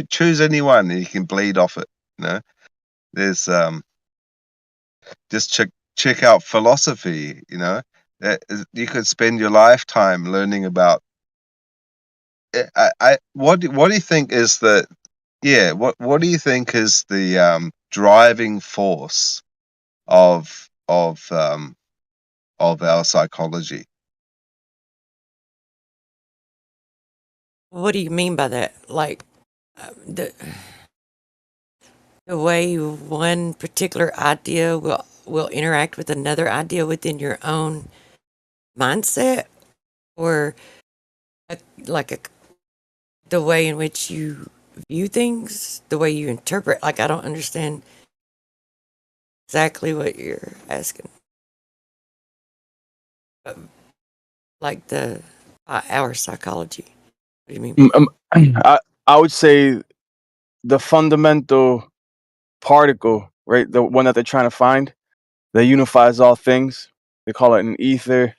choose any one, and you can bleed off it. You know, there's just check out philosophy. You know, you could spend your lifetime learning about. What do you think is the what do you think is the driving force of our psychology? What do you mean by that? Like the way one particular idea will interact with another idea within your own mindset, or like the way in which you view things, the way you interpret. Like I don't understand exactly what you're asking. Like our psychology. What do you mean by that? I would say the fundamental particle, right? The one that they're trying to find that unifies all things. They call it an ether,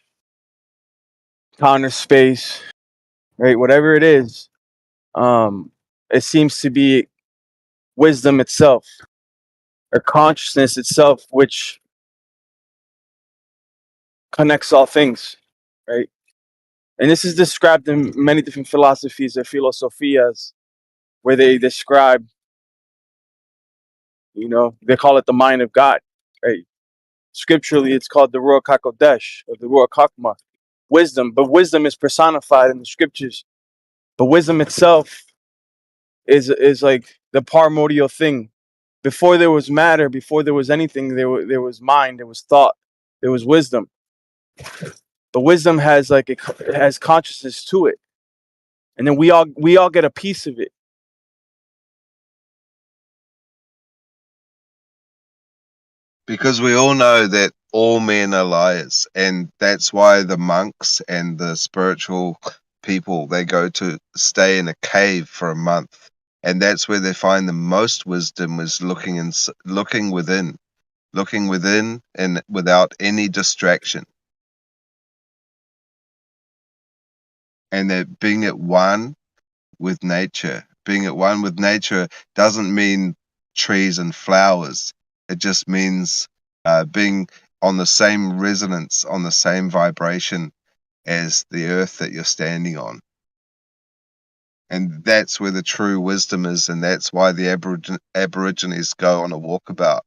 counter space, right? Whatever it is, it seems to be wisdom itself or consciousness itself, which connects all things, right? And this is described in many different philosophies or philosophias, where they describe, they call it the mind of God, right? Scripturally, it's called the Ruach HaKodesh, or the Ruach Hakma, wisdom. But wisdom is personified in the scriptures. But wisdom itself is like the primordial thing. Before there was matter, before there was anything, there was mind, there was thought, there was wisdom. But wisdom has it has consciousness to it, and then we all get a piece of it. Because we all know that all men are liars, and that's why the monks and the spiritual people, they go to stay in a cave for a month, and that's where they find the most wisdom, is looking within, and without any distraction, and that being at one with nature. Being at one with nature doesn't mean trees and flowers. It just means being on the same resonance, on the same vibration as the earth that you're standing on. And that's where the true wisdom is, and that's why the Aborigines go on a walkabout.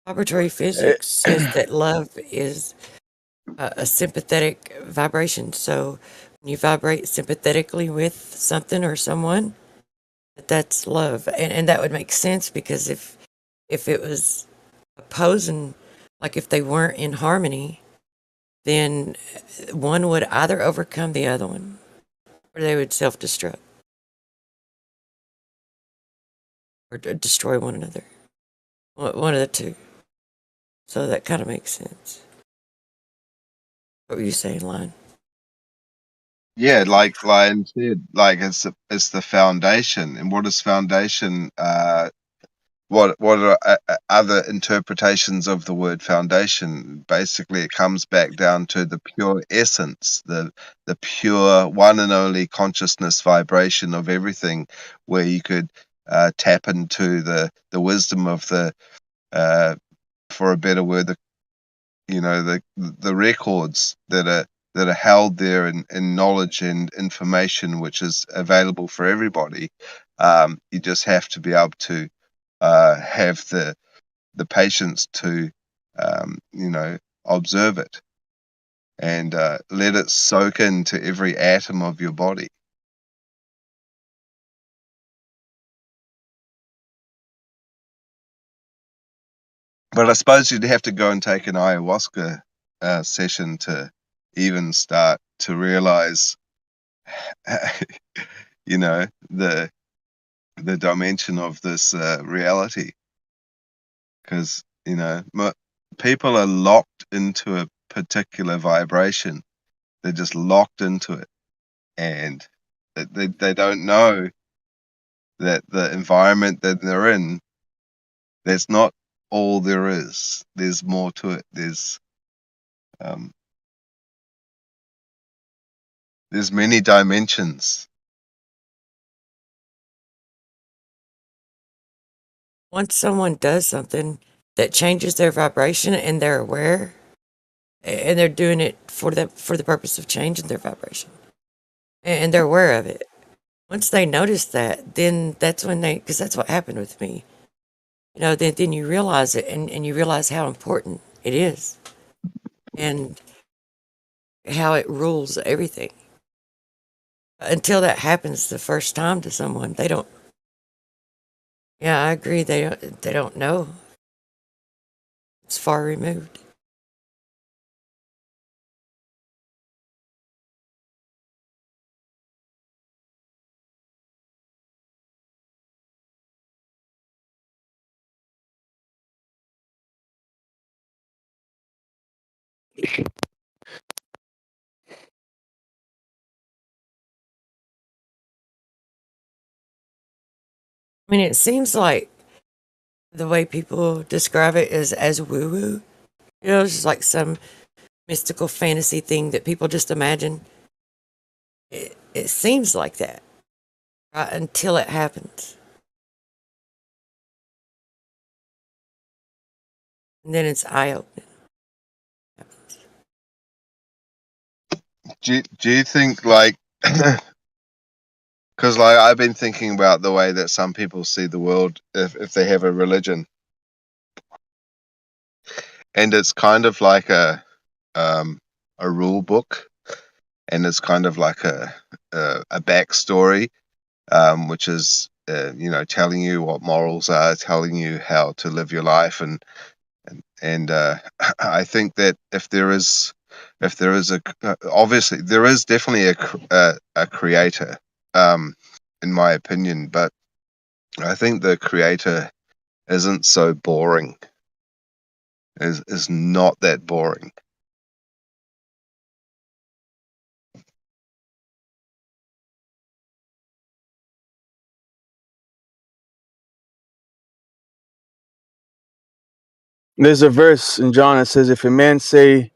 Arbitrary physics says that love is a sympathetic vibration. So when you vibrate sympathetically with something or someone, that's love. And that would make sense, because if it was opposing, like if they weren't in harmony, then one would either overcome the other one, or they would self-destruct, or destroy one another. One of the two. So that kind of makes sense. What were you saying, Lon? Yeah, like Lion said, like it's the foundation. And what is foundation? What are other interpretations of the word foundation? Basically, it comes back down to the pure essence, the pure one and only consciousness vibration of everything, where you could tap into the wisdom of uh, for a better word, the records that are held there in knowledge and information, which is available for everybody. You just have to be able to have the patience to observe it, and let it soak into every atom of your body. But I suppose you'd have to go and take an ayahuasca session to even start to realize, the dimension of this reality, because people are locked into a particular vibration. They're just locked into it, and they don't know that the environment that they're in, that's not all there is. There's more to it. There's many dimensions. once someone does something that changes their vibration and they're aware, and they're doing it for the purpose of changing their vibration, and they're aware of it. Once they notice that, then that's when because that's what happened with me. Then you realize it, and you realize how important it is, and how it rules everything. Until that happens the first time to someone, they don't. Yeah, I agree. They don't know. It's far removed. I mean, it seems like the way people describe it is as woo woo. It's just like some mystical fantasy thing that people just imagine. It seems like that, right? Until it happens. And then it's eye opening. Do you think like because like I've been thinking about the way that some people see the world if they have a religion, and it's kind of like a rule book, and it's kind of like a backstory, which is telling you what morals are, telling you how to live your life, and I think that if there is obviously there is definitely a creator, in my opinion, but I think the creator isn't so boring. Is not that boring. There's a verse in John that says, "If a man say,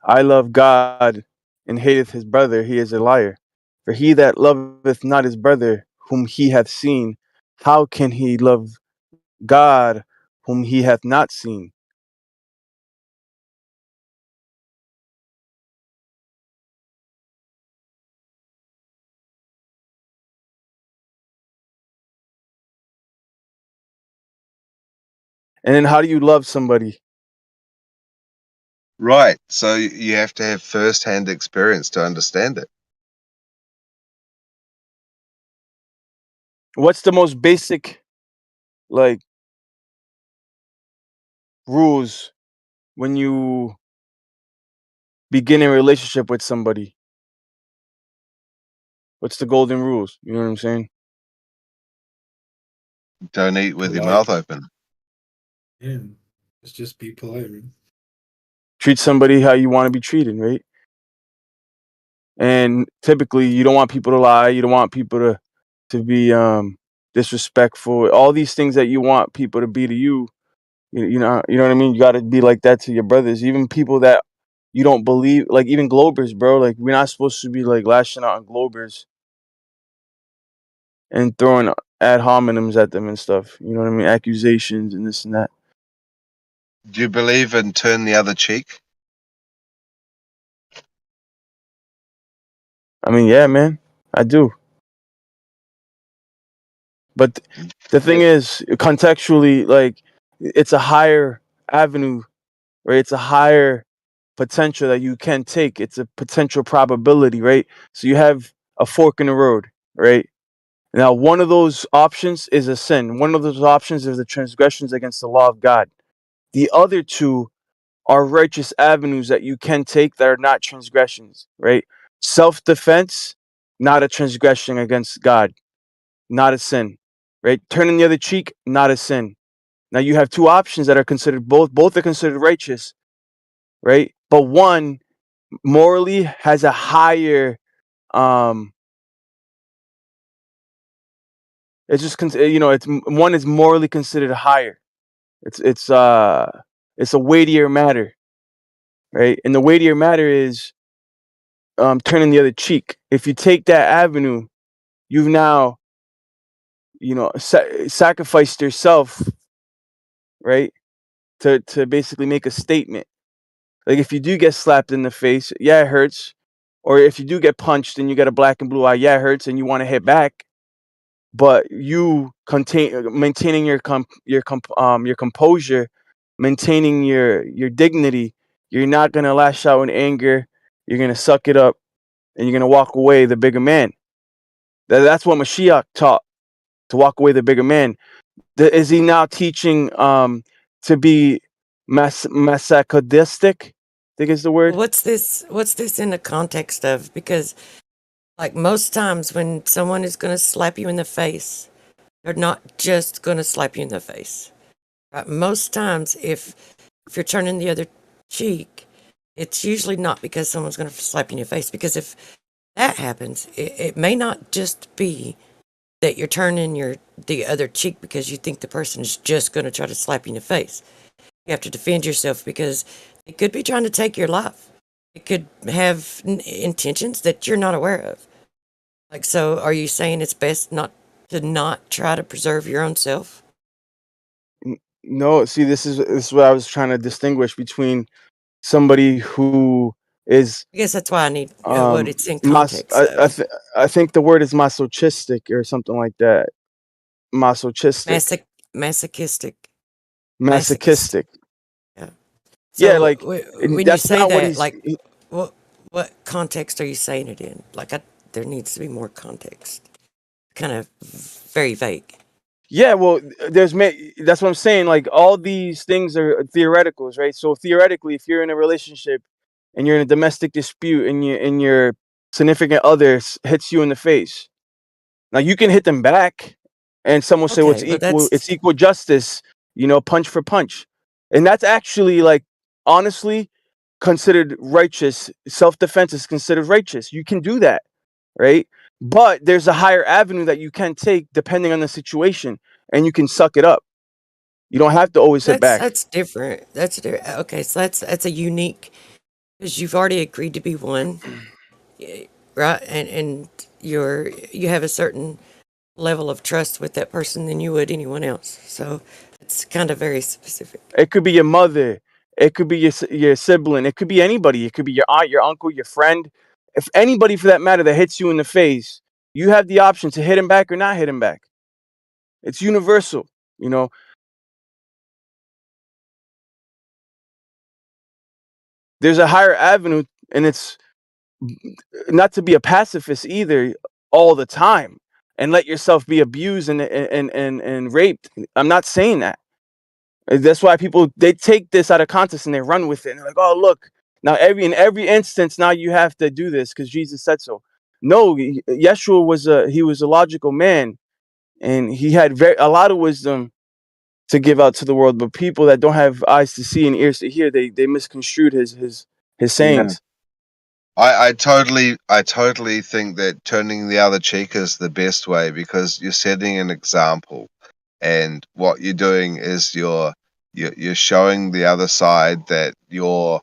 I love God, and hateth his brother, he is a liar. For he that loveth not his brother whom he hath seen, how can he love God whom he hath not seen?" And then how do you love somebody? Right. So you have to have first-hand experience to understand it. What's the most basic, like, rules when you begin a relationship with somebody? What's the golden rules? You know what I'm saying? Don't eat with your Polite. mouth open. Yeah. Let's just be polite, man. Treat somebody how you want to be treated, right? And typically you don't want people to lie, you don't want people to be disrespectful. All these things that you want people to be to you, you know what I mean? You got to be like that to your brothers, even people that you don't believe, like even Globers, bro. Like we're not supposed to be like lashing out on Globers and throwing ad hominems at them and stuff. You know what I mean? Accusations and this and that. Do you believe in turn the other cheek? I mean, yeah, man, I do. But the thing is, contextually, like it's a higher avenue, right? It's a higher potential that you can take. It's a potential probability, right? So you have a fork in the road, right? Now, one of those options is a sin. One of those options is the transgressions against the law of God. The other two are righteous avenues that you can take that are not transgressions, right? Self defense, not a transgression against God, not a sin, right? Turning the other cheek, not a sin. Now you have two options that are considered both are considered righteous, right? But one morally has a higher um it's just it's one is morally considered higher. It's a weightier matter, right? And the weightier matter is turning the other cheek. If you take that avenue, you've now sacrificed yourself right? To basically make a statement. Like if you do get slapped in the face, yeah, it hurts. Or if you do get punched and you get a black and blue eye, yeah, it hurts, and you want to hit back. But you maintaining your composure, maintaining your dignity. You're not gonna lash out in anger. You're gonna suck it up, and you're gonna walk away the bigger man. That's what Mashiach taught, to walk away the bigger man. Is he now teaching to be masochistic? I think is the word. What's this in the context of? Because like most times when someone is going to slap you in the face, they're not just going to slap you in the face. Right? Most times if you're turning the other cheek, it's usually not because someone's going to slap you in your face, because if that happens, it may not just be that you're turning the other cheek because you think the person is just going to try to slap you in the face. You have to defend yourself because it could be trying to take your life. It could have intentions that you're not aware of. Like, so are you saying it's best not try to preserve your own self? No, see, this is what I was trying to distinguish between somebody who is I guess that's why I need what it's in context I, of. I think the word is masochistic or something like that. Masochistic, Masochistic. Masochistic. masochistic. Yeah. Yeah, So like when you that's say not what that, he's. like, what context are you saying it in? Like, there needs to be more context. Kind of very vague. Yeah, well, that's what I'm saying. Like all these things are theoreticals, right? So theoretically, if you're in a relationship and you're in a domestic dispute and your significant other hits you in the face, now you can hit them back, and some will say, "Well, Okay, well it's that's equal justice," punch for punch, and that's actually like honestly considered righteous. Self defense is considered righteous. You can do that, right? But there's a higher avenue that you can take depending on the situation, and you can suck it up. You don't have to always hit back. that's different. Okay. So that's a unique, because you've already agreed to be one, right? And you have a certain level of trust with that person than you would anyone else. So it's kind of very specific. It could be your mother. It could be your sibling. It could be anybody. It could be your aunt, your uncle, your friend. If anybody for that matter that hits you in the face, you have the option to hit him back or not hit him back. It's universal, you know. There's a higher avenue, and it's not to be a pacifist either all the time and let yourself be abused and raped. I'm not saying that. That's why people they take this out of context and they run with it. And they're like, "Oh, look, now in every instance now you have to do this because Jesus said so." No, Yeshua was a logical man, and he had a lot of wisdom to give out to the world. But people that don't have eyes to see and ears to hear, they misconstrued his Yeah. sayings. I totally think that turning the other cheek is the best way, because you're setting an example, and what you're doing is you're showing the other side that your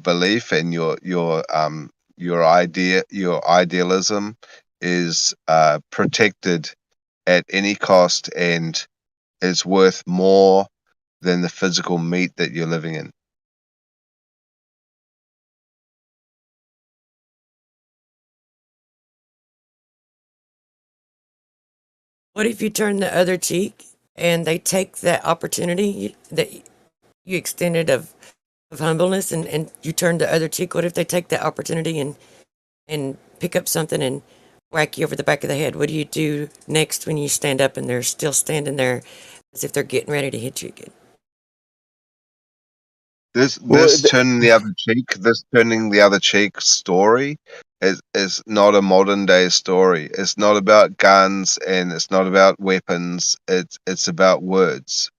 belief and your idealism is protected at any cost and is worth more than the physical meat that you're living in. What if you turn the other cheek and they take that opportunity that you extended of humbleness, and you turn the other cheek? What if they take that opportunity and pick up something and whack you over the back of the head? What do you do next when you stand up and they're still standing there as if they're getting ready to hit you again? This Well, this turning the other cheek story is not a modern day story. It's not about guns and it's not about weapons. It's about words.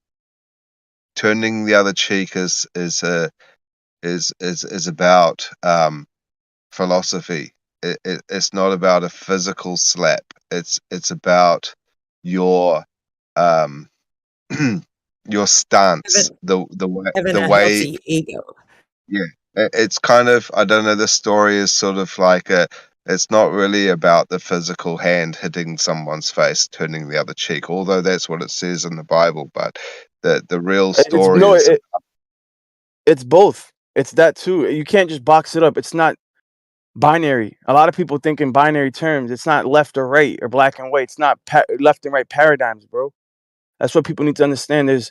Turning the other cheek is about philosophy. It's not about a physical slap. It's about your um your stance, Having, having the a way. healthy ego. Yeah, it's kind of, I don't know. This story is sort of like It's not really about the physical hand hitting someone's face, turning the other cheek, although that's what it says in the Bible. But the real It's story no, is, it's both. It's that too. You can't just box it up. It's not binary. A lot of people think in binary terms. It's not left or right or black and white. It's not left and right paradigms, bro. That's what people need to understand. There's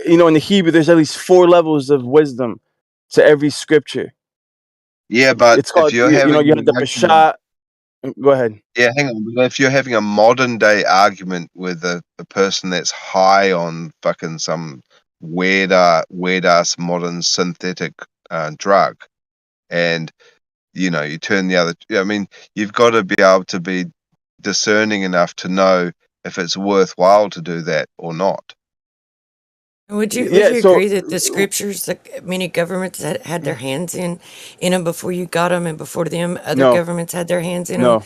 in the Hebrew, there's at least 4 levels of wisdom to every scripture. yeah. But It's if called, you're you having had the an argument, Peshat. Go ahead. yeah, hang on. But if you're having a modern day argument with a person that's high on fucking some weird ass modern synthetic drug, and you turn the other. I mean, you've got to be able to be discerning enough to know if it's worthwhile to do that or not. Would Yeah. you So agree that the scriptures, that many governments had their hands in them before you got them, and before them, other no, governments had their hands in them?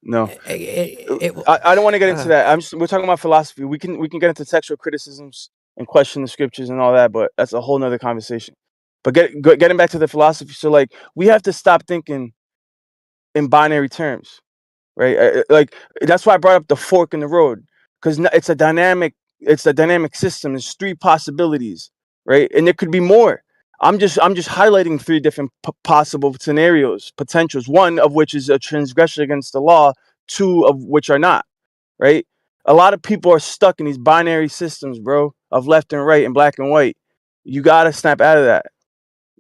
no, no. It, I don't want to get into uh, that. We're talking about philosophy. We can get into textual criticisms and question the scriptures and all that, but that's a whole nother conversation. But getting back to the philosophy, so like we have to stop thinking in binary terms, right? Like that's why I brought up the fork in the road, because it's a dynamic system. There's 3 possibilities, right? And there could be more. I'm just highlighting 3 different possible scenarios, potentials. One of which is a transgression against the law. 2 of which are not, right? A lot of people are stuck in these binary systems, bro, of left and right and black and white. You gotta snap out of that.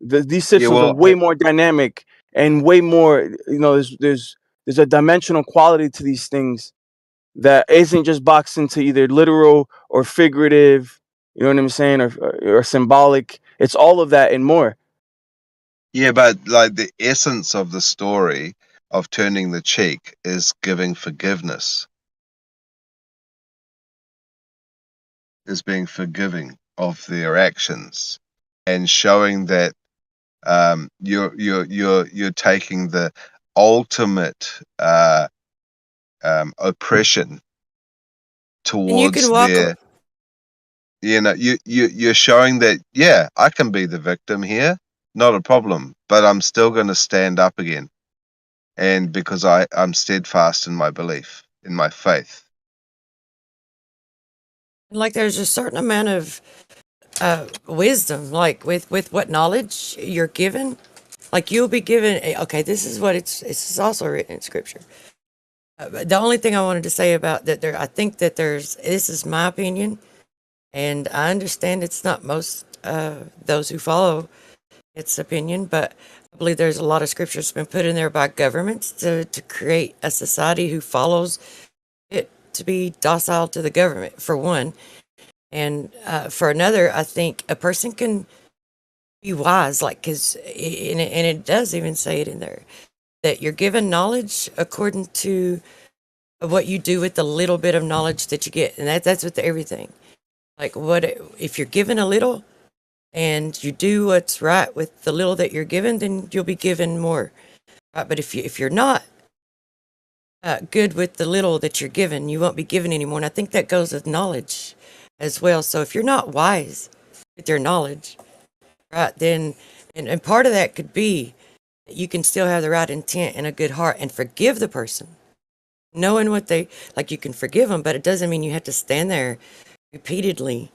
These Yeah, systems are well, way more dynamic and way more. There's a dimensional quality to these things that isn't just boxed into either literal or figurative. You know what I'm saying, or symbolic. It's all of that and more. yeah, but like the essence of the story of turning the cheek is giving forgiveness, is being forgiving of their actions, and showing that you're taking the ultimate oppression and you can towards walk. their. You're showing that, yeah, I can be the victim here, not a problem, but I'm still going to stand up again, and because I'm steadfast in my belief, in my faith. Like there's a certain amount of wisdom, like with what knowledge you're given. Like you'll be given. Okay, this is what it's also written in scripture. The only thing I wanted to say about that, I think that there's. This is my opinion, and I understand it's not most those who follow its opinion, but I believe there's a lot of scripture that's been put in there by governments to create a society who follows it, to be docile to the government, for one. And for another, I think a person can be wise, like, and it does even say it in there, that you're given knowledge according to what you do with the little bit of knowledge that you get. And that's with everything. Like, what if you're given a little and you do what's right with the little that you're given, then you'll be given more. Right? But if you're not good with the little that you're given, you won't be given anymore. And I think that goes with knowledge as well. So if you're not wise with your knowledge, right, then, and part of that could be that you can still have the right intent and a good heart and forgive the person, knowing what they, like, you can forgive them, but it doesn't mean you have to stand there repeatedly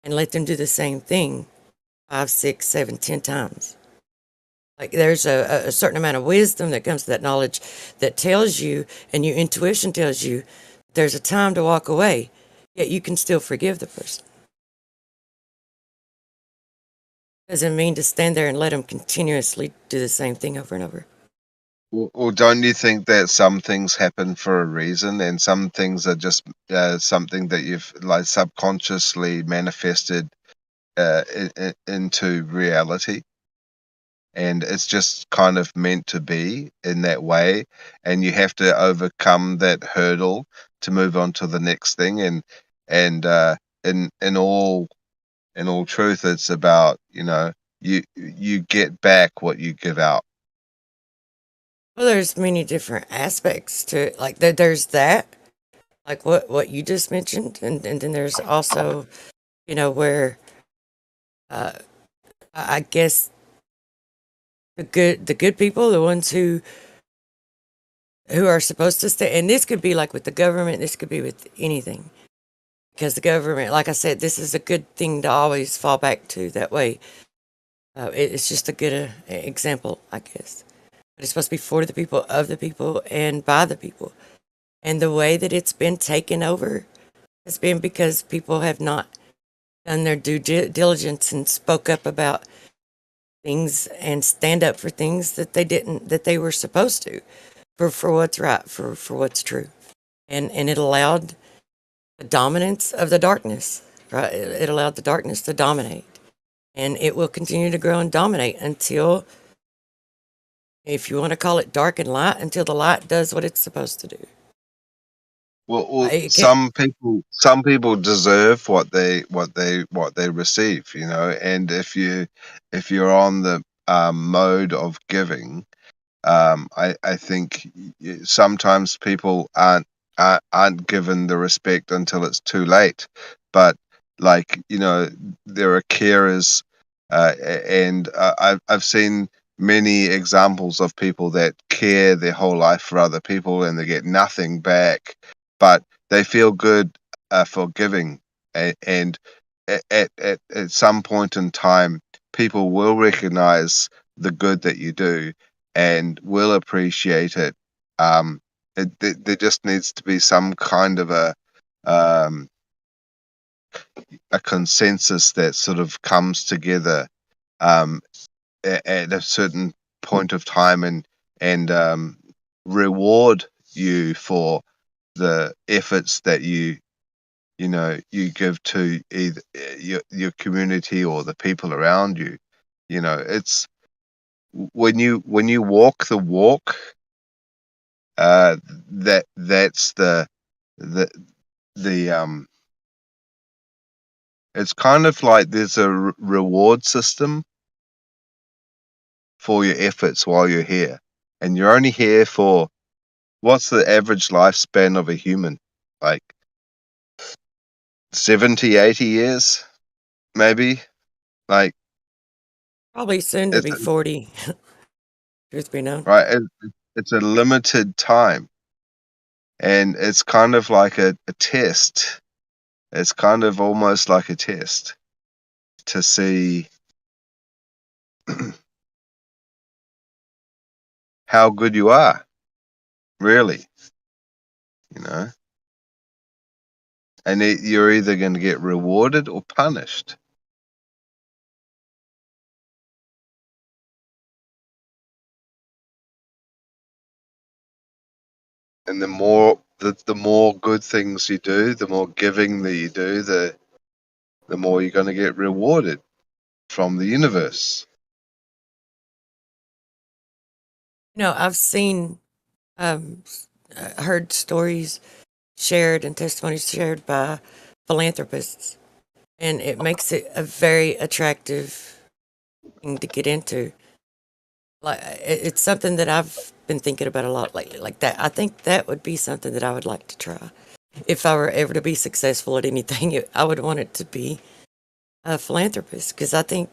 and let them do the same thing 5, 6, 7, 10 times. Like there's a certain amount of wisdom that comes to that knowledge that tells you, and your intuition tells you, there's a time to walk away, yet you can still forgive the person. Doesn't mean to stand there and let them continuously do the same thing over and over. Or don't you think that some things happen for a reason, and some things are just something that you've like subconsciously manifested into reality, and it's just kind of meant to be in that way, and you have to overcome that hurdle to move on to the next thing, and in all truth, it's about you get back what you give out. Well, there's many different aspects to it. Like there's that, like what you just mentioned, and then there's also, where uh, I guess the good people, the ones who who are supposed to stay, and this could be like with the government, this could be with anything. Because the government, like I said, this is a good thing to always fall back to. That way, it's just a good example, I guess. But it's supposed to be for the people, of the people, and by the people. And the way that it's been taken over has been because people have not done their due diligence and spoke up about things and stand up for things that they didn't, that they were supposed to, for what's right, for what's true. And it allowed the dominance of the darkness, right? It allowed the darkness to dominate. And it will continue to grow and dominate until, if you want to call it dark and light, until the light does what it's supposed to do. Well, It can't, some people deserve what they receive, you know. And if you're on the mode of giving, I think sometimes people aren't given the respect until it's too late. But like, you know, there are carers, and I've seen many examples of people that care their whole life for other people and they get nothing back, but they feel good for giving. And at some point in time, people will recognize the good that you do and will appreciate it. There just needs to be some kind of um, a consensus that sort of comes together um, at a certain point of time and reward you for the efforts that you know you give to either your community or the people around you. You know, it's when you walk the walk, that's the the it's kind of like there's a reward system for your efforts while you're here, and you're only here for, what's the average lifespan of a human, like 70, 80 years maybe. Like probably soon to it's be 40, truth be known. right, it's a limited time, and it's kind of like a test. It's kind of almost like a test to see how good you are, really, you know. And you're either going to get rewarded or punished. And the more good things you do, the more giving that you do, the more you're going to get rewarded from the universe. You know, I've seen, um, heard stories shared and testimonies shared by philanthropists, and it makes it a very attractive thing to get into. Like, it's something that I've been thinking about a lot lately. Like that, I think that would be something that I would like to try. If I were ever to be successful at anything, I would want it to be a philanthropist, because I think,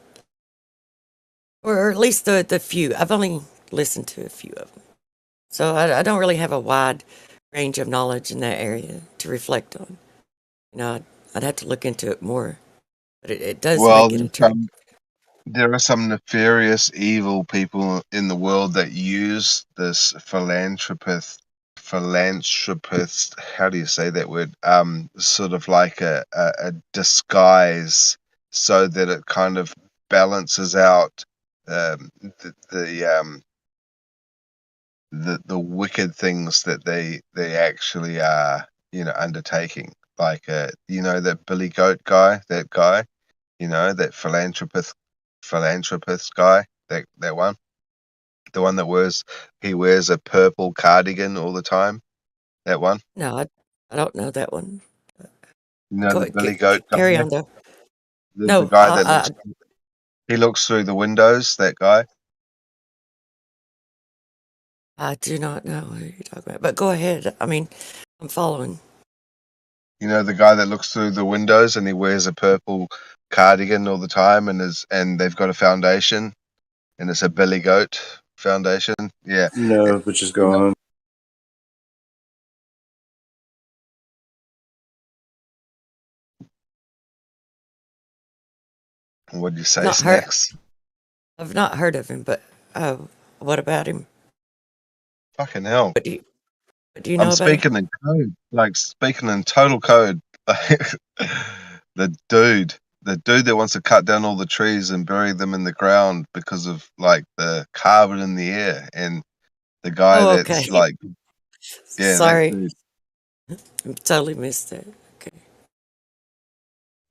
or at least the few. I've only listened to a few of them, so I don't really have a wide range of knowledge in that area to reflect on. You know, I'd have to look into it more, but it does Well, make it attractive. there are some nefarious, evil people in the world that use this philanthropist. How do you say that word? Sort of like a disguise, so that it kind of balances out the wicked things that they actually are, you know, undertaking. Like you know, that Billy Goat guy, that guy, you know, that philanthropist guy, that one, the one that wears a purple cardigan all the time, that one. No, I don't know that one. You know, Go the ahead, Billy Goat guy, carry on though. the No, guy that looks through the windows, that guy. I do not know who you're talking about. But go ahead. I mean, I'm following. You know, the guy that looks through the windows and he wears a purple cardigan all the time, and they've got a foundation, and it's a Billy Goat Foundation. Yeah, No, but just you go know, on. What'd you say, Not heard. Snacks? I've not heard of him, but what about him? Fucking hell. What do you I'm know about him? speaking in code, like speaking in total code. The dude that wants to cut down all the trees and bury them in the ground because of like the carbon in the air, and the guy Oh, that's okay. like, yeah, that Sorry, dude. I totally missed that. Okay.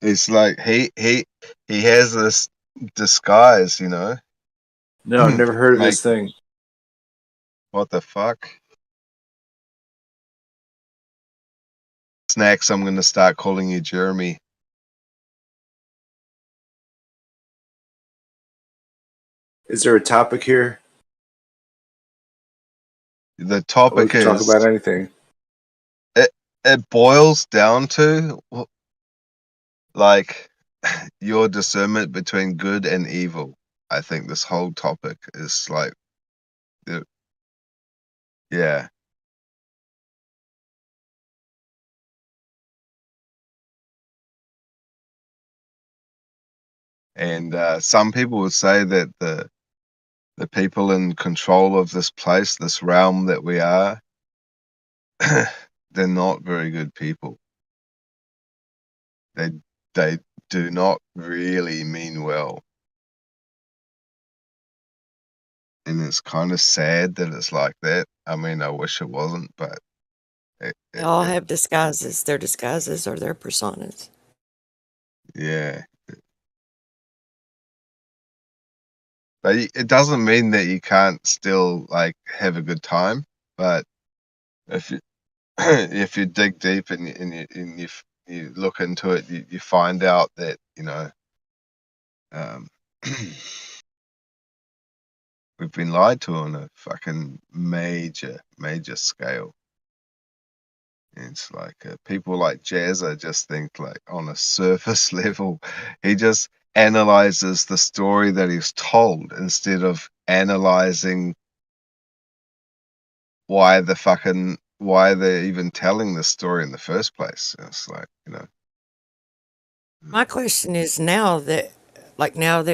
It's like he has this disguise, you know. No, never heard of Make this thing. what the fuck? Snacks, I'm gonna start calling you Jeremy. Is there a topic here? The We topic can talk is about anything. it boils down to like your discernment between good and evil. I think this whole topic is like, yeah, and some people would say that the people in control of this place, this realm that we are, they're not very good people. They they do not really mean well, and it's kind of sad that it's like that. I mean, I wish it wasn't, but They all have disguises. Their disguises or their personas. yeah. But it doesn't mean that you can't still like have a good time. But if you if you dig deep and you look into it, you find out that um, we've been lied to on a fucking major scale. And it's like people like Jazza just think like on a surface level. He just analyzes the story that he's told instead of analyzing why they're even telling this story in the first place. It's like, My question is now that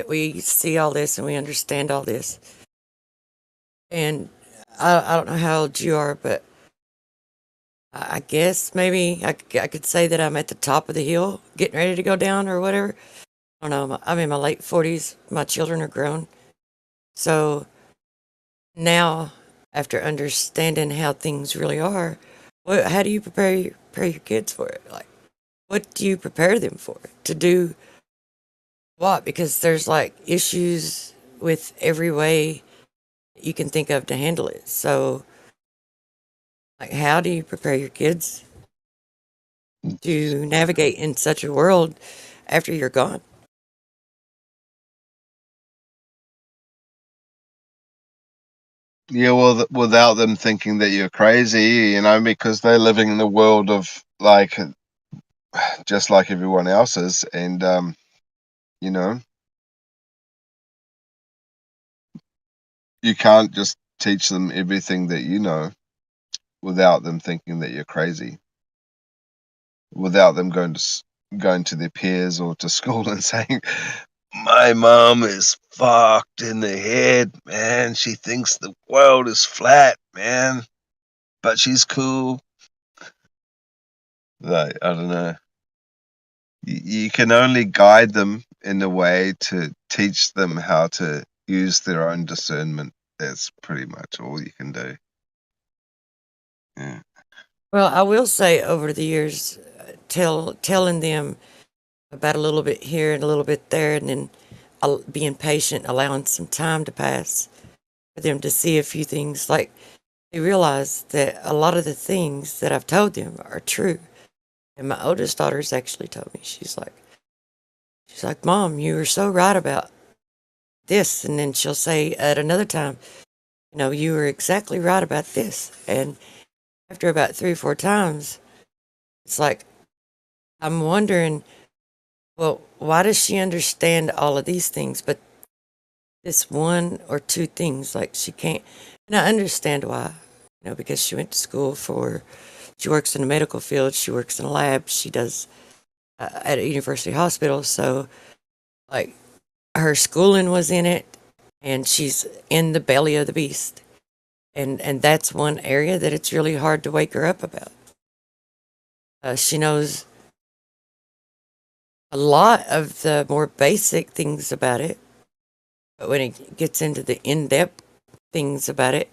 we see all this and we understand all this, and I don't know how old you are, but I guess maybe I could say that I'm at the top of the hill, getting ready to go down or whatever. I don't know. I'm in my late 40s. My children are grown. So now, after understanding how things really are, how do you prepare your kids for it? Like, what do you prepare them for? To do what? Because there's like issues with every way you can think of to handle it. So, like, how do you prepare your kids to navigate in such a world after you're gone? yeah, well, without them thinking that you're crazy, because they're living in a world of like just like everyone else is, and you know, you can't just teach them everything that you know without them thinking that you're crazy, without them going to their peers or to school and saying, "My mom is fucked in the head, man. She thinks the world is flat, man, but she's cool." Like, I don't know. You can only guide them in a way to teach them how to use their own discernment. That's pretty much all you can do. Yeah. Well, I will say over the years, telling them about a little bit here and a little bit there, and then being patient, allowing some time to pass for them to see a few things. Like they realize that a lot of the things that I've told them are true. And my oldest daughter's actually told me, she's like, Mom, you were so right about this. And then she'll say at another time, you were exactly right about this. And after about 3 or 4 times, it's like, I'm wondering, well, why does she understand all of these things, but this one or two things, like she can't? And I understand why, because she went to school she works in the medical field, she works in a lab, she does at a university hospital. So, like, her schooling was in it, and she's in the belly of the beast. And that's one area that it's really hard to wake her up about. She knows a lot of the more basic things about it, but when it gets into the in-depth things about it,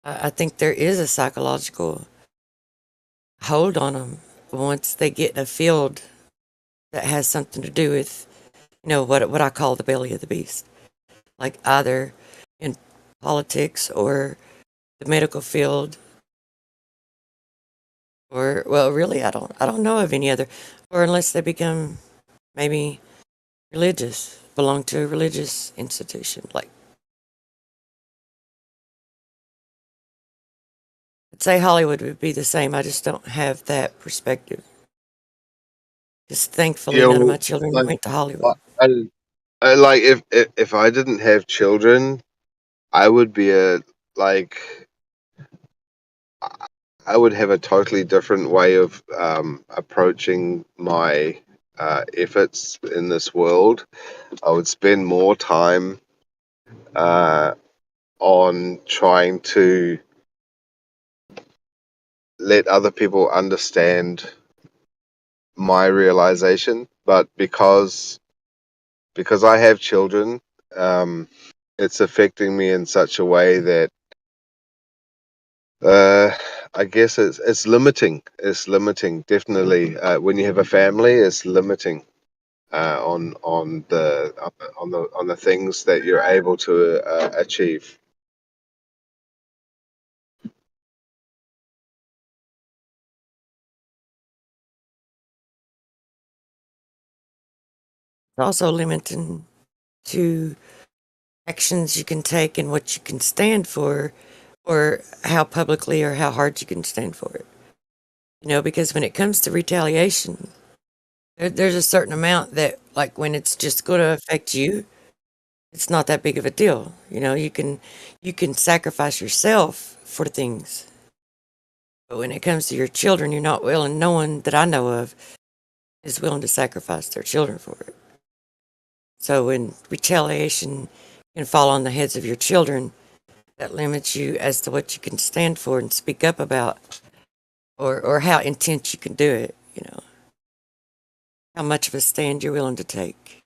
I think there is a psychological hold on them once they get in a field that has something to do with, what I call the belly of the beast, like either in politics or the medical field, or well, really, I don't know of any other, or unless they become maybe religious, belong to a religious institution. Like, I'd say Hollywood would be the same. I just don't have that perspective. Just thankfully, Yeah, none of my well, children like, went to Hollywood. I, I like if I didn't have children, I would be like I would have a totally different way of approaching my efforts in this world. I would spend more time uh, on trying to let other people understand my realization, but because I have children, um, it's affecting me in such a way that uh, I guess it's limiting. It's limiting, definitely. When you have a family, it's limiting on the things that you're able to achieve. It's also limiting to actions you can take and what you can stand for, or how publicly or how hard you can stand for it. Because when it comes to retaliation, there's a certain amount that, like, when it's just going to affect you, it's not that big of a deal. You can sacrifice yourself for things, but when it comes to your children, you're not willing. No one that I know of is willing to sacrifice their children for it. So when retaliation can fall on the heads of your children, that limits you as to what you can stand for and speak up about, or how intense you can do it. How much of a stand you're willing to take.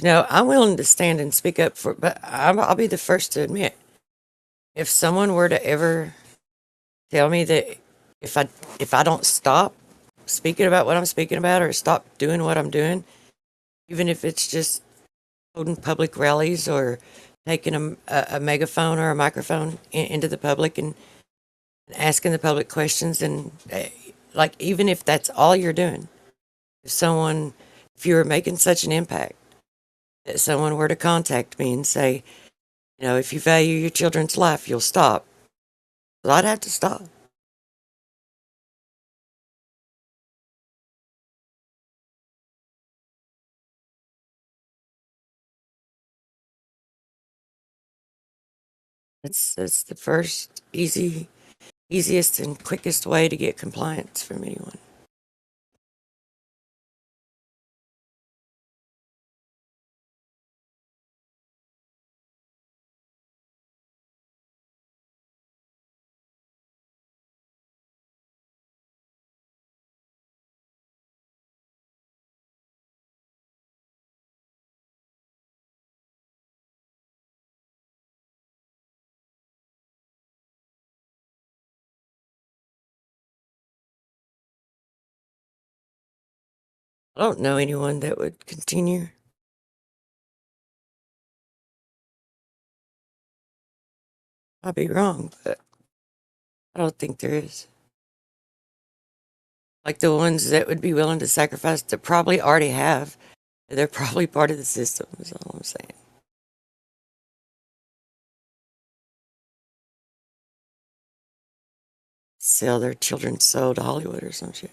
I'm willing to stand and speak up for, but I'll be the first to admit, if someone were to ever tell me that if I don't stop speaking about what I'm speaking about, or stop doing what I'm doing, even if it's just holding public rallies or taking a megaphone or a microphone into the public and asking the public questions, and like, even if that's all you're doing, if you were making such an impact that someone were to contact me and say, if you value your children's life, you'll stop. Well, I'd have to stop. That's the first easiest and quickest way to get compliance from anyone. I don't know anyone that would continue. I'd be wrong, but I don't think there is. Like, the ones that would be willing to sacrifice, that probably already have. They're probably part of the system, is all I'm saying. Sell their children's soul to Hollywood or some shit.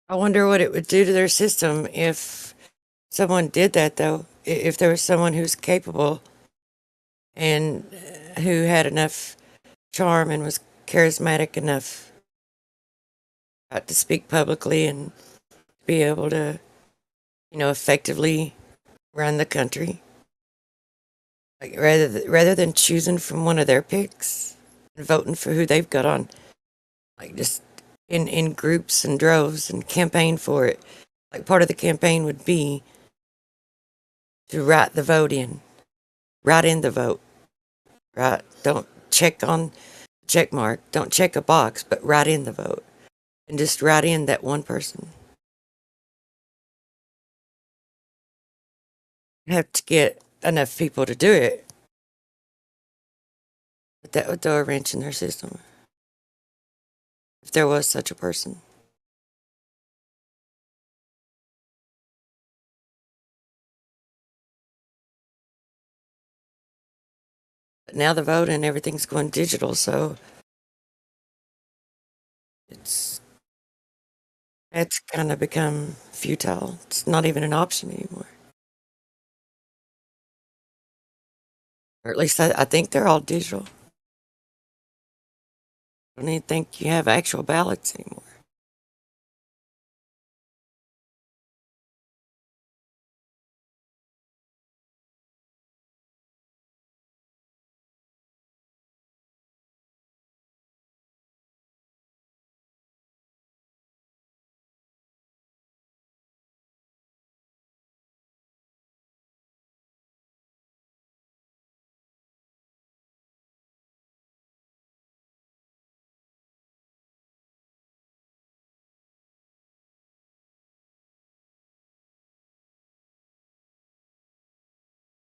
I wonder what it would do to their system if someone did that, though. If there was someone who's capable and who had enough charm and was charismatic enough to speak publicly and be able to, effectively run the country. Like rather than choosing from one of their picks and voting for who they've got on, like just in groups and droves and campaign for it. Like part of the campaign would be to write the vote in, write in the vote, right? Don't check on check mark, don't check a box, but write in the vote and just write in that one person. You have to get enough people to do it, but that would throw a wrench in their system if there was such a person. But now the vote and everything's going digital, so that's kind of become futile. It's not even an option anymore. Or at least I think they're all digital. I don't even think you have actual ballots anymore.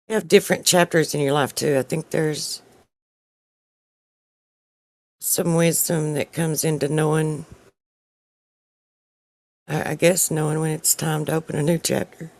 You have different chapters in your life too. I think there's some wisdom that comes into knowing, I guess, knowing when it's time to open a new chapter.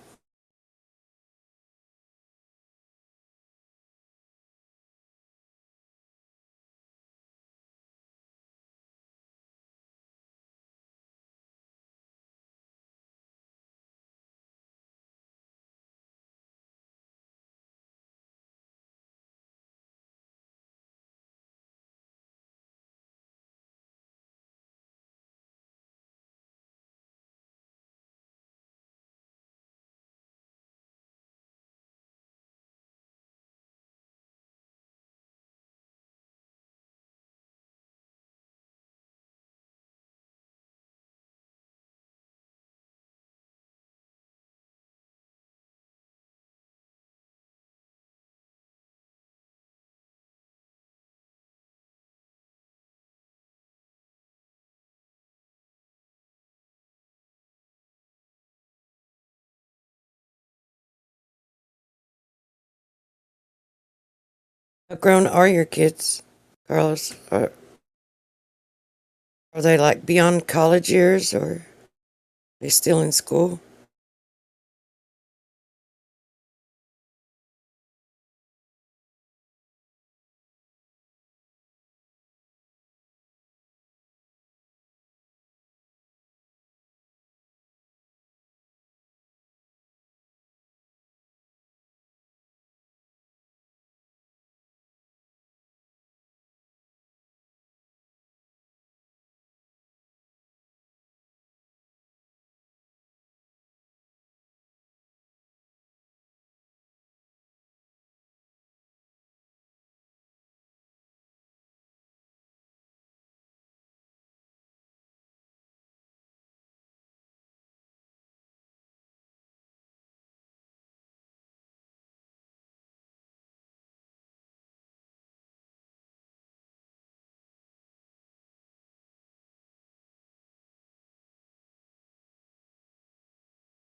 How grown are your kids, Carlos? Are they like beyond college years, or are they still in school?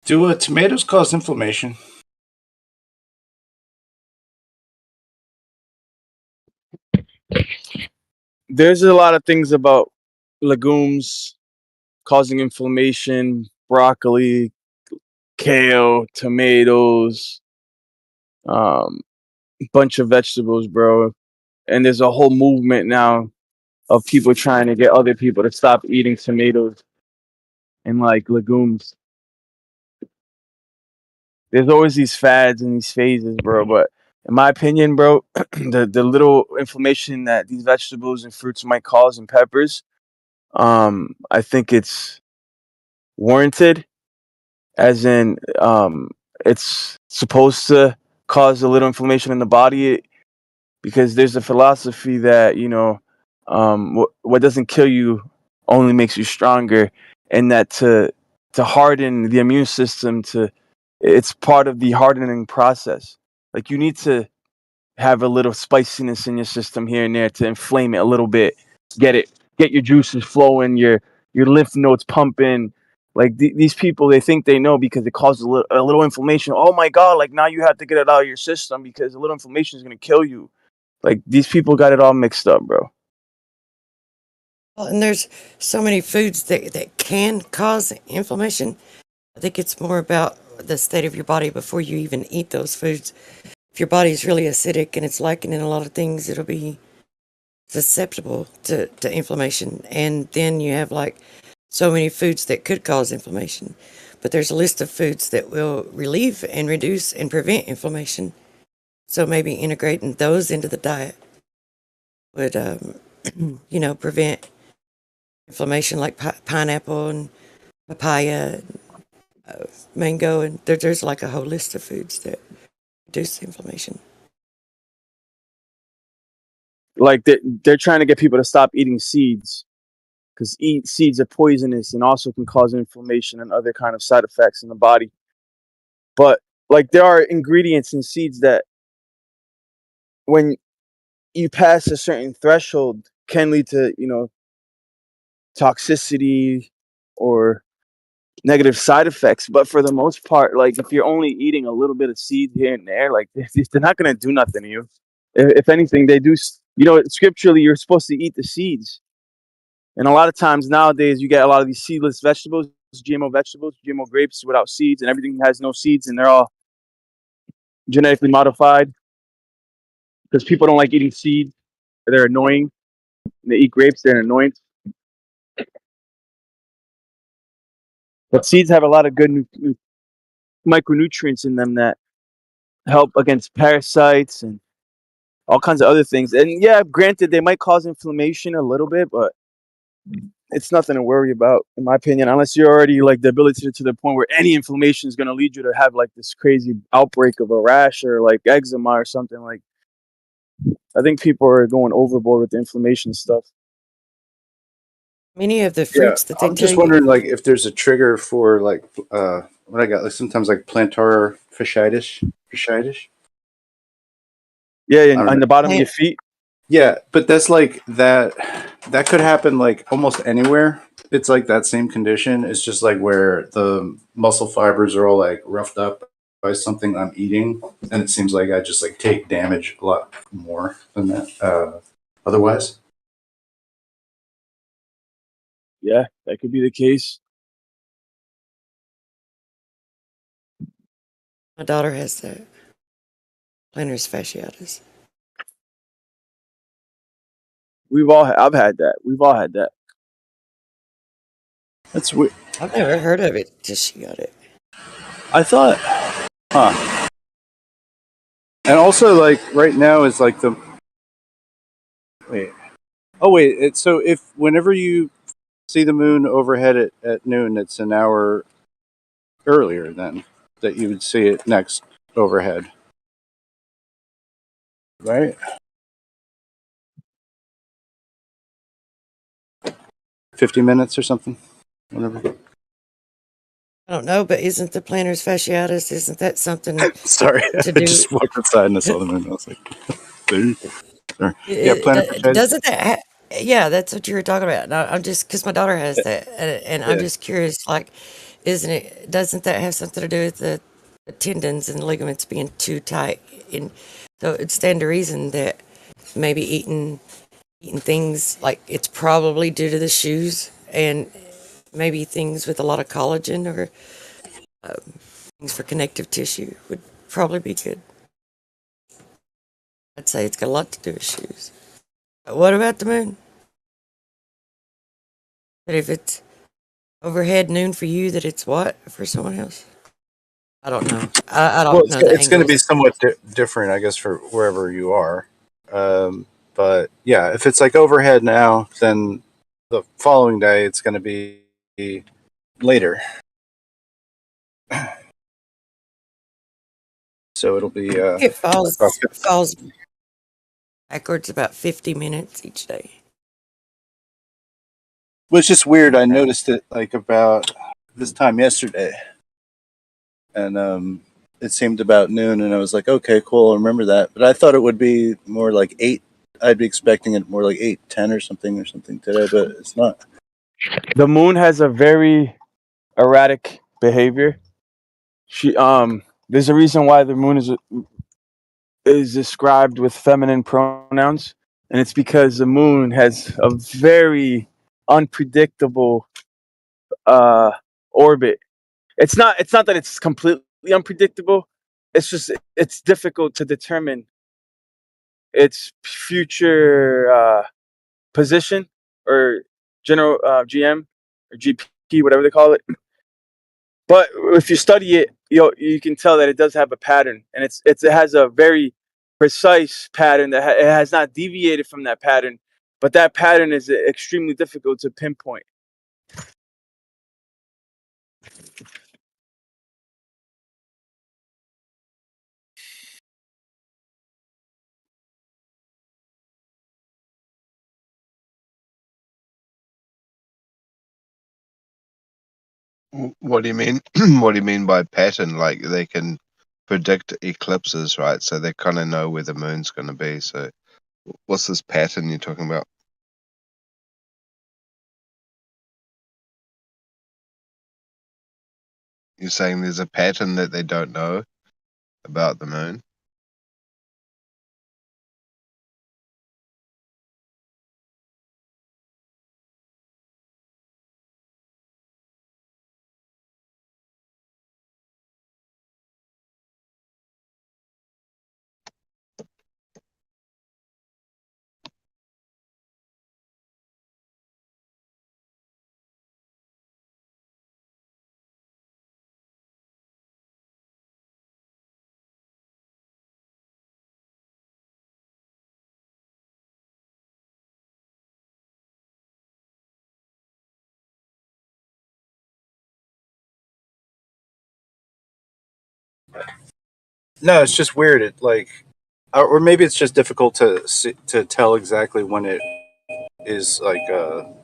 Do tomatoes cause inflammation? There's a lot of things about legumes causing inflammation, broccoli, kale, tomatoes, bunch of vegetables, bro. And there's a whole movement now of people trying to get other people to stop eating tomatoes and like legumes. There's always these fads and these phases, bro. But in my opinion, bro, the little inflammation that these vegetables and fruits might cause in peppers, I think it's warranted. As in, it's supposed to cause a little inflammation in the body because there's a philosophy that what doesn't kill you only makes you stronger, and that to harden the immune system it's part of the hardening process. Like you need to have a little spiciness in your system here and there to inflame it a little bit, get your juices flowing, your lymph nodes pumping. Like these people, they think they know because it causes a little inflammation. Oh my god! Like now you have to get it out of your system because a little inflammation is gonna kill you. Like these people got it all mixed up, bro. Well, and there's so many foods that can cause inflammation. I think it's more about the state of your body before you even eat those foods. If your body's really acidic and it's lacking in a lot of things, it'll be susceptible to inflammation. And then you have like so many foods that could cause inflammation. But there's a list of foods that will relieve and reduce and prevent inflammation. So maybe integrating those into the diet would, prevent inflammation, like pineapple and papaya, mango, and there's like a whole list of foods that reduce inflammation. Like they're trying to get people to stop eating seeds because seeds are poisonous and also can cause inflammation and other kind of side effects in the body. But like there are ingredients in seeds that when you pass a certain threshold can lead to toxicity or negative side effects. But for the most part, like if you're only eating a little bit of seed here and there, like they're not going to do nothing to you. If anything, they do. Scripturally, you're supposed to eat the seeds. And a lot of times nowadays, you get a lot of these seedless vegetables, vegetables, GMO grapes without seeds, and everything has no seeds, and they're all genetically modified because people don't like eating seeds. They're annoying. And they eat grapes, they're annoying. But seeds have a lot of good micronutrients in them that help against parasites and all kinds of other things. And yeah, granted, they might cause inflammation a little bit, but it's nothing to worry about, in my opinion, unless you're already like debilitated to the point where any inflammation is going to lead you to have like this crazy outbreak of a rash or like eczema or something. Like, I think people are going overboard with the inflammation stuff. Many of the Yeah, fruits that they I'm tell just you, wondering, like, if there's a trigger for like what I got, like sometimes like plantar fasciitis. Yeah, I don't on know. the bottom of your plant, feet. Yeah, but that's like that could happen like almost anywhere. It's like that same condition. It's just like where the muscle fibers are all like roughed up by something I'm eating, and it seems like I just like take damage a lot more than that. Otherwise, Yeah, that could be the case. my daughter has the plantar fasciitis. I've had that. We've all had that. That's weird. I've never heard of it till she got it. I thought, huh? and also like right now is like the wait. Oh wait, it's so if whenever you see the moon overhead at noon, it's an hour earlier then that you would see it next overhead, right? 50 minutes or something, whatever. I don't know, but isn't the plantar fasciitis, isn't that something Sorry, to I do? just walked outside and I saw the moon. I was like, "There." Sorry. Yeah, plantar fasciitis. Doesn't that yeah, that's what you were talking about. No, I'm just because my daughter has that, and I'm Yeah, just curious, like, doesn't that have something to do with the tendons and ligaments being too tight? And so it stand to reason that maybe eating things like it's probably due to the shoes and maybe things with a lot of collagen or things for connective tissue would probably be good. I'd say it's got a lot to do with shoes. But what about the moon? But if it's Overhead noon for you, that it's what for someone else? I don't know. I Well, don't know the it's going to be angles. somewhat different, I guess, for wherever you are. But yeah, if it's like overhead now, then the following day it's going to be later. So it'll be It about falls backwards about 50 minutes each day. Well, it's just weird. I noticed it like about this time yesterday, and it seemed about noon, and I was like, okay, cool, I remember that. But I thought it would be more like 8. I'd be expecting it more like 8:10 or something today, but it's not. The moon has a very erratic behavior. There's a reason why the moon is described with feminine pronouns, and it's because the moon has a very unpredictable uh orbit. It's not that it's completely unpredictable. It's just it's difficult to determine its future position, or general GM or GP, whatever they call it. But if you study it, you can tell that it does have a pattern, and it has a very precise pattern that it has not deviated from that pattern. But that pattern is extremely difficult to pinpoint. What do you mean? What do you mean by pattern? Like they can predict eclipses, right? So they kind of know where the moon's going to be. So what's this pattern you're talking about? You're saying there's a pattern that they don't know about the moon? No, it's just weird. It like, or maybe it's just difficult to tell exactly when it is like the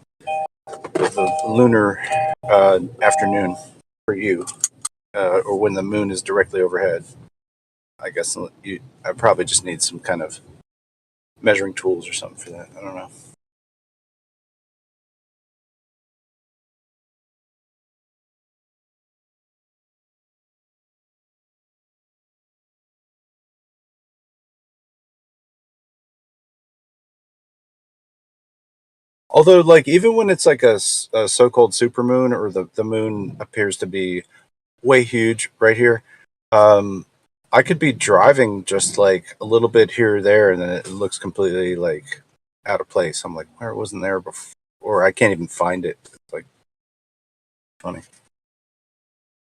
lunar afternoon for you, or when the moon is directly overhead. I guess I probably just need some kind of measuring tools or something for that. I don't know. Although, like, even when it's like a so-called supermoon, or the moon appears to be way huge right here, um, I could be driving just like a little bit here or there, and then it looks completely like out of place. I'm like, where it wasn't there before, or I can't even find it. It's like funny.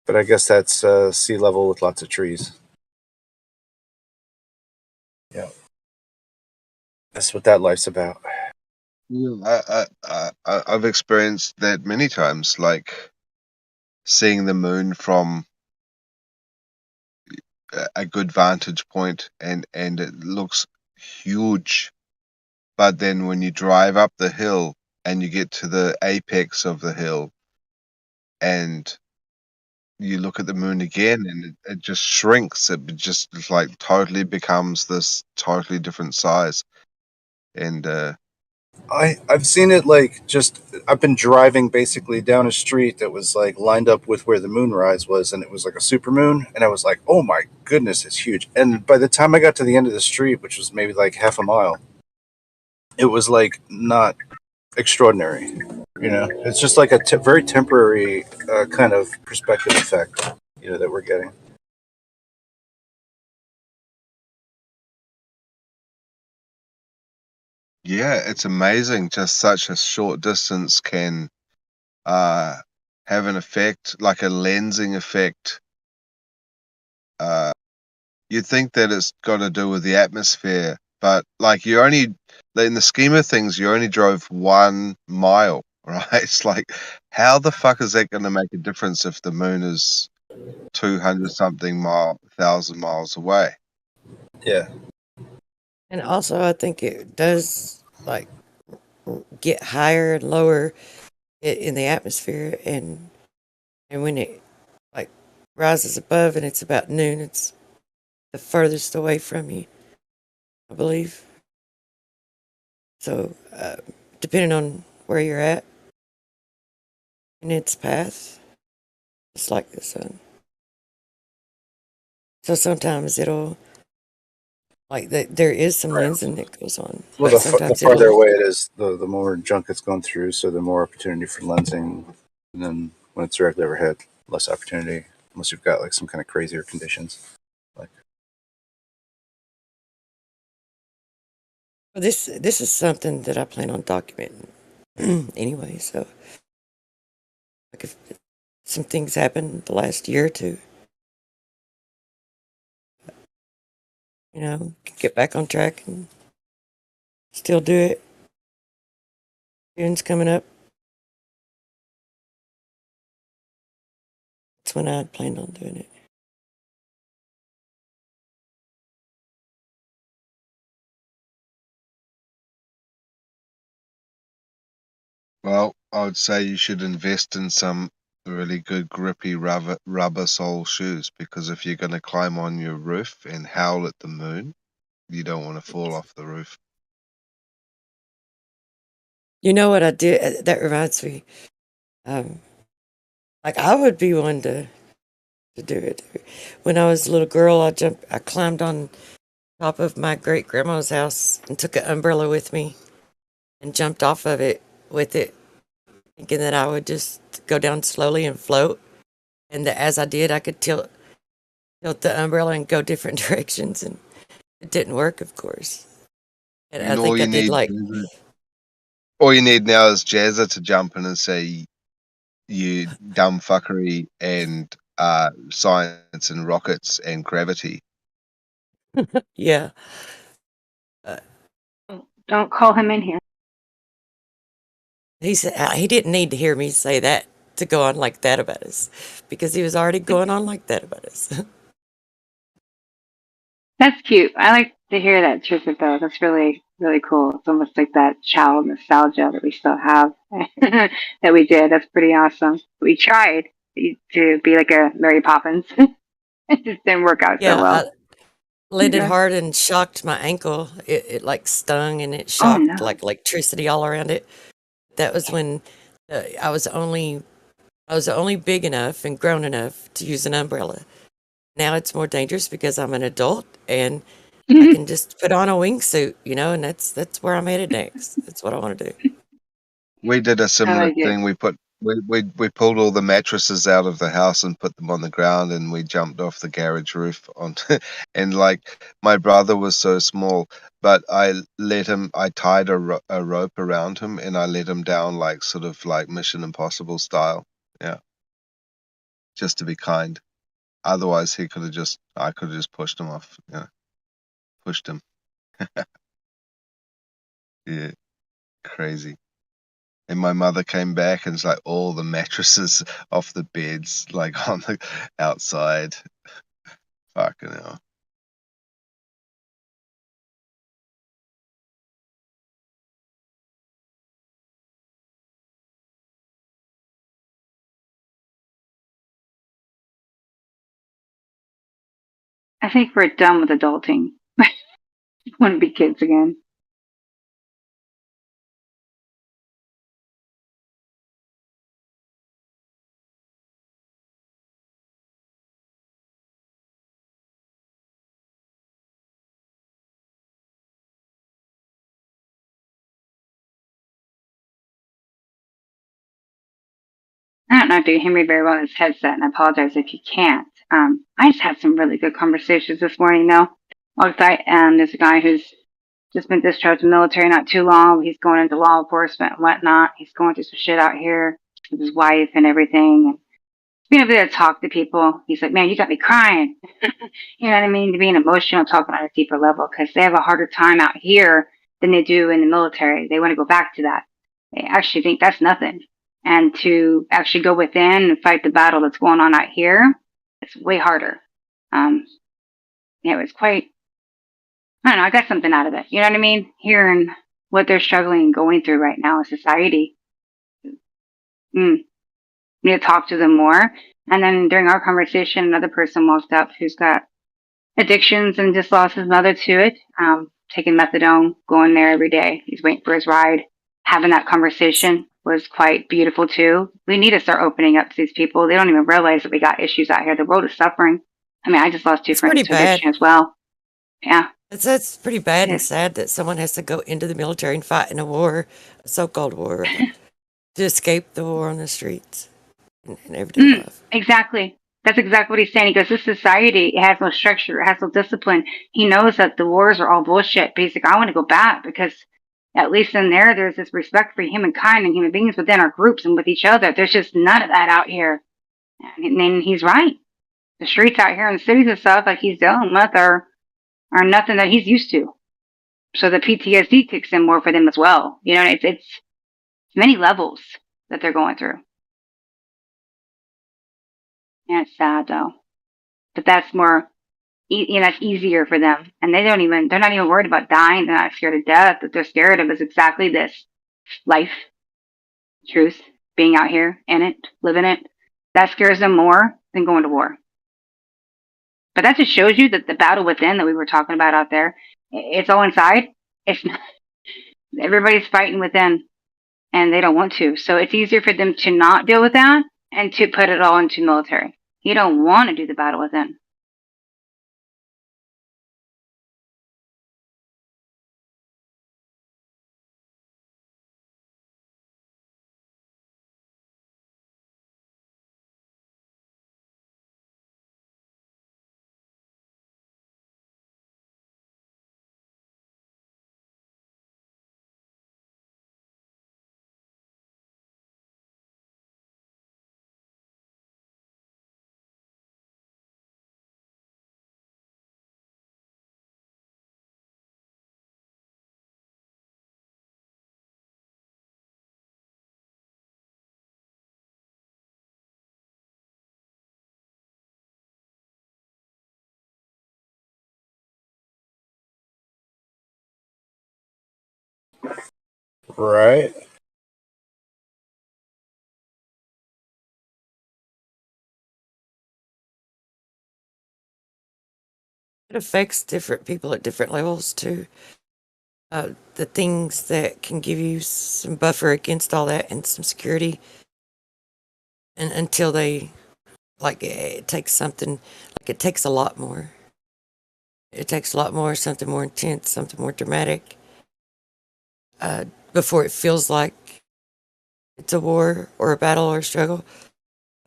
But I guess that's sea level with lots of trees. Yeah, that's what that life's about. Yeah, I've experienced that many times, like seeing the moon from a good vantage point, and it looks huge. But then when you drive up the hill and you get to the apex of the hill and you look at the moon again, and it just shrinks. It just like totally becomes this totally different size. And I've seen it like just I've been driving basically down a street that was like lined up with where the moonrise was, and it was like a super moon, and I was like, oh my goodness, it's huge. And by the time I got to the end of the street, which was maybe like half a mile, it was like not extraordinary. You know, it's just like a very temporary kind of perspective effect, that we're getting. yeah, it's amazing just such a short distance can uh have an effect, like a lensing effect. You'd think that it's got to do with the atmosphere, but like you only, in the scheme of things, you only drove 1 mile, right? It's like, how the fuck is that going to make a difference if the moon is 200 something thousand miles away? Yeah. And also, I think it does like get higher and lower in the atmosphere, and when it like rises above and it's about noon, it's the furthest away from you, I believe. So, depending on where you're at in its path, it's like the sun. So sometimes it'll like there is some Right. lensing that goes on, Well, but the sometimes farther it'll away it is, the more junk it's going through, so the more opportunity for lensing. And then when it's directly overhead, less opportunity, unless you've got like some kind of crazier conditions. Like, well, this is something that I plan on documenting anyway. So, like if some things happened the last year or two, get back on track and still do it. June's coming up. That's when I had planned on doing it. Well, I would say you should invest in some really good grippy rubber sole shoes, because if you're going to climb on your roof and howl at the moon, you don't want to fall off the roof. You know what I did? That reminds me. Like I would be one to do it. When I was a little girl, I climbed on top of my great grandma's house and took an umbrella with me and jumped off of it with it, thinking that I would just go down slowly and float. And that as I did, I could tilt the umbrella and go different directions, and it didn't work, of course. And I And think I did like, all you need now is Jazza to jump in and say, "You dumb fuckery," and science and rockets and gravity. yeah. Uh, Don't call him in here. he said he didn't need to hear me say that to go on like that about us, because he was already going on like that about us. That's cute. I like to hear that truth though. That's really, really cool. It's almost like that child nostalgia that we still have that we did. That's pretty awesome. We tried to be like a Mary Poppins. It just didn't work out so Yeah, well. I landed hard and shocked my ankle. It like stung and it Oh shocked no. like electricity all around it. That was when I was only big enough and grown enough to use an umbrella. Now it's more dangerous because I'm an adult and I can just put on a wingsuit, and that's where I'm headed next. That's what I want to do. We did a I similar like it. thing. We pulled all the mattresses out of the house and put them on the ground, and we jumped off the garage roof onto. And like my brother was so small, but I tied a rope around him, and I let him down, like sort of like Mission Impossible style. Yeah, just to be kind. Otherwise, I could have just pushed him off. Yeah, pushed him. Yeah, crazy. And my mother came back and it's like all the mattresses off the beds, like on the outside. Fucking hell. I think we're done with adulting. Want to be kids again. I don't know if you can hear me very well in this headset, and I apologize if you can't. I just had some really good conversations this morning, though. There's a guy who's just been discharged from the military not too long. He's going into law enforcement and whatnot. He's going through some shit out here. with his wife and everything. And being able to talk to people, he's like, man, you got me crying. You know what I mean? To being emotional, talking on a deeper level, because they have a harder time out here than they do in the military. They want to go back to that. They actually think that's nothing. And to actually go within and fight the battle that's going on out here, it's way harder. Yeah, it was quite, I don't know, I got something out of it. You know what I mean? Hearing what they're struggling and going through right now in society. We need to talk to them more. And then during our conversation, another person walked up who's got addictions and just lost his mother to it, taking methadone, going there every day. He's waiting for his ride. Having that conversation was quite beautiful too. We need to start opening up to these people. They don't even realize that we got issues out here. The world is suffering. I mean, I just lost two It's friends pretty to addiction bad. as well. Yeah. That's pretty bad and Yes. sad that someone has to go into the military and fight in a war, a so-called war, to escape the war on the streets and everyday life. Exactly. That's exactly what he's saying. He goes, this society, it has no structure, it has no discipline. He knows that the wars are all bullshit, but he's like, I want to go back because at least in there, there's this respect for humankind and human beings within our groups and with each other. There's just none of that out here. And then he's right. The streets out here in the cities and stuff like he's dealing with are nothing that he's used to. So the PTSD kicks in more for them as well. You know, it's many levels that they're going through. Yeah, it's sad though. But that's more, you know, that's easier for them. And they're not even worried about dying. They're not scared of death. What they're scared of is exactly this life, truth, being out here in it, living it. That scares them more than going to war. But that just shows you that the battle within that we were talking about out there, it's all inside. It's not, everybody's fighting within and they don't want to. So it's easier for them to not deal with that and to put it all into military. You don't want to do the battle within. Right. It affects different people at different levels too. The things that can give you some buffer against all that and some security, and until they it takes something, it takes a lot more. It takes a lot more, something more intense, something more dramatic, before it feels like it's a war or a battle or a struggle.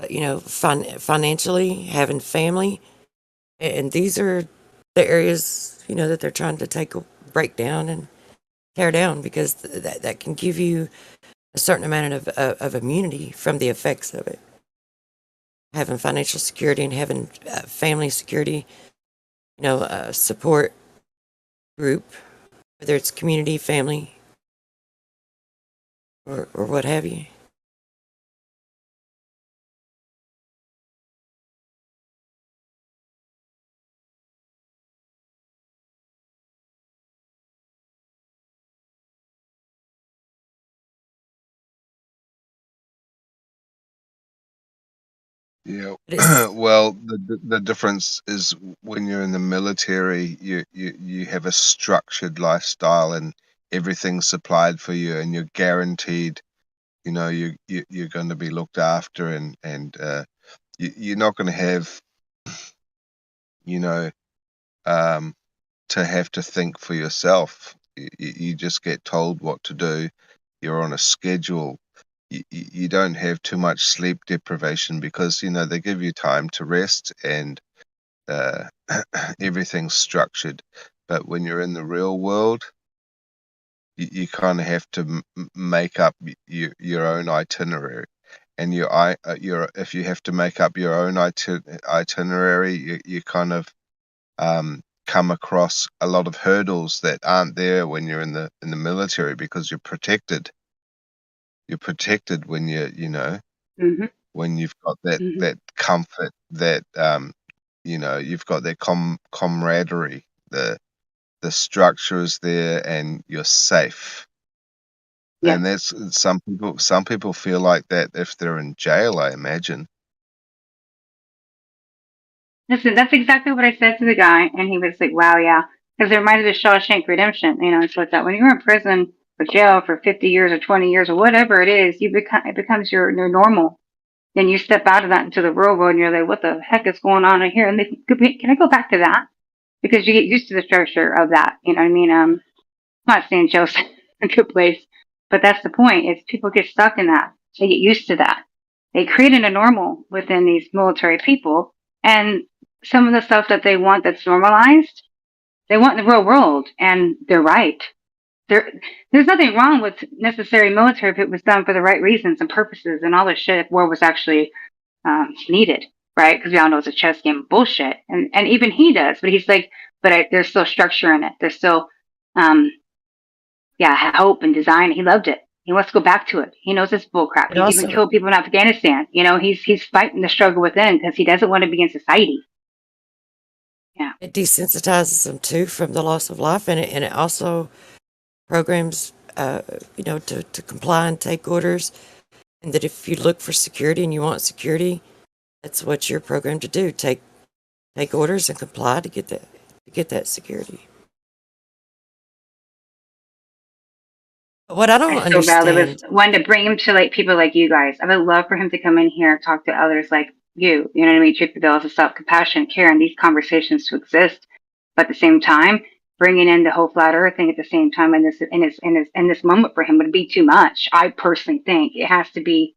You know, financially, having family, and these are the areas, you know, that they're trying to break down and tear down, because that can give you a certain amount of immunity from the effects of it. Having financial security and having family security, you know, support group, whether it's community, family, or what have you. Yeah. But it's Well, the difference is when you're in the military, you have a structured lifestyle and everything's supplied for you, and you're guaranteed. You know, you're going to be looked after, and you're not going to have, you know, um, to have to think for yourself. You just get told what to do. You're on a schedule. You don't have too much sleep deprivation because, you know, they give you time to rest, and uh, everything's structured. But when you're in the real world, you kind of have to make up your own itinerary. and your if you have to make up your own itinerary, you kind of come across a lot of hurdles that aren't there when you're in the military, because you're protected. You're protected when Mm-hmm. when you've got that Mm-hmm. that comfort, that you've got that camaraderie. The structure is there, and you're safe. Yes. And that's some people feel like that if they're in jail, I imagine. Listen, that's exactly what I said to the guy, and he was like, "Wow, yeah," because it reminded me of Shawshank Redemption. So it's that when you're in prison or jail for 50 years or 20 years or whatever it is, it becomes your normal. Then you step out of that into the real world, and you're like, "What the heck is going on in here?" And can I go back to that? Because you get used to the structure of that. You know what I mean? I'm not saying jail's a good place, but that's the point. Is people get stuck in that. They get used to that. They created a normal within these military people, and some of the stuff that they want that's normalized, they want in the real world, and they're right. There's nothing wrong with necessary military if it was done for the right reasons and purposes and all this shit. If war was actually needed, right? Because we all know it's a chess game of bullshit, and even he does. But he's like, there's still structure in it. There's still, hope and design. He loved it. He wants to go back to it. He knows it's bullcrap. It He's even also killed people in Afghanistan. He's fighting the struggle within because he doesn't want to be in society. Yeah. it desensitizes them too from the loss of life, and it also programs to comply and take orders, and that if you look for security and you want security, that's what you're programmed to do. Take orders and comply to get that security. But what I don't I so badly was understand, wanting to bring him to like people like you guys. I would love for him to come in here and talk to others like you. You know what I mean? Treat the bills of self compassion, care, and these conversations to exist. But at the same time, bringing in the whole flat Earth thing at the same time in this moment for him would be too much. I personally think it has to be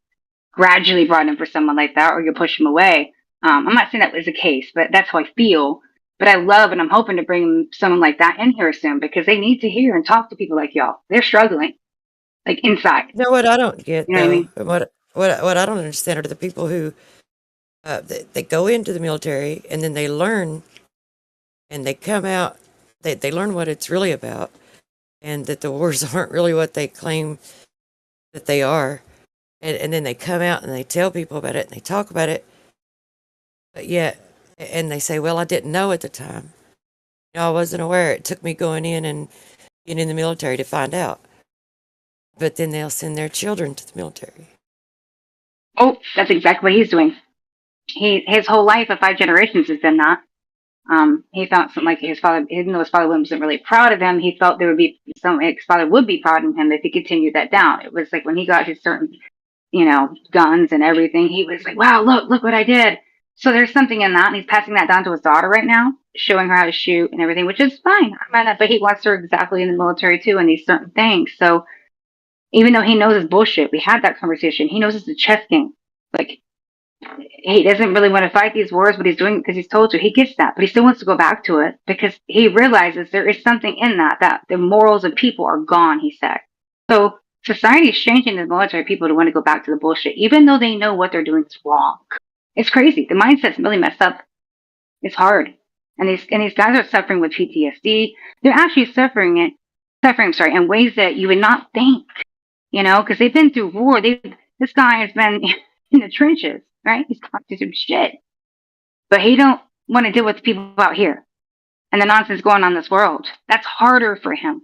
gradually brought in for someone like that, or you'll push him away. I'm not saying that was the case, but that's how I feel. But I love and I'm hoping to bring someone like that in here soon because they need to hear and talk to people like y'all. They're struggling, like inside. you know what I don't get You know what I though, mean? and what I don't understand are the people who they go into the military and then they learn and they come out, they learn what it's really about, and that the wars aren't really what they claim that they are, and then they come out and they tell people about it and they talk about it, but yet, and they say, well, I didn't know at the time. I wasn't aware. It took me going in and being in the military to find out. But then they'll send their children to the military. Oh, that's exactly what he's doing. His whole life of 5 generations has been that. He felt something like his father, even though his father wasn't really proud of him, he felt there would be his father would be proud of him if he continued that down. It was like when he got his certain, guns and everything, he was like, wow, look what I did. So there's something in that, and he's passing that down to his daughter right now, showing her how to shoot and everything, which is fine. But he wants her exactly in the military too, and these certain things. So even though he knows it's bullshit, we had that conversation. He knows it's a chess game. Like he doesn't really want to fight these wars, but he's doing it because he's told to. He gets that, but he still wants to go back to it because he realizes there is something in that the morals of people are gone, he said. So society is changing the military people to want to go back to the bullshit, even though they know what they're doing is wrong. It's crazy. The mindset's really messed up. It's hard. And these guys are suffering with PTSD. They're actually suffering, in ways that you would not think, because they've been through war. This guy has been in the trenches, right? He's gone through some shit. But he don't want to deal with the people out here and the nonsense going on in this world. That's harder for him.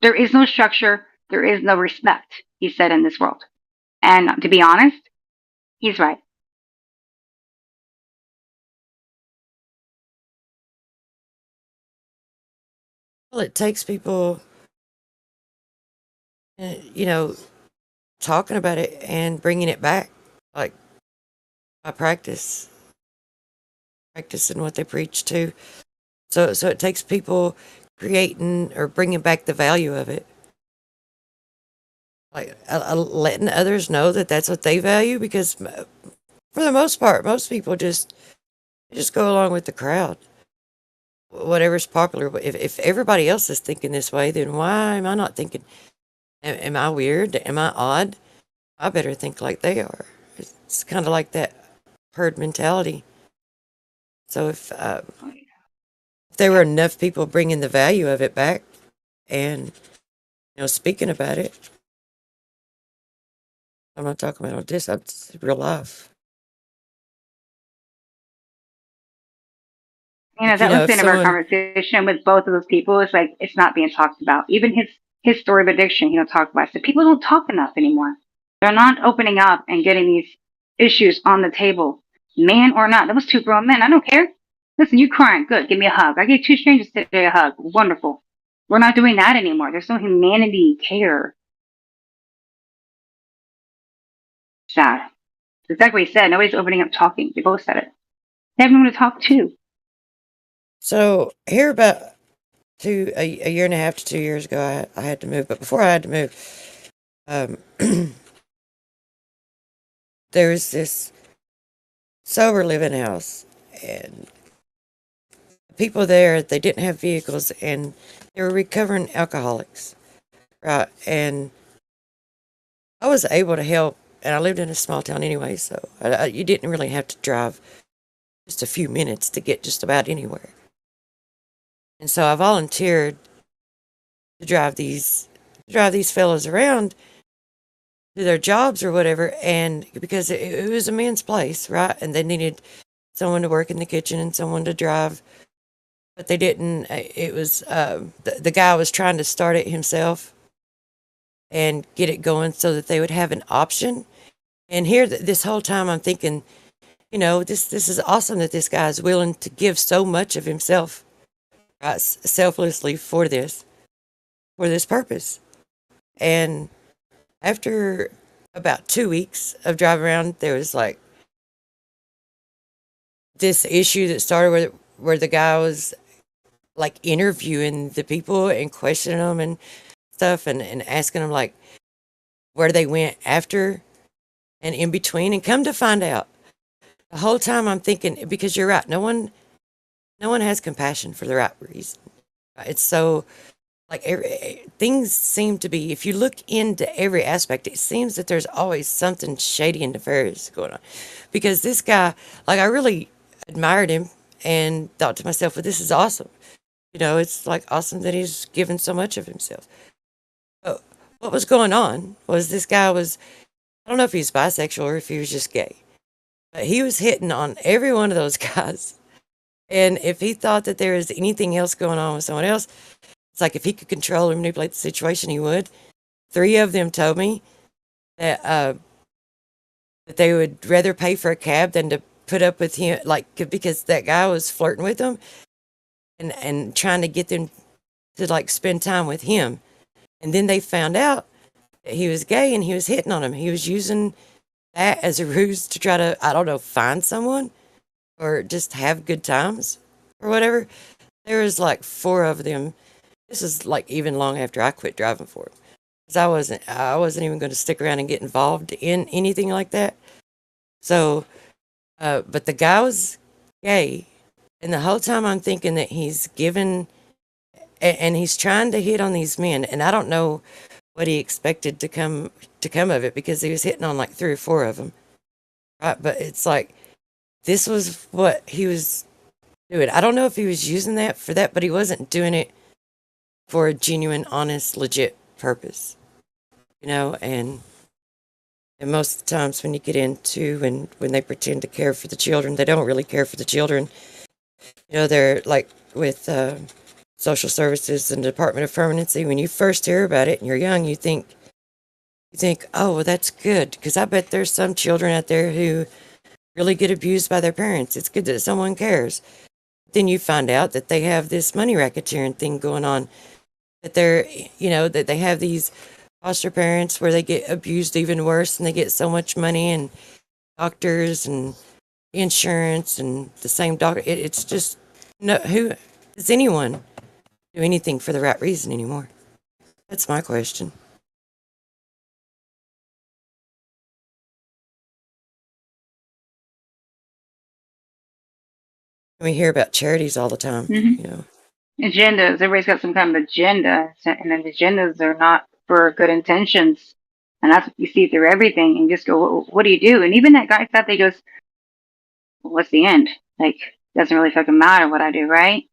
There is no structure. There is no respect, he said, in this world. And to be honest, he's right. Well, it takes people, talking about it and bringing it back, like by practicing what they preach to. So it takes people creating or bringing back the value of it, like letting others know that that's what they value. Because for the most part, most people just go along with the crowd, whatever's popular. But if everybody else is thinking this way, then why am I not thinking? Am I weird? Am I odd? I better think like they are. It's kind of like that herd mentality. So if there were enough people bringing the value of it back and speaking about it, I'm not talking about this. I'm just real life. That was If the end of our someone, conversation with both of those people. It's like it's not being talked about. Even his story of addiction, he don't talk about it. So people don't talk enough anymore. They're not opening up and getting these issues on the table, man or not. That was two grown men. I don't care. Listen, you crying? Good. Give me a hug. I gave two strangers today a hug. Wonderful. We're not doing that anymore. There's no humanity, care. Sad. Exactly what he said. Nobody's opening up talking. They both said it. They have no one to talk to. so here about a year and a half to 2 years ago, I had to move. But before I had to move, there was this sober living house, and people there, they didn't have vehicles, and they were recovering alcoholics, right? And I was able to help, and I lived in a small town anyway, so you didn't really have to drive just a few minutes to get just about anywhere. And so I volunteered to drive these fellows around to their jobs or whatever, and because it was a man's place, right? And they needed someone to work in the kitchen and someone to drive, but they didn't. It was the guy was trying to start it himself and get it going so that they would have an option. And here, this whole time, I'm thinking, this is awesome that this guy is willing to give so much of himself, right, selflessly for this purpose. And after about 2 weeks of driving around, there was like this issue that started where the guy was like interviewing the people and questioning them and stuff, and asking them like where they went after and in between. And come to find out, the whole time I'm thinking, because you're right, no one has compassion for the right reason. It's so like things seem to be, if you look into every aspect, it seems that there's always something shady and nefarious going on. Because this guy, like, I really admired him and thought to myself, well, this is awesome. It's like awesome that he's given so much of himself. But what was going on was this guy was, I don't know if he was bisexual or if he was just gay, but he was hitting on every one of those guys. And if he thought that there was anything else going on with someone else, it's like if he could control or manipulate the situation, he would. 3 of them told me that that they would rather pay for a cab than to put up with him, like, because that guy was flirting with them and trying to get them to like spend time with him. And then they found out that he was gay and he was hitting on him. He was using that as a ruse to try to, I don't know, find someone or just have good times or whatever. There was like 4 of them. This is like even long after I quit driving for him, because I wasn't even going to stick around and get involved in anything like that. So, but the guy was gay, and the whole time I'm thinking that he's given, and he's trying to hit on these men, and I don't know what he expected to come of it, because he was hitting on like 3 or 4 of them, right? But it's like this was what he was doing. I don't know if he was using that for that, but he wasn't doing it for a genuine, honest, legit purpose, and most of the times when you get into when they pretend to care for the children, they don't really care for the children. They're like with social services and Department of Permanency. When you first hear about it and you're young, you think, oh, well, that's good, because I bet there's some children out there who really get abused by their parents. It's good that someone cares. Then you find out that they have this money racketeering thing going on, that that they have these foster parents where they get abused even worse, and they get so much money and doctors and insurance and the same doctor. It's just, who does anyone do anything for the right reason anymore? That's my question. We hear about charities all the time, Agendas. Everybody's got some kind of agenda, and then the agendas are not for good intentions. And that's what you see through everything. And you just go, what do you do? And even that guy thought, they goes, well, what's the end? Like, doesn't really fucking matter what I do, right?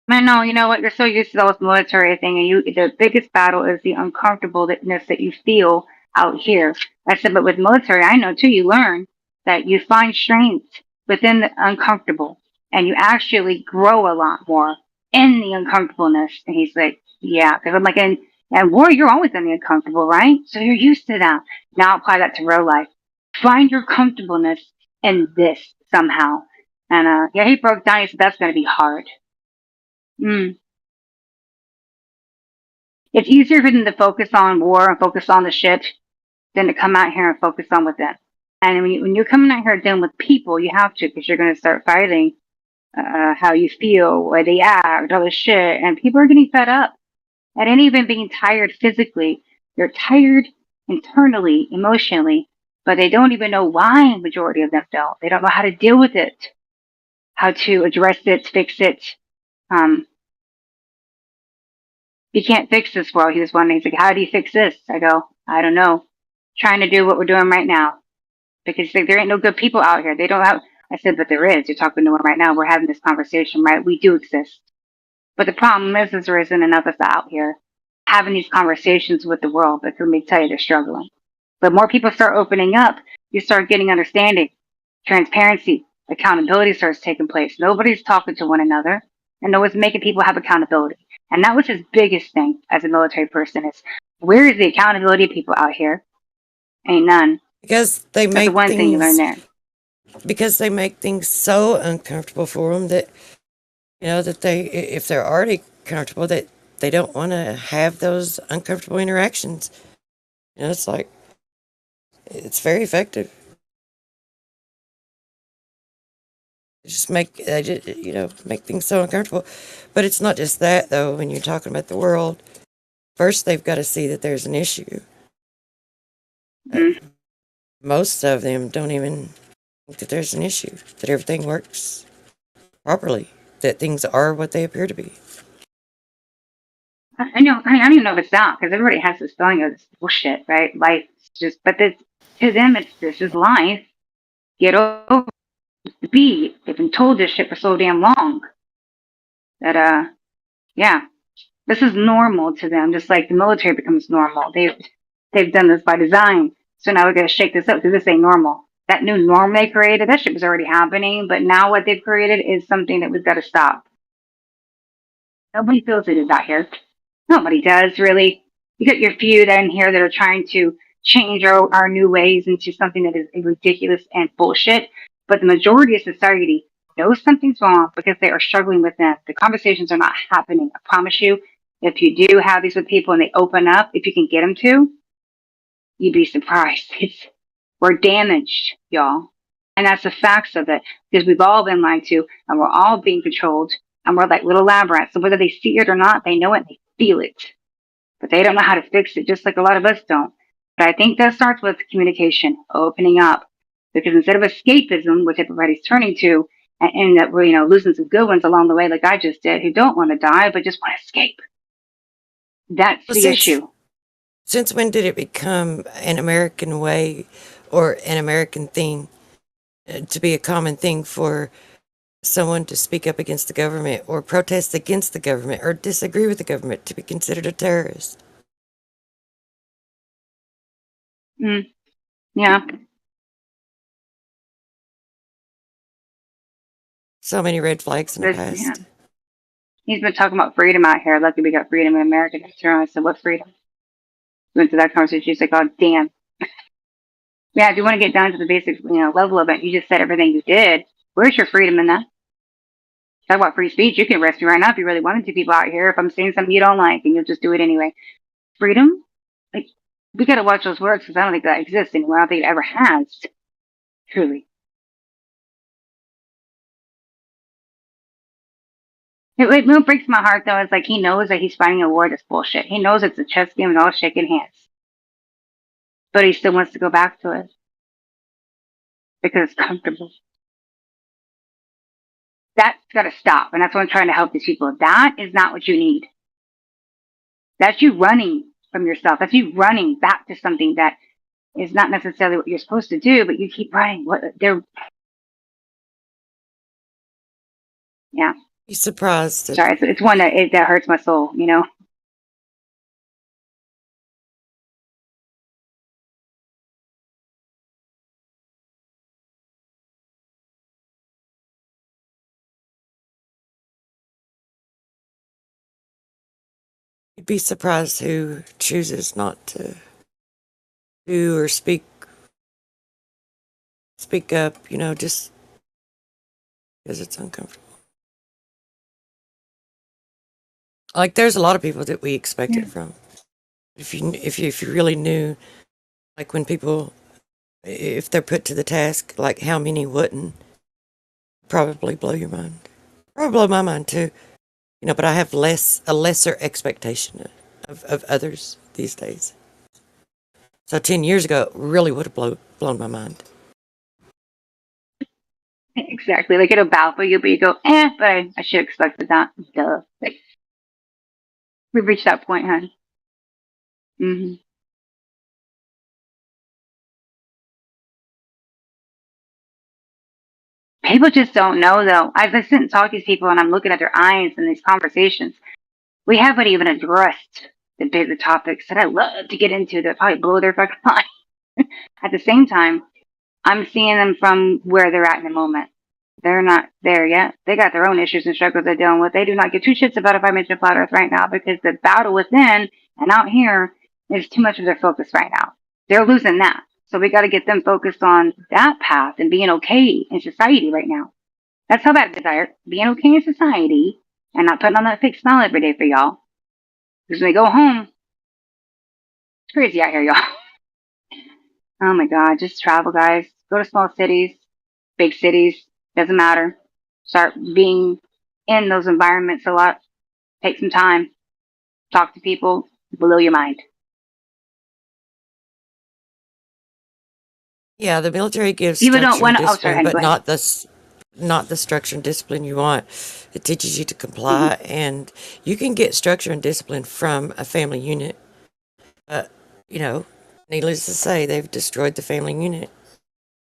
Man, no, you know what? You're so used to the whole military thing, and the biggest battle is the uncomfortableness that you feel out here. I said, but with military, I know too, you learn that you find strength within the uncomfortable, and you actually grow a lot more in the uncomfortableness. And he's like, yeah, because I'm like, and war, you're always in the uncomfortable, right? So you're used to that. Now apply that to real life. Find your comfortableness in this somehow. And yeah, he broke down. He said that's going to be hard. It's easier for them to focus on war and focus on the shit than to come out here and focus on within. And when you're coming out here dealing with people, you have to, because you're going to start fighting how you feel, where they act, all this shit. And people are getting fed up. It ain't even being tired physically. They're tired internally, emotionally, but they don't even know why. Majority of them don't. They don't know how to deal with it, how to address it, fix it. You can't fix this world. He was wondering, he's like, how do you fix this? I go, I don't know. Trying to do what we're doing right now. Because like, there ain't no good people out here. They don't have, I said, but there is. You're talking to him right now. We're having this conversation, right? We do exist. But the problem is there isn't enough of us out here having these conversations with the world, because let me tell you, they're struggling. But more people start opening up, you start getting understanding, transparency, accountability starts taking place. Nobody's talking to one another, and no one's making people have accountability. And that was his biggest thing as a military person is, where is the accountability of people out here? Ain't none. Because they That's make the one thing you learn there. Because they make things so uncomfortable for them that, that if they're already comfortable, that they don't want to have those uncomfortable interactions. It's like, it's very effective. Make things so uncomfortable. But it's not just that, though. When you're talking about the world, first they've got to see that there's an issue. Most of them don't even think that there's an issue, that everything works properly, that things are what they appear to be. I know. I don't even know if it's that, because everybody has this feeling of this bullshit, right? Life is just, but to them, this is life. Get over the beat. They've been told this shit for so damn long that yeah, this is normal to them. Just like the military becomes normal. They've done this by design. So now we're gonna shake this up because this ain't normal. That new norm they created, that shit was already happening, but now what they've created is something that we've got to stop. Nobody feels it is out here. Nobody does, really. You got your few that in here that are trying to change our new ways into something that is ridiculous and bullshit. But the majority of society knows something's wrong because they are struggling with them. The conversations are not happening. I promise you, if you do have these with people and they open up, if you can get them to, you'd be surprised. We're damaged, y'all. And that's the facts of it. Because we've all been lied to, and we're all being controlled, and we're like little lab rats. So whether they see it or not, they know it, they feel it. But they don't know how to fix it, just like a lot of us don't. But I think that starts with communication, opening up. Because instead of escapism, which everybody's turning to, and that we're, losing some good ones along the way, like I just did, who don't want to die, but just want to escape. That's the issue. Since when did it become an American way or an American thing to be a common thing for someone to speak up against the government or protest against the government or disagree with the government to be considered a terrorist? Yeah. So many red flags in the past. Yeah. He's been talking about freedom out here. Lucky we got freedom in America. I said, what freedom? We went to that conversation. She's like, oh, damn. Yeah, if you want to get down to the basic, level of it, you just said everything you did. Where's your freedom in that? Talk about free speech. You can arrest me right now if you really wanted to, people out here. If I'm saying something you don't like, and you'll just do it anyway. Freedom? Like, we got to watch those words because I don't think that exists anymore. I don't think it ever has. Truly. What breaks my heart, though, is like he knows that he's fighting a war that's bullshit. He knows it's a chess game and all shaking hands. But he still wants to go back to it. Because it's comfortable. That's got to stop. And that's what I'm trying to help these people. That is not what you need. That's you running from yourself. That's you running back to something that is not necessarily what you're supposed to do, but you keep running. Yeah. Be surprised that Sorry, it's one that hurts my soul, you know. you'd be surprised who chooses not to do or speak up, you know, just because it's uncomfortable. Like there's a lot of people that we expect it from. If you really knew, like when people, if they're put to the task, like how many wouldn't, probably blow your mind. Probably blow my mind too. You know, but I have a lesser expectation of others these days. So 10 years ago, it really would have blown my mind. Exactly. Like it'll bow for you, but you go, but I should have expected that. Duh. Like, we've reached that point, hon. Mm-hmm. People just don't know, though. As I sit and talk to these people and I'm looking at their eyes in these conversations, we haven't even addressed the bigger topics that I love to get into that probably blow their fucking mind. At the same time, I'm seeing them from where they're at in the moment. They're not there yet. They got their own issues and struggles they're dealing with. They do not give two shits about if I mention flat earth right now because the battle within and out here is too much of their focus right now. They're losing that. So we got to get them focused on that path and being okay in society right now. That's how that desire, being okay in society and not putting on that fake smile every day for y'all. Because when they go home, it's crazy out here, y'all. Oh my God, just travel, guys. Go to small cities, big cities, doesn't matter. Start being in those environments a lot. Take some time. Talk to people. Blow your mind. Yeah, the military gives People don't structure and want to. Oh, sorry, discipline, honey, but go ahead. not the structure and discipline you want. It teaches you to comply, and you can get structure and discipline from a family unit. But you know, needless to say, they've destroyed the family unit,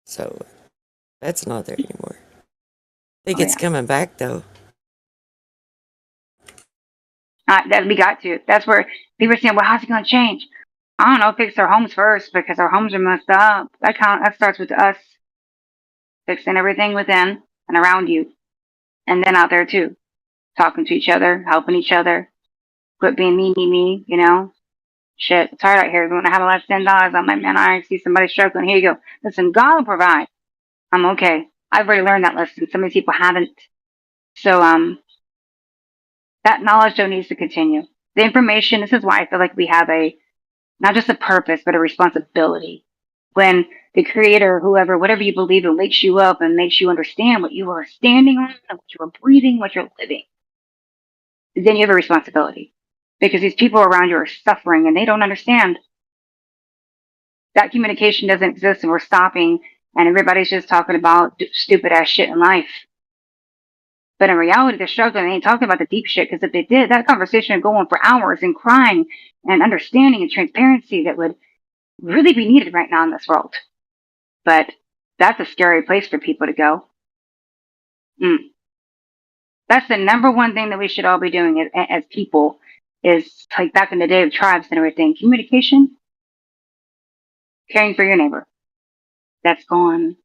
so that's not there anymore. I think Oh, it's yeah. coming back though. That we got to. That's where people are saying, well, how's it going to change? I don't know. Fix our homes first because our homes are messed up. That starts with us fixing everything within and around you. And then out there too. Talking to each other, helping each other. Quit being me, you know? Shit, it's hard out here. When I have a lot of $10, I'm like, man, I see somebody struggling. Here you go. Listen, God will provide. I'm okay. I've already learned that lesson. Some of these people haven't. So, that knowledge though needs to continue. The information, this is why I feel like we have not just a purpose, but a responsibility. When the creator, whoever, whatever you believe in, wakes you up and makes you understand what you are standing on, what you are breathing, what you're living, then you have a responsibility. Because these people around you are suffering and they don't understand. That communication doesn't exist and we're stopping and everybody's just talking about stupid ass shit in life. But in reality, they're struggling. They ain't talking about the deep shit because if they did, that conversation would go on for hours and crying and understanding and transparency that would really be needed right now in this world. But that's a scary place for people to go. That's the number one thing that we should all be doing as people is like back in the day of tribes and everything. Communication, caring for your neighbor. That's gone.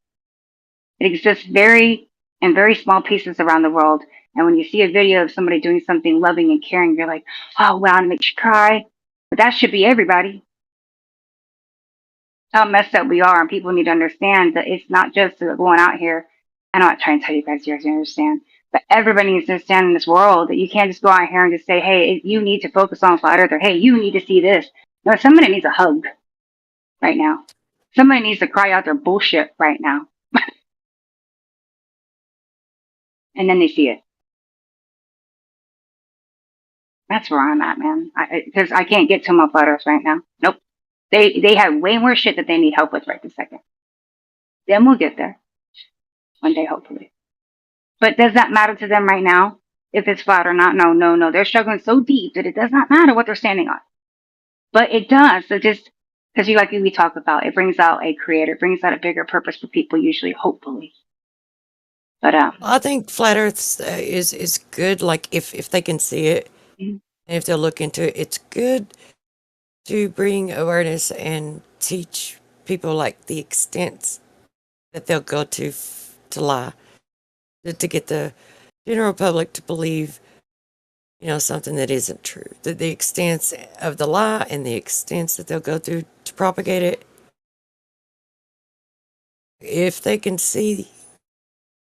It exists in very small pieces around the world. And when you see a video of somebody doing something loving and caring, you're like, oh, wow, and it makes you cry. But that should be everybody. How messed up we are, and people need to understand that it's not just going out here. I'm not trying to tell you guys to understand, but everybody needs to understand in this world that you can't just go out here and just say, hey, you need to focus on flat earth, or hey, you need to see this. No, somebody needs a hug right now. Somebody needs to cry out their bullshit right now. And then they see it. That's where I'm at, man. Because I can't get to my flat earth right now. Nope. They have way more shit that they need help with right this second. Then we'll get there. One day, hopefully. But does that matter to them right now? If it's flat or not? No. They're struggling so deep that it does not matter what they're standing on. But it does. So just Because you like we talk about, it brings out a creator, it brings out a bigger purpose for people usually, hopefully. But I think flat Earth is good. Like if they can see it mhm. and if they'll look into it, it's good to bring awareness and teach people like the extents that they'll go to lie, to get the general public to believe, something that isn't true. The extents of the lie and the extents that they'll go through to propagate it. If they can see,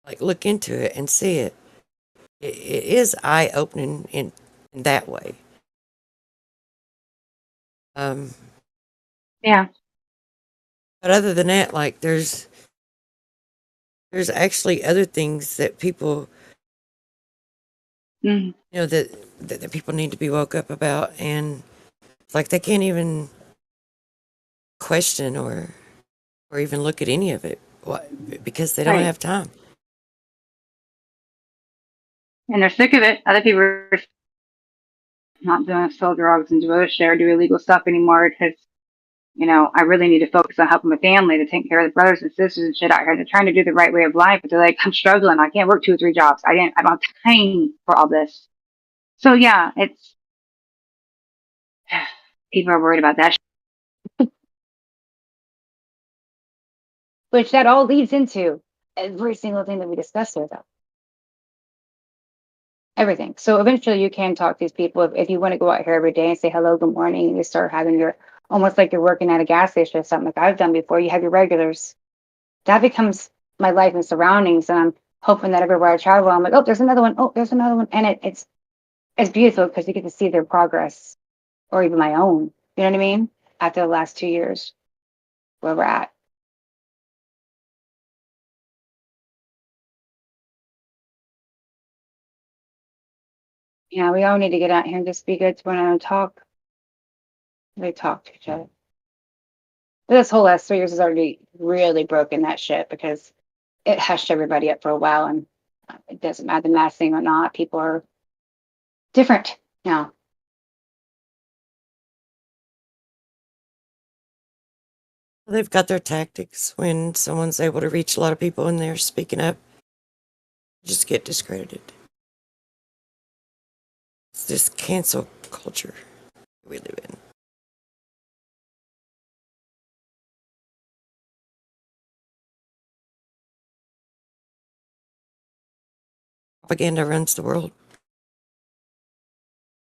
like look into it and see it, it is eye opening in that way. Um, Yeah. but other than that, like there's actually other things that people, Mm. that people need to be woke up about, and like they can't even question or even look at any of it. Why? Because they don't Right. have time. And they're sick of it. Other people are not doing sell drugs and do other shit or do illegal stuff anymore because, I really need to focus on helping my family to take care of the brothers and sisters and shit out here. They're trying to do the right way of life, but they're like, I'm struggling. I can't work 2 or 3 jobs. I don't have time for all this. So yeah, it's people are worried about that. Which that all leads into every single thing that we discussed here, though. Everything. So eventually you can talk to these people if you want to go out here every day and say hello, good morning, and you start having your almost like you're working at a gas station or something like I've done before. You have your regulars. That becomes my life and surroundings, and I'm hoping that everywhere I travel, I'm like, oh, there's another one. Oh, there's another one, and it's beautiful because you get to see their progress, or even my own. You know what I mean? After the last 2 years, where we're at. Yeah, we all need to get out here and just be good to one another and talk. They talk to each other. But this whole last 3 years has already really broken that shit because it hushed everybody up for a while, and it doesn't matter the mask thing or not. People are different now. They've got their tactics when someone's able to reach a lot of people and they're speaking up, just get discredited. It's this cancel culture we live in. Propaganda runs the world.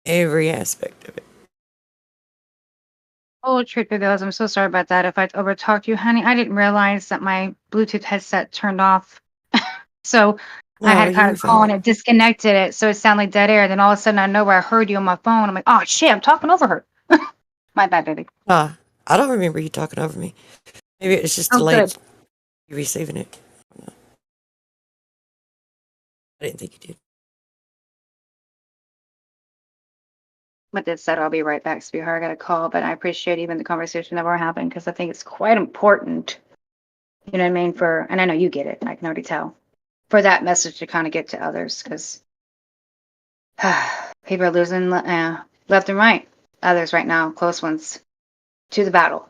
Every aspect of it. Oh, truth be told, I'm so sorry about that. If I overtalked you, honey, I didn't realize that my Bluetooth headset turned off. So I No, had to you kind were of call fine. and it disconnected it. So it sounded like dead air. Then all of a sudden, I know where I heard you on my phone. I'm like, oh, shit, I'm talking over her. My bad, baby. I don't remember you talking over me. Maybe it was just Oh, delayed good. you receiving it. I didn't think you did. With that said, I'll be right back, sweetheart. I got a call, but I appreciate even the conversation that we're having because I think it's quite important. You know what I mean? And I know you get it. I can already tell. For that message to kind of get to others because people are losing left and right. Others right now, close ones, to the battle.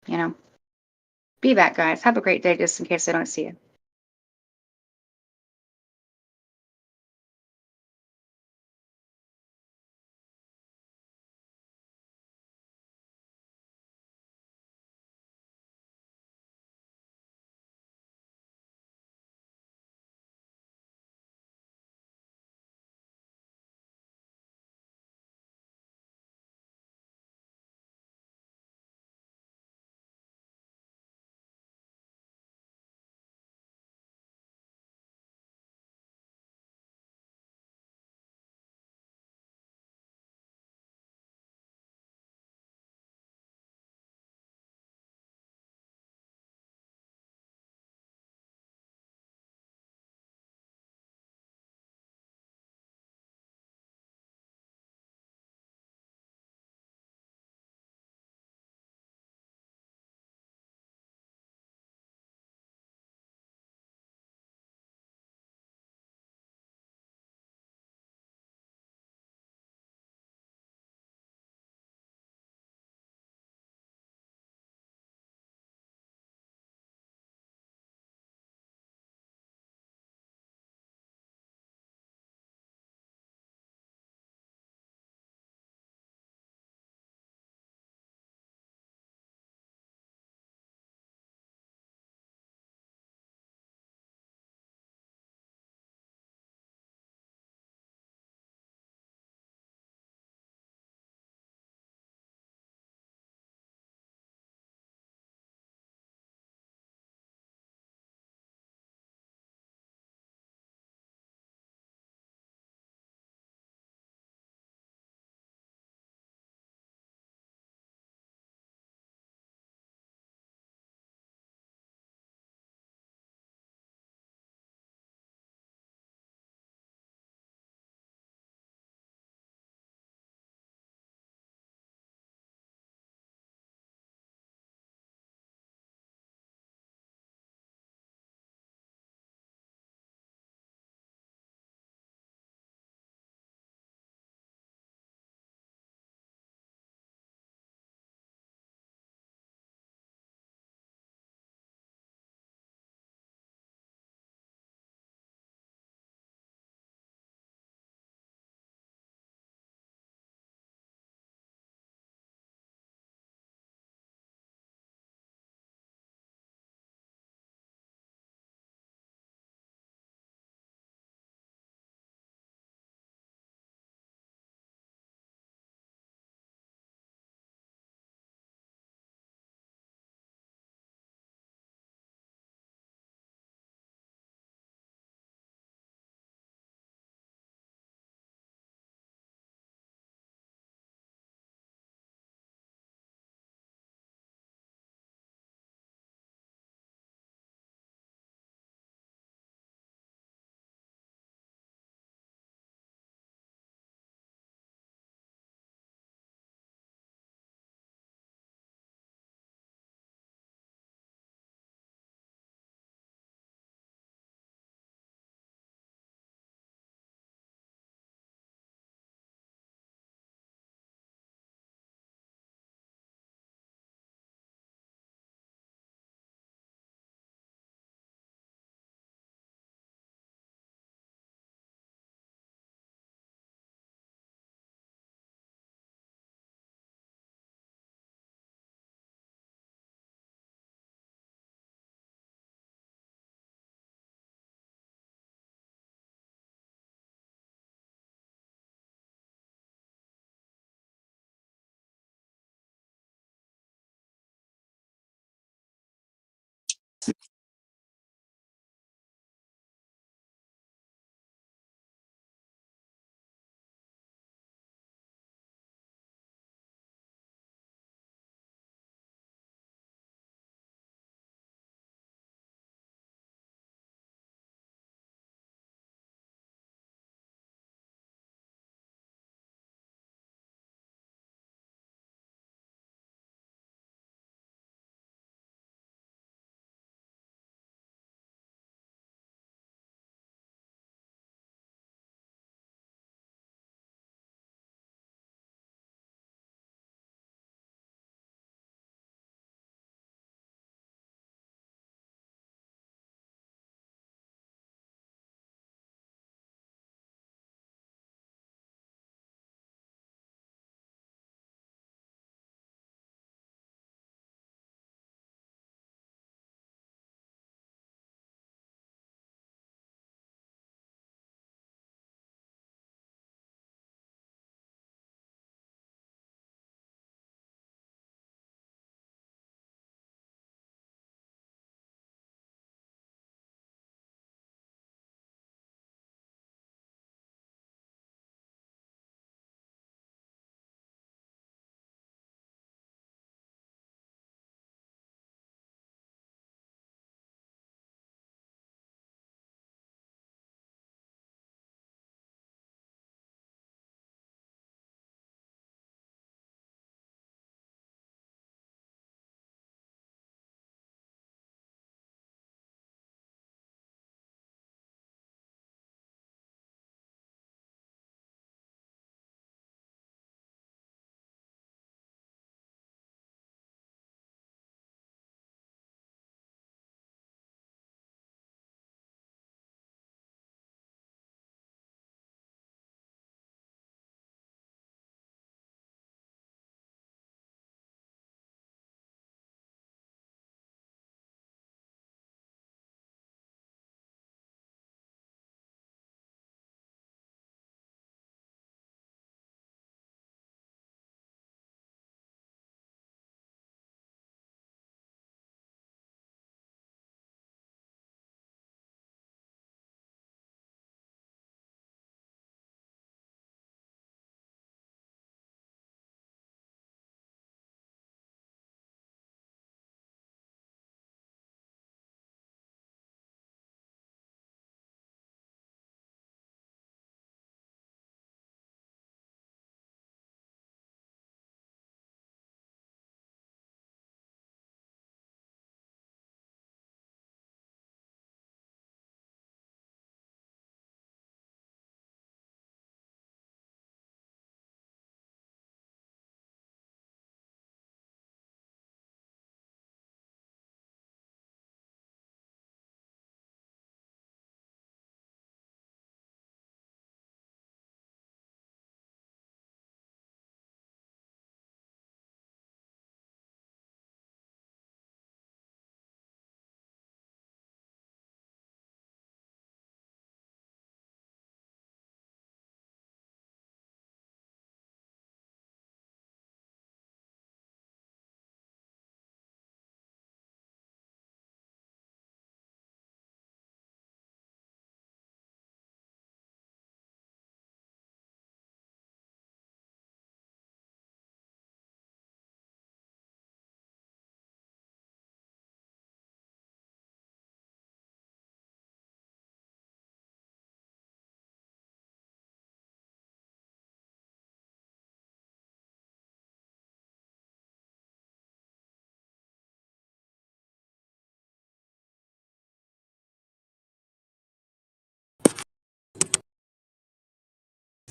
You know, be back, guys. Have a great day, just in case I don't see you.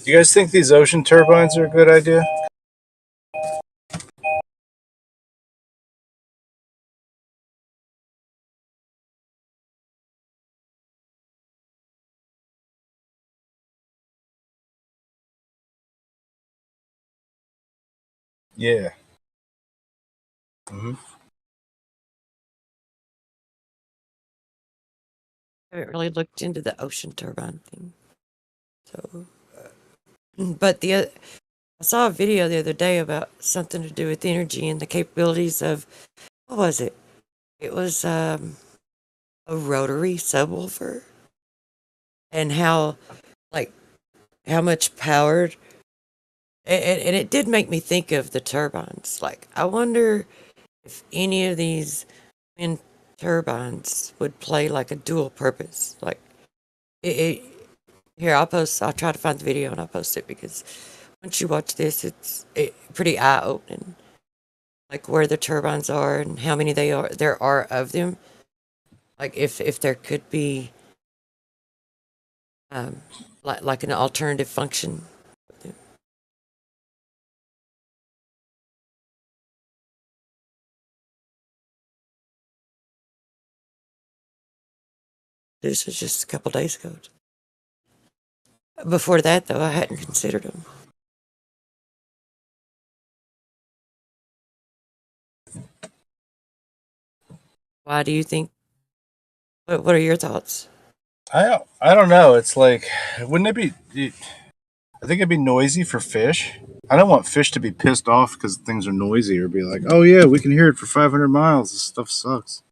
Do you guys think these ocean turbines are a good idea? Yeah. Mm-hmm. I haven't really looked into the ocean turbine thing. So, but I saw a video the other day about something to do with energy and the capabilities of, what was it? It was a rotary subwoofer, and how, like, how much powered, and it did make me think of the turbines. Like, I wonder if any of these wind turbines would play like a dual purpose. Like, it here, I'll try to find the video and I'll post it, because once you watch this, it's pretty eye opening. Like, where the turbines are and how many there are of them. Like, if there could be um like an alternative function. This was just a couple days ago. Before that, though, I hadn't considered them. Why do you think? What are your thoughts? I don't know. It's like, wouldn't it be? I think it'd be noisy for fish. I don't want fish to be pissed off because things are noisy, or be like, "Oh yeah, we can hear it for 500 miles. This stuff sucks,"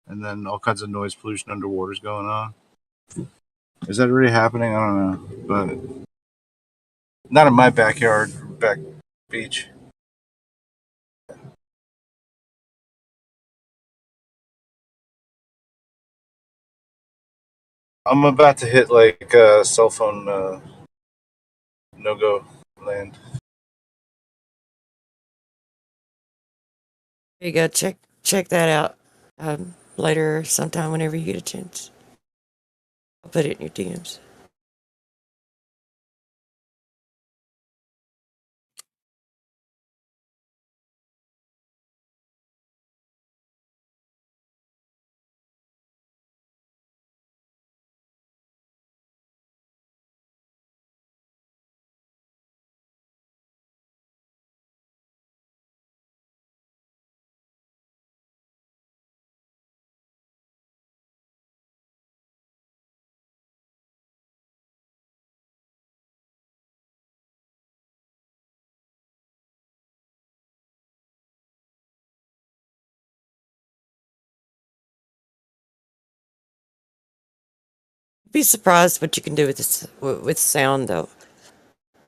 and then all kinds of noise pollution underwater is going on. Is that really happening? I don't know, but not in my backyard, back beach. I'm about to hit like cell phone no go land. There you go. Check that out later, sometime whenever you get a chance. I'll put it in your DMs. Be surprised what you can do with this with sound, though.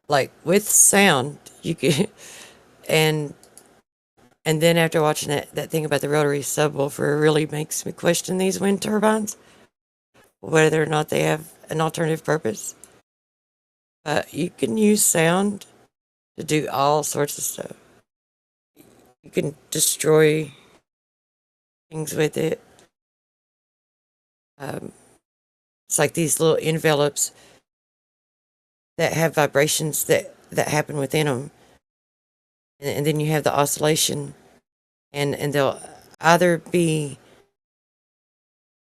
Like, with sound, you can, and and then after watching that thing about the rotary subwoofer, it really makes me question these wind turbines, whether or not they have an alternative purpose. You can use sound to do all sorts of stuff. You can destroy things with it. It's like these little envelopes that have vibrations that happen within them, and then you have the oscillation, and they'll either be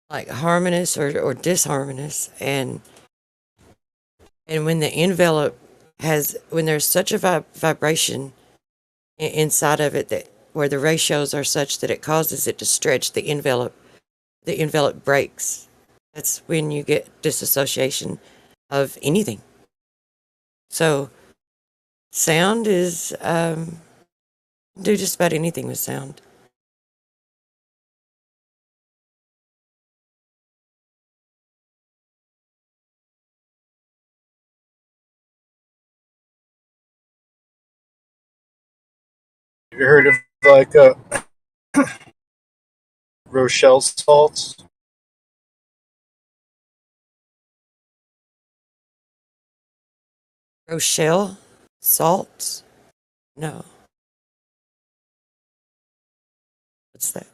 like harmonious or disharmonious, and when the envelope when there's such a vibration inside of it, that where the ratios are such that it causes it to stretch the envelope breaks. That's when you get disassociation of anything. So sound is do just about anything with sound. Have you heard of like Rochelle salts? Rochelle salts? No. What's that?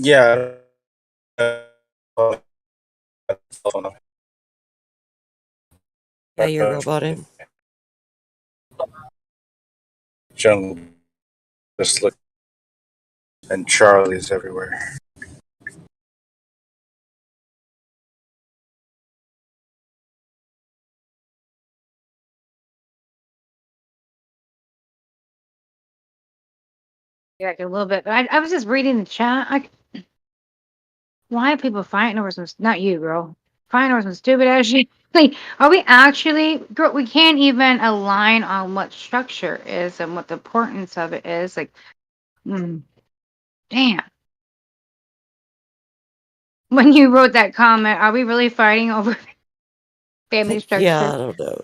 Yeah. Yeah, you're roboting. Jungle just look, and Charlie's everywhere. Yeah, a little bit. I was just reading the chat. Why are people fighting over some? Not you, girl. Fighting over some stupid ass shit. Like, are we actually, girl? We can't even align on what structure is and what the importance of it is. Like, damn. When you wrote that comment, are we really fighting over family Yeah, structure? I don't know.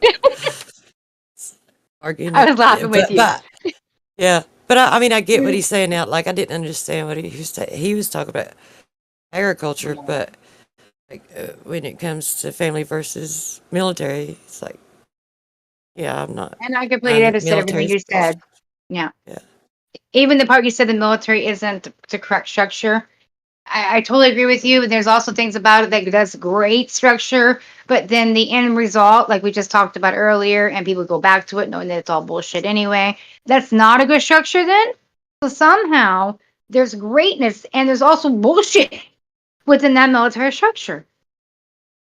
Arguing I it, was laughing with you. but yeah, but I mean, I get what he's saying now. Like, I didn't understand what he was talking about agriculture, but like when it comes to family versus military, it's like, yeah, I'm not And I completely buying the understood everything military's you bullshit. said. Yeah. Yeah, Even the part you said the military isn't the correct structure. I totally agree with you. There's also things about it that does great structure, but then the end result, like we just talked about earlier, and people go back to it knowing that it's all bullshit anyway. That's not a good structure then. So somehow there's greatness and there's also bullshit within that military structure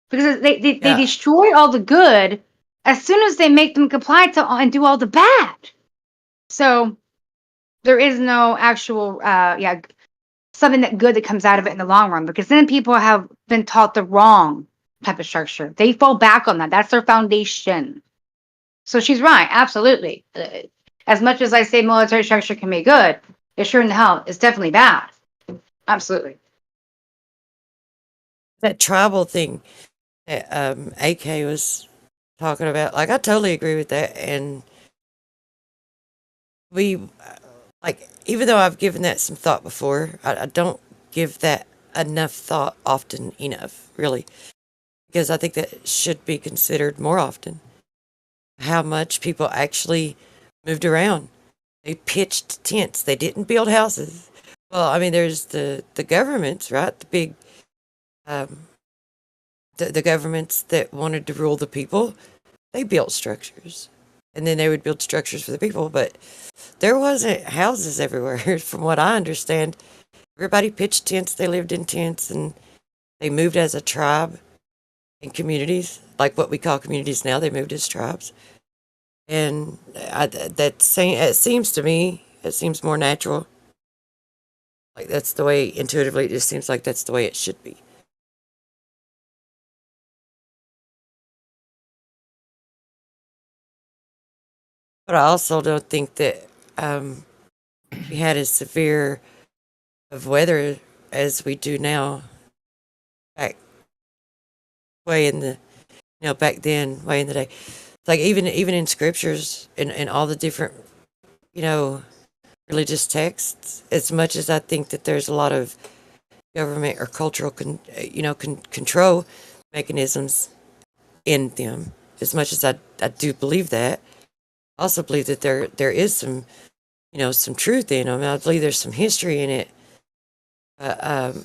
because they yeah, destroy all the good as soon as they make them comply to and do all the bad. So there is no actual something that good that comes out of it in the long run because then people have been taught the wrong type of structure. They fall back on that. That's their foundation. So she's right, absolutely. As much as I say military structure can be good, it sure in the hell is definitely bad. Absolutely. that tribal thing that AK was talking about, like, I totally agree with that, and we like, even though I've given that some thought before, I don't give that enough thought often enough, really, because I think that should be considered more often. How much people actually moved around. They pitched tents. They didn't build houses. Well, I mean, there's the governments, right? The big, um, the governments that wanted to rule the people. They built structures, and then they would build structures for the people. But there wasn't houses everywhere, from what I understand. Everybody pitched tents. They lived in tents, and they moved as a tribe in communities, like what we call communities now. They moved as tribes, and it seems to me it seems more natural. Like, that's the way, intuitively, it just seems like that's the way it should be. But I also don't think that we had as severe of weather as we do now. Back way in the back then, way in the day. Like, even in scriptures and all the different you know religious texts. As much as I think that there's a lot of government or cultural control mechanisms in them, as much as I do believe that, I also believe that there is some truth in them. I believe there's some history in it.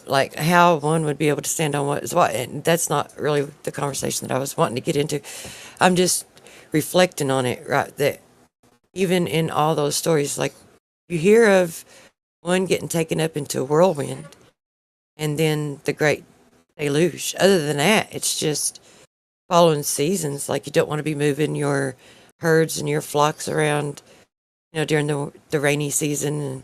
Like, how one would be able to stand on what is what, and that's not really the conversation that I was wanting to get into. I'm just reflecting on it, right? That even in all those stories, like, you hear of one getting taken up into a whirlwind, and then the great deluge. Other than that, it's just following seasons. Like, you don't want to be moving your herds and your flocks around, during the rainy season,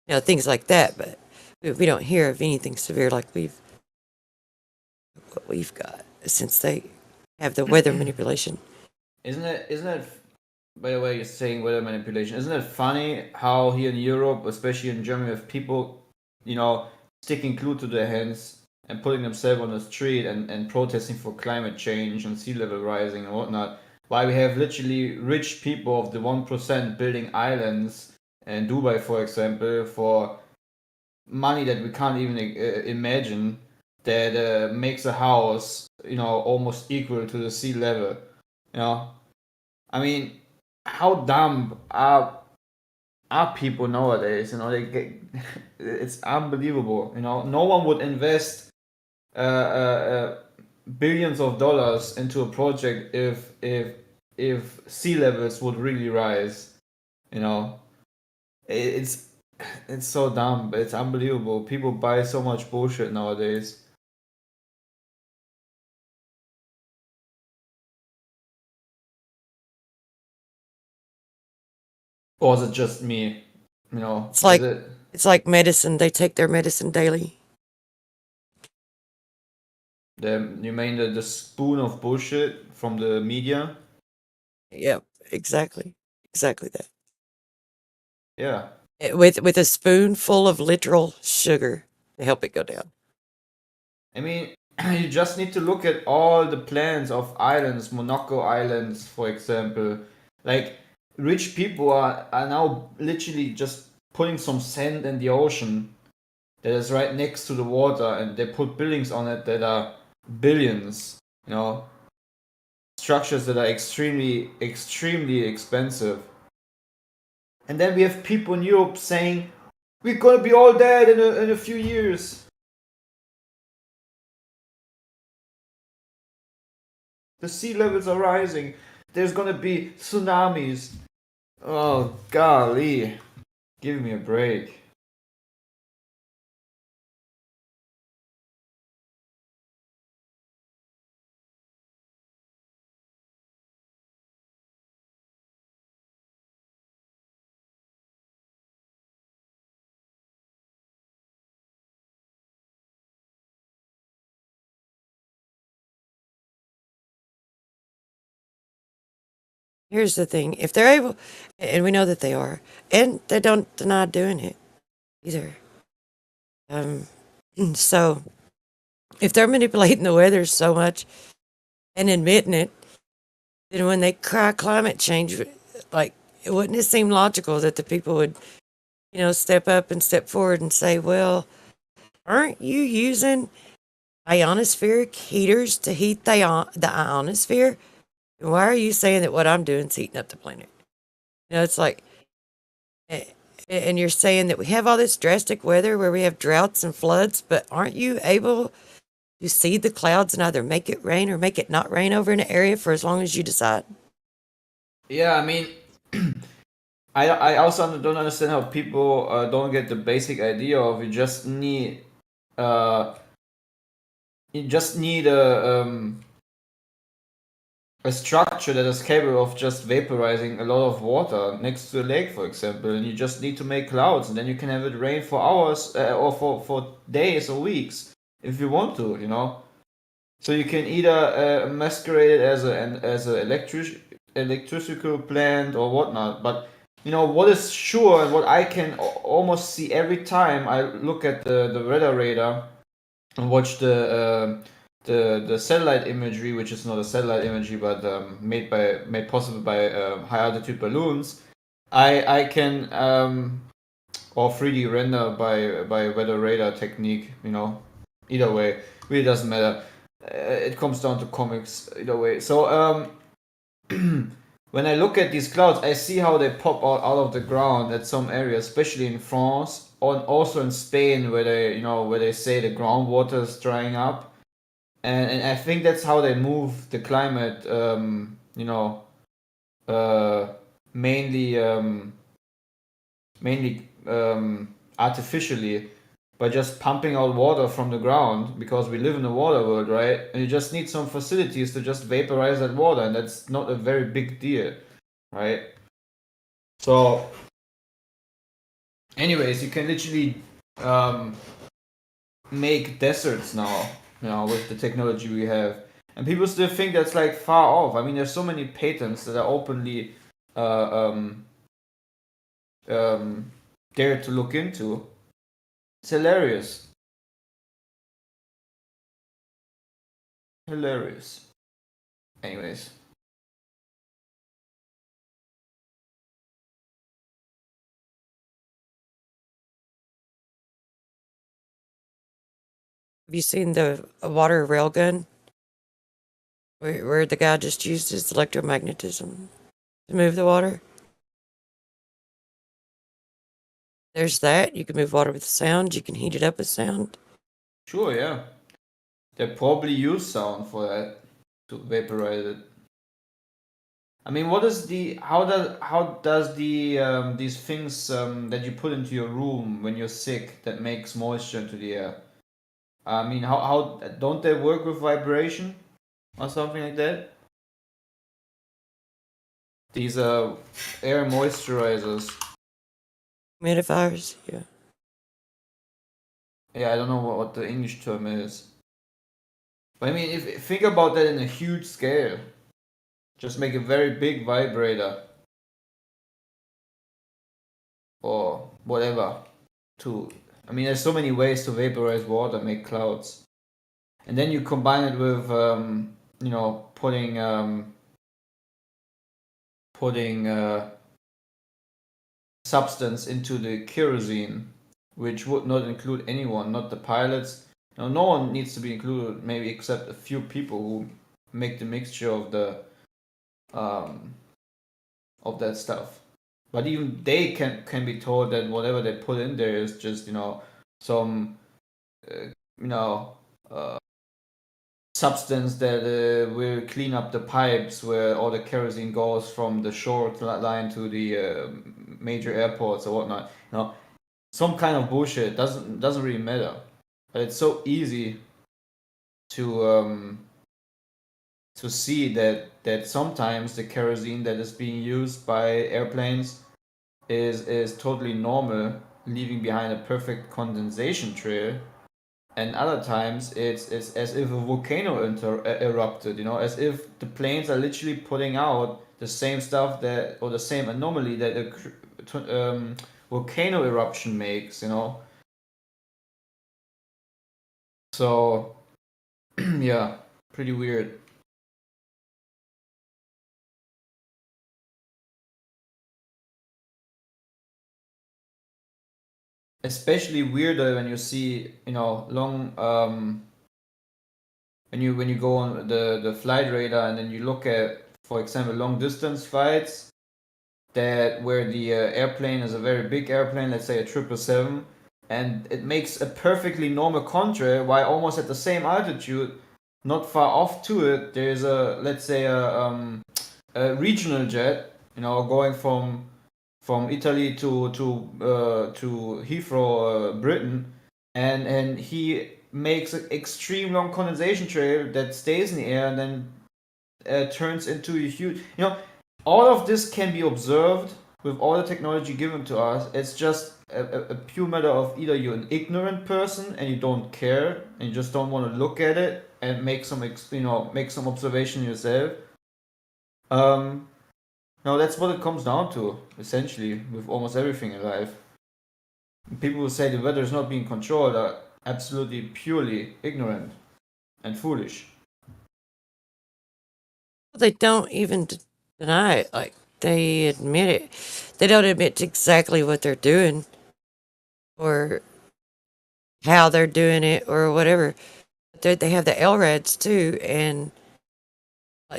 and things like that. But we don't hear of anything severe like what we've got, since they have the weather manipulation. Isn't it, by the way, you're saying weather manipulation, isn't it funny how here in Europe, especially in Germany, have people, sticking glue to their hands and putting themselves on the street and protesting for climate change and sea level rising and whatnot, while we have literally rich people of the 1% building islands in Dubai, for example, for money that we can't even imagine, that makes a house, almost equal to the sea level. I mean, how dumb are are people nowadays. They get, it's unbelievable. No one would invest billions of dollars into a project if sea levels would really rise. It's it's so dumb, but it's unbelievable. People buy so much bullshit nowadays. Or is it just me? It's like is it? it's like medicine. They take their medicine daily. You mean the spoon of bullshit from the media? Yep, exactly that. Yeah. With a spoonful of literal sugar to help it go down. I mean, you just need to look at all the plans of islands, Monaco Islands, for example. Like, rich people are now literally just putting some sand in the ocean that is right next to the water, and they put buildings on it that are billions, structures that are extremely, extremely expensive. And then we have people in Europe saying, we're gonna be all dead in a few years. The sea levels are rising. There's gonna be tsunamis. Oh, golly. Give me a break. Here's the thing. If they're able, and we know that they are, and they don't deny doing it either. So if they're manipulating the weather so much and admitting it, then when they cry climate change, like, wouldn't it seem logical that the people would, step up and step forward and say, well, aren't you using ionospheric heaters to heat the ionosphere? Why are you saying that what I'm doing is heating up the planet? It's like, and you're saying that we have all this drastic weather where we have droughts and floods, but aren't you able to see the clouds and either make it rain or make it not rain over an area for as long as you decide? Yeah, I mean, I also don't understand how people don't get the basic idea of uh, you just need a structure that is capable of just vaporizing a lot of water next to a lake, for example, and you just need to make clouds, and then you can have it rain for hours or for days or weeks if you want to, So you can either masquerade it as an electrical plant or whatnot, but what is sure and what I can almost see every time I look at the weather radar and watch the satellite imagery, which is not a satellite imagery, but made possible by high altitude balloons. I can or 3D render by weather radar technique. Either way, really doesn't matter. It comes down to comics either way. So when I look at these clouds, I see how they pop out of the ground at some areas, especially in France, and also in Spain, where they say the groundwater is drying up, and I think that's how they move the climate. Mainly artificially by just pumping out water from the ground, because we live in a water world, right? And you just need some facilities to just vaporize that water, and that's not a very big deal, right? So anyways, you can literally make deserts now, with the technology we have, and people still think that's like far off. I mean, there's so many patents that are openly there to look into. It's hilarious. Anyways. Have you seen the water railgun where the guy just used his electromagnetism to move the water? There's that. You can move water with sound. You can heat it up with sound. Sure, yeah. They probably use sound for that to vaporize it. I mean, how does these things that you put into your room when you're sick that makes moisture into the air? I mean, how don't they work with vibration or something like that? These air moisturizers. Humidifiers, yeah. Yeah, I don't know what the English term is. But I mean, if think about that in a huge scale, just make a very big vibrator or whatever. I mean, there's so many ways to vaporize water, make clouds, and then you combine it with putting substance into the kerosene, which would not include anyone, not the pilots. No one needs to be included, maybe except a few people who make the mixture of that stuff. But even they can be told that whatever they put in there is just some substance that will clean up the pipes where all the kerosene goes from the shore line to the major airports or whatnot. Some kind of bullshit. Doesn't really matter. But it's so easy to see that sometimes the kerosene that is being used by airplanes is totally normal, leaving behind a perfect condensation trail, and other times it's as if a volcano erupted, as if the planes are literally putting out the same stuff or the same anomaly that a volcano eruption makes, So yeah, pretty weird. Especially weirder when you see, long when you go on the flight radar and then you look at, for example, long distance flights where the airplane is a very big airplane, let's say a 777, and it makes a perfectly normal contrail, while almost at the same altitude, not far off to it, there's let's say a regional jet, going from Italy to Heathrow, Britain, and he makes an extreme long condensation trail that stays in the air and then turns into a huge. All of this can be observed with all the technology given to us. It's just a pure matter of either you're an ignorant person and you don't care and you just don't want to look at it and make some observation yourself. No, that's what it comes down to, essentially, with almost everything in life. People who say the weather is not being controlled are absolutely purely ignorant and foolish. They don't even deny it. Like, they admit it. They don't admit exactly what they're doing or how they're doing it or whatever. They have the LRADs too, and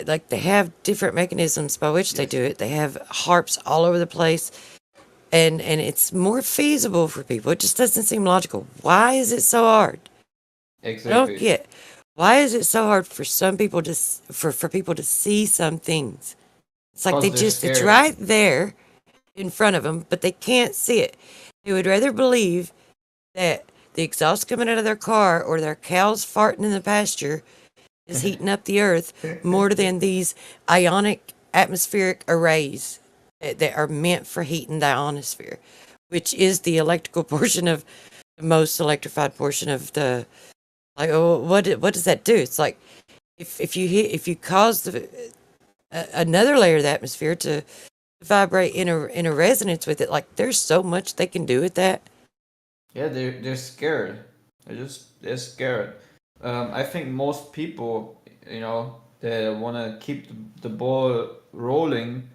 like they have different mechanisms by which they do it. They have harps all over the place, and it's more feasible for people. It just doesn't seem logical. Why is it so hard? Exactly. I don't get. Why is it so hard for some people for people to see some things? It's like it's right there in front of them, but they can't see it. They would rather believe that the exhaust coming out of their car or their cows farting in the pasture is heating up the earth more than these ionic atmospheric arrays that are meant for heating the ionosphere, which is the electrical portion of the most electrified portion of the. Like, oh, what does that do? It's like if you cause another layer of the atmosphere to vibrate in a resonance with it, like there's so much they can do with that. Yeah, they're scared. They're scared. I think most people, that want to keep the ball rolling,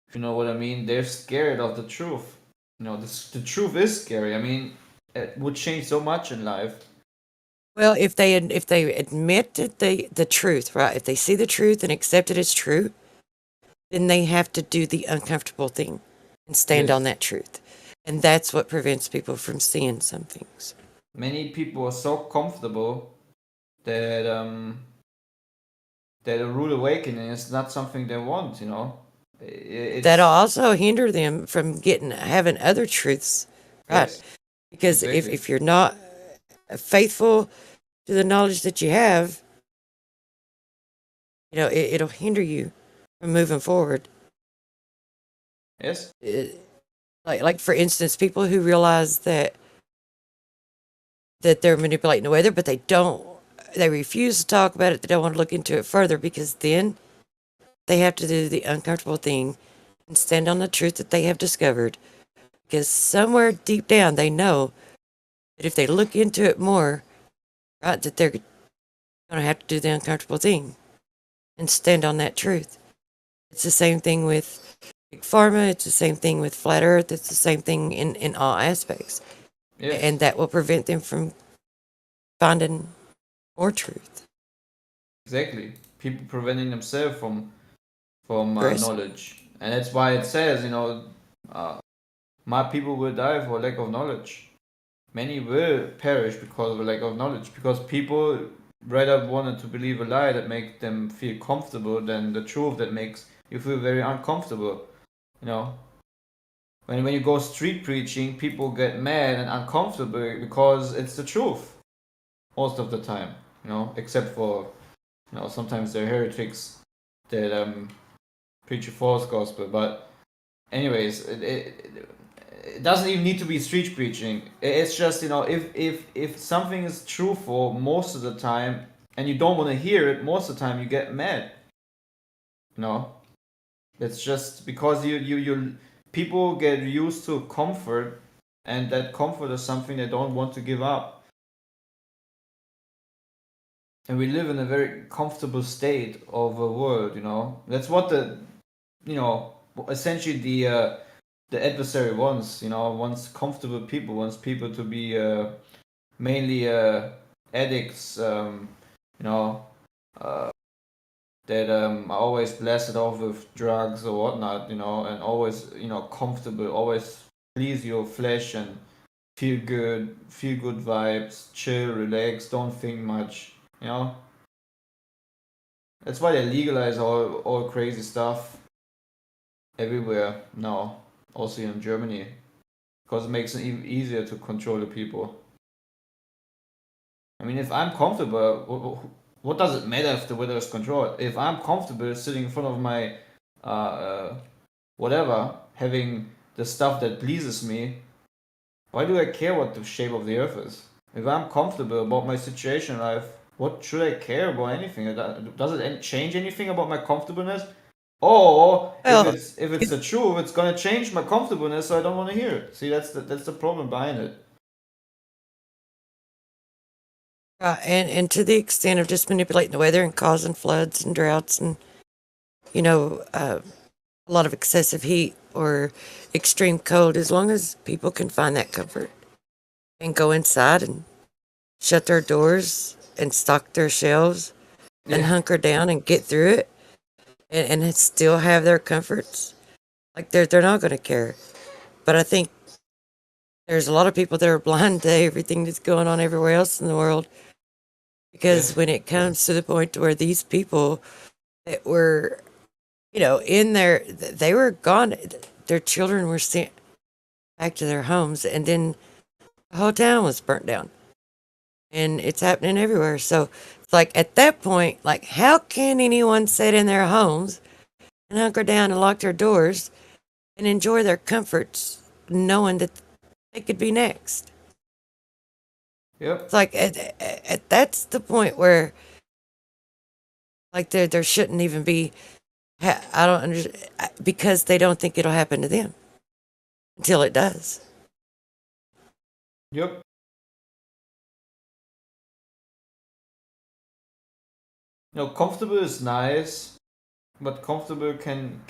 if you know what I mean, they're scared of the truth. The truth is scary. I mean, it would change so much in life. Well, if they admit that the truth, right? If they see the truth and accept it as true, then they have to do the uncomfortable thing and stand on that truth. And that's what prevents people from seeing some things. Many people are so comfortable that that a rude awakening is not something they want, you know. That'll also hinder them from having other truths, right? Yes, Because exactly. if you're not faithful to the knowledge that you have, you know, it'll hinder you from moving forward. Yes, Like for instance, people who realize that they're manipulating the weather, but they refuse to talk about it. They don't want to look into it further because then they have to do the uncomfortable thing and stand on the truth that they have discovered. Because somewhere deep down, they know that if they look into it more, right, that they're going to have to do the uncomfortable thing and stand on that truth. It's the same thing with Big Pharma. It's the same thing with Flat Earth. It's the same thing in all aspects. yes. And that will prevent them from finding more truth. Exactly. People preventing themselves from Chris? knowledge, and that's why it says, you know, my people will die for lack of knowledge. Many will perish because of a lack of knowledge. Because people rather wanted to believe a lie that makes them feel comfortable than the truth that makes you feel very uncomfortable. You know, when you go street preaching, people get mad and uncomfortable because it's the truth most of the time. You know, except for, you know, sometimes they're heretics that preach a false gospel. But anyways, it doesn't even need to be street preaching. It's just, you know, if something is truthful most of the time and you don't want to hear it most of the time, you get mad. You know, it's just because you people get used to comfort, and that comfort is something they don't want to give up. And we live in a very comfortable state of a world, you know. That's what you know, essentially the adversary wants, you know, wants comfortable people, wants people to be mainly addicts, you know, that are always blasted off with drugs or whatnot, you know, and always, you know, comfortable, always please your flesh and feel good vibes, chill, relax, don't think much, you know. That's why they legalize all crazy stuff everywhere now, also in Germany, because it makes it even easier to control the people. I mean, if I'm comfortable, what does it matter if the weather is controlled? If I'm comfortable sitting in front of my whatever, having the stuff that pleases me, why do I care what the shape of the earth is? If I'm comfortable about my situation in life, what should I care about anything? Does it change anything about my comfortableness? Or Well, if it's the truth, it's gonna change my comfortableness, so I don't want to hear it. See, that's the problem behind it. and to the extent of just manipulating the weather and causing floods and droughts and, you know, a lot of excessive heat or extreme cold, as long as people can find that comfort and go inside and shut their doors and stock their shelves and Yeah. hunker down and get through it and still have their comforts, like they're not going to care. But I think there's a lot of people that are blind to everything that's going on everywhere else in the world, because Yeah. when it comes to the point where these people that were, you know, in there, they were gone, their children were sent back to their homes, and then the whole town was burnt down, and it's happening everywhere. So it's like at that point, like, how can anyone sit in their homes and hunker down and lock their doors and enjoy their comforts knowing that they could be next? Yep. It's like at that's the point where, like, there shouldn't even be. I don't understand, because they don't think it'll happen to them until it does. Yep. You know, comfortable is nice, but comfortable can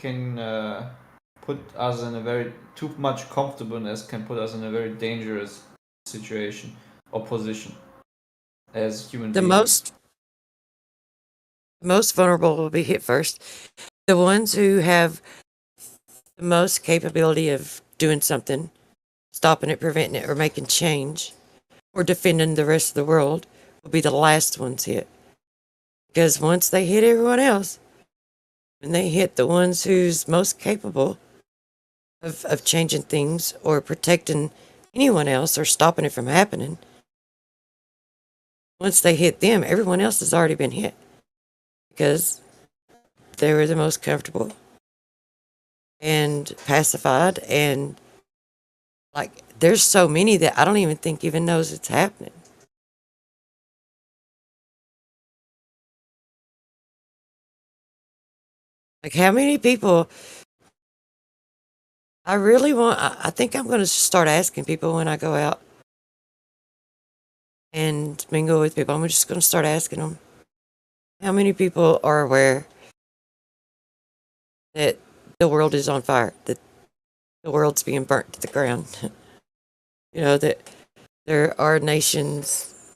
put us in a very too much comfortableness can put us in a very dangerous situation or position as human The beings. most vulnerable will be hit first. The ones who have the most capability of doing something stopping it, preventing it, or making change, or defending the rest of the world will be the last ones hit. Because once they hit everyone else, when they hit the ones who's most capable of changing things or protecting anyone else or stopping it from happening, once they hit them, everyone else has already been hit because they were the most comfortable and pacified. And like, there's so many that I don't even think even knows it's happening. Like, how many people? I think I'm going to start asking people when I go out and mingle with people. I'm just going to start asking them how many people are aware that the world is on fire, that the world's being burnt to the ground. That there are nations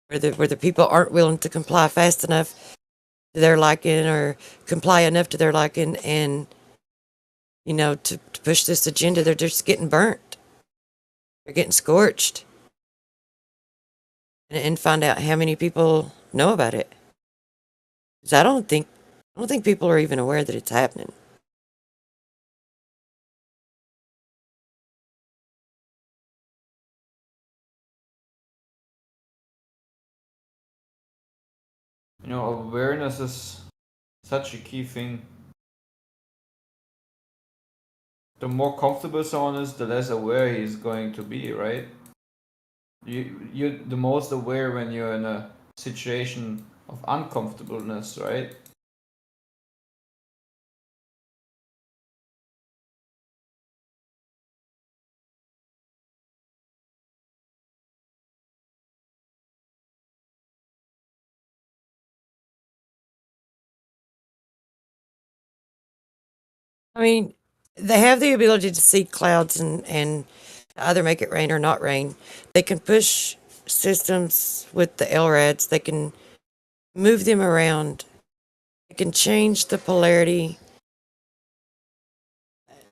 where the people aren't willing to comply fast enough to their liking or comply enough to their liking, and to push this agenda, they're just getting burnt. They're getting scorched. And find out how many people know about it. Because I don't think people are even aware that it's happening. Awareness is such a key thing. The more comfortable someone is, the less aware he is going to be, right? You're the most aware when you're in a situation of uncomfortableness, right? I mean, they have the ability to see clouds and either make it rain or not rain. They can push systems with the LRADs. They can move them around. They can change the polarity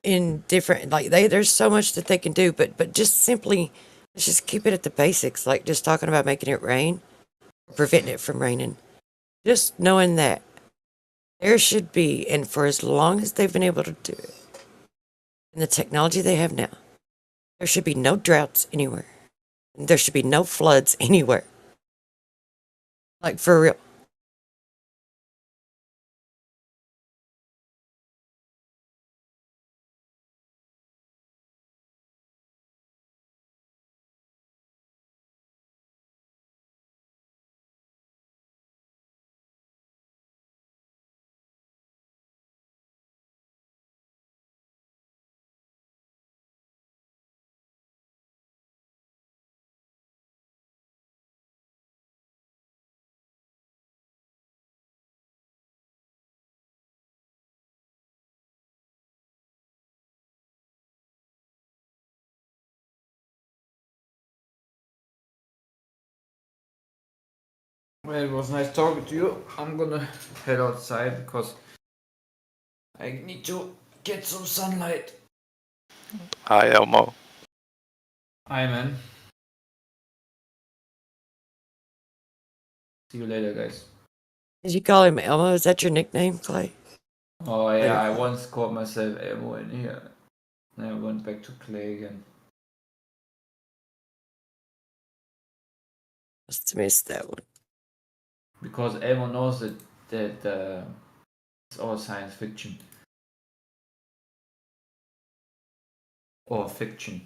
in different, like, there's so much that they can do, but just simply, let's just keep it at the basics, like just talking about making it rain, preventing it from raining. Just knowing that there should be, and for as long as they've been able to do it, and the technology they have now, there should be no droughts anywhere. There should be no floods anywhere. Like, for real. Well, it was nice talking to you. I'm gonna head outside because I need to get some sunlight. Hi, Elmo. Hi, man. See you later, guys. Did you call him Elmo? Is that your nickname, Clay? Oh yeah, I once called myself Elmo in here. And I went back to Clay again. Must have missed that one. Because Elmo knows that it's all science fiction. Or fiction.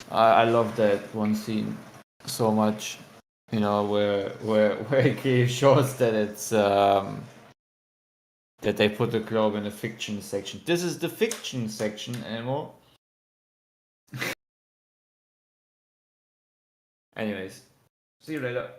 I love that one scene so much. Where he shows that it's that they put the globe in the fiction section. This is the fiction section, Elmo. Anyways, see you later.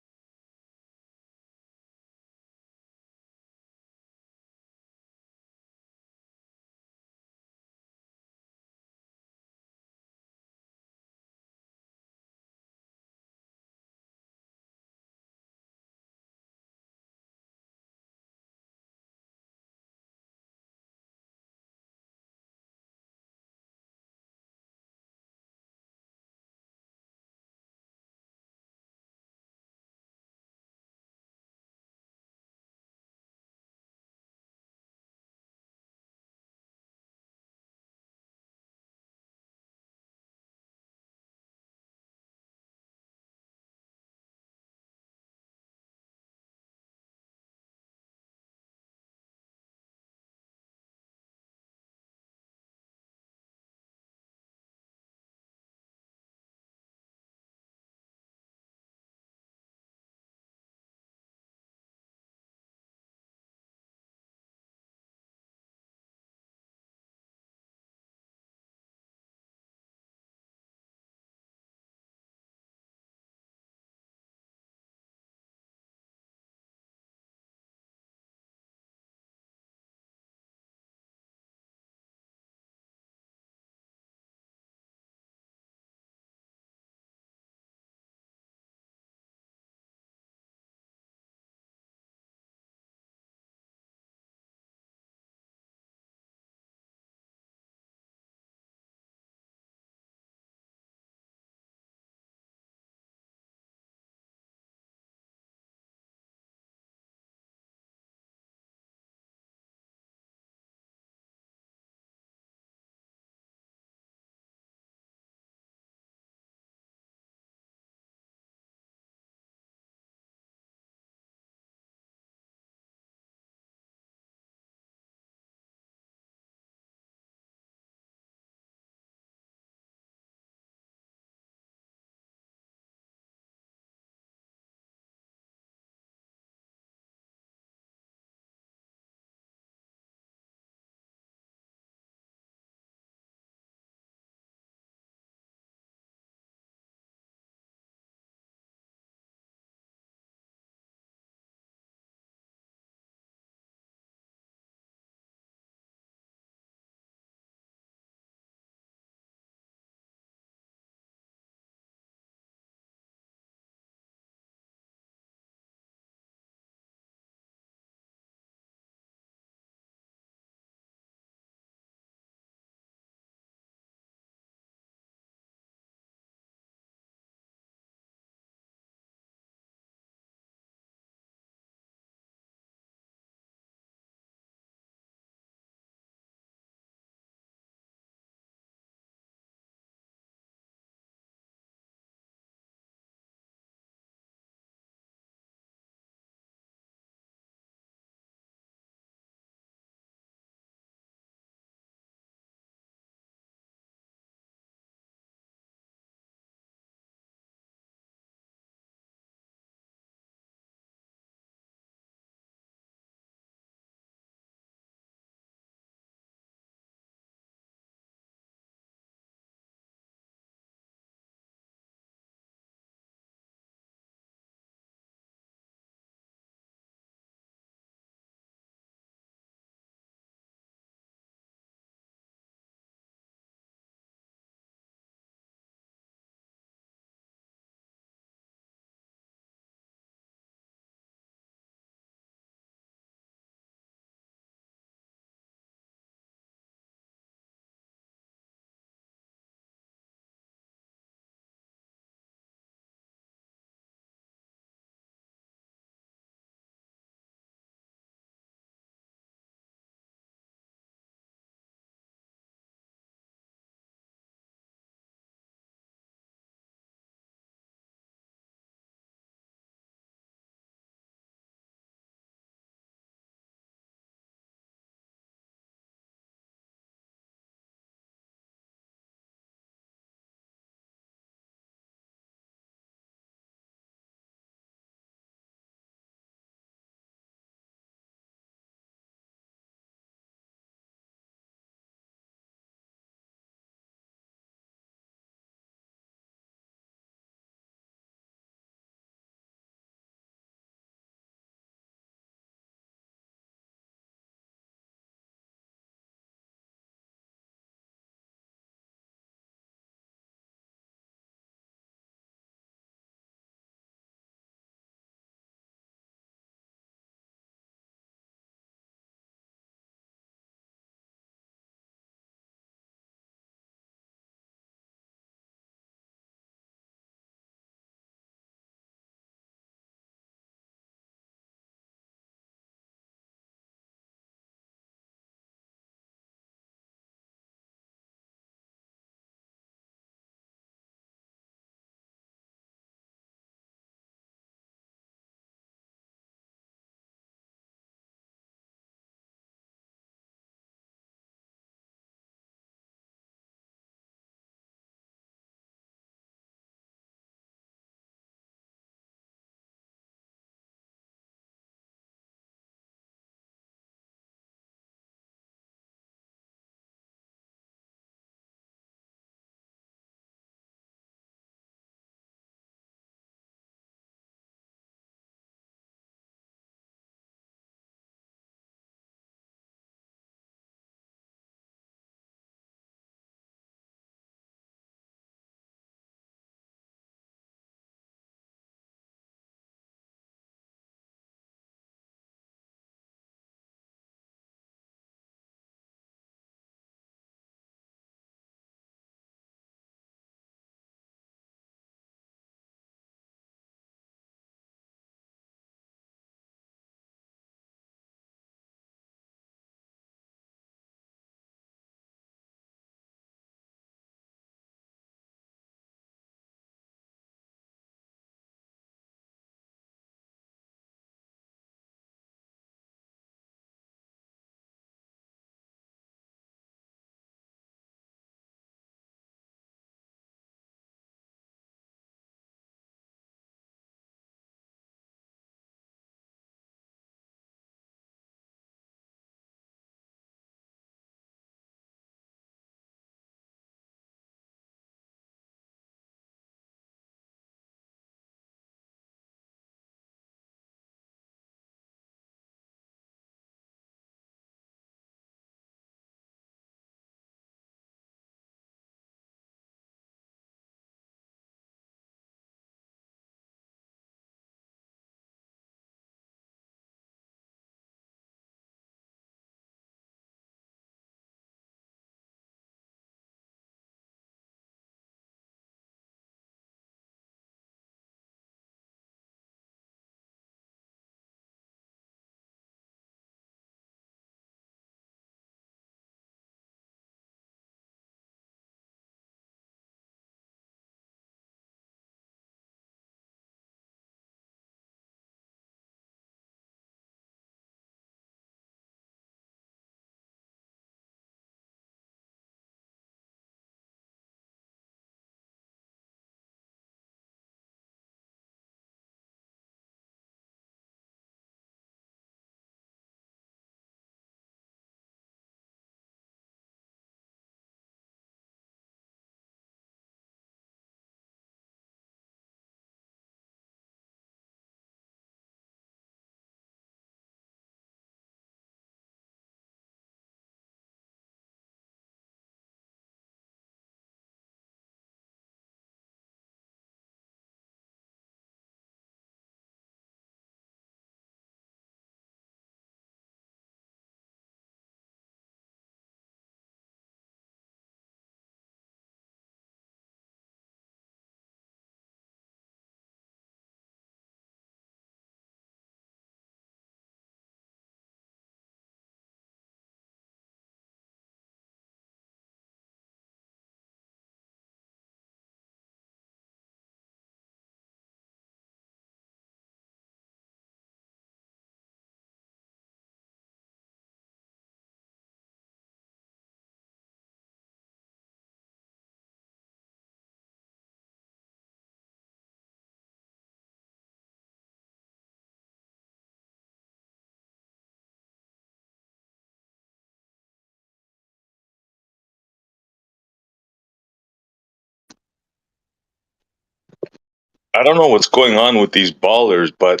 I don't know what's going on with these ballers, but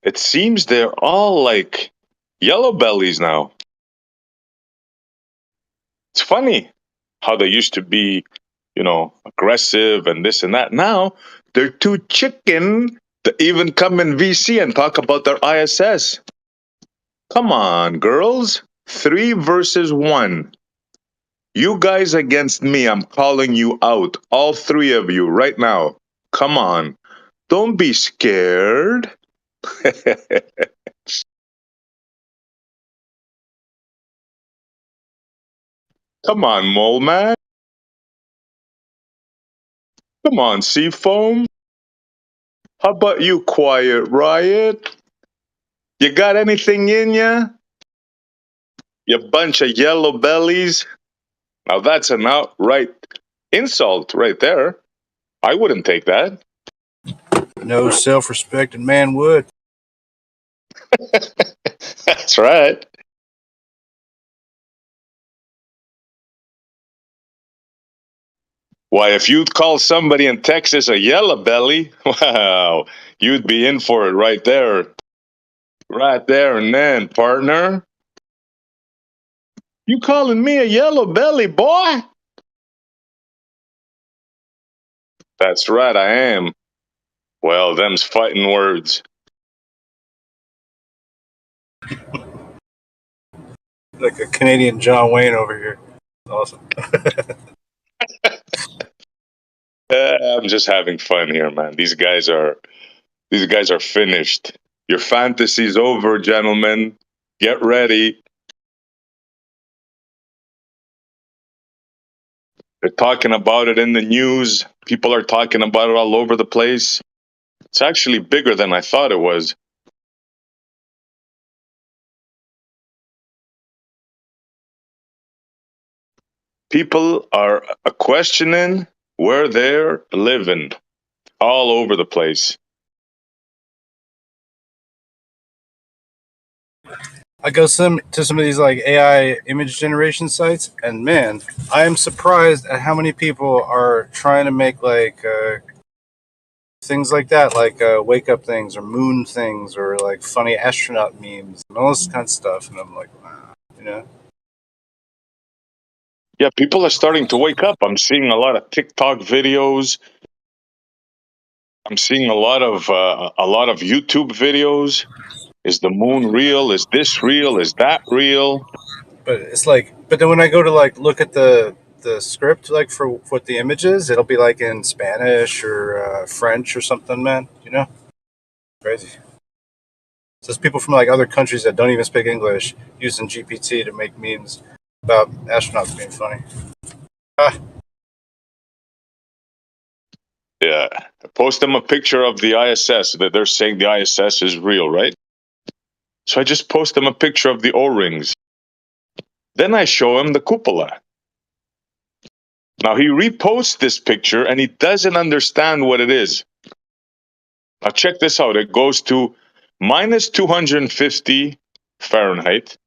it seems they're all like yellow bellies now. It's funny how they used to be, aggressive and this and that. Now they're too chicken to even come in VC and talk about their ISS. Come on, girls. 3 versus 1. You guys against me. I'm calling you out. All 3 of you right now. Come on. Don't be scared. Come on, Mole Man. Come on, Seafoam. How about you, Quiet Riot? You got anything in ya? You bunch of yellow bellies. Now that's an outright insult right there. I wouldn't take that. No self-respecting man would. That's right. Why, if you'd call somebody in Texas a yellow belly, wow, you'd be in for it right there. Right there and then, partner. You calling me a yellow belly, boy? That's right, I am. Well, them's fighting words. Like a Canadian John Wayne over here. Awesome. I'm just having fun here, man. These guys are finished. Your fantasy's over, gentlemen. Get ready. They're talking about it in the news. People are talking about it all over the place. It's actually bigger than I thought it was. People are questioning where they're living all over the place. I go to some of these like AI image generation sites, and man, I am surprised at how many people are trying to make like things like that, like wake up things or moon things or like funny astronaut memes and all this kind of stuff. And I'm like, wow, you know. Yeah, people are starting to wake up. I'm seeing a lot of TikTok videos. I'm seeing a lot of YouTube videos. Is the moon real? Is this real? Is that real? But it's like, but then when I go to like look at the script like for what the image is, it'll be like in Spanish or French or something, man. You know, crazy. So there's people from like other countries that don't even speak English using GPT to make memes about astronauts being funny. Ah, Yeah. Post them a picture of the ISS that they're saying the ISS is real, right? So I just post them a picture of the O-rings. Then I show him the cupola. Now he reposts this picture and he doesn't understand what it is. Now check this out. It goes to minus 250 Fahrenheit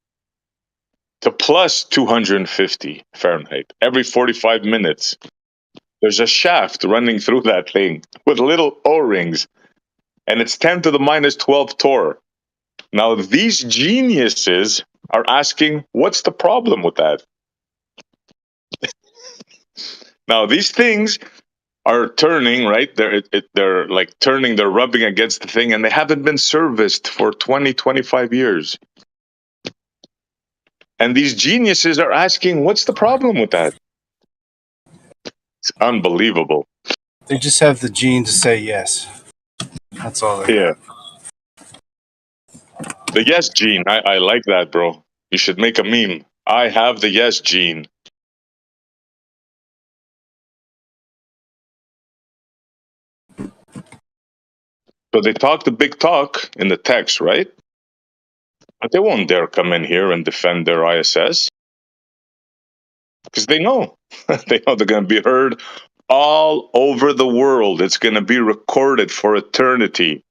to plus 250 Fahrenheit every 45 minutes. There's a shaft running through that thing with little O-rings, and it's 10 to the minus 12 torr. Now, these geniuses are asking, what's the problem with that? Now, these things are turning, right? They're like turning, they're rubbing against the thing, and they haven't been serviced for 20, 25 years. And these geniuses are asking, what's the problem with that? It's unbelievable. they just have the gene to say yes. That's all they Yeah. got. The yes gene. I like that, bro. You should make a meme. I have the yes gene. So they talk the big talk in the text, right? But they won't dare come in here and defend their ISS because they know. They know they're going to be heard all over the world. It's going to be recorded for eternity.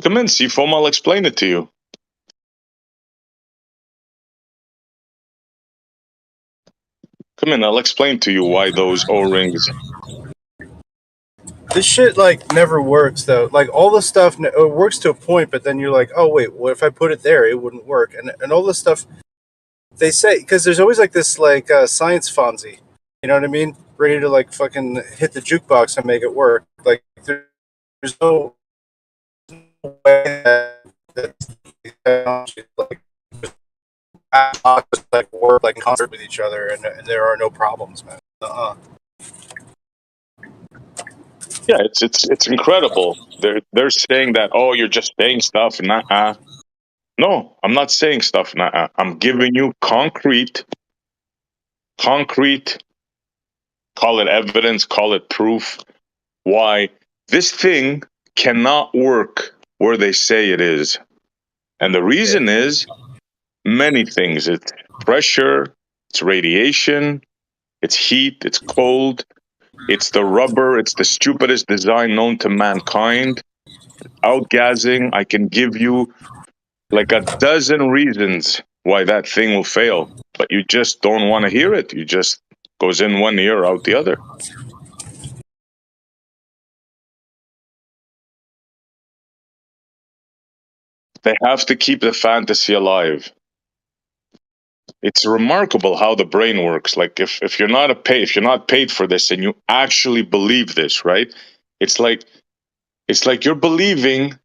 Come in, Seafoam, I'll explain it to you. Come in, I'll explain to you why those O-rings. This shit like never works though. Like all this stuff it works to a point, but then you're like, oh wait, what if I put it there? It wouldn't work. And all this stuff they say, because there's always like this like science Fonzie. You know what I mean? Ready to like fucking hit the jukebox and make it work. Like there's no way that like like work like in concert with each other, and there are no problems, man. Yeah, it's incredible. They're saying that, oh, you're just saying stuff. Nah. No, I'm not saying stuff. Nah. I'm giving you concrete, call it evidence, call it proof, why this thing cannot work where they say it is. And the reason is many things. It's pressure, it's radiation, it's heat, it's cold, it's the rubber, it's the stupidest design known to mankind. Outgassing, I can give you like a dozen reasons why that thing will fail, but you just don't want to hear it. You just goes in one ear, out the other. They have to keep the fantasy alive. It's remarkable how the brain works. Like if if you're not paid for this and you actually believe this, right? It's like you're believing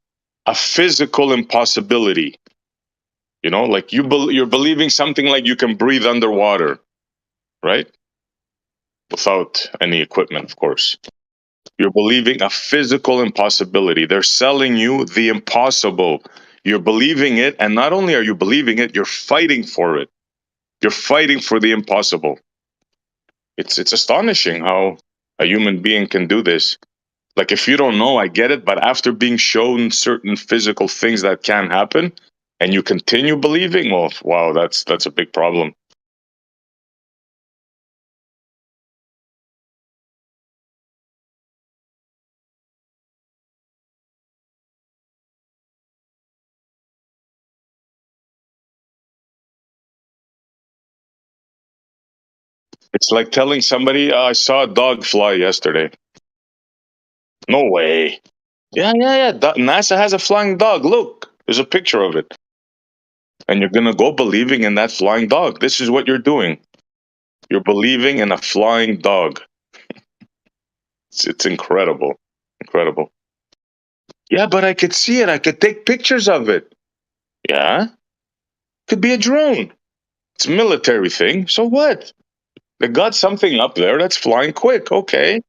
a physical impossibility. You know, like you're believing something like you can breathe underwater, right? Without any equipment, of course. You're believing a physical impossibility. They're selling you the impossible. You're believing it, and not only are you believing it, you're fighting for it. You're fighting for the impossible. It's astonishing how a human being can do this. Like if you don't know, I get it, but after being shown certain physical things that can happen and you continue believing, well, wow, that's a big problem. It's like telling somebody, I saw a dog fly yesterday. No way. Yeah. NASA has a flying dog. Look, there's a picture of it. And you're going to go believing in that flying dog. This is what you're doing. You're believing in a flying dog. It's incredible. Incredible. Yeah, but I could see it. I could take pictures of it. Yeah. Could be a drone. It's a military thing. So what? They got something up there that's flying quick. Okay.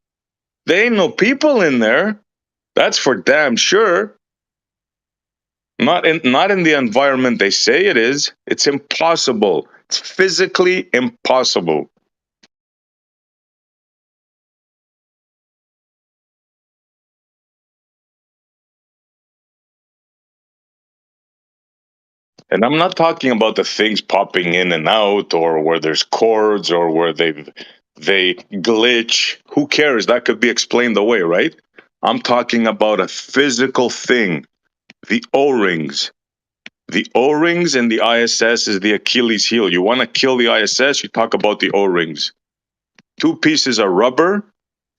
There ain't no people in there. That's for damn sure. Not in the environment they say it is. It's impossible. It's physically impossible. And I'm not talking about the things popping in and out or where there's cords or where they glitch. Who cares? That could be explained away, right? I'm talking about a physical thing. The O-rings. The O-rings and the ISS is the Achilles heel. You want to kill the ISS, you talk about the O-rings. Two pieces of rubber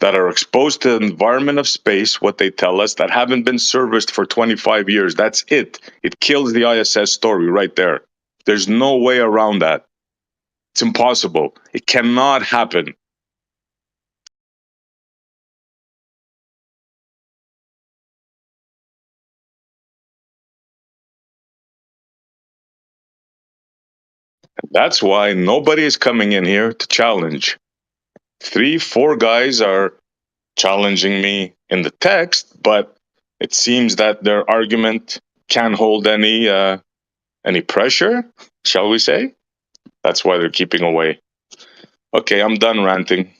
that are exposed to the environment of space, what they tell us, that haven't been serviced for 25 years. That's it. It kills the ISS story right there. There's no way around that. It's impossible. It cannot happen. That's why nobody is coming in here to challenge. 3, 4 guys are challenging me in the text, but it seems that their argument can't hold any pressure, shall we say? That's why they're keeping away. Okay, I'm done ranting.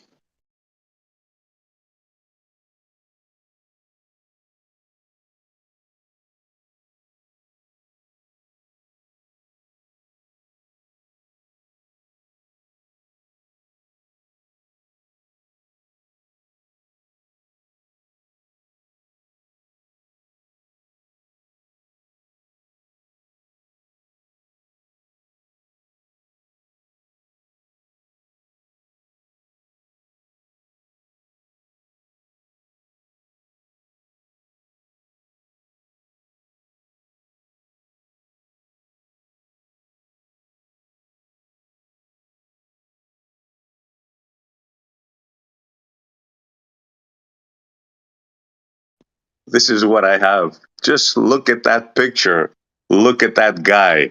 This is what I have. Just look at that picture. Look at that guy.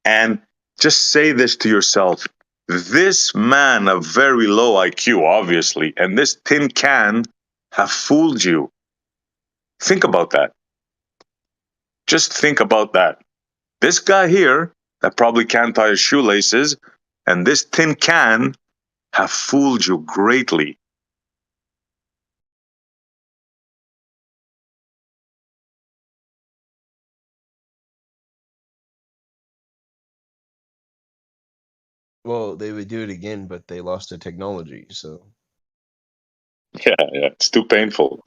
And just say this to yourself. This man of very low IQ, obviously, and this tin can have fooled you. Think about that. Just think about that. This guy here that probably can't tie his shoelaces and this tin can have fooled you greatly. Well, they would do it again, but they lost the technology, so Yeah, it's too painful.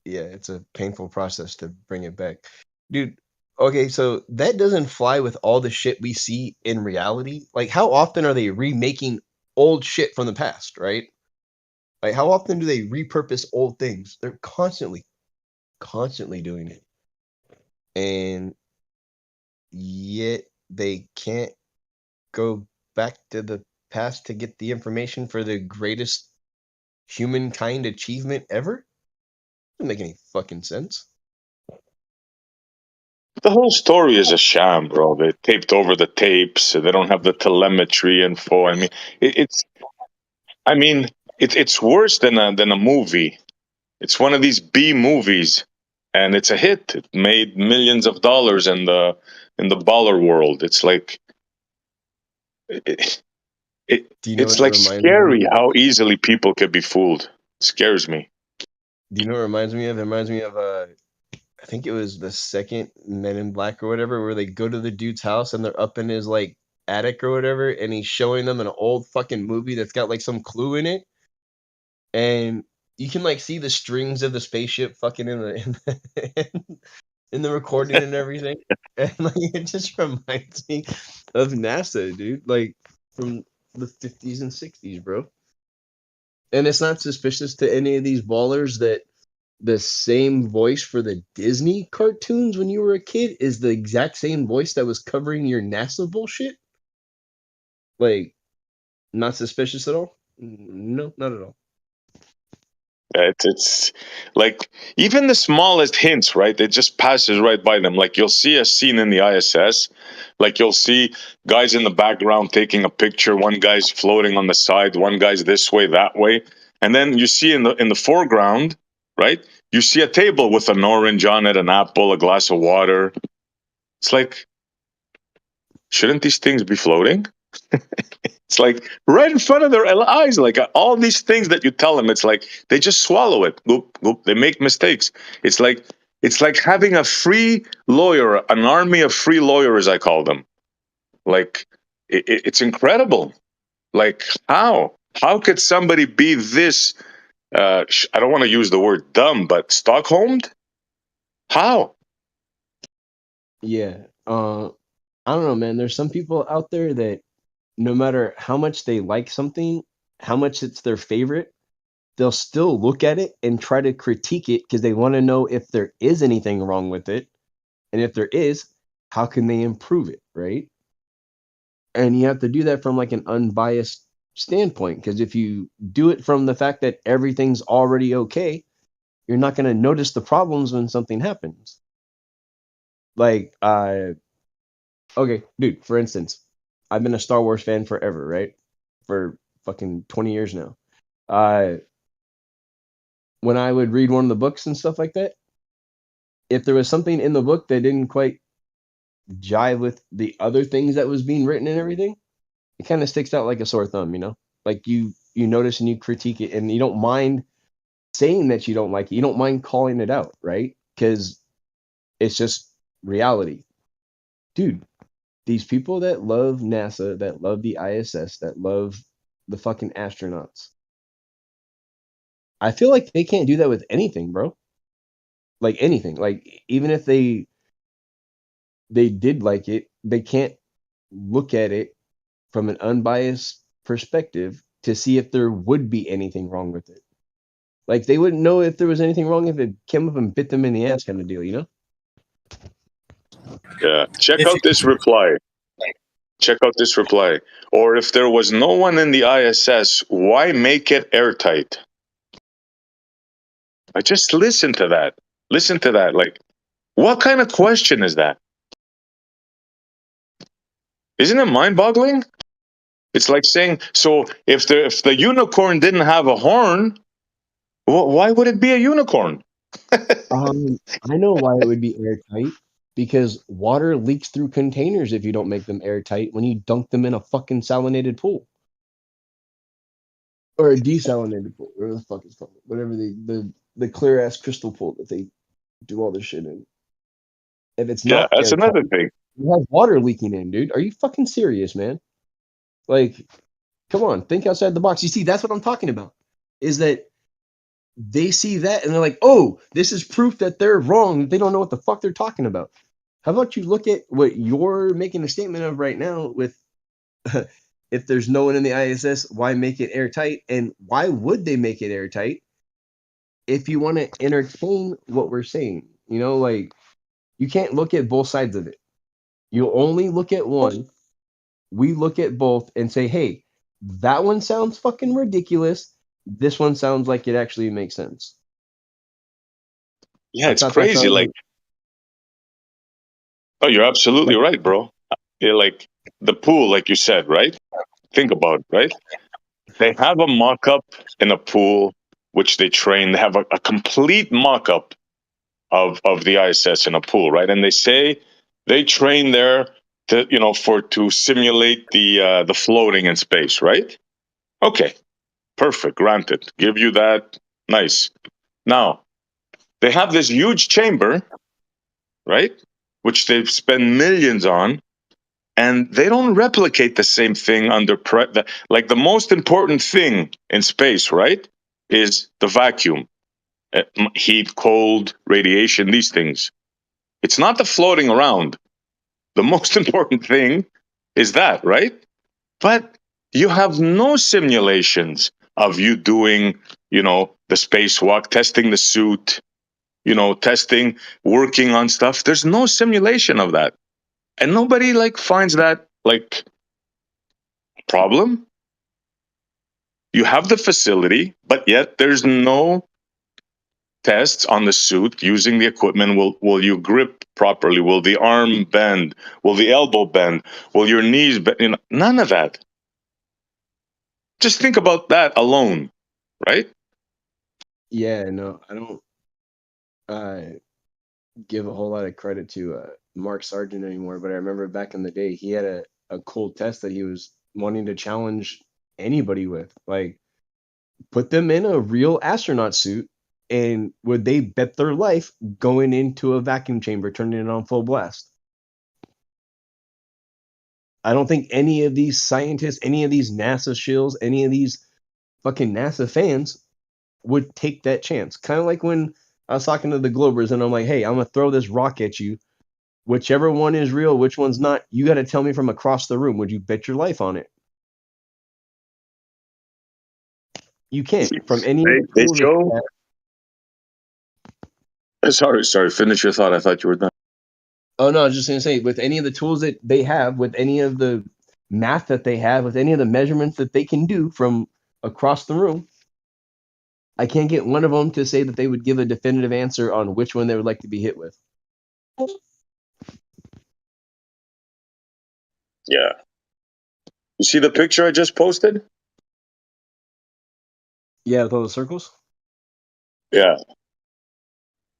yeah, it's a painful process to bring it back. Dude, okay, so that doesn't fly with all the shit we see in reality. Like, how often are they remaking old shit from the past, right? Like, how often do they repurpose old things? They're constantly doing it. And yet they can't go back to the past to get the information for the greatest humankind achievement ever? Doesn't make any fucking sense. The whole story is a sham, bro. They taped over the tapes. They don't have the telemetry info. I mean, it's. I mean, it's worse than a movie. It's one of these B movies, and it's a hit. It made millions of dollars in the baller world. It's like it, Do you know what it's it like reminds me of? scary how easily people could be fooled. It scares me. Do you know what it reminds me of? It reminds me of I think it was the second Men in Black or whatever, where they go to the dude's house and they're up in his like attic or whatever, and he's showing them an old fucking movie that's got like some clue in it, and you can like see the strings of the spaceship fucking in the recording and everything, and like it just reminds me of NASA, dude, like from the 50s and 60s, bro. And it's not suspicious to any of these ballers that the same voice for the Disney cartoons when you were a kid is the exact same voice that was covering your NASA bullshit? Like, not suspicious at all? No, not at all. It's like even the smallest hints, right? It just passes right by them. Like you'll see a scene in the ISS, like you'll see guys in the background taking a picture. One guy's floating on the side, one guy's this way, that way, and then you see in the foreground, right? You see a table with an orange on it, an apple, a glass of water. It's like, shouldn't these things be floating? It's like right in front of their eyes, like all these things that you tell them. It's like they just swallow it. Goop, goop. They make mistakes. It's like having a free lawyer, an army of free lawyers, I call them. Like it's incredible. Like how could somebody be this? I don't want to use the word dumb, but Stockholmed. How? Yeah. I don't know, man. There's some people out there that no matter how much they like something, how much it's their favorite, they'll still look at it and try to critique it because they want to know if there is anything wrong with it. And if there is, how can they improve it, right? And you have to do that from like an unbiased standpoint, because if you do it from the fact that everything's already okay, you're not going to notice the problems when something happens. Like, okay, dude, for instance, I've been a Star Wars fan forever, right? For fucking 20 years now. When I would read one of the books and stuff like that, if there was something in the book that didn't quite jive with the other things that was being written and everything, it kind of sticks out like a sore thumb, you know? Like you notice and you critique it and you don't mind saying that you don't like it. You don't mind calling it out, right? Because it's just reality. Dude, these people that love NASA, that love the ISS, that love the fucking astronauts, I feel like they can't do that with anything, bro. Like anything. Like even if they did like it, they can't look at it from an unbiased perspective to see if there would be anything wrong with it. Like they wouldn't know if there was anything wrong if it came up and bit them in the ass kind of deal, you know? Yeah. Check If out this reply. Check out this reply. Or if there was no one in the ISS, why make it airtight? I just listen to that. Listen to that. Like, what kind of question is that? Isn't it mind-boggling? It's like saying, so if the unicorn didn't have a horn, why would it be a unicorn? I know why it would be airtight. Because water leaks through containers if you don't make them airtight when you dunk them in a fucking salinated pool. Or a desalinated pool, whatever the fuck it's called. Whatever the clear ass crystal pool that they do all this shit in. If it's Yeah, not that's airtight, another thing. you have water leaking in, dude. Are you fucking serious, man? Like, come on, think outside the box. You see, that's what I'm talking about. Is that they see that and they're like, oh, this is proof that they're wrong. They don't know what the fuck they're talking about. How about you look at what you're making a statement of right now with if there's no one in the ISS, why make it airtight? And why would they make it airtight if you want to entertain what we're saying? You know, like you can't look at both sides of it. You only look at one. We look at both and say, hey, that one sounds fucking ridiculous. This one sounds like it actually makes sense. Yeah, I it's thought that's crazy. how Like, oh, you're absolutely right, bro. Yeah, like the pool, like you said, right? Think about it, right? They have a mock-up in a pool, which they train. They have a complete mock-up of the ISS in a pool, right? And they say they train there to, to simulate the floating in space, right? Okay, perfect, granted. Give you that. Nice. Now, they have this huge chamber, right? Which they've spent millions on, and they don't replicate the same thing under like the most important thing in space, right? Is the vacuum, heat, cold, radiation, these things. It's not the floating around. The most important thing is that, right? But you have no simulations of you doing, the spacewalk, testing the suit, testing, working on stuff. There's no simulation of that. And nobody like finds that like problem. You have the facility, but yet there's no tests on the suit using the equipment. Will you grip properly? Will the arm bend? Will the elbow bend? Will your knees bend? None of that. Just think about that alone, right? yeah, no, I don't uh, give a whole lot of credit to Mark Sargent anymore, but I remember back in the day, he had a cool test that he was wanting to challenge anybody with. Like, put them in a real astronaut suit, and would they bet their life going into a vacuum chamber, turning it on full blast? I don't think any of these scientists, any of these NASA shills, any of these fucking NASA fans would take that chance. Kind of like when I was talking to the Globers and I'm like, hey, I'm going to throw this rock at you. Whichever one is real, which one's not, you got to tell me from across the room. Would you bet your life on it? You can't. From any of the They tools that show. you have, Sorry. Finish your thought. I thought you were done. oh no, I was just gonna say, with any of the tools that they have, with any of the math that they have, with any of the measurements that they can do from across the room, I can't get one of them to say that they would give a definitive answer on which one they would like to be hit with. Yeah. You see the picture I just posted? Yeah, with all the circles. Yeah.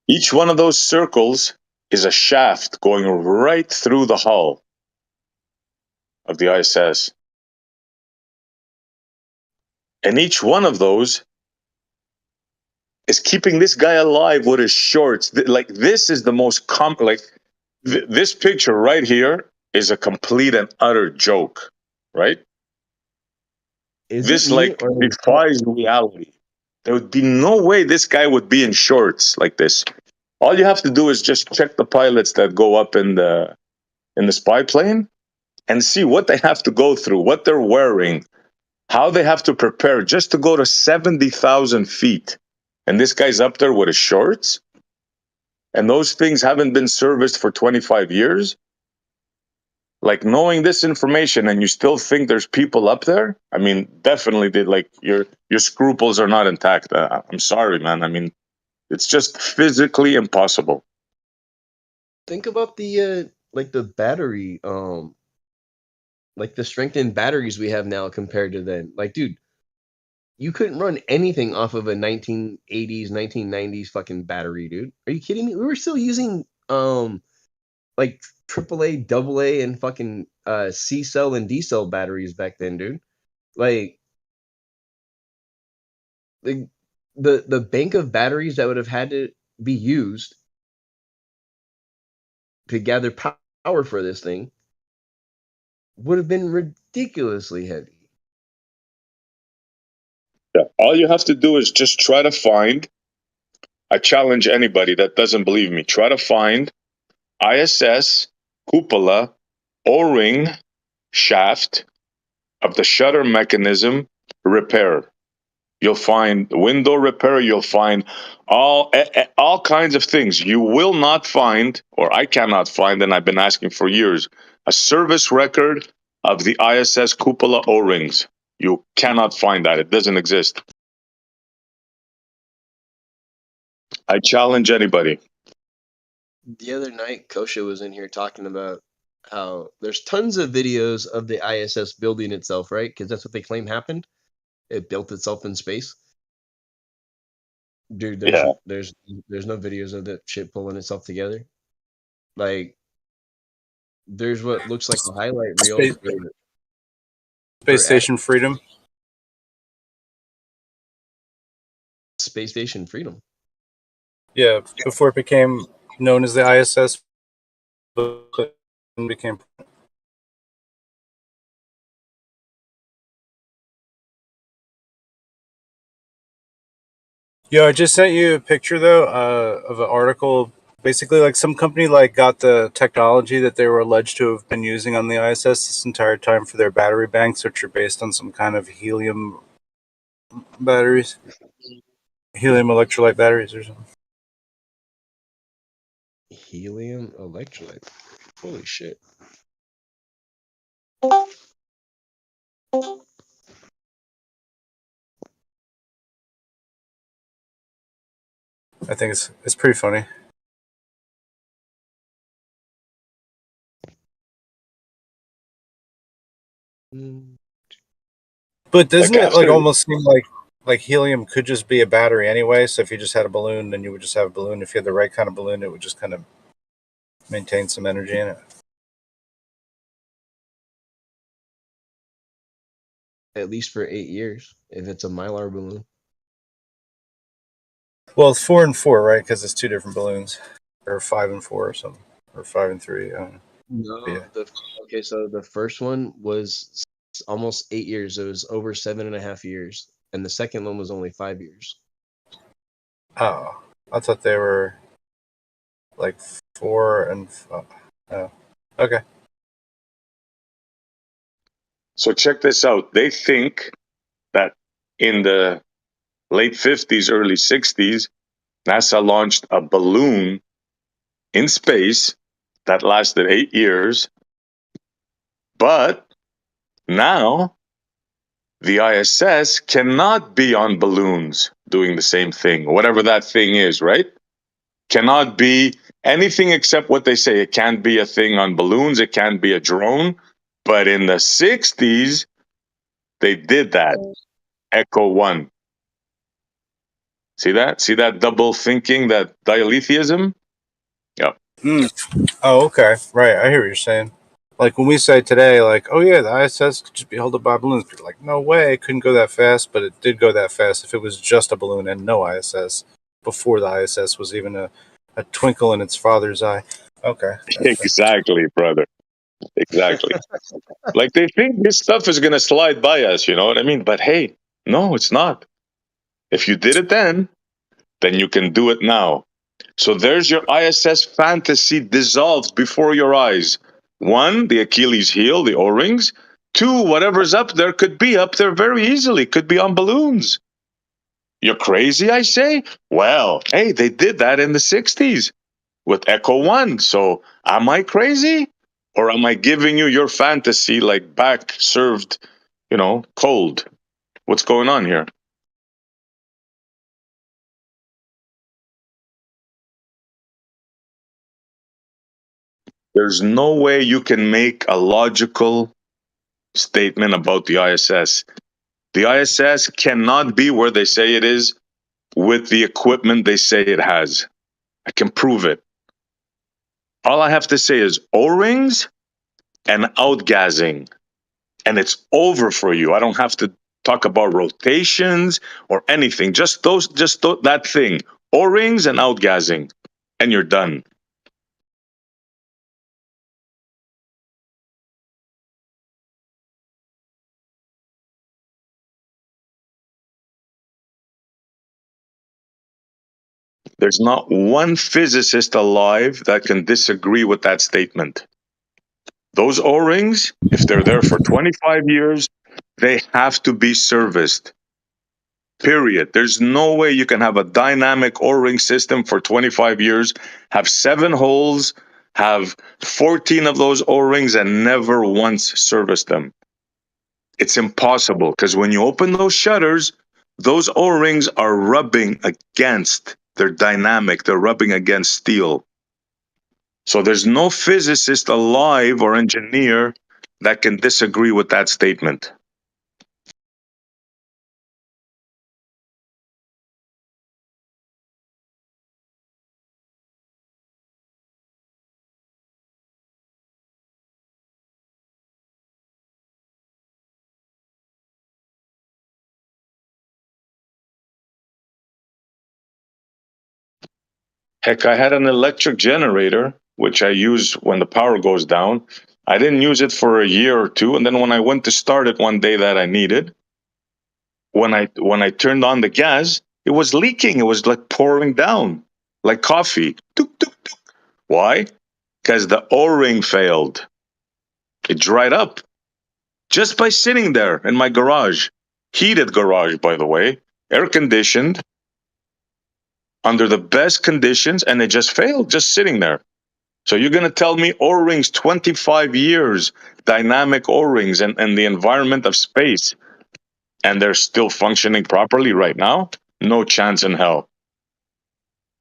Each one of those circles is a shaft going right through the hull of the ISS. And each one of those is keeping this guy alive with his shorts. Like, this is the most this picture right here is a complete and utter joke, right? Is it This me like or defies reality. There would be no way this guy would be in shorts like this. All you have to do is just check the pilots that go up in the spy plane and see what they have to go through, what they're wearing, how they have to prepare just to go to 70,000 feet. And this guy's up there with his shorts, and those things haven't been serviced for 25 years. Like, knowing this information and you still think there's people up there, I mean, definitely did, like, your scruples are not intact. I'm sorry, man. I mean, It's just physically impossible. Think about the like the battery, like the strengthened batteries we have now compared to then. Like, dude, you couldn't run anything off of a 1980s, 1990s fucking battery, dude. Are you kidding me? We were still using like AAA, AA, and fucking C cell and D cell batteries back then, dude. Like the bank of batteries that would have had to be used to gather power for this thing would have been ridiculously heavy. Yeah. All you have to do is just try to find. I challenge anybody that doesn't believe me. Try to find ISS cupola O-ring shaft of the shutter mechanism repair. You'll find window repair. You'll find all kinds of things. You will not find, or I cannot find, and I've been asking for years, a service record of the ISS cupola O-rings. You cannot find that. It doesn't exist. I challenge anybody. The other night, Kosha was in here talking about how there's tons of videos of the ISS building itself, right? Because that's what they claim happened. It built itself in space. Dude, Yeah. there's no videos of that shit pulling itself together. Like, there's what looks like a highlight reel Space, for Space Station Freedom. Space Station Freedom. Yeah, before it became known as the ISS, but it became. Yo, I just sent you a picture though of an article. Basically, like some company like got the technology that they were alleged to have been using on the ISS this entire time for their battery banks, which are based on some kind of helium batteries, helium electrolyte batteries or something. Helium electrolyte. Holy shit. I think it's pretty funny. But doesn't Like it like after, almost seem like helium could just be a battery anyway? So if you just had a balloon, then you would just have a balloon. If you had the right kind of balloon, it would just kind of maintain some energy in it. At least for 8 years, if it's a Mylar balloon. Well, it's 4 and 4, right? Because it's two different balloons, or 5 and 4 or something, or 5 and 3. I don't know. No. Yeah. Okay, so the first one was almost 8 years. It was over 7.5 years. And the second one was only 5 years. Oh, I thought they were like 4 and 5. Oh, okay. so check this out. They think that in the late 50s, early 60s, NASA launched a balloon in space that lasted 8 years. But now the ISS cannot be on balloons doing the same thing, whatever that thing is, right? Cannot be anything except what they say. It can't be a thing on balloons. It can't be a drone. But in the 60s, they did that. Echo 1. See that? See that double thinking, that dialetheism? Yep. Oh, okay. Right. I hear what you're saying. Like when we say today, like, oh yeah, the ISS could just be held up by balloons. People are like, no way, it couldn't go that fast, but it did go that fast if it was just a balloon and no ISS before the ISS was even a twinkle in its father's eye. Okay. Exactly, brother. Exactly. Like they think this stuff is going to slide by us, you know what I mean? But hey, no, it's not. If you did it then you can do it now. So there's your ISS fantasy dissolved before your eyes. 1, the Achilles heel, the O-rings. 2, whatever's up there could be up there very easily, could be on balloons. You're crazy, I say? Well, hey, they did that in the 60s with Echo 1. So am I crazy? Or am I giving you your fantasy like back served, cold? What's going on here? There's no way you can make a logical statement about the ISS. The ISS cannot be where they say it is with the equipment they say it has. I can prove it. All I have to say is O-rings and outgassing, and it's over for you. I don't have to talk about rotations or anything. Just that thing, O-rings and outgassing, and you're done. There's not one physicist alive that can disagree with that statement. Those O-rings, if they're there for 25 years, they have to be serviced. Period. There's no way you can have a dynamic O-ring system for 25 years, have 7 holes, have 14 of those O-rings, and never once service them. It's impossible, because when you open those shutters, those O-rings are rubbing against, they're dynamic, they're rubbing against steel. So there's no physicist alive or engineer that can disagree with that statement. Heck, I had an electric generator, which I use when the power goes down. I didn't use it for a year or two, and then when I went to start it one day that I needed, when I turned on the gas, it was leaking. It was like pouring down, like coffee. Tuk, tuk, tuk. Why? Because the O-ring failed. It dried up just by sitting there in my garage. Heated garage, by the way, air conditioned, under the best conditions, and it just failed, just sitting there. So you're going to tell me O-rings, 25 years, dynamic O-rings, and the environment of space, and they're still functioning properly right now? No chance in hell.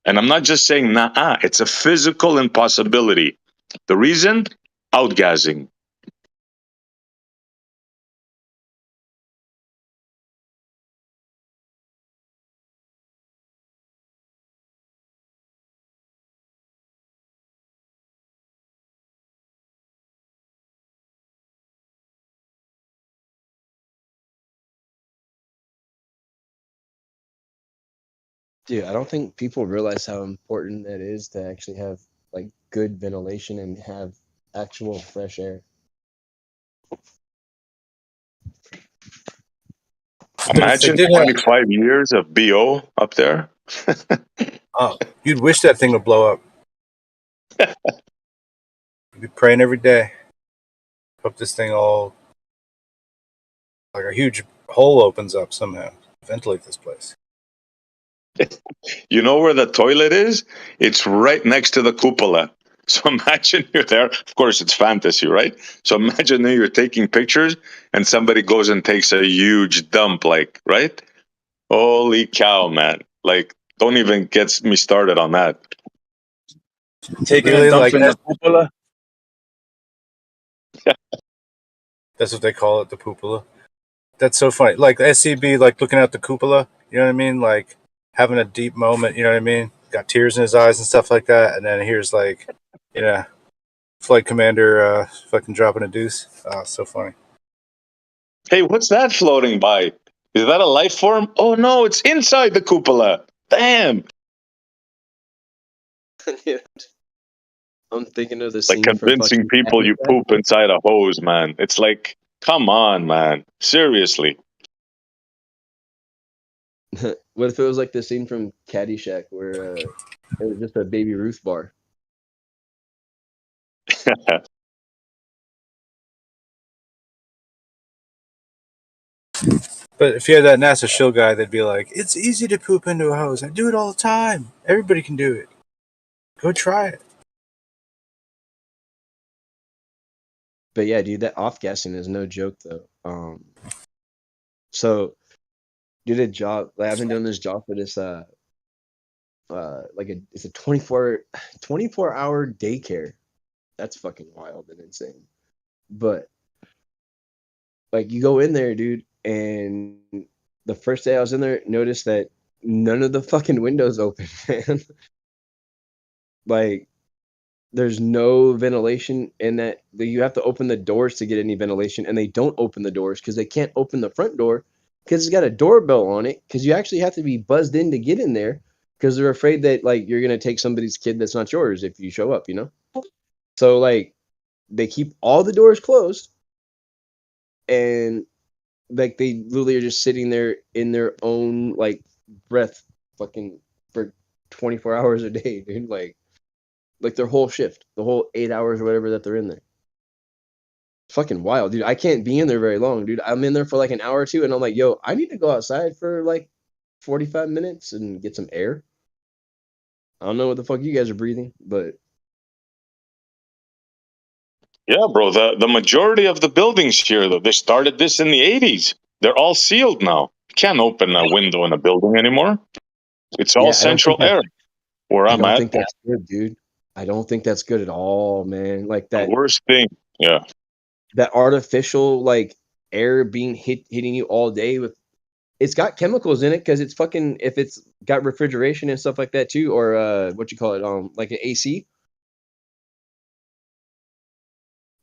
And I'm not just saying nah, it's a physical impossibility. The reason? Outgassing. Dude, I don't think people realize how important that is to actually have like good ventilation and have actual fresh air. But if they Imagine did have, 25 years of BO up there. oh, you'd wish that thing would blow up. You'd be praying every day. Hope this thing all, like a huge hole opens up somehow. Ventilate this place. You know where the toilet is? It's right next to the cupola. So imagine you're there. Of course, it's fantasy, right? So imagine that you're taking pictures and somebody goes and takes a huge dump, like, right? Holy cow, man. Like, don't even get me started on that. Taking Really, a dump like in the cupola. that's what they call it, the cupola. That's so funny. Like SCB, like looking out the cupola. You know what I mean? Like having a deep moment. You know what I mean? Got tears in his eyes and stuff like that. And then here's like, flight commander fucking dropping a deuce. Oh, so funny. Hey, what's that floating by? Is that a life form? Oh no, it's inside the cupola. Damn. I'm thinking of the Like scene from convincing fucking people you Caddyshack. poop inside a hose, man. It's like, come on, man. Seriously. What if it was like the scene from Caddyshack where it was just a Baby Ruth bar? But if you had that NASA shill guy, they'd be like, "It's easy to poop into a hose. I do it all the time. Everybody can do it. Go try it." But yeah, dude, that off gassing is no joke though. So did a job. Like, I've been doing this job for this it's a 24 hour daycare. That's fucking wild and insane. But like you go in there, dude, and the first day I was in there, noticed that none of the fucking windows open, man. Like there's no ventilation in that. You have to open the doors to get any ventilation, and they don't open the doors because they can't open the front door because it's got a doorbell on it. Because you actually have to be buzzed in to get in there because they're afraid that like you're gonna take somebody's kid that's not yours if you show up, you know. So like they keep all the doors closed, and like they literally are just sitting there in their own like breath, fucking for 24 hours a day, dude. Like their whole shift, the whole 8 hours or whatever that they're in there. Fucking wild, dude. I can't be in there very long, dude. I'm in there for like an hour or two, and I'm like, yo, I need to go outside for like 45 minutes and get some air. I don't know what the fuck you guys are breathing, but Yeah, bro. The majority of the buildings here, though, they started this in the 80s. They're all sealed now. You can't open a window in a building anymore. It's all yeah, central air where I I'm don't at. think that's good, dude. I don't think that's good at all, man. Like The that worst thing. Yeah. artificial like air being hitting you all day with it's got chemicals in it because it's fucking if it's got refrigeration and stuff like that too, or what you call it, like an AC.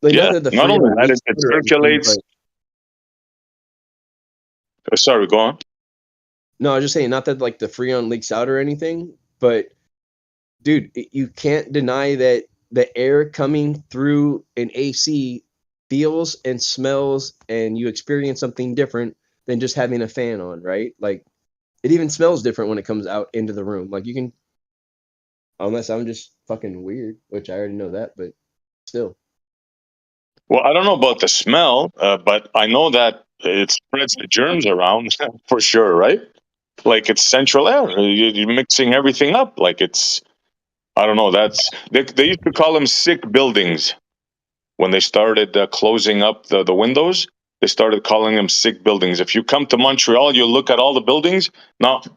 Like not Yeah. that the Not only freon that, leaks it out or anything, circulates. but Sorry, go on. no, I was just saying not that like the freon leaks out or anything, but dude, you can't deny that the air coming through an AC feels and smells, and you experience something different than just having a fan on, right? Like it even smells different when it comes out into the room. Like you can, unless I'm just fucking weird, which I already know that, but still. Well, I don't know about the smell, but I know that it spreads the germs around for sure, right? Like it's central air. You're mixing everything up. Like it's, I don't know. They used to call them sick buildings when they started closing up the windows. They started calling them sick buildings. If you come to Montreal, you look at all the buildings. Not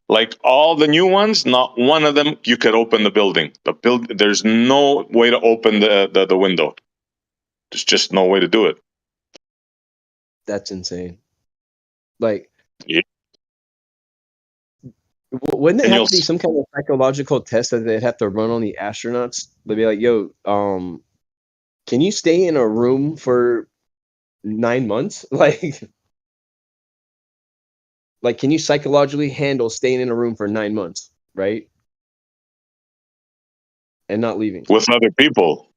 like all the new ones. Not one of them you could open the building. There's no way to open the window. There's just no way to do it. That's insane. Like, Yeah. wouldn't it And have you'll to be some kind of psychological test that they'd have to run on the astronauts? They'd be like, yo, can you stay in a room for 9 months? Like, can you psychologically handle staying in a room for 9 months, right? And not leaving? with other people.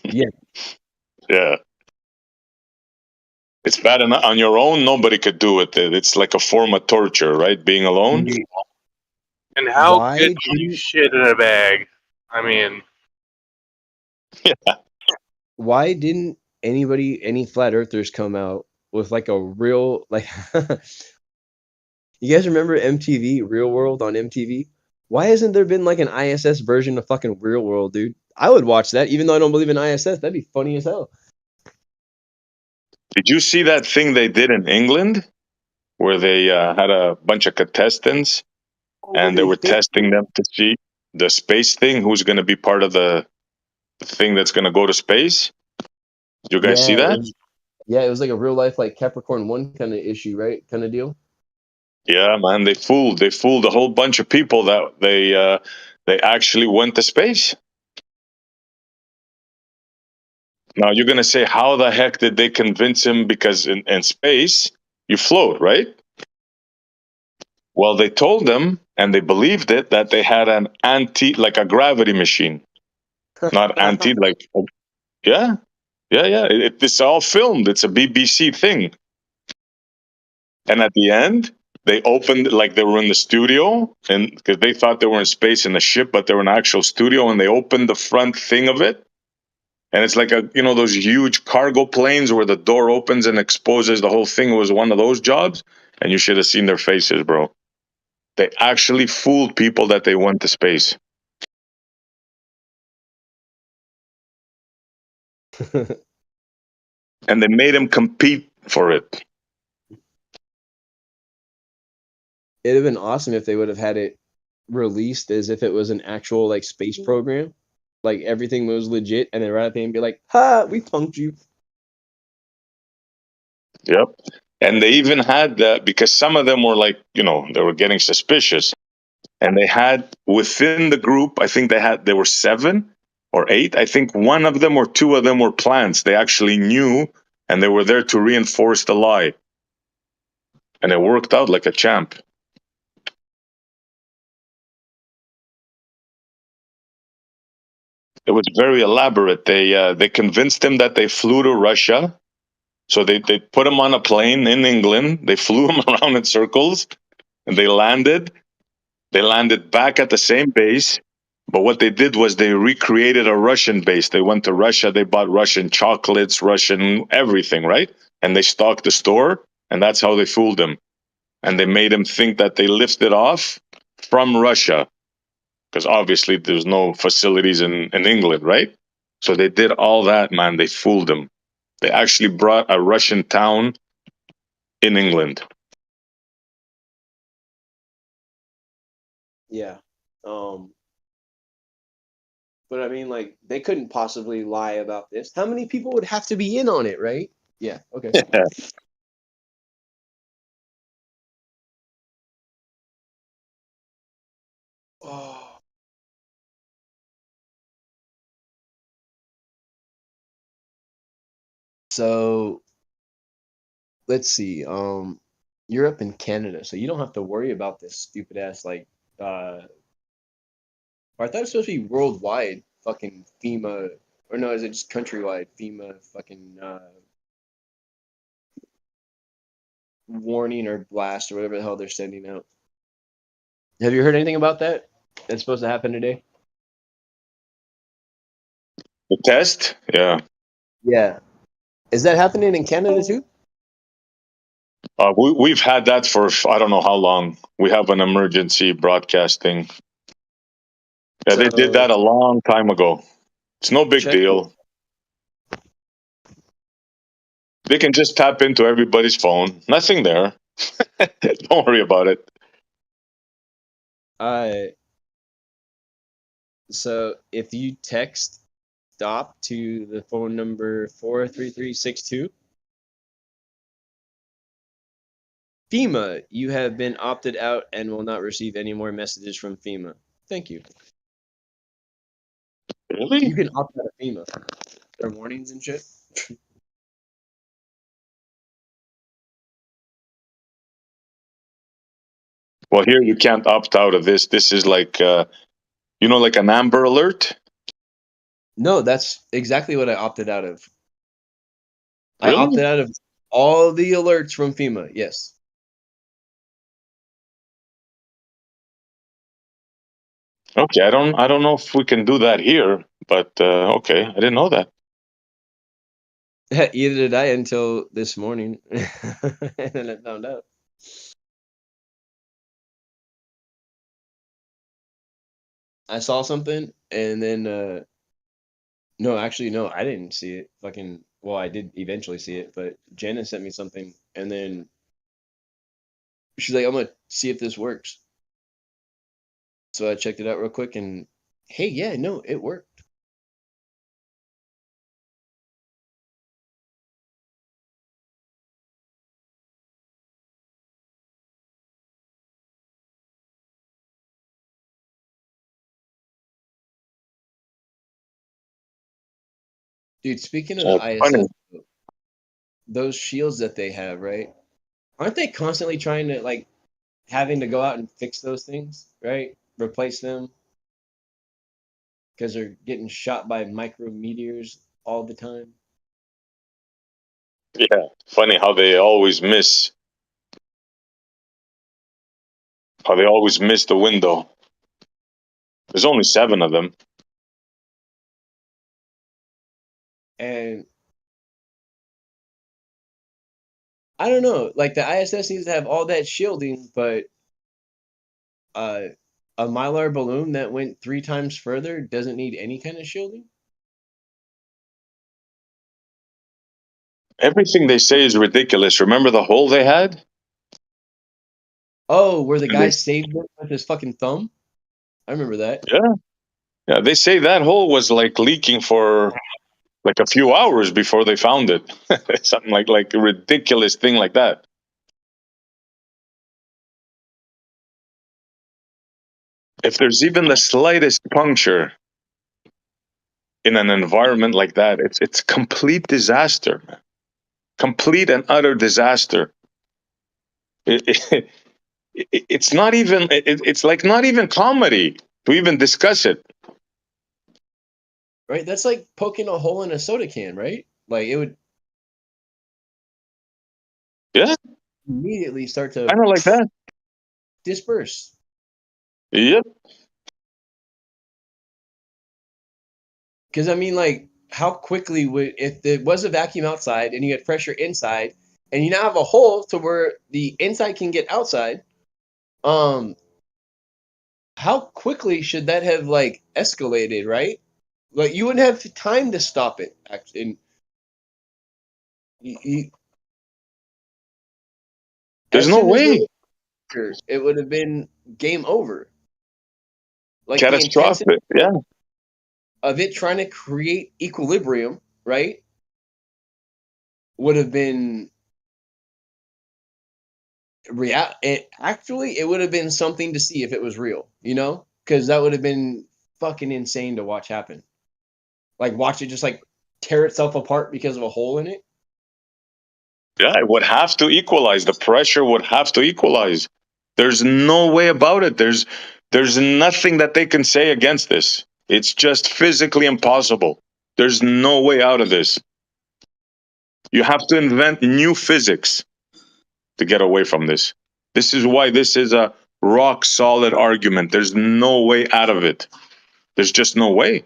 Yeah. Yeah. It's bad enough on your own. Nobody could do it. It's like a form of torture, right? Being alone. And how Why could you didn't shit in a bag? I mean, Yeah. why didn't any flat earthers come out with like a real like you guys remember MTV Real World on MTV? Why hasn't there been like an ISS version of fucking Real World, dude? I would watch that even though I don't believe in ISS. That'd be funny as hell. Did you see that thing they did in England where they had a bunch of contestants Oh, and they they were faked testing them to see the space thing, who's going to be part of the thing that's going to go to space? Did you guys see Yeah, that? it was like a real life like Capricorn 1 kind of issue, right? Kind of deal. Yeah, man, they fooled a whole bunch of people that they actually went to space. Now you're gonna say, how the heck did they convince him? Because in space you float, right? Well, they told them, and they believed it, that they had an like a gravity machine, not like yeah, yeah. It's all filmed. It's a BBC thing. And at the end, they opened like they were in the studio, and because they thought they were in space in a ship, but they were in an actual studio, and they opened the front thing of it, and it's like those huge cargo planes where the door opens and exposes the whole thing. It was one of those jobs, and you should have seen their faces, bro. They actually fooled people that they went to space, and they made them compete for it. It'd have been awesome if they would have had it released as if it was an actual like space program. like everything was legit, and then right at the end be like, "Ha, we punked you." Yep. And they even had that because some of them were like, they were getting suspicious. And they had within the group, I think there were 7 or 8. I think one of them or 2 of them were plants. They actually knew, and they were there to reinforce the lie. And it worked out like a champ. It was very elaborate. They convinced him that they flew to Russia. So they put him on a plane in England. They flew him around in circles, and they landed. They landed back at the same base. But what they did was they recreated a Russian base. They went to Russia. They bought Russian chocolates, Russian everything, right? And they stocked the store, and that's how they fooled him. And they made him think that they lifted off from Russia, because obviously there's no facilities in England, right? So they did all that, man. They fooled him. They actually brought a Russian town in England. Yeah. But I mean, like, they couldn't possibly lie about this. How many people would have to be in on it, right? Yeah. Okay. Oh. So let's see. Europe and Canada, so you don't have to worry about this stupid ass like I thought it was supposed to be worldwide fucking FEMA, or no, is it just countrywide FEMA fucking warning or blast or whatever the hell they're sending out. Have you heard anything about that? That's supposed to happen today? The test? Yeah. Yeah. Is that happening in Canada too? We've had that for I don't know how long. We have an emergency broadcasting. Yeah, they did that a long time ago. It's no big deal. They can just tap into everybody's phone. Nothing there. Don't worry about it. So if you text stop to the phone number 43362, FEMA, you have been opted out and will not receive any more messages from FEMA. Thank you. Really? You can opt out of FEMA. Their warnings and shit. Well, here you can't opt out of this. This is like, like an Amber Alert. No, that's exactly what I opted out of. Really? I opted out of all the alerts from FEMA. Yes. Okay, I don't know if we can do that here, but okay, I didn't know that. Either did I until this morning, and then I found out. I saw something, and then no, actually, no, I didn't see it. Well, I did eventually see it, but Janice sent me something, and then she's like, "I'm gonna see if this works." So I checked it out real quick, and hey, yeah, no, it worked. Dude, speaking of the Funny. ISS, those shields that they have, right? Aren't they constantly trying to like having to go out and fix those things, right? Replace them because they're getting shot by micrometeors all the time. Yeah, funny how they always miss. How they always miss the window. There's only 7 of them. And I don't know, like the ISS needs to have all that shielding, but a Mylar balloon that went 3 times further doesn't need any kind of shielding. Everything they say is ridiculous. Remember the hole they had? Oh, where the And they- guy saved it with his fucking thumb? I remember that. Yeah. Yeah, they say that hole was like leaking for like a few hours before they found it. Something like a ridiculous thing like that. If there's even the slightest puncture in an environment like that, it's complete disaster, man. Complete and utter disaster. It, it's not even. It's like not even comedy to even discuss it. Right? That's like poking a hole in a soda can, right? Like it would Yeah, immediately start to kind of like that. disperse. Yep. Because I mean, like, how quickly would if there was a vacuum outside and you had pressure inside, and you now have a hole to where the inside can get outside? Um, how quickly should that have like escalated, right? Like you wouldn't have time to stop it. Actually, and There's as no soon as way. it would have been game over. Like the intensity Catastrophic. Yeah. of it trying to create equilibrium, right, would have been real. Actually, it would have been something to see if it was real, you know, because that would have been fucking insane to watch happen. Like watch it just like tear itself apart because of a hole in it. Yeah, it would have to equalize. The pressure would have to equalize. There's no way about it. There's nothing that they can say against this. It's just physically impossible. There's no way out of this. You have to invent new physics to get away from this. This is why this is a rock solid argument. There's no way out of it. There's just no way.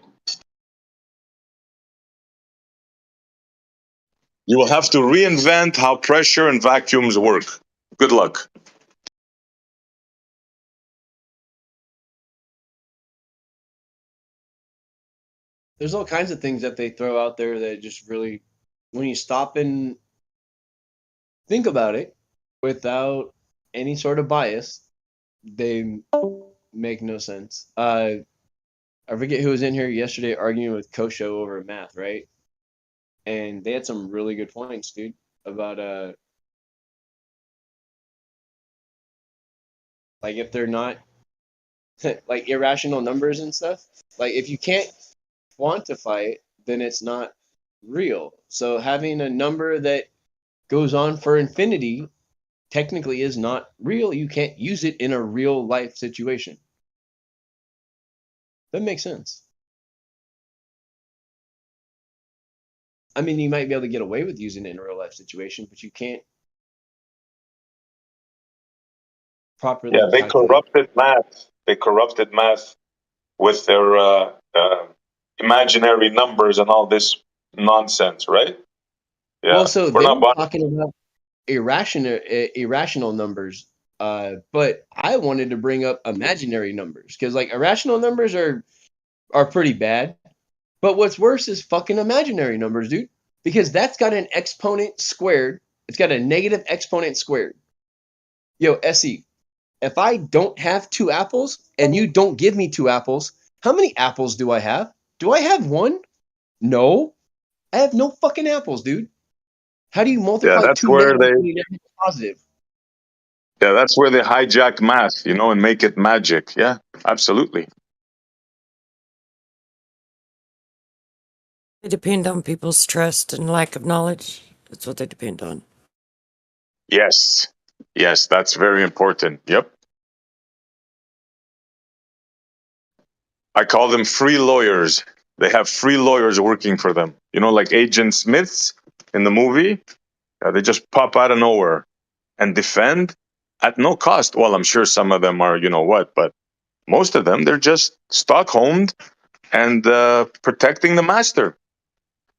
You will have to reinvent how pressure and vacuums work. Good luck. There's all kinds of things that they throw out there that just really, when you stop and think about it without any sort of bias, they make no sense. I forget who was in here yesterday arguing with Kosho over math, right? And they had some really good points, dude, about like if they're not like irrational numbers and stuff. Like if you can't quantify it, then it's not real. So having a number that goes on for infinity technically is not real. You can't use it in a real life situation. That makes sense. I mean, you might be able to get away with using it in a real life situation, but you can't Yeah, properly they calculate. corrupted math. They corrupted math with their imaginary numbers and all this nonsense, right? Well, Yeah, so we're they're not buying. talking about irrational numbers, but I wanted to bring up imaginary numbers because like irrational numbers are pretty bad, but what's worse is fucking imaginary numbers, dude, because that's got an exponent squared. It's got a negative exponent squared. Yo, SE, if I don't have two apples and you don't give me two apples, how many apples do I have? Do I have one? No, I have no fucking apples, dude. How do you Yeah, multiply that's two where negatives they. when you never get positive? Yeah, that's where they hijack math, and make it magic. Yeah, absolutely. They depend on people's trust and lack of knowledge. That's what they depend on. Yes, yes, that's very important. Yep. I call them free lawyers. They have free lawyers working for them. Like Agent Smiths in the movie. They just pop out of nowhere and defend at no cost. Well, I'm sure some of them are, but most of them, they're just Stockholmed and protecting the master.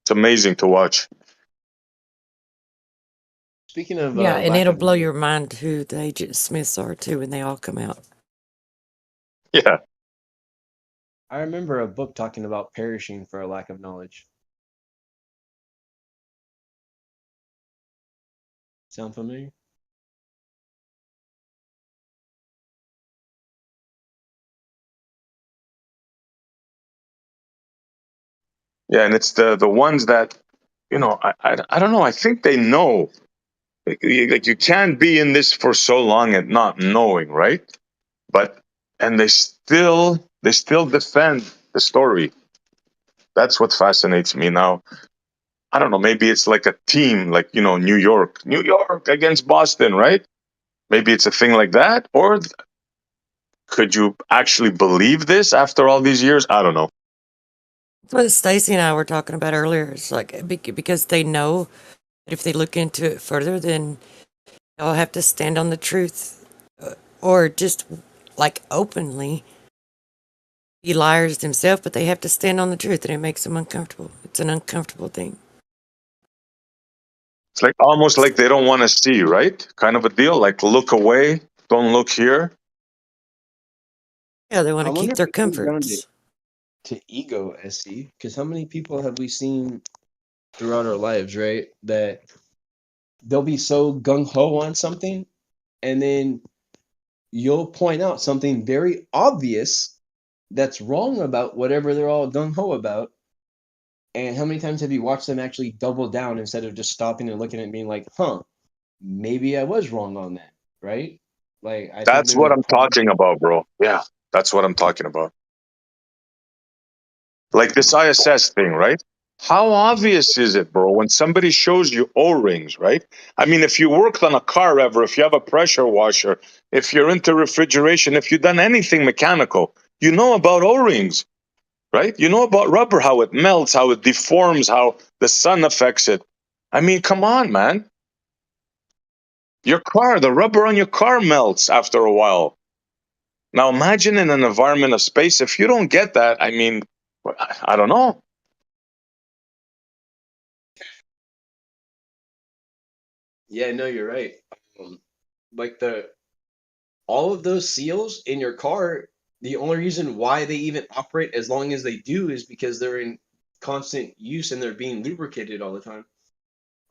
It's amazing to watch. Speaking of Yeah, and lack it'll of blow knowledge, your mind who the Agent Smiths are too when they all come out. Yeah. I remember a book talking about perishing for a lack of knowledge. Sound familiar? Yeah, and it's the ones that, you know, I don't know. I think they know. Like you can't be in this for so long and not knowing, right? But and they still defend the story. That's what fascinates me now. I don't know. Maybe it's like a team, like, you know, New York against Boston, right? Maybe it's a thing like that. Or could you actually believe this after all these years? I don't know. That's what Stacy and I were talking about earlier. It's like because they know that if they look into it further, then they'll have to stand on the truth, or just like openly be liars themselves. But they have to stand on the truth, and it makes them uncomfortable. It's an uncomfortable thing. It's like almost like they don't want to see, right? Kind of a deal. Like look away, don't look here. Yeah, they want I to wonder keep if their it comes down comforts. to ego, SC. Because how many people have we seen throughout our lives, right? That they'll be so gung ho on something, and then you'll point out something very obvious that's wrong about whatever they're all gung ho about. And how many times have you watched them actually double down instead of just stopping and looking at it and being like, huh, maybe I was wrong on that, right? Like, I think That's there's what a I'm talking about, bro. Yeah, that's what I'm talking about. Like this ISS thing, right? How obvious is it, bro, when somebody shows you O-rings, right? I mean, if you worked on a car ever, if you have a pressure washer, if you're into refrigeration, if you've done anything mechanical, you know about O-rings, right? You know about rubber, how it melts, how it deforms, how the sun affects it. I mean, come on, man. Your car, the rubber on your car melts after a while. Now imagine in an environment of space, if you don't get that, I mean, I don't know. Yeah, no, you're right. Like all of those seals in your car, the only reason why they even operate as long as they do is because they're in constant use and they're being lubricated all the time.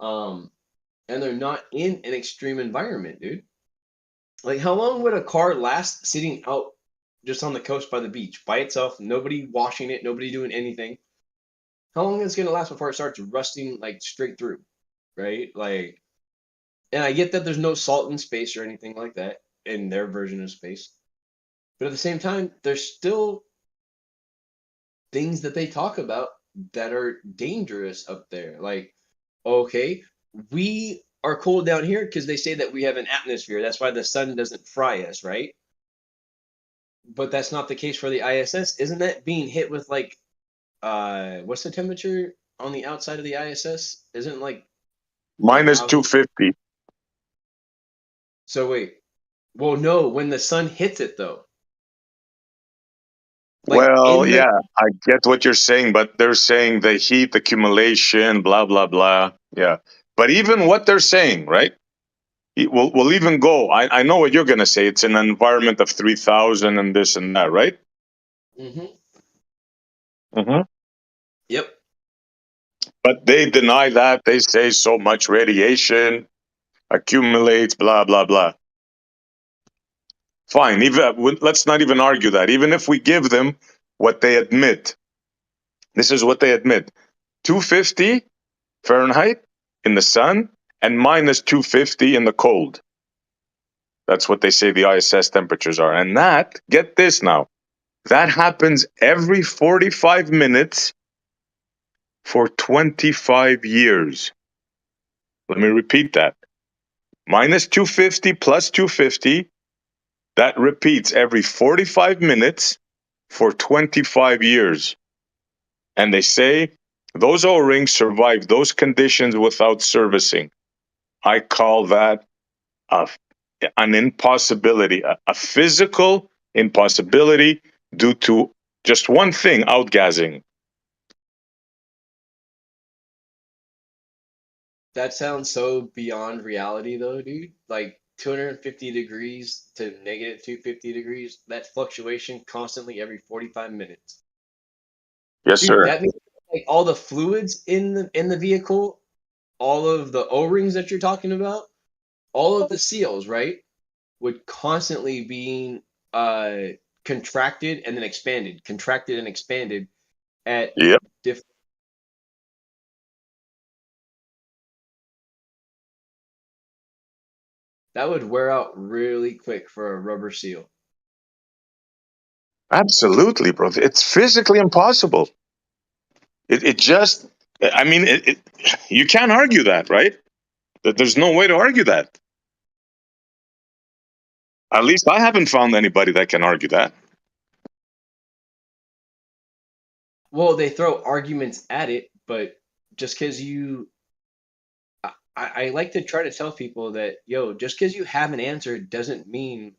Um, and they're not in an extreme environment, dude. Like, how long would a car last sitting out just on the coast by the beach by itself, nobody washing it, nobody doing anything? How long is it gonna last before it starts rusting like straight through, right? Like, and I get that there's no salt in space or anything like that in their version of space, but at the same time, there's still things that they talk about that are dangerous up there. Like, okay, we are cold down here because they say that we have an atmosphere. That's why the sun doesn't fry us, right? But that's not the case for the ISS. Isn't that being hit with like what's the temperature on the outside of the ISS? Isn't it like Minus 1,000? 250. So wait. Well, no, when the sun hits it though. Like Well, in the yeah, I get what you're saying, but they're saying the heat accumulation, blah, blah, blah. Yeah. But even what they're saying, right? We'll even go. I know what you're going to say. It's an environment of 3,000 and this and that, right? Mhm. Mm-hmm. Yep. But they deny that. They say so much radiation accumulates, blah, blah, blah. Fine. Even let's not even argue that. Even if we give them what they admit, this is what they admit: 250 Fahrenheit in the sun and minus 250 in the cold. That's what they say the ISS temperatures are. And that, get this now, that happens every 45 minutes for 25 years. Let me repeat that. Minus 250 plus 250, that repeats every 45 minutes for 25 years. And they say those O-rings survive those conditions without servicing. I call that a, an impossibility, a physical impossibility due to just one thing: outgassing. That sounds so beyond reality though, dude. Like 250 degrees to negative 250 degrees, that fluctuation constantly every 45 minutes. Yes, Dude, sir. that means like all the fluids in the vehicle, all of the O-rings that you're talking about, all of the seals, right, would constantly being uh contracted and then expanded, contracted and expanded at Yep. different That would wear out really quick for a rubber seal. Absolutely, bro. It's physically impossible. It just, I mean, you can't argue that, right? There's no way to argue that. At least I haven't found anybody that can argue that. Well, they throw arguments at it, but just because I like to try to tell people that, yo, just because you have an answer doesn't mean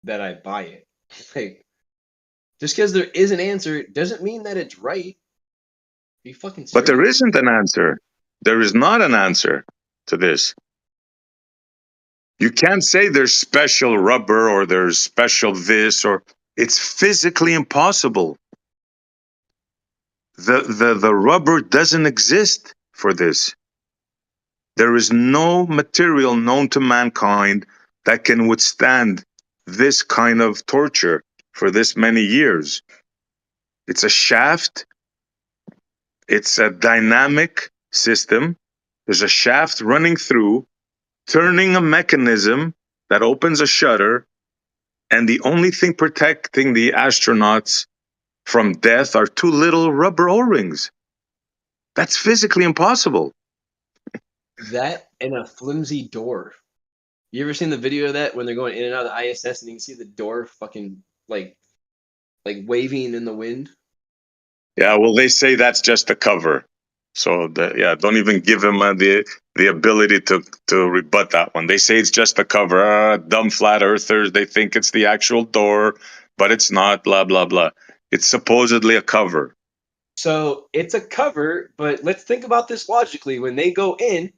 that I buy it. Like, just because there is an answer doesn't mean that it's right. Are you fucking But there serious? isn't an answer. There is not an answer to this. You can't say there's special rubber or there's special this, or it's physically impossible. The rubber doesn't exist for this. There is no material known to mankind that can withstand this kind of torture for this many years. It's a shaft. It's a dynamic system. There's a shaft running through, turning a mechanism that opens a shutter, and the only thing protecting the astronauts from death are two little rubber O-rings. That's physically impossible. That and a flimsy door. You ever seen the video of that when they're going in and out of the ISS and you can see the door fucking like waving in the wind? Yeah, well, they say that's just a cover. So don't even give him the ability to rebut that one. They say it's just a cover. Dumb flat earthers, they think it's the actual door, but it's not. Blah blah blah. It's supposedly a cover. So it's a cover, but let's think about this logically. When they go in,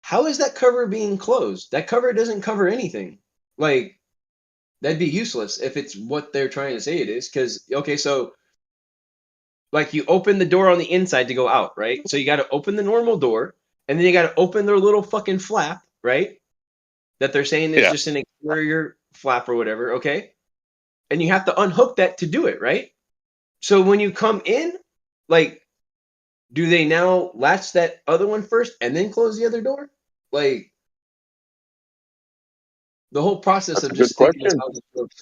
how is that cover being closed? That cover doesn't cover anything. Like, that'd be useless if it's what they're trying to say it is. Because, okay, so like you open the door on the inside to go out, right? So you got to open the normal door, and then you got to open their little fucking flap, right? That they're saying is Yeah, just an exterior flap or whatever, okay? And you have to unhook that to do it, right? So when you come in, like, do they now latch that other one first and then close the other door? Like, the whole process that's of a good just thinking that's question. how this works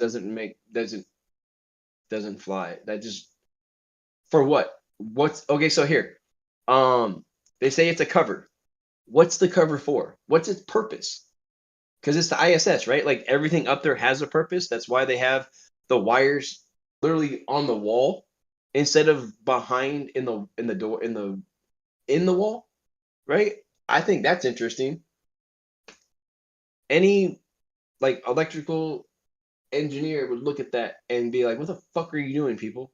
doesn't fly. That just for what? What's okay? So here, they say it's a cover. What's the cover for? What's its purpose? Because it's the ISS, right? Like everything up there has a purpose. That's why they have the wires literally on the wall instead of behind in the door in the wall, right? I think that's interesting. Any like electrical engineer would look at that and be like, "What the fuck are you doing, people?"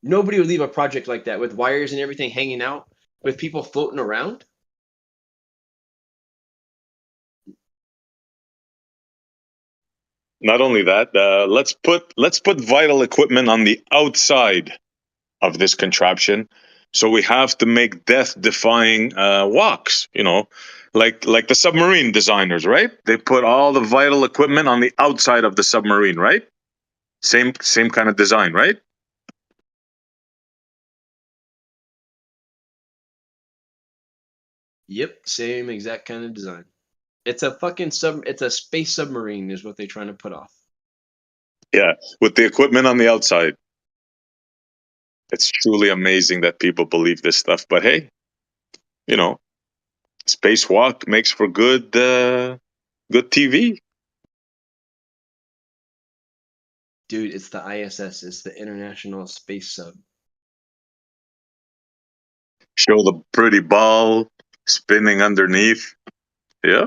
Nobody would leave a project like that with wires and everything hanging out with people floating around. Not only that, let's put vital equipment on the outside of this contraption. So we have to make death-defying walks. Like the submarine designers, right? They put all the vital equipment on the outside of the submarine, right? Same kind of design, right? Yep, same exact kind of design. It's a fucking it's a space submarine is what they're trying to put off. Yeah, with the equipment on the outside. It's truly amazing that people believe this stuff. But hey, you know, spacewalk makes for good TV. Dude, it's the ISS, it's the International Space Sub. Show the pretty ball spinning underneath. Yeah.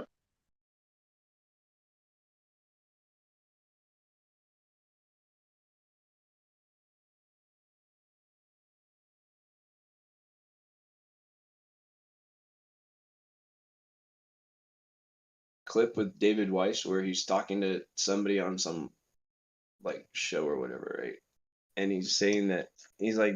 Clip with David Weiss where he's talking to somebody on some like show or whatever, right? And he's saying that he's like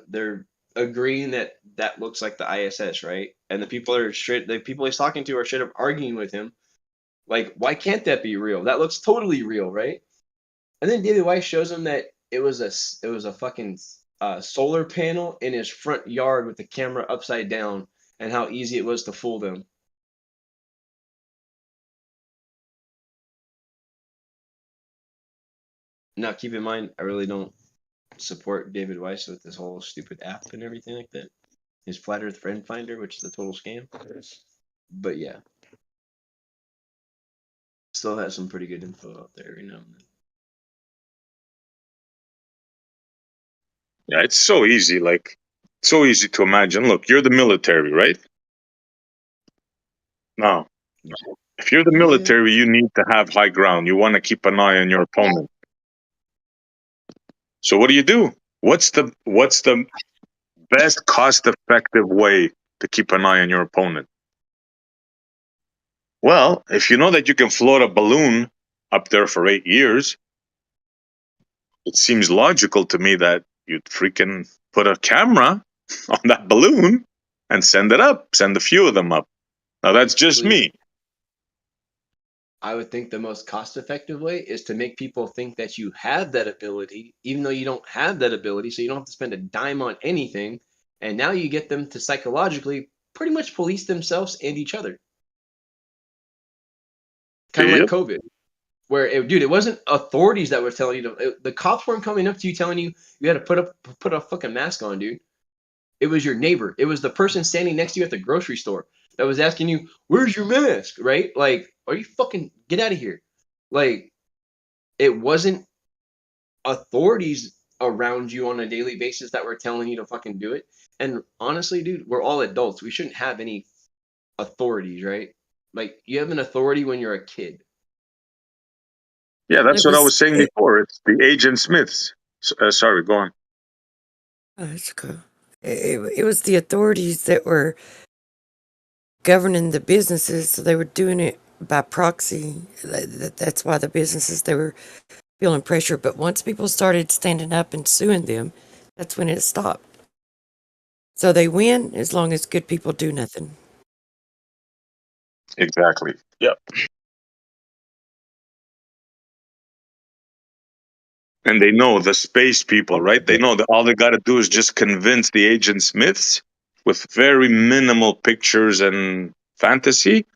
they're agreeing that that looks like the ISS, right? And the people he's talking to are straight up arguing with him, like, why can't that be real? That looks totally real, right? And then David Weiss shows him that it was a fucking solar panel in his front yard with the camera upside down, and how easy it was to fool them. Now, keep in mind, I really don't support David Weiss with this whole stupid app and everything like that. His Flat Earth Friend Finder, which is a total scam. But yeah, still has some pretty good info out there every now and then. Yeah, it's so easy. Like, so easy to imagine. Look, you're the military, right? Now, if you're the Yeah. military, you need to have high ground. You want to keep an eye on your opponent. So what do? What's the best cost-effective way to keep an eye on your opponent? Well, if you know that you can float a balloon up there for 8 years, it seems logical to me that you'd freaking put a camera on that balloon and send it up, send a few of them up. Now that's just me. I would think the most cost-effective way is to make people think that you have that ability, even though you don't have that ability, so you don't have to spend a dime on anything. And now you get them to psychologically pretty much police themselves and each other. Kind of like Yep. COVID, where it wasn't authorities that were telling you to. The cops weren't coming up to you telling you you had to put a fucking mask on, dude. It was your neighbor. It was the person standing next to you at the grocery store that was asking you, "Where's your mask?" Right? Like, are you fucking get out of here? Like, it wasn't authorities around you on a daily basis that were telling you to fucking do it. And honestly, dude, we're all adults. We shouldn't have any authorities, right? Like, you have an authority when you're a kid. Yeah, that's It what I was was saying it, before. It's the Agent Smiths. Sorry, go on. oh, that's cool. It was the authorities that were governing the businesses, so they were doing it by proxy. That's why the businesses they were feeling pressure. But once people started standing up and suing them, that's when it stopped. So they win as long as good people do nothing. Exactly. Yep. And they know the space people, right? They know that all they got to do is just convince the Agent Smiths with very minimal pictures and fantasy,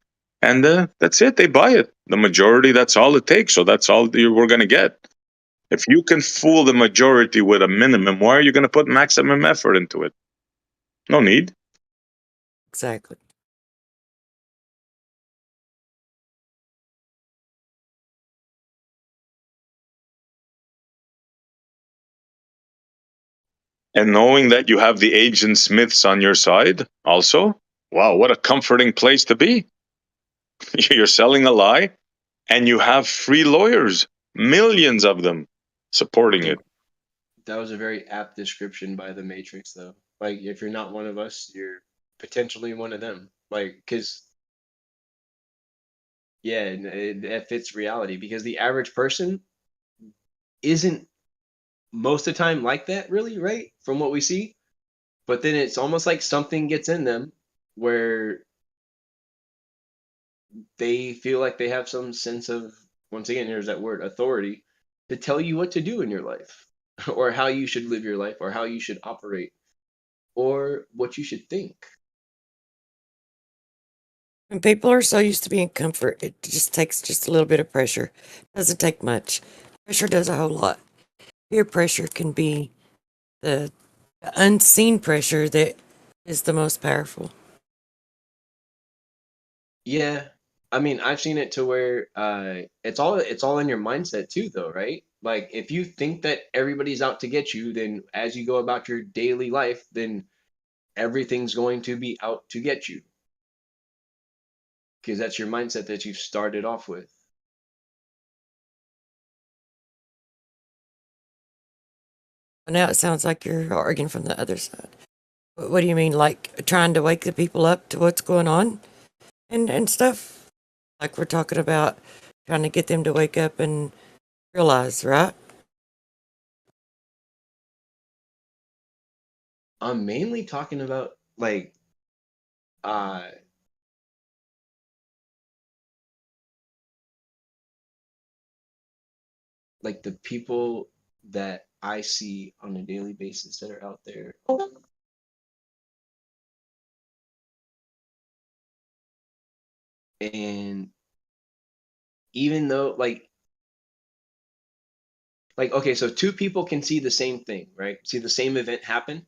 and that's it. They buy it. The majority, that's all it takes. So that's all we're going to get. If you can fool the majority with a minimum, why are you going to put maximum effort into it? No need. Exactly. And knowing that you have the Agent Smiths on your side also, wow, what a comforting place to be. You're selling a lie and you have free lawyers, millions of them supporting it. That was a very apt description by the Matrix, though. Like, if you're not one of us, you're potentially one of them. Like, because, yeah, that fits reality. Because the average person isn't most of the time like that, really, right? From what we see. But then it's almost like something gets in them where they feel like they have some sense of, once again, here's that word, authority, to tell you what to do in your life, or how you should live your life, or how you should operate, or what you should think. And people are so used to being comfort, it just takes just a little bit of pressure. Doesn't take much. Pressure does a whole lot. Peer pressure can be the unseen pressure that is the most powerful. Yeah, I mean, I've seen it to where it's all in your mindset too, though, right? Like, if you think that everybody's out to get you, then as you go about your daily life, then everything's going to be out to get you because that's your mindset that you've started off with. But now it sounds like you're arguing from the other side. What do you mean, like trying to wake the people up to what's going on and stuff? Like we're talking about trying to get them to wake up and realize, right? I'm mainly talking about uh like the people that I see on a daily basis that are out there. And even though, like, Like, okay, so two people can see the same thing, right? See the same event happen.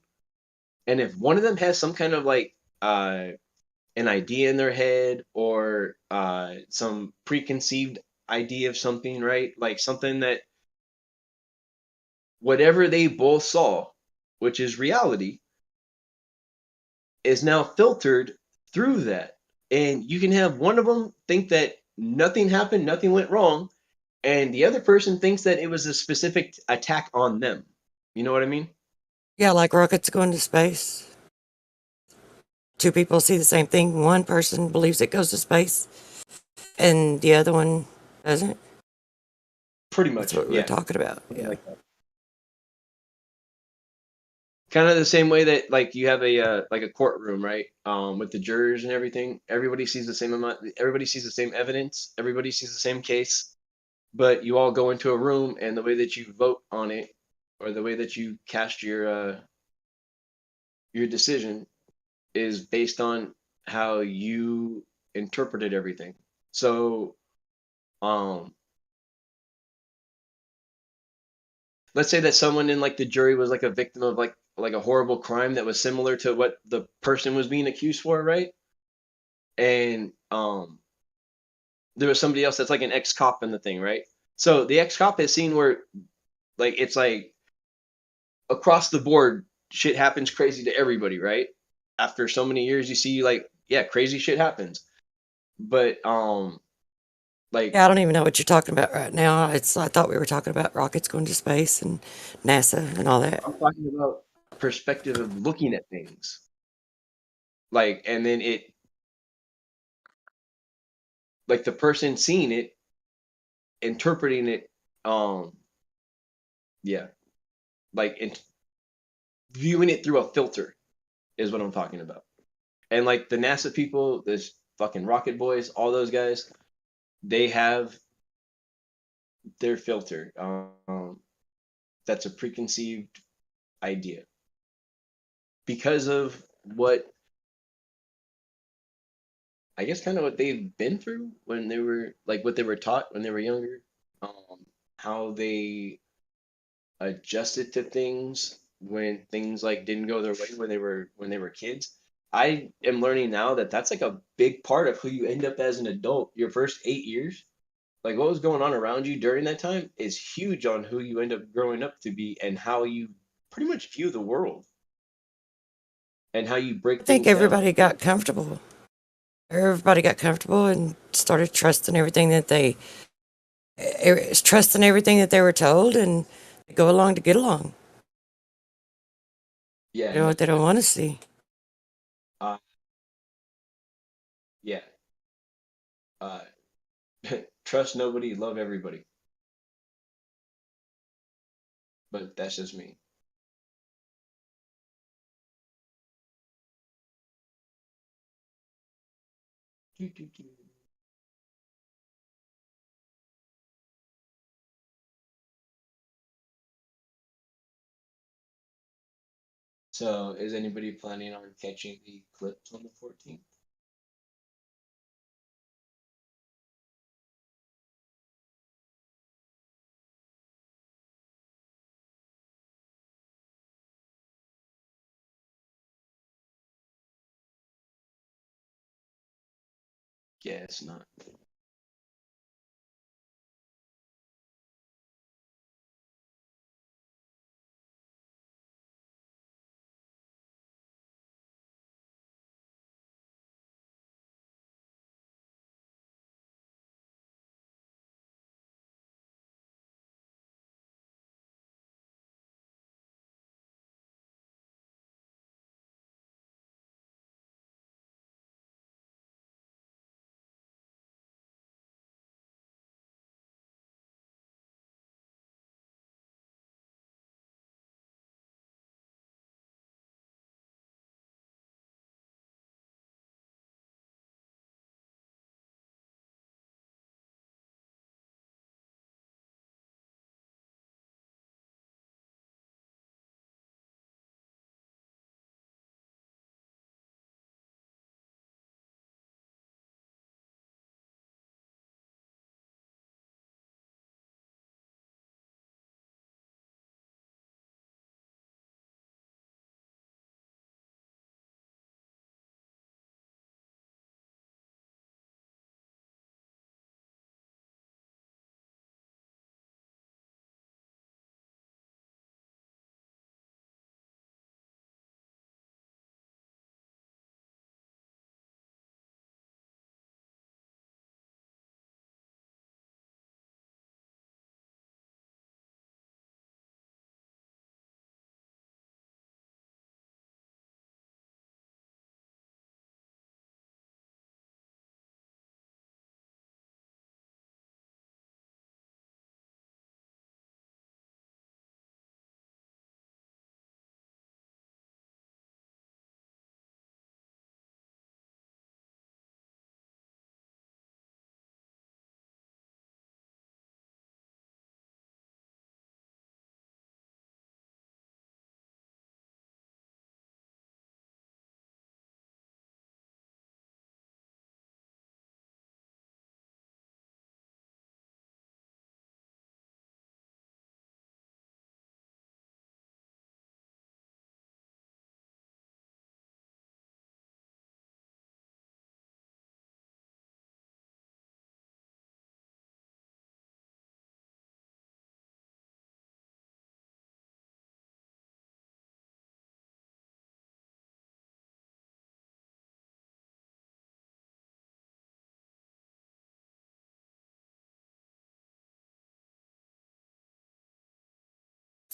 And if one of them has some kind of like an idea in their head or some preconceived idea of something, right? Like something that whatever they both saw, which is reality, is now filtered through that. And you can have one of them think that nothing happened, nothing went wrong, and the other person thinks that it was a specific attack on them. You know what I mean? Yeah, like rockets going to space. Two people see the same thing. One person believes it goes to space, and the other one doesn't. Pretty That's much, what we were yeah. talking about. Something Yeah. like that. Kind of the same way that like you have a like a courtroom, right? With the jurors and everything. Everybody sees the same amount. Everybody sees the same evidence. Everybody sees the same case. But you all go into a room, and the way that you vote on it, or the way that you cast your decision, is based on how you interpreted everything. So, um, let's say that someone in like the jury was like a victim of like a horrible crime that was similar to what the person was being accused for, right? And there was somebody else that's like an ex-cop in the thing, right? So the ex-cop has seen where like it's like across the board shit happens crazy to everybody, right? After so many years you see like yeah, crazy shit happens. But like Yeah, I don't even know what you're talking about right now. I thought we were talking about rockets going to space and NASA and all that. I'm talking about perspective of looking at things. Like and then it like the person seeing it, interpreting it, um yeah, like viewing it through a filter is what I'm talking about. And like the NASA people, this fucking rocket boys, all those guys, they have their filter. That's a preconceived idea because of what I guess kind of what they've been through when they were like what they were taught when they were younger, how they adjusted to things when things like didn't go their way when they were kids. I am learning now that that's like a big part of who you end up as an adult. Your first 8 years, like what was going on around you during that time, is huge on who you end up growing up to be and how you pretty much view the world and how you I break think things down. everybody got comfortable. Everybody got comfortable and started trusting everything that trusting everything that they were told and go along to get along. Yeah, You know no, what they don't want to see. uh, yeah, uh, trust nobody, love everybody. But that's just me. So, is anybody planning on catching the eclipse on the 14th? Guess not.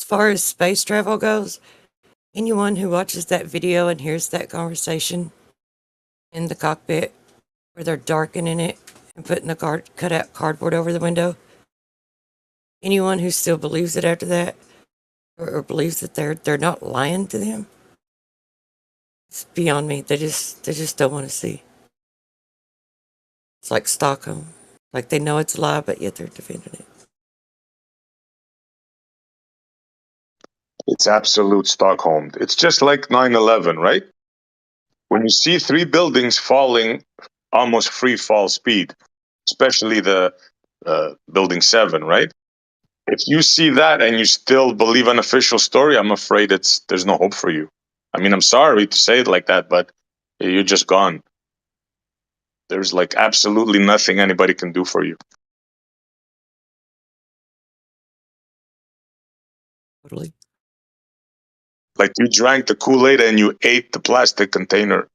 far as space travel goes, anyone who watches that video and hears that conversation in the cockpit where they're darkening it and putting the cut out cardboard over the window, anyone who still believes it after that, or believes that they're not lying to them, it's beyond me. They just don't want to see. It's like Stockholm. Like they know it's a lie, but yet they're defending it. It's absolute Stockholm. It's just like 9/11, right? When you see 3 buildings falling almost free fall speed, especially the building 7, right? If you see that and you still believe an official story, I'm afraid there's no hope for you. I mean, I'm sorry to say it like that, but you're just gone. There's like absolutely nothing anybody can do for you. Totally. Like you drank the Kool-Aid and you ate the plastic container.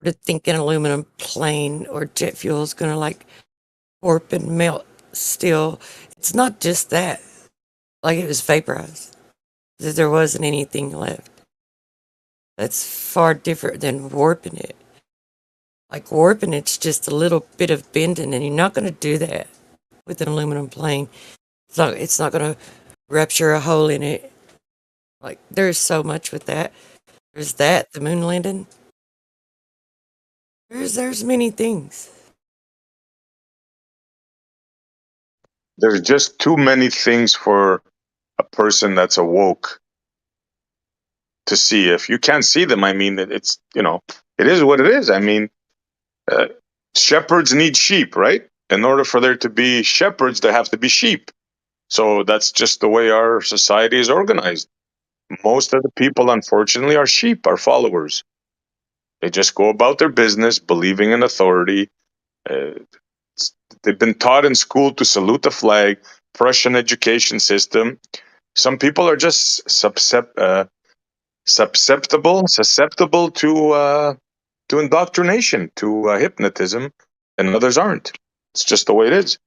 To think an aluminum plane or jet fuel is gonna like warp and melt steel. It's not just that. Like it was vaporized. That there wasn't anything left. That's far different than warping it. Like warping it's just a little bit of bending, and you're not gonna do that with an aluminum plane. It's not gonna rupture a hole in it. Like there's so much with that. There's that, the moon landing. There's many things. There's just too many things for a person that's awoke to see. If you can't see them, I mean, it's, it is what it is. I mean, shepherds need sheep, right? In order for there to be shepherds, there have to be sheep. So that's just the way our society is organized. Most of the people, unfortunately, are sheep, are followers. They just go about their business, believing in authority. They've been taught in school to salute the flag, Prussian education system. Some people are just susceptible to indoctrination, to hypnotism, and others aren't. It's just the way it is.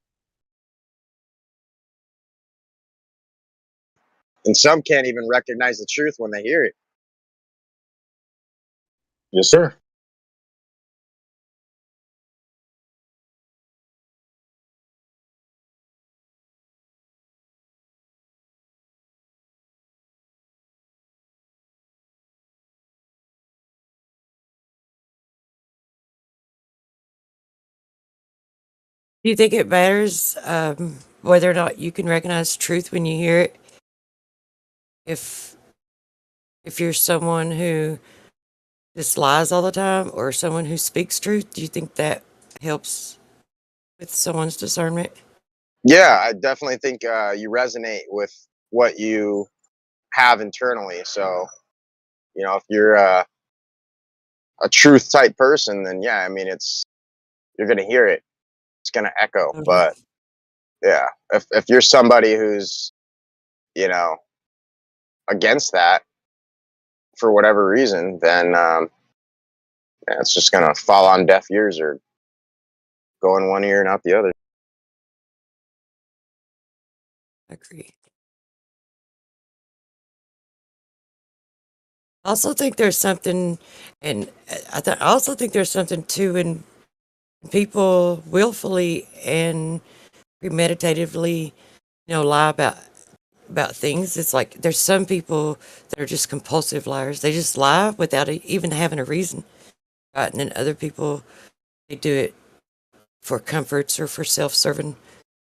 And some can't even recognize the truth when they hear it. Yes, sir. Do you think it matters whether or not you can recognize truth when you hear it? If you're someone who just lies all the time, or someone who speaks truth, do you think that helps with someone's discernment? Yeah, I definitely think you resonate with what you have internally. So, if you're a truth type person, then yeah, I mean, you're gonna hear it. It's gonna echo. Totally. But yeah, if you're somebody who's, you know, against that for whatever reason, then yeah, it's just gonna fall on deaf ears or go in one ear and out the other. I agree. I also think there's something, and I also think there's something too in people willfully and premeditatively, lie about things. It's like there's some people that are just compulsive liars. They just lie without even having a reason, right? And then other people, they do it for comforts or for self-serving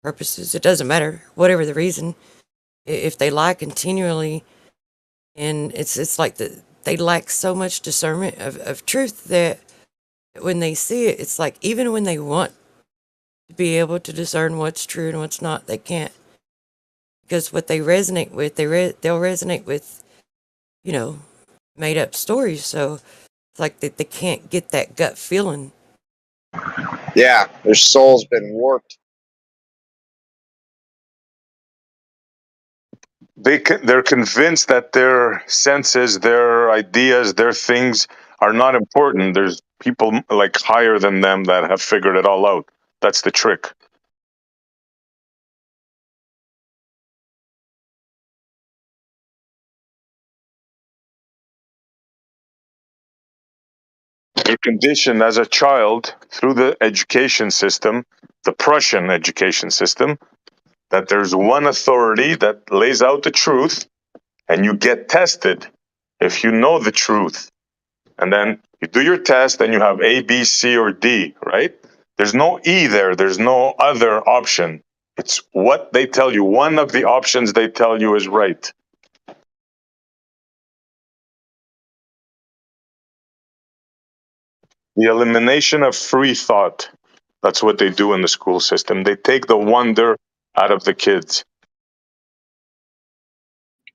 purposes. It doesn't matter, whatever the reason. If they lie continually, and it's like they lack so much discernment of truth that when they see it, it's like even when they want to be able to discern what's true and what's not, they can't. Because what they resonate with, they'll resonate with, made up stories. So it's like they can't get that gut feeling. Yeah, their soul's been warped. They're convinced that their senses, their ideas, their things are not important. There's people like higher than them that have figured it all out. That's the trick. You're conditioned as a child through the education system, the Prussian education system, that there's one authority that lays out the truth, and you get tested if you know the truth. And then you do your test and you have A, B, C, or D, right? There's no E there. There's no other option. It's what they tell you. One of the options they tell you is right. The elimination of free thought. That's what they do in the school system. They take the wonder out of the kids.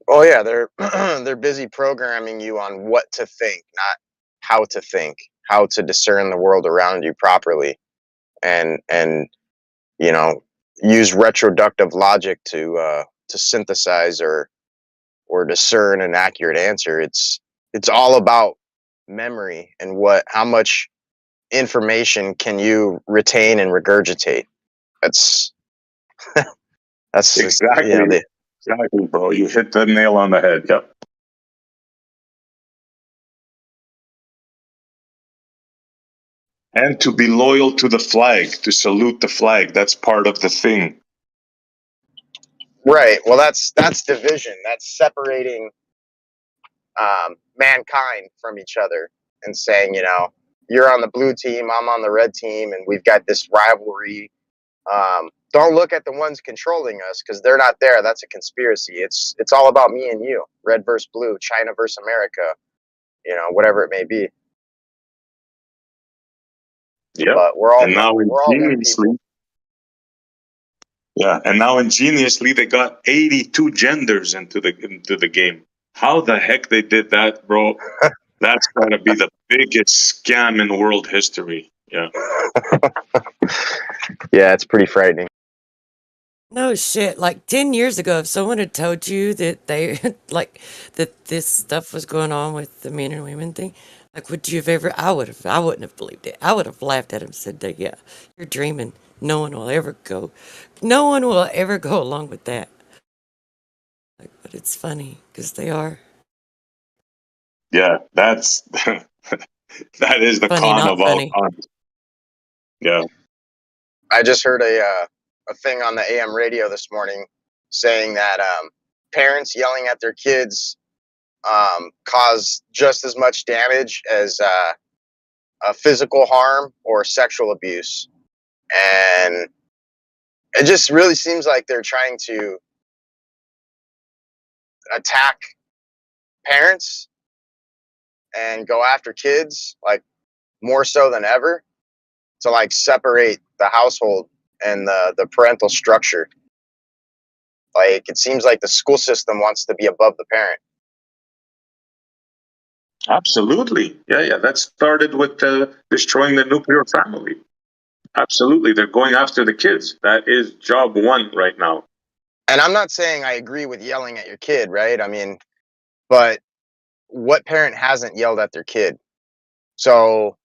Oh yeah, they're they're busy programming you on what to think, not how to think, how to discern the world around you properly, and you know, use retroductive logic to synthesize or discern an accurate answer. It's all about memory and how much information can you retain and regurgitate. That's that's Exactly. you know, Exactly, bro. You hit the nail on the head. Yep. And to be loyal to the flag, to salute the flag. That's part of the thing. right. Well, that's division. That's separating mankind from each other and saying, you know, you're on the blue team, I'm on the red team, and we've got this rivalry. Don't look at the ones controlling us because they're not there. That's a conspiracy. It's all about me and you, red versus blue, China versus America, you know, whatever it may be. Yep. But we're all And now we're all one ingeniously, people. yeah, and now ingeniously they got 82 genders into the game. How the heck they did that, bro? That's gotta be the biggest scam in world history. Yeah. Yeah, it's pretty frightening. No shit. Like 10 years ago, if someone had told you that they, like, that this stuff was going on with the men and women thing, like, would you have ever, I wouldn't have believed it. I would have laughed at him and said, that, yeah, you're dreaming. No one will ever go along with that. Like, but it's funny because they are Yeah, that's that is the funny, con not of all funny. cons. Yeah. I just heard a thing on the AM radio this morning saying that parents yelling at their kids cause just as much damage as physical harm or sexual abuse. And it just really seems like they're trying to attack parents and go after kids, like more so than ever, to like separate the household and the parental structure. Like it seems like the school system wants to be above the parent. Absolutely. Yeah, yeah. That started with destroying the nuclear family. Absolutely. They're going after the kids. That is job one right now. And I'm not saying I agree with yelling at your kid, right? I mean, but what parent hasn't yelled at their kid? So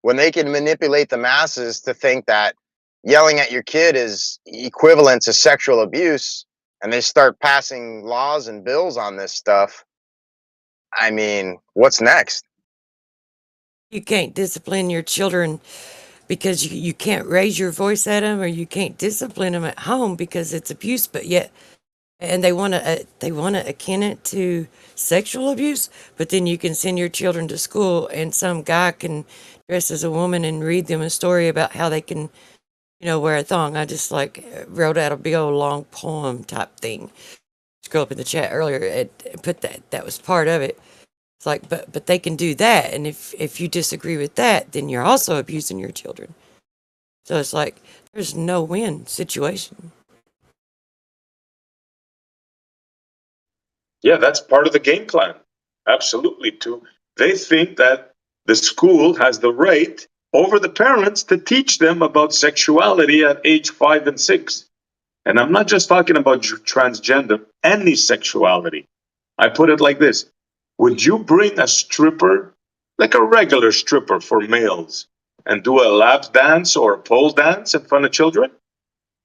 when they can manipulate the masses to think that yelling at your kid is equivalent to sexual abuse, and they start passing laws and bills on this stuff, I mean, what's next? You can't discipline your children because you can't raise your voice at them, or you can't discipline them at home because it's abuse, but yet, and they want to akin it to sexual abuse, but then you can send your children to school and some guy can dress as a woman and read them a story about how they can, wear a thong. I just like wrote out a big old long poem type thing. Scroll up in the chat earlier and put that was part of it. It's like, but they can do that, and if you disagree with that, then you're also abusing your children. So it's like there's no win situation. Yeah, that's part of the game plan. Absolutely. They think that the school has the right over the parents to teach them about sexuality at age 5 and 6. And I'm not just talking about transgender, any sexuality. I put it like this. Would you bring a stripper, like a regular stripper for males, and do a lap dance or a pole dance in front of children?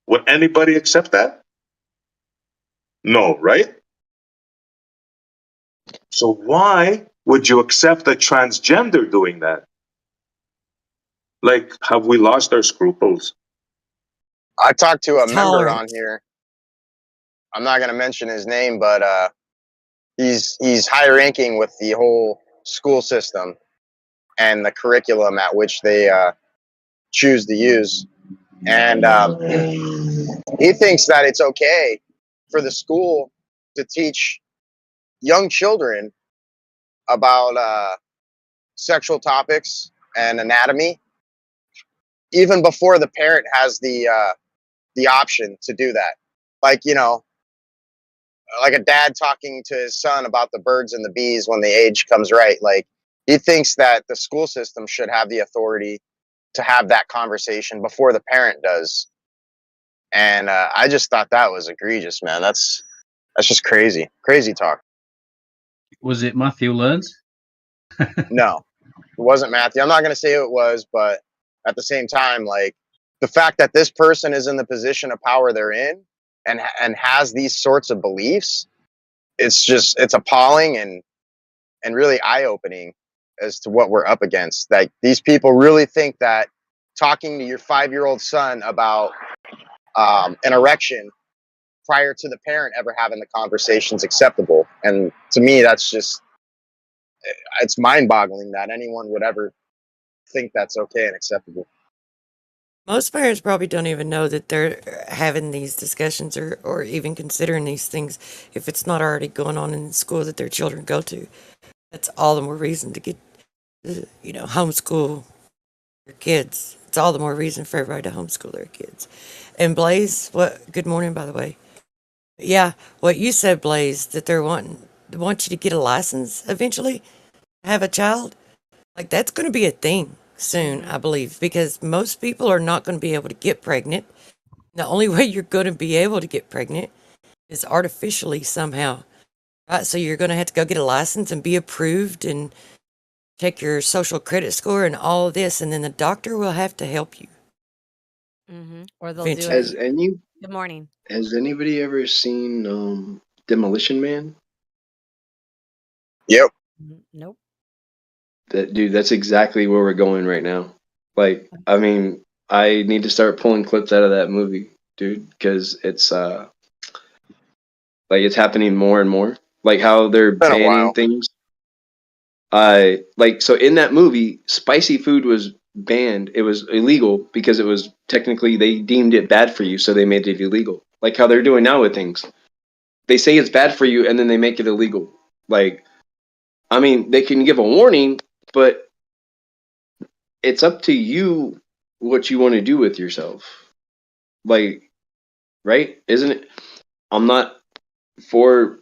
Would anybody accept that? No, right? So why would you accept a transgender doing that? Like, have we lost our scruples? I talked to a member on Tolerance. here. I'm not going to mention his name, but he's high ranking with the whole school system and the curriculum at which they choose to use. And he thinks that it's okay for the school to teach young children about sexual topics and anatomy, even before the parent has the option to do that. Like, you know, like a dad talking to his son about the birds and the bees when the age comes right. Like, he thinks that the school system should have the authority to have that conversation before the parent does. And I just thought that was egregious, man. That's just crazy talk. Was it Matthew Learns? No, it wasn't Matthew. I'm not going to say who it was, but at the same time, like, the fact that this person is in the position of power they're in and has these sorts of beliefs, it's appalling and really eye-opening as to what we're up against. Like, these people really think that talking to your 5-year-old son about an erection prior to the parent ever having the conversation is acceptable. And to me, that's just, it's mind-boggling that anyone would ever think that's okay and acceptable. Most parents probably don't even know that they're having these discussions or even considering these things if it's not already going on in the school that their children go to. That's all the more reason to get, homeschool your kids. It's all the more reason for everybody to homeschool their kids. And Blaze, good morning, by the way. Yeah, what you said, Blaze, that they want you to get a license eventually, have a child. Like, that's going to be a thing soon, I believe, because most people are not going to be able to get pregnant. The only way you're going to be able to get pregnant is artificially somehow. Right? So you're going to have to go get a license and be approved and check your social credit score and all of this, and then the doctor will have to help you. Or they'll Eventually. do it. Good morning. Has anybody ever seen Demolition Man? Yep. Nope. That's exactly where we're going right now. Like, I mean, I need to start pulling clips out of that movie, dude, because it's like it's happening more and more. Like how they're Been a banning while. things. So in that movie, spicy food was banned. It was illegal because it was technically they deemed it bad for you, so they made it illegal. Like how they're doing now with things. They say it's bad for you and then they make it illegal. Like, I mean, they can give a warning, but it's up to you what you want to do with yourself. Like, right? Isn't it? I'm not for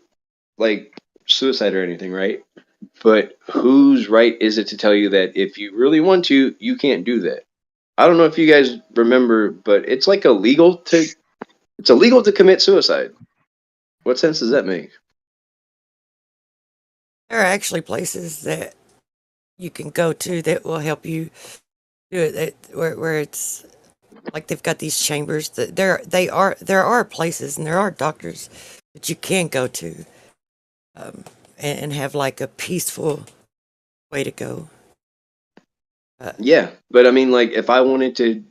like suicide or anything, right? But whose right is it to tell you that if you really want to, you can't do that? I don't know if you guys remember, but it's like illegal to commit suicide. What sense does that make? There are actually places that you can go to that will help you do it, where it's like they've got these chambers that there are places and there are doctors that you can go to and have like a peaceful way to go. Yeah, but I mean, like, if I wanted to,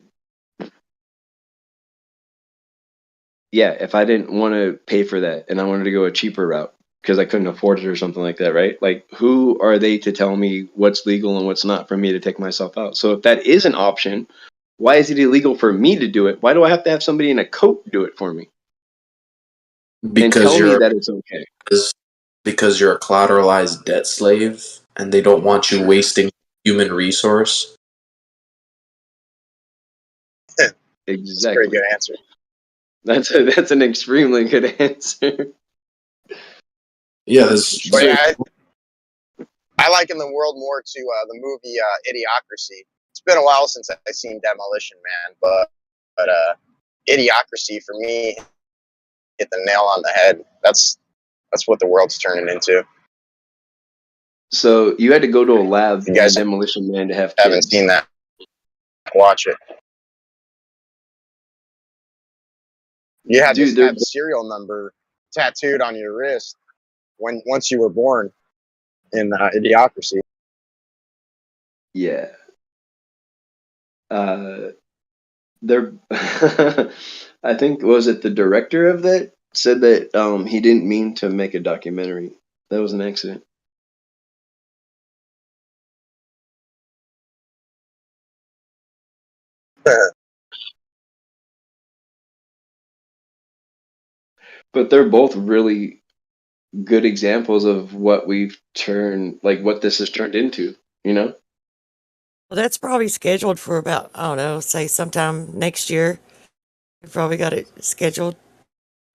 if I didn't want to pay for that and I wanted to go a cheaper route because I couldn't afford it or something like that, right? Like, who are they to tell me what's legal and what's not for me to take myself out? So if that is an option, why is it illegal for me to do it? Why do I have to have somebody in a coat do it for me? And tell me that it's okay. Because you're a collateralized debt slave and they don't want you wasting human resource. Exactly. That's a pretty good answer. That's an extremely good answer. Yeah, I liken the world more to the movie Idiocracy. It's been a while since I've seen Demolition Man, but Idiocracy for me hit the nail on the head. That's what the world's turning into. So you had to go to a lab You guys in Demolition Man to have haven't kids. seen that? Watch it. You had to have a serial number tattooed on your wrist once you were born in Idiocracy. Yeah. they're I think was it the director of that said that he didn't mean to make a documentary. That was an accident. But they're both really good examples of what we've turned, like what this has turned into, you know? Well, that's probably scheduled for about, I don't know, say sometime next year. We probably got it scheduled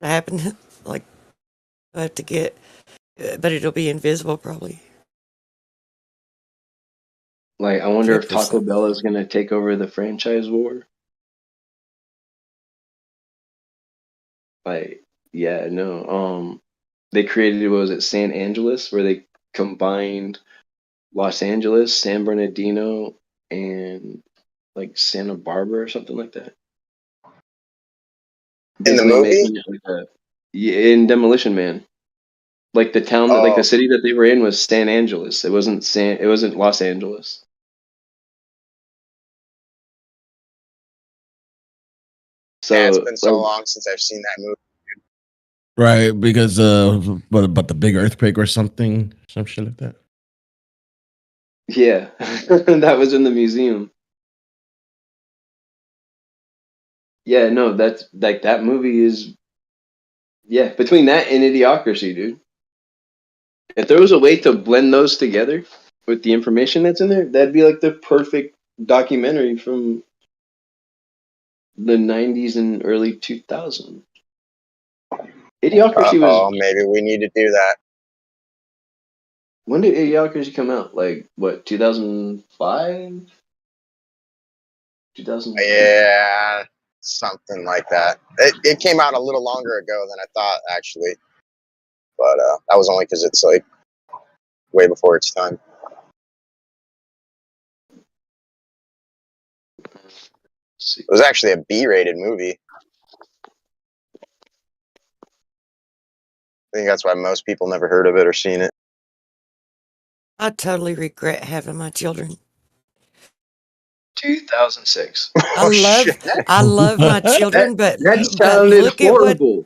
to happen. Like, I have to get, but it'll be invisible probably. Like, I wonder if Trip or Taco something. Bell is going to take over the franchise war. Like, yeah, no. They created, what was it, San Angeles, where they combined Los Angeles, San Bernardino, and like Santa Barbara or something like that. In the Basically movie? making it like a, yeah, in Demolition Man. Like the town that, like the Oh, city that they were in was San Angeles. It wasn't Los Angeles. yeah, it's So, been so long since I've seen that movie. Right, because but the big earthquake or something, some shit like that. yeah, that was in the museum. Yeah, no, that's like that movie is, yeah, between that and Idiocracy, dude. If there was a way to blend those together with the information that's in there, that'd be like the perfect documentary from the 90s and early 2000s. Idiocracy was, Uh-oh, maybe we need to do that. when did Idiocracy come out? Like, what, 2005? 2000? Yeah, something like that. It came out a little longer ago than I thought, actually. But that was only because it's like way before its time. It was actually a B-rated movie. I think that's why most people never heard of it or seen it. I totally regret having my children. 2006. I love my children, but That sounded look at what horrible.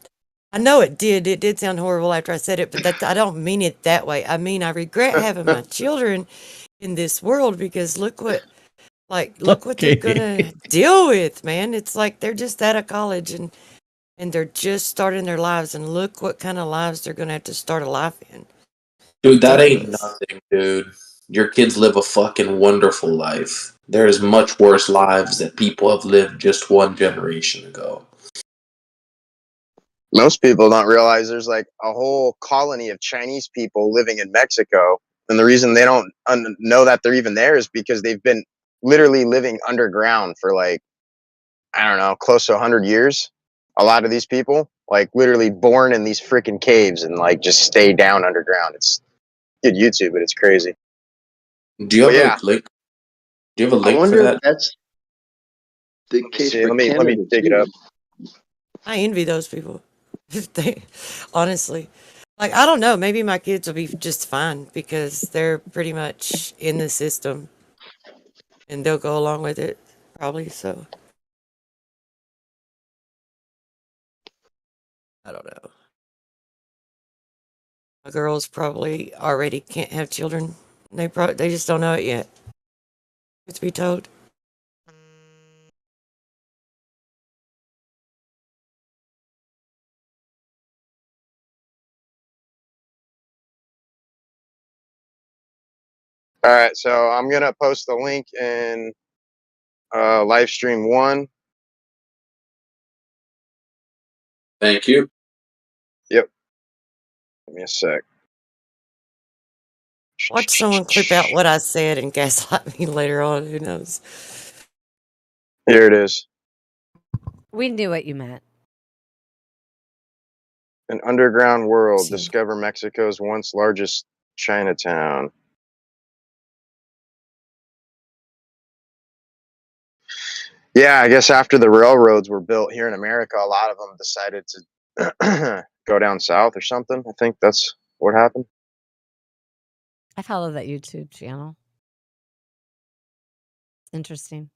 I know it did. It did sound horrible after I said it, but that I don't mean it that way. I mean I regret having my children in this world because look what they're gonna deal with, man. It's like they're just out of college and they're just starting their lives, and look what kind of lives they're gonna have to start a life in. Dude, that ain't Ridiculous. nothing, dude. Your kids live a fucking wonderful life. There's much worse lives that people have lived just one generation ago. Most people don't realize there's like a whole colony of Chinese people living in Mexico. And the reason they don't know that they're even there is because they've been literally living underground for like, I don't know, close to 100 years. A lot of these people, like literally born in these freaking caves and like just stay down underground. It's good YouTube, but it's crazy. Do you But have yeah, a link? Do you have a I link for wonder if that? that's the let me case see. for Let me Canada dig it up. too. I envy those people. They honestly. Like I don't know, maybe my kids will be just fine because they're pretty much in the system and they'll go along with it probably, so I don't know. My girls probably already can't have children. They just don't know it yet. To be told. All right, so I'm gonna post the link in Livestream 1. Thank you. Yep. Give me a sec. Watch someone clip out what I said and gaslight me later on. Who knows? Here it is. We knew what you meant. An underground world. See. Discover Mexico's once largest Chinatown. Yeah, I guess after the railroads were built here in America, a lot of them decided to go down south or something. I think that's what happened. I follow that YouTube channel. Interesting.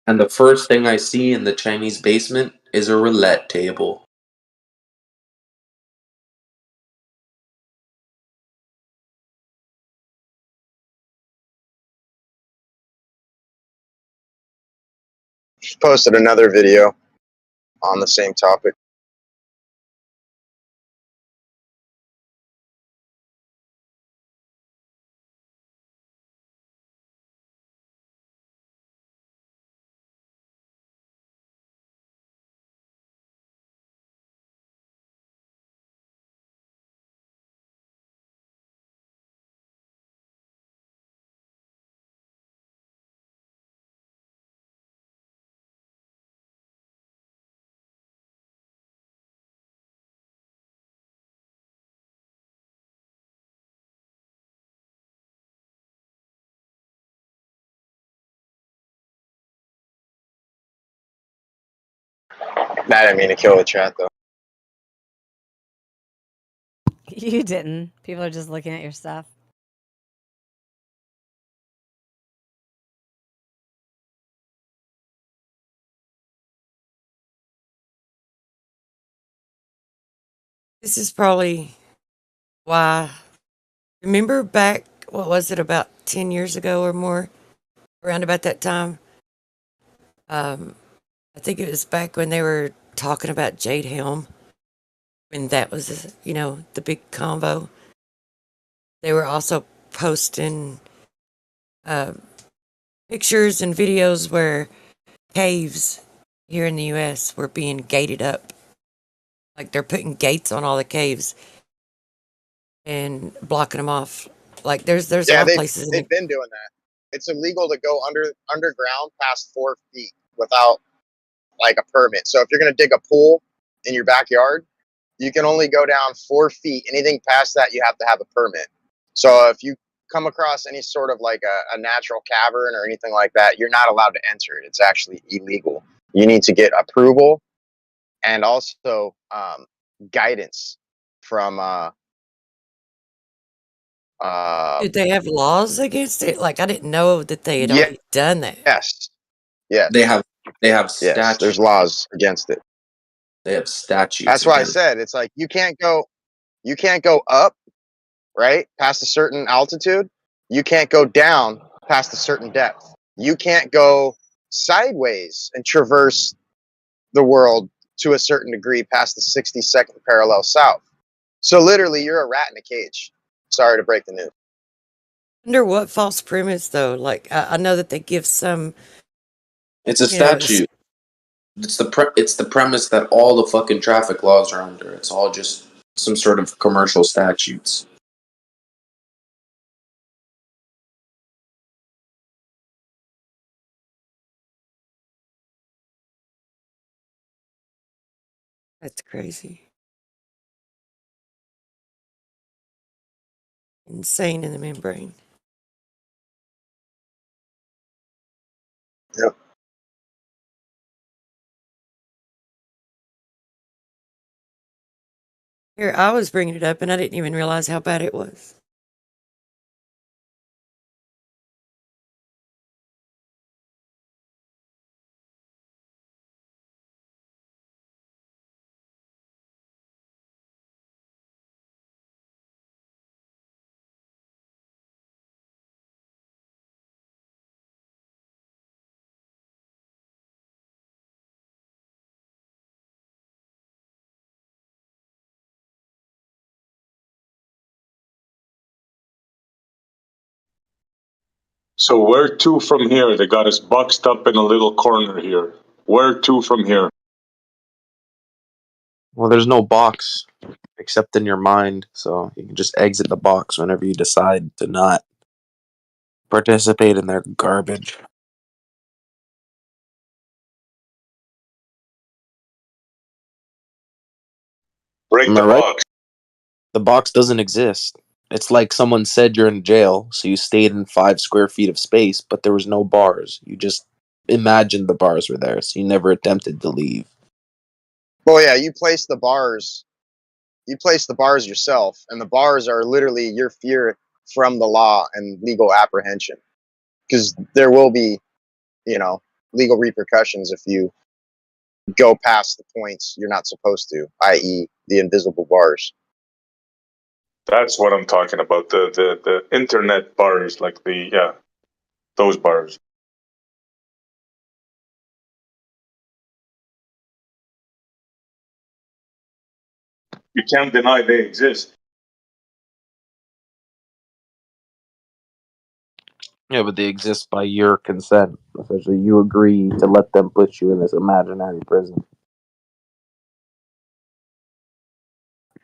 And the first thing I see in the Chinese basement is a roulette table. Posted another video on the same topic. I didn't mean to kill the chat though. You didn't. People are just looking at your stuff. This is probably why. Remember back, what was it, about 10 years ago or more? Around about that time? I think it was back when they were talking about Jade Helm, when that was, the big convo. They were also posting pictures and videos where caves here in the U.S. were being gated up. Like they're putting gates on all the caves and blocking them off. Like there's a Yeah, lot of places. they've been doing that. It's illegal to go underground past 4 feet without like a permit. So if you're gonna dig a pool in your backyard, you can only go down 4 feet. Anything past that, you have to have a permit. So if you come across any sort of like a natural cavern or anything like that, you're not allowed to enter it. It's actually illegal. You need to get approval and also guidance from Did they have laws against it? Like I didn't know that they had already done that. Yes. Yeah. They have Yes, statutes. there's laws against it. They have statutes. That's why I against said it's like you can't go up, right, past a certain altitude. You can't go down past a certain depth. You can't go sideways and traverse the world to a certain degree past the 62nd parallel south. So literally, you're a rat in a cage. Sorry to break the news. Under what false premise though? Like I know that they give some. It's a statute. It's the premise that all the fucking traffic laws are under. It's all just some sort of commercial statutes. That's crazy. Insane in the membrane. Yep. Here, I was bringing it up and I didn't even realize how bad it was. So where to from here? They got us boxed up in a little corner here. Where to from here? Well, there's no box except in your mind, so you can just exit the box whenever you decide to not participate in their garbage. Break Am the I right? box. The box doesn't exist. It's like someone said you're in jail, so you stayed in 5 square feet of space, but there was no bars. You just imagined the bars were there, so you never attempted to leave. Well, yeah, you place the bars. You place the bars yourself, and the bars are literally your fear from the law and legal apprehension. Because there will be, legal repercussions if you go past the points you're not supposed to, i.e., the invisible bars. That's what I'm talking about. The internet bars, like those bars. You can't deny they exist. Yeah, but they exist by your consent. Essentially, you agree to let them put you in this imaginary prison.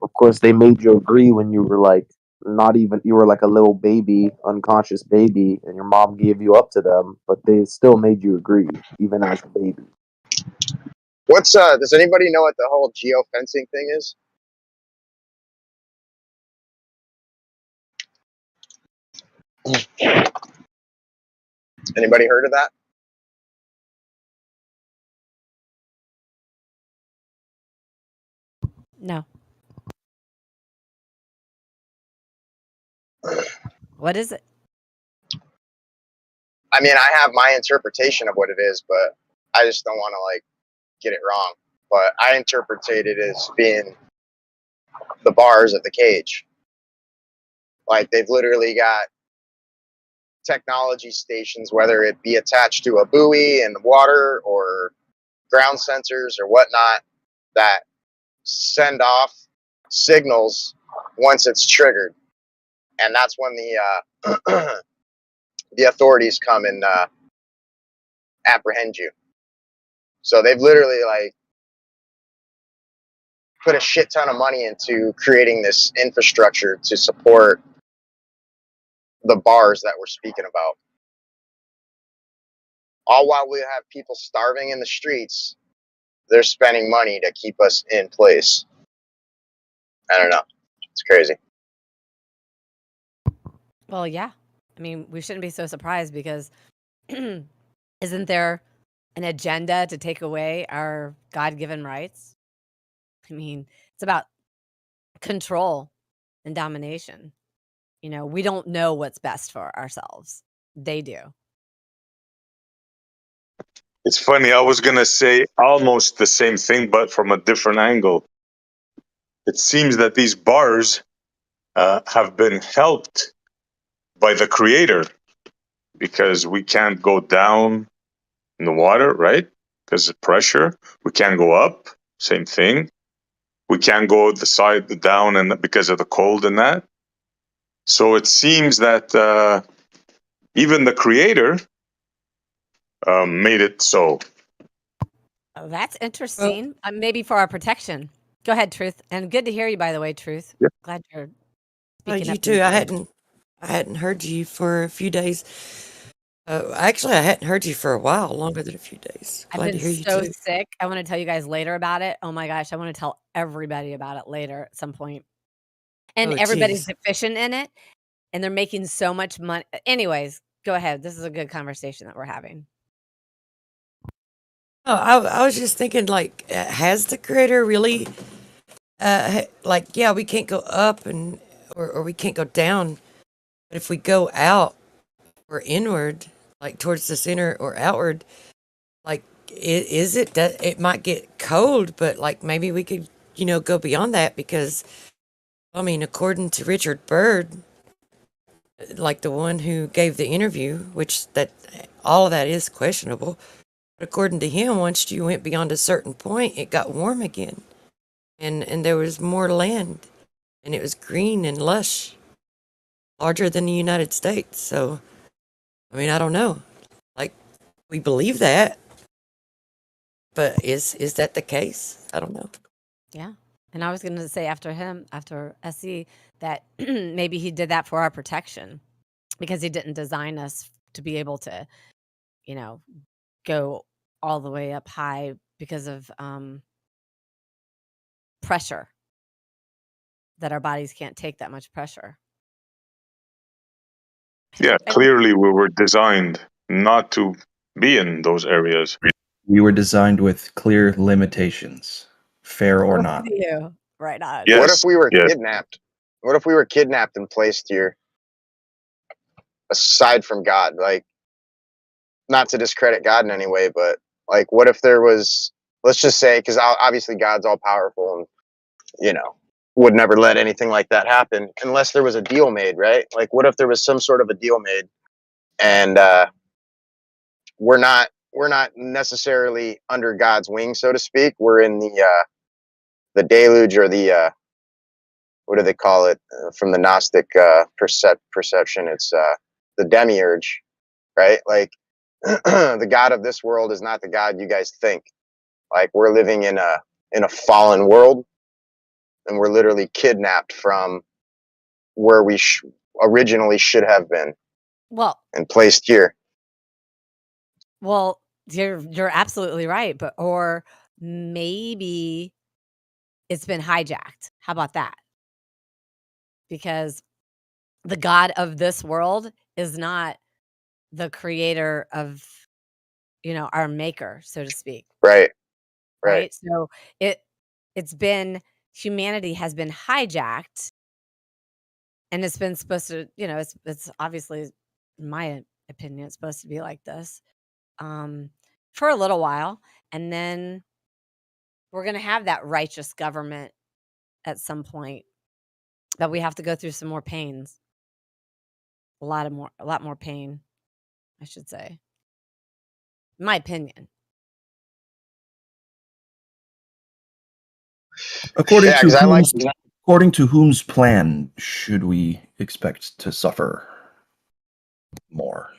Of course, they made you agree when you were like you were like a little baby, unconscious baby, and your mom gave you up to them, but they still made you agree, even as a baby. What's does anybody know what the whole geofencing thing is? Anybody heard of that? No. What is it? I mean, I have my interpretation of what it is, but I just don't want to like get it wrong. But I interpretate it as being the bars at the cage. Like they've literally got technology stations, whether it be attached to a buoy in the water or ground sensors or whatnot, that send off signals once it's triggered, and that's when the the authorities come and apprehend you. So they've literally like put a shit ton of money into creating this infrastructure to support the bars that we're speaking about. All while we have people starving in the streets, they're spending money to keep us in place. I don't know. It's crazy. Well, yeah. I mean, we shouldn't be so surprised because isn't there an agenda to take away our God-given rights? I mean, it's about control and domination. You know, we don't know what's best for ourselves. They do. It's funny. I was gonna say almost the same thing, but from a different angle. It seems that these bars have been helped by the creator because we can't go down in the water, right? Because of pressure. We can't go up. Same thing. We can't go the side down, and because of the cold and that. So it seems that even the creator made it so. Oh, that's interesting. Maybe for our protection. Go ahead, Truth. And good to hear you, by the way, Truth. Yeah. Glad you're Oh, speaking you up. too. I hadn't heard you for a few days. Actually, I hadn't heard you for a while, longer than a few days. I've Glad been to hear you so too. sick. I want to tell you guys later about it. Oh my gosh, I want to tell everybody about it later at some point. And Oh, everybody's jeez. deficient in it, and they're making so much money. Anyways, go ahead. This is a good conversation that we're having. Oh, I was just thinking, like, has the creator really, like, yeah, we can't go up or we can't go down, but if we go out or inward, like towards the center or outward, like, is it that it might get cold, but like maybe we could, go beyond that because, I mean, according to Richard Byrd, like the one who gave the interview, which that all of that is questionable. But according to him, once you went beyond a certain point, it got warm again, and there was more land, and it was green and lush, larger than the United States. So, I mean, I don't know. Like, we believe that, but is that the case? I don't know. Yeah. And I was going to say after SE, that maybe he did that for our protection because he didn't design us to be able to, go all the way up high because of pressure, that our bodies can't take that much pressure. Yeah, clearly we were designed not to be in those areas. We were designed with clear limitations, fair or not. You right on. Yes, What if we were yes. kidnapped? What if we were kidnapped and placed here aside from God? Like, not to discredit God in any way, but like, what if there was, let's just say, because obviously God's all powerful and, you know, would never let anything like that happen unless there was a deal made, right? Like, what if there was some sort of a deal made, and we're not necessarily under God's wing, so to speak. We're in the deluge, or the what do they call it, from the Gnostic perception? It's the demiurge, right? Like, the God of this world is not the God you guys think. Like, we're living in a fallen world, and we're literally kidnapped from where we originally should have been, Well, and placed here. well, you're absolutely right, but or maybe it's been hijacked. How about that? Because the God of this world is not the creator of, our maker, so to speak. Right. Right? So it's been humanity has been hijacked, and it's been supposed to, it's obviously, in my opinion, it's supposed to be like this for a little while, and then we're going to have that righteous government at some point, but we have to go through some more pains. A lot more pain, I should say. In my opinion. According Yeah, to because I like. according to whom's plan should we expect to suffer more?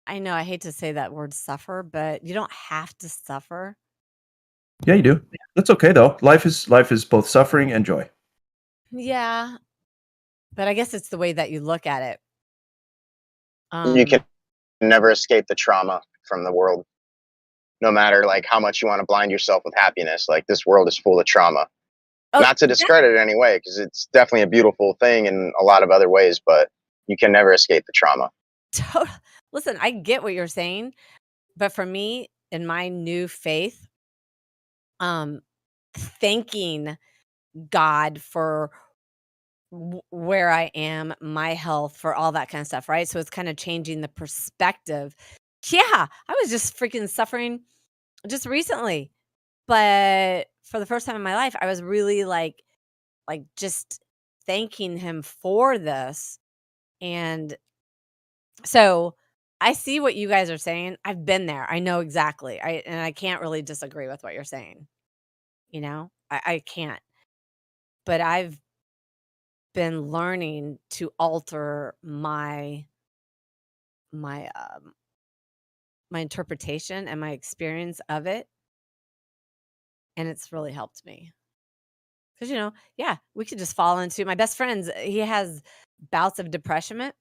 I know I hate to say that word suffer, but you don't have to suffer. Yeah, you do. That's okay though. Life is both suffering and joy. Yeah. But I guess it's the way that you look at it. You can never escape the trauma from the world, no matter like how much you want to blind yourself with happiness. Like, this world is full of trauma. Not to discredit it in any way, because it's definitely a beautiful thing in a lot of other ways, but you can never escape the trauma. Listen, I get what you're saying, but for me, in my new faith, thanking God for where I am, my health, for all that kind of stuff, right? So it's kind of changing the perspective. Yeah, I was just freaking suffering just recently, but for the first time in my life, I was really like just thanking him for this. And so I see what you guys are saying. I've been there. I know exactly. And I can't really disagree with what you're saying. I can't. But I've been learning to alter my my interpretation and my experience of it, and it's really helped me. Because yeah, we could just fall into my best friend's. He has bouts of depression,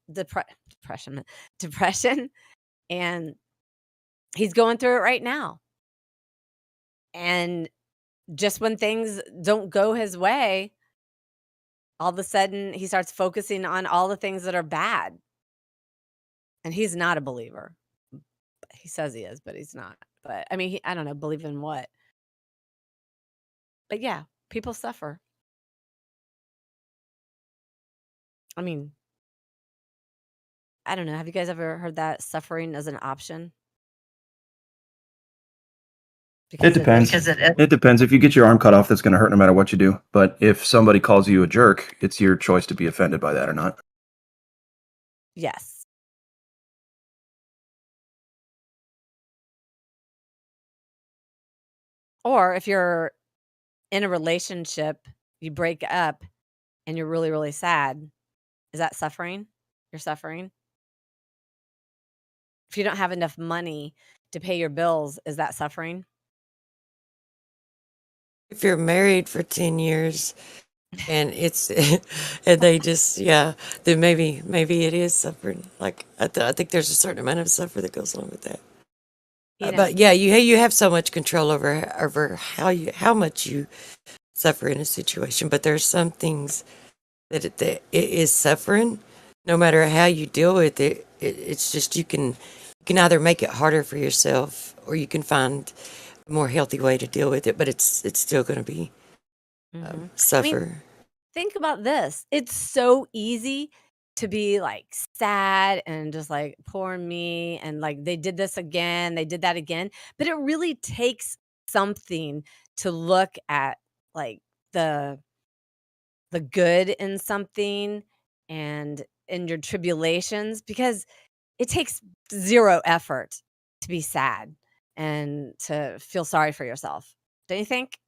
and he's going through it right now. And just when things don't go his way, all of a sudden he starts focusing on all the things that are bad. And he's not a believer. He says he is, but he's not. But I mean, I don't know, believe in what? But yeah, people suffer. I mean, I don't know. Have you guys ever heard that suffering as an option? It depends. It depends. If you get your arm cut off, that's going to hurt no matter what you do. But if somebody calls you a jerk, it's your choice to be offended by that or not. Yes. Or if you're in a relationship, you break up and you're really, really sad. Is that suffering? You're suffering. If you don't have enough money to pay your bills, is that suffering? If you're married for 10 years and it's and they just then maybe it is suffering. Like I think there's a certain amount of suffering that goes along with that. But yeah, you have so much control over how much you suffer in a situation. But there's some things that it is suffering, no matter how you deal with it. It's just you can either make it harder for yourself, or you can find a more healthy way to deal with it. But it's still going to be suffer. I mean, think about this. It's so easy to be like sad and just like poor me and like they did this again, they did that again. But it really takes something to look at like the good in something and in your tribulations, because it takes zero effort to be sad and to feel sorry for yourself. Don't you think?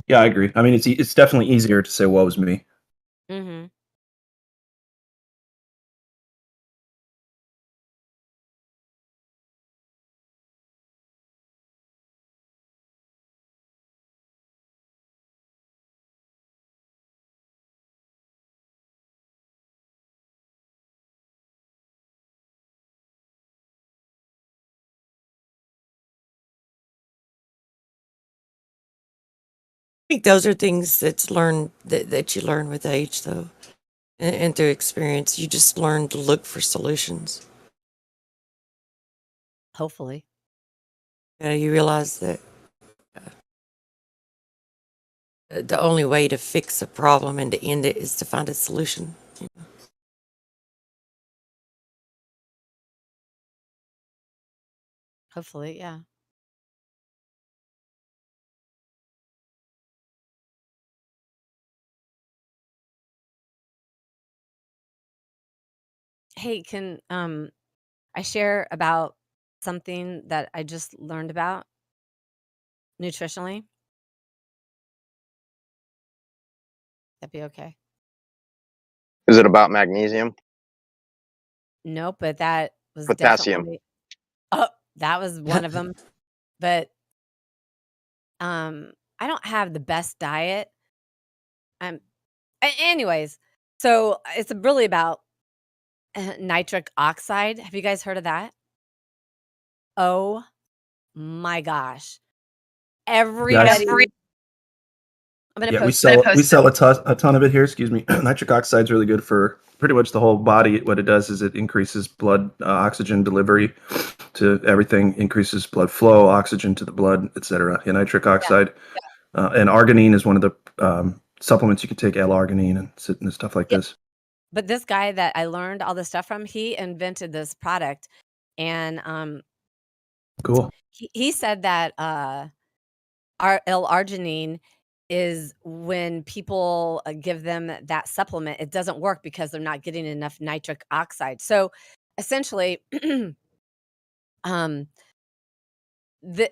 Yeah, I agree. I mean, it's definitely easier to say "woe is me." Mm-hmm. I think those are things that's learned that you learn with age, though, and through experience. You just learn to look for solutions. Hopefully. You realize that the only way to fix a problem and to end it is to find a solution. Hopefully, yeah. Hey, can I share about something that I just learned about nutritionally? That'd be okay. Is it about magnesium? Nope, but that was Potassium. definitely oh, that was one of them. But I don't have the best diet. Anyways, so it's really about nitric oxide. Have you guys heard of that? Oh my gosh. Yeah, Everybody I'm gonna yeah, we post it. sell a ton of it here. Excuse me. Nitric oxide is really good for pretty much the whole body. What it does is it increases blood oxygen delivery to everything, increases blood flow, oxygen to the blood, etc. Yeah, nitric oxide and arginine is one of the supplements you can take. L-arginine and stuff like Yeah. this. But this guy that I learned all this stuff from, he invented this product, and Cool. he said that L-arginine is when people give them that supplement, it doesn't work because they're not getting enough nitric oxide. So essentially, um, the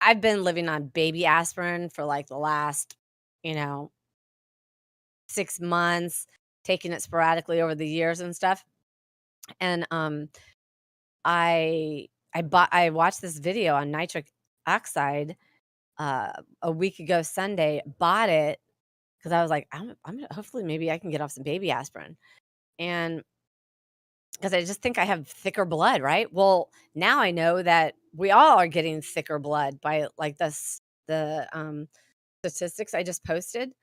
I've been living on baby aspirin for like the last, 6 months, taking it sporadically over the years and stuff. And I watched this video on nitric oxide a week ago Sunday, bought it because I was like, I'm gonna hopefully maybe I can get off some baby aspirin. And because I just think I have thicker blood, right? Well, now I know that we all are getting thicker blood by like the statistics I just posted.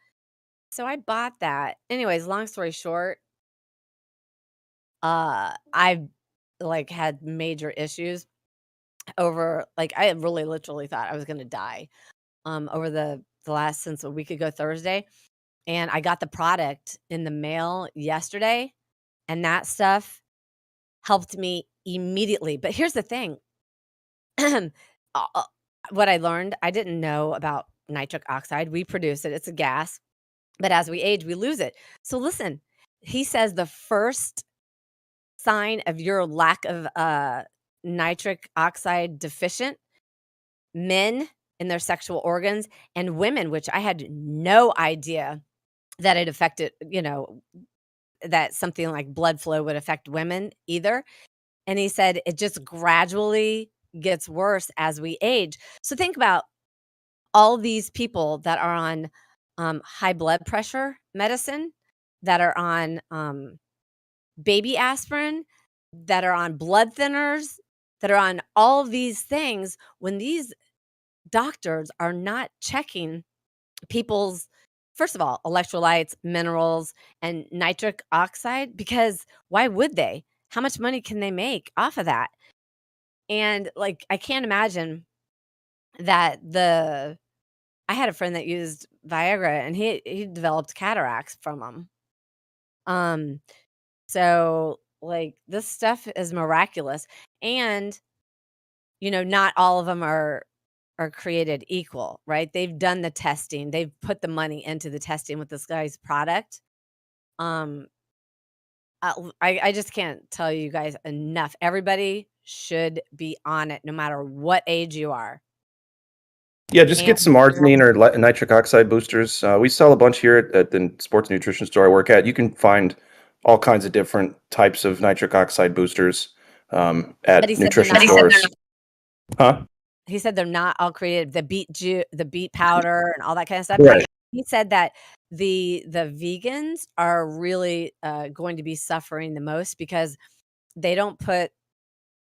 So I bought that. Anyways, long story short, I've like had major issues over like I really literally thought I was gonna die over the last since a week ago Thursday. And I got the product in the mail yesterday, and that stuff helped me immediately. But here's the thing. What I learned, I didn't know about nitric oxide. We produce it, it's a gas, but as we age, we lose it. So listen, he says the first sign of your lack of nitric oxide deficient, men in their sexual organs, and women, which I had no idea that it affected, that something like blood flow would affect women either. And he said it just gradually gets worse as we age. So think about all these people that are on high blood pressure medicine, that are on baby aspirin, that are on blood thinners, that are on all of these things. When these doctors are not checking people's, first of all, electrolytes, minerals, and nitric oxide, because why would they? How much money can they make off of that? And like, I can't imagine that I had a friend that used Viagra, and he developed cataracts from them. So like this stuff is miraculous, and not all of them are created equal, right? They've done the testing, they've put the money into the testing with this guy's product. Um, I just can't tell you guys enough. Everybody should be on it, no matter what age you are. Yeah, just get And some arginine or nitric oxide boosters. We sell a bunch here at the sports nutrition store I work at. You can find all kinds of different types of nitric oxide boosters But at he said they're nutrition not all. stores. Huh? He said they're not all created. The beet powder, and all that kind of stuff. Right. He said that the vegans are really going to be suffering the most because they don't put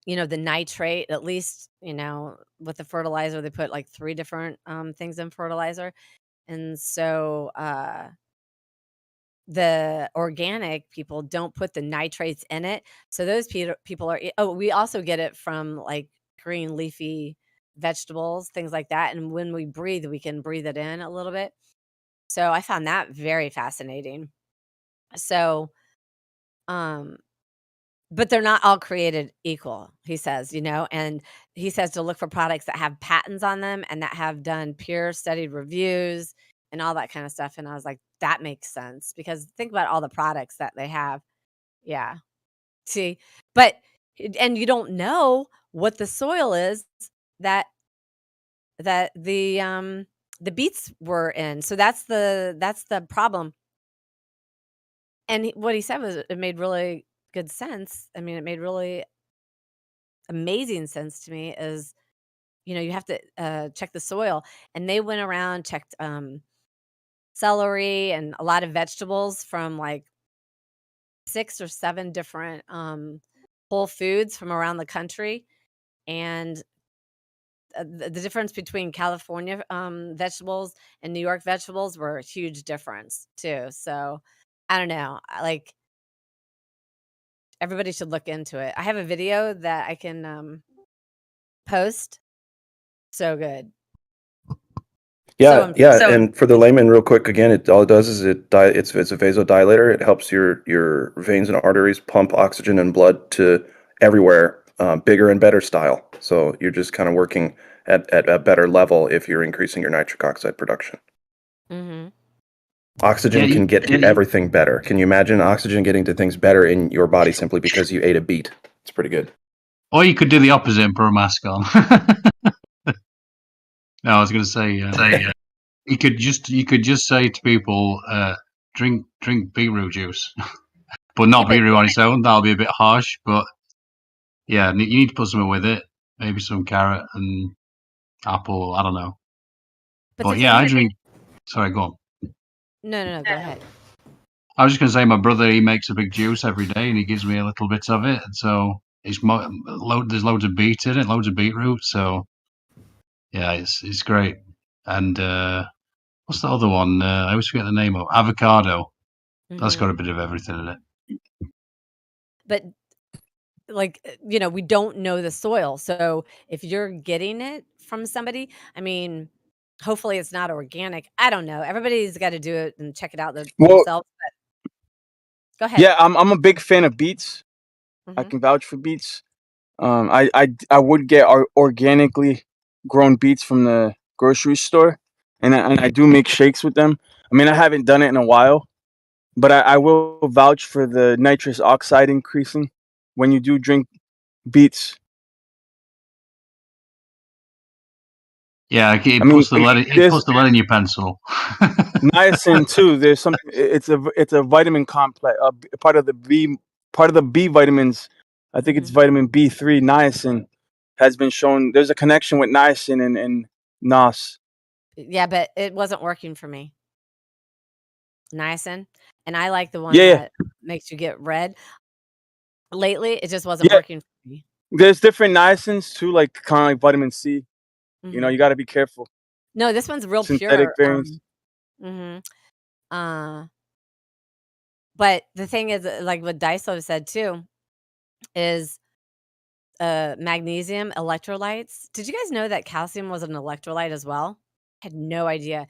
the nitrate, at least, with the fertilizer, they put like 3 different things in fertilizer. And so the organic people don't put the nitrates in it. So those people are, we also get it from like green leafy vegetables, things like that. And when we breathe, we can breathe it in a little bit. So I found that very fascinating. So, but they're not all created equal, he says, and he says to look for products that have patents on them and that have done peer studied reviews and all that kind of stuff. And I was like, that makes sense, because think about all the products that they have. Yeah. See, but, and you don't know what the soil is that the beets were in. So that's the problem. And what he said was, it made really good sense. I mean, it made really amazing sense to me. Is you have to check the soil, and they went around, checked celery and a lot of vegetables from like 6 or 7 different whole foods from around the country, and the difference between California vegetables and New York vegetables were a huge difference too. So I don't know, like, everybody should look into it. I have a video that I can post. So good. Yeah, So yeah, and for the layman, real quick, again, all it does is it's a vasodilator. It helps your veins and arteries pump oxygen and blood to everywhere, bigger and better style. So you're just kind of working at a better level if you're increasing your nitric oxide production. Mm-hmm. Oxygen can get to everything better. Can you imagine oxygen getting to things better in your body simply because you ate a beet? It's pretty good. Or you could do the opposite and put a mask on. No, I was going to say, you could just say to people, drink beetroot juice, but not beetroot on its own. That'll be a bit harsh, but yeah, you need to put something with it. Maybe some carrot and apple. I don't know. But yeah, I drink. Sorry, go on. No, go ahead. I was just going to say, my brother, he makes a big juice every day, and he gives me a little bit of it. And so there's loads of beet in it, loads of beetroot. So yeah, it's great. And what's the other one? I always forget the name of avocado. That's got a bit of everything in it. But like, we don't know the soil. So if you're getting it from somebody, I mean, hopefully it's not organic. I don't know. Everybody's got to do it and check it out Well, themselves. But go ahead. yeah, I'm a big fan of beets. I Mhm. can vouch for beets. I would get organically grown beets from the grocery store, and I do make shakes with them. I mean, I haven't done it in a while, but I will vouch for the nitrous oxide increasing when you do drink beets. Yeah, it I mean, puts the lead in your pencil. niacin too. There's some. It's a vitamin complex. Part of the B vitamins. I think it's vitamin B3. Niacin has been shown. There's a connection with niacin and NOS. Yeah, but it wasn't working for me. Niacin, and I like the one Yeah. that makes you get red. Lately, it just wasn't Yeah. working for me. There's different niacins too, like kind of like vitamin C. You know, you got to be careful. No, this one's real Synthetic pure. variants. But the thing is, like what Daiso said too, is magnesium electrolytes. Did you guys know that calcium was an electrolyte as well? had no idea.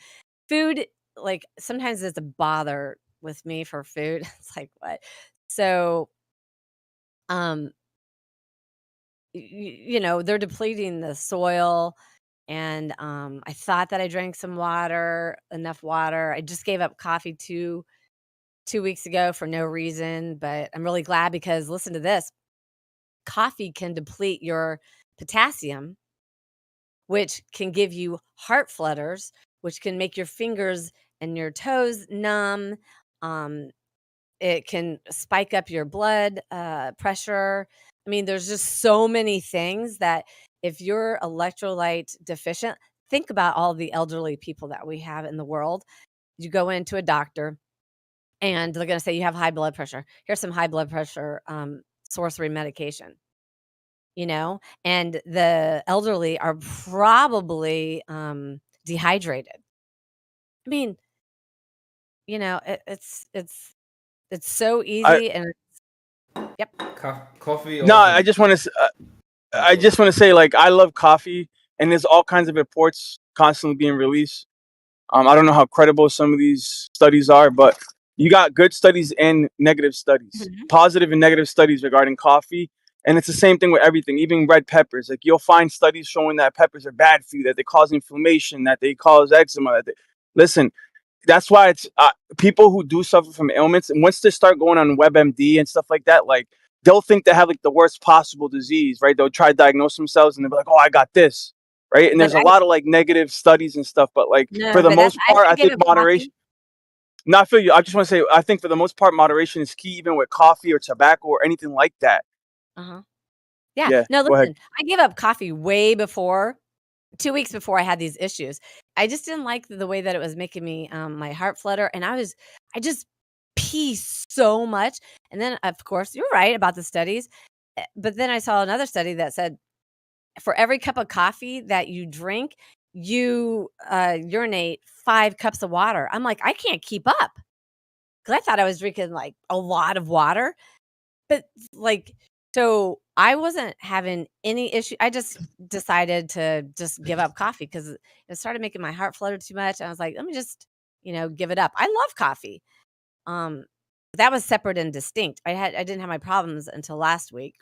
Food, like, sometimes it's a bother with me for food. It's like, what? So, um, they're depleting the soil, and I thought that I drank some water, enough water. I just gave up coffee 2 weeks ago for no reason, but I'm really glad because listen to this. Coffee can deplete your potassium, which can give you heart flutters, which can make your fingers and your toes numb. Um, it can spike up your blood pressure. I mean, there's just so many things that if you're electrolyte deficient, think about all the elderly people that we have in the world. You go into a doctor and they're going to say you have high blood pressure. Here's some high blood pressure sorcery medication. And the elderly are probably dehydrated. I mean, it's so I easy and yep. Coffee no, also. I just want to say, like, I love coffee, and there's all kinds of reports constantly being released. I don't know how credible some of these studies are, but you got good studies and negative studies, positive and negative studies regarding coffee. And it's the same thing with everything, even red peppers. Like, you'll find studies showing that peppers are bad for you, that they cause inflammation, that they cause eczema. Listen, that's why it's people who do suffer from ailments, and once they start going on WebMD and stuff like that, like, they'll think they have like the worst possible disease, right? They'll try to diagnose themselves and they'll be like, oh, I got this, right? And But there's a lot of like negative studies and stuff, but like for the but that's most part, I I gave think up moderation. coffee. No, I feel you. I just want to say, I think for the most part, moderation is key, even with coffee or tobacco or anything like that. Uh-huh. Yeah. Yeah, No, go ahead. listen, I gave up coffee way before 2 weeks before I had these issues. I just didn't like the way that it was making me my heart flutter, and I just pee so much. And then of course, you're right about the studies. But then I saw another study that said for every cup of coffee that you drink, you urinate 5 cups of water. I'm like, I can't keep up because I thought I was drinking like a lot of water. But like, so I wasn't having any issue. I just decided to just give up coffee because it started making my heart flutter too much. I was like, let me just, give it up. I love coffee. Um, that was separate and distinct. I didn't have my problems until last week.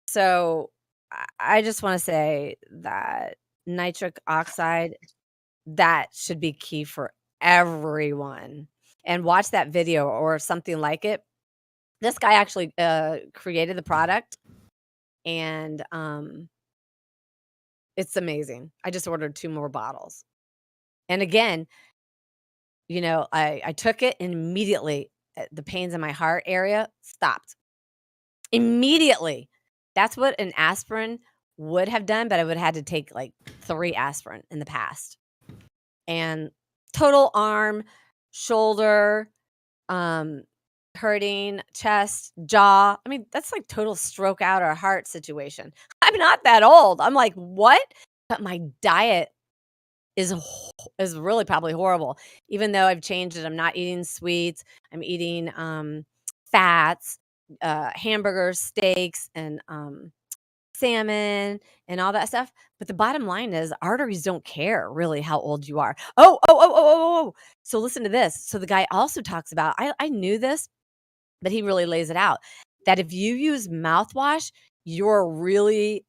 So I just want to say that nitric oxide, that should be key for everyone. And watch that video or something like it. This guy actually created the product, and it's amazing. I just ordered 2 more bottles. And again, I took it and immediately the pains in my heart area stopped. Immediately. That's what an aspirin would have done, but I would have had to take like 3 aspirin in the past. And total arm, shoulder, hurting, chest, jaw. I mean, that's like total stroke out or heart situation. I'm not that old. I'm like, what? But my diet is really probably horrible. Even though I've changed it, I'm not eating sweets. I'm eating fats, hamburgers, steaks, and salmon and all that stuff. But the bottom line is arteries don't care really how old you are. Oh. So listen to this. So the guy also talks about, I knew this, but he really lays it out that if you use mouthwash, you're really,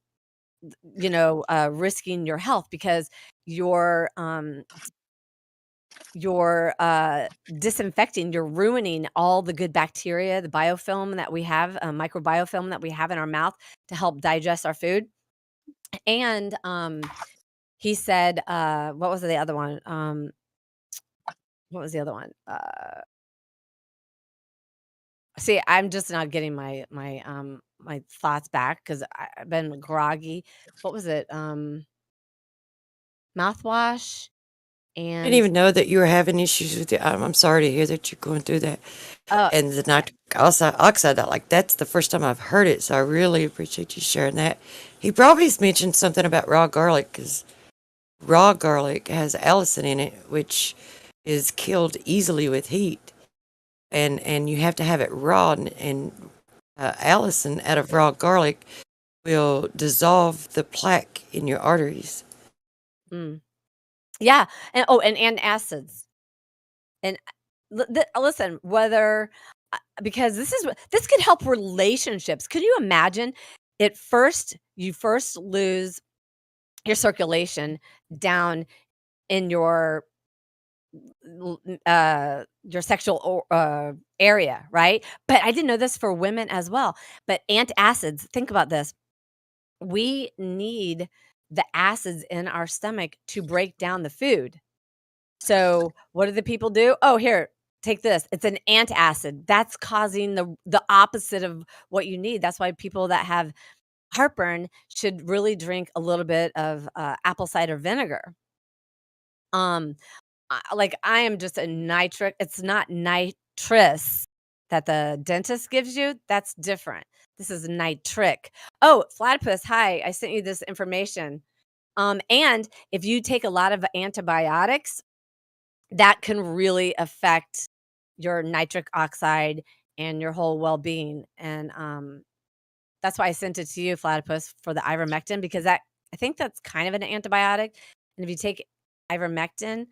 risking your health because you're disinfecting, you're ruining all the good bacteria, the biofilm that we have, microbiofilm that we have in our mouth to help digest our food. And he said, what was the other one? What was the other one? See, I'm just not getting my thoughts back because I've been groggy. What was it? Mouthwash I didn't and even know that you were having issues with it. I'm sorry to hear that you're going through that. And the nitric oxide, that's the first time I've heard it, so I really appreciate you sharing that. He probably mentioned something about raw garlic because raw garlic has allicin in it, which is killed easily with heat, and you have to have it raw. And allicin out of raw garlic will dissolve the plaque in your arteries. Mm. Yeah, and acids. And listen, whether because this could help relationships. Could you imagine? You first lose your circulation down in your sexual area, right? But I didn't know this for women as well. But antacids, think about this. We need the acids in our stomach to break down the food. So what do the people do? Oh, here, take this. It's an antacid. That's causing the opposite of what you need. That's why people that have heartburn should really drink a little bit of apple cider vinegar. I am just a nitric. It's not nitrous that the dentist gives you. That's different. This is nitric. Oh, Platypus, hi. I sent you this information. And if you take a lot of antibiotics, that can really affect your nitric oxide and your whole well-being. And that's why I sent it to you, Platypus, for the ivermectin, because I think that's kind of an antibiotic. And if you take ivermectin,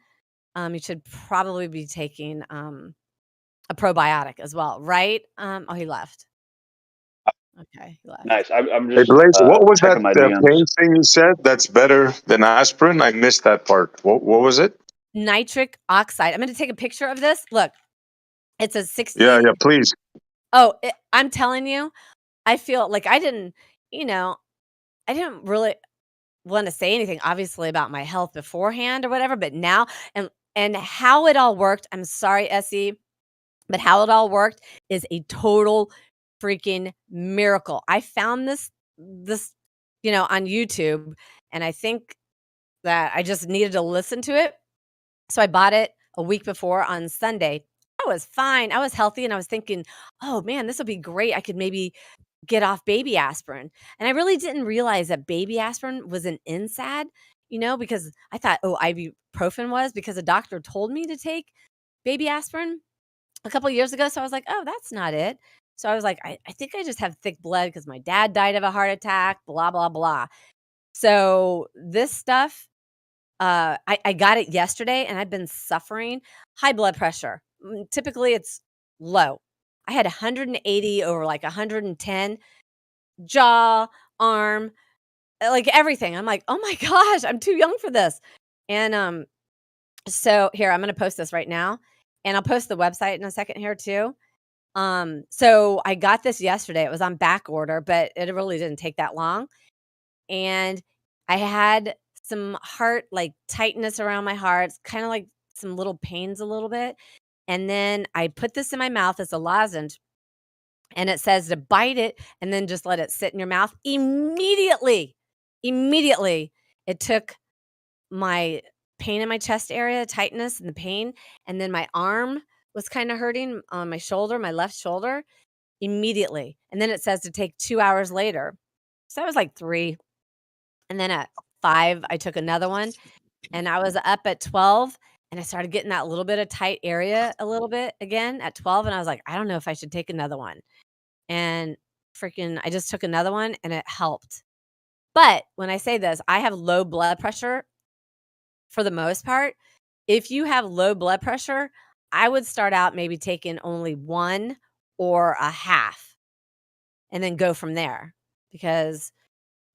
you should probably be taking a probiotic as well, right? Oh, he left. Okay, he left. Nice. I'm Hey, just Blaze, what was that checking my DMs. pain thing you said that's better than aspirin? I missed that part. What was it? Nitric oxide. I'm going to take a picture of this. Look, it's a 60. Yeah, please. Oh, I'm telling you, I feel like I didn't really want to say anything, obviously, about my health beforehand or whatever, but now and how it all worked. I'm sorry, Essie, but how it all worked is a total freaking miracle. I found this on YouTube, and I think that I just needed to listen to it. So I bought it a week before on Sunday. I was fine. I was healthy, and I was thinking, oh man, this will be great. I could maybe get off baby aspirin. And I really didn't realize that baby aspirin was an NSAID, because I thought, ibuprofen was, because a doctor told me to take baby aspirin a couple years ago. So I was like, oh, that's not it. So I was like, I think I just have thick blood because my dad died of a heart attack, blah, blah, blah. So this stuff, I got it yesterday, and I've been suffering high blood pressure. Typically, it's low. I had 180 over like 110, jaw, arm, like everything. I'm like, oh my gosh, I'm too young for this. And so here, I'm going to post this right now, and I'll post the website in a second here too. So I got this yesterday. It was on back order, but it really didn't take that long. And I had some heart, like tightness around my heart, kind of like some little pains a little bit. And then I put this in my mouth as a lozenge, and it says to bite it and then just let it sit in your mouth. Immediately, it took my pain in my chest area, tightness and the pain. And then my arm was kind of hurting on my shoulder, my left shoulder, immediately. And then it says to take 2 hours later. So I was like 3. And then at 5, I took another one, and I was up at 12, and I started getting that little bit of tight area a little bit again at 12. And I was like, I don't know if I should take another one. And I just took another one, and it helped. But when I say this, I have low blood pressure for the most part. If you have low blood pressure, I would start out maybe taking only 1 or a half and then go from there, because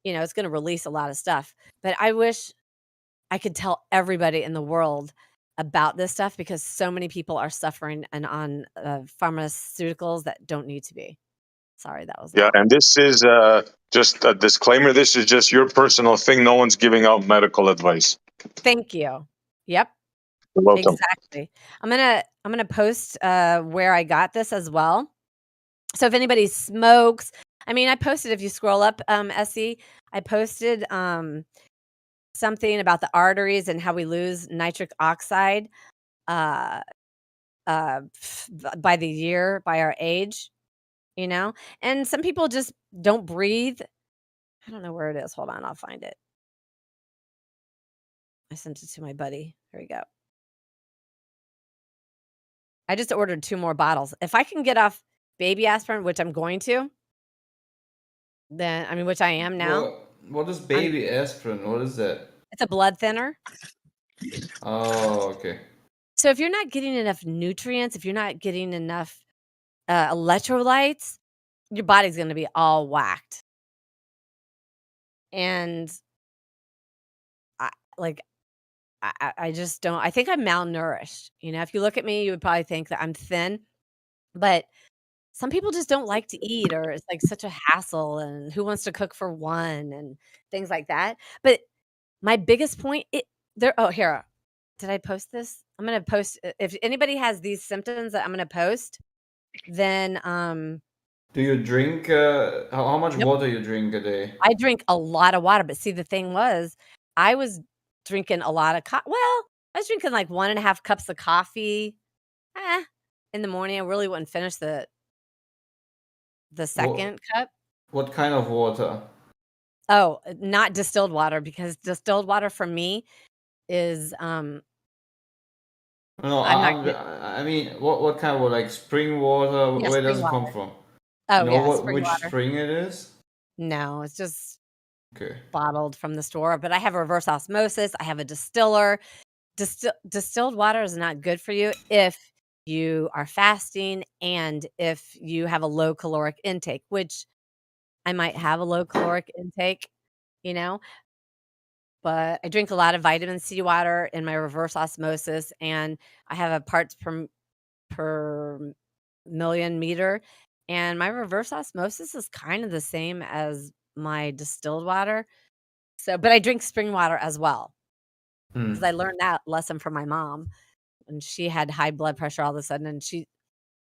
it's going to release a lot of stuff. But I wish I could tell everybody in the world about this stuff, because so many people are suffering and on pharmaceuticals that don't need to be. Sorry, that was Yeah, and this is just a disclaimer. This is just your personal thing. No one's giving out medical advice. Thank you. Yep. You're welcome. Exactly. I'm gonna post where I got this as well. So if anybody smokes, I posted, if you scroll up, Essie, I posted something about the arteries and how we lose nitric oxide by the year, by our age, and some people just don't breathe. I don't know where it is. Hold on, I'll find it. I sent it to my buddy. Here we go. I just ordered 2 more bottles. If I can get off baby aspirin, which I'm going to, then which I am now. What is baby aspirin? What is that? It's a blood thinner. Oh, okay. So if you're not getting enough nutrients, if you're not getting enough electrolytes, your body's going to be all whacked. And I just don't. I think I'm malnourished. If you look at me, you would probably think that I'm thin, but some people just don't like to eat, or it's like such a hassle, and who wants to cook for one, and things like that. But my biggest point, here, did I post this? I'm gonna post if anybody has these symptoms that I'm gonna post. Then Do you drink? How much Nope. water you drink a day? I drink a lot of water, but see, the thing was, I was drinking a lot of I was drinking like 1.5 cups of coffee. In the morning. I really wouldn't finish the second cup. What kind of water? Oh, not distilled water, because distilled water for me is No, I'm not I mean, what kind of water? Like spring water? Yeah, Where does spring it come water. from? Oh, You know yeah, spring which water. spring it is? No, it's just Okay. bottled from the store, but I have a reverse osmosis. I have a distiller. Distilled water is not good for you if you are fasting and if you have a low caloric intake, which I might have a low caloric intake, but I drink a lot of vitamin C water in my reverse osmosis, and I have a parts per million meter, and my reverse osmosis is kind of the same as my distilled water. But I drink spring water as well, because I learned that lesson from my mom, and she had high blood pressure all of a sudden, and she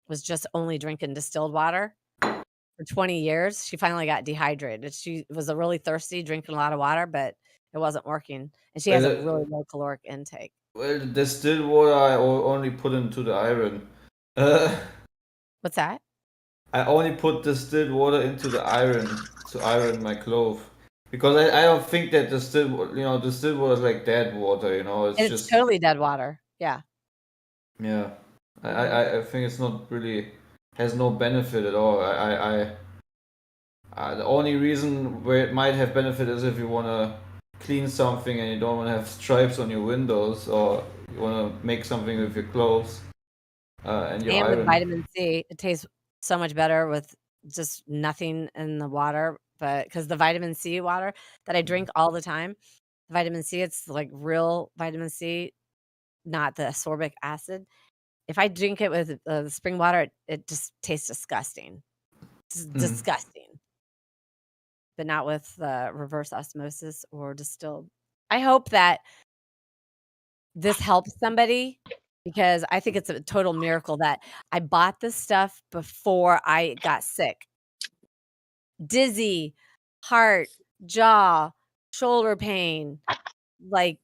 was just only drinking distilled water for 20 years. She finally got dehydrated. She was really thirsty, drinking a lot of water, but it wasn't working, and she has a really low caloric intake. Well, the distilled water I only put into the iron. What's that? I only put distilled water into the iron to iron my clothes, because I don't think that distilled water is like dead water. It's It's just totally dead water. Yeah. yeah. I think it's not really has no benefit at all. The only reason where it might have benefit is if you want to clean something and you don't want to have stripes on your windows, or you want to make something with your clothes and your And with iron. vitamin C, it tastes so much better with just nothing in the water. But because the vitamin C water that I drink all the time, vitamin C, it's like real vitamin C, not the ascorbic acid. If I drink it with spring water, it just tastes disgusting. It's disgusting. But not with reverse osmosis or distilled. I hope that this helps somebody, because I think it's a total miracle that I bought this stuff before I got sick. Dizzy, heart, jaw, shoulder pain, like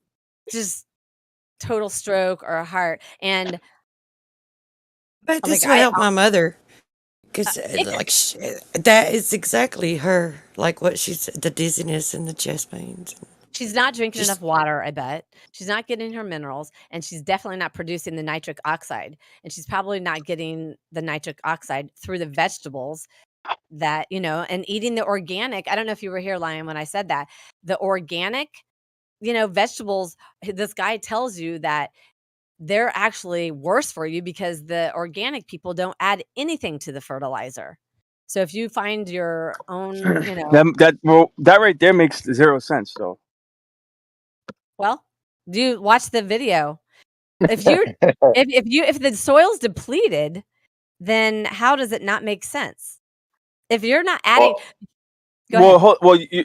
just total stroke or a heart. And But this like will help my mother, because it that is exactly her, like what she said, the dizziness and the chest pains. She's not drinking enough water, I bet. She's not getting her minerals, and she's definitely not producing the nitric oxide. And she's probably not getting the nitric oxide through the vegetables that, and eating the organic. I don't know if you were here, Lion, when I said that. The organic, vegetables, this guy tells you that they're actually worse for you because the organic people don't add anything to the fertilizer. So if you find your own, that right there makes 0 sense, though. well, do you watch the video? If you're if the soil's depleted, then how does it not make sense? If you're not adding, go ahead.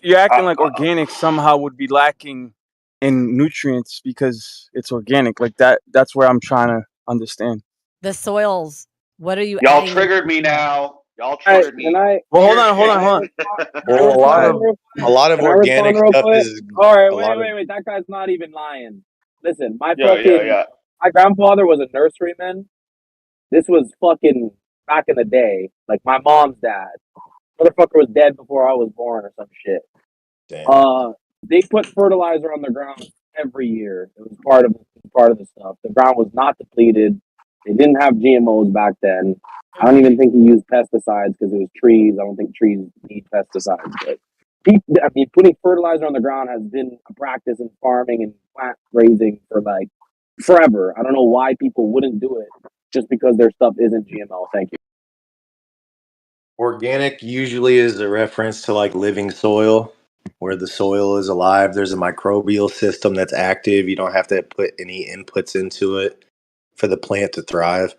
You're acting like organic somehow would be lacking in nutrients because it's organic. Like that. That's where I'm trying to understand. The soils. What are you Y'all adding? triggered me now. Y'all triggered me. Well, hold on. Well, a lot of organic stuff is All right, a lot of. wait. That guy's not even lying. Listen, my Yeah. my grandfather was a nurseryman. This was fucking back in the day. Like my mom's dad. Motherfucker was dead before I was born or some shit. Damn. They put fertilizer on the ground every year. It was part of the stuff. The ground was not depleted. They didn't have GMOs back then. I don't even think he used pesticides because it was trees. I don't think trees need pesticides. But putting fertilizer on the ground has been a practice in farming and plant raising for like forever. I don't know why people wouldn't do it just because their stuff isn't GMO. Thank you. Organic usually is a reference to like living soil, where the soil is alive. There's a microbial system that's active. You don't have to put any inputs into it for the plant to thrive.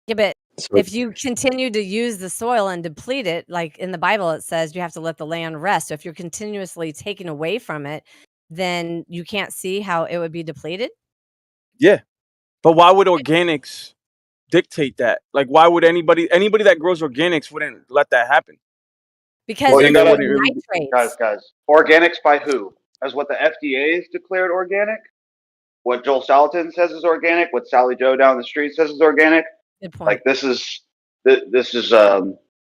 Yeah, but So if you continue to use the soil and deplete it, like in the Bible, it says you have to let the land rest. So if you're continuously taking away from it, then you can't see how it would be depleted. Yeah, but why would organics dictate that? Like, why would anybody that grows organics wouldn't let that happen? Because Well, it's you gotta, nitrates. guys. Organics by who? As what the FDA has declared organic? What Joel Salatin says is organic? What Sally Joe down the street says is organic? Good point. Like this is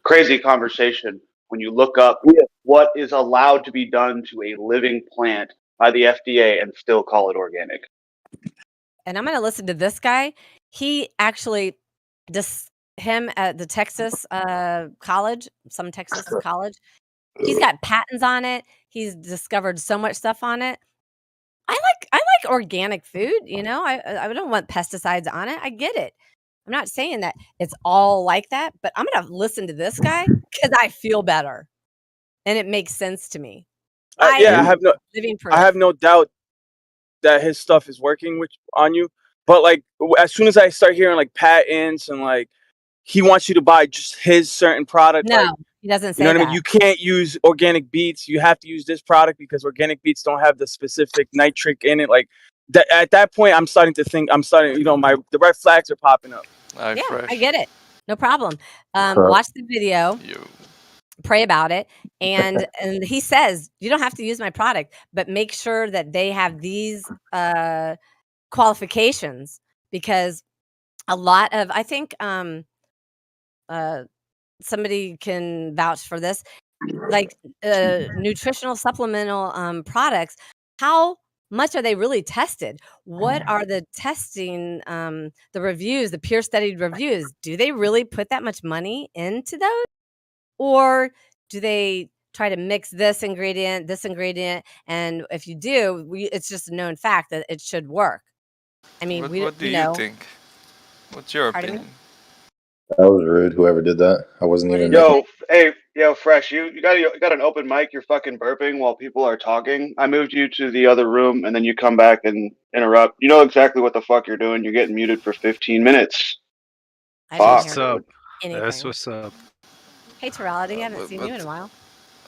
crazy conversation when you look up what is allowed to be done to a living plant by the FDA and still call it organic. And I'm going to listen to this guy. He actually, him at the Texas college, some Texas college, he's got patents on it. He's discovered so much stuff on it. I like organic food. You know, I don't want pesticides on it. I get it. I'm not saying that it's all like that, but I'm going to listen to this guy because I feel better, and it makes sense to me. I living proof. have no doubt that his stuff is working on you. But like, as soon as I start hearing like patents and like he wants you to buy just his certain product, No, like, he doesn't say you know what I that. mean? You can't use organic beets. You have to use this product because organic beets don't have the specific nitric in it. Like that, at that point, I'm starting to think. You know, the red flags are popping up. Yeah, I get it. No problem. Watch the video. Pray about it. And he says, you don't have to use my product, but make sure that they have these qualifications, because a lot of, I think somebody can vouch for this, like nutritional supplemental products, how much are they really tested? What are the testing, the reviews, the peer studied reviews? Do they really put that much money into those? Or do they try to mix this ingredient, and if you do, it's just a known fact that it should work. I mean, What do you think? What's your Pardon me? opinion? that was rude. Whoever did that, I wasn't even. Yo, Fresh, you got an open mic. You're fucking burping while people are talking. I moved you to the other room, and then you come back and interrupt. You know exactly what the fuck you're doing. You're getting muted for 15 minutes. I didn't What's hear up? anything. That's what's up. Hey, Terrality, I haven't seen you in a while.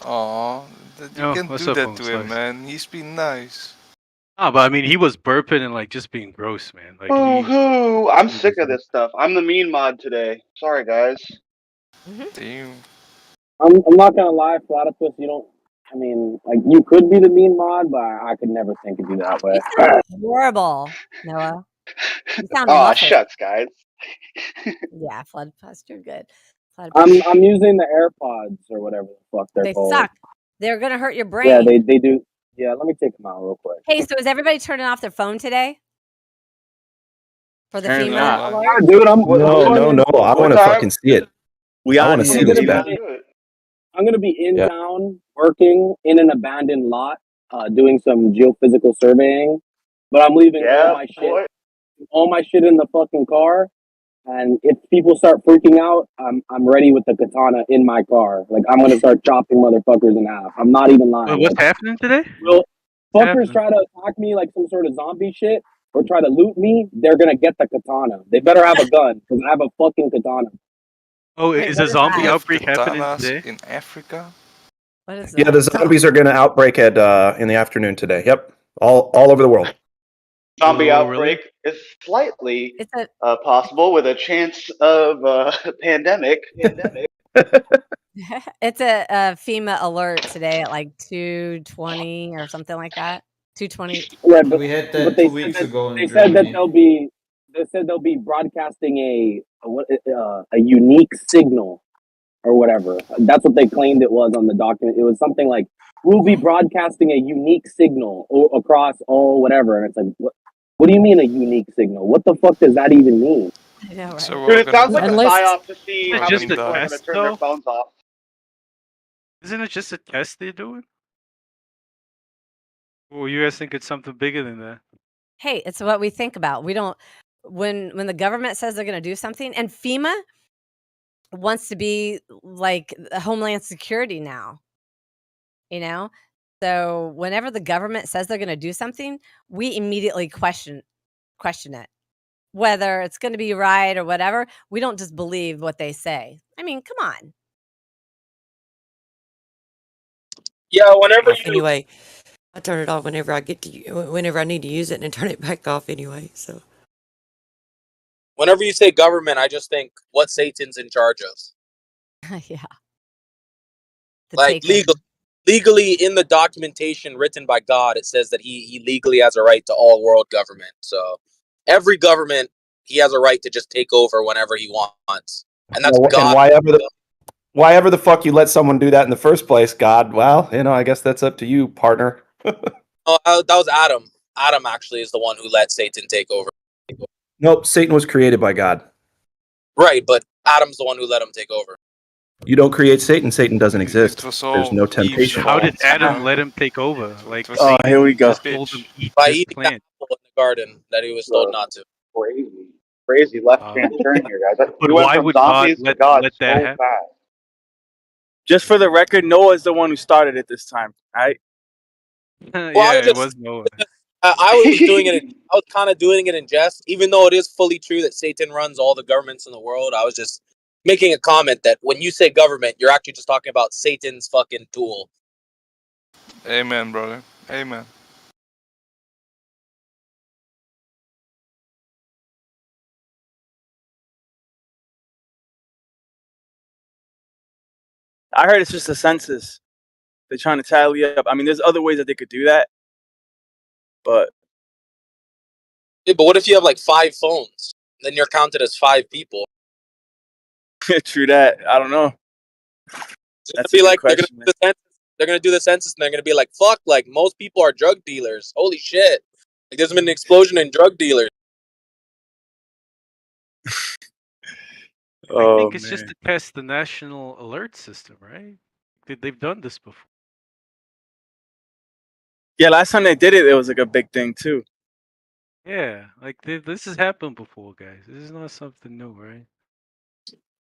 Oh, you Yo, can what's do up, that Homo to him, Slice? man. He's been nice. Ah, but I mean, he was burping and like just being gross, man. Like Woohoo! I'm sick of this stuff. I'm the mean mod today. Sorry, guys. Damn. I'm not gonna lie, Platypus. You don't. I mean, like you could be the mean mod, but I could never think of you that way. You sound horrible, Noah. You sound Aw, muffled. shucks, guys. Yeah, Flood Plus, you're good. I'm using the AirPods or whatever the fuck they're They called. suck. They're gonna hurt your brain. Yeah, they do. Yeah, let me take them out real quick. Hey, so is everybody turning off their phone today? For the Apparently FEMA not. alert? Yeah, dude, I'm No. I want to fucking see it. We I on want to here. see this gonna bad. be, I'm gonna be in Yeah. town working in an abandoned lot, doing some geophysical surveying. But I'm leaving all my shit in the fucking car. And if people start freaking out, I'm ready with the katana in my car. Like I'm gonna start chopping motherfuckers in half. I'm not even lying. Wait, what's happening today? Well, What's fuckers happening? try to attack me like some sort of zombie shit or try to loot me, they're gonna get the katana. They better have a gun because I have a fucking katana. Oh, is a zombie You have outbreak happening katanas today? in Africa? What is Yeah, the zombies are going to outbreak at in the afternoon today. Yep, all over the world. Zombie Oh, outbreak is slightly It's a possible with a chance of pandemic. it's a FEMA alert today at like 2:20 or something like that. 2:20. Yeah, but, We had but that they 2 said weeks that ago in they said that Germany. they'll be broadcasting a unique signal or whatever. That's what they claimed it was on the document. It was something like we'll be broadcasting a unique signal across all whatever, and it's like what do you mean a unique signal? What the fuck does that even mean? I know, right? So Dude, it sounds like a Unless- psyop to see It's how just many a people are gonna test, turn their though? phones off. Isn't it just a test they're doing? Well, you guys think it's something bigger than that? Hey, it's what we think about. We don't when the government says they're going to do something, and FEMA wants to be like Homeland Security now. You know, so whenever the government says they're going to do something, we immediately question it, whether it's going to be right or whatever. We don't just believe what they say. I mean, come on. Yeah, whenever Off anyway. I turn it off whenever I whenever I need to use it, and then turn it back off anyway. So whenever you say government, I just think what Satan's in charge of. Yeah. Like legally in the documentation written by God, it says that he legally has a right to all world government. So every government, he has a right to just take over whenever he wants, and that's And God. why ever the fuck you let someone do that in the first place, God? Well, I guess that's up to you, partner. Oh, that was Adam. Adam actually is the one who let Satan take over. Nope, Satan was created by God. Right, but Adam's the one who let him take over. You don't create Satan. Satan doesn't exist. was There's no temptation. How did Adam let him take over? Like, Oh, here we go. just told him eat By this eating plant. the apple in the garden that he was told not to. Crazy left-hand turn here, guys. But We went why from would God zombies to let God that so happen? fast. Just for the record, Noah's the one who started it this time, right? Yeah, it was Noah. I was doing it. I was kind of doing it in jest, even though it is fully true that Satan runs all the governments in the world. I was just making a comment that when you say government, you're actually just talking about Satan's fucking tool. Amen, brother. Amen. I heard it's just a census. They're trying to tally up. I mean, there's other ways that they could do that, but Yeah, but what if you have like 5 phones? Then you're counted as 5 people. true that. I don't know. It's That's gonna be a good like question. they're gonna do the census and they're gonna be like, fuck, like most people are drug dealers. Holy shit. Like there's been an explosion in drug dealers. I think it's just to test the national alert system, right? They've done this before. Yeah, last time they did it, it was like a big thing too. Yeah, like this has happened before, guys. This is not something new, right?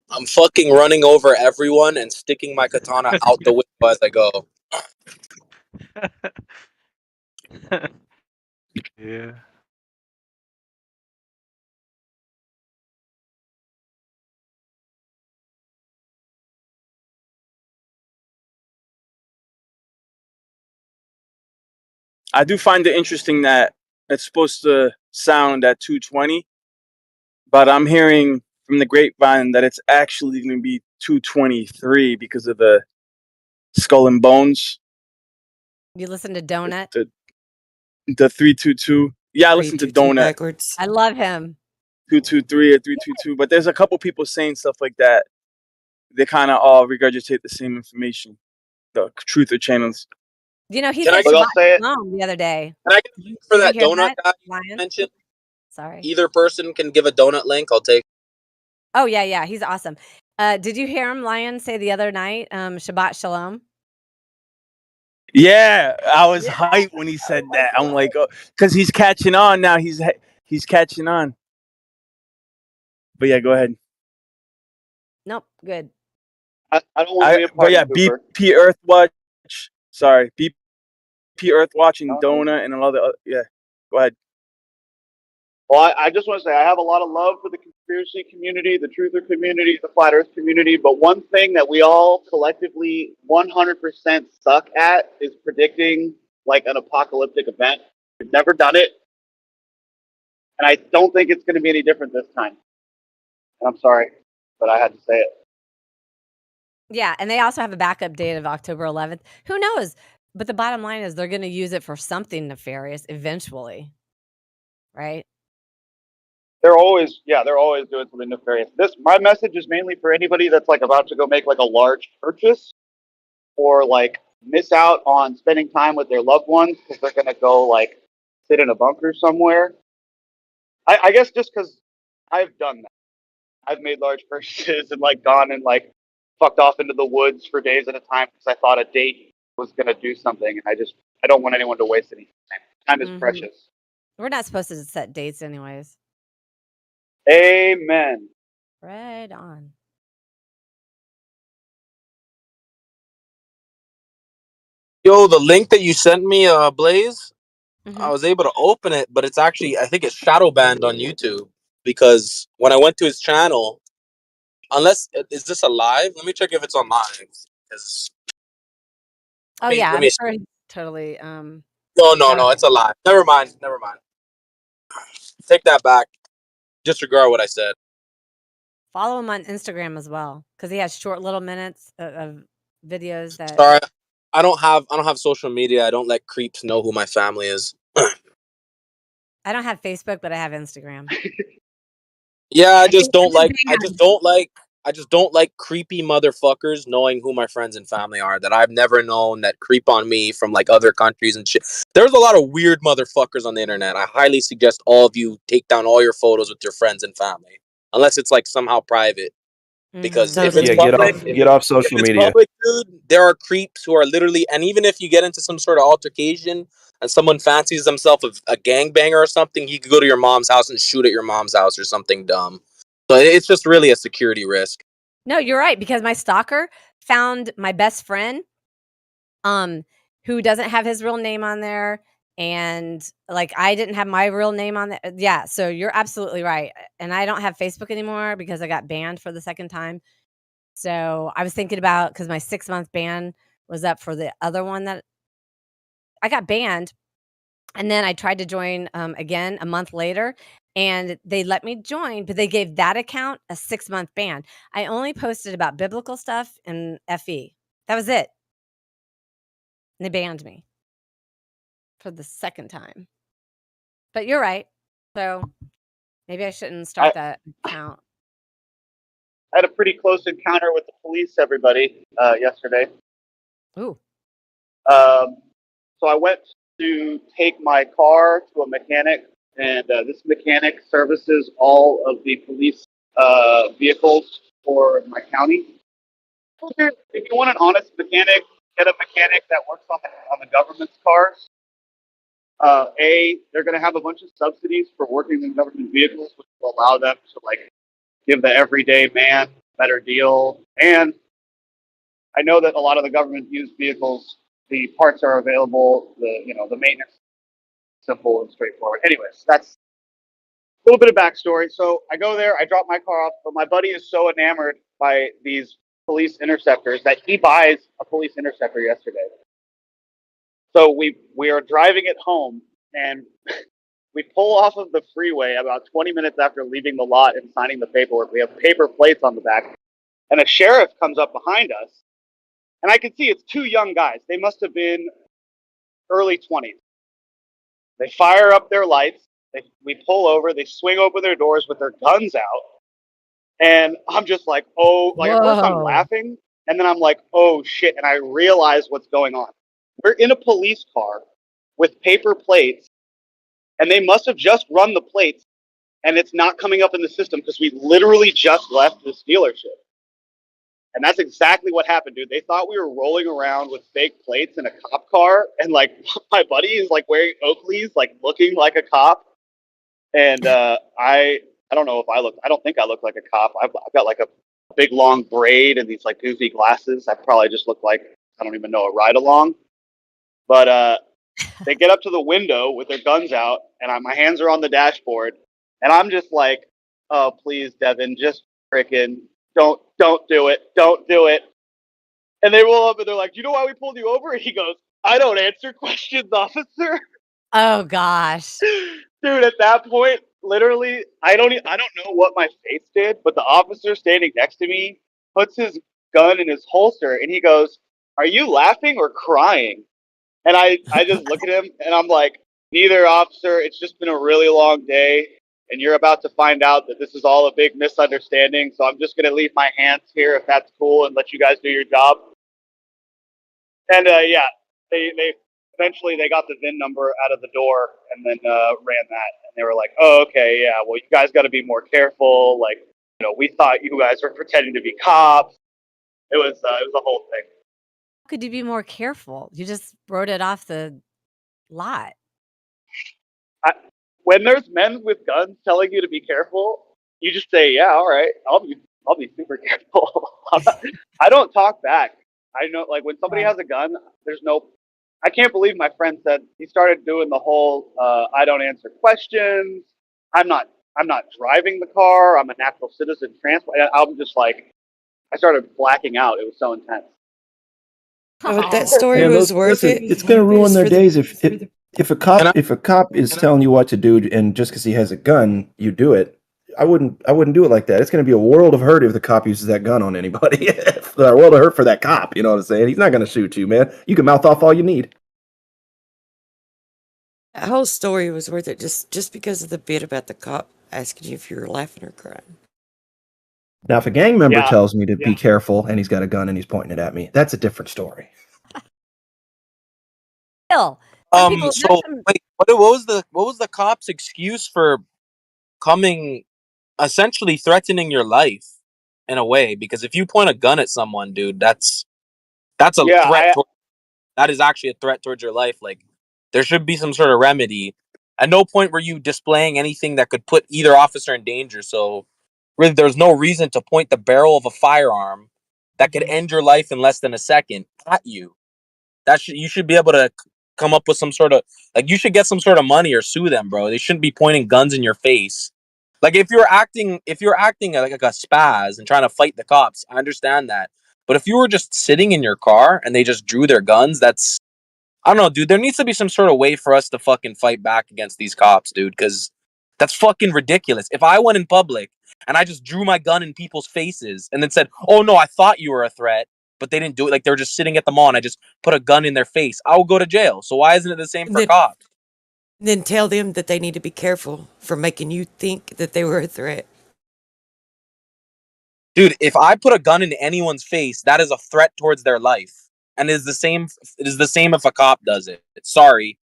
I'm fucking running over everyone and sticking my katana out the window as I go. Yeah. I do find it interesting that it's supposed to sound at 220, but I'm hearing from the grapevine that it's actually going to be 223 because of the skull and bones. You listen to Donut? The 322. Yeah, I listen to 322 Donut. backwards. I love him. 223 or 322, but there's a couple people saying stuff like that. They kind of all regurgitate the same information, the truther channels. You know, he Can said I get- Shabbat Shalom the other day. Can I get a link for Did you that hear donut that, guy you Lion? mentioned? Sorry. Either person can give a donut link. I'll take. Oh yeah, he's awesome. Did you hear him, Lion, say the other night, Shabbat Shalom? Yeah, I was hyped when he said that. I'm like, oh, because he's catching on now. He's catching on. But yeah, go ahead. Nope, good. I don't want to be a But party yeah, pooper. BP Earthwatch. Sorry, BP Earthwatch and Donut and all the other, yeah. Go ahead. Well, I just want to say I have a lot of love for the conspiracy community, the truther community, the flat earth community, but one thing that we all collectively 100% suck at is predicting like an apocalyptic event. We've never done it, and I don't think it's going to be any different this time. And I'm sorry, but I had to say it. Yeah, and they also have a backup date of October 11th. Who knows? But the bottom line is they're going to use it for something nefarious eventually, right? They're always doing something nefarious. My message is mainly for anybody that's like about to go make like a large purchase or like miss out on spending time with their loved ones because they're gonna go like sit in a bunker somewhere. I guess just because I've done that. I've made large purchases and like gone and like fucked off into the woods for days at a time because I thought a date was gonna do something and I just I don't want anyone to waste any time. Time is Mhm. precious. We're not supposed to set dates anyways. Amen. Right on. Yo, the link that you sent me, Blaze, Mm-hmm. I was able to open it, but it's actually, I think it's shadow banned on YouTube because when I went to his channel, unless, is this a live? Let me check if it's on live. 'Cause- Oh let yeah, me I'm see. sure he's totally No, shadow- it's a lie. Never mind. Take that back. Disregard what I said. Follow him on Instagram as well, because he has short little minutes of videos that. Sorry, I don't have social media. I don't let creeps know who my family is. I don't have Facebook, but I have Instagram. Yeah, I just think don't it's like. banned. I just don't like creepy motherfuckers knowing who my friends and family are that I've never known that creep on me from like other countries and shit. There's a lot of weird motherfuckers on the internet. I highly suggest all of you take down all your photos with your friends and family, unless it's like somehow private. Because if it's Yeah, public, get off if social it's media. public, dude, there are creeps who are literally, and even if you get into some sort of altercation and someone fancies themselves a gangbanger or something, he could go to your mom's house and shoot at your mom's house or something dumb. So it's just really a security risk. No, you're right, because my stalker found my best friend, who doesn't have his real name on there, and like I didn't have my real name on there. Yeah, so you're absolutely right. And I don't have Facebook anymore because I got banned for the second time. So I was thinking about, because my 6-month ban was up for the other one that I got banned, and then I tried to join again a month later, and they let me join, but they gave that account a 6-month ban. I only posted about biblical stuff and FE. That was it. And they banned me for the second time. But you're right. So maybe I shouldn't start that account. I had a pretty close encounter with the police, everybody, yesterday. Ooh. So I went to take my car to a mechanic, and this mechanic services all of the police vehicles for my county. If you want an honest mechanic, get a mechanic that works on the government's cars. They're going to have a bunch of subsidies for working in government vehicles, which will allow them to like give the everyday man a better deal. And I know that a lot of the government used vehicles, the parts are available, the maintenance is simple and straightforward. Anyways, that's a little bit of backstory. So I go there, I drop my car off, but my buddy is so enamored by these police interceptors that he buys a police interceptor yesterday. So we are driving it home, and we pull off of the freeway about 20 minutes after leaving the lot and signing the paperwork. We have paper plates on the back, and a sheriff comes up behind us, and I can see it's two young guys. They must have been early 20s. They fire up their lights. We pull over. They swing open their doors with their guns out, and I'm just like, oh, like at first I'm Whoa. laughing, and then I'm like, oh shit, and I realize what's going on. We're in a police car with paper plates, and they must have just run the plates, and it's not coming up in the system because we literally just left this dealership. And that's exactly what happened, dude. They thought we were rolling around with fake plates in a cop car, and like my buddy is like wearing Oakleys, like looking like a cop. And I don't know if I don't think I look like a cop. I've got like a big long braid and these like goofy glasses. I probably just look like, I don't even know, a ride along. But they get up to the window with their guns out, and my hands are on the dashboard, and I'm just like, oh, please, Devin, just frickin' don't do it. Don't do it. And they roll up and they're like, you know why we pulled you over? And he goes, I don't answer questions, officer. Oh gosh. Dude, at that point, literally, I don't know what my face did, but the officer standing next to me puts his gun in his holster and he goes, are you laughing or crying? And I just look at him and I'm like, neither, officer. It's just been a really long day. And you're about to find out that this is all a big misunderstanding. So I'm just going to leave my hands here if that's cool and let you guys do your job. And yeah, they eventually they got the VIN number out of the door and then ran that. And they were like, oh, okay, yeah, well, you guys got to be more careful. Like, we thought you guys were pretending to be cops. It was a whole thing. Could you be more careful? You just wrote it off the lot. When there's men with guns telling you to be careful, you just say, "Yeah, all right, I'll be super careful." I don't talk back. I know, like when somebody has a gun, there's no. I can't believe my friend said he started doing the whole "I don't answer questions." I'm not. I'm not driving the car. I'm a natural citizen. Transport. I'm just like, I started blacking out. It was so intense. But that story Yeah, was worth listen, it. it's going to ruin their for the- days if a cop is telling you what to do, and just because he has a gun, you do it. I wouldn't do it like that. It's going to be a world of hurt if the cop uses that gun on anybody. A world of hurt for that cop. You know what I'm saying? He's not going to shoot you, man. You can mouth off all you need. That whole story was worth it just because of the bit about the cop asking you if you were laughing or crying. Now, if a gang member Yeah. tells me to be careful and he's got a gun and he's pointing it at me, that's a different story. Still, So wait, what was the cop's excuse for coming, essentially threatening your life in a way? Because if you point a gun at someone, dude, that's a threat. That is actually a threat towards your life. Like, there should be some sort of remedy. At no point were you displaying anything that could put either officer in danger. So really, there's no reason to point the barrel of a firearm that could end your life in less than a second at you. You should be able to come up with some sort of, like, you should get some sort of money or sue them, bro. They shouldn't be pointing guns in your face. Like, if you're acting like a spaz and trying to fight the cops, I understand that. But if you were just sitting in your car and they just drew their guns, that's, I don't know, dude. There needs to be some sort of way for us to fucking fight back against these cops, dude, because that's fucking ridiculous. If I went in public and I just drew my gun in people's faces and then said, "Oh no, I thought you were a threat," but they didn't do it, like they were just sitting at the mall and I just put a gun in their face, I will go to jail. So why isn't it the same for cops? Then tell them that they need to be careful for making you think that they were a threat. Dude, if I put a gun in anyone's face, that is a threat towards their life. And it is the same if a cop does it. Sorry.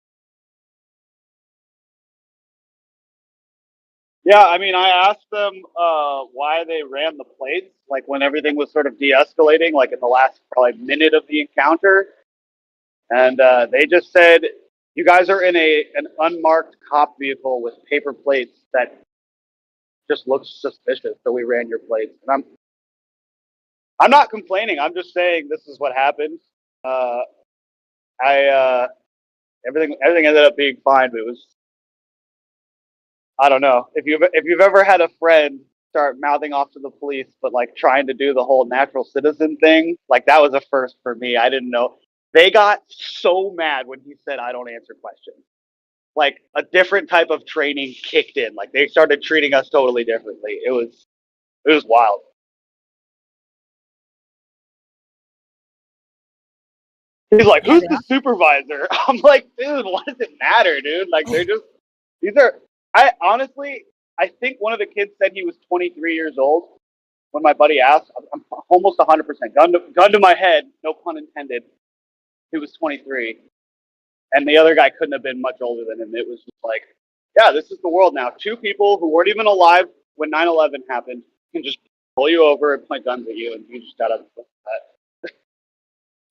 Yeah, I mean, I asked them why they ran the plates, like when everything was sort of de-escalating, like in the last probably minute of the encounter, and they just said, "You guys are in an unmarked cop vehicle with paper plates that just looks suspicious, so we ran your plates." And I'm not complaining. I'm just saying this is what happened. Everything ended up being fine, but it was, I don't know. If you've ever had a friend start mouthing off to the police, but like trying to do the whole natural citizen thing, like that was a first for me. I didn't know. They got so mad when he said, "I don't answer questions." Like a different type of training kicked in. Like they started treating us totally differently. It was wild. He's like, "Who's the supervisor?" I'm like, "Dude, what does it matter, dude? Like they're just these are." I honestly, I think one of the kids said he was 23 years old. When my buddy asked, I'm almost 100% gun to my head, no pun intended. He was 23, and the other guy couldn't have been much older than him. It was just like, yeah, this is the world now. Two people who weren't even alive when 9/11 happened can just pull you over and point guns at you, and you just gotta.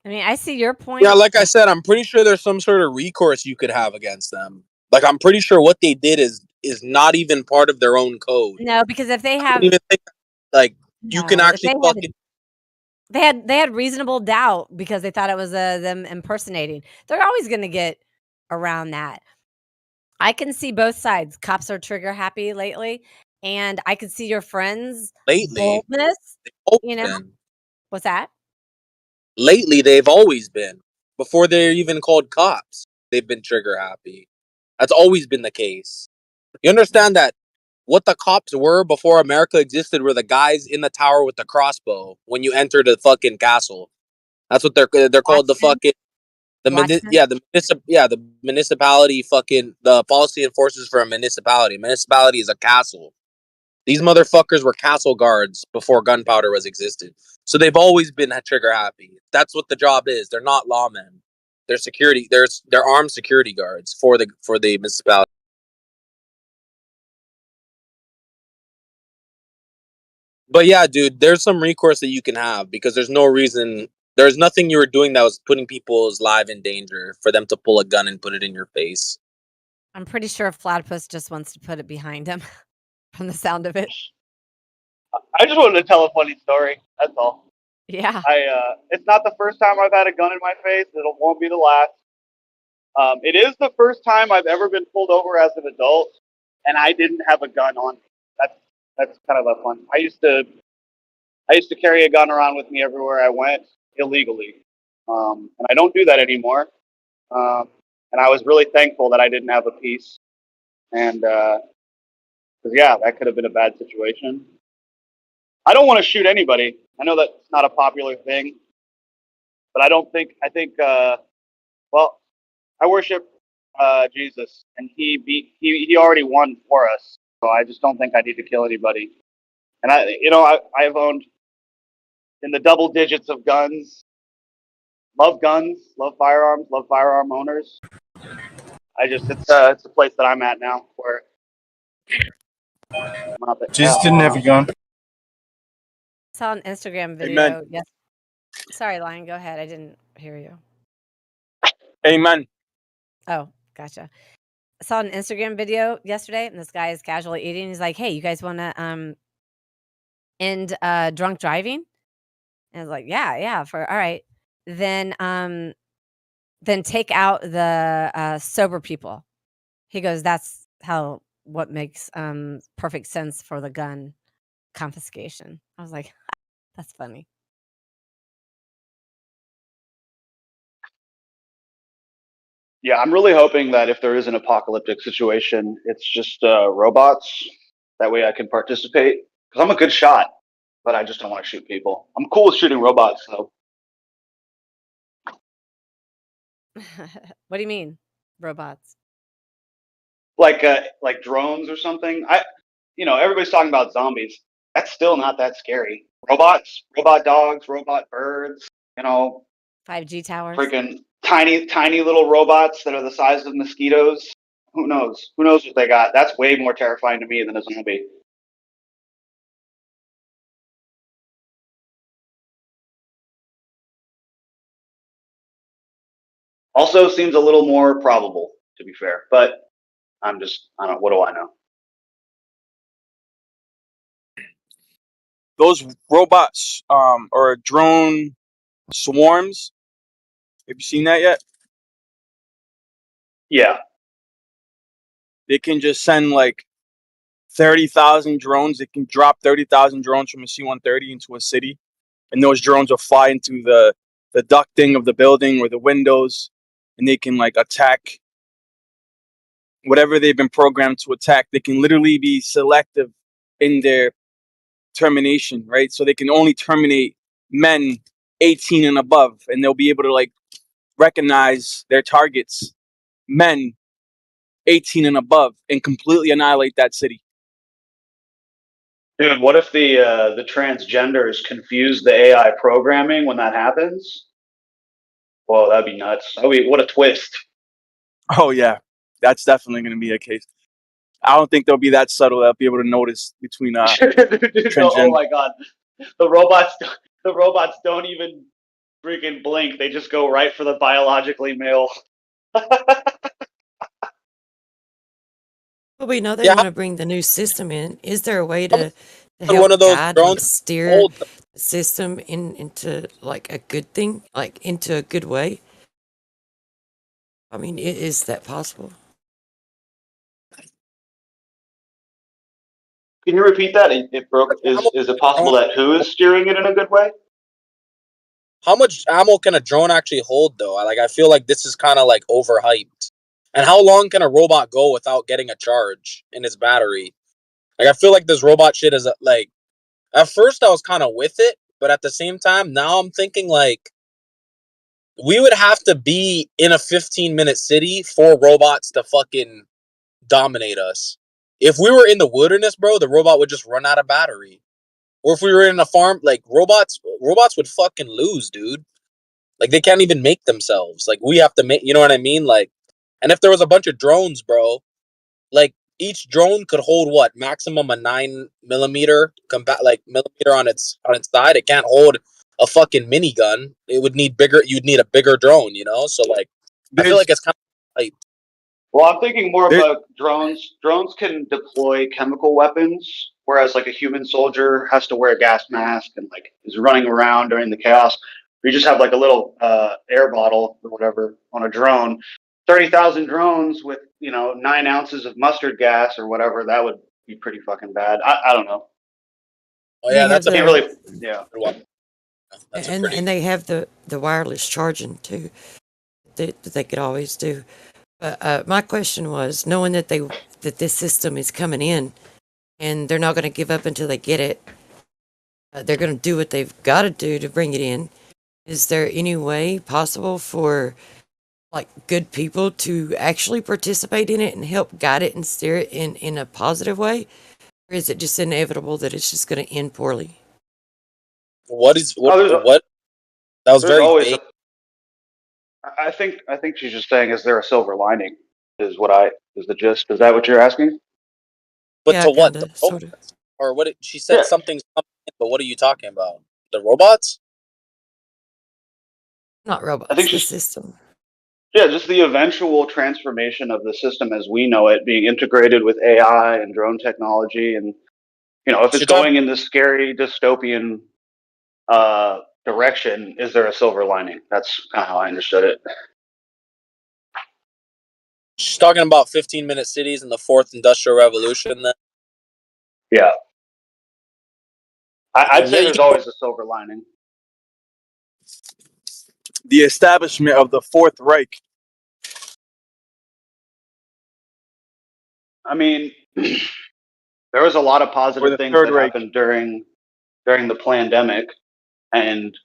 I mean, I see your point. Yeah, like I said, I'm pretty sure there's some sort of recourse you could have against them. Like, I'm pretty sure what they did is not even part of their own code. No, because if they have, Even think, like, you can actually fucking. They had reasonable doubt because they thought it was them impersonating. They're always going to get around that. I can see both sides. Cops are trigger happy lately, and I can see your friends' boldness. You know, what's that? Lately, they've always been. Before they're even called cops, they've been trigger happy. That's always been the case. You understand that what the cops were before America existed were the guys in the tower with the crossbow when you enter the fucking castle. That's what they're called. The fucking the municipality, fucking the policy enforcers for a municipality. Municipality is a castle. These motherfuckers were castle guards before gunpowder was existed. So they've always been trigger happy. That's what the job is. They're not lawmen. They're security. They're armed security guards for the municipality. But yeah, dude, there's some recourse that you can have because there's no reason There's nothing you were doing that was putting people's lives in danger for them to pull a gun and put it in your face. I'm pretty sure Platypus just wants to put it behind him from the sound of it. I just wanted to tell a funny story. That's all. Yeah. It's not the first time I've had a gun in my face. It won't be the last. It is the first time I've ever been pulled over as an adult, and I didn't have a gun on me. That's kind of a fun. I used to carry a gun around with me everywhere I went illegally, and I don't do that anymore. And I was really thankful that I didn't have a piece, and because yeah, that could have been a bad situation. I don't want to shoot anybody. I know that's not a popular thing, but I think well, I worship Jesus, and he already won for us. So I just don't think I need to kill anybody. And I've owned in the double digits of guns. Love guns, love firearm owners. It's a place that I'm at now where Jesus didn't have a gun. Saw an Instagram video. Amen. Yes. Sorry, Lion. Go ahead. I didn't hear you. Amen. Oh, gotcha. I saw an Instagram video yesterday, and this guy is casually eating. He's like, "Hey, you guys want to end drunk driving?" And I was like, "Yeah, for all right." Then take out the sober people. He goes, "That's what makes perfect sense for the gun confiscation." I was like, "That's funny." Yeah, I'm really hoping that if there is an apocalyptic situation, it's just robots. That way I can participate. Because I'm a good shot, but I just don't want to shoot people. I'm cool with shooting robots, though. What do you mean, robots? Like drones or something. Everybody's talking about zombies. That's still not that scary. Robots, robot dogs, robot birds. 5G towers. Freaking tiny little robots that are the size of mosquitoes. Who knows? Who knows what they got? That's way more terrifying to me than a zombie. Also seems a little more probable, to be fair. But I don't. What do I know? Those robots or drone swarms. Have you seen that yet? Yeah. They can just send like 30,000 drones. It can drop 30,000 drones from a C-130 into a city, and those drones will fly into the ducting of the building or the windows, and they can like attack whatever they've been programmed to attack. They can literally be selective in their termination, right? So they can only terminate men 18 and above, and they'll be able to like recognize their targets, men 18 and above, and completely annihilate that city. Dude, what if the transgenders confuse the AI programming when that happens? Whoa, that'd be nuts. What a twist. Oh yeah, that's definitely going to be a case. I don't think they'll be that subtle. They'll be able to notice between transgender. Oh my god, the robots don't even freaking blink. They just go right for the biologically male. Well, we know they want to bring the new system in. Is there a way to help one of those guide drones and steer the system into like a good thing, like into a good way? I mean, is that possible? Can you repeat that? It broke. Is it possible that who is steering it in a good way? How much ammo can a drone actually hold, though? I feel like this is kind of like overhyped. And how long can a robot go without getting a charge in its battery? Like, I feel like this robot shit is like. At first, I was kind of with it, but at the same time, now I'm thinking like we would have to be in a 15-minute city for robots to fucking dominate us. If we were in the wilderness, bro, the robot would just run out of battery. Or if we were in a farm, like robots would fucking lose, dude. Like they can't even make themselves. Like we have to make, you know what I mean? Like, and if there was a bunch of drones, bro, like each drone could hold what maximum a 9mm millimeter on its side. It can't hold a fucking minigun. It would need bigger. You'd need a bigger drone, you know. So like, I feel like it's kind of like. Well, I'm thinking more about drones. Drones can deploy chemical weapons, whereas like a human soldier has to wear a gas mask and like is running around during the chaos. You just have like a little air bottle or whatever on a drone. 30,000 drones with 9 ounces of mustard gas or whatever, that would be pretty fucking bad. I don't know. Oh yeah, that's a really yeah. And they have the wireless charging too that they could always do. My question was, knowing that this system is coming in and they're not going to give up until they get it, they're going to do what they've got to do to bring it in. Is there any way possible for like good people to actually participate in it and help guide it and steer it in a positive way? Or is it just inevitable that it's just going to end poorly? What? That was very vague. I think she's just saying, is there a silver lining? Is the gist? Is that what you're asking? But to what? The robots? Or what? She said something's coming in, but what are you talking about? The robots? Not robots. I think the system. Yeah, just the eventual transformation of the system as we know it, being integrated with AI and drone technology, and if it's going in this scary dystopian direction, is there a silver lining? That's kind of how I understood it. She's talking about 15-minute cities and the fourth industrial revolution. Then, yeah, I'd say there's always a silver lining. The establishment of the Fourth Reich. I mean, there was a lot of positive things that happened during the pandemic, and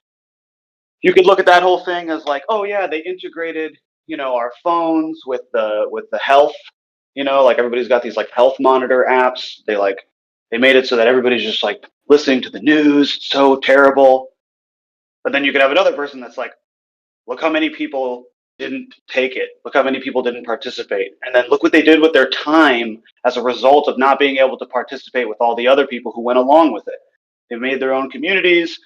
you could look at that whole thing as like, oh yeah, they integrated our phones with the health, like everybody's got these like health monitor apps. They made it so that everybody's just like listening to the news. It's so terrible. But then you could have another person that's like, look how many people didn't take it. Look how many people didn't participate. And then look what they did with their time as a result of not being able to participate with all the other people who went along with it. They made their own communities.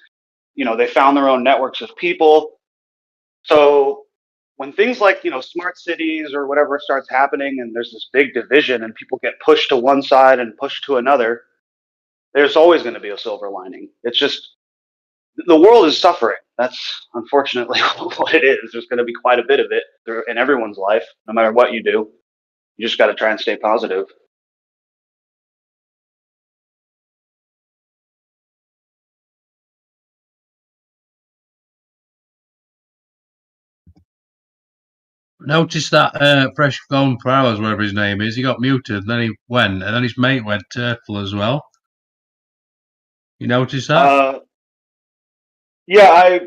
They found their own networks of people. So when things like, smart cities or whatever starts happening and there's this big division and people get pushed to one side and pushed to another, there's always going to be a silver lining. It's just the world is suffering. That's unfortunately what it is. There's going to be quite a bit of it in everyone's life, no matter what you do. You just got to try and stay positive. Notice that Fresh Gone Flowers, whatever his name is, he got muted, and then he went, and then his mate went turtle as well. You notice that? Yeah,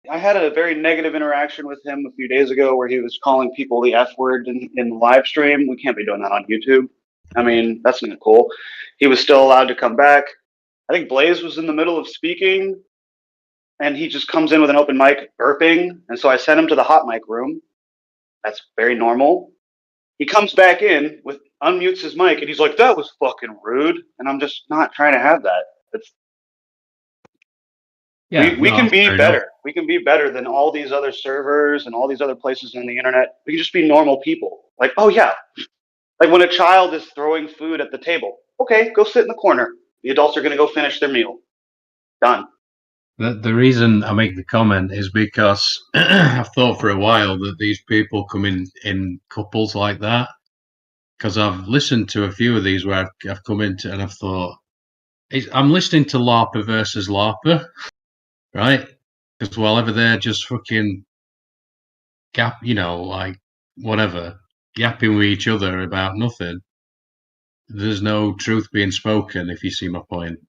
I had a very negative interaction with him a few days ago where he was calling people the F word in the live stream. We can't be doing that on YouTube. I mean, that's not cool. He was still allowed to come back. I think Blaze was in the middle of speaking, and he just comes in with an open mic burping. And so I sent him to the hot mic room. That's very normal. He comes back in unmutes his mic, and he's like, that was fucking rude. And I'm just not trying to have that. We can be better. We can be better than all these other servers and all these other places on the internet. We can just be normal people. Like, oh yeah. Like when a child is throwing food at the table. Okay, go sit in the corner. The adults are going to go finish their meal. Done. The reason I make the comment is because I've thought for a while that these people come in couples like that. Because I've listened to a few of these where I've come into and I've thought, I'm listening to LARPer versus LARPer, right? Because whenever they're just fucking like whatever, yapping with each other about nothing, there's no truth being spoken, if you see my point.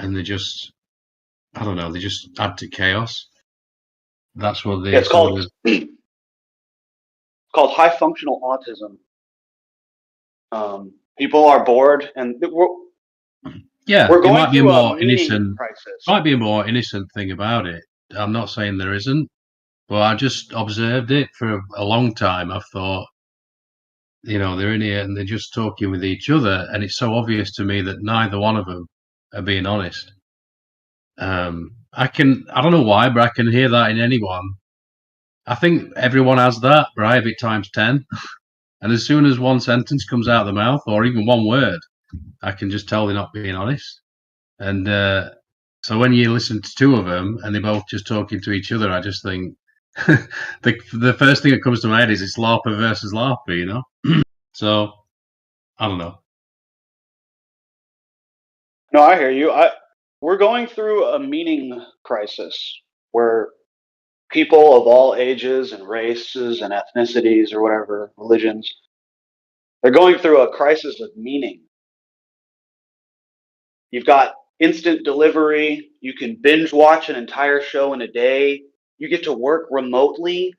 And they just, I don't know, they just add to chaos. That's what they. It's called high functional autism. People are bored, and we're going might be through more a meaning innocent. crisis. Might be a more innocent thing about it. I'm not saying there isn't, but I just observed it for a long time. I've thought, they're in here and they're just talking with each other, and it's so obvious to me that neither one of them are being honest. I don't know why, but I can hear that in anyone. I think everyone has that, but I have it times 10. And as soon as one sentence comes out of the mouth, or even one word, I can just tell they're not being honest. And so when you listen to two of them and they're both just talking to each other, I just think the first thing that comes to my head is it's LARPer versus LARPer, you know? So, I don't know. No, I hear you. We're going through a meaning crisis where people of all ages and races and ethnicities or whatever, religions, they're going through a crisis of meaning. You've got instant delivery. You can binge watch an entire show in a day. You get to work remotely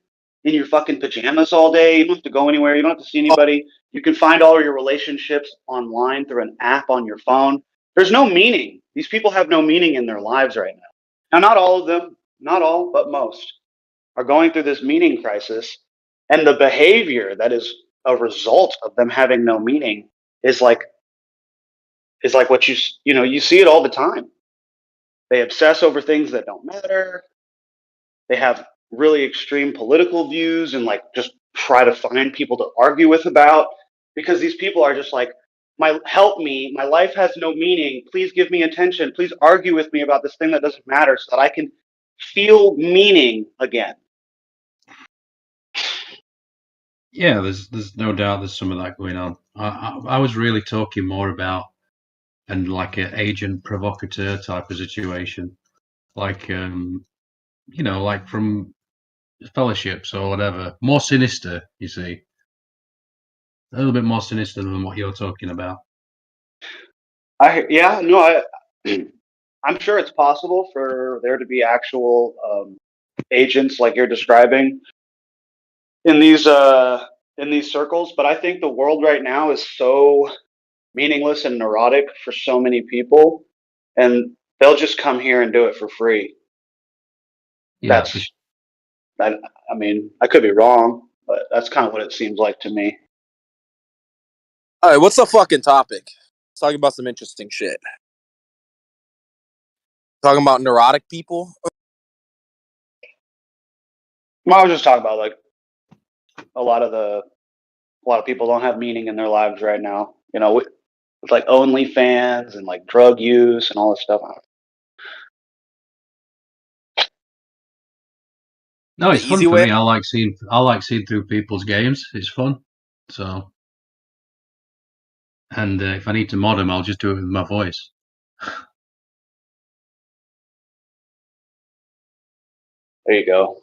in your fucking pajamas all day. You don't have to go anywhere. You don't have to see anybody. You can find all your relationships online through an app on your phone. There's no meaning. These people have no meaning in their lives right now. Now, not all of them, not all, but most are going through this meaning crisis. And the behavior that is a result of them having no meaning is like what you see it all the time. They obsess over things that don't matter. They have really extreme political views and like just try to find people to argue with about, because these people are just like, help me, my life has no meaning. Please give me attention. Please argue with me about this thing that doesn't matter so that I can feel meaning again. Yeah, there's no doubt there's some of that going on. I was really talking more about like an agent provocateur type of situation, like like from fellowships or whatever, more sinister. You see, a little bit more sinister than what you're talking about. I'm sure it's possible for there to be actual agents like you're describing in these circles, but I think the world right now is so meaningless and neurotic for so many people, and they'll just come here and do it for free. Yeah, I mean, I could be wrong, but that's kind of what it seems like to me. All right, what's the fucking topic? Let's talk about some interesting shit. Talking about neurotic people. I was just talking about like a lot of people don't have meaning in their lives right now. You know, with like OnlyFans and like drug use and all this stuff. No, it's fun for me. I like seeing through people's games. It's fun. So, and if I need to mod them, I'll just do it with my voice. There you go.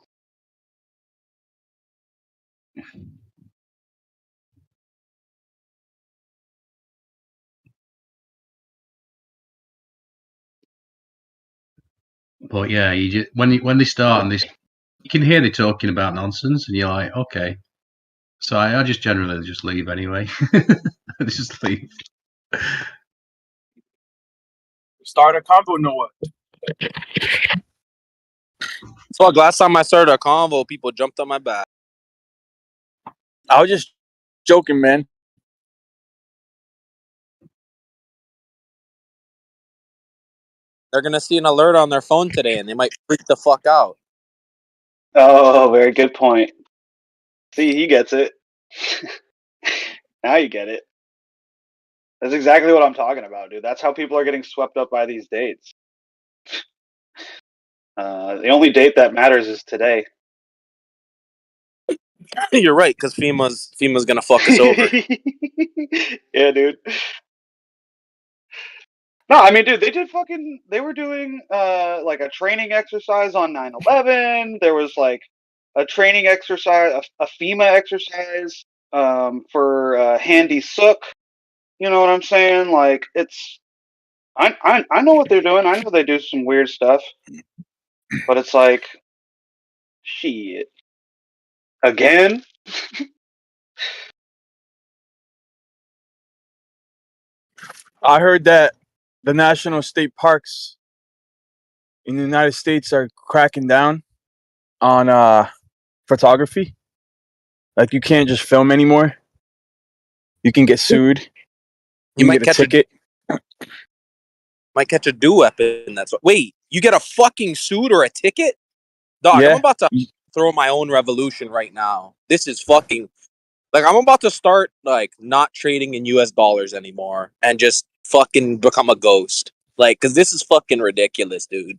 But yeah, you just when they start and you can hear they talking about nonsense, and you're like, okay. So I just generally just leave anyway. Just leave. Start a convo, Noah. Fuck, last time I started a convo, people jumped on my back. I was just joking, man. They're gonna see an alert on their phone today, and they might freak the fuck out. Oh, very good point. See, he gets it. Now you get it. That's exactly what I'm talking about, dude. That's how people are getting swept up by these dates. The only date that matters is today. You're right, because FEMA's gonna fuck us over. Yeah, dude. No, I mean, dude, they were doing like a training exercise on 9/11. There was like a training exercise, a FEMA exercise for Handy Sook. You know what I'm saying? Like, I know what they're doing. I know they do some weird stuff, but it's like, shit, again. I heard that the national state parks in the United States are cracking down on photography. Like, you can't just film anymore. You can get sued. You might get a ticket. Might catch a dew weapon. That's what. Wait, you get a fucking suit or a ticket? Dog, I'm Yeah. about to throw my own revolution right now. This is fucking like I'm about to start like not trading in US dollars anymore and just fucking become a ghost. Like, cause this is fucking ridiculous, dude.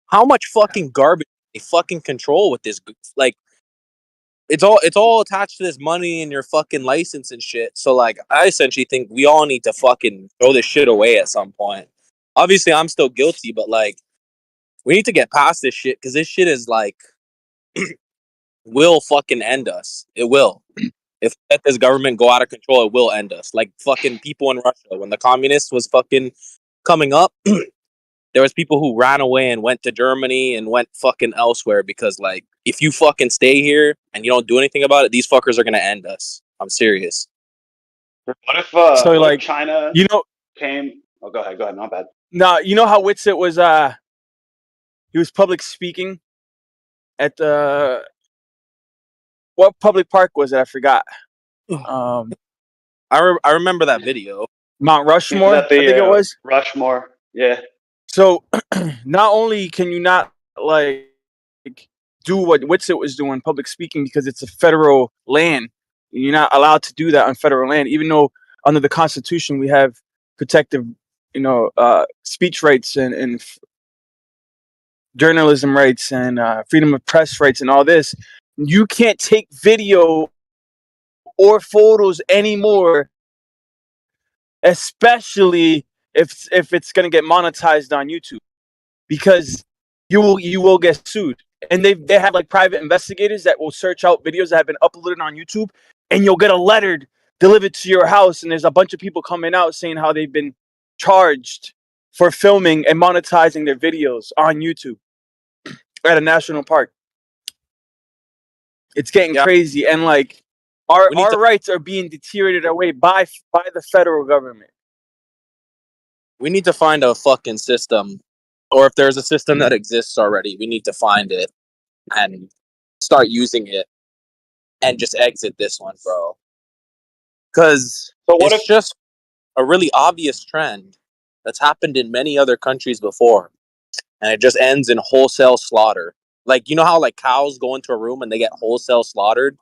How much fucking garbage they fucking control with this? Like, it's all attached to this money and your fucking license and shit. So like, I essentially think we all need to fucking throw this shit away at some point. Obviously, I'm still guilty, but like, we need to get past this shit because this shit is like will fucking end us. It will. If we let this government go out of control, it will end us. Like fucking people in Russia when the communists was fucking coming up. There was people who ran away and went to Germany and went fucking elsewhere because like if you fucking stay here and you don't do anything about it, these fuckers are gonna end us. I'm serious. What if So what like, if China you know, came? Oh, go ahead. Go ahead. Not bad. nah, you know how Witsit was he was public speaking at the what public park was it? I forgot. I remember that video. Mount He was Rushmore, at I think it the was. Rushmore. Yeah. So not only can you not like do what Witsit was doing, public speaking, because it's a federal land, you're not allowed to do that on federal land, even though under the Constitution we have protective, speech rights and journalism rights and freedom of press rights and all this. You can't take video or photos anymore, especially if it's gonna get monetized on YouTube, because you will get sued. And they have like private investigators that will search out videos that have been uploaded on YouTube, and you'll get a letter delivered to your house, and there's a bunch of people coming out saying how they've been charged for filming and monetizing their videos on YouTube at a national park. It's getting crazy, and like our rights are being deteriorated away by the federal government. We need to find a fucking system, or if there's a system that exists already, we need to find it and start using it and just exit this one, bro. Because it's just a really obvious trend that's happened in many other countries before, and it just ends in wholesale slaughter. Like, you know how like cows go into a room and they get wholesale slaughtered?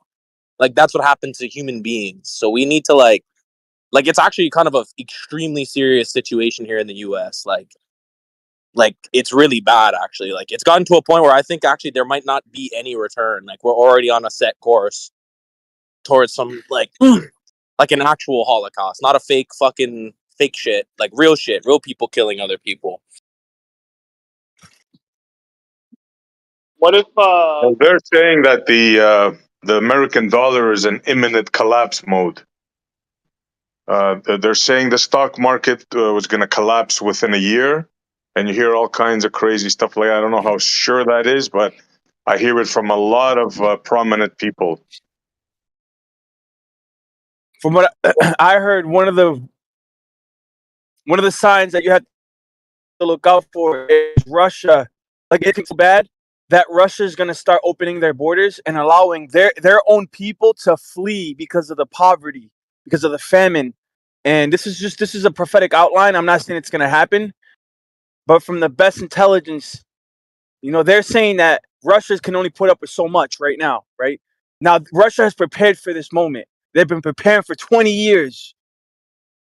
Like, that's what happened to human beings. So we need to like it's actually kind of a extremely serious situation here in the US. Like it's really bad actually. Like it's gotten to a point where I think actually there might not be any return. Like we're already on a set course towards some like an actual Holocaust, not a fake shit, like real shit, real people killing other people. What if Well, they're saying that the American dollar is in imminent collapse mode. They're saying the stock market was going to collapse within a year, and you hear all kinds of crazy stuff like that. I don't know how sure that is, but I hear it from a lot of prominent people. From what I heard, one of the signs that you have to look out for is Russia. Like it's so bad that Russia is going to start opening their borders and allowing their own people to flee because of the poverty, because of the famine. And this is a prophetic outline. I'm not saying it's going to happen, but from the best intelligence, they're saying that Russia can only put up with so much right now. Right now, Russia has prepared for this moment. They've been preparing for 20 years,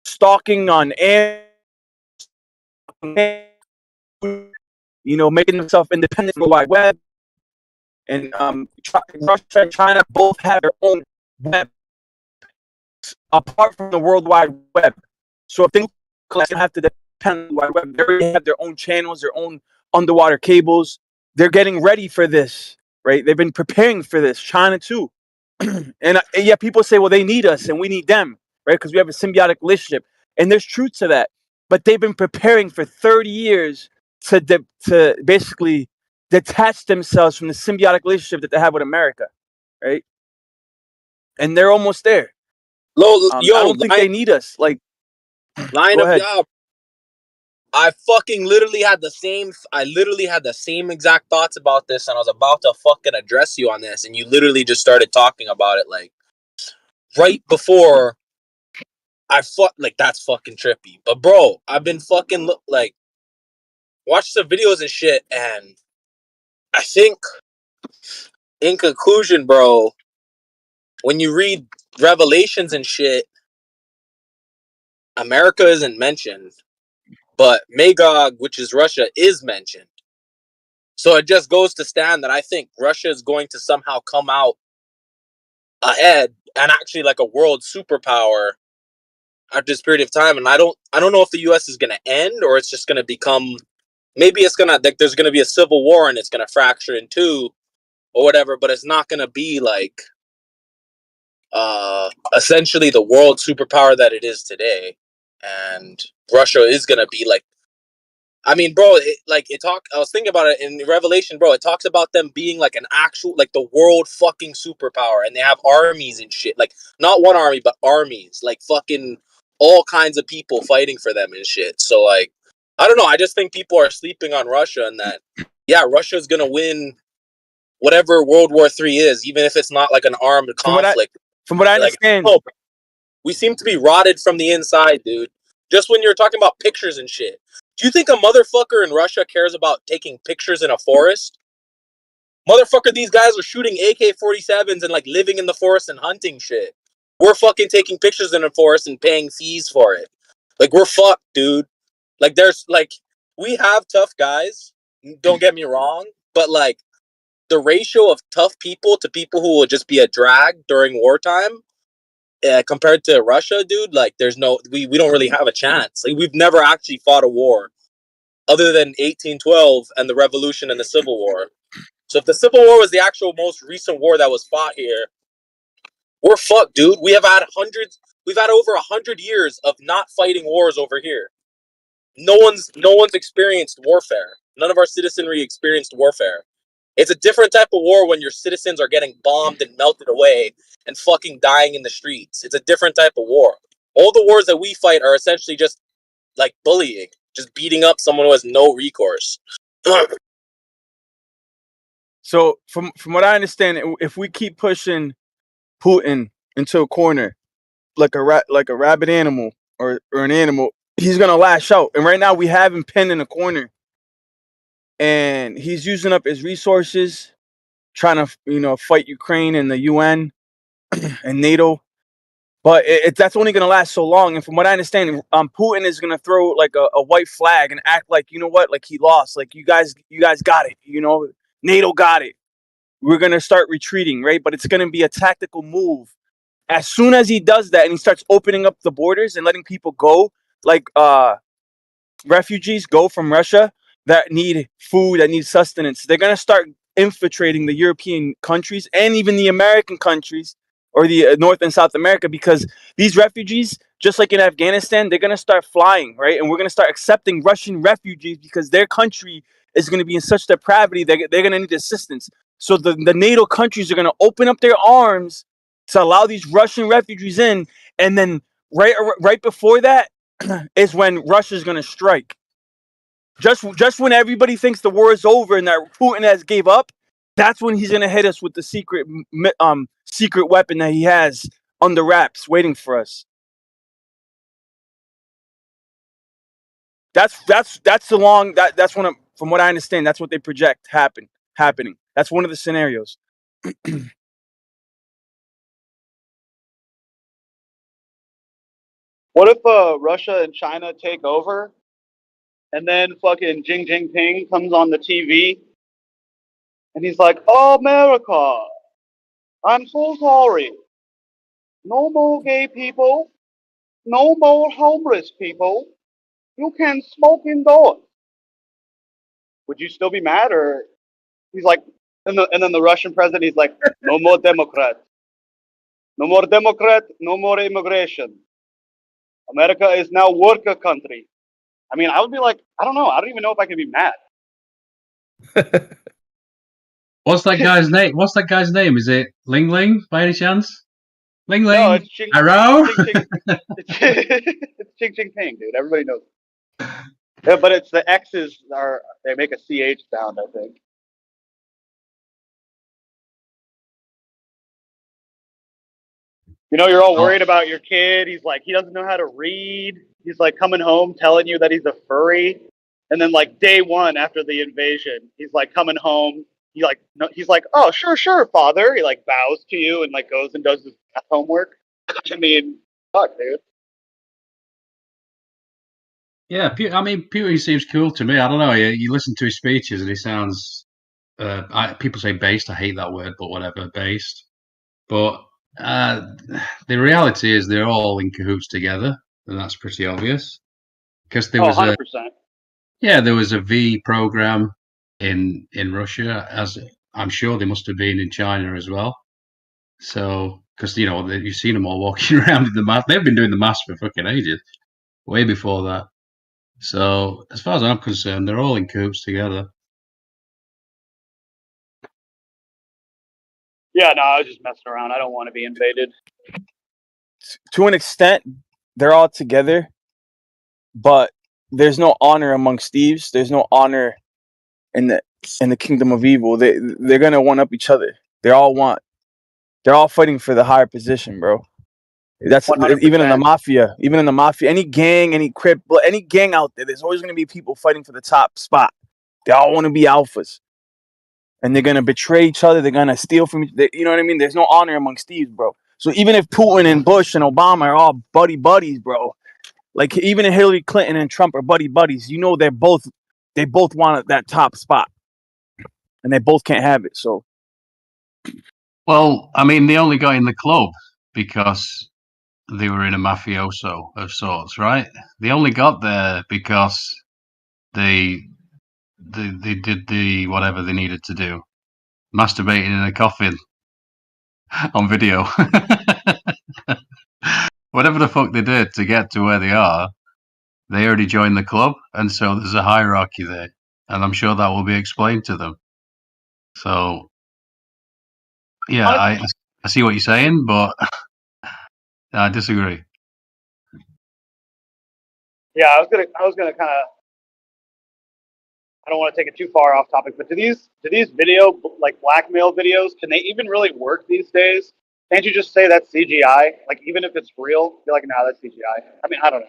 stalking on air, making themselves independent from the wide web. And Russia and China both have their own web apart from the World Wide Web. So if they don't have to depend on the Wide Web, they already have their own channels, their own underwater cables. They're getting ready for this, right? They've been preparing for this. China too. And yeah, people say, well, they need us and we need them, right? Because we have a symbiotic relationship. And there's truth to that. But they've been preparing for 30 years to basically detach themselves from the symbiotic relationship that they have with America, right? And they're almost there. I don't think they need us. Like, Line go up, ahead. y'all. I literally had the same exact thoughts about this, and I was about to fucking address you on this, and you literally just started talking about it like right before like that's fucking trippy. But bro, I've been fucking like watched some videos and shit, and I think, in conclusion, bro, when you read Revelations and shit, America isn't mentioned, but Magog, which is Russia, is mentioned. So it just goes to stand that I think Russia is going to somehow come out ahead and actually like a world superpower after this period of time. And I don't know if the US is gonna end or it's just gonna become, maybe it's gonna, like, there's gonna be a civil war and it's gonna fracture in two or whatever, but it's not gonna be like essentially the world superpower that it is today. And Russia is gonna be like, I mean, bro, I was thinking about it in Revelation, bro. It talks about them being like an actual, like the world fucking superpower, and they have armies and shit. Like, not one army, but armies. Like, fucking all kinds of people fighting for them and shit. So, like, I don't know. I just think people are sleeping on Russia, and that, yeah, Russia's gonna win whatever World War III is, even if it's not like an armed conflict. From what I Like, understand, oh, we seem to be rotted from the inside, dude. Just when you're talking about pictures and shit. Do you think a motherfucker in Russia cares about taking pictures in a forest? Motherfucker, these guys are shooting AK-47s and like living in the forest and hunting shit. We're fucking taking pictures in a forest and paying fees for it. Like, we're fucked, dude. Like, there's like, we have tough guys. Don't get me wrong, but like the ratio of tough people to people who will just be a drag during wartime, compared to Russia, dude, like there's no, we don't really have a chance. Like, we've never actually fought a war other than 1812 and the Revolution and the Civil War. So if the Civil War was the actual most recent war that was fought here, we're fucked, dude. We've had over 100 years of not fighting wars over here. No one's experienced warfare. None of our citizenry experienced warfare. It's a different type of war when your citizens are getting bombed and melted away and fucking dying in the streets. It's a different type of war. All the wars that we fight are essentially just like bullying, just beating up someone who has no recourse. so from what I understand, if we keep pushing Putin into a corner like a rabid animal or an animal, he's gonna lash out. And right now we have him pinned in a corner, and he's using up his resources, trying to fight Ukraine and the UN and NATO. But that's only going to last so long. And from what I understand, Putin is going to throw like a white flag and act like, you know what, like he lost. Like, you guys got it. NATO got it. We're going to start retreating, right? But it's going to be a tactical move. As soon as he does that and he starts opening up the borders and letting people go, like refugees go from Russia that need food, that need sustenance, they're going to start infiltrating the European countries and even the American countries, or the North and South America, because these refugees, just like in Afghanistan, they're going to start flying, right? And we're going to start accepting Russian refugees because their country is going to be in such depravity that they're going to need assistance. So the NATO countries are going to open up their arms to allow these Russian refugees in, and then right before that is when Russia's going to strike. Just when everybody thinks the war is over and that Putin has gave up, that's when he's gonna hit us with the secret weapon that he has under wraps, waiting for us. That's from what I understand, that's what they project happening. That's one of the scenarios. What if Russia and China take over, and then fucking Xi Jinping comes on the TV, and he's like, "Oh, America, I'm so sorry. No more gay people. No more homeless people. You can smoke indoors." Would you still be mad, or he's like, and then the Russian president, he's like, "No more Democrat. No more Democrat. No more immigration. America is now worker country." I mean, I would be like, I don't know. I don't even know if I could be mad. What's that guy's name? What's that guy's name? Is it Ling Ling by any chance? Ling Ling. No, it's Hello. It's Xi Jinping, dude. Everybody knows. Yeah, but it's the X's they make a CH sound, I think. You're all worried about your kid. He's like, he doesn't know how to read. He's like coming home telling you that he's a furry. And then like day one after the invasion, he's like coming home. He's like, oh sure, father. He like bows to you and like goes and does his homework. I mean, fuck, dude. Yeah, I mean, Putin seems cool to me. I don't know. You listen to his speeches and he sounds. People say based. I hate that word, but whatever, based. But the reality is they're all in cahoots together, and that's pretty obvious. Because there was 100%. there was a V program in Russia, as I'm sure they must have been in China as well. So, because you've seen them all walking around in the mask. They've been doing the mask for fucking ages, way before that. So, as far as I'm concerned, they're all in cahoots together. Yeah, no, I was just messing around. I don't want to be invaded. To an extent, they're all together, but there's no honor amongst thieves. There's no honor in the kingdom of evil. They're gonna one up each other. They're all fighting for the higher position, bro. That's 100%. even in the mafia. Even in the mafia, any gang, any crip, any gang out there, there's always gonna be people fighting for the top spot. They all want to be alphas, and they're gonna betray each other. They're gonna steal from you know what I mean? There's no honor amongst thieves, bro. So even if Putin and Bush and Obama are all buddies, bro, like even if Hillary Clinton and Trump are buddies, they both want that top spot, and they both can't have it. So, well, I mean, they only got in the club because they were in a mafioso of sorts, right? They only got there because they did the whatever they needed to do, masturbating in a coffin on video. Whatever the fuck they did to get to where they are, they already joined the club, and so there's a hierarchy there, and I'm sure that will be explained to them. So, yeah, I see what you're saying, but I disagree. Yeah, I was gonna kind of. I don't want to take it too far off topic, but do these video like blackmail videos, can they even really work these days? Can't you just say that's CGI? Like even if it's real, you're like, nah, that's CGI. I mean, I don't know.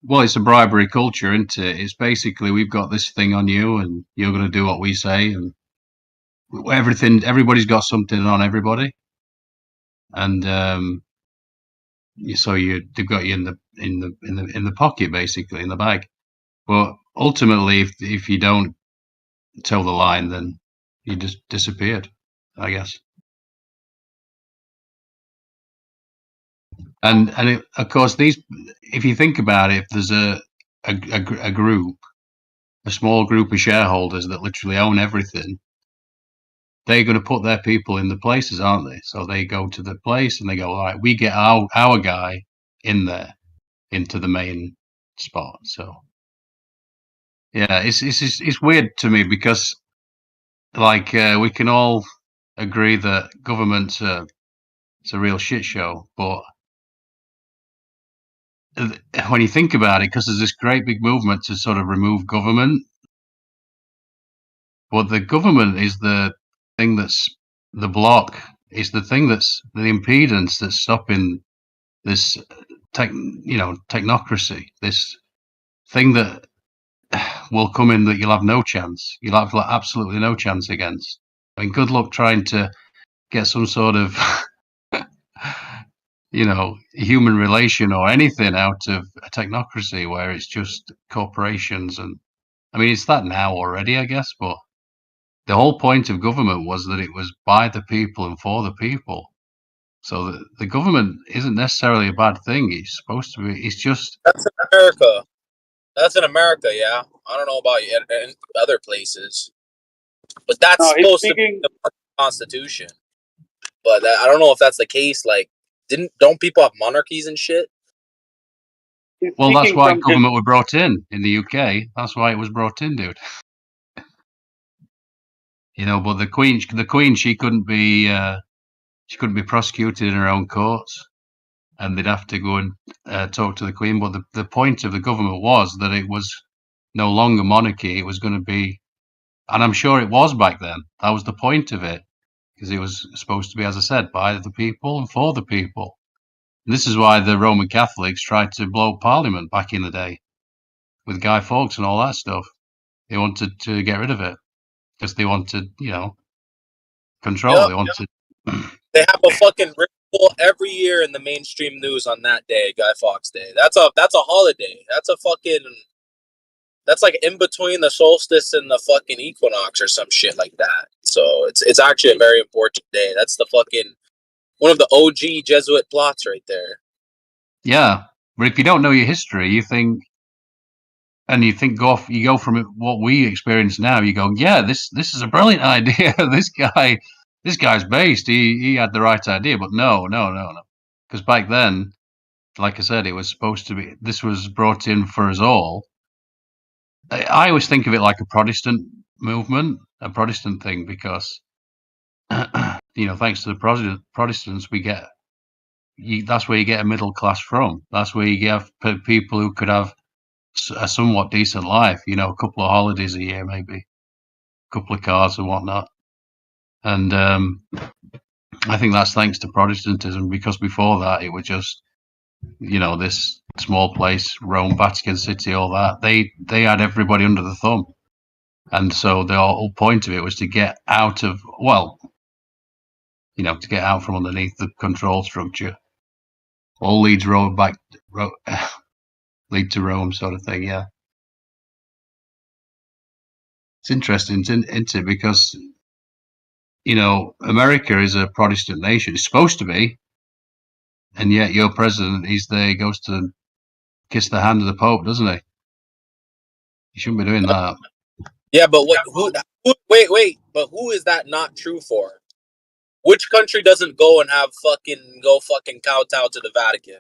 Well, it's a bribery culture, isn't it? It's basically we've got this thing on you, and you're going to do what we say, and everybody's got something on everybody, and so they've got you in the pocket, basically in the bag. But ultimately, if you don't toe the line, then you just disappeared, I guess. And of course, if you think about it, if there's a group, a small group of shareholders that literally own everything, they're going to put their people in the places, aren't they? So they go to the place and they go, all right, we get our guy in there into the main spot. So yeah, it's weird to me because like we can all agree that government's it's a real shit show, but when you think about it, because there's this great big movement to sort of remove government, but the government is the thing that's the block, is the thing that's the impedance that's stopping this technocracy, this thing that will come in that you'll have no chance. You'll have absolutely no chance against. I mean, good luck trying to get some sort of human relation or anything out of a technocracy where it's just corporations. And I mean, it's that now already, I guess, but the whole point of government was that it was by the people and for the people. So the government isn't necessarily a bad thing. It's supposed to be. It's just that's in America. That's in America, yeah. I don't know about in other places, but that's supposed to be the Constitution. But I don't know if that's the case. Like, don't people have monarchies and shit? Well, that's why government were brought in the UK. That's why it was brought in, dude. But the Queen, she couldn't be prosecuted in her own courts, and they'd have to go and talk to the Queen. But the point of the government was that it was no longer monarchy. It was going to be, and I'm sure it was back then. That was the point of it, because it was supposed to be, as I said, by the people and for the people. And this is why the Roman Catholics tried to blow Parliament back in the day, with Guy Fawkes and all that stuff. They wanted to get rid of it because they wanted, control. Yep. They wanted. They have a fucking ritual every year in the mainstream news on that day, Guy Fawkes Day. That's a holiday. That's like in between the solstice and the fucking equinox or some shit like that. So it's actually a very important day. That's the fucking one of the OG Jesuit plots right there. Yeah, but if you don't know your history, you think you go from what we experience now. You go, yeah, this is a brilliant idea. this guy's based. He had the right idea, but no, because back then, like I said, it was supposed to be. This was brought in for us all. I always think of it like a Protestant movement, a Protestant thing, because thanks to the Protestants, we get. That's where you get a middle class from. That's where you get people who could have a somewhat decent life. A couple of holidays a year, maybe, a couple of cars and whatnot. And I think that's thanks to Protestantism, because before that it was just, this small place, Rome, Vatican City, all that. They had everybody under the thumb, and so the whole point of it was to get out of to get out from underneath the control structure. All leads lead to Rome, sort of thing. Yeah, it's interesting, isn't it? Because America is a Protestant nation. It's supposed to be, and yet your president, he's there, he goes to kiss the hand of the Pope, doesn't he? He shouldn't be doing that. Yeah, but wait, but who is that not true for? Which country doesn't go fucking kowtow to the Vatican?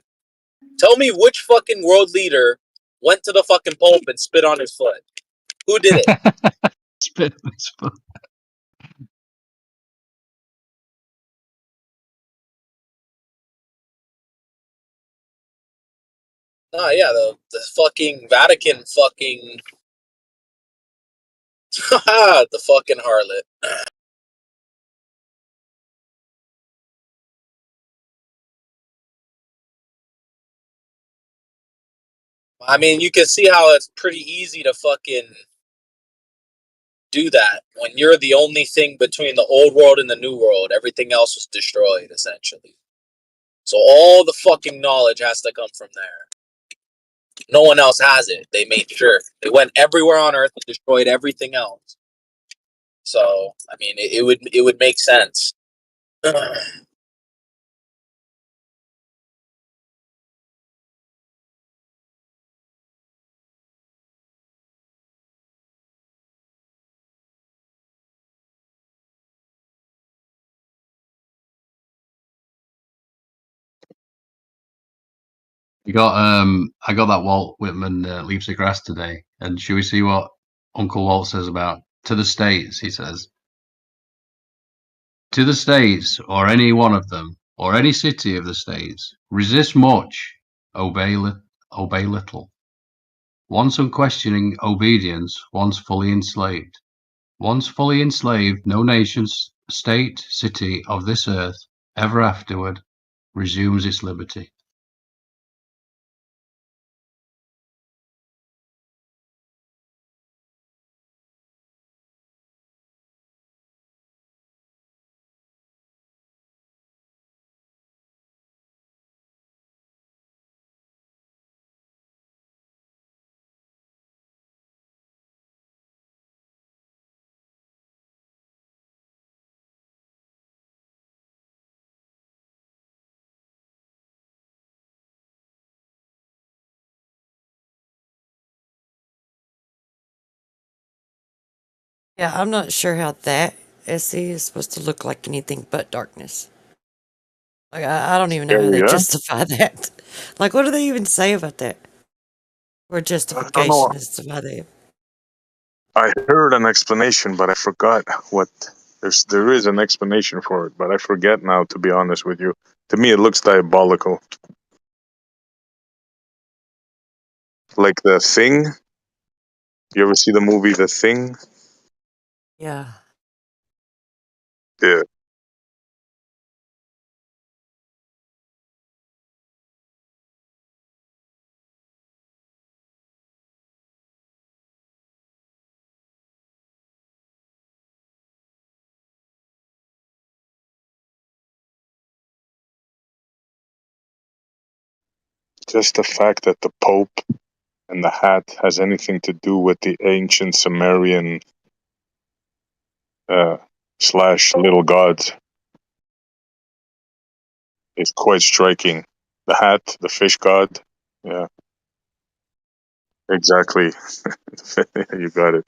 Tell me which fucking world leader went to the fucking Pope and spit on his foot? Who did it? Spit on his foot. Oh yeah, the fucking Vatican fucking the fucking harlot. I mean, you can see how it's pretty easy to fucking do that when you're the only thing between the old world and the new world. Everything else was destroyed, essentially. So all the fucking knowledge has to come from there. No one else has it. They made sure. They went everywhere on Earth and destroyed everything else. So, I mean, it would make sense. I got that Walt Whitman Leaves the Grass today, and should we see what Uncle Walt says about to the States? He says, to the States, or any one of them, or any city of the States, resist much, obey little. Once unquestioning obedience, once fully enslaved. Once fully enslaved, no nation, state, city of this earth ever afterward resumes its liberty. Yeah, I'm not sure how that SE is supposed to look like anything but darkness. Like, I don't even know how Scary, they huh? justify that. Like, what do they even say about that? Or I don't know. justification as to why they. I heard an explanation, but I forgot what. There is an explanation for it, but I forget now. To be honest with you, to me it looks diabolical. Like The Thing. You ever see the movie The Thing? Yeah. Yeah. Just the fact that the Pope and the hat has anything to do with the ancient Sumerian / little gods is quite striking. The hat, the fish god. Yeah, exactly. You got it.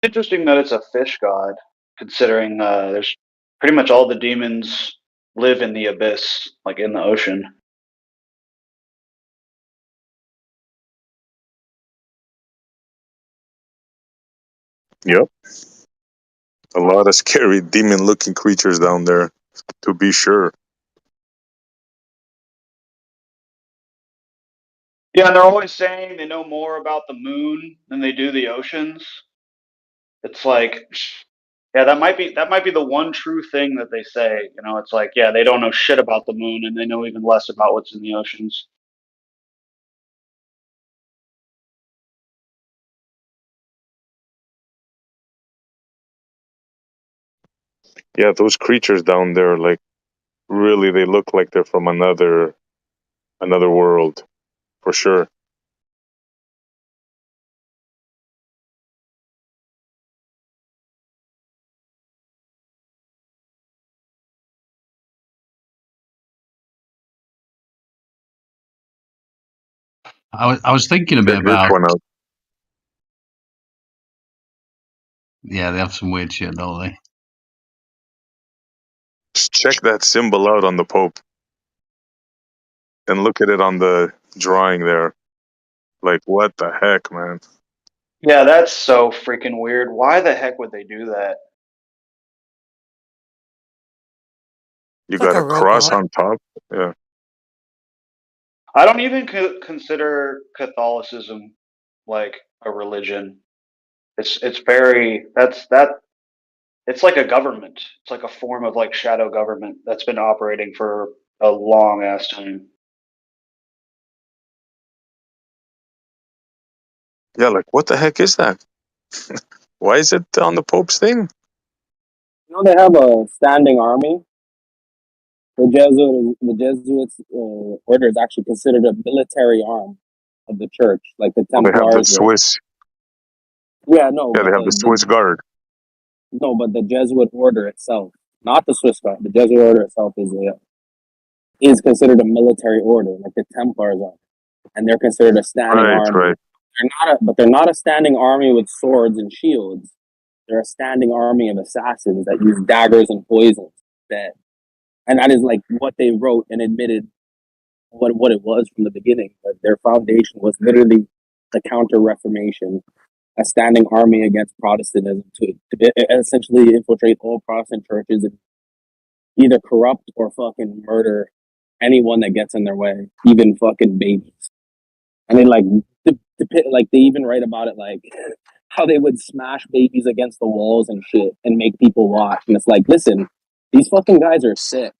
Interesting that it's a fish god, considering there's pretty much all the demons live in the abyss, like in the ocean. Yep. A lot of scary demon-looking creatures down there, to be sure. Yeah, and they're always saying they know more about the moon than they do the oceans. It's like, yeah, that might be the one true thing that they say. You know, it's like, yeah, they don't know shit about the moon, and they know even less about what's in the oceans. Yeah, those creatures down there, like, really, they look like they're from another world, for sure. I was thinking a bit Check this about. one out. Yeah, they have some weird shit, don't they? Just check that symbol out on the Pope. And look at it on the drawing there. Like, what the heck, man? Yeah, that's so freaking weird. Why the heck would they do that? You It's like got a a cross robot. on top? Yeah. I don't even consider Catholicism like a religion. It's very it's like a government. It's like a form of like shadow government that's been operating for a long ass time. Yeah, like, what the heck is that? Why is it on the Pope's thing? You know, they have a standing army. The Jesuits order is actually considered a military arm of the church, like the Well, they have the Templars were. Swiss. Yeah, no, Yeah, they but have the Swiss Guard. the Jesuit order itself, not the Swiss Guard. The Jesuit order itself is considered a military order, like the Templars are, and they're considered a standing Right, army. right. They're not a standing army with swords and shields. They're a standing army of assassins that use daggers and poisons. And that is like what they wrote and admitted what it was from the beginning. But their foundation was literally the Counter Reformation, a standing army against Protestantism to essentially infiltrate all Protestant churches and either corrupt or fucking murder anyone that gets in their way, even fucking babies. And they like like they even write about it like how they would smash babies against the walls and shit and make people watch. And it's like, listen, these fucking guys are sick.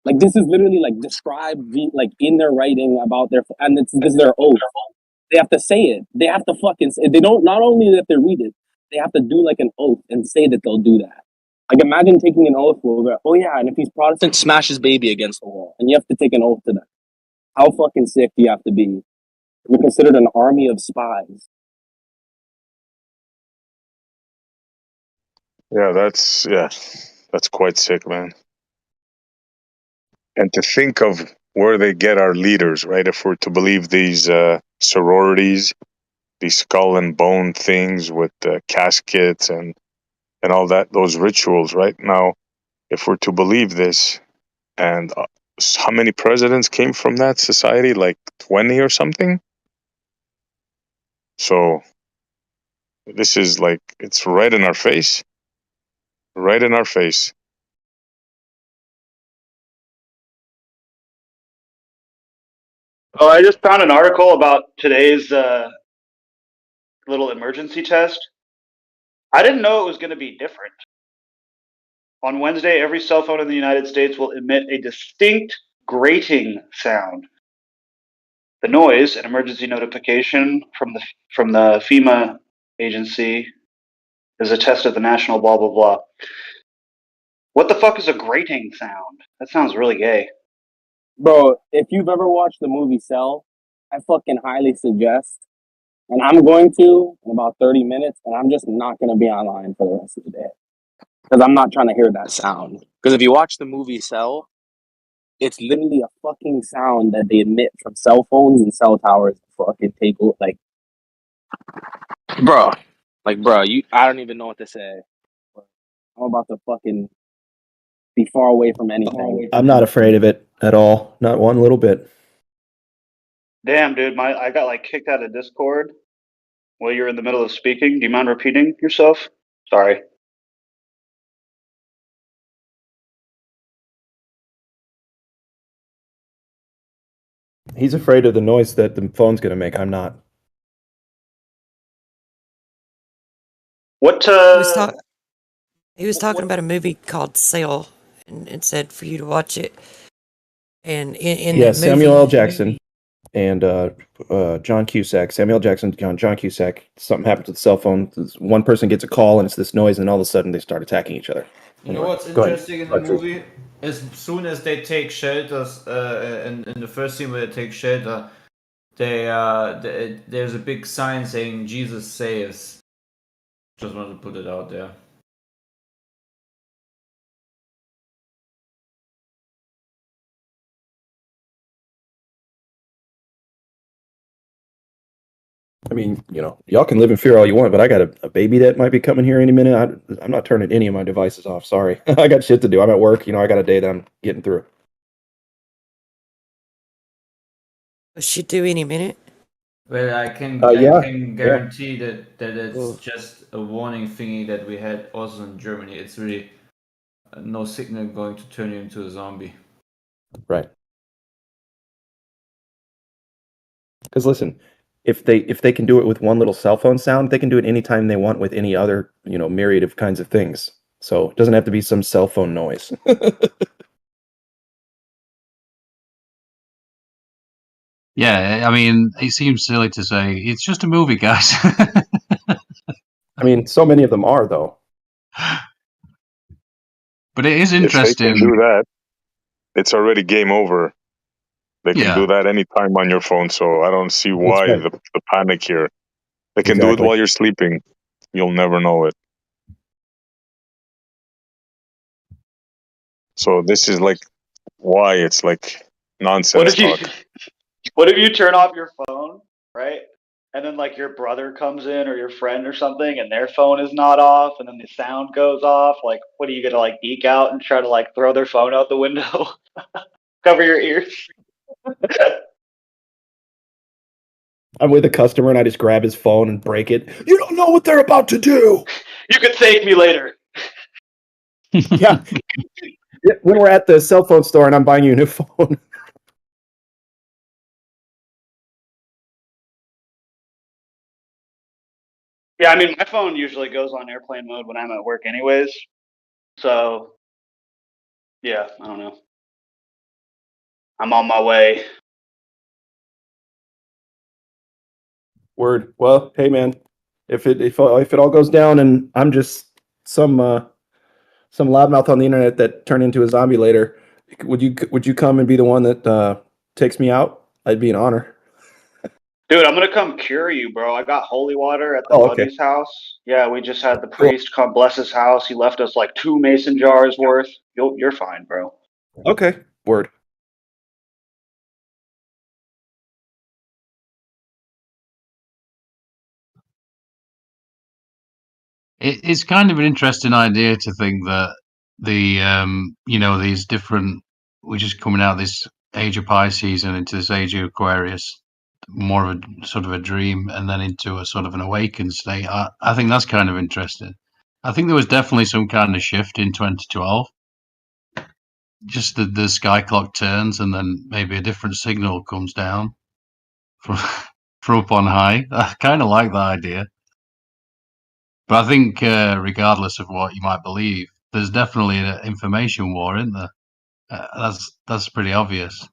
Like this is literally like described like in their writing about their and this is their oath. They have to say it. They have to fucking say it. They don't not only have to read it, they have to do like an oath and say that they'll do that. Like imagine taking an oath where oh yeah, and if he's Protestant, smash his baby against the wall. And you have to take an oath to that. How fucking sick do you have to be? You're considered an army of spies. Yeah, that's quite sick, man. And to think of where they get our leaders, right? If we're to believe these sororities, these skull and bone things with caskets and all that, those rituals, right? Now, if we're to believe this, and how many presidents came from that society? Like 20 or something? So this is like, it's right in our face. Right in our face. Oh, I just found an article about today's little emergency test. I didn't know it was going to be different. On Wednesday, every cell phone in the United States will emit a distinct grating sound. The noise, an emergency notification from the FEMA agency, is a test of the national blah blah blah. What the fuck is a grating sound? That sounds really gay. Bro, if you've ever watched the movie Cell, I fucking highly suggest, and I'm going to in about 30 minutes, and I'm just not going to be online for the rest of the day. Because I'm not trying to hear that sound. Because if you watch the movie Cell, It's literally a fucking sound that they emit from cell phones and cell towers to fucking take, like, bro, I don't even know what to say. I'm about to fucking be far away from anything. I'm not afraid of it at all. Not one little bit. Damn, dude, I got like kicked out of Discord while you're in the middle of speaking. Do you mind repeating yourself? Sorry. He's afraid of the noise that the phone's going to make. I'm not. What? He was talking about a movie called Sail, and said for you to watch it. And in Yeah, that movie, Samuel L. Jackson and John Cusack. Samuel L. Jackson, John Cusack. Something happens with the cell phone. One person gets a call, and it's this noise, and all of a sudden they start attacking each other. You know Anyway, what's go ahead. interesting in the movie? As soon as they take shelters, in the first scene where they take shelter, there's a big sign saying "Jesus saves." Just wanted to put it out there. I mean, y'all can live in fear all you want, but I got a baby that might be coming here any minute. I'm not turning any of my devices off. Sorry. I got shit to do. I'm at work. I got a day that I'm getting through. should do any minute. Well, I can guarantee that it's just a warning thingy that we had also in Germany. It's really no signal going to turn you into a zombie. Right. Because listen, if they can do it with one little cell phone sound, they can do it anytime they want with any other, myriad of kinds of things. So it doesn't have to be some cell phone noise. Yeah, I mean, it seems silly to say it's just a movie, guys. I mean, so many of them are, though. But it is If interesting. they can do that, it's already game over. They can do that anytime on your phone, so I don't see why the panic here. They can do it while you're sleeping. You'll never know it. So this is like why it's like nonsense talk. What if you turn off your phone, right? And then like your brother comes in or your friend or something and their phone is not off and then the sound goes off? Like, what are you gonna like geek out and try to like throw their phone out the window? Cover your ears. I'm with a customer and I just grab his phone and break it. You don't know what they're about to do. You can thank me later. Yeah. When we're at the cell phone store and I'm buying you a new phone. Yeah, I mean, my phone usually goes on airplane mode when I'm at work anyways. So, yeah, I don't know. I'm on my way. Word. Well, hey man, if it all goes down and I'm just some loudmouth on the internet that turned into a zombie later, would you come and be the one that takes me out? I'd be an honor. Dude, I'm gonna come cure you, bro. I got holy water at the Oh, okay. buddy's house. Yeah, we just had the priest come bless his house. He left us like 2 mason jars worth. You're fine, bro. Okay. Word. It's kind of an interesting idea to think that these different, we're just coming out of this age of Pisces and into this age of Aquarius, more of a sort of a dream, and then into a sort of an awakened state. I think that's kind of interesting. I think there was definitely some kind of shift in 2012. Just the sky clock turns, and then maybe a different signal comes down from from up on high. I kind of like that idea. But I think, regardless of what you might believe, there's definitely an information war, isn't there? That's pretty obvious.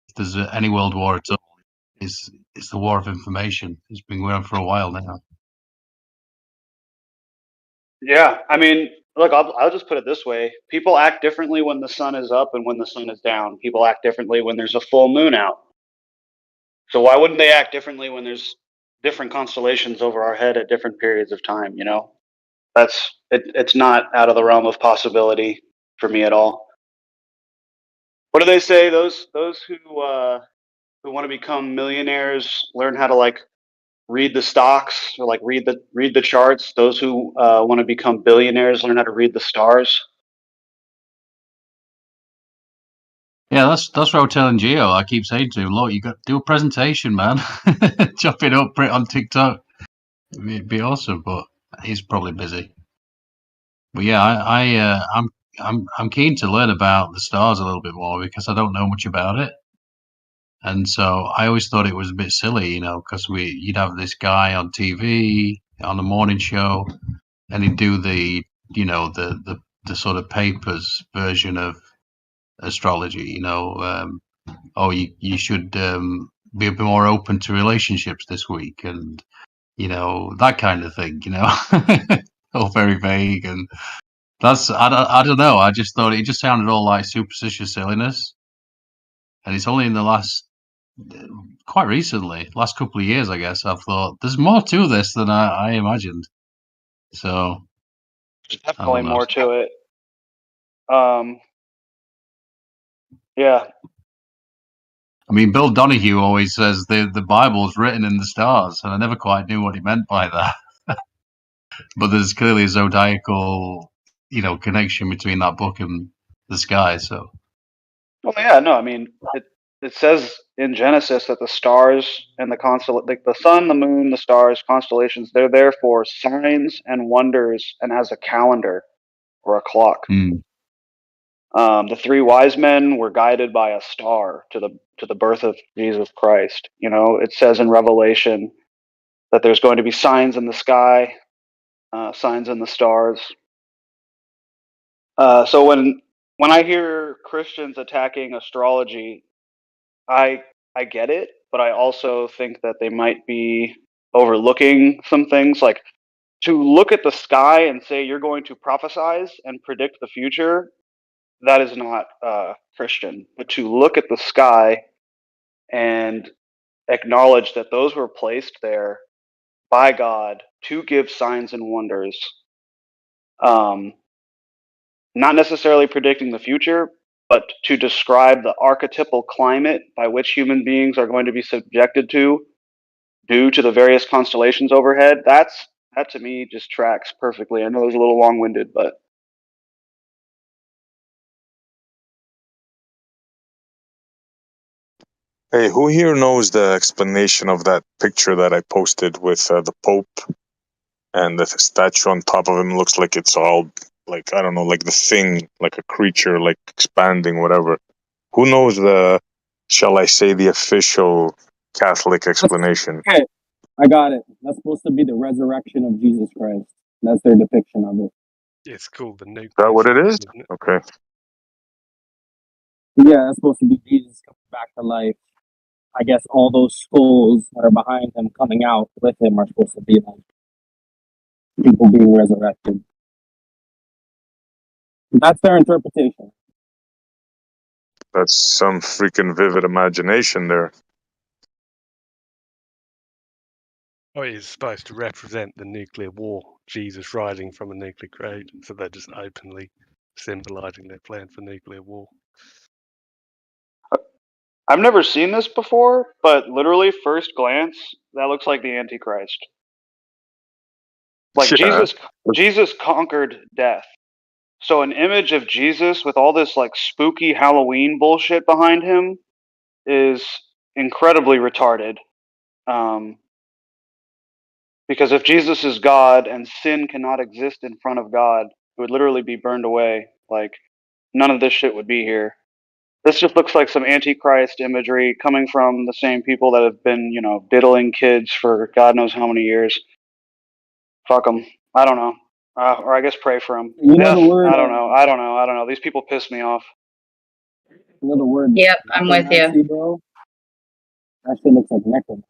If there's any world war at all, it's the war of information. It's been going on for a while now. Yeah, I mean, look, I'll just put it this way: people act differently when the sun is up and when the sun is down. People act differently when there's a full moon out. So why wouldn't they act differently when there's different constellations over our head at different periods of time? You know, that's it. It's not out of the realm of possibility for me at all. What do they say? Those who want to become millionaires learn how to like read the stocks or like read the charts. Those who want to become billionaires learn how to read the stars. Yeah, that's what I was telling Gio. I keep saying to him, look, you got to do a presentation, man. Chop it up, put it on TikTok. It'd be awesome, but he's probably busy. But yeah, I'm keen to learn about the stars a little bit more because I don't know much about it. And so I always thought it was a bit silly, you know, because you'd have this guy on TV on the morning show, and he'd do the sort of papers version of astrology, you know. You should be a bit more open to relationships this week, and you know, that kind of thing, you know. All very vague, and I don't know. I just thought it just sounded all like superstitious silliness, and it's only in the quite recently, last couple of years, I guess, I've thought there's more to this than I imagined. So there's definitely more to it. Yeah. I mean, Bill Donahue always says the Bible's written in the stars, and I never quite knew what he meant by that. But there's clearly a zodiacal, you know, connection between that book and the sky. So, well, yeah, no, I mean, it says in Genesis that the stars and like the sun, the moon, the stars, constellations, they're there for signs and wonders, and as a calendar or a clock. The three wise men were guided by a star to the birth of Jesus Christ. You know, it says in Revelation that there's going to be signs in the sky, signs in the stars. So when I hear Christians attacking astrology, I get it, but I also think that they might be overlooking some things. Like, to look at the sky and say you're going to prophesize and predict the future, that is not Christian. But to look at the sky and acknowledge that those were placed there by God to give signs and wonders, not necessarily predicting the future, but to describe the archetypal climate by which human beings are going to be subjected to due to the various constellations overhead, that to me just tracks perfectly. I know it was a little long-winded, but Hey, who here knows the explanation of that picture that I posted with the Pope and the statue on top of him? Looks like it's all like, I don't know, like the thing, like a creature, like expanding, whatever. Who knows shall I say, the official Catholic explanation? Okay, I got it. That's supposed to be the resurrection of Jesus Christ. That's their depiction of it. It's called the nucleus. Is that what it is? Okay. Yeah, that's supposed to be Jesus coming back to life. I guess all those skulls that are behind him coming out with him are supposed to be like people being resurrected. That's their interpretation. That's some freaking vivid imagination there. Oh, it's supposed to represent the nuclear war, Jesus rising from a nuclear cradle. So they're just openly symbolizing their plan for nuclear war. I've never seen this before, but literally, first glance, that looks like the Antichrist. Like, Yeah. Jesus conquered death. So an image of Jesus with all this like spooky Halloween bullshit behind him is incredibly retarded. Because if Jesus is God and sin cannot exist in front of God, it would literally be burned away. Like, none of this shit would be here. This just looks like some Antichrist imagery coming from the same people that have been, you know, diddling kids for God knows how many years. Fuck them. I don't know. Or I guess pray for them. You know the word. I don't know. These people piss me off. You know the word. Yep, I'm with you. Necromancy, bro? That shit looks like necromancy.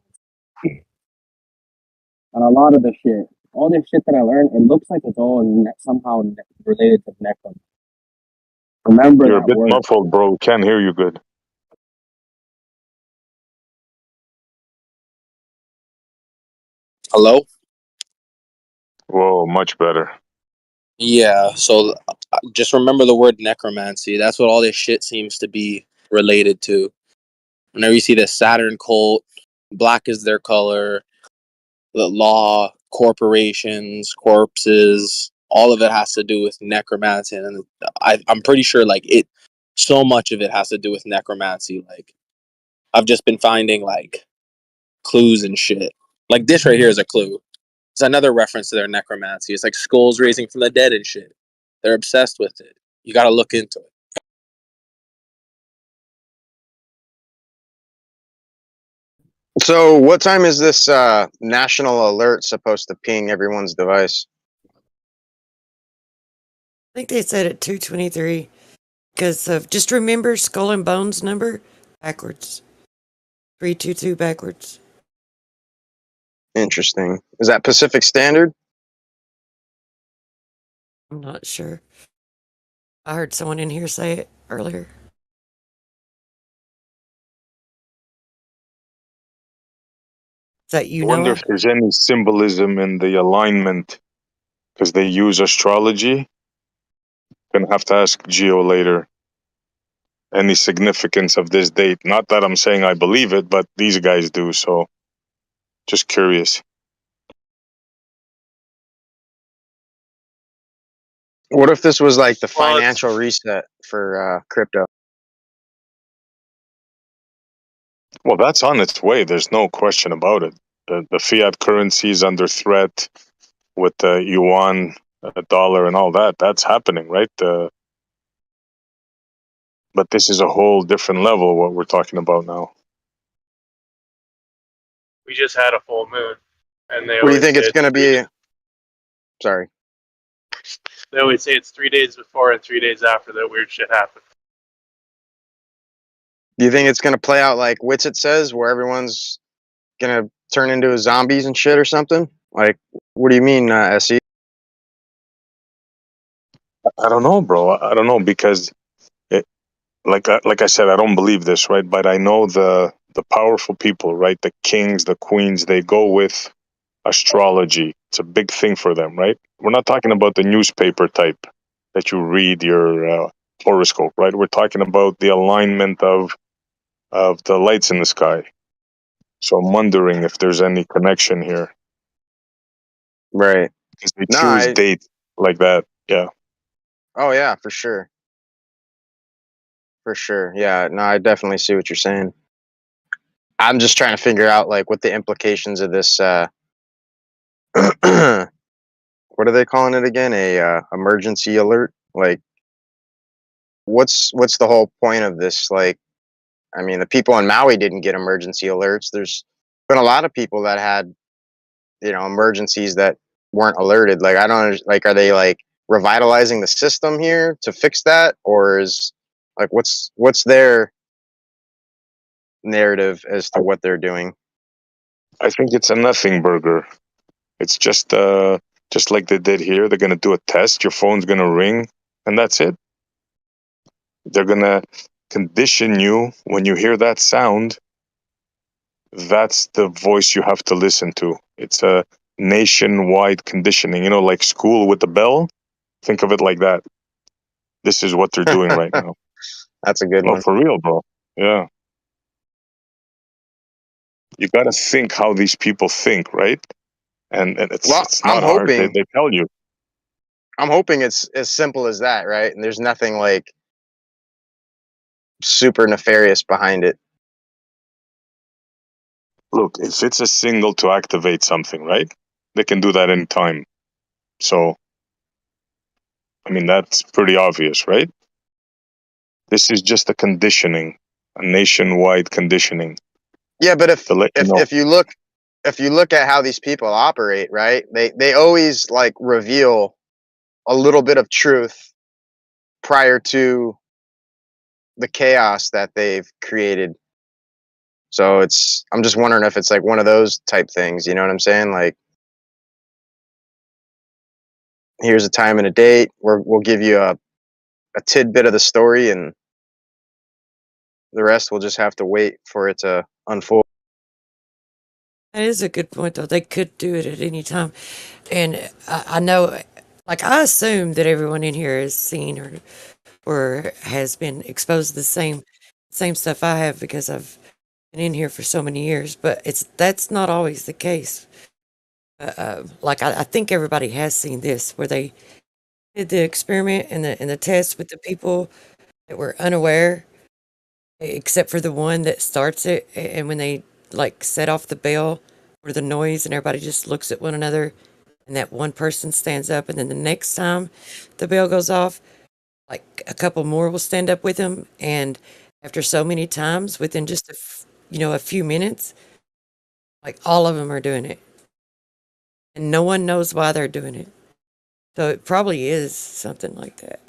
And a lot of the shit all this shit that I learned, it looks like it's all somehow related to necromancy. Remember You're a that bit word. muffled, bro. Can't hear you good. Hello? Whoa, much better. Yeah, so just remember the word necromancy. That's what all this shit seems to be related to. Whenever you see the Saturn cult, black is their color, the law, corporations, corpses, all of it has to do with necromancy. And I'm pretty sure, like, so much of it has to do with necromancy. Like, I've just been finding, like, clues and shit. Like, this right here is a clue. It's another reference to their necromancy. It's like skulls raising from the dead and shit. They're obsessed with it. You gotta look into it. So, what time is this national alert supposed to ping everyone's device? I think they said at 2:23 because of just remember Skull and Bones number backwards. 322 backwards. Interesting. Is that Pacific Standard? I'm not sure. I heard someone in here say it earlier. Is that you, I wonder Noah? if there's any symbolism in the alignment because they use astrology. Gonna have to ask Geo later. Any significance of this date? Not that I'm saying I believe it, but these guys do. So, just curious. What if this was like the Well, financial reset for crypto? Well, that's on its way. There's no question about it. The fiat currency is under threat with the yuan, dollar, and all that. That's happening, right? But this is a whole different level. What we're talking about now. We just had a full moon, and they What do you always think say it's going to be? Sorry. they always say it's 3 days before and 3 days after that weird shit happens. Do you think it's going to play out like Witsit says, where everyone's going to turn into zombies and shit or something? Like, what do you mean, SE? I don't know, bro. I don't know because, like I said, I don't believe this, right? But I know the powerful people, right? The kings, the queens, they go with astrology. It's a big thing for them, right? We're not talking about the newspaper type that you read your horoscope, right? We're talking about the alignment of the lights in the sky. So I'm wondering if there's any connection here. Right. Because they choose dates like that. Yeah. Oh, yeah, for sure. For sure. Yeah, no, I definitely see what you're saying. I'm just trying to figure out like what the implications of this what are they calling it again? A emergency alert? Like what's the whole point of this? Like, I mean, the people in Maui didn't get emergency alerts. There's been a lot of people that had, emergencies that weren't alerted. Like, I don't like, are they like revitalizing the system here to fix that, or is like what's their narrative as to what they're doing? I think it's a nothing burger. It's just like they did here. They're gonna do a test. Your phone's gonna ring, and that's it. They're gonna condition you when you hear that sound. That's the voice you have to listen to. It's a nationwide conditioning. Like school with the bell. Think of it like that. This is what they're doing right now. That's a good No, one. for real, bro. Yeah. You got to think how these people think, right? And it's I'm not hard. They hoping tell you. I'm hoping it's as simple as that, right? And there's nothing like super nefarious behind it. Look, if it's a signal to activate something, right? They can do that anytime. So, I mean, that's pretty obvious, right? This is just a conditioning, a nationwide conditioning. Yeah, but to let you know. if you look at how these people operate, right? They always like reveal a little bit of truth prior to the chaos that they've created. So I'm just wondering if it's like one of those type things, you know what I'm saying? Like here's a time and a date. We'll give you a tidbit of the story, and the rest we'll just have to wait for it to unfold. That is a good point, though. They could do it at any time. And I know, like, I assume that everyone in here has seen or has been exposed to the same stuff I have because I've been in here for so many years. But that's not always the case. Like, I think everybody has seen this, where they did the experiment and the test with the people that were unaware, except for the one that starts it. And when they, like, set off the bell or the noise and everybody just looks at one another, and that one person stands up, and then the next time the bell goes off, like, a couple more will stand up with him. And after so many times, within just a few minutes, like, all of them are doing it, and no one knows why they're doing it. So it probably is something like that.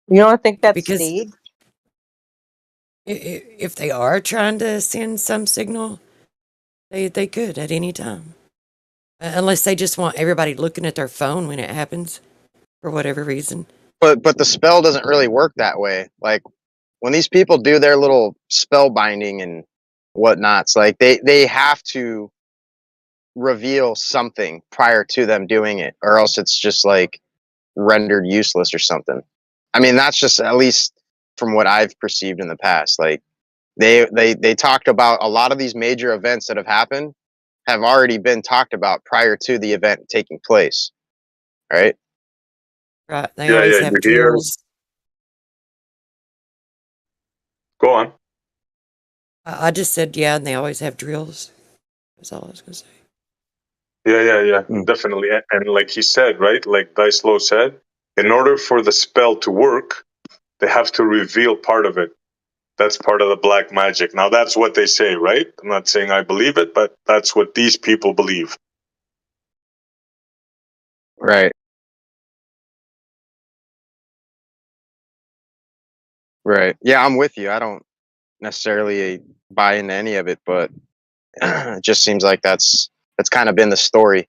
You don't think that's Because speed? if they are trying to send some signal, they could at any time. Unless they just want everybody looking at their phone when it happens, for whatever reason. But the spell doesn't really work that way. Like, when these people do their little spell binding and whatnots, like they have to reveal something prior to them doing it, or else it's just like rendered useless or something. I mean, that's just, at least from what I've perceived in the past. Like, they talked about a lot of these major events that have happened have already been talked about prior to the event taking place, right? Right. They always have drills. Go on. I just said, yeah, and they always have drills. That's all I was going to say. Yeah, definitely. And like he said, right? Like Dicelo said, in order for the spell to work, they have to reveal part of it. That's part of the black magic. Now, that's what they say, right? I'm not saying I believe it, but that's what these people believe. Right. Right. Yeah, I'm with you. I don't necessarily buy into any of it, but it just seems like that's kind of been the story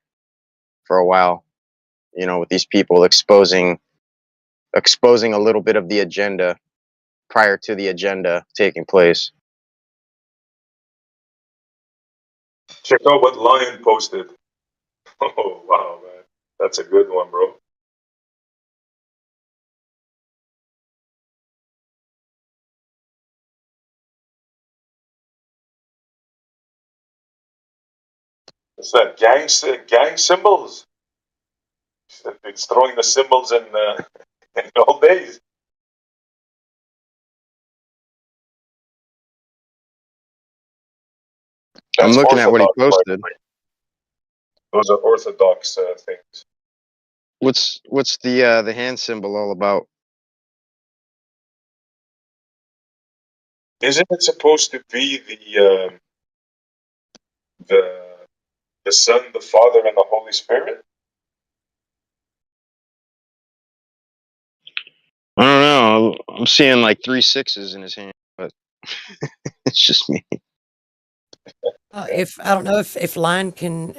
for a while, with these people exposing a little bit of the agenda prior to the agenda taking place. Check out what Lion posted. Oh, wow, man. That's a good one, bro. It's that gang symbols. It's throwing the symbols in the old days. I'm looking at what he posted. Those are orthodox things. What's the hand symbol all about? Isn't it supposed to be the Son, the Father, and the Holy Spirit? I don't know. I'm seeing like 3 6s in his hand, but it's just me. If I don't know if Line can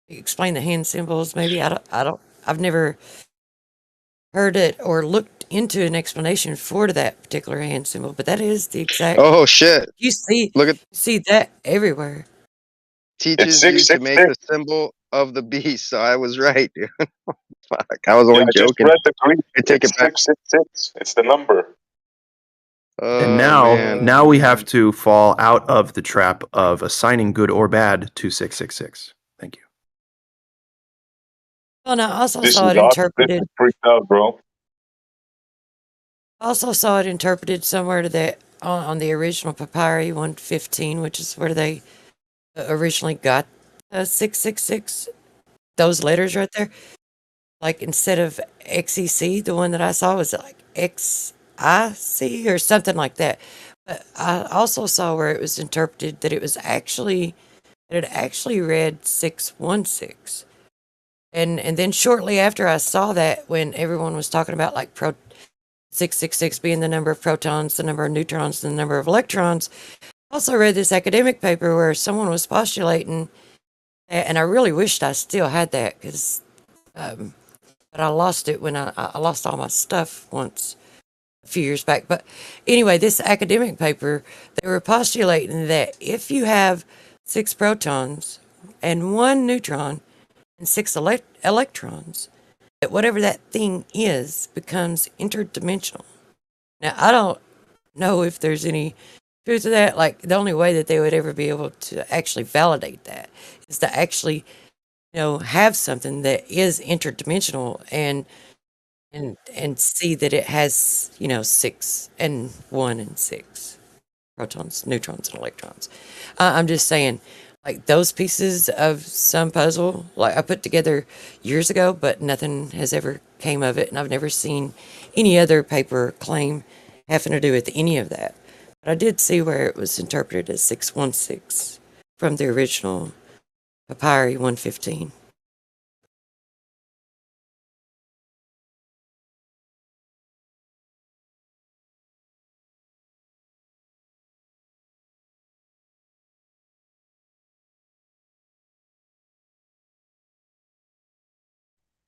explain the hand symbols, maybe I've never heard it or looked into an explanation for that particular hand symbol, but that is the exact. Oh shit! You see that everywhere. Teaches you to make the symbol of the beast. So I was right, dude. Fuck, I was only joking. Just read the Greek. I take it back. 666. It's the number. And now we have to fall out of the trap of assigning good or bad to 666. Thank you. Well, no, I also saw it interpreted. Freaked out, bro. I also saw it interpreted somewhere to that on the original Papyri 115, which is where they originally got 666. Those letters right there. Like, instead of XEC, the one that I saw was like XIC or something like that. But I also saw where it was interpreted that it actually read 616. And then shortly after I saw that, when everyone was talking about like 666 being the number of protons, the number of neutrons, and the number of electrons, I also read this academic paper where someone was postulating, and I really wished I still had that, because but I lost it when I lost all my stuff once a few years back. But anyway, this academic paper, they were postulating that if you have 6 protons and 1 neutron and 6 electrons, that whatever that thing is becomes interdimensional. Now, I don't know if there's any truth to that. Like, the only way that they would ever be able to actually validate that is to actually, have something that is interdimensional and see that it has, 6 and 1 and 6 protons, neutrons, and electrons. I'm just saying, like, those pieces of some puzzle, like, I put together years ago, but nothing has ever came of it, and I've never seen any other paper claim having to do with any of that. But I did see where it was interpreted as 616 from the original Papyri 115.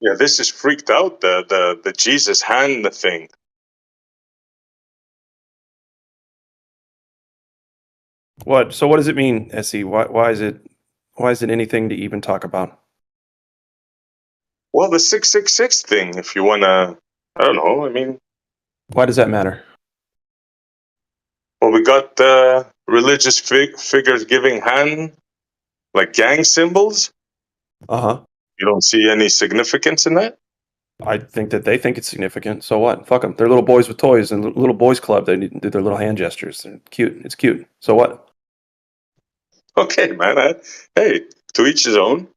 Yeah, this is freaked out, the Jesus hand thing. What? So what does it mean, SE? Why is it anything to even talk about? Well, the 666 thing, if you wanna, I don't know, I mean, Why does that matter? well, we got religious figures giving hand, like gang symbols. Uh-huh. You don't see any significance in that? I think that they think it's significant. So what? Fuck them. They're little boys with toys and little boys club. They do their little hand gestures. They're cute. It's cute. So what? Okay, man. Hey, to each his own.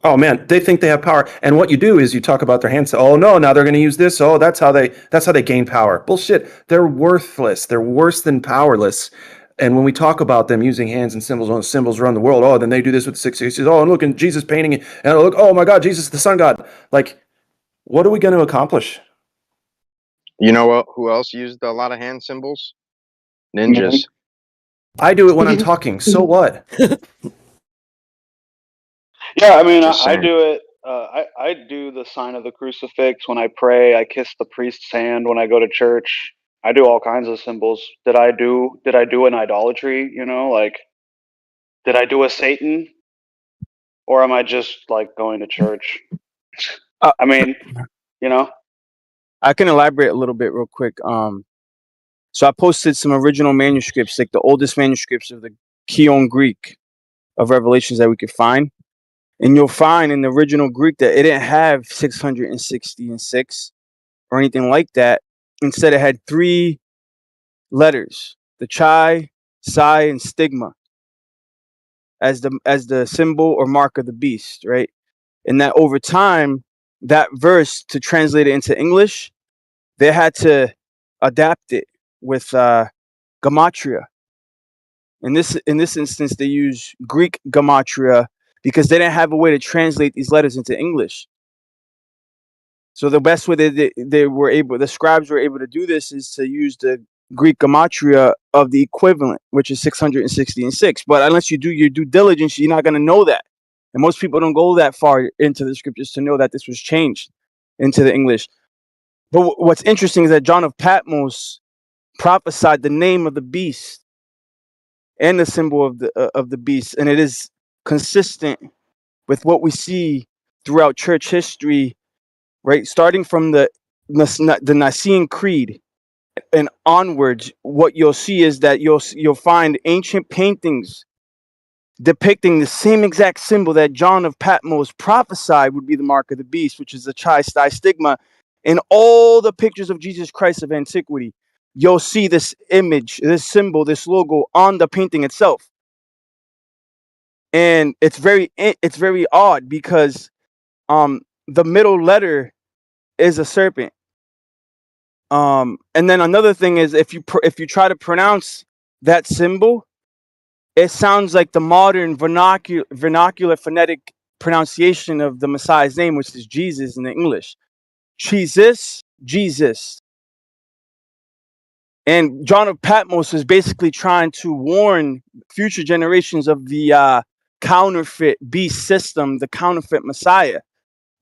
Oh man, they think they have power. And what you do is you talk about their hands. Oh no, now they're going to use this. Oh, that's how they gain power. Bullshit. They're worthless. They're worse than powerless. And when we talk about them using hands and symbols around the world, oh, then they do this with the 666. Oh, and look, and Jesus painting it. And look, oh my God, Jesus, the sun god. Like, what are we going to accomplish? You know what? Who else used a lot of hand symbols? Ninjas. I do it when I'm talking. So what? Yeah, I mean, Just I saying. do it. I do the sign of the crucifix when I pray. I kiss the priest's hand when I go to church. I do all kinds of symbols. Did I do an idolatry? Like, did I do a Satan, or am I just like going to church? I mean, I can elaborate a little bit real quick. So I posted some original manuscripts, like the oldest manuscripts of the Keon Greek of Revelations that we could find. And you'll find in the original Greek that it didn't have 666 or anything like that. Instead, it had 3 letters: the chi, psi, and stigma as the symbol or mark of the beast, right? And that over time, that verse, to translate it into English, they had to adapt it with gematria. In this instance, they use Greek gematria because they didn't have a way to translate these letters into English. So the best way the scribes were able to do this is to use the Greek gematria of the equivalent, which is 666. But unless you do your due diligence, you're not going to know that. And most people don't go that far into the scriptures to know that this was changed into the English. But what's interesting is that John of Patmos prophesied the name of the beast and the symbol of the beast, and it is consistent with what we see throughout church history, right? Starting from the Nicene Creed and onwards, what you'll see is that you'll find ancient paintings depicting the same exact symbol that John of Patmos prophesied would be the mark of the beast, which is the chi stigma. In all the pictures of Jesus Christ of antiquity, you'll see this image, this symbol, this logo on the painting itself. And it's very odd because the middle letter is a serpent. And then another thing is if you try to pronounce that symbol, it sounds like the modern vernacular phonetic pronunciation of the Messiah's name, which is Jesus in the English. Jesus. And John of Patmos is basically trying to warn future generations of the counterfeit beast system, the counterfeit Messiah,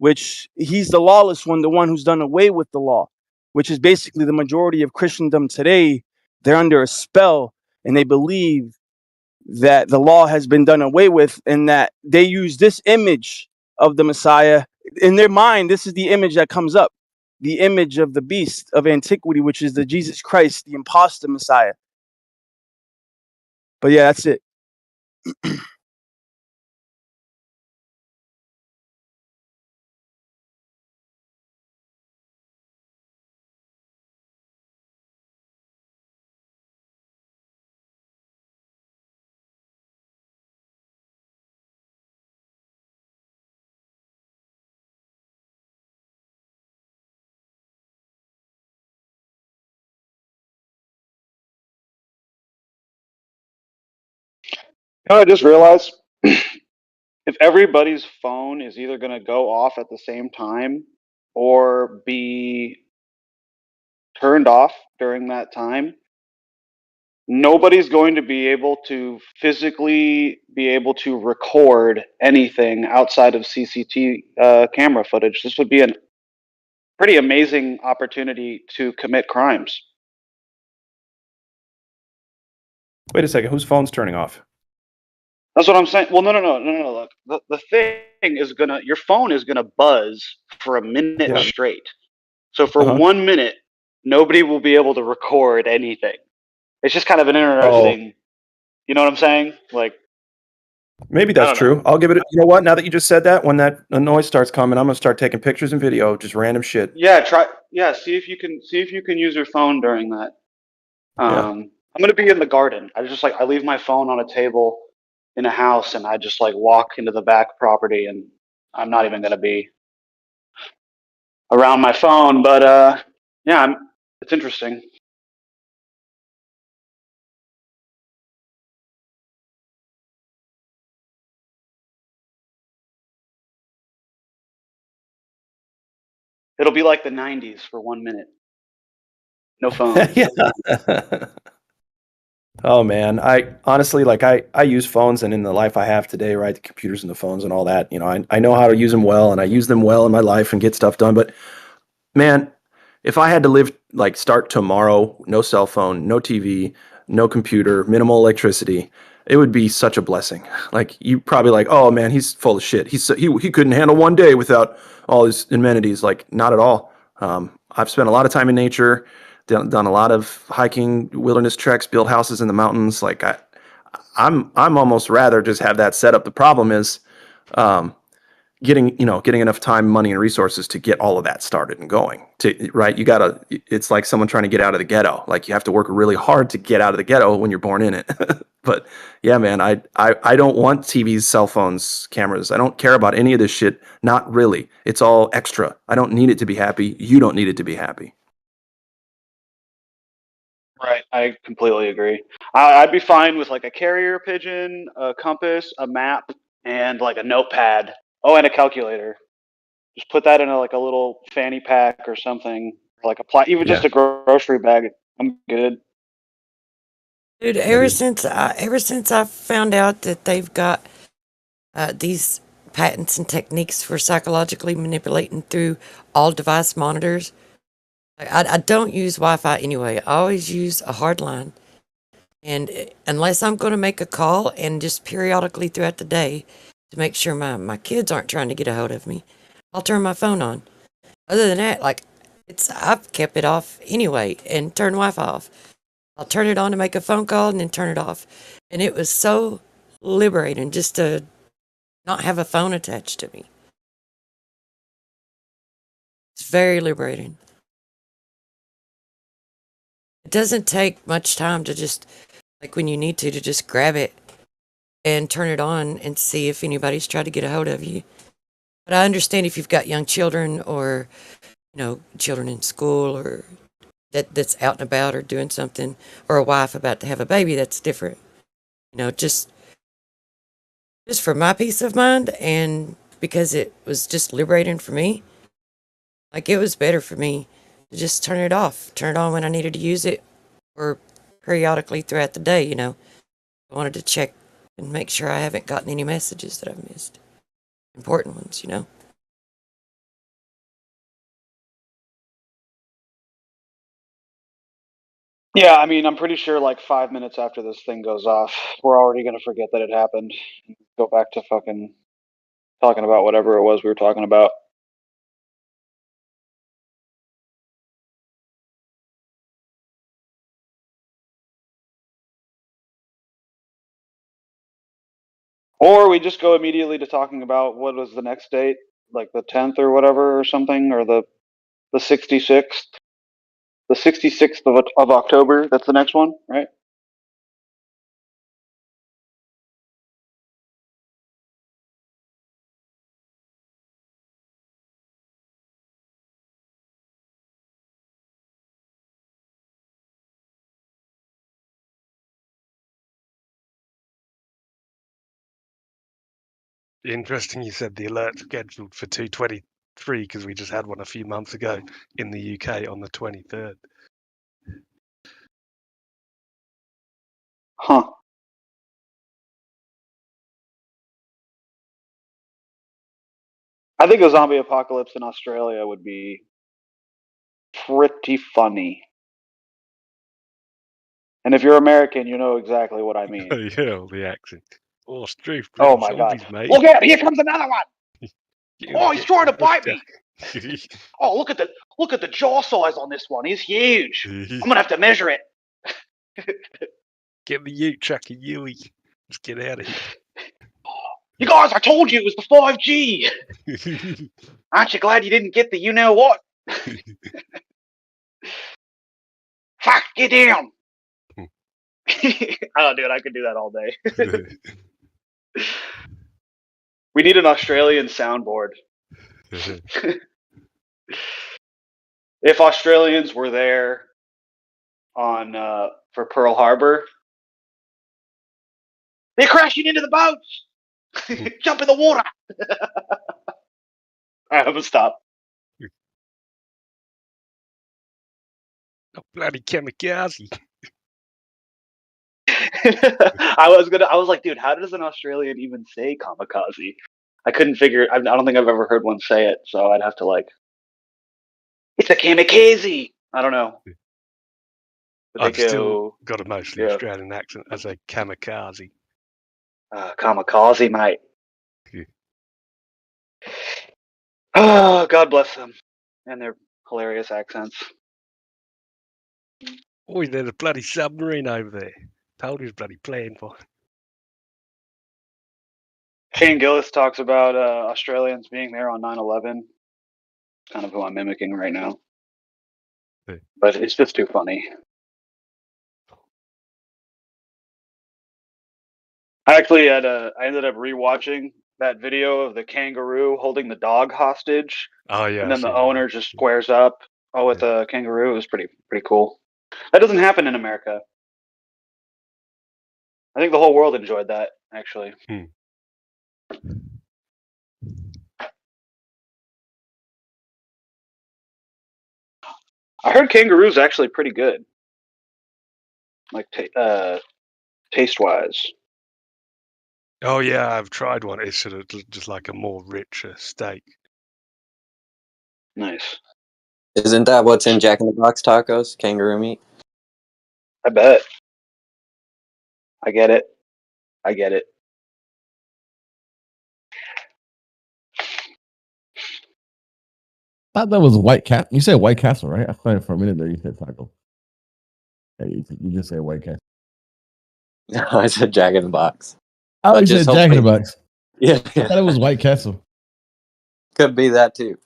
which he's the lawless one, the one who's done away with the law, which is basically the majority of Christendom today. They're under a spell, and they believe that the law has been done away with, and that they use this image of the Messiah. In their mind, this is the image that comes up, the image of the beast of antiquity, which is the Jesus Christ, the imposter Messiah. But yeah, that's it. You know, I just realized if everybody's phone is either going to go off at the same time or be turned off during that time, nobody's going to be able to physically be able to record anything outside of CCTV camera footage. This would be a pretty amazing opportunity to commit crimes. Wait a second. Whose phone's turning off? That's what I'm saying. Well, no. Look, the thing is your phone is gonna buzz for a minute Yeah. straight. So for 1 minute, nobody will be able to record anything. It's just kind of an interesting, you know what I'm saying? Like, Maybe I that's don't true. I'll give it. You know what? Now that you just said that, when that noise starts coming, I'm gonna start taking pictures and video, just random shit. yeah, try. Yeah, see if you can use your phone during that. Yeah. I'm gonna be in the garden. I leave my phone on a table in a house, and I just like walk into the back property, and I'm not even gonna be around my phone. But yeah, it's interesting. It'll be like the '90s for 1 minute. No phone. Yeah. Oh man, I honestly I use phones, and in the life I have today, right, the computers and the phones and all that, I know how to use them well, and I use them well in my life and get stuff done. But man, if I had to start tomorrow, no cell phone, no TV, no computer, minimal electricity, it would be such a blessing. Like, you probably like, oh man, he's full of shit. He couldn't handle one day without all his amenities. Like, not at all. I've spent a lot of time in nature, done a lot of hiking, wilderness treks, built houses in the mountains. Like, I'm almost rather just have that set up. The problem is, getting enough time, money, and resources to get all of that started and going. Right? It's like someone trying to get out of the ghetto. Like, you have to work really hard to get out of the ghetto when you're born in it. But yeah, man, I don't want TVs, cell phones, cameras. I don't care about any of this shit. Not really. It's all extra. I don't need it to be happy. You don't need it to be happy. Right, I completely agree. I'd be fine with like a carrier pigeon, a compass, a map, and like a notepad. Oh, and a calculator. Just put that in a little fanny pack or something, like even just a grocery bag. I'm good. Dude, ever since I found out that they've got these patents and techniques for psychologically manipulating through all device monitors, I don't use Wi-Fi anyway. I always use a hard line. And unless I'm going to make a call, and just periodically throughout the day to make sure my kids aren't trying to get a hold of me, I'll turn my phone on. Other than that, I've kept it off anyway and turn Wi-Fi off. I'll turn it on to make a phone call and then turn it off. And it was so liberating just to not have a phone attached to me. It's very liberating. It doesn't take much time to just, like when you need to just grab it and turn it on and see if anybody's tried to get a hold of you. But I understand if you've got young children, or, children in school, or that's out and about or doing something, or a wife about to have a baby, that's different. Just for my peace of mind, and because it was just liberating for me. Like, it was better for me to just turn it off, turn it on when I needed to use it, or periodically throughout the day, I wanted to check and make sure I haven't gotten any messages that I've missed. Important ones, Yeah, I mean, I'm pretty sure like 5 minutes after this thing goes off, we're already gonna forget that it happened. Go back to fucking talking about whatever it was we were talking about. Or we just go immediately to talking about what was the next date, like the 10th or whatever or something, or the 66th. The 66th of October, that's the next one, right? Interesting you said the alert's scheduled for 2:23 because we just had one a few months ago in the UK on the 23rd. Huh. I think a zombie apocalypse in Australia would be pretty funny. And if you're American, you know exactly what I mean. Yeah, the accent. Oh, Steve, Oh bloody my god. zombies, mate. Look out, here comes another one! You Oh, he's get trying to the bite hook me! Oh, look at the jaw size on this one. He's huge. down. I'm gonna have to measure it. Get the ute, Chucky Yui. Let's get out of here. You guys, I told you it was the 5G. Aren't you glad you didn't get the you know what? Fuck, get down. Oh, dude, I could do that all day. We need an Australian soundboard. If Australians were there on for Pearl Harbor, they're crashing into the boats. Jump in the water. All right, I'm gonna stop. Oh, bloody kamikaze. I was like, dude, how does an Australian even say kamikaze? I couldn't figure. I don't think I've ever heard one say it, so I'd have to like. It's a kamikaze. I don't know. But I've they still got a mostly yeah, Australian accent as a kamikaze. kamikaze, mate. Oh, God bless them and their hilarious accents. Oh, there's a bloody submarine over there. Told you it was bloody plane for. Shane Gillis talks about Australians being there on 9/11. Kind of who I'm mimicking right now. But it's just too funny. I actually I ended up rewatching that video of the kangaroo holding the dog hostage. Oh yeah. And then the owner just squares up with a kangaroo. It was pretty cool. That doesn't happen in America. I think the whole world enjoyed that, actually. I heard kangaroo's actually pretty good. Like taste wise. Oh yeah, I've tried one. It's sort of just like a more richer steak. Nice. Isn't that what's in Jack in the Box tacos? Kangaroo meat? I bet. I get it. I get it. I thought that was White Castle. You said White Castle, right? I thought for a minute there you said taco. Yeah, you just said White Castle. No, I said Jack in the Box. Oh, you said Jack in the Box. Yeah, I thought it was White Castle. Could be that too.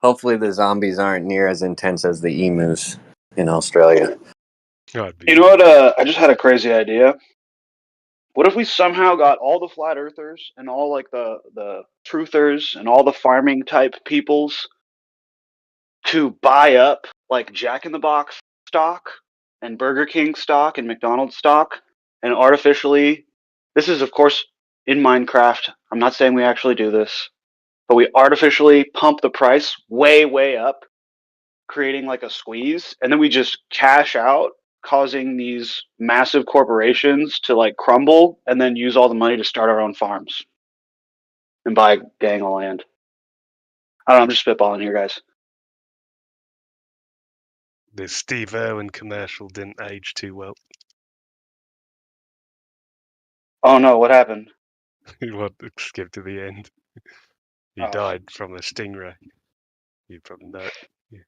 Hopefully the zombies aren't near as intense as the emus in Australia. You know what? I just had a crazy idea. What if we somehow got all the flat earthers and all like the truthers and all the farming type peoples to buy up like Jack in the Box stock and Burger King stock and McDonald's stock and artificially, this is of course in Minecraft. I'm not saying we actually do this, but we artificially pump the price way up, creating like a squeeze, and then we just cash out, causing these massive corporations to like crumble and then use all the money to start our own farms and buy a gang of land. I don't know, I'm just spitballing here, guys. The Steve Irwin commercial didn't age too well. Oh no, what happened? You want to skip to the end? He Oh. died from a stingray. You probably know it. Yeah.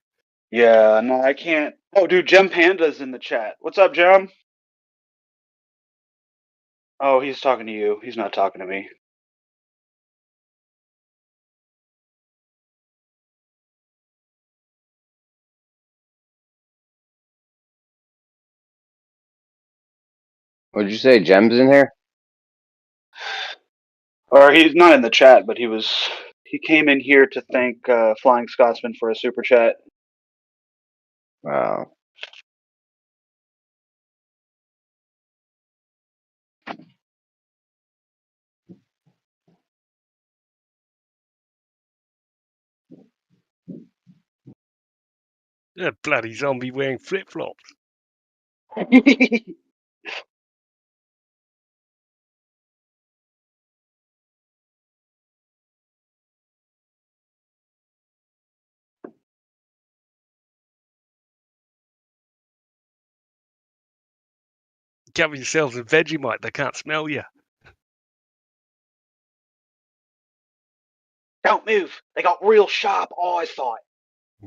Yeah, no, I can't. Oh, dude, Gem Panda's in the chat. What's up, Gem? Oh, he's talking to you. He's not talking to me. What'd you say? Gem's in here? Or he's not in the chat, but he came in here to thank Flying Scotsman for a super chat. Wow. A bloody zombie wearing flip flops. Cover yourselves in Vegemite, they can't smell you. Don't move. They got real sharp eyesight.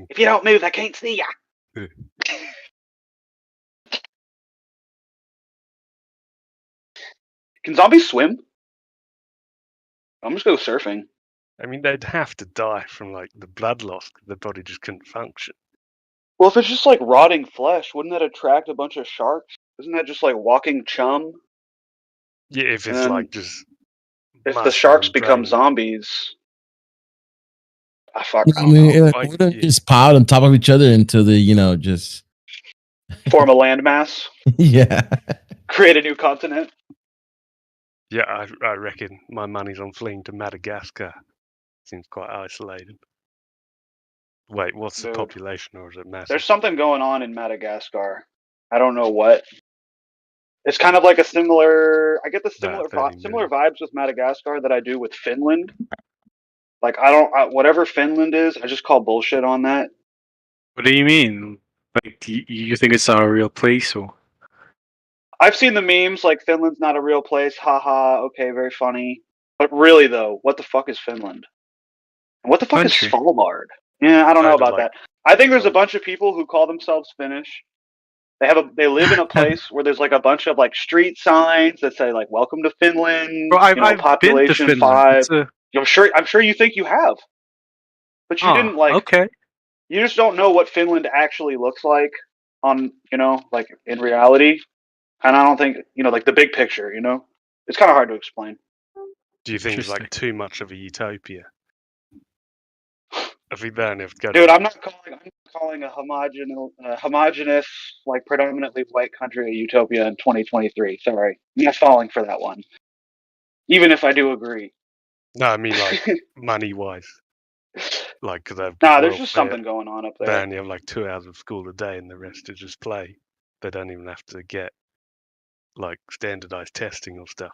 If you don't move, they can't see ya. Can zombies swim? I'm just go surfing. I mean, they'd have to die from like the blood loss. The body just couldn't function. Well, if it's just like rotting flesh, wouldn't that attract a bunch of sharks? Isn't that just like walking chum? Yeah, if it's like just. If the sharks become brain. zombies. Fuck. I mean, we don't just pile on top of each other until they, just form a landmass. Yeah. Create a new continent. Yeah, I reckon my money's on fleeing to Madagascar. Seems quite isolated. Wait, what's the population, or is it massive? There's something going on in Madagascar. I don't know what. It's kind of like a similar. I get the similar vibes with Madagascar that I do with Finland. Like whatever Finland is, I just call bullshit on that. What do you mean? Like, you think it's not a real place, or? I've seen the memes like Finland's not a real place. Haha. Okay, very funny. But really though, what the fuck is Finland? And what the fuck is Svalbard? Yeah, I don't know about that. I think there's a bunch of people who call themselves Finnish. They live in a place where there's like a bunch of like street signs that say like "Welcome to Finland." Bro, I've population been to Finland. 5. I'm sure you think you have, but you didn't like. Okay. You just don't know what Finland actually looks like on like in reality, and I don't think like the big picture. It's kind of hard to explain. Do you think it's like too much of a utopia? I think they only have to go. Dude, I'm not calling a homogenous, like predominantly white country a utopia in 2023. Sorry, I'm not falling for that one. Even if I do agree. No, I mean like money-wise. Like, because they've there's just something going on up there. They only have like 2 hours of school a day, and the rest is just play. They don't even have to get like standardized testing or stuff.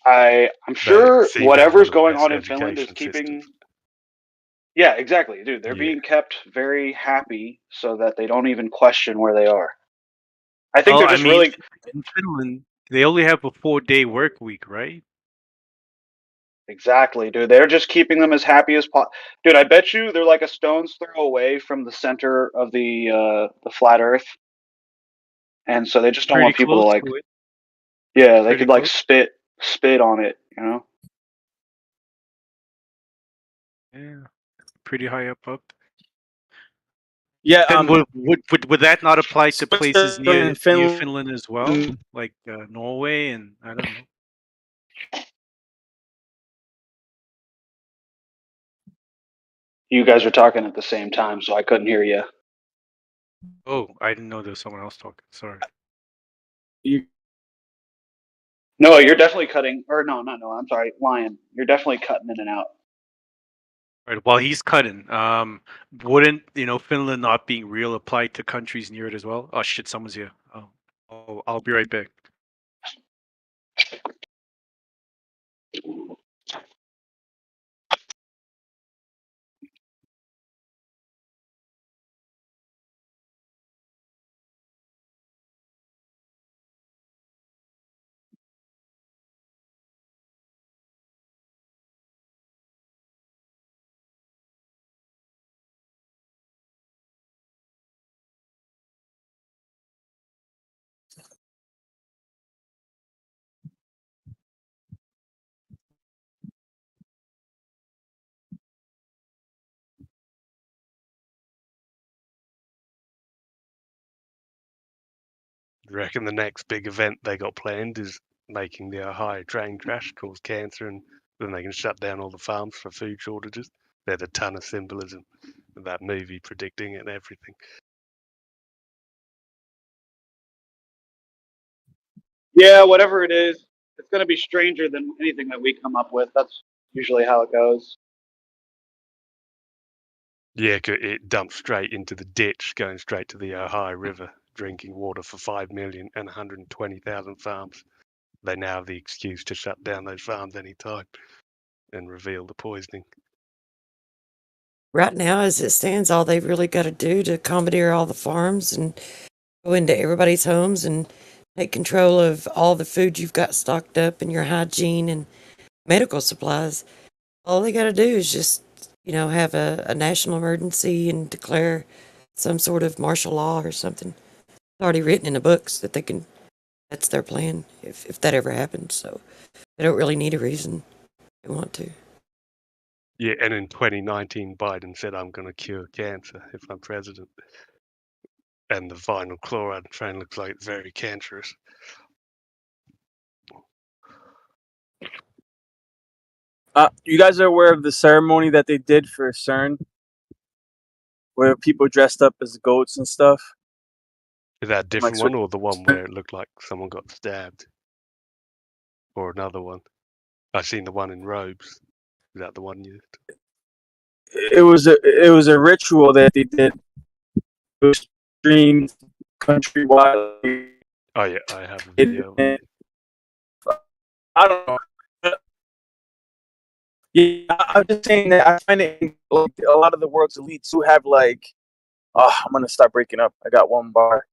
I'm sure whatever's going on in Finland is keeping. Yeah, exactly, dude. They're being kept very happy so that they don't even question where they are. I think they're just really. In Finland, they only have a 4-day work week, right? Exactly, dude. They're just keeping them as happy as possible. Dude, I bet you they're like a stone's throw away from the center of the flat Earth, and so they just don't want people to like. Yeah, they could like spit on it, Yeah, pretty high up. Yeah, would that not apply to places near Finland as well, like Norway and I don't know. You guys are talking at the same time, so I couldn't hear you. Oh, I didn't know there was someone else talking. Sorry. No, you're definitely cutting. Or no, not no. I'm sorry, Lion. You're definitely cutting in and out. Right. While he's cutting, wouldn't Finland not being real apply to countries near it as well? Oh shit, someone's here. Oh, I'll be right back. I reckon the next big event they got planned is making the Ohio train crash cause cancer, and then they can shut down all the farms for food shortages. There's a ton of symbolism in that movie predicting it and everything. Yeah, whatever it is, it's going to be stranger than anything that we come up with. That's usually how it goes. Yeah, it dumps straight into the ditch, going straight to the Ohio River, drinking water for 5 million and 120,000 farms. They now have the excuse to shut down those farms anytime and reveal the poisoning. Right now, as it stands, all they've really got to do to commandeer all the farms and go into everybody's homes and take control of all the food you've got stocked up and your hygiene and medical supplies. All they got to do is just, have a national emergency and declare some sort of martial law or something. It's already written in the books that that's their plan if that ever happens. So they don't really need a reason. They want to. Yeah, and in 2019, Biden said, I'm going to cure cancer if I'm president. And the vinyl chloride train looks like it's very cancerous. You guys are aware of the ceremony that they did for CERN, where people dressed up as goats and stuff? Is that a different one, or the one where it looked like someone got stabbed? Or another one? I've seen the one in robes. Is that the one you? It was a ritual that they did. It was streamed countrywide. Oh yeah, I have a video. I don't know. Yeah, I'm just saying that I find it like a lot of the world's elites who have like, oh, I'm gonna start breaking up. I got one bar.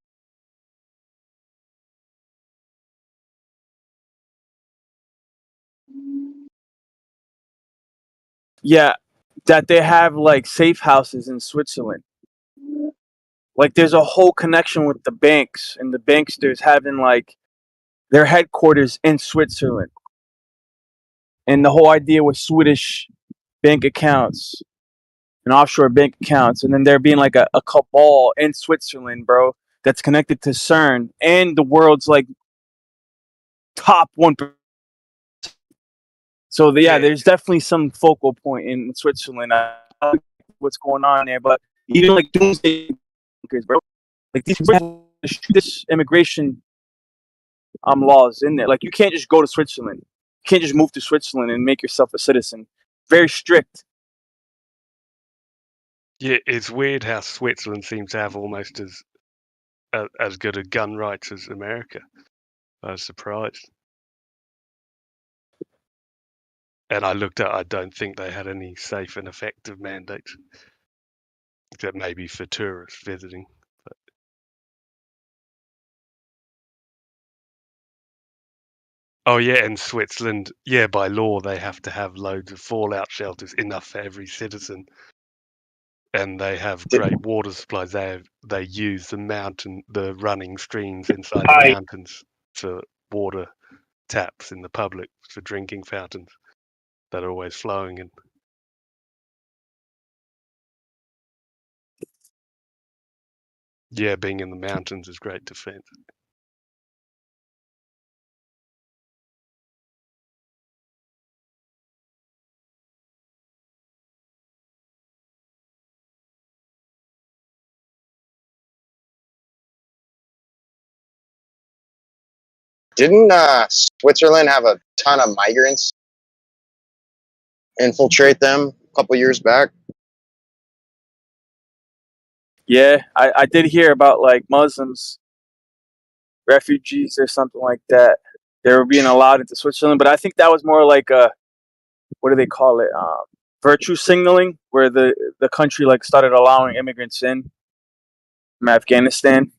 Yeah, that they have like safe houses in Switzerland. Like there's a whole connection with the banks, and the banksters having like their headquarters in Switzerland. And the whole idea with Swedish bank accounts and offshore bank accounts, and then there being like a cabal in Switzerland, bro, that's connected to CERN and the world's like top 1%. So there's definitely some focal point in Switzerland. I don't know what's going on there, but even like doomsday bunkers, bro, like this immigration laws in there. Like you can't just go to Switzerland. You can't just move to Switzerland and make yourself a citizen. Very strict. Yeah, it's weird how Switzerland seems to have almost as good a gun rights as America. I was surprised. And I looked at, I don't think they had any safe and effective mandates, except maybe for tourists visiting. But... Oh yeah, and Switzerland, yeah, by law they have to have loads of fallout shelters, enough for every citizen. And they have great water supplies. They use the running streams inside the mountains for water taps in the public, for drinking fountains that are always flowing. And yeah, being in the mountains is great defense. Didn't Switzerland have a ton of migrants infiltrate them a couple years back? Yeah, I did hear about like Muslims, refugees or something like that. They were being allowed into Switzerland, but I think that was more like a, what do they call it? Virtue signaling, where the country like started allowing immigrants in from Afghanistan.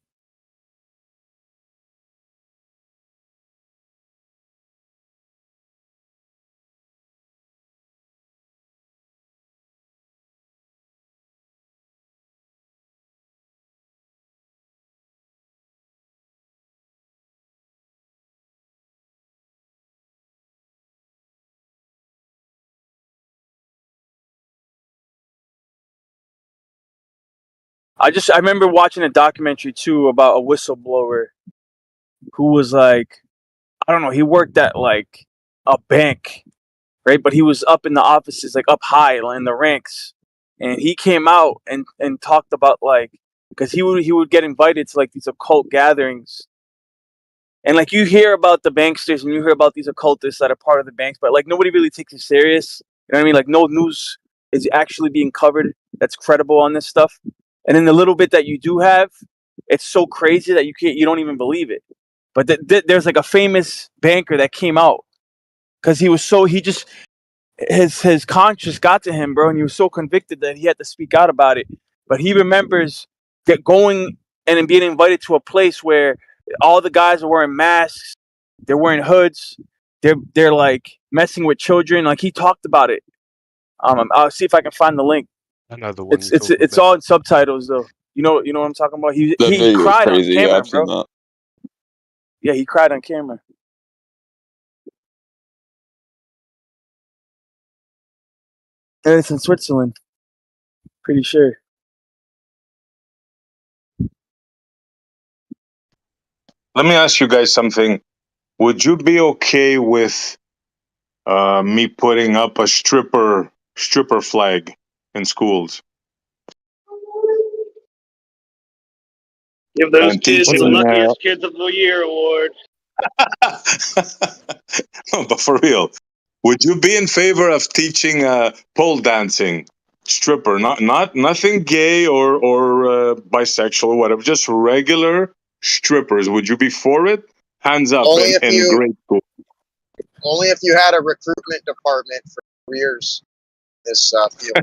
I remember watching a documentary too about a whistleblower who was like, I don't know, he worked at like a bank, right? But he was up in the offices, like up high in the ranks. And he came out and talked about like, because he would get invited to like these occult gatherings. And like you hear about the banksters and you hear about these occultists that are part of the banks, but like nobody really takes it serious. You know what I mean? Like no news is actually being covered that's credible on this stuff. And in the little bit that you do have, it's so crazy that you don't even believe it. But there's like a famous banker that came out because his conscience got to him, bro, and he was so convicted that he had to speak out about it. But he remembers going and being invited to a place where all the guys are wearing masks, they're wearing hoods, they're like messing with children. Like he talked about it. I'll see if I can find the link. I know the one It's all in subtitles though. You know what I'm talking about. He video is cried on crazy. camera, Yeah, I've seen bro. that. Yeah, he cried on camera. And it's in Switzerland. Pretty sure. Let me ask you guys something. Would you be okay with me putting up a stripper flag in schools Give those and kids the teaching? luckiest kids of the year award. No, but for real, would you be in favor of teaching pole dancing, stripper, not nothing gay or bisexual or whatever, just regular strippers? Would you be for it? Hands up Only if in you grade school. only if you had a recruitment department for careers in this field.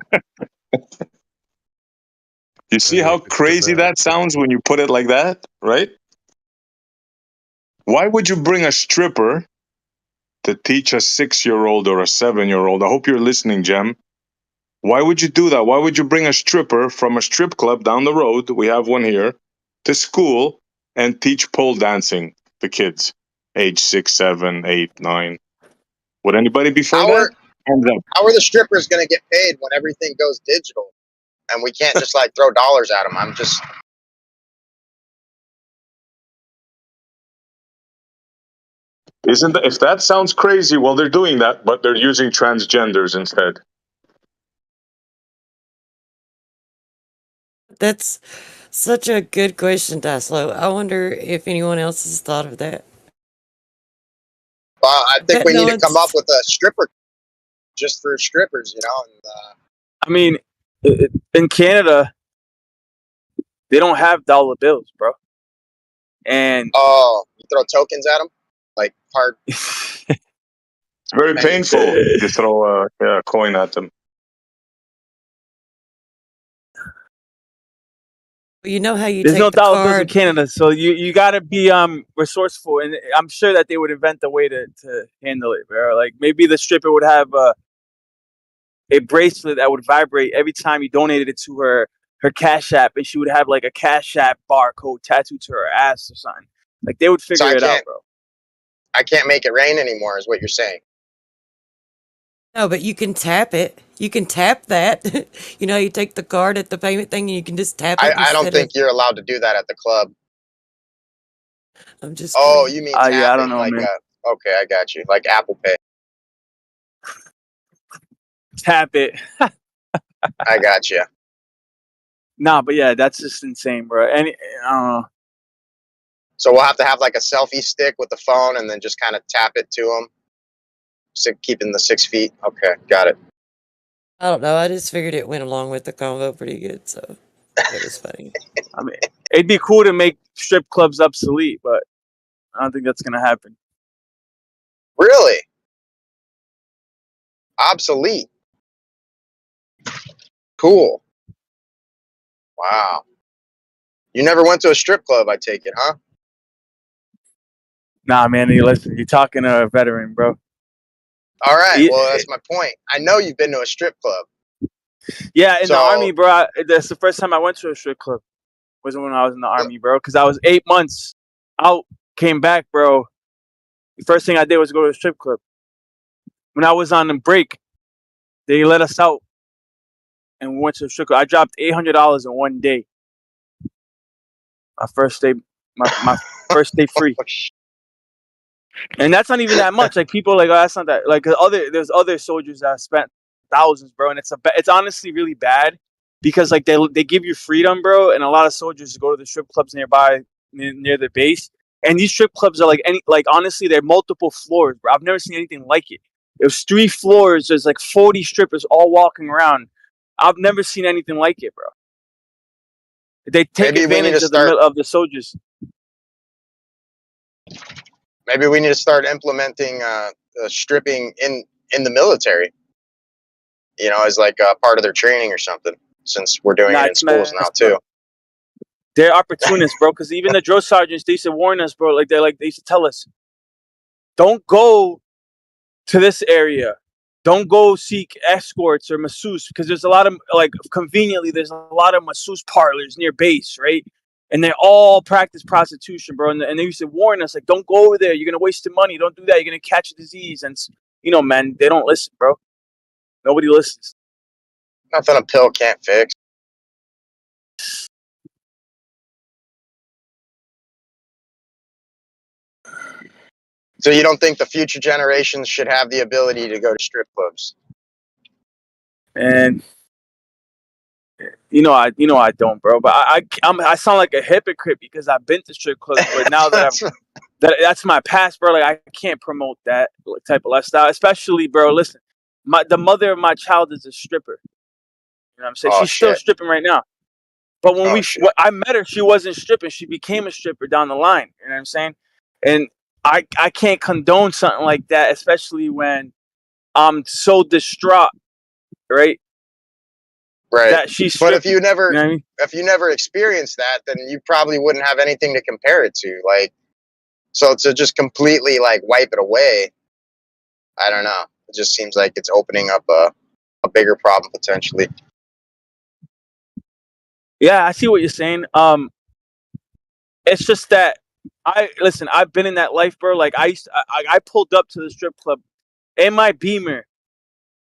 You see how crazy that sounds when you put it like that, right? Why would you bring a stripper to teach a 6-year-old or a 7-year-old? I hope you're listening, Jem. Why would you do that? Why would you bring a stripper from a strip club down the road, we have one here, to school and teach pole dancing to kids age 6, 7, 8, 9? Would anybody be for that? Hands up. How are the strippers going to get paid when everything goes digital and we can't just like throw dollars at them? I'm just. If that sounds crazy, well, they're doing that, but they're using transgenders instead. That's such a good question, Daslo. I wonder if anyone else has thought of that. Well, I think bet we no need to come one's- up with a stripper just for strippers, you know. And, I mean, in Canada, they don't have dollar bills, bro. And oh, you throw tokens at them, like hard. It's very painful to throw a coin at them. You know how you there's take no the dollar bills in card. Canada, so you gotta be resourceful, and I'm sure that they would invent a way to handle it, bro. Like maybe the stripper would have a bracelet that would vibrate every time you donated it to her Cash App, and she would have like a Cash App barcode tattooed to her ass or something. Like they would figure it out, bro. I can't make it rain anymore, is what you're saying. No, but you can tap it. You can tap that. You know, you take the card at the payment thing and you can just tap it. I don't think you're allowed to do that at the club. I'm just. Oh, kidding. you mean tapping? Yeah, I don't know, like man. Okay, I got you. Like Apple Pay. Tap it. I got you. Nah, but yeah, that's just insane, bro. And I don't know. So we'll have to have like a selfie stick with the phone and then just kind of tap it to them. Keeping the 6 feet. Okay, got it. I don't know. I just figured it went along with the convo pretty good, so it was funny. I mean, it'd be cool to make strip clubs obsolete, but I don't think that's gonna happen. Really? Obsolete. Cool. Wow. You never went to a strip club, I take it, huh? Nah, man. Listen, you're talking to a veteran, bro. All right. Well, that's my point. I know you've been to a strip club. Yeah, in the army, bro. That's the first time I went to a strip club. Was when I was in the army, bro. Because I was 8 months out, came back, bro. The first thing I did was go to a strip club. When I was on the break, they let us out, and we went to a strip club. I dropped $800 in one day. My first day, my first day free. And that's not even that much. Like people are like, oh, that's not that. Like there's other soldiers that have spent thousands, bro. And it's honestly really bad because like they give you freedom, bro. And a lot of soldiers go to the strip clubs nearby near the base. And these strip clubs are like honestly, they're multiple floors, bro. I've never seen anything like it. It was 3 floors. There's like 40 strippers all walking around. I've never seen anything like it, bro. They take advantage of the soldiers. Maybe we need to start implementing stripping in the military. You know, as like part of their training or something. Since we're doing it in schools now too. They're opportunists, bro. Because even the drill sergeants, they used to warn us, bro. They used to tell us, don't go to this area. Don't go seek escorts or masseuse because there's a lot of conveniently there's a lot of masseuse parlors near base, right? And they all practice prostitution, bro. And they used to warn us like, don't go over there. You're gonna waste your money. Don't do that. You're gonna catch a disease. And man, they don't listen, bro. Nobody listens. Nothing a pill can't fix. So you don't think the future generations should have the ability to go to strip clubs? And I don't, bro. But I sound like a hypocrite because I've been to strip clubs, but now that that's my past, bro. Like I can't promote that type of lifestyle, especially, bro. Listen, the mother of my child is a stripper. You know what I'm saying? She's still stripping right now. But when I met her, she wasn't stripping. She became a stripper down the line. You know what I'm saying? And I can't condone something like that, especially when I'm so distraught, right? Right. That she's but if you never you know what I mean? if you never experienced that, then you probably wouldn't have anything to compare it to. Like, so to just completely like wipe it away, I don't know. It just seems like it's opening up a bigger problem potentially. Yeah, I see what you're saying. It's just that I've been in that life, bro. Like I pulled up to the strip club in my Beamer.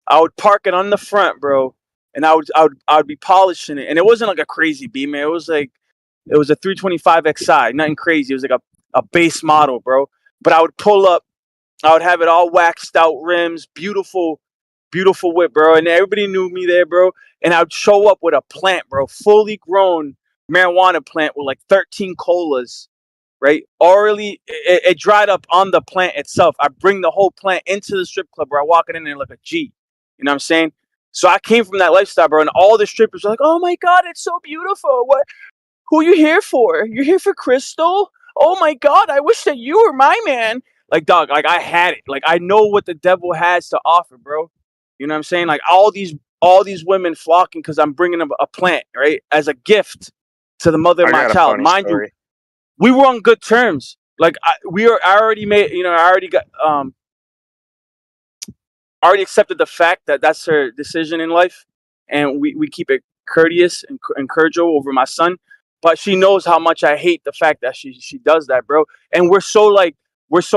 I would park it on the front, bro, and I would be polishing it. And it wasn't like a crazy Beamer. It was a 325 XI, nothing crazy. It was like a base model, bro. But I would pull up, I would have it all waxed out rims, beautiful whip, bro. And everybody knew me there, bro. And I'd show up with a plant, bro, fully grown marijuana plant with like 13 colas, right? Already, it dried up on the plant itself. I bring the whole plant into the strip club, bro. I walk it in there like a G. You know what I'm saying? So I came from that lifestyle, bro. And all the strippers were like, oh my God, it's so beautiful. Who are you here for? You're here for Crystal? Oh my God, I wish that you were my man. Like, dog, like I had it. Like I know what the devil has to offer, bro. You know what I'm saying? Like all these women flocking because I'm bringing them a plant, right, as a gift to the mother of my child. Mind you, we were on good terms. Like I already made, I already got already accepted the fact that that's her decision in life, and we keep it courteous and cordial over my son. But she knows how much I hate the fact that she does that, bro. And we're so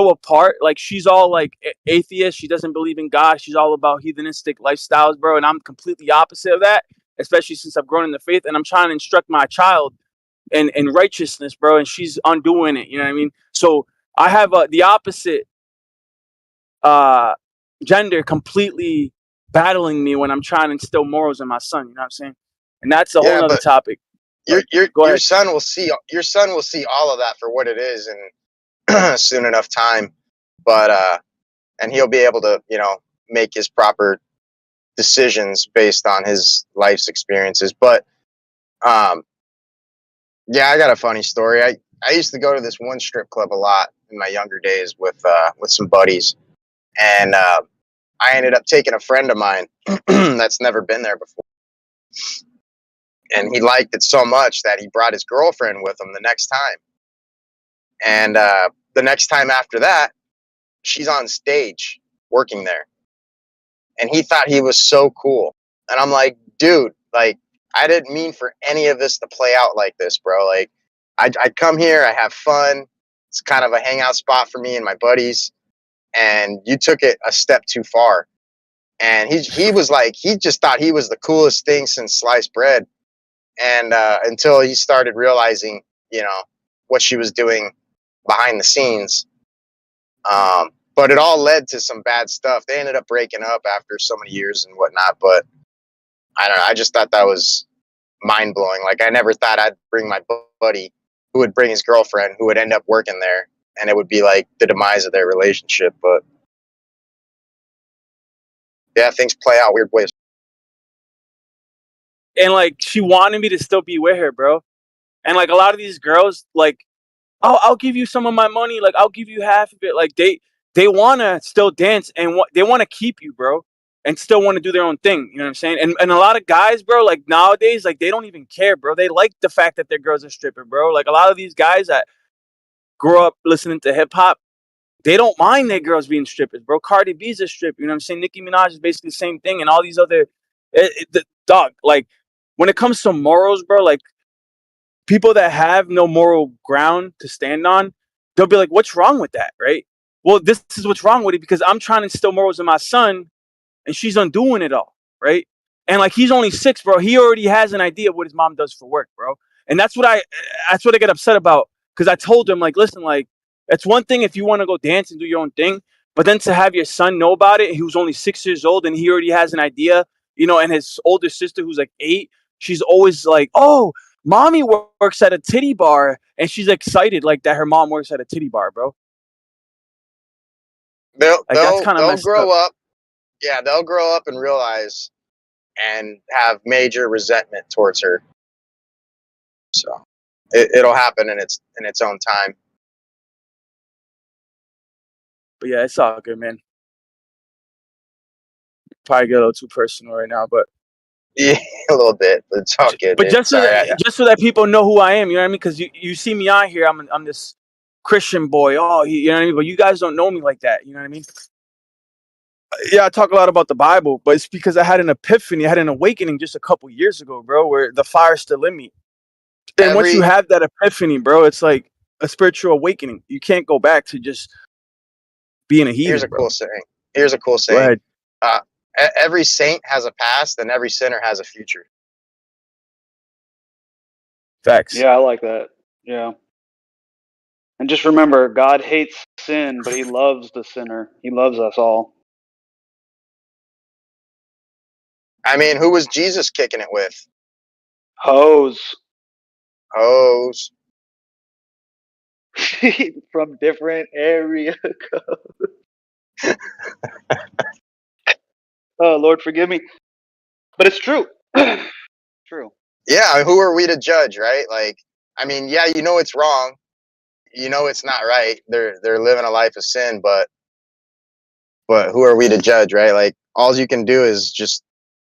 apart. Like she's all like atheist. She doesn't believe in God. She's all about heathenistic lifestyles, bro. And I'm completely opposite of that, especially since I've grown in the faith and I'm trying to instruct my child in righteousness, bro. And she's undoing it. You know what I mean? So I have the opposite gender completely battling me when I'm trying to instill morals in my son. You know what I'm saying? And that's a whole other topic. Your son will see all of that for what it is in soon enough time, but and he'll be able to make his proper decisions based on his life's experiences. But yeah, I got a funny story. I used to go to this one strip club a lot in my younger days with some buddies, and I ended up taking a friend of mine that's never been there before. And he liked it so much that he brought his girlfriend with him the next time. And the next time after that, she's on stage working there. And he thought he was so cool. And I'm like, dude, like, I didn't mean for any of this to play out like this, bro. Like, I come here, I have fun. It's kind of a hangout spot for me and my buddies. And you took it a step too far. And he was like, he just thought he was the coolest thing since sliced bread. And until he started realizing, what she was doing behind the scenes. But it all led to some bad stuff. They ended up breaking up after so many years and whatnot. But I don't know. I just thought that was mind blowing. Like, I never thought I'd bring my buddy who would bring his girlfriend who would end up working there, and it would be like the demise of their relationship. But yeah, things play out weird ways. And like, she wanted me to still be with her, bro. And like, a lot of these girls, like, oh, I'll give you some of my money. Like, I'll give you half of it. Like, they want to still dance and they want to keep you, bro, and still want to do their own thing. You know what I'm saying? And a lot of guys, bro, like nowadays, like they don't even care, bro. They like the fact that their girls are stripping, bro. Like a lot of these guys that grew up listening to hip hop, they don't mind their girls being strippers, bro. Cardi B's a stripper. You know what I'm saying? Nicki Minaj is basically the same thing, and all these other dog. Like, when it comes to morals, bro, like people that have no moral ground to stand on, they'll be like, what's wrong with that, right? Well, this is what's wrong with it, because I'm trying to instill morals in my son, and she's undoing it all, right? And like, he's only 6, bro. He already has an idea of what his mom does for work, bro. And that's what I get upset about, because I told him, like, listen, like, it's one thing if you want to go dance and do your own thing, but then to have your son know about it, he was only 6 years old and he already has an idea, you know, and his older sister, who's like 8, she's always like, oh, mommy works at a titty bar, and she's excited like that her mom works at a titty bar, bro. They'll grow up. Yeah, they'll grow up and realize and have major resentment towards her. So it'll happen in its own time. But yeah, it's all good, man. Probably get a little too personal right now, but yeah, a little bit, but it's all good. But just so that people know who I am, you know what I mean? Because you see me on here, I'm this Christian boy. Oh, you know what I mean? But you guys don't know me like that. You know what I mean? Yeah, I talk a lot about the Bible, but it's because I had an epiphany, I had an awakening just a couple years ago, bro, where the fire's still in me. And once you have that epiphany, bro, it's like a spiritual awakening. You can't go back to just being a heathen. Here's a cool saying. Every saint has a past, and every sinner has a future. Facts. Yeah, I like that. Yeah. And just remember, God hates sin, but he loves the sinner. He loves us all. I mean, who was Jesus kicking it with? Hoes. From different area codes. Oh, Lord, forgive me. But it's true. True. Yeah, who are we to judge, right? Like, I mean, yeah, you know it's wrong. You know it's not right. They're living a life of sin, but who are we to judge, right? Like, all you can do is just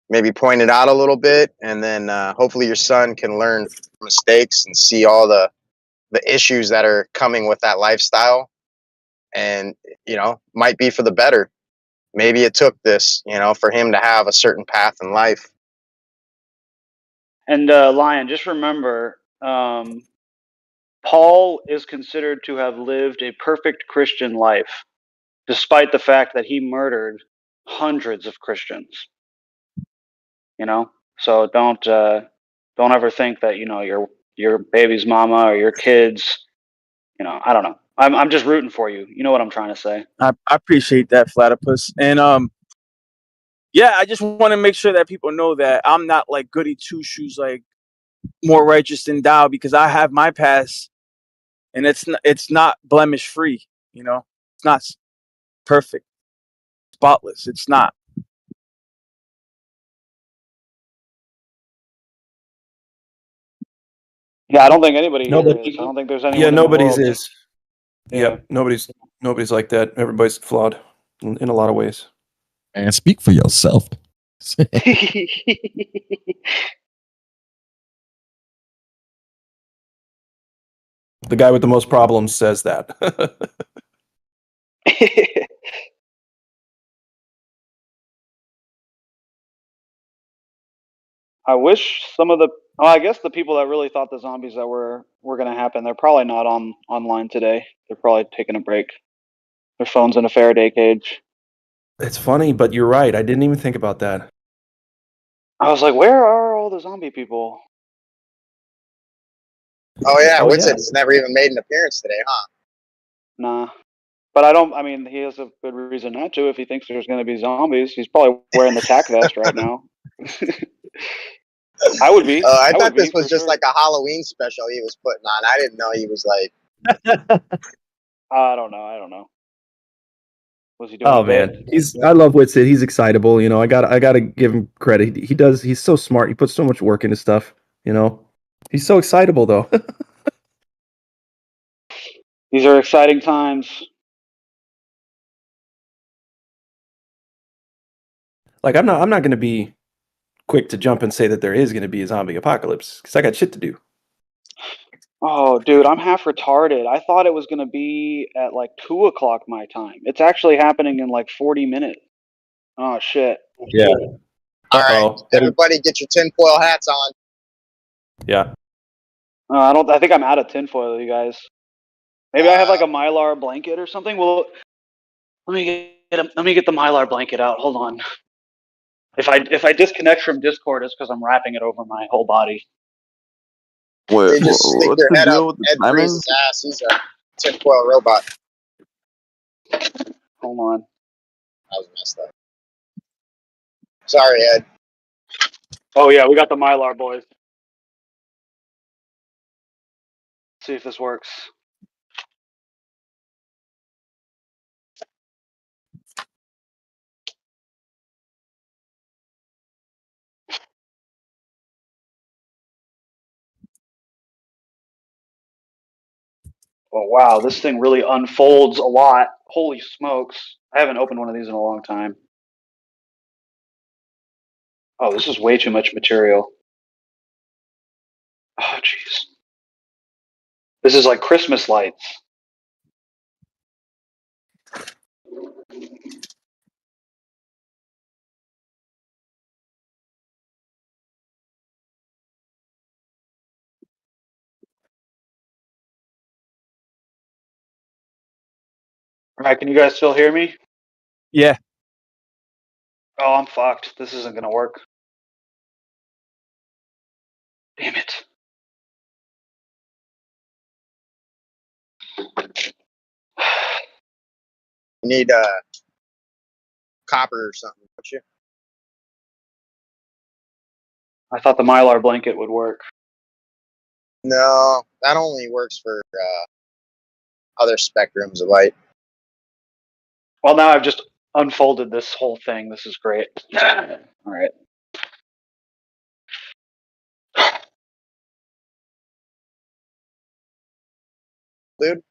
maybe point it out a little bit, and then hopefully your son can learn from mistakes and see all the issues that are coming with that lifestyle, and might be for the better. Maybe it took this, for him to have a certain path in life. And Lion, just remember, Paul is considered to have lived a perfect Christian life, despite the fact that he murdered hundreds of Christians. So don't ever think that your baby's mama or your kids. I don't know. I'm just rooting for you. You know what I'm trying to say. I appreciate that, Platypus. And yeah, I just want to make sure that people know that I'm not like goody two shoes, like more righteous than thou, because I have my past, and it's not blemish free. It's not perfect, spotless. It's not. Yeah, I don't think anybody here is. I don't think there's anyone. Yeah, nobody's in the world. is. Yeah, nobody's like that. Everybody's flawed in a lot of ways. And speak for yourself. The guy with the most problems says that. I wish some of the. I guess the people that really thought the zombies that were going to happen, they're probably not online today. They're probably taking a break. Their phone's in a Faraday cage. It's funny, but you're right. I didn't even think about that. I was like, where are all the zombie people? Oh yeah, Witsit has never even made an appearance today, huh? Nah. But I don't. I mean, he has a good reason not to. If he thinks there's going to be zombies, he's probably wearing the tack vest right now. I would be. I I thought would be this was for just sure. like a Halloween special he was putting on. I didn't know he was like. I don't know. I don't know. Was he doing Oh a bit? man, I love Witsit. He's excitable. You know, I gotta give him credit. He does. He's so smart. He puts so much work into stuff. You know, he's so excitable though. These are exciting times. Like I'm not gonna be quick to jump and say that there is gonna be a zombie apocalypse because I got shit to do. Oh, dude, I'm half retarded. I thought it was going to be at like 2 o'clock my time. It's actually happening in like 40 minutes. Oh shit. Yeah. All right, everybody, get your tinfoil hats on. Yeah. I think I'm out of tinfoil, you guys. Maybe I have like a Mylar blanket or something. Well, let me get the Mylar blanket out. Hold on. If I disconnect from Discord, it's because I'm wrapping it over my whole body. They just stick your head up. Ed Freeze's ass. He's a tinfoil robot. Hold on. That was messed up. Sorry, Ed. Oh yeah, we got the Mylar boys. See if this works. Oh wow, this thing really unfolds a lot. Holy smokes. I haven't opened one of these in a long time. Oh, this is way too much material. Oh jeez. This is like Christmas lights. Alright, can you guys still hear me? Yeah. Oh, I'm fucked. This isn't gonna work. Damn it. You need copper or something, don't you? I thought the Mylar blanket would work. No, that only works for other spectrums of light. Well, now I've just unfolded this whole thing. This is great. Alright. Dude.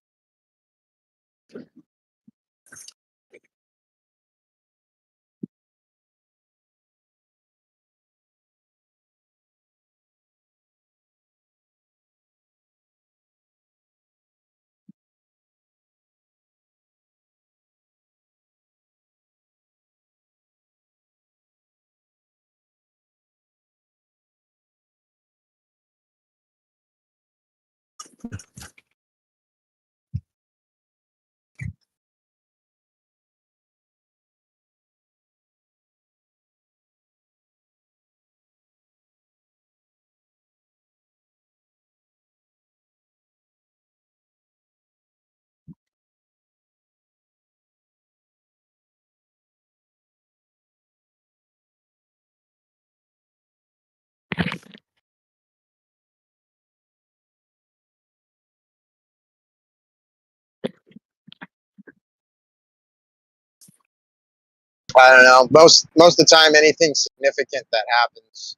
I don't know. Most of the time, anything significant that happens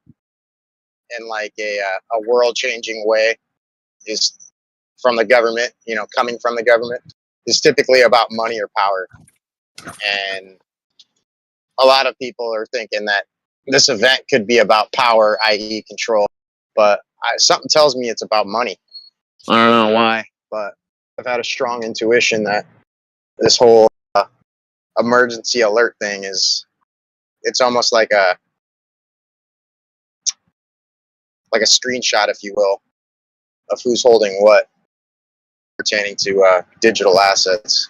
in like a world changing way is from the government. You know, coming from the government is typically about money or power, and a lot of people are thinking that this event could be about power, i.e., control. But something tells me it's about money. I don't know why, but I've had a strong intuition that this whole emergency alert thing it's almost like a screenshot, if you will, of who's holding what pertaining to digital assets.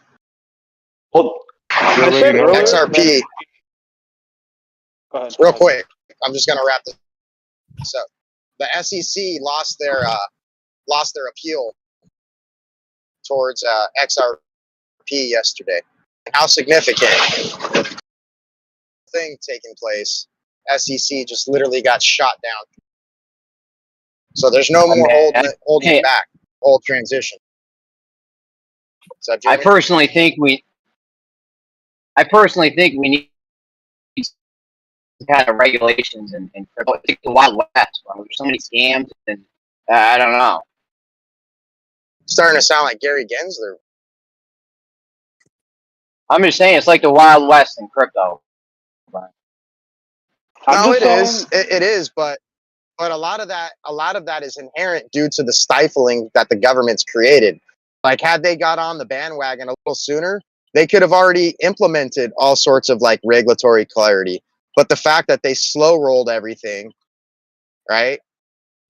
Well, I said earlier, XRP. Real quick, I'm just gonna wrap this up. The SEC lost their appeal towards XRP yesterday. And how significant thing taking place. SEC just literally got shot down. So there's no more holding back. Old transition. I personally think we need kind of regulations and the Wild West. There's so many scams, and I don't know. Starting to sound like Gary Gensler. I'm just saying, it's like the Wild West in crypto. No, it is. It is, but a lot of that is inherent due to the stifling that the government's created. Like, had they got on the bandwagon a little sooner, they could have already implemented all sorts of like regulatory clarity. But the fact that they slow rolled everything, right,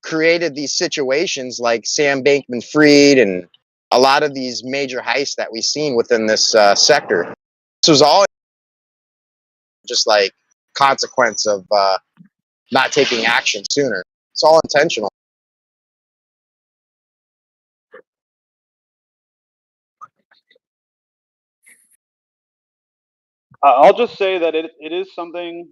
created these situations like Sam Bankman-Fried and a lot of these major heists that we've seen within this sector. This was all just like consequence of not taking action sooner. It's all intentional. I'll just say that it is something.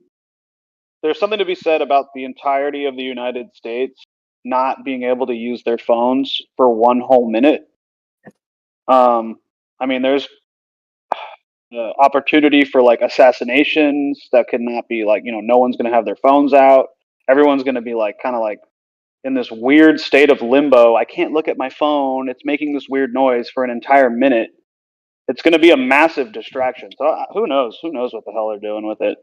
There's something to be said about the entirety of the United States not being able to use their phones for one whole minute. I mean, there's opportunity for like assassinations that could not be like, no one's going to have their phones out. Everyone's going to be like kind of like in this weird state of limbo. I can't look at my phone. It's making this weird noise for an entire minute. It's going to be a massive distraction. So who knows? Who knows what the hell they're doing with it?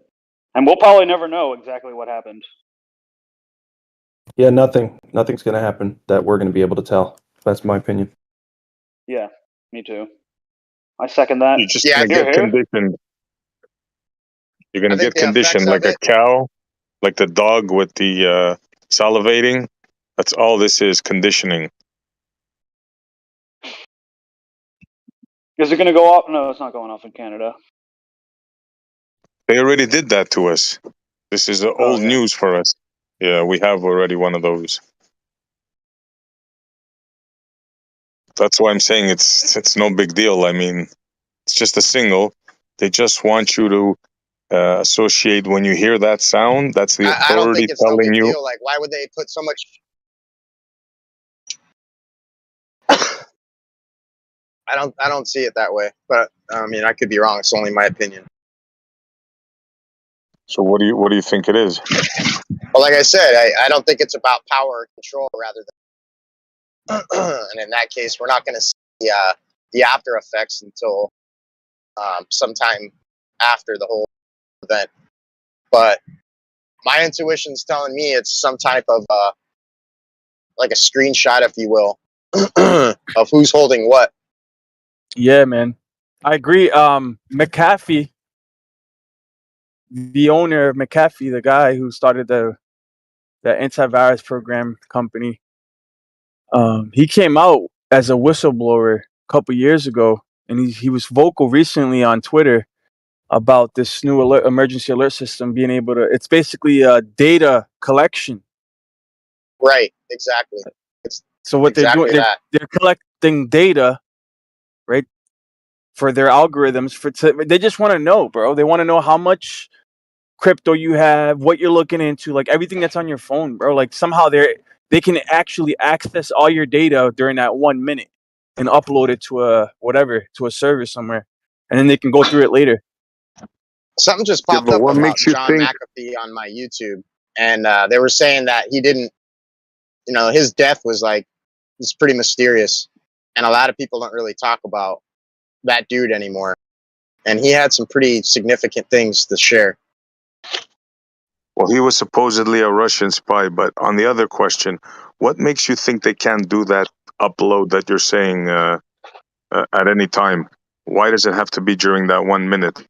And we'll probably never know exactly what happened. Yeah, nothing's going to happen that we're going to be able to tell. That's my opinion. Yeah, me too. I second that. You're just gonna get conditioned. You're gonna get conditioned like a cow, like the dog with the salivating. That's all this is, conditioning. Is it going to go off? No, it's not going off in Canada. They already did that to us. This is old news for us. Yeah, we have already one of those. That's why I'm saying it's no big deal. I mean, it's just a signal. They just want you to associate when you hear that sound. That's the I don't think authority it's no telling big you. deal. Like, why would they put so much? I don't see it that way. But I mean, I could be wrong. It's only my opinion. So what do you think it is? Well, like I said, I don't think it's about power or control rather than. And in that case, we're not going to see the after effects until sometime after the whole event. But my intuition's telling me it's some type of like a screenshot, if you will, of who's holding what. Yeah, man, I agree. McAfee, the owner of McAfee, the guy who started the antivirus program company, he came out as a whistleblower a couple years ago, and he was vocal recently on Twitter about this new emergency alert system being able to. It's basically a data collection. Right. Exactly. So what exactly they're doing, they're collecting data, right, for their algorithms. They just want to know, bro. They want to know how much crypto you have, what you're looking into, like everything that's on your phone, bro. Like somehow they can actually access all your data during that 1 minute and upload it to a server somewhere, and then they can go through it later. Something just popped up about John McAfee on my YouTube, and they were saying that he didn't, his death was pretty mysterious, and a lot of people don't really talk about that dude anymore. And he had some pretty significant things to share. Well, he was supposedly a Russian spy, but on the other question, what makes you think they can't do that upload that you're saying at any time? Why does it have to be during that 1 minute?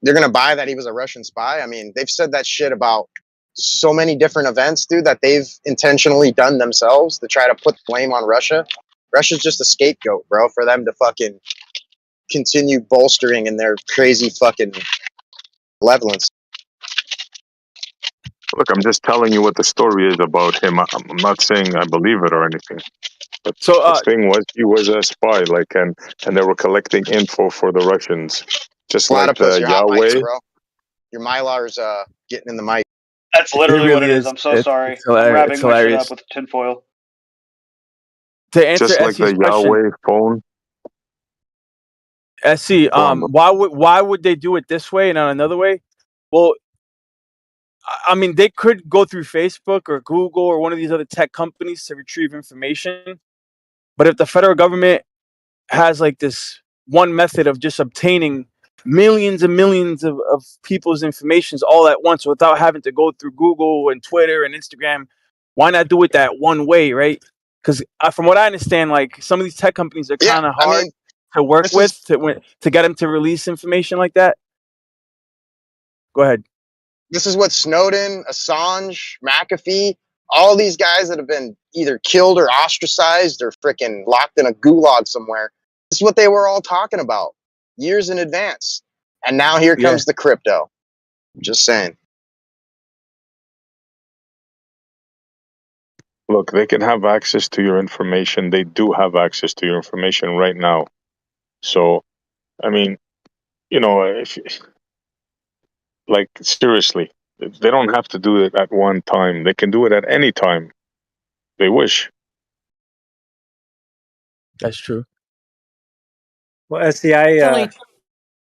They're going to buy that he was a Russian spy? I mean, they've said that shit about so many different events, dude, that they've intentionally done themselves to try to put blame on Russia. Russia's just a scapegoat, bro, for them to fucking continue bolstering in their crazy fucking malevolence. Look, I'm just telling you what the story is about him. I'm not saying I believe it or anything. But So, the thing was, he was a spy, like, and they were collecting info for the Russians, just like Platypus, the your hot mics, Yahweh. bro. Your Mylar's getting in the mic. That's literally what really it is. is. I'm so It's sorry. I'm hilarious. wrapping It's my shit hilarious. up with tinfoil. To answer Just like SC's the question, Yahweh phone. SC, Go on, bro. why would they do it this way and not another way? Well, I mean, they could go through Facebook or Google or one of these other tech companies to retrieve information. But if the federal government has like this one method of just obtaining millions and millions of people's informations all at once without having to go through Google and Twitter and Instagram, why not do it that one way, right? Because from what I understand, like some of these tech companies are kind of hard to work with to get them to release information like that. Go ahead. This is what Snowden, Assange, McAfee, all these guys that have been either killed or ostracized or freaking locked in a gulag somewhere. This is what they were all talking about years in advance. And now here comes the crypto. Just saying. Look, they can have access to your information. They do have access to your information right now. So, I mean, you know, like seriously, they don't have to do it at one time. They can do it at any time they wish. That's true. Well, SCI,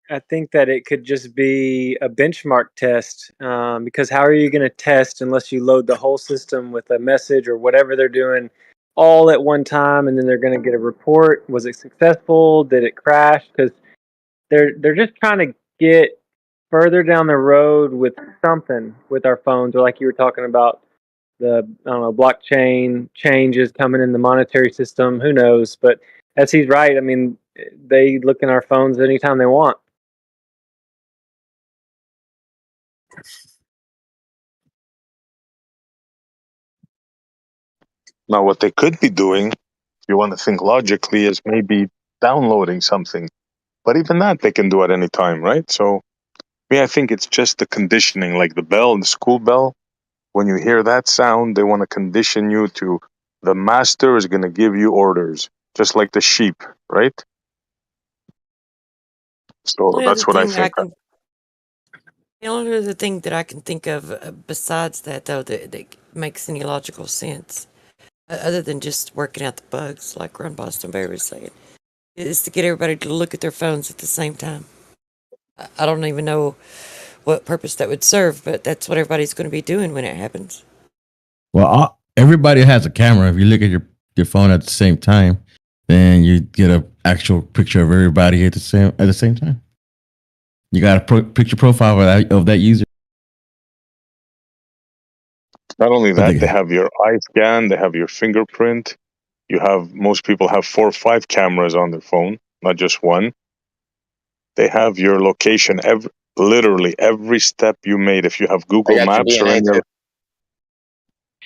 I think that it could just be a benchmark test because how are you going to test unless you load the whole system with a message or whatever they're doing all at one time, and then they're going to get a report. Was it successful? Did it crash? Because they're just trying to get further down the road with something with our phones, or like you were talking about the blockchain changes coming in the monetary system. Who knows? But as he's right, I mean, they look in our phones anytime they want. Now, what they could be doing, if you want to think logically, is maybe downloading something. But even that they can do at any time, right? So, I think it's just the conditioning, like the bell, the school bell. When you hear that sound, they want to condition you to the master is going to give you orders, just like the sheep, right? So Only other that's what I thing that I think. can, the only other thing that I can think of besides that, though, that makes any logical sense, other than just working out the bugs, like Ron Boston Bear was saying, is to get everybody to look at their phones at the same time. I don't even know what purpose that would serve, but that's what everybody's going to be doing when it happens. Well, everybody has a camera. If you look at your phone at the same time, then you get an actual picture of everybody at the same time. You got a picture profile of that user. Not only that, they have your eye scan, they have your fingerprint. You have most people have 4 or 5 cameras on their phone, not just one. They have your location, literally every step you made. If you have Google Maps or any other.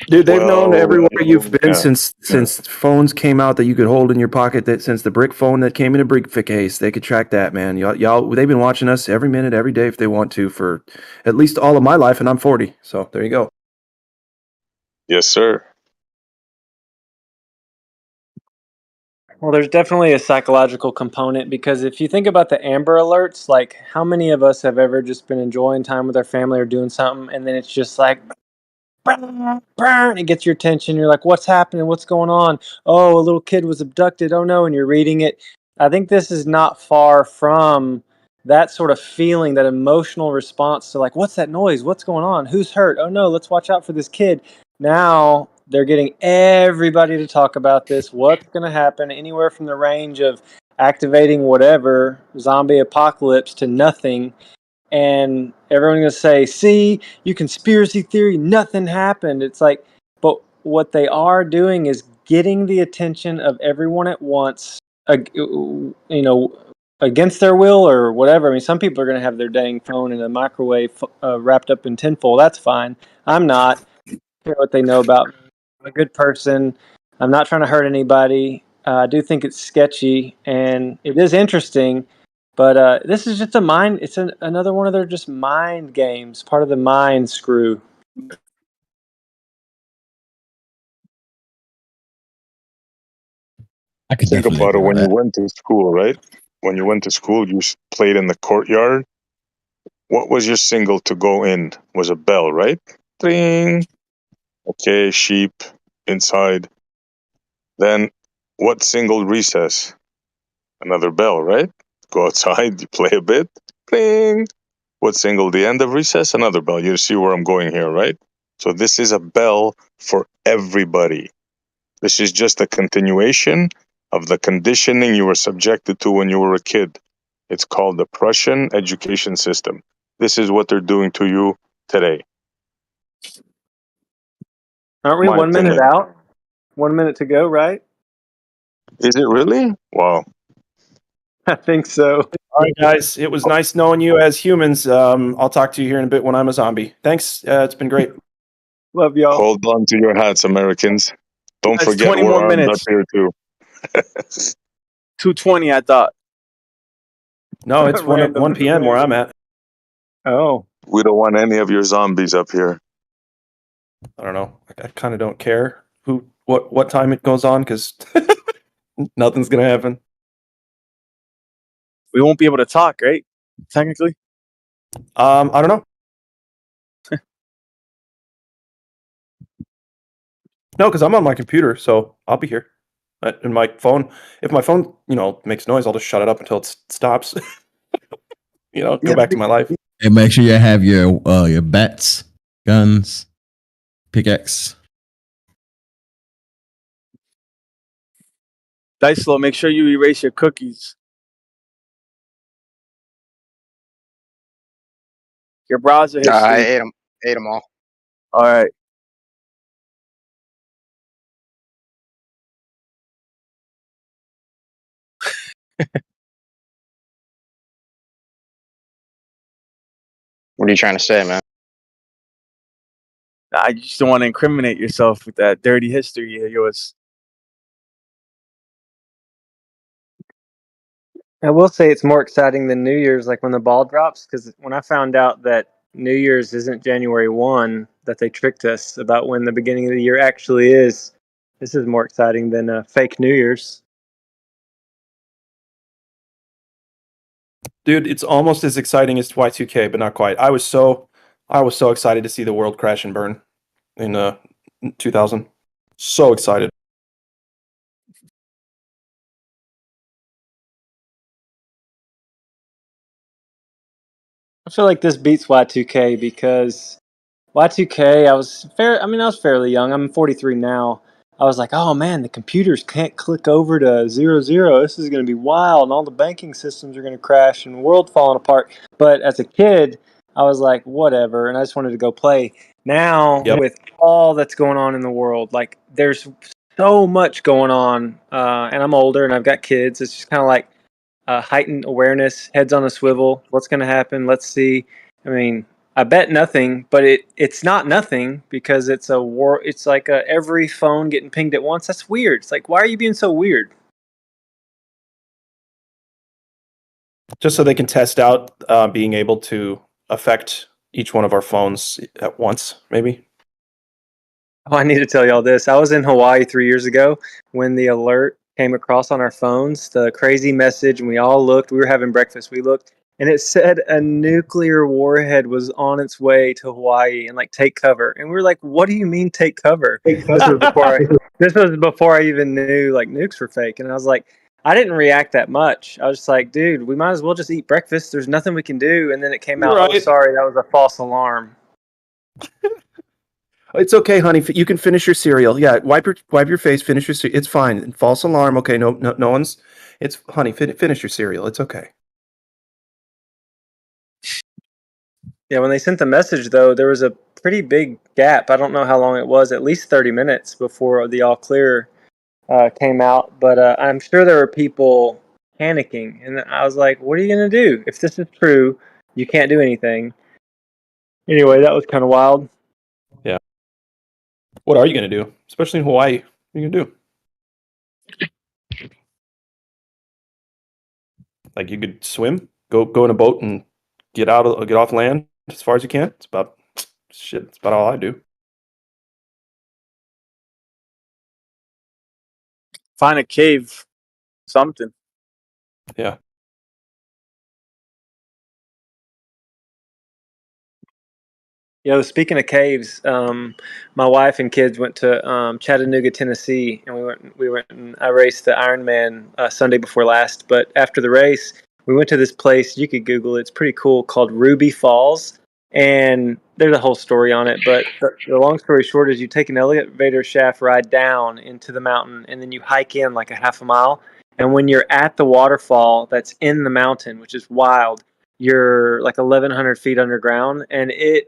Dude, they've known Well, everywhere you've been yeah, since phones came out that you could hold in your pocket. That since the brick phone that came in a briefcase, they could track that, man. Y'all, they've been watching us every minute, every day if they want to for at least all of my life, and I'm 40. So there you go. Yes, sir. Well, there's definitely a psychological component because if you think about the Amber Alerts, like how many of us have ever just been enjoying time with our family or doing something, and then it's just like, burn, it gets your attention. You're like, what's happening? What's going on? Oh, a little kid was abducted. Oh no, and you're reading it. I think this is not far from that sort of feeling, that emotional response to like, what's that noise? What's going on? Who's hurt? Oh no, let's watch out for this kid. Now they're getting everybody to talk about this. What's going to happen? Anywhere from the range of activating whatever zombie apocalypse to nothing. And everyone's going to say, see, you conspiracy theory, nothing happened. It's like, but what they are doing is getting the attention of everyone at once, you know, against their will or whatever. I mean, some people are going to have their dang phone in a microwave wrapped up in tinfoil. That's fine. I'm not. I care what they know about me. I'm a good person. I'm not trying to hurt anybody. I do think it's sketchy and it is interesting. But this is just a mind. It's another one of their just mind games, part of the mind screw. I could Think definitely about it. agree with When you that. went to school, right? When you went to school, you played in the courtyard. What was your signal to go in? Was a bell, right? Ding. Okay, sheep inside. Then what single recess? Another bell, right? Go outside, you play a bit. Ding. What single the end of recess? Another bell. You see where I'm going here, right? So this is a bell for everybody. This is just a continuation of the conditioning you were subjected to when you were a kid. It's called the Prussian education system. This is what they're doing to you today. Aren't we My 1 minute opinion. out? 1 minute to go, right? Is it really? Wow. I think so. All right, guys. It was nice knowing you as humans. I'll talk to you here in a bit when I'm a zombie. Thanks. It's been great. Love y'all. Hold on to your hats, Americans. Don't It's forget 20 we're more armed up minutes. here too. 2:20, I thought. No, it's 1 Random. p.m. where I'm at. Oh. We don't want any of your zombies up here. I don't know. I kind of don't care what time it goes on because nothing's gonna happen. We won't be able to talk, right? Technically. I don't know. No, because I'm on my computer, so I'll be here. And my phone, if my phone, makes noise, I'll just shut it up until it stops. Go back to my life. And make sure you have your bats, guns, pickaxe. Dice Slow, make sure you erase your cookies. Your browser history. I ate them all. All right. What are you trying to say, man? I just don't want to incriminate yourself with that dirty history of yours. I will say it's more exciting than New Year's, like when the ball drops, because when I found out that New Year's isn't January 1, that they tricked us about when the beginning of the year actually is, this is more exciting than fake New Year's. Dude, it's almost as exciting as Y2K, but not quite. I was so excited to see the world crash and burn in 2000. So excited. I feel like this beats Y2K because Y2K, I was fairly young. I'm 43 now. I was like, oh man, the computers can't click over to 00. This is going to be wild, and all the banking systems are going to crash, and the world falling apart. But as a kid, I was like, whatever, and I just wanted to go play. Now, with all that's going on in the world, like there's so much going on, and I'm older and I've got kids. It's just kind of like heightened awareness, heads on a swivel. What's going to happen? Let's see. I mean, I bet nothing, but it's not nothing because it's a war. It's like every phone getting pinged at once. That's weird. It's like, why are you being so weird? Just so they can test out being able to affect each one of our phones at once, maybe. Oh, I need to tell y'all this. I was in Hawaii 3 years ago when the alert came across on our phones, the crazy message, and we all looked. We were having breakfast. We looked, and it said a nuclear warhead was on its way to Hawaii and like take cover. And we were like, "What do you mean take cover?" This was before I even knew like nukes were fake, and I was like, I didn't react that much. I was just like, dude, we might as well just eat breakfast. There's nothing we can do. And then it came out, oh, sorry, that was a false alarm. It's okay, honey. You can finish your cereal. Yeah, wipe your face. Finish your cereal. It's fine. False alarm. Okay, no one's. It's honey. Finish your cereal. It's okay. Yeah, when they sent the message though, there was a pretty big gap. I don't know how long it was. At least 30 minutes before the all clear came out. But I'm sure there were people panicking, and I was like, "What are you gonna do if this is true? You can't do anything." Anyway, that was kind of wild. Yeah. What are you gonna do? Especially in Hawaii. What are you gonna do? Like you could swim, go in a boat and get off land as far as you can. It's about all I do. Find a cave something. Yeah. Yo, speaking of caves, my wife and kids went to Chattanooga, Tennessee, and we went and I raced the Ironman Sunday before last. But after the race, we went to this place. You could Google it. It's pretty cool, called Ruby Falls, and there's a whole story on it. But the long story short is you take an elevator shaft ride down into the mountain, and then you hike in like a half a mile. And when you're at the waterfall that's in the mountain, which is wild, you're like 1,100 feet underground, and it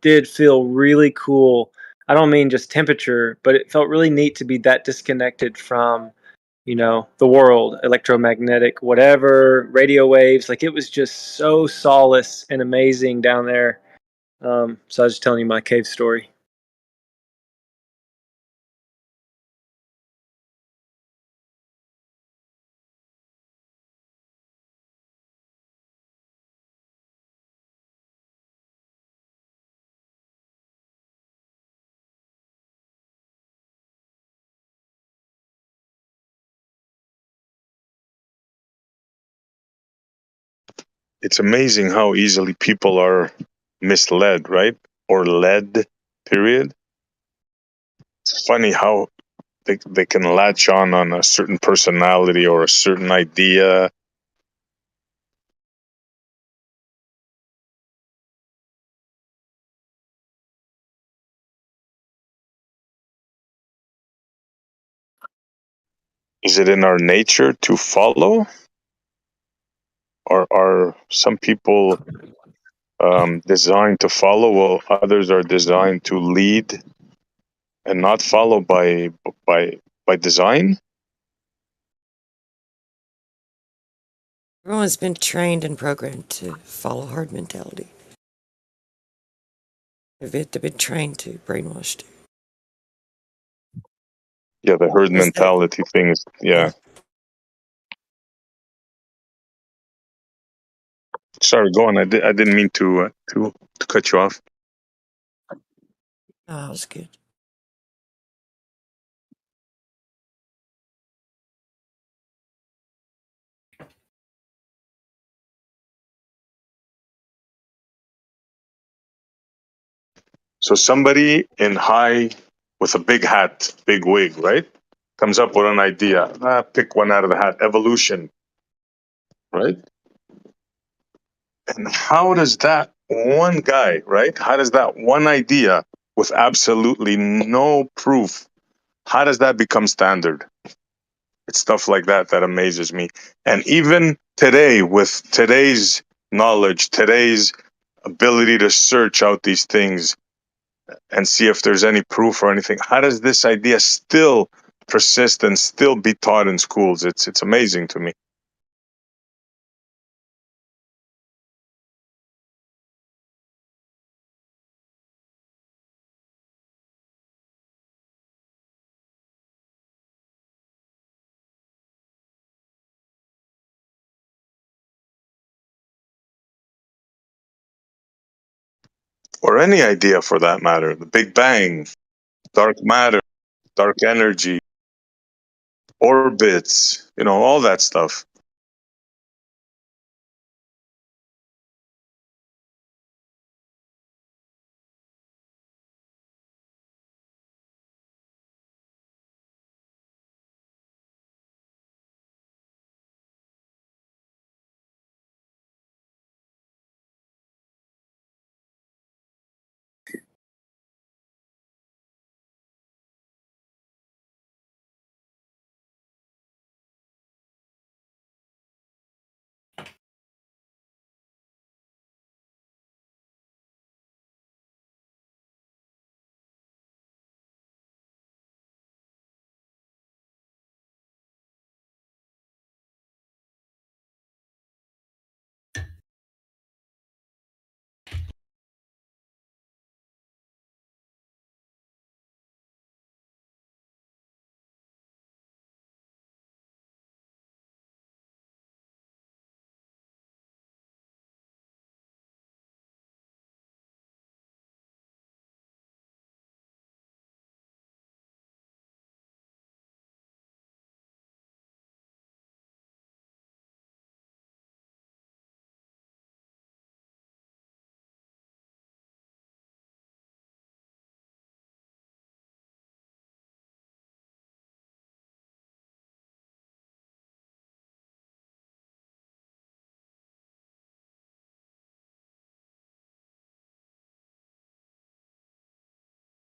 did feel really cool. I don't mean just temperature, but it felt really neat to be that disconnected from, the world, electromagnetic, whatever, radio waves. Like, it was just so solace and amazing down there. So I was just telling you my cave story. It's amazing how easily people are misled, right? Or led, period. It's funny how they can latch on a certain personality or a certain idea. Is it in our nature to follow? Or are some people designed to follow while others are designed to lead and not follow by design? Everyone's been trained and programmed to follow herd mentality. They've been trained to, brainwashed. Yeah, the herd Is that- mentality thing is, yeah. Sorry, go on. I didn't mean to cut you off. Oh, that was good. So somebody in high with a big hat, big wig, right? Comes up with an idea. Pick one out of the hat. Evolution, right? And how does that one guy, right? How does that one idea with absolutely no proof, how does that become standard? It's stuff like that that amazes me. And even today, with today's knowledge, today's ability to search out these things and see if there's any proof or anything, how does this idea still persist and still be taught in schools? It's amazing to me. Or any idea for that matter. The Big Bang, dark matter, dark energy, orbits, all that stuff.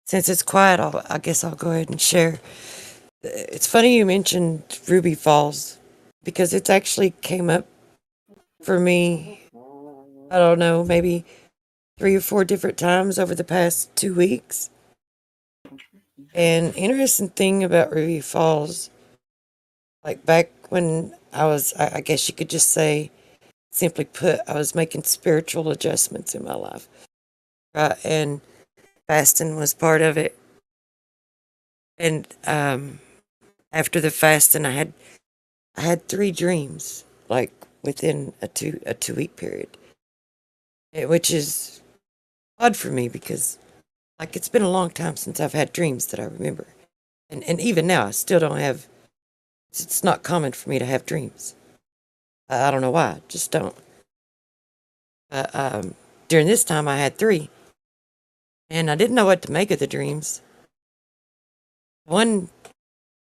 since it's quiet, I guess I'll go ahead and share. It's funny you mentioned Ruby Falls because it's actually came up for me, I don't know, maybe 3 or 4 different times over the past 2 weeks. And interesting thing about Ruby Falls, like back when I guess you could just say, simply put, I was making spiritual adjustments in my life. Right? And fasting was part of it. And after the fasting, I had 3 dreams, like within a 2-week period, which is odd for me because, like, it's been a long time since I've had dreams that I remember, and even now I still don't have. It's not common for me to have dreams. I don't know why, I just don't. During this time, I had 3, and I didn't know what to make of the dreams.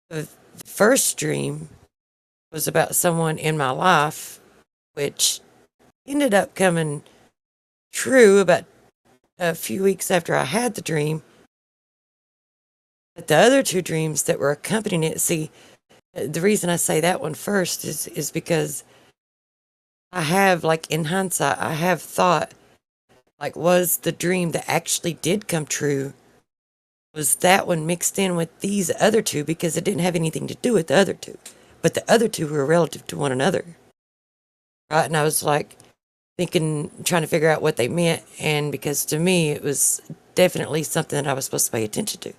The first dream was about someone in my life, which ended up coming true about a few weeks after I had the dream. But the other 2 dreams that were accompanying it, see, the reason I say that one first is because I have, like, in hindsight, I have thought, like, was the dream that actually did come true, was that one mixed in with these other 2 because it didn't have anything to do with the other 2. But the other 2 were relative to one another. Right? And I was like thinking, trying to figure out what they meant. And because to me, it was definitely something that I was supposed to pay attention to.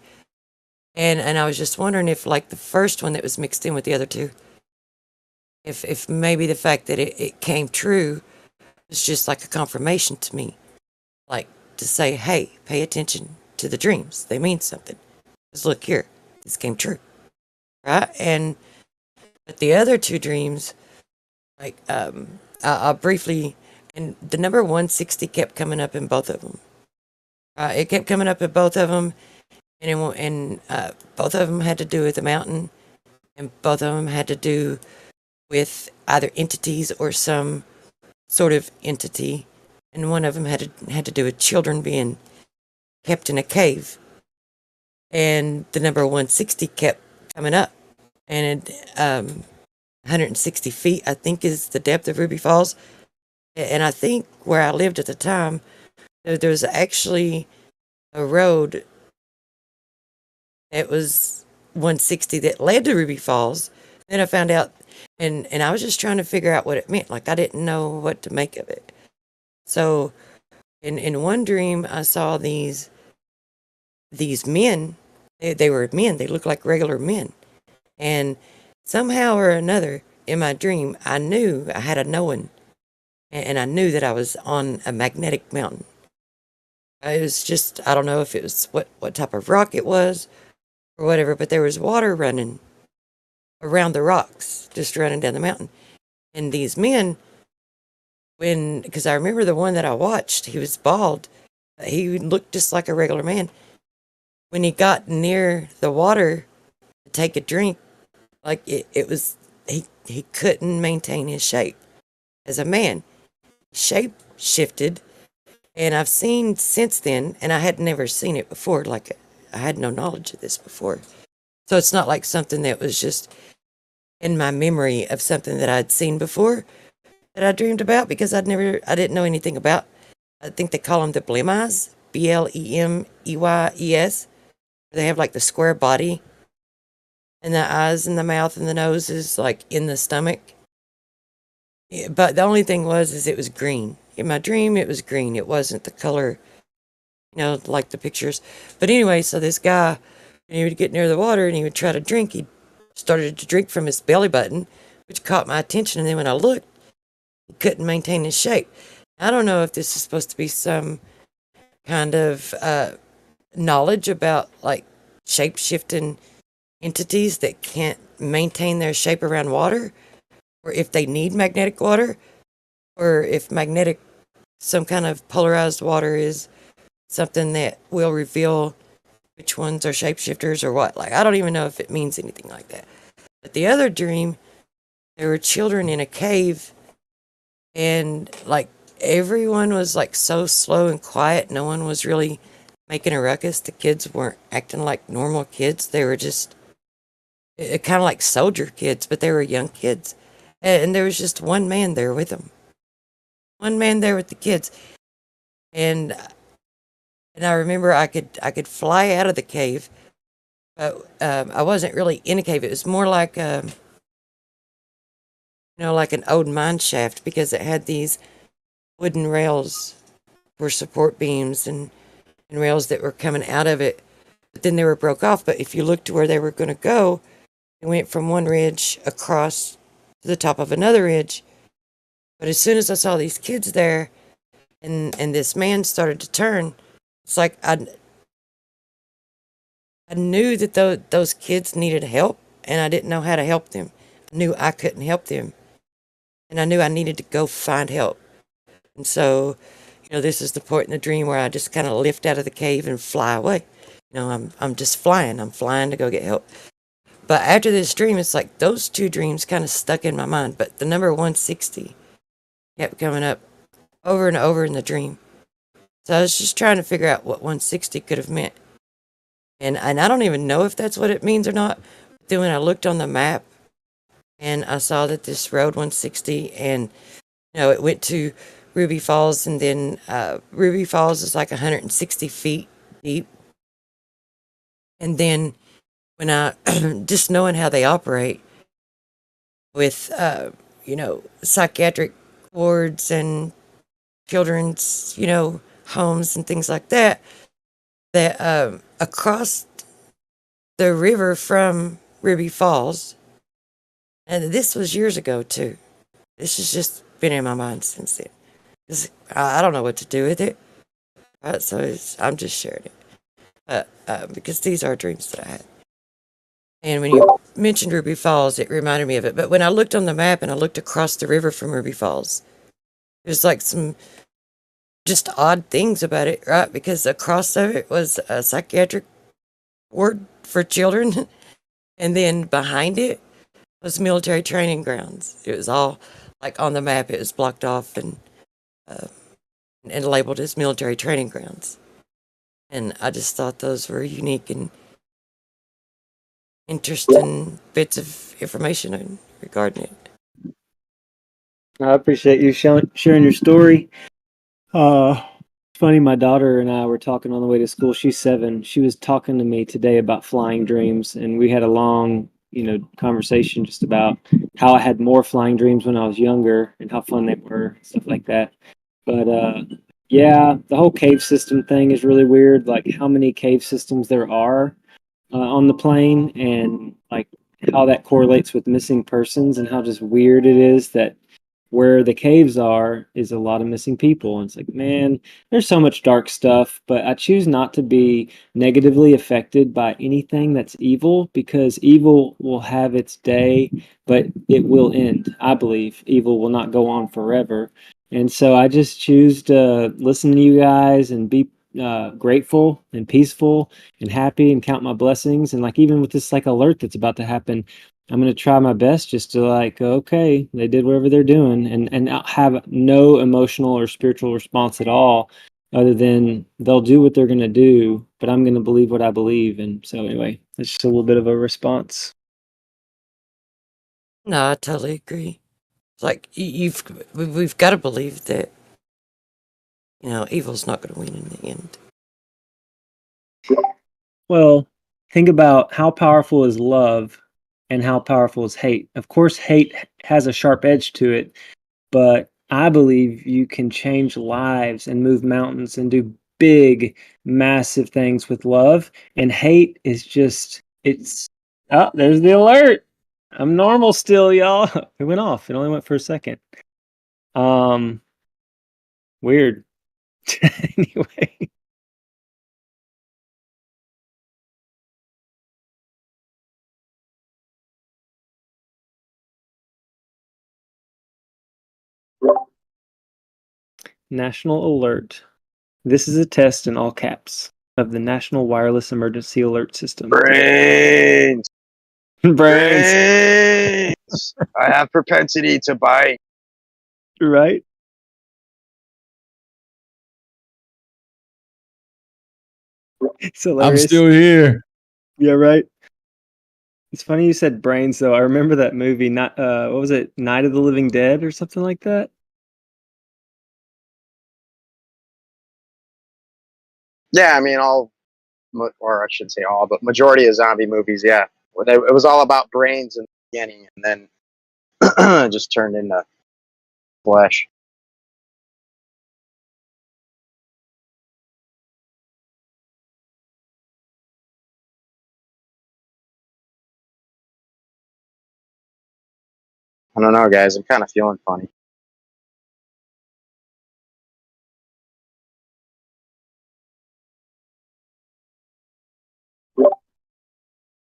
And I was just wondering if, like, the first one that was mixed in with the other 2, if maybe the fact that it came true was just like a confirmation to me. Like, to say, hey, pay attention to the dreams. They mean something. Because look here, this came true. Right? But the other 2 dreams, like, I'll briefly, and the number 160 kept coming up in both of them. It kept coming up in both of them, and both of them had to do with a mountain, and both of them had to do with either entities or some sort of entity, and one of them had to do with children being kept in a cave, and the number 160 kept coming up, and 160 feet, I think, is the depth of Ruby Falls. And I think where I lived at the time, there was actually a road that was 160 that led to Ruby Falls. Then I found out, and I was just trying to figure out what it meant. Like, I didn't know what to make of it. So in one dream, I saw these men. They were men. They looked like regular men. And somehow or another, in my dream, I knew, I had a knowing, and I knew that I was on a magnetic mountain. It was just, I don't know if it was what type of rock it was or whatever, but there was water running around the rocks, just running down the mountain. And these men, because I remember the one that I watched, he was bald. He looked just like a regular man. When he got near the water to take a drink, like it was, he couldn't maintain his shape as a man. Shape shifted, and I've seen since then, and I had never seen it before. Like, I had no knowledge of this before. So it's not like something that was just in my memory of something that I'd seen before that I dreamed about, because I didn't know anything about. I think they call them the Blemayes, Blemayes. They have like the square body, and the eyes and the mouth and the nose is like in the stomach. Yeah, but the only thing is it was green. In my dream, it was green. It wasn't the color, like the pictures. But anyway, so this guy, when he would get near the water and he would try to drink, he started to drink from his belly button, which caught my attention. And then when I looked, he couldn't maintain his shape. I don't know if this is supposed to be some kind of knowledge about, like, shape-shifting entities that can't maintain their shape around water, or if they need magnetic water, or if some kind of polarized water is something that will reveal which ones are shapeshifters or what. Like, I don't even know if it means anything like that. But the other dream, there were children in a cave, and, like, everyone was, like, so slow and quiet. No one was really making a ruckus. The kids weren't acting like normal kids. They were just kind of like soldier kids, but they were young kids. And there was just one man there with them. One man there with the kids. And I remember I could fly out of the cave, but I wasn't really in a cave. It was more like like an old mine shaft, because it had these wooden rails for support beams and rails that were coming out of it. But then they were broke off. But if you looked to where they were going to go, they went from one ridge across to the top of another ridge. But as soon as I saw these kids there, and this man started to turn, it's like I knew that those kids needed help, and I didn't know how to help them. I knew I couldn't help them, and I knew I needed to go find help. And so, this is the point in the dream where I just kind of lift out of the cave and fly away. I'm just flying. I'm flying to go get help. But after this dream, it's like those two dreams kind of stuck in my mind. But the number 160 kept coming up over and over in the dream. So I was just trying to figure out what 160 could have meant. And I don't even know if that's what it means or not. Then when I looked on the map and I saw that this road 160, and it went to Ruby Falls, and then Ruby Falls is like 160 feet deep. And then when I just knowing how they operate with psychiatric wards and children's homes and things like that, that across the river from Ruby Falls, and this was years ago too. This has just been in my mind since then. I don't know what to do with it, so I'm just sharing it because these are dreams that I had. And when you mentioned Ruby Falls, it reminded me of it. But when I looked on the map and I looked across the river from Ruby Falls, there's like some just odd things about it, right? Because across of it was a psychiatric ward for children, and then behind it was military training grounds. It was all like on the map. It was blocked off and labeled as military training grounds. And I just thought those were unique and interesting bits of information regarding it. I appreciate you sharing your story. It's funny, my daughter and I were talking on the way to school. She's 7. She was talking to me today about flying dreams, and we had a long, conversation just about how I had more flying dreams when I was younger and how fun they were, stuff like that. But yeah, the whole cave system thing is really weird. Like how many cave systems there are on the plane, and like how that correlates with missing persons, and how just weird it is that where the caves are is a lot of missing people. And it's like, man, there's so much dark stuff, but I choose not to be negatively affected by anything that's evil, because evil will have its day, but it will end. I believe evil will not go on forever. And so I just choose to listen to you guys and be grateful and peaceful and happy and count my blessings. And like, even with this like alert that's about to happen, I'm going to try my best just to like, okay, they did whatever they're doing, and have no emotional or spiritual response at all, other than they'll do what they're going to do, but I'm going to believe what I believe. And so anyway, that's just a little bit of a response. No, I totally agree. It's like we've got to believe that evil's not going to win in the end. Well, think about how powerful is love and how powerful is hate. Of course, hate has a sharp edge to it, but I believe you can change lives and move mountains and do big, massive things with love. And hate is just, oh, there's the alert. I'm normal still, y'all. It went off. It only went for a second. Weird. Anyway. National Alert. This is a test in all caps of the National Wireless Emergency Alert System. Brains. Brains. I have propensity to bite. Right? It's hilarious. I'm still here. Yeah, right. It's funny you said brains though. I remember that movie. Not what was it? Night of the Living Dead or something like that. Yeah, I mean, or I should say all, but majority of zombie movies, yeah. It was all about brains in the beginning, and then just turned into flesh. I don't know, guys. I'm kind of feeling funny.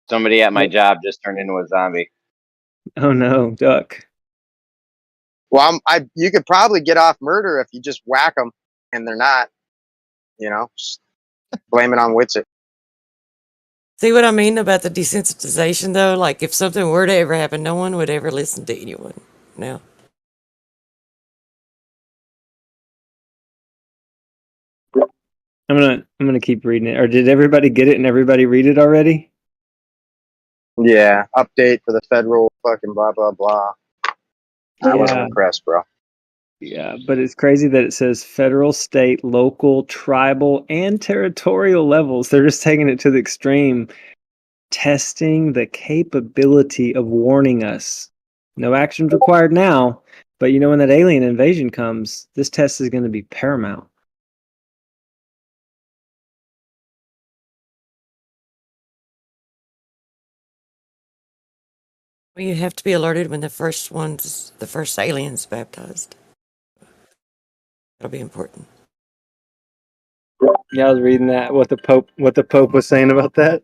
Somebody at my job just turned into a zombie. Oh no, duck. Well, you could probably get off murder if you just whack them, and they're not. Just blame it on Witsit. See what I mean about the desensitization, though? Like, if something were to ever happen, no one would ever listen to anyone now. I'm gonna keep reading it. Or did everybody get it and everybody read it already? Yeah, update for the federal fucking blah blah blah. I wasn't Yeah. impressed, bro. Yeah, but it's crazy that it says federal, state, local, tribal, and territorial levels. They're just taking it to the extreme, testing the capability of warning us. No actions required now, but when that alien invasion comes, this test is going to be paramount. Well, you have to be alerted when the first alien's baptized. That'll be important. Yeah, I was reading that. What the Pope was saying about that.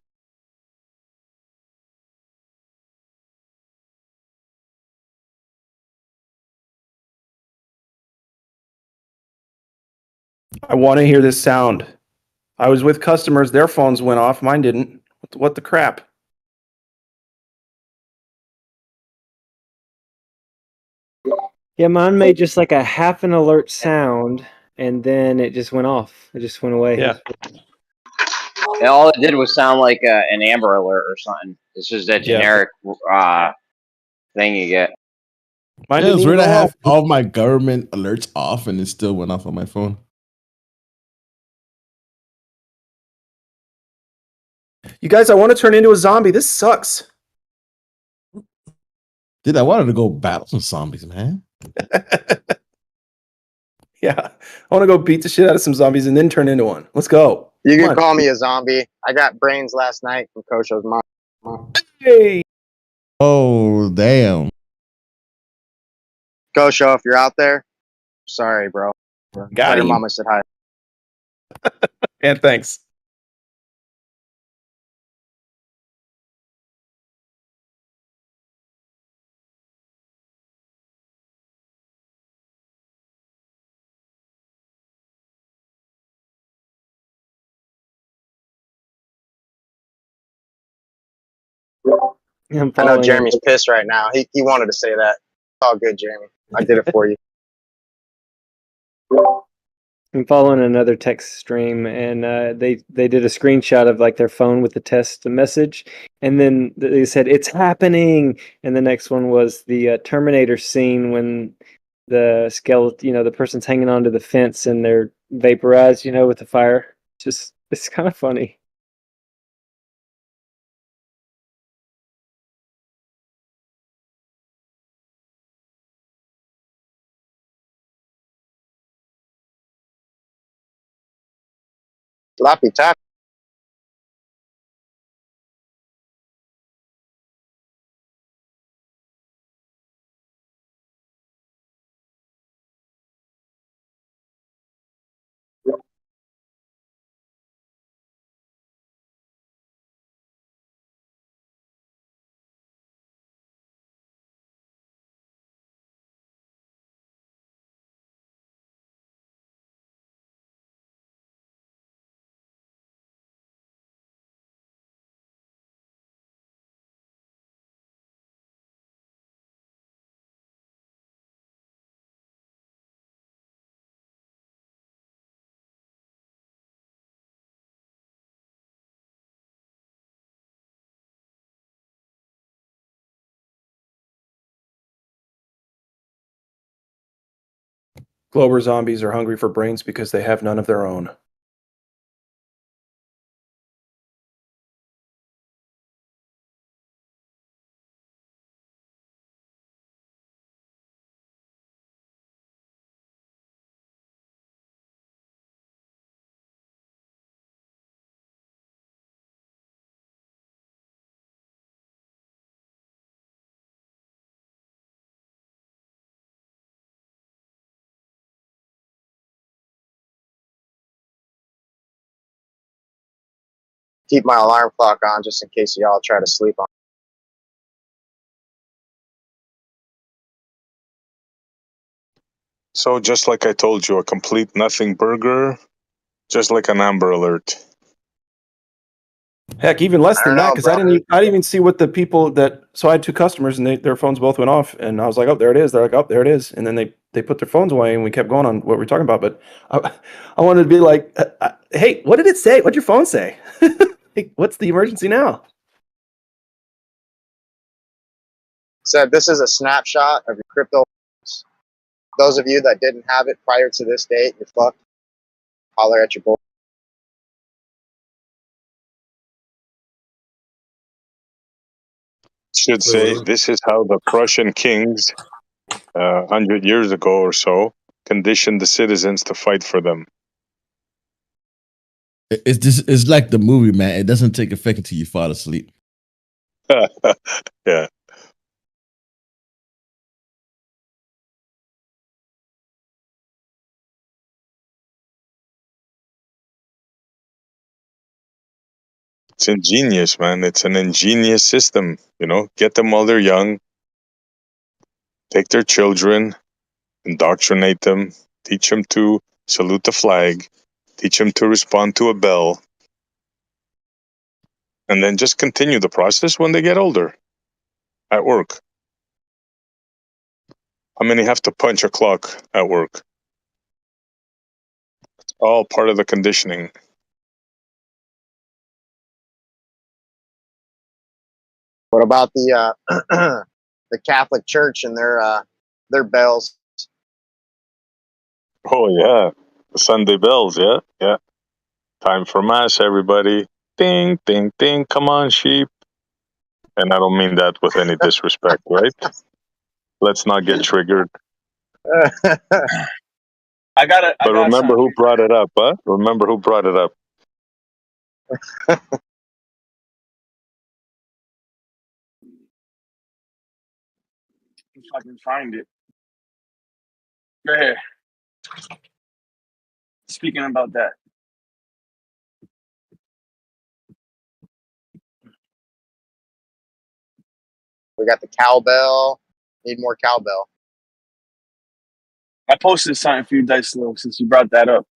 I want to hear this sound. I was with customers, their phones went off, mine didn't. What the crap? Yeah, mine made just like a half an alert sound, and then it just went off. It just went away. Yeah. And all it did was sound like an Amber Alert or something. It's just that generic thing you get. Mine Yeah, didn't it's even weird. I go have off. all my government alerts off, and it still went off on my phone. You guys, I want to turn into a zombie. This sucks. Dude, I wanted to go battle some zombies, man. Yeah. I want to go beat the shit out of some zombies and then turn into one. Let's go. You Come could on. call me a zombie. I got brains last night from Kosho's mom. Hey. Oh, damn. Kosho, if you're out there, sorry, bro. Got Tell your him. mama said hi. And thanks. I'm I know following Jeremy's pissed right now. He wanted to say that. It's all good, Jeremy. I did it for you. I'm following another text stream, and they did a screenshot of like their phone with the test message, and then they said it's happening. And the next one was the Terminator scene when the skeleton, the person's hanging onto the fence and they're vaporized, with the fire. Just it's kind of funny. Sloppy top. Glober zombies are hungry for brains because they have none of their own. Keep my alarm clock on just in case y'all try to sleep on. So just like I told you, a complete nothing burger, just like an Amber Alert. Heck, even less I than don't that, know, because I didn't even see what the people that. So I had two customers, and their phones both went off, and I was like, "Oh, there it is." They're like, "Oh, there it is," and then they put their phones away, and we kept going on what we're talking about. But I wanted to be like, "Hey, what did it say? What'd your phone say? Hey, what's the emergency now?" Said this is a snapshot of your crypto. Those of you that didn't have it prior to this date, you're fucked. Holler at your boy. Should say this is how the Prussian kings, 100 years ago or so, conditioned the citizens to fight for them. It's like the movie, man. It doesn't take effect until you fall asleep. Yeah. It's ingenious, man. It's an ingenious system. Get them while they're young, take their children, indoctrinate them, teach them to salute the flag, teach them to respond to a bell, and then just continue the process when they get older at work. How many have to punch a clock at work? It's all part of the conditioning. What about the the Catholic Church and their bells? Oh yeah, the Sunday bells. Yeah. Time for mass, everybody. Ding, ding, ding. Come on, sheep. And I don't mean that with any disrespect, right? Let's not get triggered. I got But remember who brought it up, huh? Remember who brought it up. If I can find it. Go ahead. Speaking about that. We got the cowbell. Need more cowbell. I posted something for you, Dice Low, since you brought that up.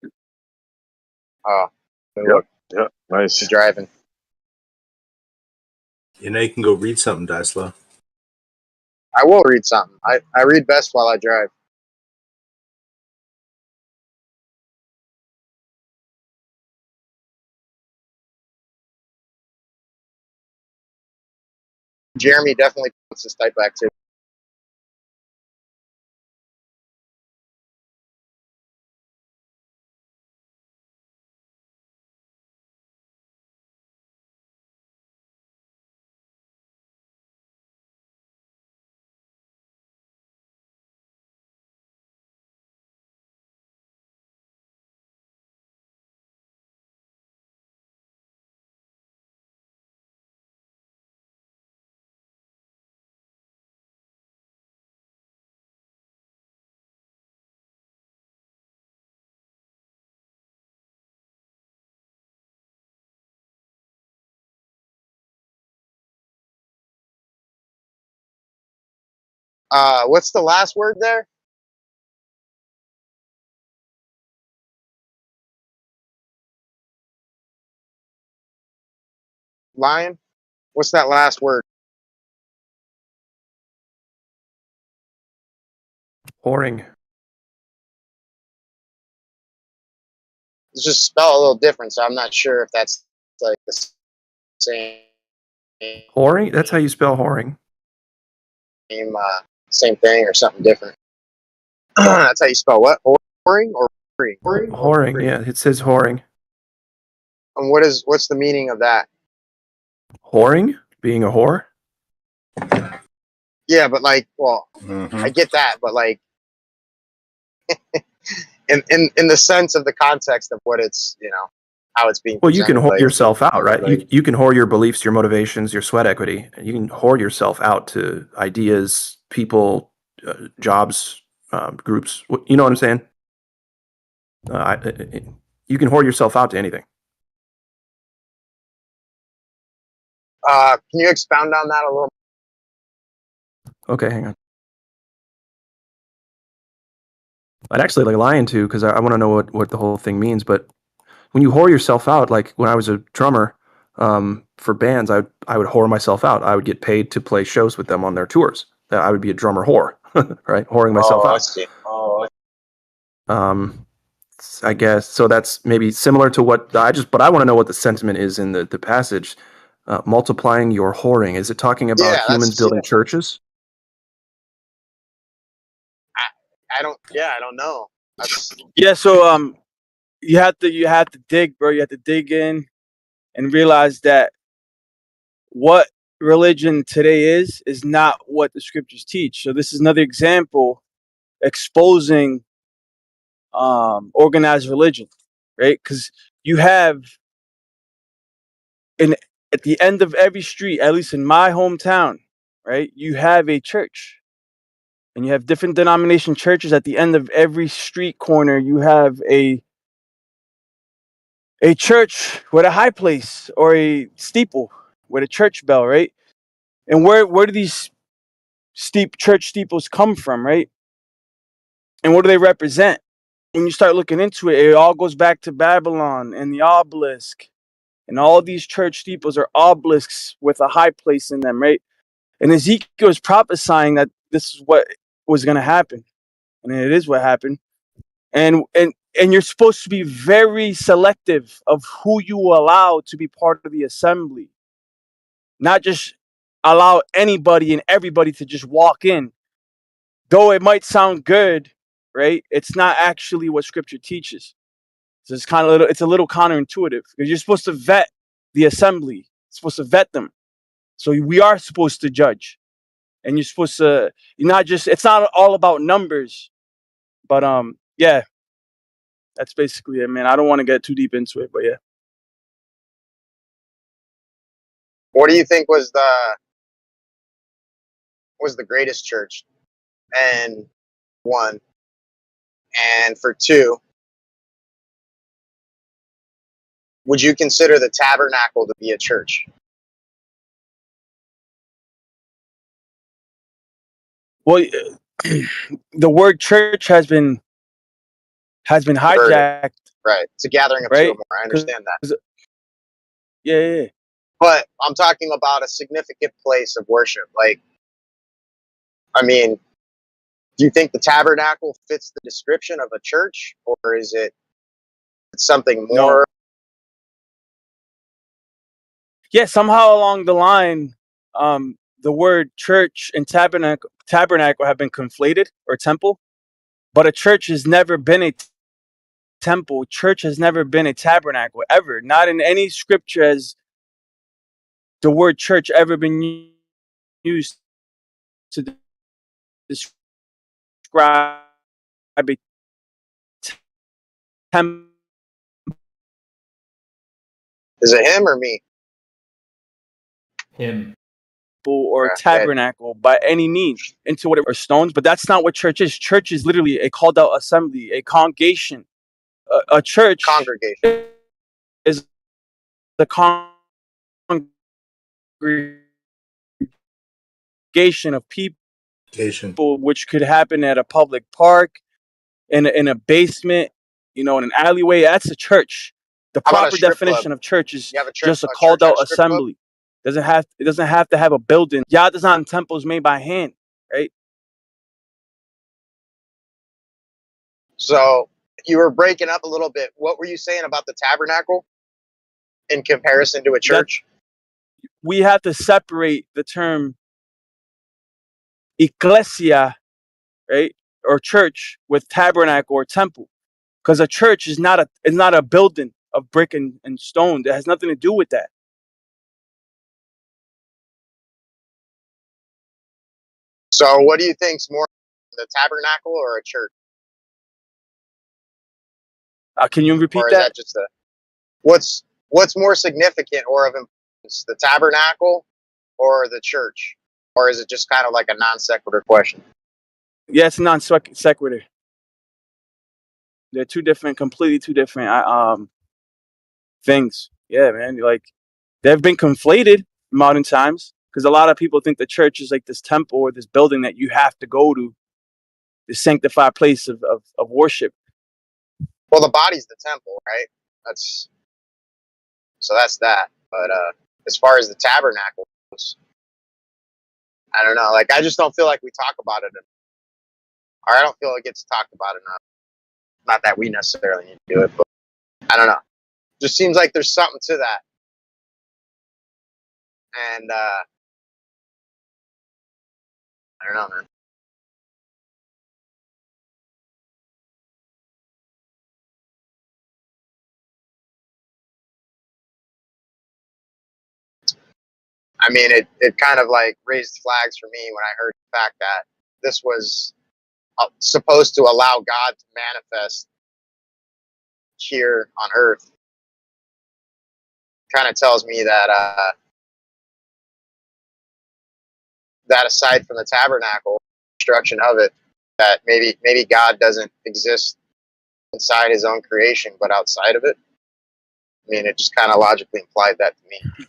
Oh, Yeah, nice. I'm driving. You can go read something, Dicelo. I will read something. I read best while I drive. Jeremy definitely puts this type of activity. What's the last word there? Lion? What's that last word? Whoring. It's just spelled a little different, so I'm not sure if that's like the same. Whoring? That's how you spell whoring. Same thing or something different. That's how you spell what? Whoring or whoring? Whoring, yeah, it says whoring. And what's the meaning of that? Whoring? Being a whore? Yeah, but like, well, I get that, but like, in the sense of the context of what it's, how it's being Well, you can presented, whore yourself out, right? You can whore your beliefs, your motivations, your sweat equity. You can whore yourself out to ideas, people, jobs, groups. You know what I'm saying? You can whore yourself out to anything. Can you expound on that a little? Okay, hang on. I'd actually like lying to because I want to know what the whole thing means. But when you whore yourself out, like when I was a drummer for bands, I would whore myself out. I would get paid to play shows with them on their tours. I would be a drummer whore, right? Whoring myself out. I see. Oh, I guess so. That's maybe similar to what but I want to know what the sentiment is in the passage. Multiplying your whoring. Is it talking about humans building churches? I don't know. Yeah, so you have to dig, bro. You have to dig in and realize that what religion today is not what the scriptures teach. So this is another example exposing organized religion, right? Because you have at the end of every street, at least in my hometown, right, you have a church. And you have different denomination churches. At the end of every street corner, you have a church with a high place or a steeple with a church bell, right? And where do these church steeples come from, right? And what do they represent? When you start looking into it, it all goes back to Babylon and the obelisk. And all these church steeples are obelisks with a high place in them, right? And Ezekiel is prophesying that this is what was going to happen. And it is what happened. And you're supposed to be very selective of who you allow to be part of the assembly. Not just allow anybody and everybody to just walk in. Though it might sound good, right? It's not actually what scripture teaches. So it's a little counterintuitive because you're supposed to vet the assembly. You're supposed to vet them. So we are supposed to judge. And you're supposed to it's not all about numbers. But yeah. That's basically it, man. I don't want to get too deep into it, but yeah. What do you think was the greatest church? And one, and for two, would you consider the tabernacle to be a church? Well, the word church has been hijacked. Right. It's a gathering of two or more. I understand that. Yeah. But I'm talking about a significant place of worship. Like, I mean, do you think the tabernacle fits the description of a church, or is it something more? No. Yeah, somehow along the line, the word church and tabernacle have been conflated, or temple. But a church has never been a temple. Church has never been a tabernacle, ever. Not in any scripture has the word church ever been used to describe a temple. Is it him or me? Him. Or tabernacle by any means into whatever stones, but that's not what church is. Church is literally a called out assembly, a congregation. A church congregation is the congregation of people, which could happen at a public park, in a basement, in an alleyway. That's a church. The proper definition of church is just a called out assembly. It doesn't have to have a building. Yah design temples made by hand, right? So you were breaking up a little bit. What were you saying about the tabernacle in comparison to a church? We have to separate the term ecclesia, right, or church with tabernacle or temple, because a church is not a building of brick and stone. It has nothing to do with that. So what do you think's more, the tabernacle or a church? Can you repeat Or is that? that just a what's more significant or of importance, the tabernacle or the church? Or is it just kind of like a non sequitur question? Yeah, it's non sequitur. They're completely two different things. Yeah, man. Like they've been conflated in modern times because a lot of people think the church is like this temple or this building that you have to go to, the sanctified place of worship. Well, the body's the temple, right? That's that. But as far as the tabernacle goes, I don't know. Like I just don't feel like we talk about it enough. Or I don't feel it gets talked about enough. Not that we necessarily need to do it, but I don't know. Just seems like there's something to that. And I don't know, man. I mean, it kind of like raised flags for me when I heard the fact that this was supposed to allow God to manifest here on earth. Kind of tells me that that aside from the tabernacle, construction of it, that maybe God doesn't exist inside his own creation, but outside of it. I mean, it just kind of logically implied that to me.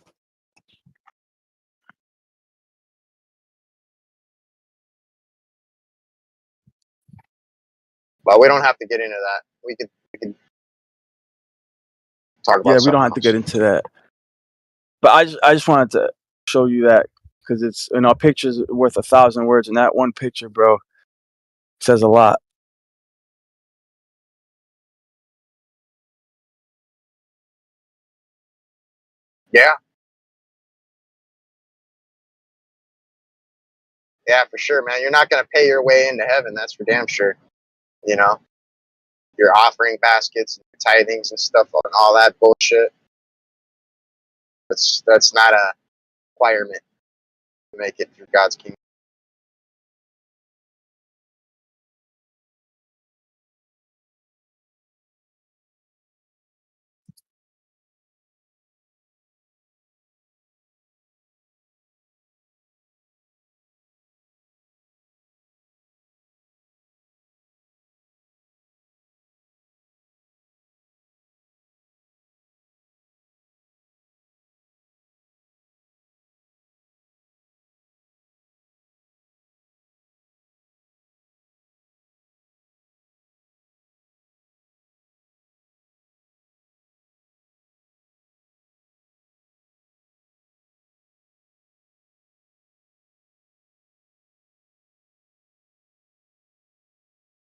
But we don't have to get into that. We could talk about Yeah, we don't have to get into that. But I just wanted to show you that because it's, you know, pictures worth 1,000 words, and that one picture, bro, says a lot. Yeah. Yeah, for sure, man. You're not going to pay your way into heaven. That's for damn sure. You know, your offering baskets, and tithings and stuff, and all that bullshit. That's not a requirement to make it through God's kingdom.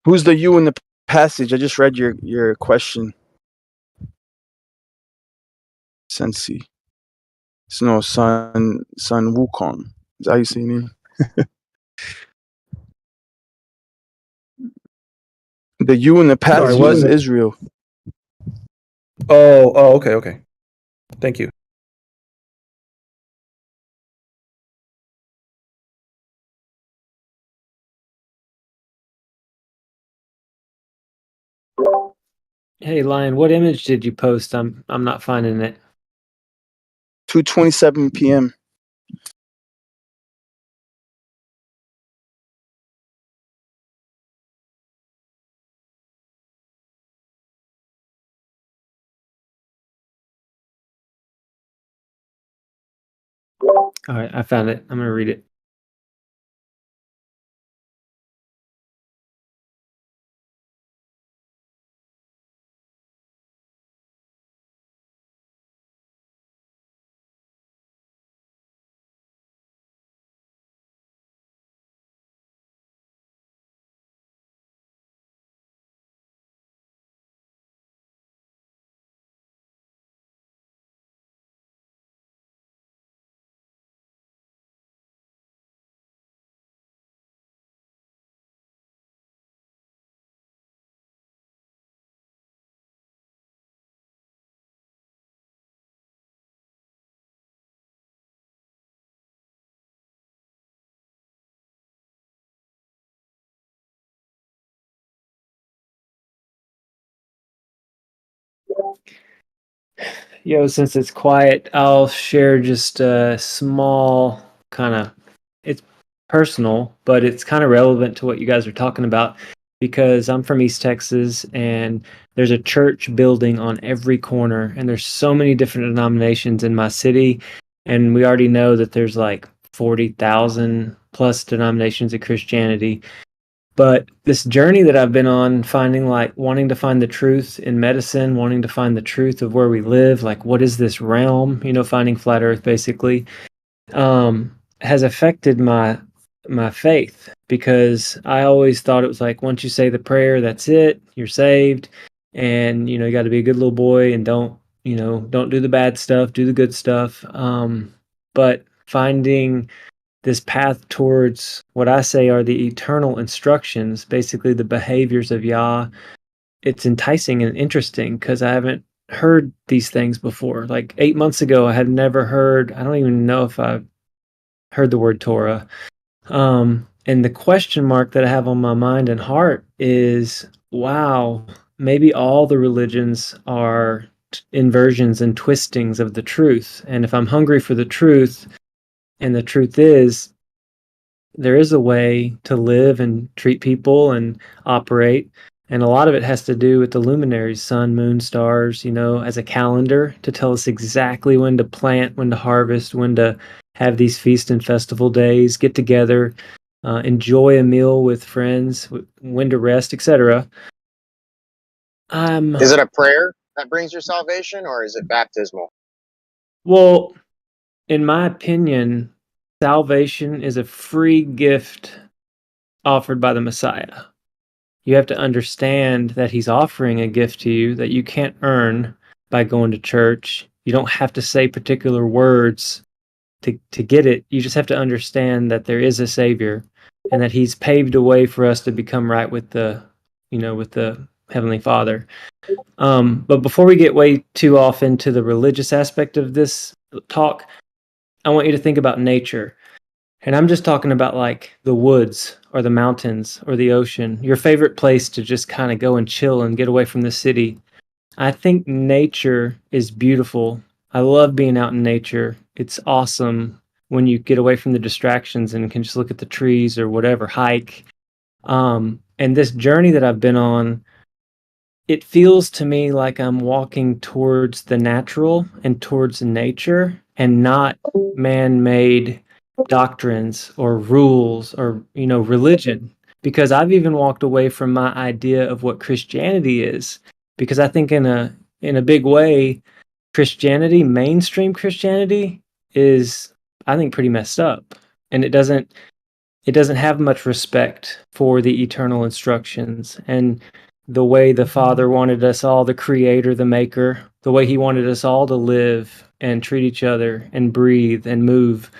Who's the you in the passage? I just read your question. Sensi. It's no Sun Wukong. Is that how you say your name? The you in the passage Sorry, what? is Israel. Oh, okay. Thank you. Hey, Lion, what image did you post? I'm not finding it. 2:27 p.m. All right, I found it. I'm gonna read it. Yo, since it's quiet, I'll share just a small kind of, it's personal, but it's kind of relevant to what you guys are talking about because I'm from East Texas and there's a church building on every corner and there's so many different denominations in my city. And we already know that there's like 40,000 plus denominations of Christianity. But this journey that I've been on, finding like wanting to find the truth in medicine, wanting to find the truth of where we live, like what is this realm, finding flat earth basically, has affected my faith because I always thought it was like once you say the prayer, that's it, you're saved. And you got to be a good little boy and don't do the bad stuff, do the good stuff. But finding this path towards what I say are the eternal instructions, basically the behaviors of Yah. It's enticing and interesting because I haven't heard these things before. Like 8 months ago, I had never heard, I don't even know if I heard the word Torah. And the question mark that I have on my mind and heart is, wow, maybe all the religions are inversions and twistings of the truth. And if I'm hungry for the truth, and the truth is, there is a way to live and treat people and operate. And a lot of it has to do with the luminaries, sun, moon, stars, as a calendar to tell us exactly when to plant, when to harvest, when to have these feast and festival days, get together, enjoy a meal with friends, when to rest, etc. Is it a prayer that brings your salvation, or is it baptismal? Well, in my opinion, salvation is a free gift offered by the Messiah. You have to understand that he's offering a gift to you that you can't earn by going to church. You don't have to say particular words to get it. You just have to understand that there is a Savior and that he's paved a way for us to become right with the Heavenly Father. But before we get way too off into the religious aspect of this talk, I want you to think about nature. And I'm just talking about like the woods or the mountains or the ocean, your favorite place to just kind of go and chill and get away from the city. I think nature is beautiful. I love being out in nature. It's awesome when you get away from the distractions and can just look at the trees or whatever, hike. And this journey that I've been on, it feels to me like I'm walking towards the natural and towards nature and not man-made doctrines or rules or religion, because I've even walked away from my idea of what Christianity is, because I think in a big way Christianity, mainstream Christianity, is I think pretty messed up, and it doesn't have much respect for the eternal instructions and the way the Father wanted us all, the Creator, the Maker, the way he wanted us all to live and treat each other and breathe and move.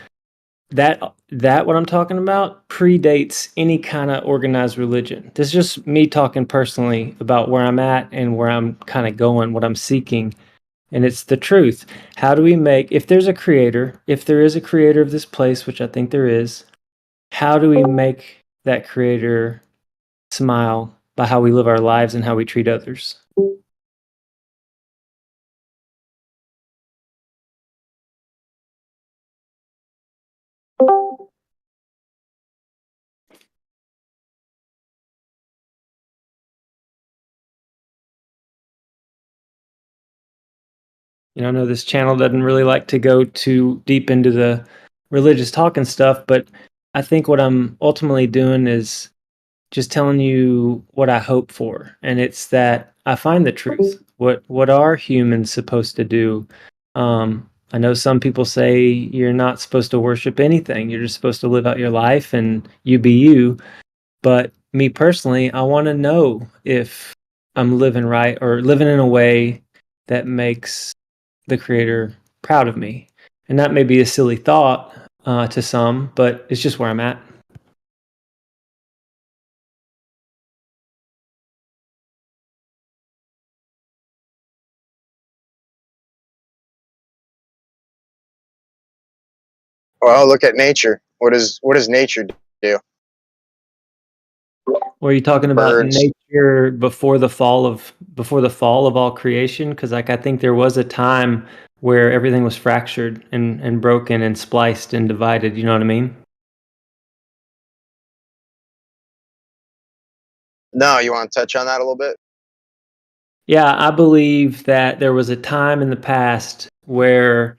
That what I'm talking about predates any kind of organized religion. This is just me talking personally about where I'm at and where I'm kind of going, what I'm seeking. And it's the truth. How do we make, if there is a creator of this place, which I think there is, how do we make that creator smile by how we live our lives and how we treat others? I know this channel doesn't really like to go too deep into the religious talk and stuff, but I think what I'm ultimately doing is just telling you what I hope for. And it's that I find the truth. What are humans supposed to do? I know some people say you're not supposed to worship anything. You're just supposed to live out your life and you be you. But me personally, I want to know if I'm living right or living in a way that makes the Creator proud of me. And that may be a silly thought to some, but it's just where I'm at. Well, look at nature. What does nature do? Or are you talking about birds. nature before the fall of all creation? Because like I think there was a time where everything was fractured and broken and spliced and divided. You know what I mean? No, you want to touch on that a little bit? Yeah, I believe that there was a time in the past where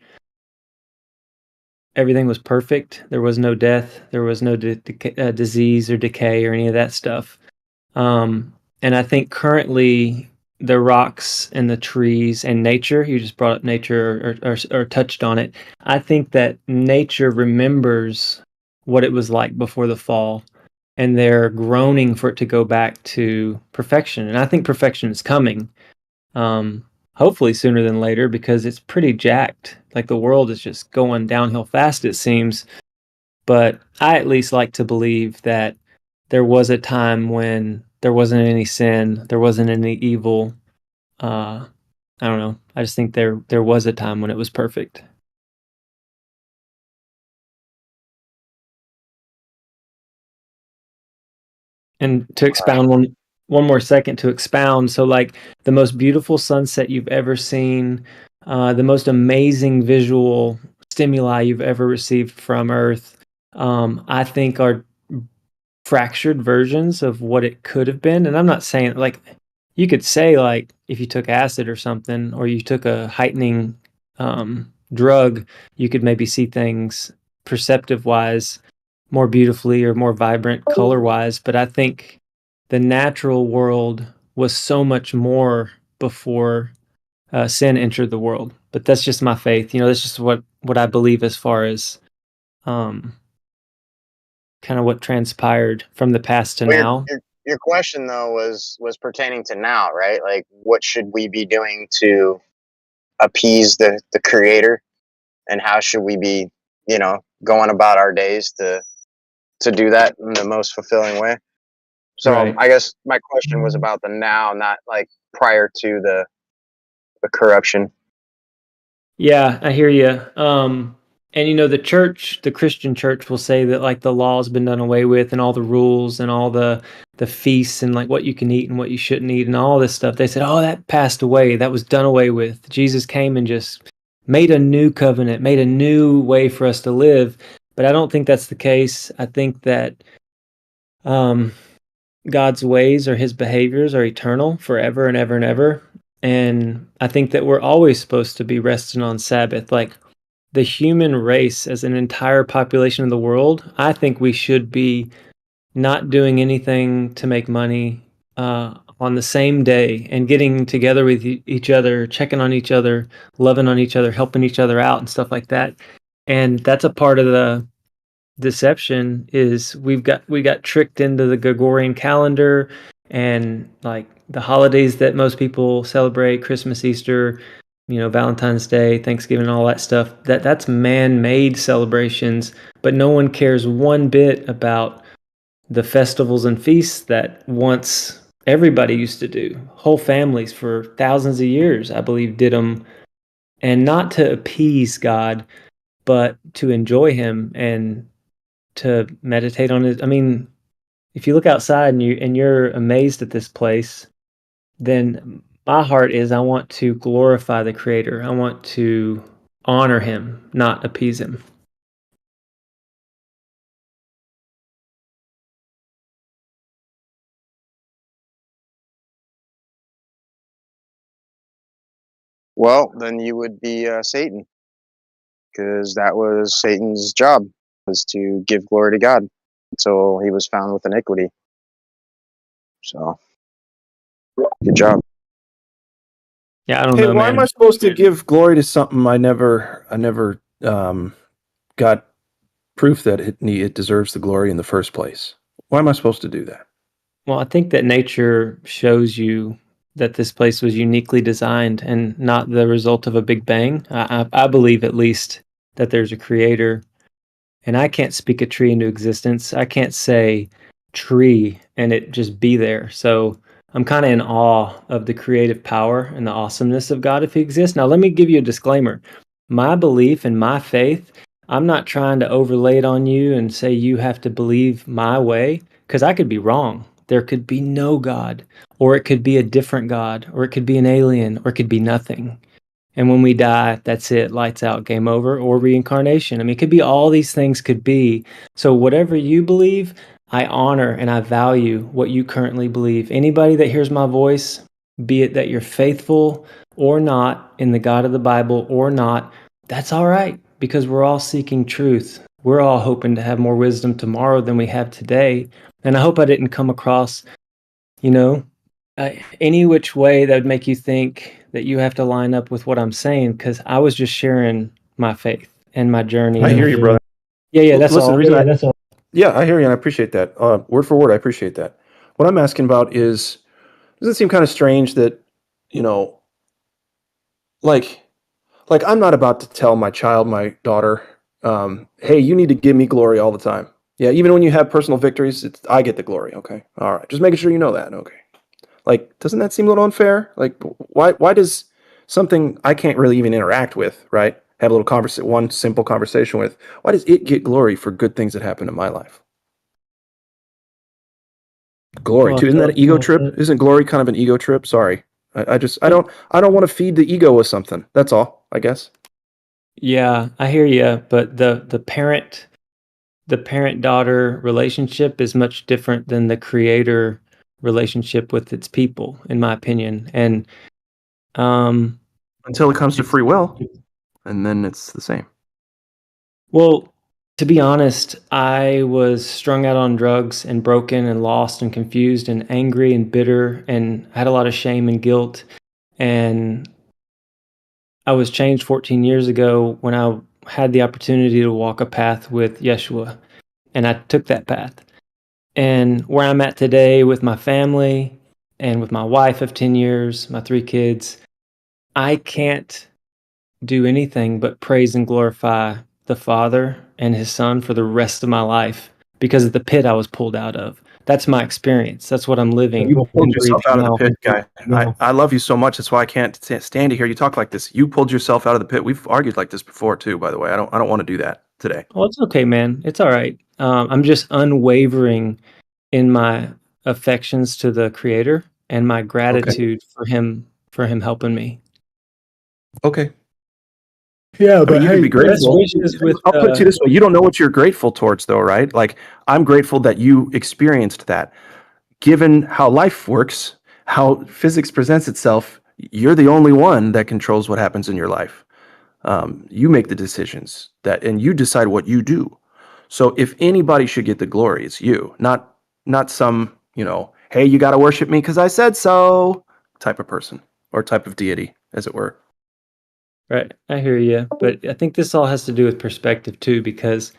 everything was perfect. There was no death. There was no disease or decay or any of that stuff. And I think currently the rocks and the trees and nature, you just brought up nature or touched on it. I think that nature remembers what it was like before the fall, and they're groaning for it to go back to perfection. And I think perfection is coming, hopefully sooner than later, because it's pretty jacked. Like the world is just going downhill fast, it seems. But I at least like to believe that there was a time when there wasn't any sin, there wasn't any evil. I don't know. I just think there was a time when it was perfect. And to expound one more second to expound, so like the most beautiful sunset you've ever seen, the most amazing visual stimuli you've ever received from Earth, I think are fractured versions of what it could have been. And I'm not saying like you could say like if you took acid or something, or you took a heightening drug, you could maybe see things perceptive wise more beautifully or more vibrant color wise. But I think the natural world was so much more before sin entered the world. But that's just my faith. You know, that's just what I believe as far as kind of what transpired from the past to Well, now. your question though was pertaining to now, right? Like, what should we be doing to appease the creator, and how should we be, going about our days to do that in the most fulfilling way? So Right. I guess my question was about the now, not like prior to the corruption. Yeah, I hear you. And you know, the Christian church will say that like the law's been done away with, and all the rules and all the feasts and like what you can eat and what you shouldn't eat and all this stuff. They said, "Oh, that passed away. That was done away with. Jesus came and just made a new covenant, made a new way for us to live." But I don't think that's the case. I think that God's ways or his behaviors are eternal forever and ever and ever. And I think that we're always supposed to be resting on Sabbath. Like the human race as an entire population of the world, I think we should be not doing anything to make money on the same day and getting together with each other, checking on each other, loving on each other, helping each other out and stuff like that. And that's a part of the deception is we got tricked into the Gregorian calendar and like the holidays that most people celebrate, Christmas, Easter, Valentine's Day, Thanksgiving, all that stuff. That's man-made celebrations, but no one cares one bit about the festivals and feasts that once everybody used to do. Whole families for thousands of years, I believe, did them, and not to appease God, but to enjoy him and to meditate on it. I mean, if you look outside and you're amazed at this place, then my heart is I want to glorify the Creator. I want to honor him, not appease him. Well, then you would be Satan, because that was Satan's job, was to give glory to God until he was found with iniquity. So, good job. Yeah, I don't Hey, know, why man. am I supposed to give glory to something I never got proof that it deserves the glory in the first place? Why am I supposed to do that? Well, I think that nature shows you that this place was uniquely designed and not the result of a big bang. I believe at least that there's a creator, and I can't speak a tree into existence. I can't say tree and it just be there. So I'm kind of in awe of the creative power and the awesomeness of God if he exists. Now, let me give you a disclaimer. My belief and my faith, I'm not trying to overlay it on you and say you have to believe my way, because I could be wrong. There could be no God, or it could be a different God, or it could be an alien, or it could be nothing. And when we die, that's it, lights out, game over, or reincarnation. I mean, it could be all these things could be. So whatever you believe, I honor and I value what you currently believe. Anybody that hears my voice, be it that you're faithful or not in the God of the Bible or not, that's all right, because we're all seeking truth. We're all hoping to have more wisdom tomorrow than we have today. And I hope I didn't come across, you know, any which way that would make you think that you have to line up with what I'm saying, because I was just sharing my faith and my journey. I hear you, brother. Yeah, that's Listen, all. the reason yeah, I hear you, and I appreciate that. Word for word, I appreciate that. What I'm asking about is, does it seem kind of strange that, you know, like I'm not about to tell my child, my daughter, hey, you need to give me glory all the time. Yeah, even when you have personal victories, I get the glory. Okay, all right, just making sure you know that. Okay, like, doesn't that seem a little unfair? Like, why does something I can't really even interact with, right? Have a little one simple conversation with. Why does it get glory for good things that happen in my life? Glory too. Isn't that an ego trip? Isn't glory kind of an ego trip? Sorry. I don't want to feed the ego with something. That's all, I guess. Yeah, I hear you, but the parent daughter relationship is much different than the creator relationship with its people, in my opinion. And until it comes to free will, and then it's the same. Well, to be honest, I was strung out on drugs and broken and lost and confused and angry and bitter and had a lot of shame and guilt. And I was changed 14 years ago when I had the opportunity to walk a path with Yeshua. And I took that path. And where I'm at today with my family and with my wife of 10 years, my 3 kids, I can't do anything but praise and glorify the Father and His Son for the rest of my life because of the pit I was pulled out of. That's my experience. That's what I'm living. You pulled yourself out of the now. pit, guy. I love you so much. That's why I can't stand to hear you talk like this. You pulled yourself out of the pit. We've argued like this before too, by the way. I don't want to do that today. Well, it's okay, man. It's all right. I'm just unwavering in my affections to the Creator and my gratitude for Him helping me. Okay. Yeah, but you can be grateful. I'll put it to you this way: you don't know what you're grateful towards, though, right? Like, I'm grateful that you experienced that. Given how life works, how physics presents itself, you're the only one that controls what happens in your life. You make the decisions and you decide what you do. So if anybody should get the glory, it's you, not some, hey, you got to worship me because I said so type of person or type of deity, as it were. Right. I hear you. But I think this all has to do with perspective too, because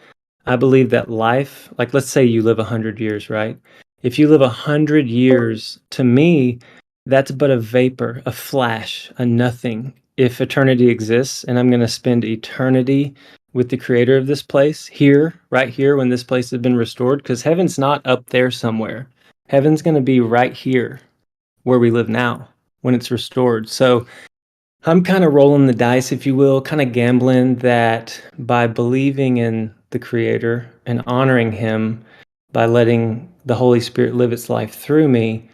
I believe that life, like let's say you live 100 years, right? If you live 100 years, to me, that's but a vapor, a flash, a nothing. If eternity exists and I'm going to spend eternity with the creator of this place here, right here, when this place has been restored, because heaven's not up there somewhere. Heaven's going to be right here where we live now when it's restored. So I'm kind of rolling the dice, if you will, kind of gambling that by believing in the Creator and honoring Him, by letting the Holy Spirit live its life through me,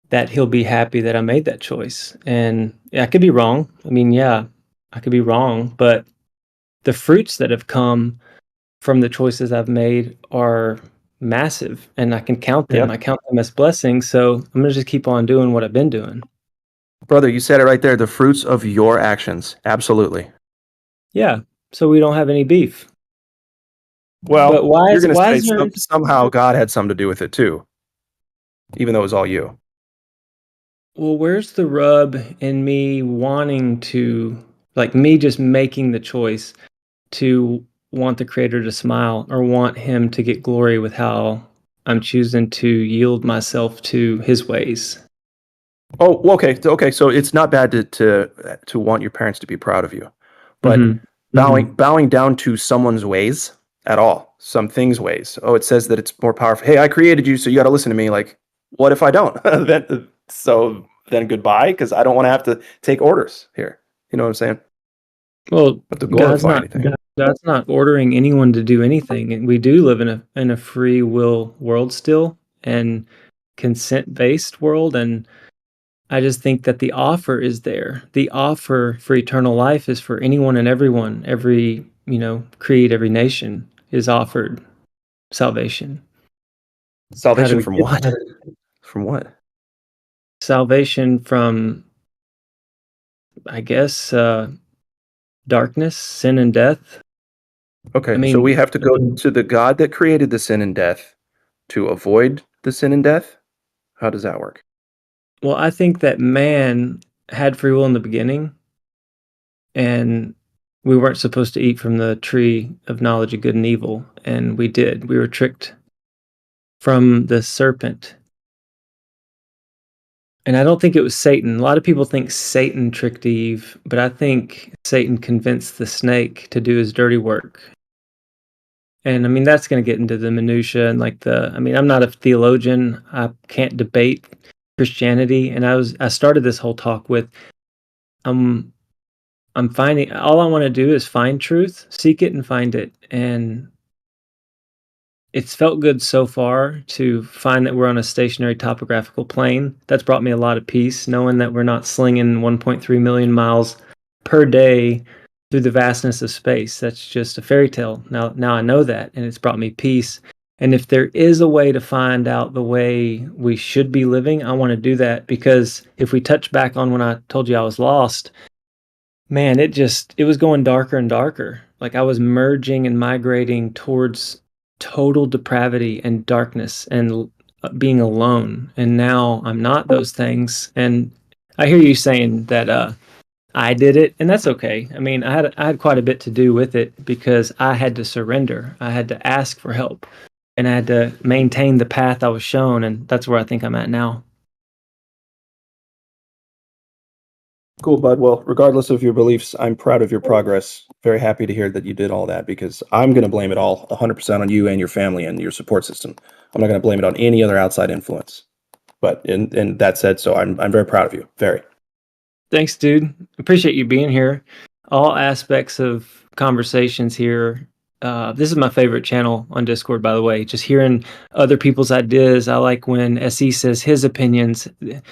that He'll be happy that I made that choice. And I could be wrong. I mean, yeah, I could be wrong, but the fruits that have come from the choices I've made are massive, and I can count them. Yep. I count them as blessings. So I'm going to just keep on doing what I've been doing. Brother, you said it right there. The fruits of your actions. Absolutely. Yeah. So we don't have any beef. Well, but why you're is, going to say somehow God had something to do with it too, even though it was all you. Well, where's the rub in me wanting to, like me just making the choice to want the Creator to smile or want Him to get glory with how I'm choosing to yield myself to His ways? Oh, okay. So it's not bad to want your parents to be proud of you, but bowing down to someone's ways at all, some things' ways. Oh, it says that it's more powerful. Hey, I created you, so you got to listen to me. Like, what if I don't? then goodbye, because I don't want to have to take orders here. You know what I'm saying? Well, to God's glorify not God's not ordering anyone to do anything, and we do live in a free will world still, and consent-based world, and I just think that the offer is there. The offer for eternal life is for anyone and everyone. Every, creed, every nation is offered salvation. Salvation from what? From what? Salvation from, I guess, darkness, sin, and death. Okay, so we have to go to the God that created the sin and death to avoid the sin and death? How does that work? Well, I think that man had free will in the beginning, and we weren't supposed to eat from the tree of knowledge of good and evil, and we did. We were tricked from the serpent. And I don't think it was Satan. A lot of people think Satan tricked Eve, but I think Satan convinced the snake to do his dirty work. And I mean, that's going to get into the minutia and I'm not a theologian. I can't debate Christianity. And I started this whole talk with, I'm finding, all I want to do is find truth, seek it and find it. And it's felt good so far to find that we're on a stationary topographical plane. That's brought me a lot of peace, knowing that we're not slinging 1.3 million miles per day through the vastness of space. That's just a fairy tale. Now I know that, and it's brought me peace. And if there is a way to find out the way we should be living, I want to do that, because if we touch back on when I told you I was lost, man, it was going darker and darker. Like I was merging and migrating towards total depravity and darkness and being alone. And now I'm not those things. And I hear you saying that I did it, and that's okay. I mean, I had quite a bit to do with it, because I had to surrender. I had to ask for help, and I had to maintain the path I was shown, and that's where I think I'm at now. Cool, bud. Well, regardless of your beliefs, I'm proud of your progress. Very happy to hear that you did all that, because I'm going to blame it all 100% on you and your family and your support system. I'm not going to blame it on any other outside influence. But in that said, so I'm very proud of you. Very. Thanks, dude. Appreciate you being here. All aspects of conversations here. This is my favorite channel on Discord, by the way. Just hearing other people's ideas. I like when SE says his opinions.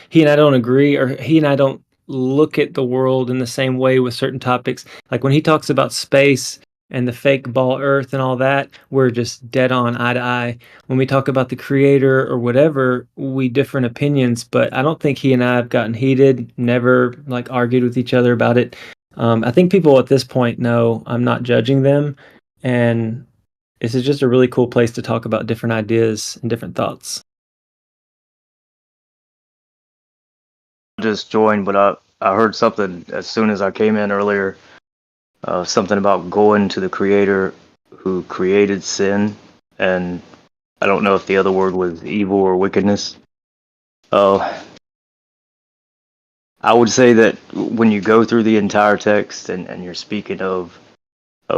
He and I don't agree, or he and I don't look at the world in the same way with certain topics. Like when he talks about space and the fake ball Earth and all that, we're just dead on, eye to eye. When we talk about the creator or whatever, we different opinions, but I don't think he and I have gotten heated, never argued with each other about it. I think people at this point know I'm not judging them, and this is just a really cool place to talk about different ideas and different thoughts. Just joined, but I heard something as soon as I came in earlier. Something about going to the creator who created sin, and I don't know if the other word was evil or wickedness. I would say that when you go through the entire text and you're speaking of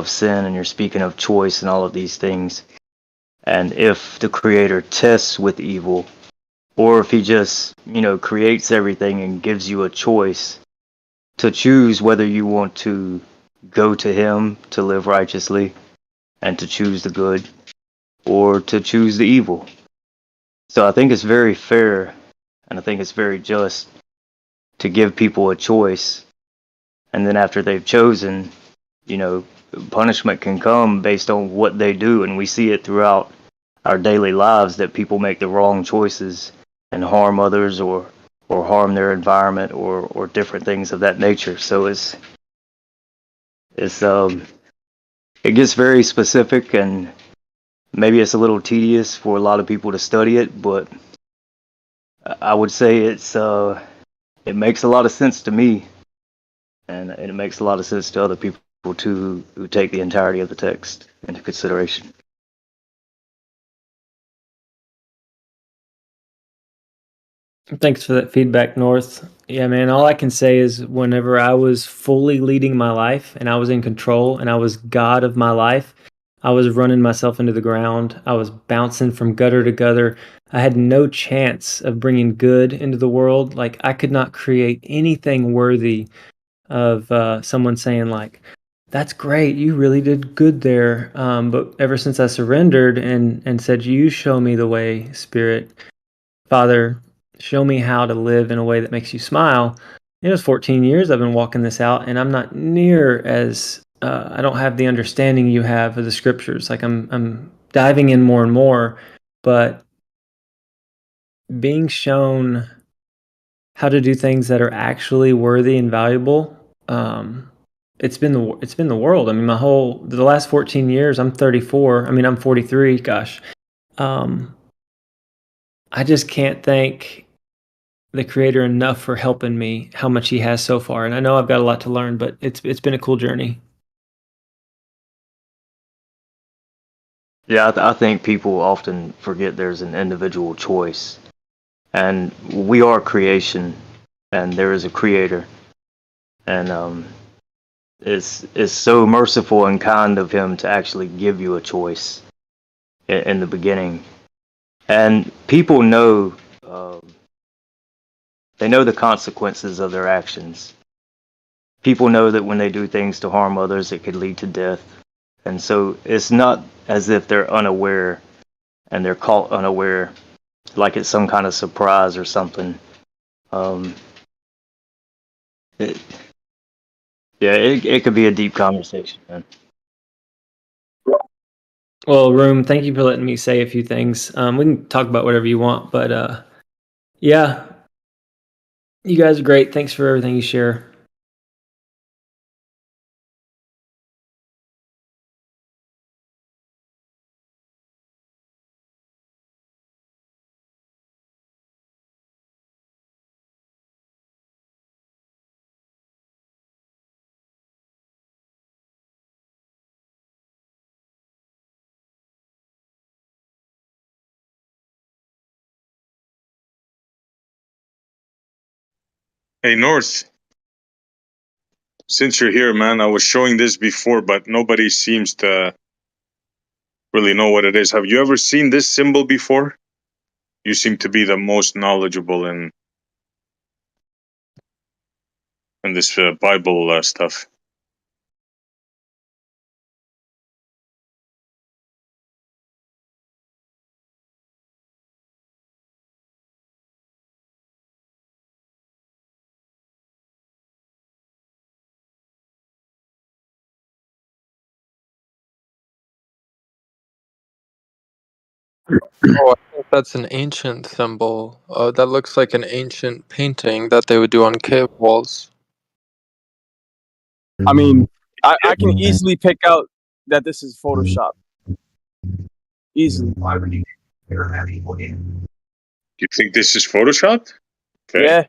sin, and you're speaking of choice and all of these things, and if the creator tests with evil, or if he just creates everything and gives you a choice to choose whether you want to go to him to live righteously and to choose the good, or to choose the evil. So I think it's very fair, and I think it's very just to give people a choice, and then after they've chosen, punishment can come based on what they do, and we see it throughout our daily lives that people make the wrong choices and harm others, or harm their environment, or different things of that nature. So it gets very specific, and maybe it's a little tedious for a lot of people to study it, but I would say it makes a lot of sense to me, and it makes a lot of sense to other people too, who take the entirety of the text into consideration. Thanks for that feedback, North. Yeah, man, all I can say is whenever I was fully leading my life and I was in control and I was God of my life, I was running myself into the ground. I was bouncing from gutter to gutter. I had no chance of bringing good into the world. Like, I could not create anything worthy of someone saying, that's great, you really did good there. But ever since I surrendered and said, you show me the way, Spirit, Father, show me how to live in a way that makes you smile. It was 14 years I've been walking this out, and I'm not near as I don't have the understanding you have of the scriptures. Like I'm diving in more and more, but being shown how to do things that are actually worthy and valuable. It's been the world. I mean, the last 14 years. I'm 34. I mean, I'm 43. Gosh, I just can't thank the Creator enough for helping me. How much He has so far, and I know I've got a lot to learn, but it's been a cool journey. Yeah, I think people often forget there's an individual choice, and we are creation, and there is a Creator, and it's so merciful and kind of Him to actually give you a choice in the beginning, and people know they know the consequences of their actions. People know that when they do things to harm others, it could lead to death, and so it's not as if they're unaware and they're caught unaware, like it's some kind of surprise or something. It could be a deep conversation, man. Well, Room, thank you for letting me say a few things. We can talk about whatever you want, but yeah, you guys are great. Thanks for everything you share. Hey, North. Since you're here, man, I was showing this before, but nobody seems to really know what it is. Have you ever seen this symbol before? You seem to be the most knowledgeable in this Bible stuff. Oh, I think that's an ancient symbol. That looks like an ancient painting that they would do on cave walls. I mean, I can easily pick out that this is Photoshop. Easily. You think this is photoshopped? Okay. Yeah.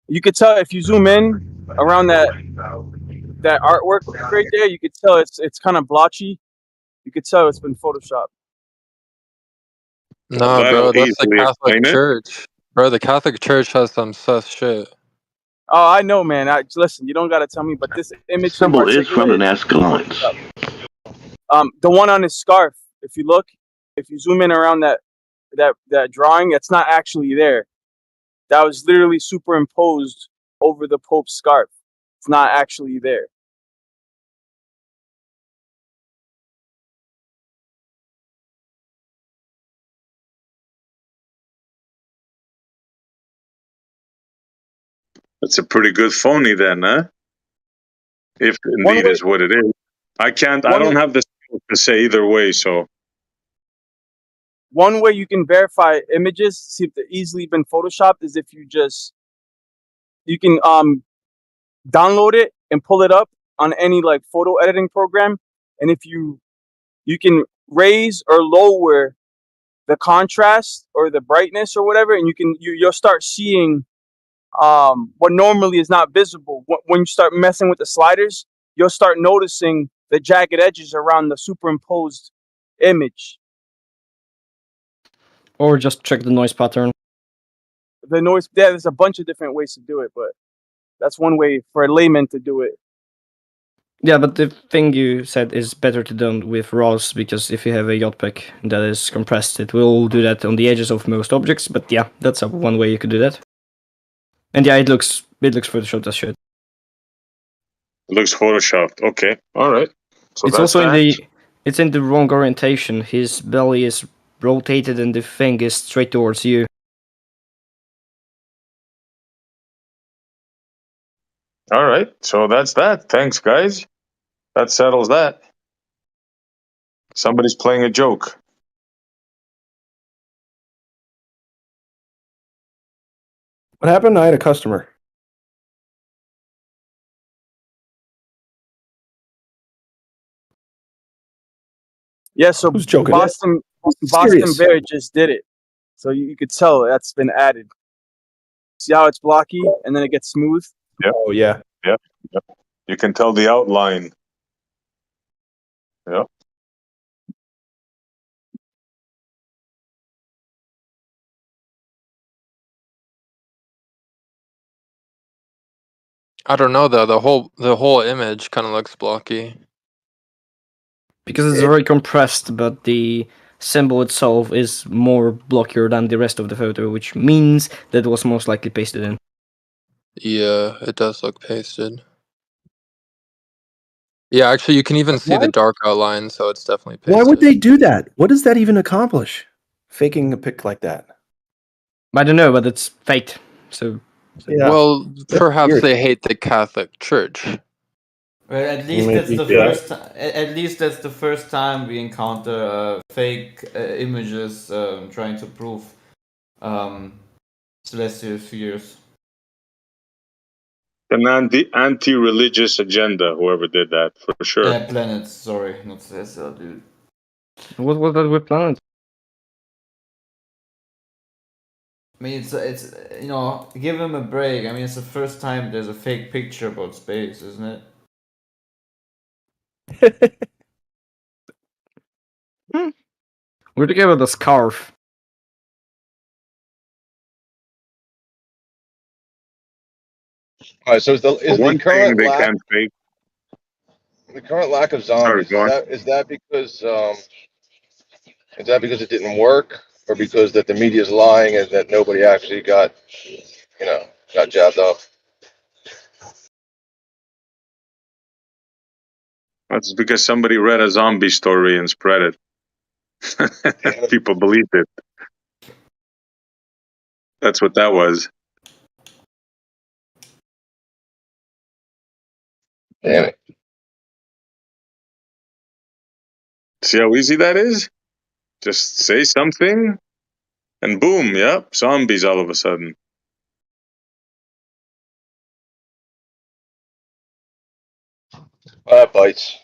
You could tell if you zoom in around that artwork right there, you could tell it's kind of blotchy. You could tell it's been photoshopped. Nah, bro, that's the Catholic Church. Bro, the Catholic Church has some sus shit. Oh, I know, man. Listen, you don't gotta tell me, but this image Symbol is from the Nazca lines. The one on his scarf. If you zoom in around that drawing, it's not actually there. That was literally superimposed over the Pope's scarf. It's not actually there. That's a pretty good phony then, huh? If indeed is what it is. I don't have the skill to say either way, so. One way you can verify images, see if they're easily been photoshopped, is if you can download it and pull it up on any like photo editing program, and if you can raise or lower the contrast or the brightness or whatever, and you'll start seeing what normally is not visible. When you start messing with the sliders, you'll start noticing the jagged edges around the superimposed image. Or just check the noise pattern. The noise, yeah, there's a bunch of different ways to do it, but that's one way for a layman to do it. Yeah, but the thing you said is better to do with RAWs, because if you have a JPEG that is compressed, it will do that on the edges of most objects. But yeah, that's one way you could do that. And yeah, it looks photoshopped as shit. It looks photoshopped. Okay, all right. So It's also it's in the wrong orientation. His belly is rotated and the thing is straight towards you. All right, so that's that. Thanks, guys. That settles that. Somebody's playing a joke. What happened? I had a customer. Yeah, so Who's joking? Boston Serious. Bear just did it. So you could tell that's been added. See how it's blocky and then it gets smooth? Yep. Oh yeah. Yep. Yep. You can tell the outline. Yep. I don't know though. The whole image kind of looks blocky. Because it's very compressed, but the symbol itself is more blockier than the rest of the photo, which means that it was most likely pasted in. Yeah, it does look pasted. Yeah, actually, you can even see the dark outline, so it's definitely pasted. Why would they do that? What does that even accomplish? Faking a pic like that. I don't know, but it's fake. So Yeah. Well, That's perhaps weird. they hate the Catholic Church. Well, at least Maybe, that's the yeah. first. At least that's the first time we encounter fake images trying to prove celestial spheres. An anti-religious agenda, whoever did that, for sure. Planets, sorry, not celestial, dude. what was that with planets? I mean, it's you know, give him a break. I mean, it's the first time there's a fake picture about space, isn't it? We're talking about the scarf. All right, so is the current they lack can't fake. the current lack of zombies is that because it didn't work, or because that the media is lying and that nobody actually got jabbed up? That's because somebody read a zombie story and spread it. People believed it. That's what that was. Damn it. See how easy that is? Just say something, and boom, yep, zombies all of a sudden. That bites.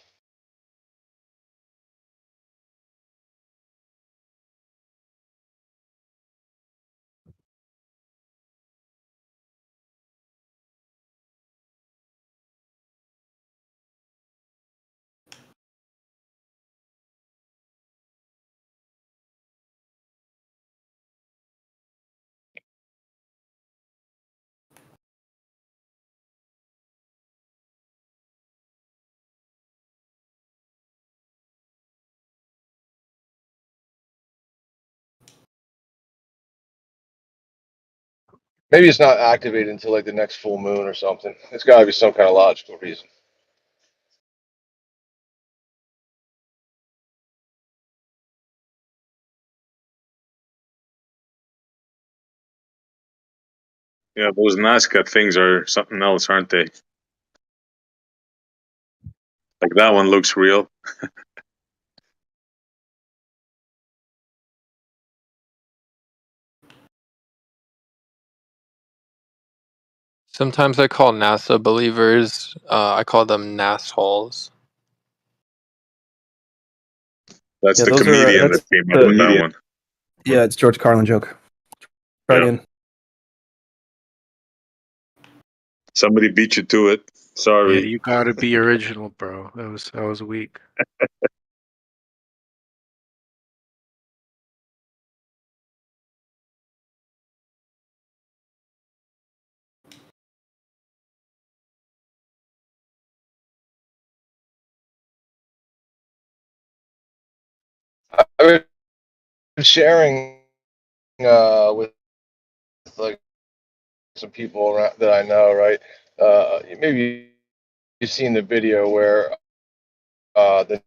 Maybe it's not activated until like the next full moon or something. It's got to be some kind of logical reason. Yeah, those Nazca things are something else, aren't they? Like that one looks real. Sometimes I call NASA believers. I call them nassholes. That's Yeah, the those are, comedian that's that came up with that one. Yeah, it's George Carlin joke. Try again. Somebody beat you to it. Sorry. Yeah, you gotta be original, bro. That was weak. I've been sharing with like some people around, that I know, right? Maybe you've seen the video where the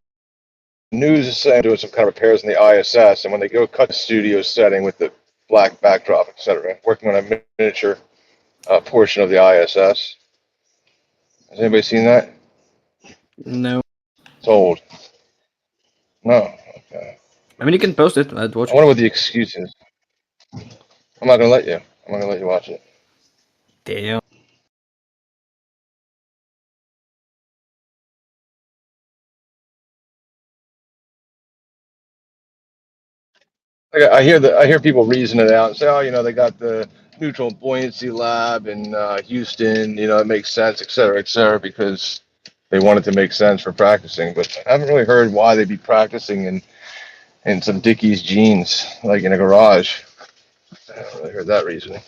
news is saying doing some kind of repairs in the ISS, and when they go cut the studio setting with the black backdrop, etc., working on a miniature portion of the ISS. Has anybody seen that? No. It's old. No. Okay. I mean, you can post it. I'd watch I wonder what the excuse is. I'm not gonna let you. I'm not gonna let you watch it. Damn. Like, I hear people reason it out and say, oh, you know, they got the neutral buoyancy lab in Houston. You know, it makes sense, et cetera, because they want it to make sense for practicing. But I haven't really heard why they'd be practicing in some Dickies jeans, like in a garage. I haven't really heard that reasoning.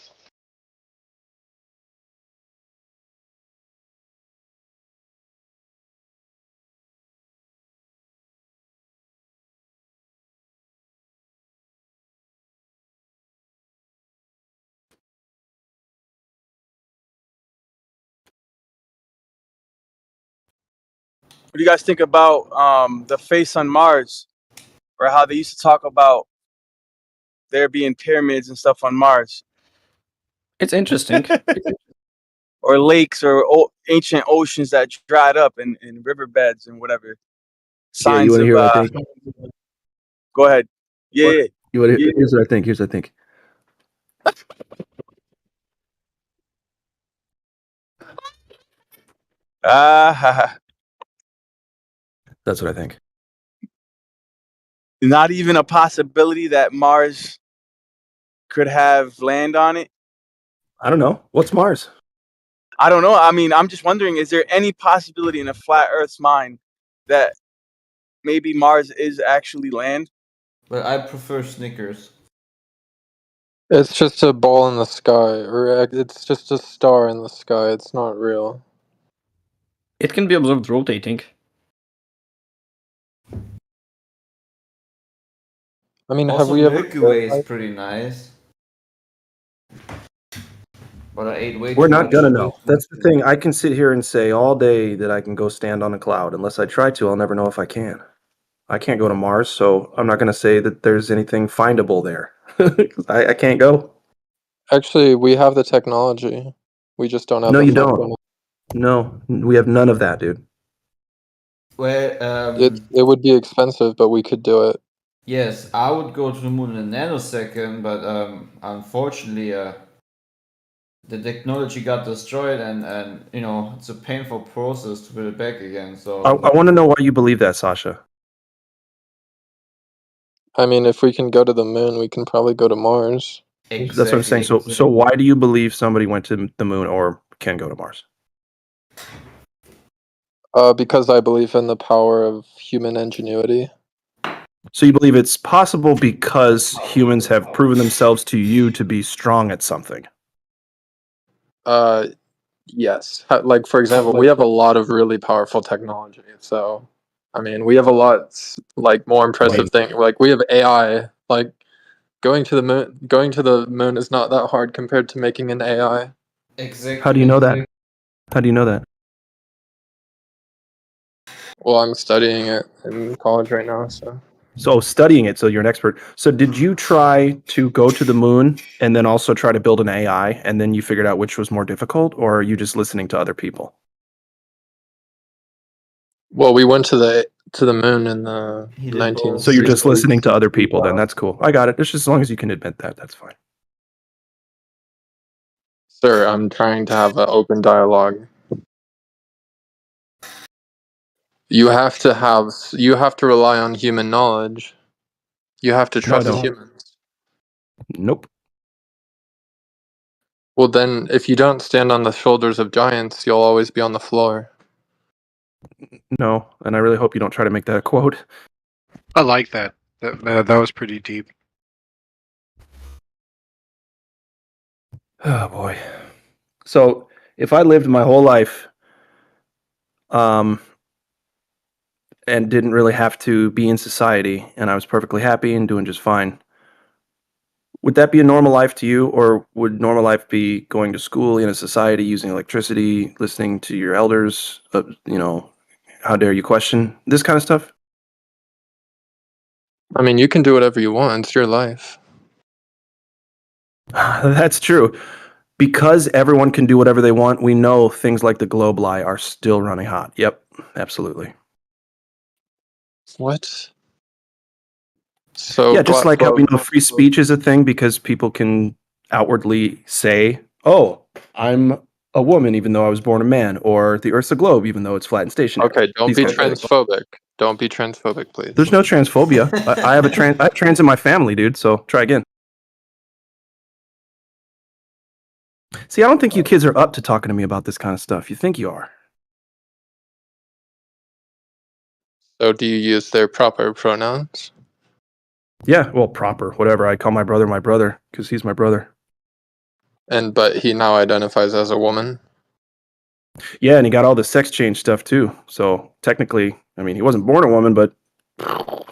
What do you guys think about the face on Mars, or how they used to talk about there being pyramids and stuff on Mars? It's interesting. Or lakes or ancient oceans that dried up in riverbeds and whatever. Yeah, you Signs want to of hear what I think? Go ahead. Yeah. You want to, here's what I think. Here's what I think. That's what I think. Not even a possibility that Mars could have land on it. I don't know. What's Mars? I don't know. I mean, I'm just wondering, is there any possibility in a flat Earth's mind that maybe Mars is actually land? But I prefer Snickers. It's just a ball in the sky, or it's just a star in the sky. It's not real. It can be observed rotating. I mean, Also, have we ever? Milky Way is pretty nice. But I ate way We're too not much. gonna know. That's the thing. I can sit here and say all day that I can go stand on a cloud. Unless I try to, I'll never know if I can. I can't go to Mars, so I'm not gonna say that there's anything findable there. I can't go. Actually, we have the technology. We just don't have No, the you funds. don't. No, we have none of that, dude. Well, It would be expensive, but we could do it. yes, I would go to the moon in a nanosecond, but unfortunately, the technology got destroyed, and you know it's a painful process to put it back again. So I want to know why you believe that, Sasha. I mean, if we can go to the moon, we can probably go to Mars. That's what I'm saying. So why do you believe somebody went to the moon or can go to Mars? Because I believe in the power of human ingenuity. So you believe it's possible because humans have proven themselves to you to be strong at something. Yes. Like, for example, we have a lot of really powerful technology. So, I mean, we have a lot, like, more impressive thing. Like, we have AI. Like, going to the moon is not that hard compared to making an AI. Exactly. How do you know that? How do you know that? Well, I'm studying it in college right now, so. So studying it, so you're an expert. So did you try to go to the moon and then also try to build an AI and then you figured out which was more difficult, or are you just listening to other people? Well, we went to the moon in the 1960s. So you're just listening to other people then. That's cool. I got it. Just as long as you can admit that, that's fine. Sir, I'm trying to have an open dialogue. You have to rely on human knowledge. You have to trust humans. Nope. Well, then, if you don't stand on the shoulders of giants, you'll always be on the floor. No, and I really hope you don't try to make that a quote. I like that. That was pretty deep. Oh boy. So if I lived my whole life and didn't really have to be in society and I was perfectly happy and doing just fine, would that be a normal life to you, or would normal life be going to school in a society, using electricity, listening to your elders, how dare you question, this kind of stuff? I mean, you can do whatever you want. It's your life. That's true. because everyone can do whatever they want, we know things like the globe lie are still running hot. Yep, absolutely. What? So yeah, just like how we know free speech is a thing because people can outwardly say, "Oh, I'm a woman even though I was born a man," or "The Earth's a globe even though it's flat and stationary." Okay, don't These be kinds of things. transphobic. Don't be transphobic, please. There's no transphobia. I have I have trans in my family, dude. So try again. See, I don't think you kids are up to talking to me about this kind of stuff. You think you are. So do you use their proper pronouns? Yeah, well, proper, whatever. I call my brother because he's my brother. But he now identifies as a woman? Yeah, and he got all the sex change stuff too. So technically, I mean, he wasn't born a woman, but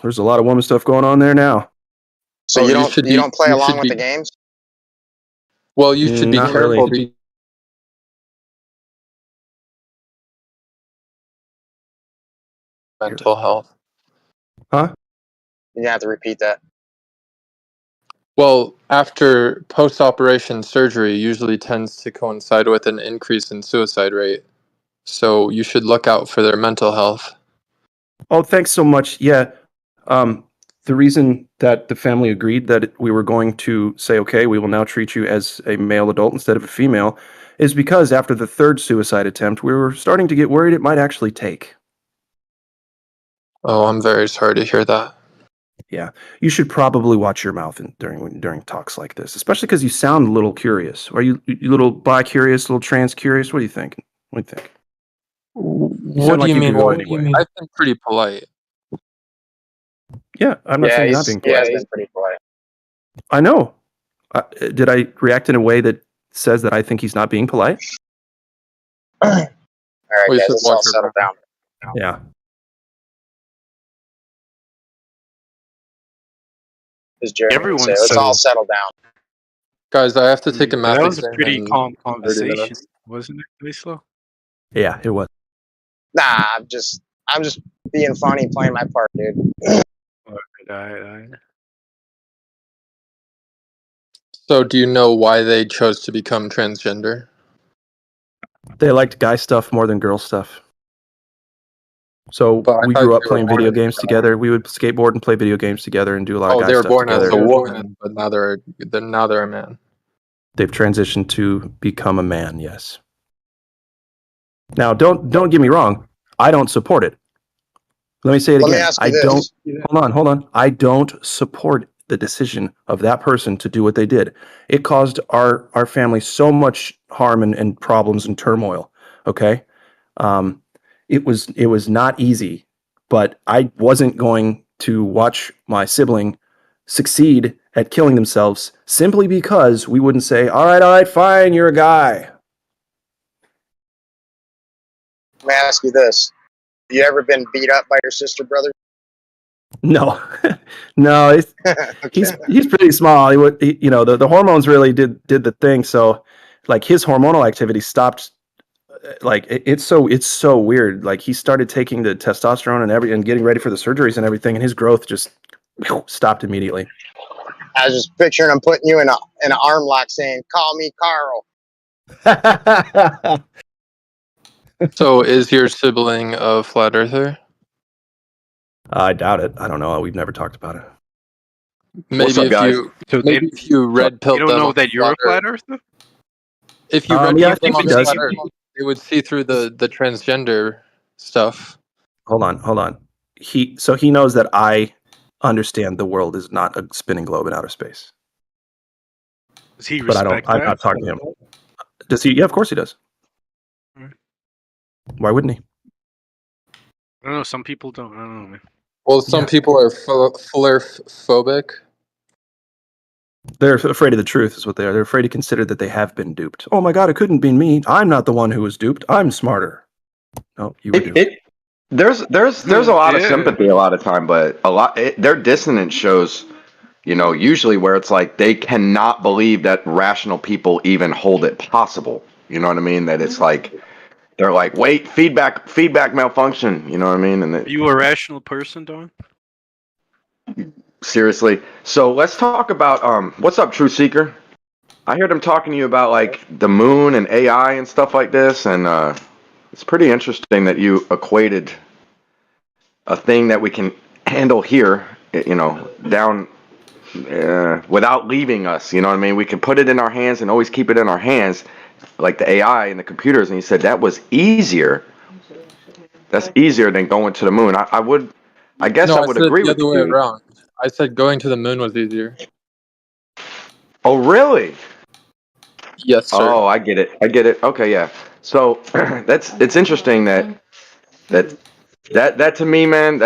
there's a lot of woman stuff going on there now. So you don't play along with the games? Well, you should be Not careful. really. Mental health. Huh? You have to repeat that. Well, after post-operation surgery usually tends to coincide with an increase in suicide rate. So you should look out for their mental health. Oh, thanks so much. Yeah. The reason that the family agreed that we were going to say, okay, we will now treat you as a male adult instead of a female, is because after the third suicide attempt, we were starting to get worried it might actually take. Oh, I'm very sorry to hear that. Yeah, you should probably watch your mouth during talks like this, especially because you sound a little curious. Are you little bi-curious, little trans-curious? What do you think? What do you think? What do you mean? I've been pretty polite. Yeah, I'm not saying you're not being polite. He's been pretty polite. I know. Did I react in a way that says that I think he's not being polite? All right, We guys, should let's all watch your settle down. Yeah. As Jeremy would Everyone's say, let's settled. all settle down. Guys, I have to take a math That was a exam pretty in calm 30 conversation, minutes. wasn't it, Vaislo? Yeah, it was. Nah, I'm just being funny, playing my part, dude. So do you know why they chose to become transgender? They liked guy stuff more than girl stuff. So But I we thought grew up they were playing born video as games a guy. together. We would skateboard and play video games together and do a lot of Oh, guy they were stuff born together. as a woman, but now they're a man. They've transitioned to become a man, yes. Now, don't get me wrong. I don't support it. Let me say it Let me again. ask you I this. don't. Hold on. I don't support the decision of that person to do what they did. It caused our family so much harm and problems and turmoil. Okay, it was not easy, but I wasn't going to watch my sibling succeed at killing themselves simply because we wouldn't say, all right, fine, you're a guy. Let me ask you this. Have you ever been beat up by your sister, brother? No, no, he's pretty small. The hormones really did the thing. So, like his hormonal activity stopped. Like it's so weird. Like he started taking the testosterone and getting ready for the surgeries and everything, and his growth just stopped immediately. I was just picturing him putting you in an arm lock, saying, "Call me Carl." So is your sibling a flat earther? I doubt it. I don't know. We've never talked about it. Maybe if you red pilled You them don't know on that you're a flat Earth. earther? If you red Yeah, I pilled them think on he does. flat Earth, they would see through the transgender stuff. Hold on. He knows that I understand the world is not a spinning globe in outer space. Does he But respect I'm that? not talking to him. Does he? Yeah, of course he does. Why wouldn't he? I don't know. Some people don't. I don't know, man. Well, some people are phobic. They're afraid of the truth, is what they are. They're afraid to consider that they have been duped. Oh my God, it couldn't be me. I'm not the one who was duped. I'm smarter. No, you were duped. There's a lot of sympathy a lot of time, but their dissonance shows, usually where it's like they cannot believe that rational people even hold it possible. You know what I mean? That it's like they're like, wait, feedback malfunction. You know what I mean? And Are you a rational person, Don? seriously. So let's talk about what's up, True Seeker? I heard him talking to you about like the moon and AI and stuff like this, and it's pretty interesting that you equated a thing that we can handle here, down without leaving us. You know what I mean? We can put it in our hands and always keep it in our hands, like the AI and the computers. And he said that was easier. That's easier than going to the moon. I guess No, I I would said it agree the with other way you. around. I said going to the moon was easier. Oh, really? Yes, sir. Oh, I get it. I get it. Okay, yeah. So it's interesting that that to me, man,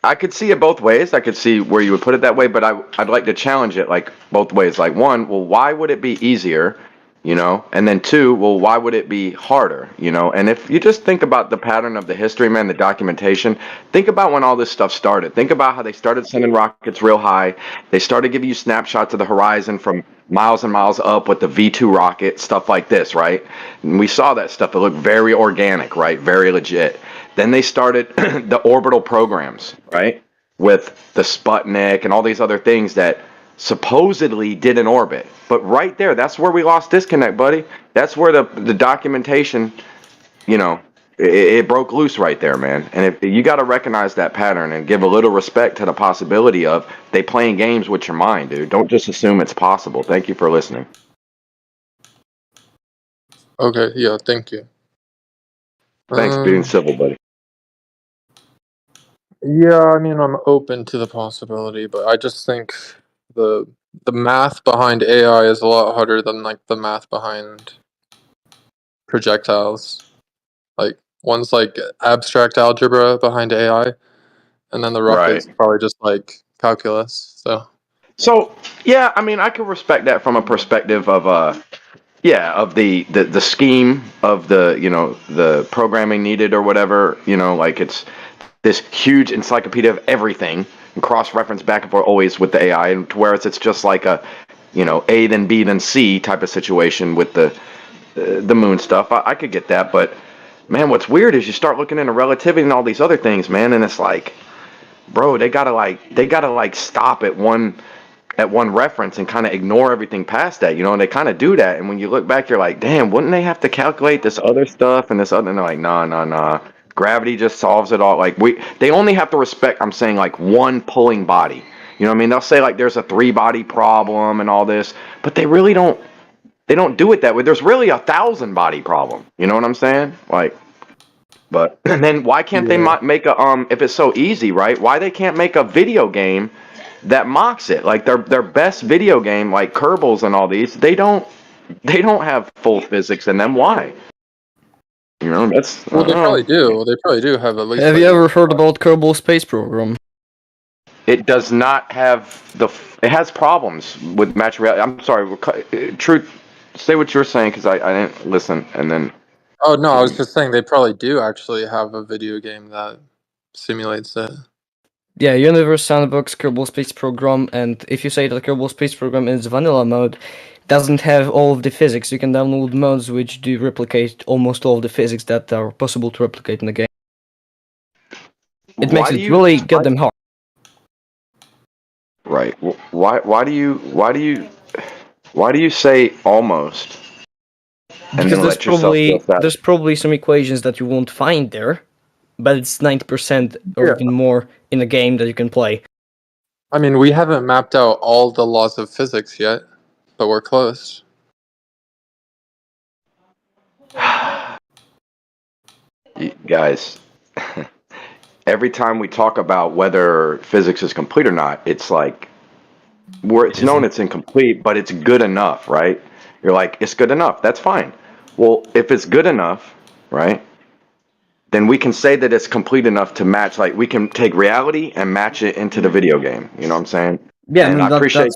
I could see it both ways. I could see where you would put it that way, but I'd like to challenge it like both ways. Like one, well, why would it be easier? And then two, well, why would it be harder? And if you just think about the pattern of the history, man, the documentation, think about when all this stuff started. Think about how they started sending rockets real high. They started giving you snapshots of the horizon from miles and miles up with the V2 rocket, stuff like this, right? And we saw that stuff. It looked very organic, right? Very legit. Then they started the orbital programs, right? With the Sputnik and all these other things that supposedly did an orbit. But right there, that's where we lost disconnect, buddy. That's where the documentation, it broke loose right there, man. And if you got to recognize that pattern and give a little respect to the possibility of they playing games with your mind, dude. Don't just assume it's possible. Thank you for listening. Okay, yeah, thank you. Thanks for being civil, buddy. Yeah, I mean, I'm open to the possibility, but I just think the math behind AI is a lot harder than like the math behind projectiles. Like one's like abstract algebra behind AI, and then the rocket's Right. probably just like calculus. So yeah, I mean, I can respect that from a perspective of of the scheme of the programming needed or whatever, like it's this huge encyclopedia of everything and cross-reference back and forth always with the AI, and to whereas it's just like a A then B then C type of situation with the moon stuff. I could get that, but man, what's weird is you start looking into relativity and all these other things, man, and it's like, bro, they gotta like stop at one reference and kind of ignore everything past that, and they kind of do that. And when you look back, you're like, damn, wouldn't they have to calculate this other stuff and this other? And they're like, nah. Gravity just solves it all. Like they only have to respect, I'm saying, like one pulling body. You know what I mean? They'll say like there's a 3-body problem and all this, but they really don't. They don't do it that way. There's really 1,000-body problem. You know what I'm saying? Like, but and then why can't they make a if it's so easy, right? Why they can't make a video game that mocks it? Like their best video game, like Kerbals and all these, they don't have full physics in them. Why? That's Well, they probably do. They probably do have at least. Have you ever heard about Kerbal Space Program? It does not have it has problems with match reality. I'm sorry, Truth. Say what you're saying because I didn't listen, and then. Oh no, I was just saying they probably do actually have a video game that simulates it. Yeah, Universe Sandbox Kerbal Space Program, and if you say that Kerbal Space Program is vanilla mode, doesn't have all of the physics. You can download modes which do replicate almost all of the physics that are possible to replicate in the game. It makes it really goddamn hard. Right. Why do you say almost? And Because there's probably some equations that you won't find there, but it's 90% or even more in a game that you can play. I mean, we haven't mapped out all the laws of physics yet, but we're close. Guys, every time we talk about whether physics is complete or not, it's like it's known it's incomplete, but it's good enough, right? You're like, it's good enough. That's fine. Well, if it's good enough, right, then we can say that it's complete enough to match. Like we can take reality and match it into the video game. You know what I'm saying? Yeah, and I mean, I appreciate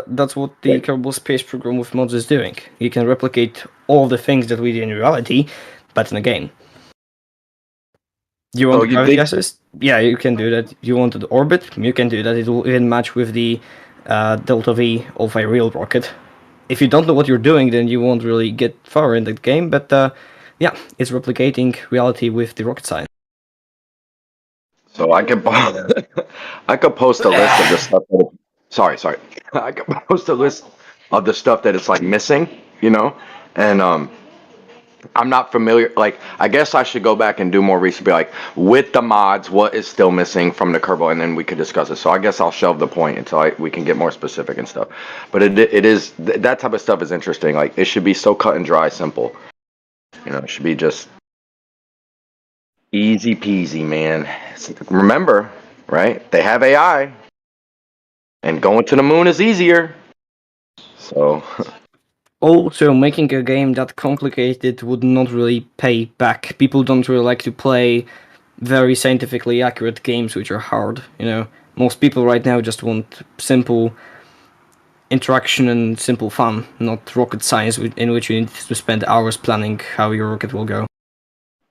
that's what the Kerbal Space Program with mods is doing. You can replicate all the things that we do in reality, but in a game. You want gravity assist? Yeah, you can do that. You want the orbit? You can do that. It will even match with the delta V of a real rocket. If you don't know what you're doing, then you won't really get far in the game, but yeah, it's replicating reality with the rocket science. So I could post a list of the stuff. Sorry. I could post a list of the stuff that it's like missing, you know, and I'm not familiar. Like, I guess I should go back and do more research. Be like, with the mods, what is still missing from the Kerbal, and then we could discuss it. So I guess I'll shelve the point until we can get more specific and stuff. But it is that type of stuff is interesting. Like, it should be so cut and dry, simple. You know, it should be just easy peasy, man. Remember, right? They have AI, and going to the moon is easier. So. Also, making a game that complicated would not really pay back. People don't really like to play very scientifically accurate games which are hard, you know. Most people right now just want simple interaction and simple fun, not rocket science in which you need to spend hours planning how your rocket will go.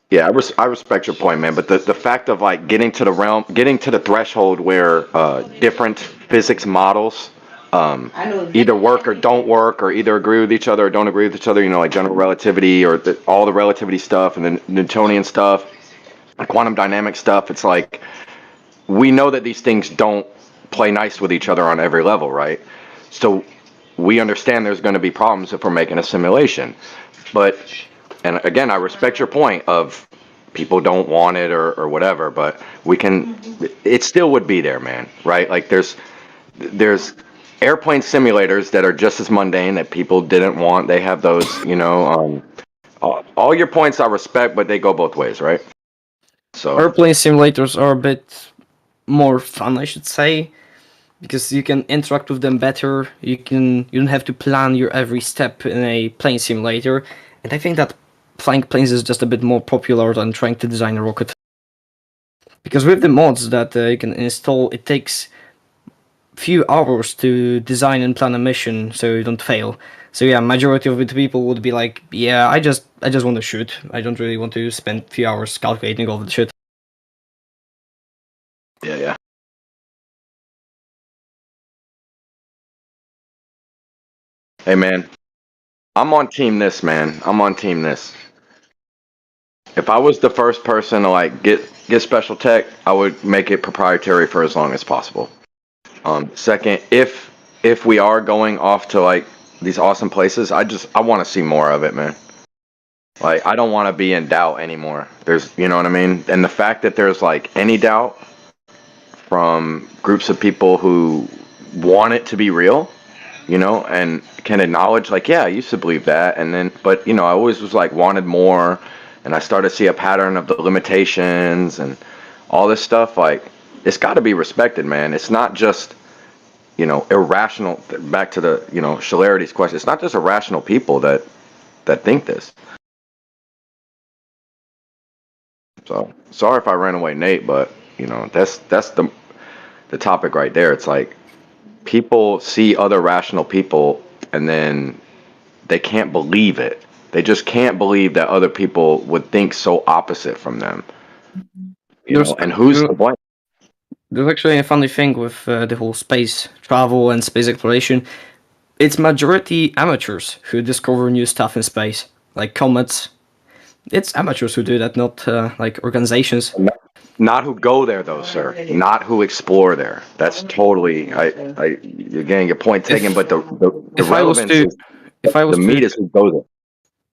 Yeah, I respect your point, man. But the fact of like getting to the threshold where different physics models either work or don't work, or either agree with each other or don't agree with each other, you know, like general relativity or all the relativity stuff and the Newtonian stuff, quantum dynamic stuff. It's like we know that these things don't play nice with each other on every level, right? So we understand there's going to be problems if we're making a simulation. But, and again, I respect your point of people don't want it or whatever, but we can, it still would be there, man, right? Like there's airplane simulators that are just as mundane that people didn't want. They have those, you know, all your points I respect, but they go both ways, right? So airplane simulators are a bit more fun, I should say, because you can interact with them better. You don't have to plan your every step in a plane simulator, and I think that flying planes is just a bit more popular than trying to design a rocket. Because with the mods that you can install, it takes few hours to design and plan a mission so you don't fail. So yeah, majority of the people would be like, yeah, I just want to shoot. I don't really want to spend few hours calculating all the shit. Yeah. Hey man, I'm on team this, man. I'm on team this. If I was the first person to like get special tech, I would make it proprietary for as long as possible. Second, if we are going off to like these awesome places, I want to see more of it, man. Like I don't want to be in doubt anymore. You know what I mean? And the fact that there's like any doubt from groups of people who want it to be real, you know, and can acknowledge like, yeah, I used to believe that, and then, but you know, I always was like wanted more, and I started to see a pattern of the limitations and all this stuff. Like, it's got to be respected, man. It's not just, you know, irrational. Back to the, you know, Shalarity's question. It's not just irrational people that think this. So sorry if I ran away, Nate, but you know, that's the topic right there. It's like people see other rational people and then they can't believe it. They just can't believe that other people would think so opposite from them. You know, and who's to blame? There's actually a funny thing with the whole space travel and space exploration. It's majority amateurs who discover new stuff in space, like comets. It's amateurs who do that, not like organizations. Not who go there, though, sir. Not who explore there. That's totally. You're getting your point taken, but the relevance is the meat is who goes there.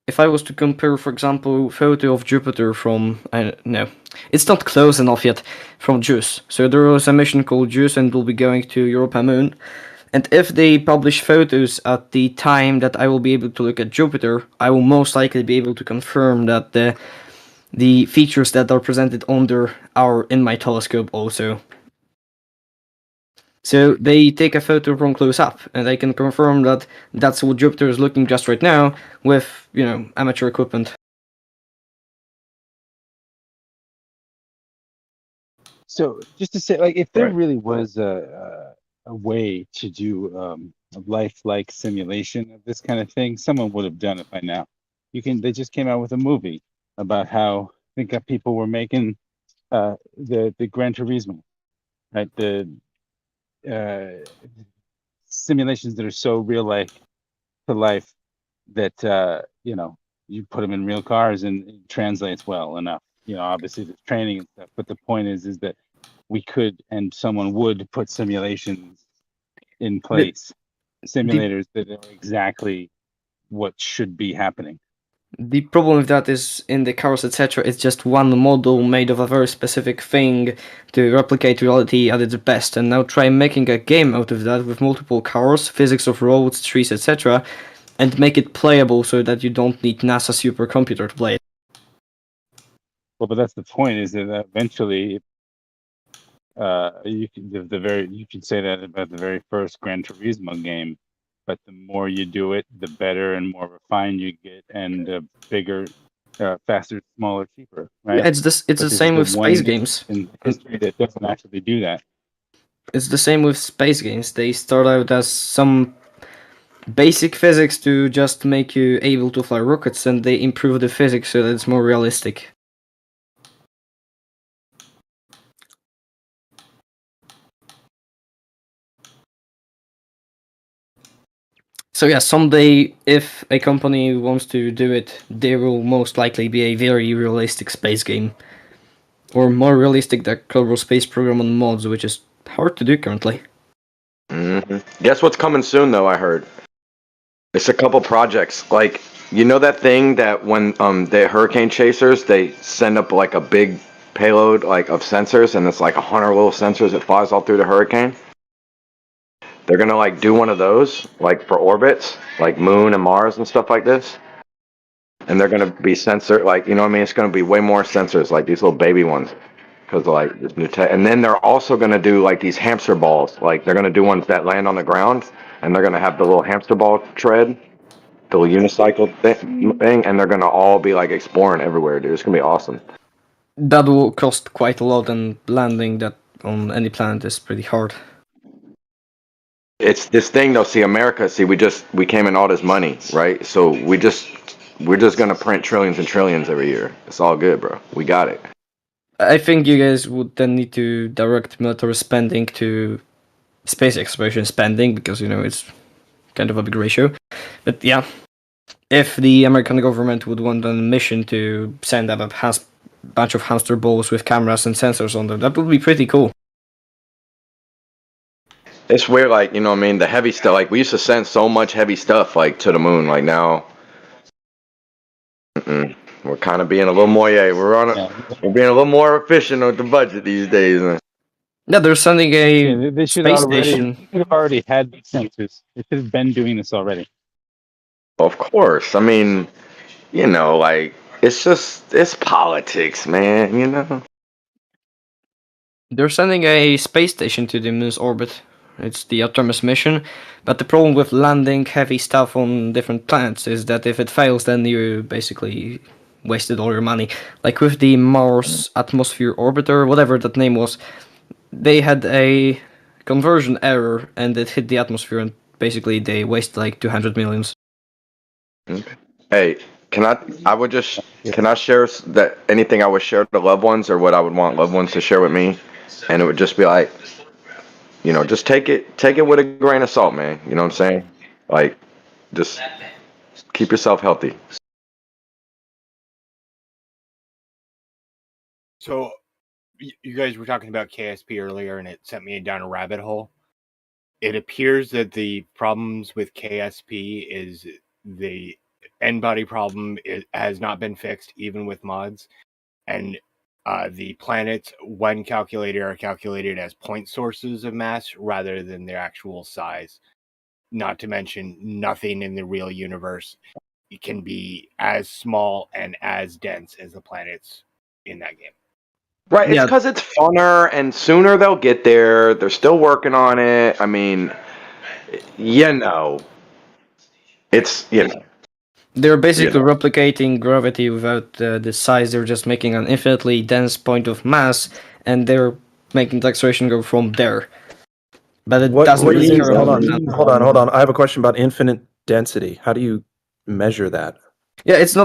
If I was to compare, for example, photo of Jupiter from, no, it's not close enough yet, from JUICE. So there was a mission called JUICE and we'll be going to Europa Moon. And if they publish photos at the time that I will be able to look at Jupiter, I will most likely be able to confirm that the features that are presented on there are in my telescope also. So they take a photo from close up, and they can confirm that that's what Jupiter is looking just right now with, you know, amateur equipment. So just to say, like, if there really was a way to do a lifelike simulation of this kind of thing, someone would have done it by now. They just came out with a movie about how I think people were making the Gran Turismo, right? The simulations that are so real life to life that you know, you put them in real cars and it translates well enough. You know, obviously there's training and stuff, but the point is that we could and someone would put simulations in place simulators that know exactly what should be happening. The problem with that is in the cars, etc. It's just one model made of a very specific thing to replicate reality at its best. And now try making a game out of that with multiple cars, physics of roads, trees, etc. And make it playable so that you don't need NASA supercomputer to play it. Well, but that's the point. Is that eventually, you could say that about the very first Gran Turismo game. But the more you do it, the better and more refined you get, and bigger, faster, smaller, cheaper. Right? Yeah, it's the same with space games. In history, that doesn't actually do that. It's the same with space games. They start out as some basic physics to just make you able to fly rockets, and they improve the physics so that it's more realistic. So yeah, someday, if a company wants to do it, there will most likely be a very realistic space game. Or more realistic than Kerbal Space Program on mods, which is hard to do currently. Guess what's coming soon, though, I heard? It's a couple projects. Like, you know that thing that when the hurricane chasers, they send up like a big payload like of sensors, and it's like 100 little sensors that flies all through the hurricane? They're gonna like do one of those, like for orbits, like Moon and Mars and stuff like this. And they're gonna be sensor, like, you know what I mean? It's gonna be way more sensors, like these little baby ones. Because like this new tech, and then they're also gonna do like these hamster balls. Like they're gonna do ones that land on the ground, and they're gonna have the little hamster ball tread, the little unicycle thing, and they're gonna all be like exploring everywhere, dude. It's gonna be awesome. That will cost quite a lot, and landing that on any planet is pretty hard. It's this thing though. See, America. See, we came in all this money, right? So we're just gonna print trillions and trillions every year. It's all good, bro. We got it. I think you guys would then need to direct military spending to space exploration spending, because, you know, it's kind of a big ratio. But yeah, if the American government would want a mission to send up a bunch of hamster balls with cameras and sensors on them, that would be pretty cool. It's weird, like, you know what I mean? The heavy stuff, like, we used to send so much heavy stuff, like, to the moon. Like, now, we're kind of being a little more, we're being a little more efficient with the budget these days. Man. Yeah, they're sending a They should space already, station. They should have already had these sensors. They should have been doing this already. Of course. I mean, you know, like, it's politics, man, you know? They're sending a space station to the moon's orbit. It's the Artemis mission, but the problem with landing heavy stuff on different planets is that if it fails, then you basically wasted all your money. Like with the Mars Atmosphere Orbiter, whatever that name was, they had a conversion error and it hit the atmosphere, and basically they wasted like 200 millions. Hey, can I share that anything I would share to loved ones, or what I would want loved ones to share with me? And it would just be like, you know, just take it with a grain of salt, man. You know what I'm saying? Like, just keep yourself healthy. So, you guys were talking about KSP earlier, and it sent me down a rabbit hole. It appears that the problems with KSP is the end body problem has not been fixed, even with mods, and the planets, when calculated, are calculated as point sources of mass rather than their actual size. Not to mention, nothing in the real universe can be as small and as dense as the planets in that game. Right, it's because it's funner, and sooner they'll get there. They're still working on it. I mean, you know, it's, you know. They're basically replicating gravity without the size. They're just making an infinitely dense point of mass, and they're making the acceleration go from there. But it doesn't really care about that. Hold on. I have a question about infinite density. How do you measure that? Yeah, it's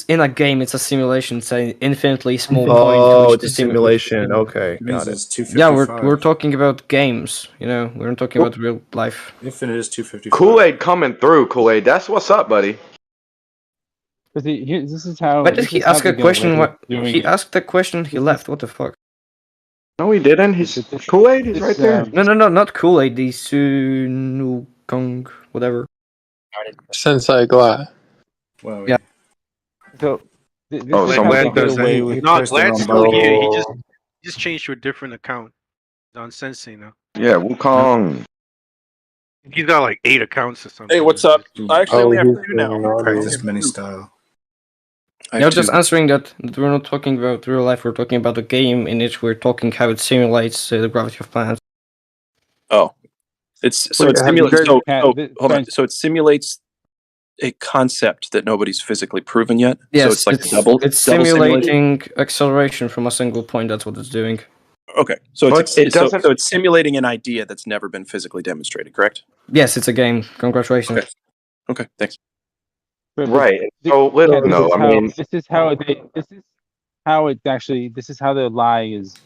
in a game. It's a simulation. It's an infinitely small point. Oh, it's a simulation. Okay, got it. Yeah, we're talking about games. You know, we're not talking about real life. Infinite is 255. Kool-Aid coming through, Kool-Aid. That's what's up, buddy. This is how. Why did he ask a question? He asked the question. He left. What the fuck? No, he didn't. He's Kool-Aid. He's right there. No, not Kool-Aid. The Kong, whatever. Sensei Glad. Well, Yeah. So this Oh, is someone how they Glad get does that. away with. No, posted Glad's on still here. He both. just changed to a different account on Sensei now. Yeah, Wukong. He's got like 8 accounts or something. Hey, what's up? I actually only have he's 2 now. doing all practice these. many style. I Yeah, have just 2. answering that we're not talking about real life. We're talking about a game in which we're talking how it simulates the gravity of planets. Oh, it's so Wait, it have you simulates. guys? Hold on. So it simulates a concept that nobody's physically proven yet. Yes, so it's like it's double simulation. simulating acceleration from a single point. That's what it's doing. Okay, so But it's it doesn't. so it's simulating an idea that's never been physically demonstrated. Correct? Yes, it's a game. Congratulations. Okay. Okay. Thanks. But Right. thi- So Ken, this no, is I how mean, this is how they this is how it actually this is how the lie is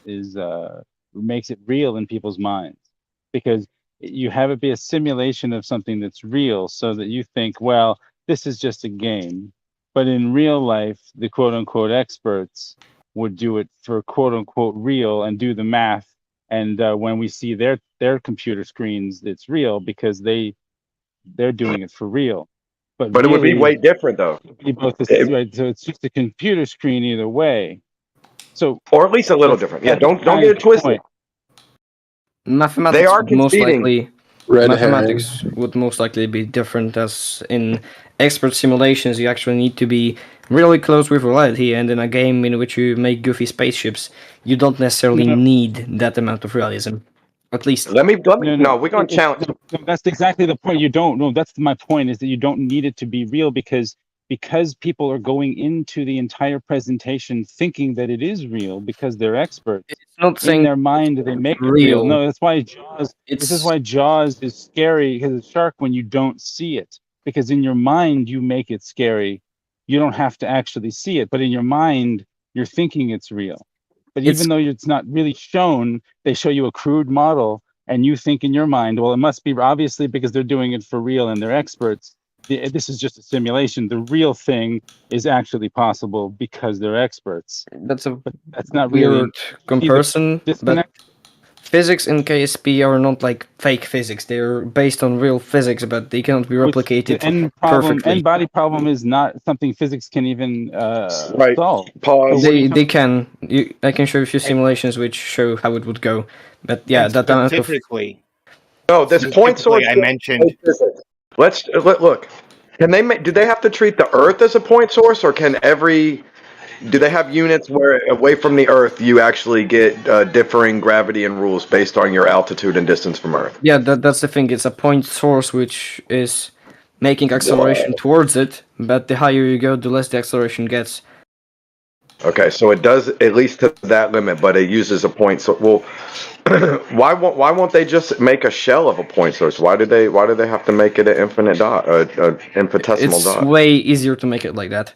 makes it real in people's minds, because you have it be a simulation of something that's real, so that you think, well, this is just a game. But in real life, the quote unquote experts would do it for quote unquote real and do the math. And when we see their computer screens, it's real because they're doing it for real. But it would be really, way different though. both It- right, so it's just a computer screen either way. So or at least a little that's different. Yeah, that's don't kind get of it the twisted. point. Mathematics They are would most conceding. likely Red mathematics would most likely be different, as in expert simulations you actually need to be really close with reality, and in a game in which you make goofy spaceships you don't necessarily No, no. need that amount of realism. At least Let me. No, We're gonna challenge. no, that's exactly the point. You don't. No, that's my point. Is that you don't need it to be real because people are going into the entire presentation thinking that it is real because they're experts. it's not In saying their mind, they make it real. real. No, that's why Jaws. This is It's why Jaws is scary because it's shark when you don't see it. Because in your mind you make it scary. You don't have to actually see it, but in your mind you're thinking it's real. But It's- even though it's not really shown, they show you a crude model, and you think in your mind, well, it must be obviously because they're doing it for real and they're experts. This is just a simulation. The real thing is actually possible because they're experts. that's a But that's not weird really comparison, but disconnect. physics in KSP are not like fake physics. They're based on real physics, but they cannot be replicated The end problem, perfectly. end body problem is not something physics can even Right. solve. Pause. They can. I can show you a few simulations which show how it would go. But yeah, And that amount of specifically, No, this point source. I mentioned. Let's look. Can they do they have to treat the Earth as a point source, or can do they have units where away from the Earth you actually get differing gravity and rules based on your altitude and distance from Earth? yeah, that's the thing. It's a point source which is making acceleration towards it, but the higher you go, the less the acceleration gets. Okay, so it does at least to that limit, but it uses a point. So, well, why won't they just make a shell of a point source? Why do they have to make it an infinite dot, an infinitesimal It's dot? way easier to make it like that.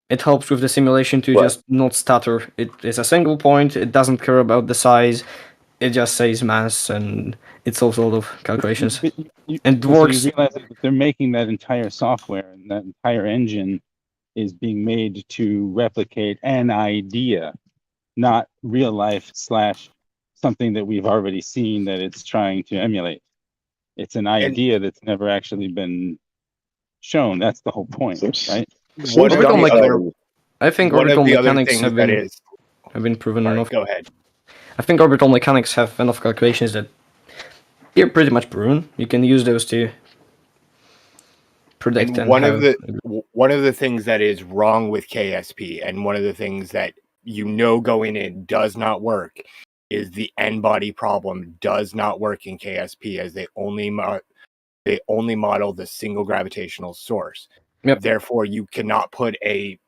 It helps with the simulation to just not stutter. It is a single point. It doesn't care about the size. It just says mass, and it solves all of calculations. And it works. You realize that they're making that entire software and that entire engine is being made to replicate an idea, not real life / something that we've already seen that it's trying to emulate. It's an idea that's never actually been shown. That's the whole point, right? I think one of orbital the other mechanics things have been proven Sorry, enough. go ahead. I think orbital mechanics have enough calculations that they're pretty much proven. You can use those to predict. And one of the things that is wrong with KSP, and one of the things that going in does not work, is the n-body problem does not work in KSP, as they only model the single gravitational source. Yep. Therefore, you cannot put a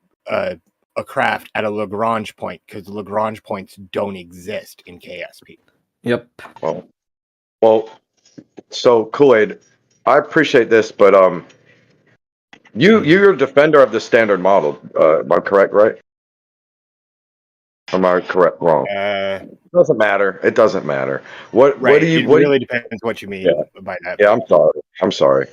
craft at a Lagrange point, because Lagrange points don't exist in KSP. Yep. Well, so Kool-Aid, I appreciate this, but you're a defender of the standard model. Am I correct? Right? Am I correct? Wrong? It doesn't matter. It doesn't matter. What do you? It really depends what you mean by that. Yeah, I'm sorry.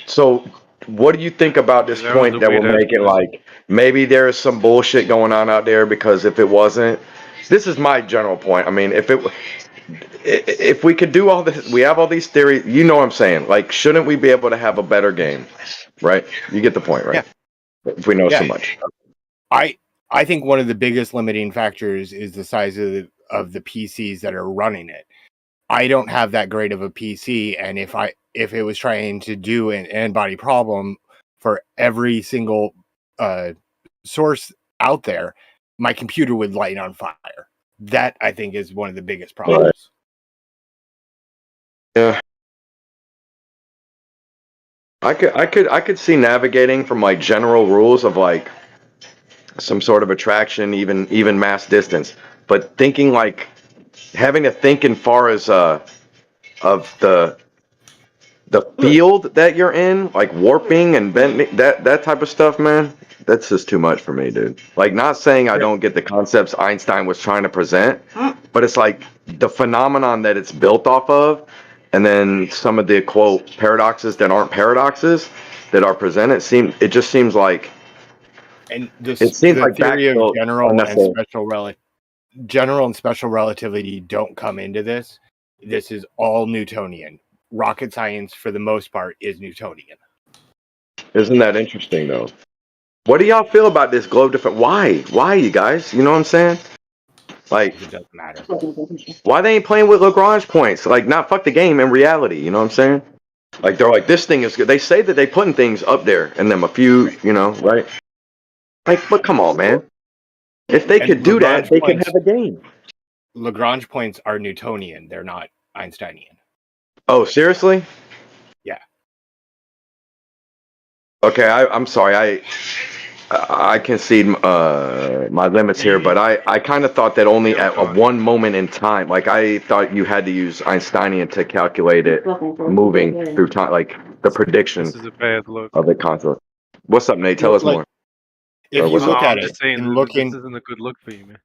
So what do you think about this point that we're making? Like, maybe there is some bullshit going on out there, because if it wasn't, this is my general point. I mean, if we could do all this, we have all these theories. You know what I'm saying? Like, shouldn't we be able to have a better game? Right? You get the point, right? If we know so much. I think one of the biggest limiting factors is the size of the PCs that are running it. I don't have that great of a PC, and if it was trying to do an n-body problem for every single source out there, my computer would light on fire. That, I think, is one of the biggest problems. Yeah. I could see navigating from like general rules of like some sort of attraction, even mass distance, but thinking like having to think in far as of the field that you're in, like warping and bending, that type of stuff, man. That's just too much for me, dude. Like, not saying I don't get the concepts Einstein was trying to present, but it's like the phenomenon that it's built off of, and then some of the quote paradoxes that aren't paradoxes that are presented it just seems like. And it seems like theory of unnecessary. general and special relativity don't come into this. This is all Newtonian. Rocket science, for the most part, is Newtonian. Isn't that interesting, though? What do y'all feel about this globe different? Why, you guys? You know what I'm saying? Like, it doesn't matter. Why they ain't playing with Lagrange points? Like, not fuck the game in reality. You know what I'm saying? Like, they're like, this thing is good. They say that they putting things up there, and then a few, right? Like, but come on, man. If they could do that, they could have a game. Lagrange points are Newtonian. They're not Einsteinian. Oh, seriously? Yeah. Okay, I'm sorry. I concede my limits here, but I kind of thought that only at one moment in time. Like, I thought you had to use Einsteinian to calculate it moving through time, like the prediction This is a bad look. of the concept. What's up, Nate? Tell us more. If you look at I'm just saying, this isn't a good look for you, man.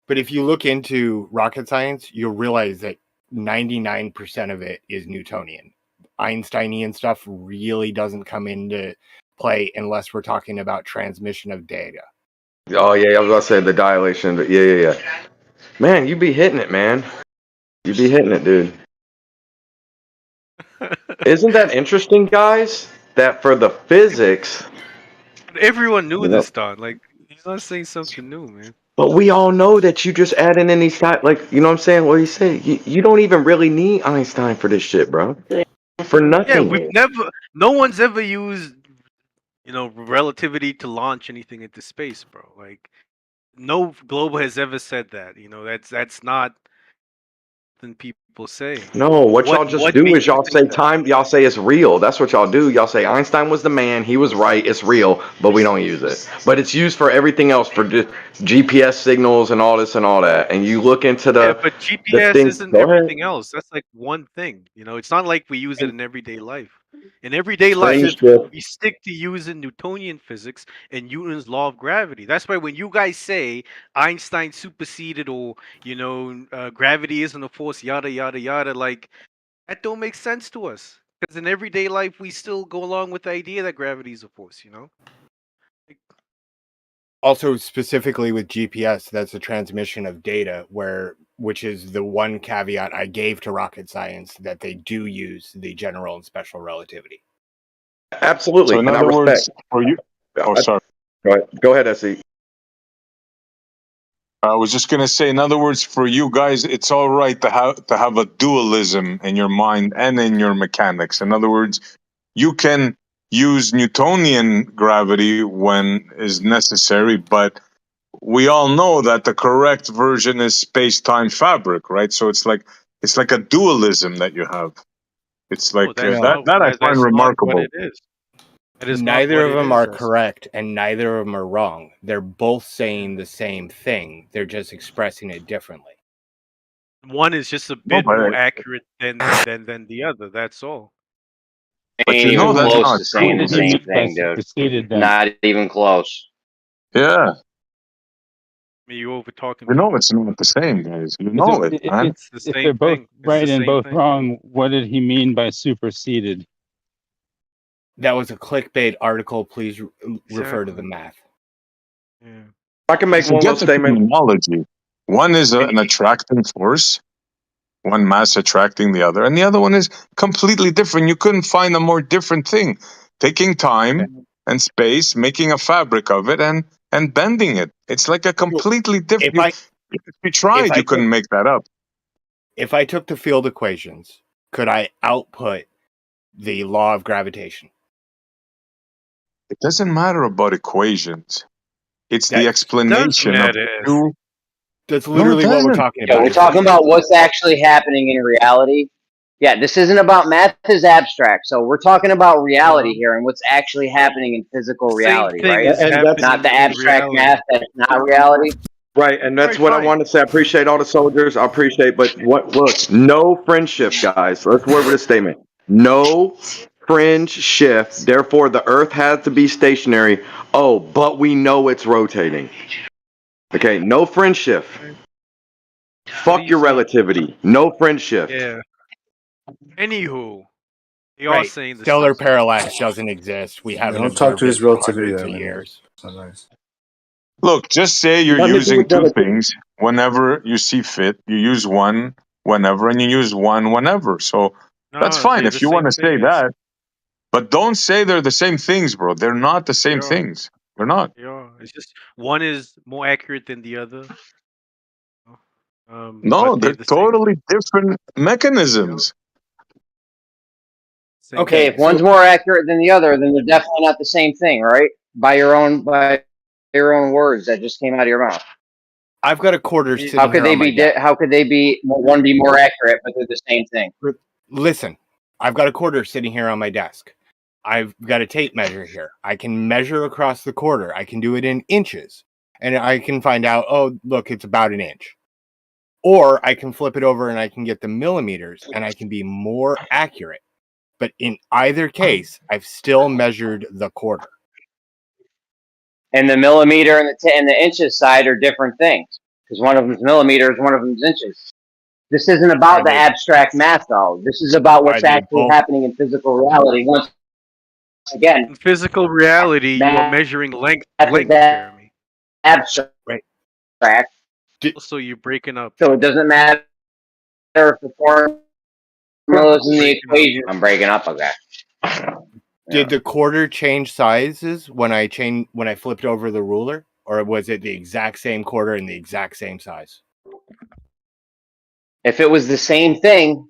But if you look into rocket science, you'll realize that 99% of it is Newtonian. Einsteinian stuff really doesn't come into play unless we're talking about transmission of data. Oh yeah, I was about to say the dilation, but yeah. Man, you be hitting it, man. You be hitting it, dude. Isn't that interesting, guys? That for the physics. Everyone knew this, Don. Like, he's not saying something new, man. But we all know that you just adding in these like, you know what I'm saying? What he said, you don't even really need Einstein for this shit, bro. For nothing. Yeah, no one's ever used, relativity to launch anything into space, bro. Like, no globe has ever said that. That's not something people say. No, what y'all just do is y'all say time. Y'all say it's real. That's what y'all do. Y'all say Einstein was the man. He was right. It's real, but we don't use it. But it's used for everything else, for GPS signals and all this and all that. And you look into the. But GPS isn't everything else. That's like one thing. It's not like we use it in everyday life. In everyday life, we stick to using Newtonian physics and Newton's law of gravity. That's why when you guys say Einstein superseded or, gravity isn't a force, yada, yada, yada, like, that don't make sense to us. Because in everyday life, we still go along with the idea that gravity is a force, Also, specifically with GPS, that's a transmission of data, which is the one caveat I gave to rocket science, that they do use the general and special relativity. Absolutely. So in other words, for you, sorry. Go ahead, SE. I was just gonna say, in other words, for you guys, it's all right to have a dualism in your mind and in your mechanics. In other words, you can use Newtonian gravity when is necessary, but we all know that the correct version is space-time fabric, right? So it's like a dualism that you have. It's like that I find remarkable. It is. Neither of them are correct, and neither of them are wrong. They're both saying the same thing. They're just expressing it differently. One is just a bit more accurate than the other. That's all. Ain't even close to saying the same thing, dude. Not even close. Yeah. You over talking? It's not the same, guys. You know it, man. It's the same if they're both thing. right and both wrong, what did he mean by superseded? That was a clickbait article. Please refer to the math. Yeah. I can make one little statement. One is an attracting force, one mass attracting the other, and the other one is completely different. You couldn't find a more different thing. Taking time and space, making a fabric of it, and bending it. It's like a completely different. If you tried, you couldn't make that up. If I took the field equations, could I output the law of gravitation? It doesn't matter about equations. It's the explanation of two. That's literally what we're talking about. Yeah, we're talking about what's actually happening in reality. Yeah, this isn't about math is abstract. So we're talking about reality here and what's actually happening in physical reality, right? and that's Not the abstract math that's not reality. Right, and that's what I want to say. I appreciate all the soldiers. I appreciate, but look, no fringe shift, guys. Let's word with a statement. No fringe shift. Therefore, the Earth has to be stationary. Oh, but we know it's rotating. Okay, no fringe shift. Fuck your relativity. No fringe shift. Yeah. Anywho, they are Right. saying the Stellar same parallax doesn't exist. We haven't don't talk observed to it his for relativity hundreds that of way. years. It's not nice. Look, just say you're Nothing to do using with two relativity. things whenever you see fit. You use one whenever, and you use one whenever. So that's fine they're if the you want to same say thing. that. But don't say they're the same things, bro. They're not the same Yeah. things. They're not. Yeah, it's just one is more accurate than the other. No, But they're they're the same. totally different mechanisms. Same Okay, if one's more accurate than the other, then they're definitely not the same thing, right? By your own words that just came out of your mouth. I've got a quarter sitting How could here they on my be? desk. How could they be? One be more accurate, but they're the same thing. Listen, I've got a quarter sitting here on my desk. I've got a tape measure here. I can measure across the quarter. I can do it in inches. And I can find out, oh, look, it's about an inch. Or I can flip it over and I can get the millimeters and I can be more accurate. But in either case, I've still measured the quarter. And the millimeter and the inches side are different things because one of them's millimeters, one of them's inches. This isn't about the abstract math, though. This is about what's actually happening in physical reality. Once again, in physical reality, you are measuring length, Jeremy. Abstract. Right. Also, you're breaking up. So it doesn't matter if the formulas in the equation. I'm breaking up, okay. Did the quarter change sizes when I flipped over the ruler, or was it the exact same quarter and the exact same size? If it was the same thing,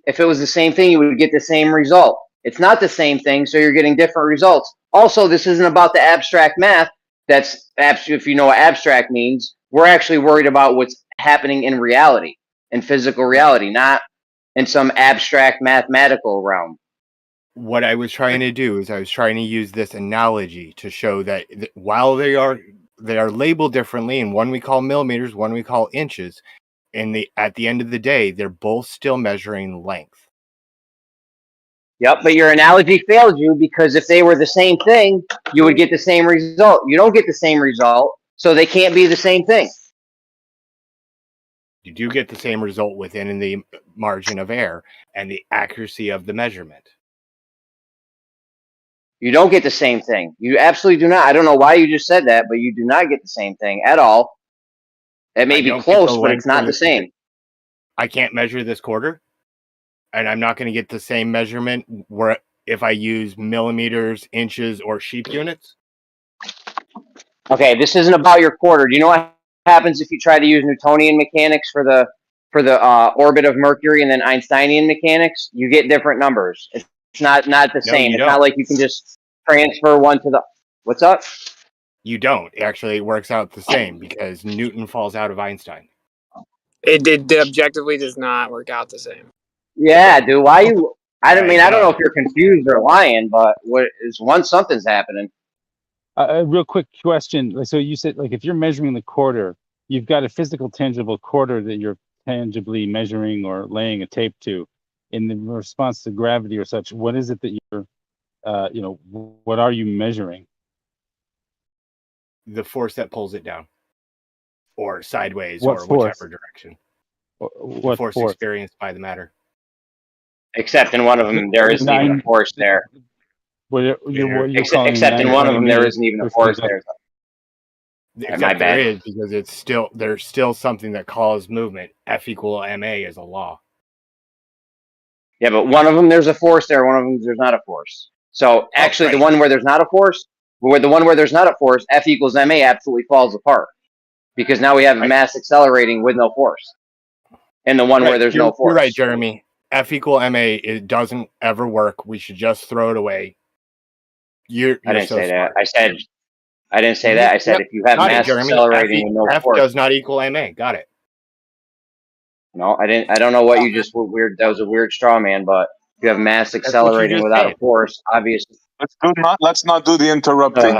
you would get the same result. It's not the same thing, so you're getting different results. Also, this isn't about the abstract math. That's if you know what abstract means. We're actually worried about what's happening in reality, in physical reality, not in some abstract mathematical realm. What I was trying to do is I was trying to use this analogy to show that while they are labeled differently, and one we call millimeters, one we call inches, and at the end of the day, they're both still measuring length. Yep, but your analogy failed you because if they were the same thing, you would get the same result. You don't get the same result, so they can't be the same thing. You do get the same result within the margin of error and the accuracy of the measurement. You don't get the same thing. You absolutely do not. I don't know why you just said that, but you do not get the same thing at all. It may be close, but it's not the same. I can't measure this quarter, and I'm not going to get the same measurement where if I use millimeters, inches, or sheep units. Okay, this isn't about your quarter. Do you know what happens if you try to use Newtonian mechanics for the orbit of Mercury and then Einsteinian mechanics? You get different numbers. It's not the same. It's not like you can just transfer one to the. What's up? You don't. Actually, it works out the same because Newton falls out of Einstein. It objectively does not work out the same. Yeah, dude. Why you? I don't know if you're confused or lying, but something's happening. A real quick question. So you said, like, if you're measuring the quarter, you've got a physical, tangible quarter that you're tangibly measuring or laying a tape to. In the response to gravity or such, what is it that you're, what are you measuring? The force that pulls it down, or sideways, What or force? whichever direction. What the force experienced by the matter. Except in one of them, there isn't even a force there. What you're calling Except in one of them, there isn't even a force there. My bad. There is, because there's still something that calls movement. F equal ma is a law. Yeah, but one of them there's a force there, one of them there's not a force. So actually, the one where there's not a force, F equals ma absolutely falls apart because now we have a mass accelerating with no force, and the one where there's no force. You're right, Jeremy. F equal ma, it doesn't ever work. We should just throw it away. I didn't say that. I didn't say that. I said if you have mass accelerating with no F force. does not equal ma. Got it. No, I didn't. I don't know what you just were weird. That was a weird straw man. But if you have mass accelerating without a force, obviously. Let's not do the interrupting,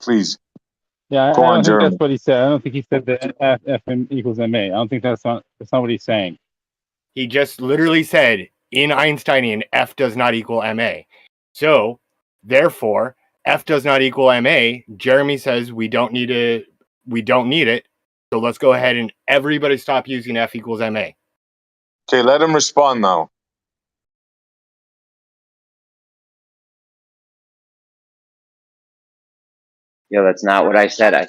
please. Yeah, Go I on, don't think Jeremy. that's what he said. I don't think he said that F equals ma. I don't think that's not what he's saying. He just literally said in Einsteinian, F does not equal ma. So therefore, F does not equal ma. Jeremy says we don't need it. So let's go ahead and everybody stop using F equals ma. Okay, let him respond now. Yo, that's not what I said.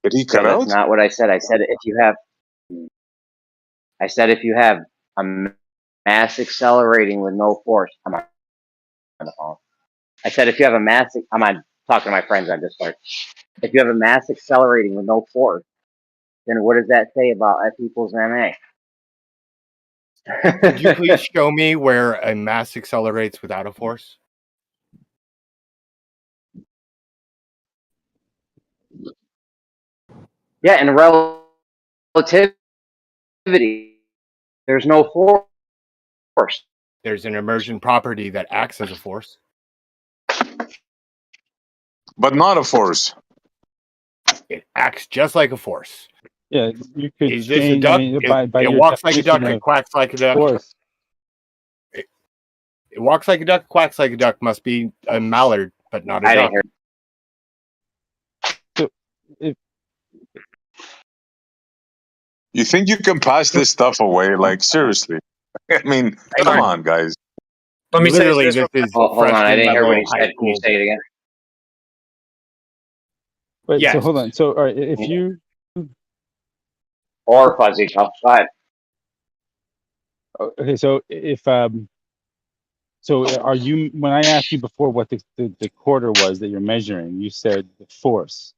Did he cut out? That's not what I said. I said if you have a mass accelerating with no force. I'm on the phone. I said if you have a mass. I'm on talking to my friends on Discord. If you have a mass accelerating with no force, then what does that say about F equals ma? Could you please show me where a mass accelerates without a force? Yeah, in relativity, there's no force. There's an emergent property that acts as a force. But not a force. It acts just like a force. Yeah, you could Is this a change. duck? I mean, by It your walks like a duck. definition It of quacks like a duck. force. It walks like a duck, quacks like a duck. Must be a mallard, but not a I duck. didn't hear. So, if You think you can pass this stuff away? Like, seriously. I mean, come on, guys. Let me Literally, say this is Hold on, I didn't hear what he high said. Can you school. say it again? Wait, so Yes. hold on. So, all right, if you Or fuzzy. Go ahead. okay, so if so are you? When I asked you before what the quarter was that you're measuring, you said the force.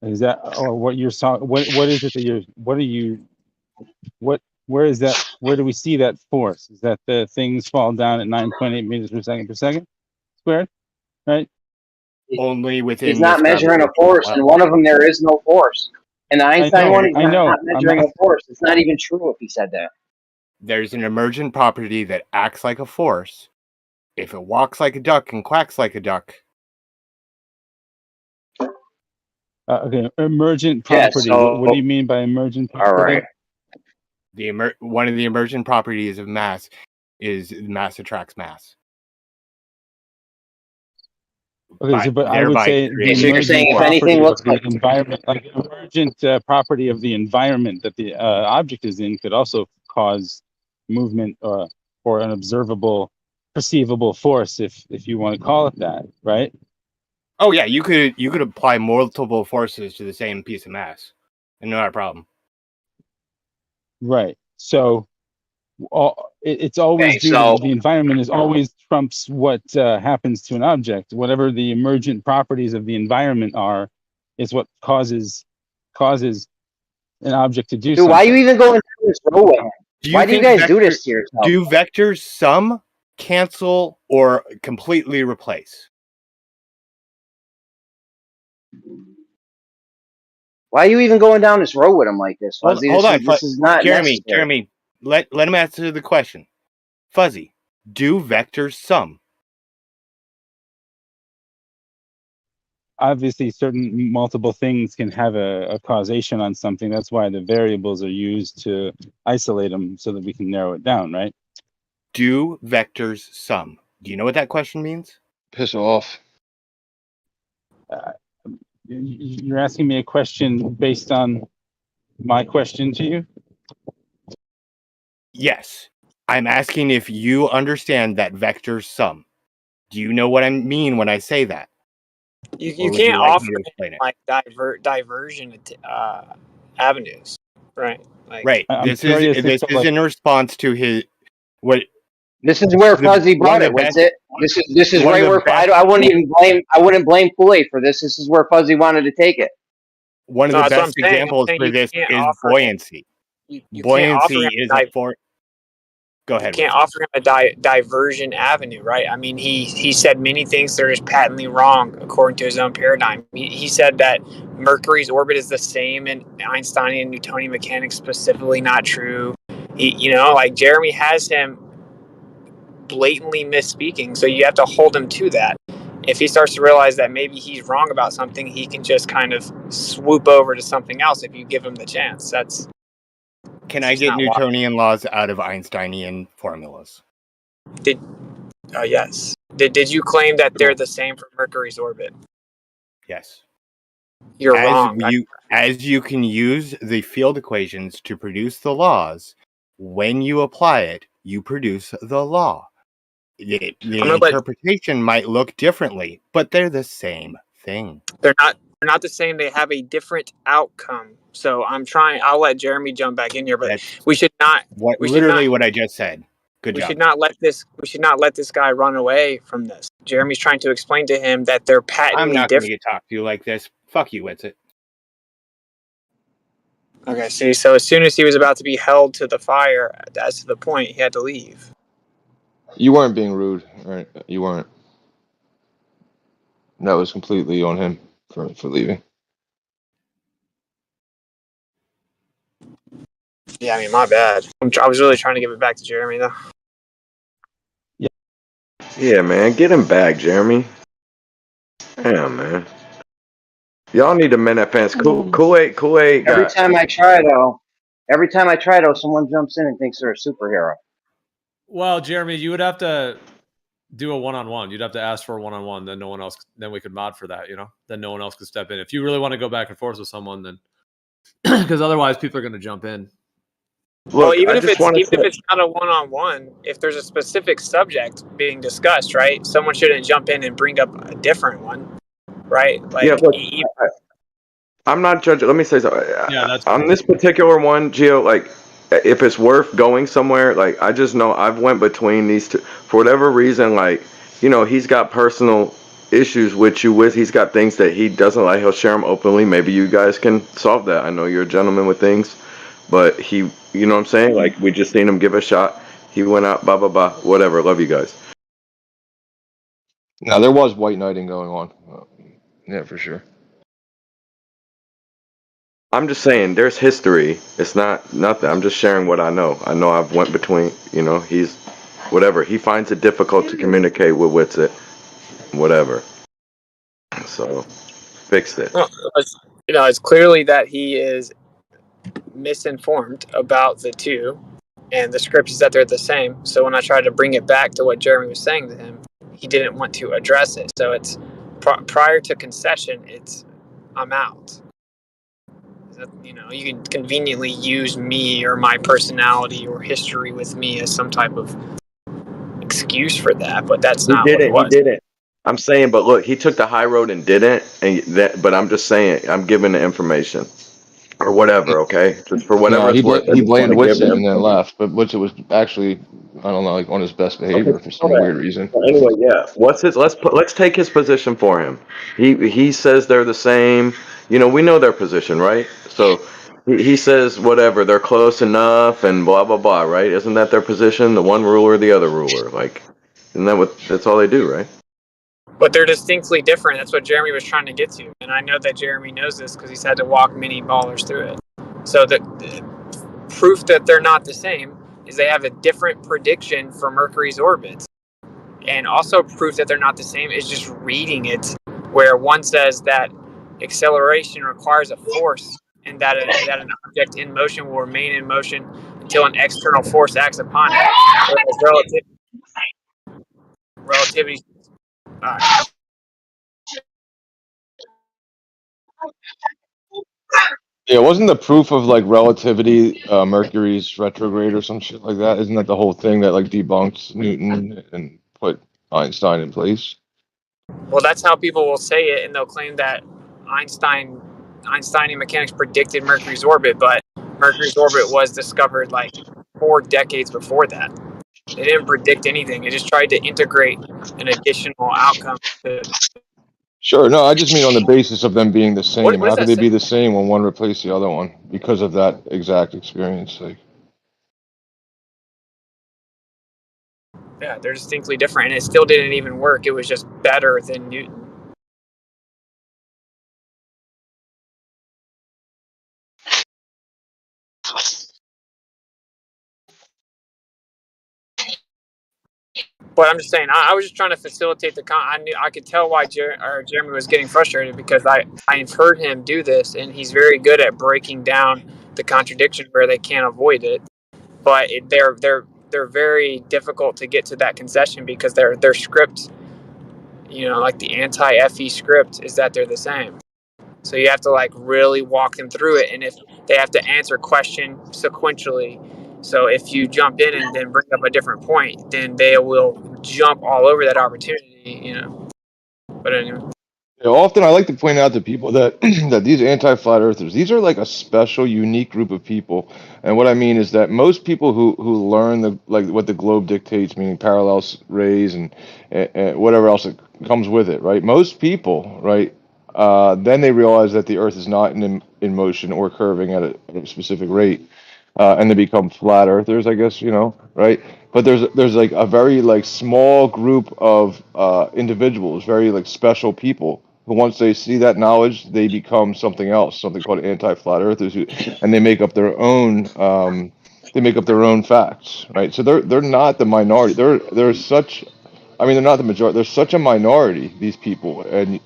Is that or what you're saw? What is it that you're? What are you? What? Where is that? Where do we see that force? Is that the things fall down at 9.8 meters per second squared? Right? Only within He's not this measuring a gravitational force. well. In one of them, there is no force. In the Einstein one, he's I know. not measuring a force. It's not even true if he said that. There's an emergent property that acts like a force. If it walks like a duck and quacks like a duck, Okay, emergent Yeah, property. so- What do you mean by emergent All property? right. one of the emergent properties of mass is mass attracts mass. Okay, so but I would say the So you're saying if emergent anything property looks of the like environment, like the emergent property of the environment that the object is in, could also cause movement or an observable, perceivable force, if you want to call it that, right? Oh yeah, you could apply multiple forces to the same piece of mass, and not a problem. Right. So it's always Okay, so- the environment is always trumps what happens to an object. Whatever the emergent properties of the environment are, is what causes an object to do Dude, something. why are you even going through this road with him? Why do you think guys do this to yourself? Do vectors sum, cancel, or completely replace? Why are you even going down this road with him like this, Fuzzy? Hold on, This is not Jeremy. necessary. Jeremy, let him answer the question. Fuzzy, do vectors sum? Obviously, certain multiple things can have a causation on something. That's why the variables are used to isolate them so that we can narrow it down, right? Do vectors sum? Do you know what that question means? Piss off. You're asking me a question based on my question to you? Yes. I'm asking if you understand that vector sum. Do you know what I mean when I say that? You would can't you like offer me to him, explain it? like diversion avenues, right? Like, Right. I'm This is curious as to like. in response to his what This is where Fuzzy one brought of it. the What's best it? This is one of right the where best I wouldn't even blame. I wouldn't blame Kool-Aid for this. This is where Fuzzy wanted to take it. one of no, the that's what I'm best saying. I'm examples saying for you this can't is offer him. buoyancy. You can't offer Buoyancy him is a form. Go you ahead. can't Winston. offer him a diversion avenue, right? I mean, he said many things that are just patently wrong according to his own paradigm. He said that Mercury's orbit is the same in Einsteinian and Newtonian mechanics, specifically not true. Like Jeremy has him blatantly misspeaking, so you have to hold him to that. If he starts to realize that maybe he's wrong about something, he can just kind of swoop over to something else if you give him the chance. Can I get Newtonian laws out of Einsteinian formulas? Yes. Did you claim that they're the same for Mercury's orbit? Yes. You're wrong. As you can use the field equations to produce the laws, when you apply it, you produce the law. The interpretation might look differently, but they're the same thing. They're not the same. They have a different outcome. So I'll let Jeremy jump back in here, but we should not. What I just said. Good we job. should not let this guy run away from this. Jeremy's trying to explain to him that they're patently I'm not going to different. get talked to like this. Fuck you, Witsit. Okay, see, so as soon as he was about to be held to the fire, that's to the point, he had to leave. You weren't being rude, right? You weren't. That was completely on him for leaving. Yeah, I mean, my bad. I was really trying to give it back to Jeremy, though. Yeah, man, get him back, Jeremy. Damn, man. Y'all need to mend that fence. Kool-Aid Every got. time I try though, someone jumps in and thinks they're a superhero. Well, Jeremy, you would have to do a one-on-one. You'd have to ask for a one-on-one. Then we could mod for that. Then no one else could step in. If you really want to go back and forth with someone, then because otherwise people are going to jump in. Well, even if it's not a one-on-one, if there's a specific subject being discussed, right? Someone shouldn't jump in and bring up a different one, right? Like, Yeah, look, I'm not judging. Let me say something. On this particular one, Gio, like, if it's worth going somewhere, like, I just know I've went between these two for whatever reason. Like, he's got personal issues with you. He's got things that he doesn't like. He'll share them openly. Maybe you guys can solve that. I know you're a gentleman with things, but he, you know what I'm saying? Like, we just seen him give a shot. He went out, blah blah blah, whatever. Love you guys. Now there was white knighting going on. Yeah, for sure. I'm just saying, there's history. It's not nothing. I'm just sharing what I know. I know I've went between. He's whatever. He finds it difficult to communicate with Witsit, whatever. So, fixed it. well, it's clearly that he is misinformed about the two, and the script is that they're the same. So when I tried to bring it back to what Jeremy was saying to him, he didn't want to address it. So it's prior to concession, I'm out. You can conveniently use me or my personality or history with me as some type of excuse for that, but that's not what it was. He didn't. I'm saying, but look, he took the high road and didn't, but I'm just saying, I'm giving the information or whatever, okay? Just for whatever No, it's worth. he blamed Witsit and then left, but Witsit was actually, I don't know, like on his best behavior for some weird reason. Anyway, yeah. Let's take his position for him. He says they're the same. We know their position, right? So he says whatever, they're close enough and blah blah blah, right? Isn't that their position? The one ruler, the other ruler, like, isn't that that's all they do, right? But they're distinctly different. That's what Jeremy was trying to get to, and I know that Jeremy knows this because he's had to walk many ballers through it. So the proof that they're not the same is they have a different prediction for Mercury's orbit. And also proof that they're not the same is just reading it, where one says that acceleration requires a force and that an object in motion will remain in motion until an external force acts upon it. Whereas relativity Yeah, wasn't the proof of like relativity Mercury's retrograde or some shit like that? Isn't that the whole thing that like debunked Newton and put Einstein in place? Well, that's how people will say it, and they'll claim that Einsteinian mechanics predicted Mercury's orbit, but Mercury's orbit was discovered like 4 decades before that. They didn't predict anything. They just tried to integrate an additional outcome. Sure. No, I just mean on the basis of them being the same. What How does could that they say? be the same when one replaced the other one because of that exact experience? Like, Yeah, they're distinctly different, and it still didn't even work. It was just better than Newton. But I'm just saying, I was just trying to facilitate the I could tell why Jeremy was getting frustrated because I've heard him do this, and he's very good at breaking down the contradiction where they can't avoid it. But they're very difficult to get to that concession because their script, like the anti-FE script, is that they're the same. So you have to like really walk them through it, and if they have to answer question sequentially. So if you jump in and then bring up a different point, then they will jump all over that opportunity. But anyway. yeah, often I like to point out to people that that these anti-flat earthers, these are like a special, unique group of people. And what I mean is that most people who learn what the globe dictates, meaning parallel rays and whatever else that comes with it, right? Most people, right? Then they realize that the Earth is not in motion or curving at a specific rate, and they become flat earthers, I guess, right? But there's like a very like small group of individuals, very like special people who once they see that knowledge, they become something else, something called anti-flat earthers, and they make up their own. They make up their own facts, right? So they're not the minority. They're such. I mean, they're not the majority. They're such a minority. These people, and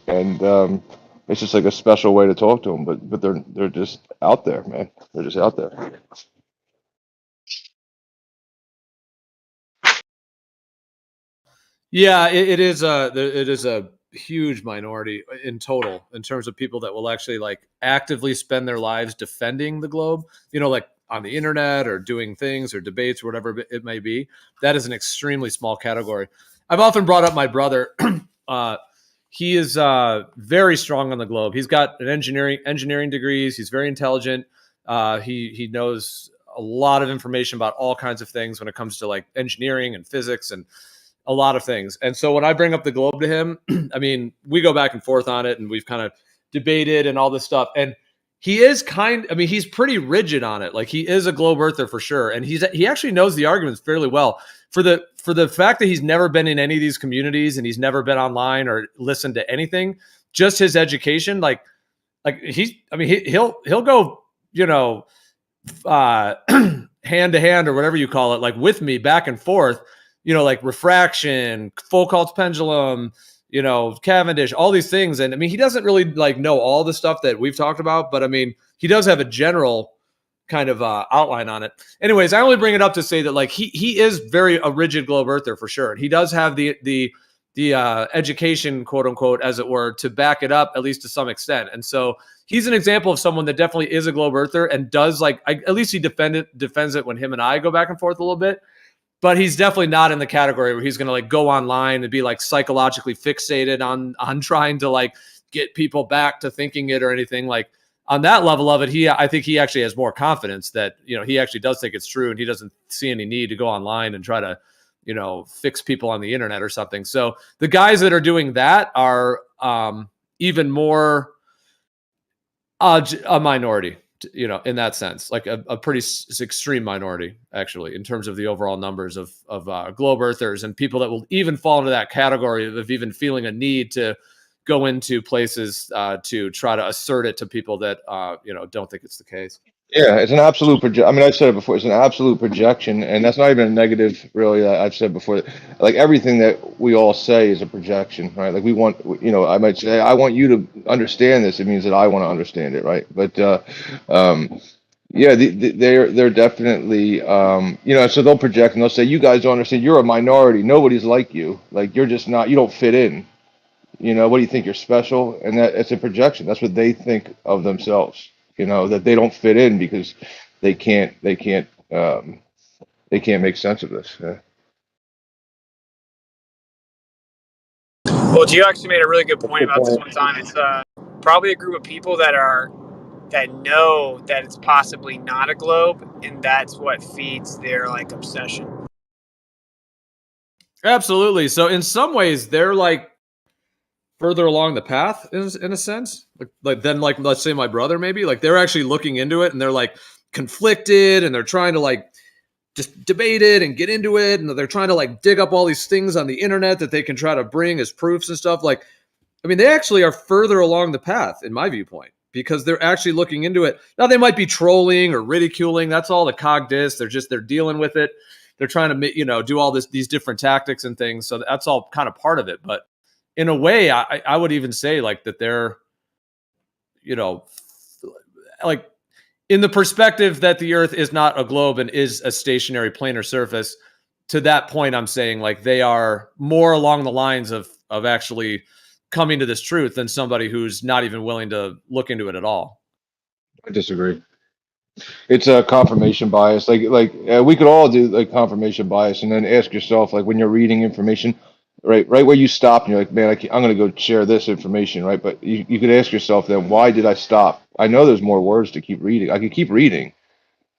it's just like a special way to talk to them. But they're just out there, man. They're just out there. Yeah, it is a huge minority in total in terms of people that will actually like actively spend their lives defending the globe, like on the internet or doing things or debates or whatever it may be. That is an extremely small category. I've often brought up my brother. He is very strong on the globe. He's got an engineering degrees. He's very intelligent. He knows a lot of information about all kinds of things when it comes to like engineering and physics and a lot of things. And so when I bring up the globe to him, I mean, we go back and forth on it and we've kind of debated and all this stuff. And he is he's pretty rigid on it. Like he is a globe earther for sure. And he actually knows the arguments fairly well for the fact that he's never been in any of these communities and he's never been online or listened to anything, just his education. He'll go, hand to hand or whatever you call it, like with me back and forth, like refraction, Foucault's pendulum, Cavendish, all these things. And I mean, he doesn't really like know all the stuff that we've talked about, but I mean, he does have a general kind of outline on it. Anyways, I only bring it up to say that like he is very a rigid globe earther for sure. And he does have the education, quote unquote, as it were, to back it up, at least to some extent. And so he's an example of someone that definitely is a globe earther and does at least he defends it when him and I go back and forth a little bit. But he's definitely not in the category where he's going to like go online and be like psychologically fixated on trying to like get people back to thinking it or anything. Like on that level of it, I think he actually has more confidence that, he actually does think it's true and he doesn't see any need to go online and try to, fix people on the internet or something. So the guys that are doing that are even more a minority. In that sense, like a pretty extreme minority, actually, in terms of the overall numbers of globe earthers and people that will even fall into that category of even feeling a need to go into places to try to assert it to people that don't think it's the case. Yeah, it's an absolute I mean, I said it before. It's an absolute projection, and that's not even a negative, really. I've said before, like everything that we all say is a projection, right? Like we want, I might say, I want you to understand this. It means that I want to understand it, right? But yeah, they're definitely, so they'll project and they'll say, you guys don't understand. You're a minority. Nobody's like you. Like you're just not. You don't fit in. You know, what do you think? You're special, and that it's a projection. That's what they think of themselves. You know, that they don't fit in because they can't make sense of this. Yeah. Well, Gio actually made a really good point about this one time. It's probably a group of people that know that it's possibly not a globe, and that's what feeds their like obsession. Absolutely. So in some ways, they're like further along the path in a sense. Like then, like let's say my brother, maybe like they're actually looking into it and they're like conflicted and they're trying to like just debate it and get into it, and they're trying to like dig up all these things on the internet that they can try to bring as proofs and stuff. Like, I mean, they actually are further along the path in my viewpoint because they're actually looking into it. Now they might be trolling or ridiculing. That's all the cog dis. They're dealing with it. They're trying to, do all these different tactics and things. So that's all kind of part of it. But in a way, I would even say like that they're, like in the perspective that the Earth is not a globe and is a stationary planar surface. To that point, I'm saying like they are more along the lines of actually coming to this truth than somebody who's not even willing to look into it at all. I disagree. It's a confirmation bias. We could all do like confirmation bias, and then ask yourself, like when you're reading information, right where you stop, and you're like, man, I'm going to go share this information, right? But you could ask yourself then, why did I stop? I know there's more words to keep reading. I could keep reading,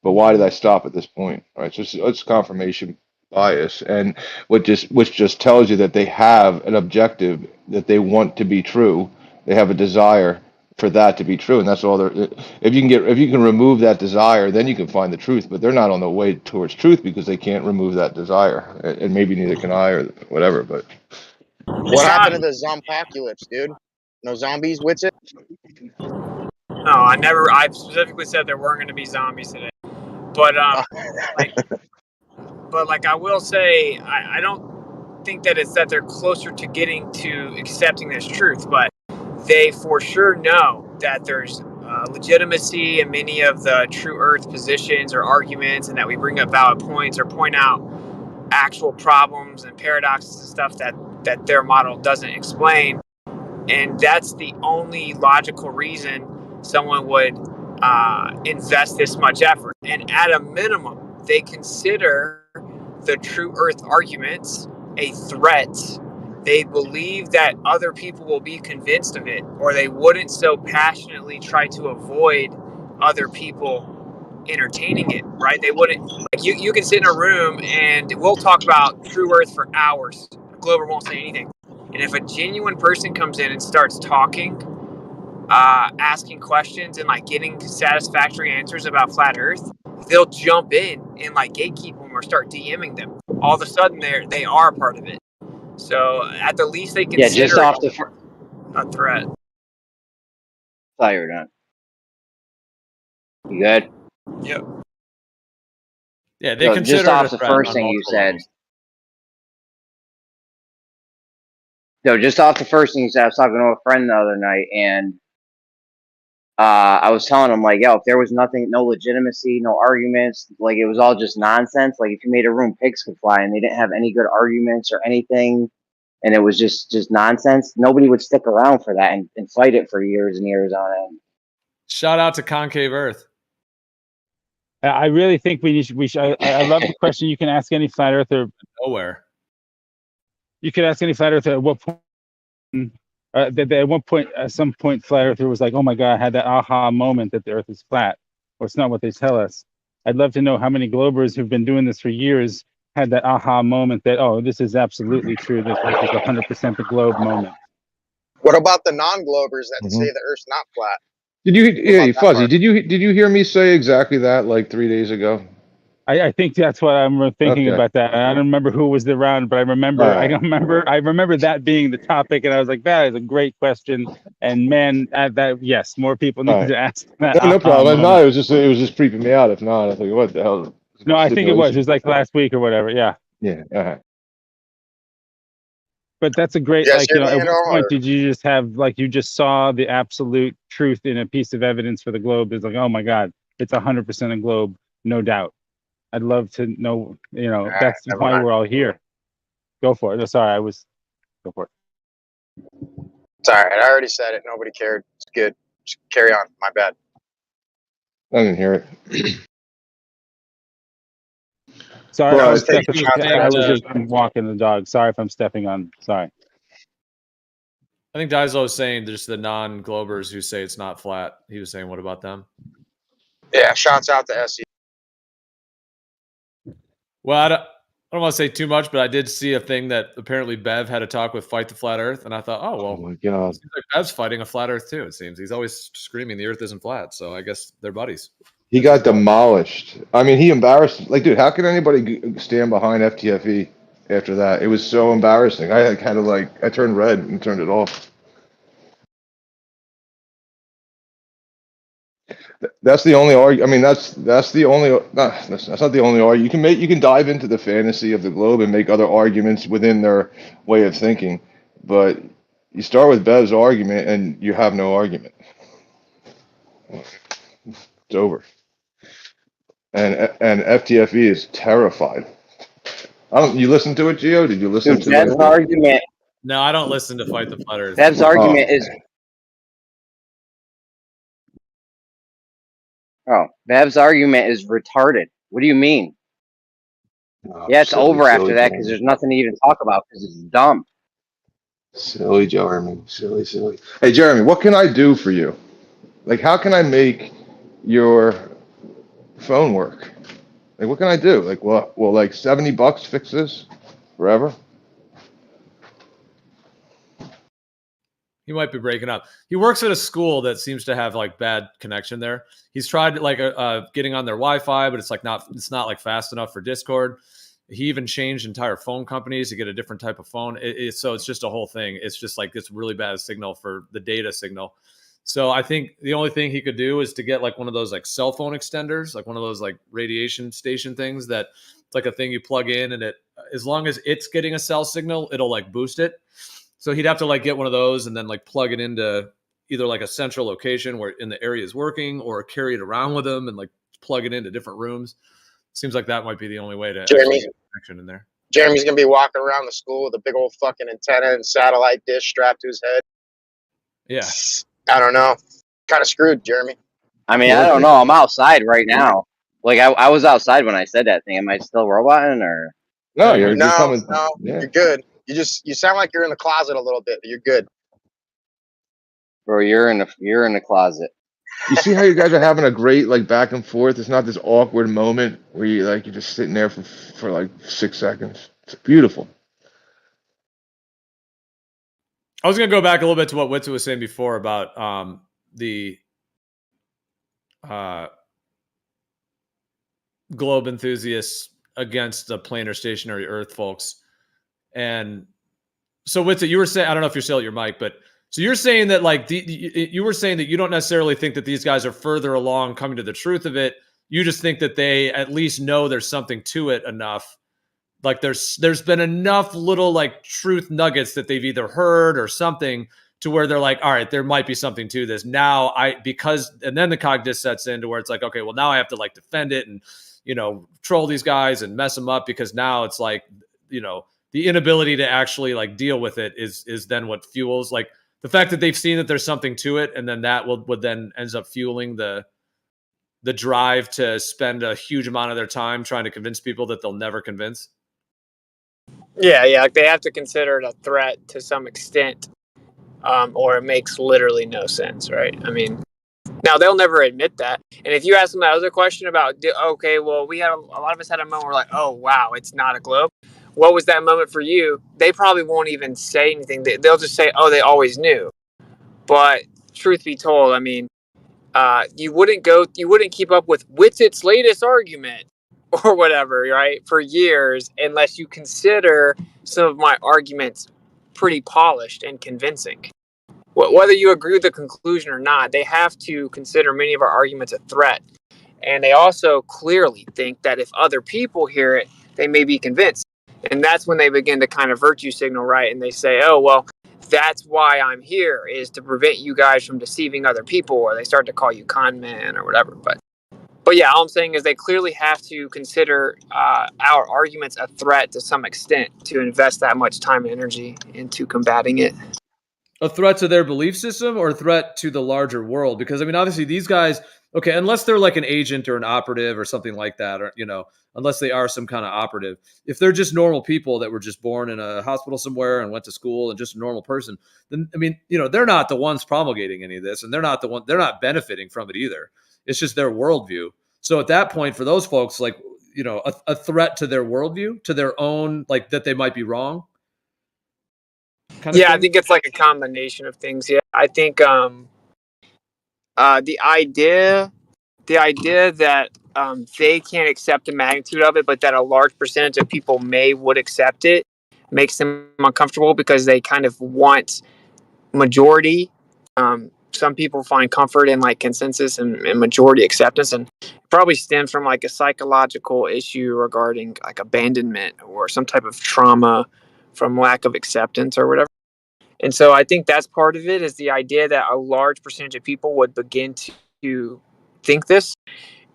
but why did I stop at this point? Right? So it's confirmation bias, and which just tells you that they have an objective that they want to be true. They have a desire for that to be true, and that's all they're. If you can remove that desire, then you can find the truth. But they're not on the way towards truth because they can't remove that desire, and maybe neither can I or whatever. But what happened to the zompocalypse, dude? No zombies with it? No, I specifically said there weren't going to be zombies today. But like I will say, I don't think that it's that they're closer to getting to accepting this truth, but they for sure know that there's legitimacy in many of the true Earth positions or arguments, and that we bring up valid points or point out actual problems and paradoxes and stuff that their model doesn't explain. And that's the only logical reason someone would invest this much effort. And at a minimum, they consider the true Earth arguments a threat. They believe that other people will be convinced of it, or they wouldn't so passionately try to avoid other people entertaining it, right? They wouldn't, like you can sit in a room and we'll talk about true Earth for hours. Glover won't say anything. And if a genuine person comes in and starts talking, asking questions and like getting satisfactory answers about flat Earth, they'll jump in and like gatekeep them or start DMing them. All of a sudden, they are part of it. So at the least, they consider just off the a threat. Fired on. You good? Yep. Yeah, they consider just off it a the threat first on thing you multiple said. levels. No, just off the first thing you said, I was talking to a friend the other night, and I was telling him, like, yo, if there was no legitimacy, no arguments, like, it was all just nonsense. Like, if you made a room, pigs could fly, and they didn't have any good arguments or anything, and it was just nonsense, nobody would stick around for that and fight it for years and years on end. Shout out to Concave Earth. I really think we should. I love the question. You can ask any flat earther. Nowhere. You could ask any flat earther at what point. At some point, flat earther was like, "Oh my God, I had that aha moment that the Earth is flat." Well, it's not what they tell us. I'd love to know how many Globers who've been doing this for years had that aha moment that, oh, this is absolutely true. This is 100% the globe moment. What about the non-Globers that say the Earth's not flat? Fuzzy, did you hear me say exactly that like 3 days ago? I think that's what I'm thinking about that. I don't remember who was around, but I remember I remember that being the topic, and I was like, that is a great question. And man, yes, more people need to ask that. No problem. No, it was just creeping me out. If not, I think, what the hell? No, I think it was like last week or whatever. Yeah. Yeah. But that's a great, yes, at what point did you just have, like, you just saw the absolute truth in a piece of evidence for the globe? It's like, oh my God, it's 100% a globe, no doubt. I'd love to know, that's why we're all here. Go for it. No, sorry, go for it. It's all right. I already said it. Nobody cared. It's good. Just carry on. My bad. I didn't hear it. Sorry, But I I was was stepping. he was saying I was to, just walking the dog. Sorry if I'm stepping on. Sorry. I think Dyslo was saying there's the non-globers who say it's not flat. He was saying, what about them? Yeah, shouts out to SE. Well, I don't want to say too much, but I did see a thing that apparently Bev had a talk with Fight the Flat Earth, and I thought, oh, well, Oh my god. it seems like Bev's fighting a flat Earth too, it seems. He's always screaming the Earth isn't flat, so I guess they're buddies. He got demolished. I mean, he embarrassed. Like, dude, how can anybody stand behind FTFE after that? It was so embarrassing. I had to I turned red and turned it off. That's the only argument. I mean, that's the only. That's not the only argument. You can dive into the fantasy of the globe and make other arguments within their way of thinking, but you start with Bev's argument and you have no argument. It's over. And FTFE is terrified. You listen to it, Gio? Did you listen Dude, to Bev's argument? No, I don't listen to Fight the Flat Earth. Bev's argument is. Oh, Bev's argument is retarded. What do you mean? Yeah, it's over after that because there's nothing to even talk about because it's dumb. Silly Jeremy. Silly. Hey, Jeremy, what can I do for you? Like, how can I make your phone work? Like, what can I do? Like, what? Well, like $70 fix this forever? He might be breaking up. He works at a school that seems to have like bad connection there. He's tried like getting on their Wi-Fi, but it's not like fast enough for Discord. He even changed entire phone companies to get a different type of phone. So it's just a whole thing. It's just like it's really bad signal for the data signal. So I think the only thing he could do is to get like one of those like cell phone extenders, like one of those like radiation station things that it's like a thing you plug in and it, as long as it's getting a cell signal, it'll like boost it. So he'd have to like get one of those and then like plug it into either like a central location where in the area is working or carry it around with him and like plug it into different rooms. Seems like that might be the only way to actually get connection in there. Jeremy's gonna be walking around the school with a big old fucking antenna and satellite dish strapped to his head. Yeah. I don't know. Kind of screwed, Jeremy. I mean, I don't know. I'm outside right now. Like I was outside when I said that thing. Am I still roboting or? No, you're no, coming. No, yeah. You're good. You sound like you're in the closet a little bit, but you're good. Bro, you're in the closet. You see how you guys are having a great like back and forth? It's not this awkward moment where you're just sitting there for like 6 seconds. It's beautiful. I was gonna go back a little bit to what Witzel was saying before about the globe enthusiasts against the planar stationary Earth folks. And so Witzel, you were saying, I don't know if you're still at your mic, but so you're saying that like you were saying that you don't necessarily think that these guys are further along coming to the truth of it. You just think that they at least know there's something to it enough. Like there's been enough little like truth nuggets that they've either heard or something to where they're like, all right, there might be something to this. Now and then the cognitive sets in to where it's like, okay, well now I have to like defend it and, troll these guys and mess them up because now it's like, the inability to actually like deal with it is then what fuels like the fact that they've seen that there's something to it. And then that would then ends up fueling the drive to spend a huge amount of their time trying to convince people that they'll never convince. Yeah. Like they have to consider it a threat to some extent, or it makes literally no sense, right? I mean, now they'll never admit that. And if you ask them that other question about, okay, well, we had a lot of us had a moment where like, oh wow, it's not a globe. What was that moment for you? They probably won't even say anything. They'll just say, oh, they always knew. But truth be told, I mean, you wouldn't keep up with Witzet's latest argument or whatever, right, for years unless you consider some of my arguments pretty polished and convincing. Whether you agree with the conclusion or not, they have to consider many of our arguments a threat. And they also clearly think that if other people hear it, they may be convinced. And that's when they begin to kind of virtue signal, right? And they say, oh, well, that's why I'm here, is to prevent you guys from deceiving other people, or they start to call you con man or whatever. But yeah, all I'm saying is they clearly have to consider our arguments a threat to some extent to invest that much time and energy into combating it. a threat to their belief system or a threat to the larger world? Because I mean, obviously these guys, okay, unless they're like an agent or an operative or something like that, or, you know, unless they are some kind of operative, if they're just normal people that were just born in a hospital somewhere and went to school and just a normal person, then, I mean, you know, they're not the ones promulgating any of this, and they're not benefiting from it either. It's just their worldview. So at that point, for those folks, like, you know, a threat to their worldview, to their own, like that they might be wrong. I think it's like a combination of things. Yeah, I think the idea that they can't accept the magnitude of it, but that a large percentage of people would accept it, makes them uncomfortable because they kind of want majority. Some people find comfort in like consensus and majority acceptance, and it probably stems from like a psychological issue regarding like abandonment or some type of trauma from lack of acceptance or whatever. And so I think that's part of it, is the idea that a large percentage of people would begin to think this.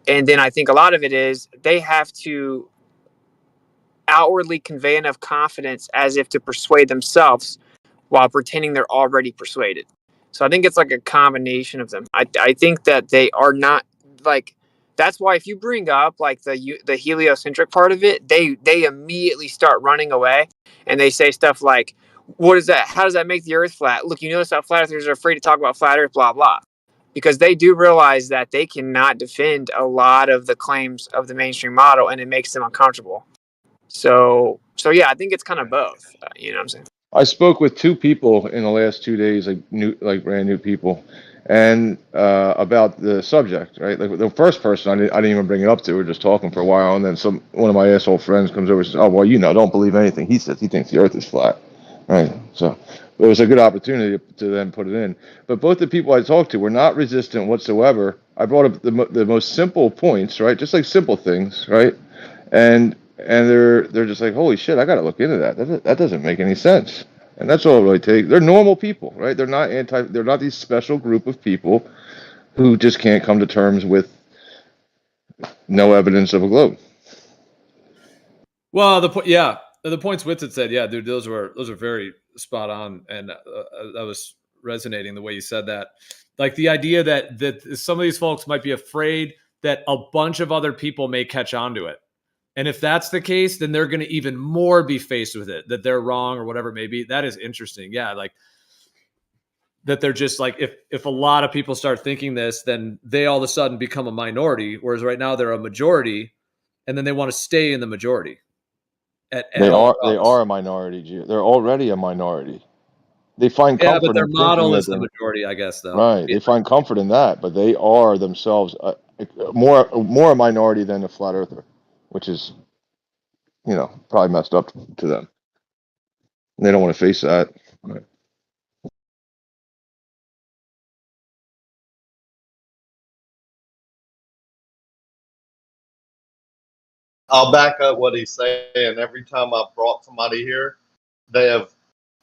And then I think a lot of it is they have to outwardly convey enough confidence as if to persuade themselves while pretending they're already persuaded. So I think it's like a combination of them. I think that they are not like, that's why if you bring up like the heliocentric part of it, they immediately start running away and they say stuff like, what is that? How does that make the earth flat? Look, you notice how flat earthers are afraid to talk about flat earth, blah, blah. Because they do realize that they cannot defend a lot of the claims of the mainstream model, and it makes them uncomfortable. So yeah, I think it's kind of both. You know what I'm saying? I spoke with 2 people in the last 2 days, like brand new people, and about the subject, right? Like the first person, I didn't even bring it up to. We were just talking for a while, and then one of my asshole friends comes over and says, "Oh, well, you know, don't believe anything he says. He thinks the Earth is flat." Right. So it was a good opportunity to then put it in. But both the people I talked to were not resistant whatsoever. I brought up the most simple points, right? Just like simple things, right? And they're just like, holy shit, I got to look into that. That doesn't make any sense. And that's all it really takes. They're normal people, right? They're not these special group of people who just can't come to terms with no evidence of a globe. Well, the points Whitsitt said, yeah, dude, those are very spot on, and that was resonating the way you said that. Like the idea that some of these folks might be afraid that a bunch of other people may catch on to it. And if that's the case, then they're going to even more be faced with it, that they're wrong or whatever it may be. That is interesting. Yeah, like that they're just like, if a lot of people start thinking this, then they all of a sudden become a minority, whereas right now they're a majority, and then they want to stay in the majority. They are a minority. They're already a minority. They find comfort but their in model thinking is that the majority, I guess, though. right. They find comfort in that, but they are themselves more a minority than a flat earther, which is, you know, probably messed up to them. And they don't want to face that. Right. I'll back up what he's saying. Every time I've brought somebody here, they have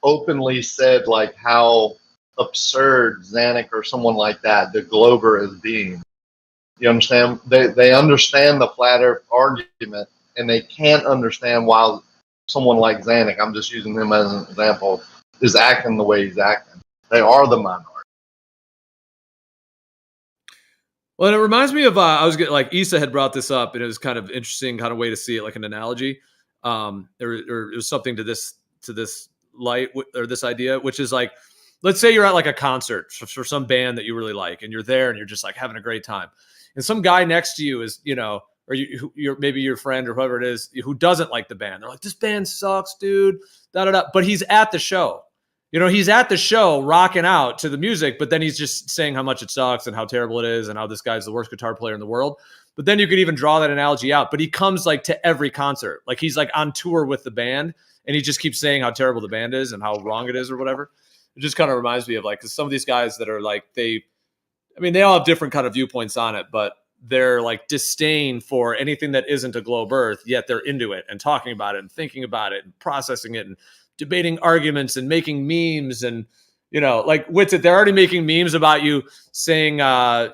openly said like how absurd Zanuck or someone like that, the Glober, is being. You understand? They understand the flat Earth argument, and they can't understand why someone like Zanuck, I'm just using him as an example, is acting the way he's acting. They are the minority. Well, and it reminds me of I was getting, like, Issa had brought this up, and it was kind of interesting kind of way to see it, like an analogy. Or it was something to this light or this idea, which is like, let's say you're at like a concert for some band that you really like, and you're there and you're just like having a great time, and some guy next to you is, you know, or you're maybe your friend or whoever it is who doesn't like the band. They're like, this band sucks, dude. Da da da. But he's at the show. You know, he's at the show rocking out to the music, but then he's just saying how much it sucks and how terrible it is and how this guy's the worst guitar player in the world. But then you could even draw that analogy out. But he comes like to every concert. Like he's like on tour with the band, and he just keeps saying how terrible the band is and how wrong it is or whatever. It just kind of reminds me of like, 'cause some of these guys that are like, they all have different kind of viewpoints on it, but they're like disdain for anything that isn't a globe Earth, yet they're into it and talking about it and thinking about it and processing it and debating arguments and making memes. And, you know, like Whitsitt, they're already making memes about you saying,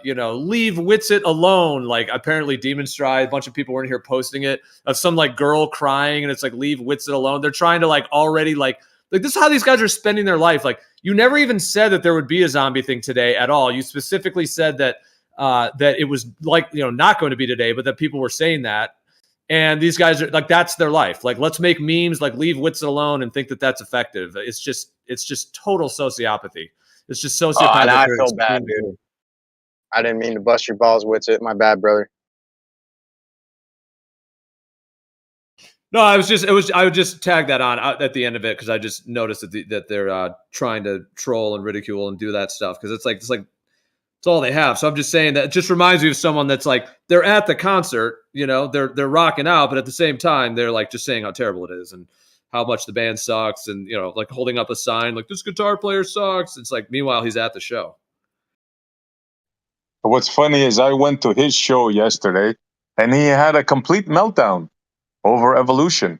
you know, leave Whitsitt alone. Like apparently Demon Stride, a bunch of people weren't here posting it, of some like girl crying, and it's like, leave Whitsitt alone. They're trying to like already like Like, this is how these guys are spending their life. Like, you never even said that there would be a zombie thing today at all. You specifically said that that it was like, you know, not going to be today, but that people were saying that. And these guys are like, that's their life. Like, let's make memes, like leave Witz alone and think that that's effective. It's just total sociopathy. It's just sociopathy. And I feel bad, dude. I didn't mean to bust your balls with it. My bad, brother. No, I would just tag that on at the end of it because I just noticed that they're trying to troll and ridicule and do that stuff because it's like it's all they have. So I'm just saying that it just reminds me of someone that's like, they're at the concert, you know, they're rocking out, but at the same time they're like just saying how terrible it is and how much the band sucks and, you know, like holding up a sign like this guitar player sucks. It's like, meanwhile he's at the show. What's funny is I went to his show yesterday and he had a complete meltdown over evolution.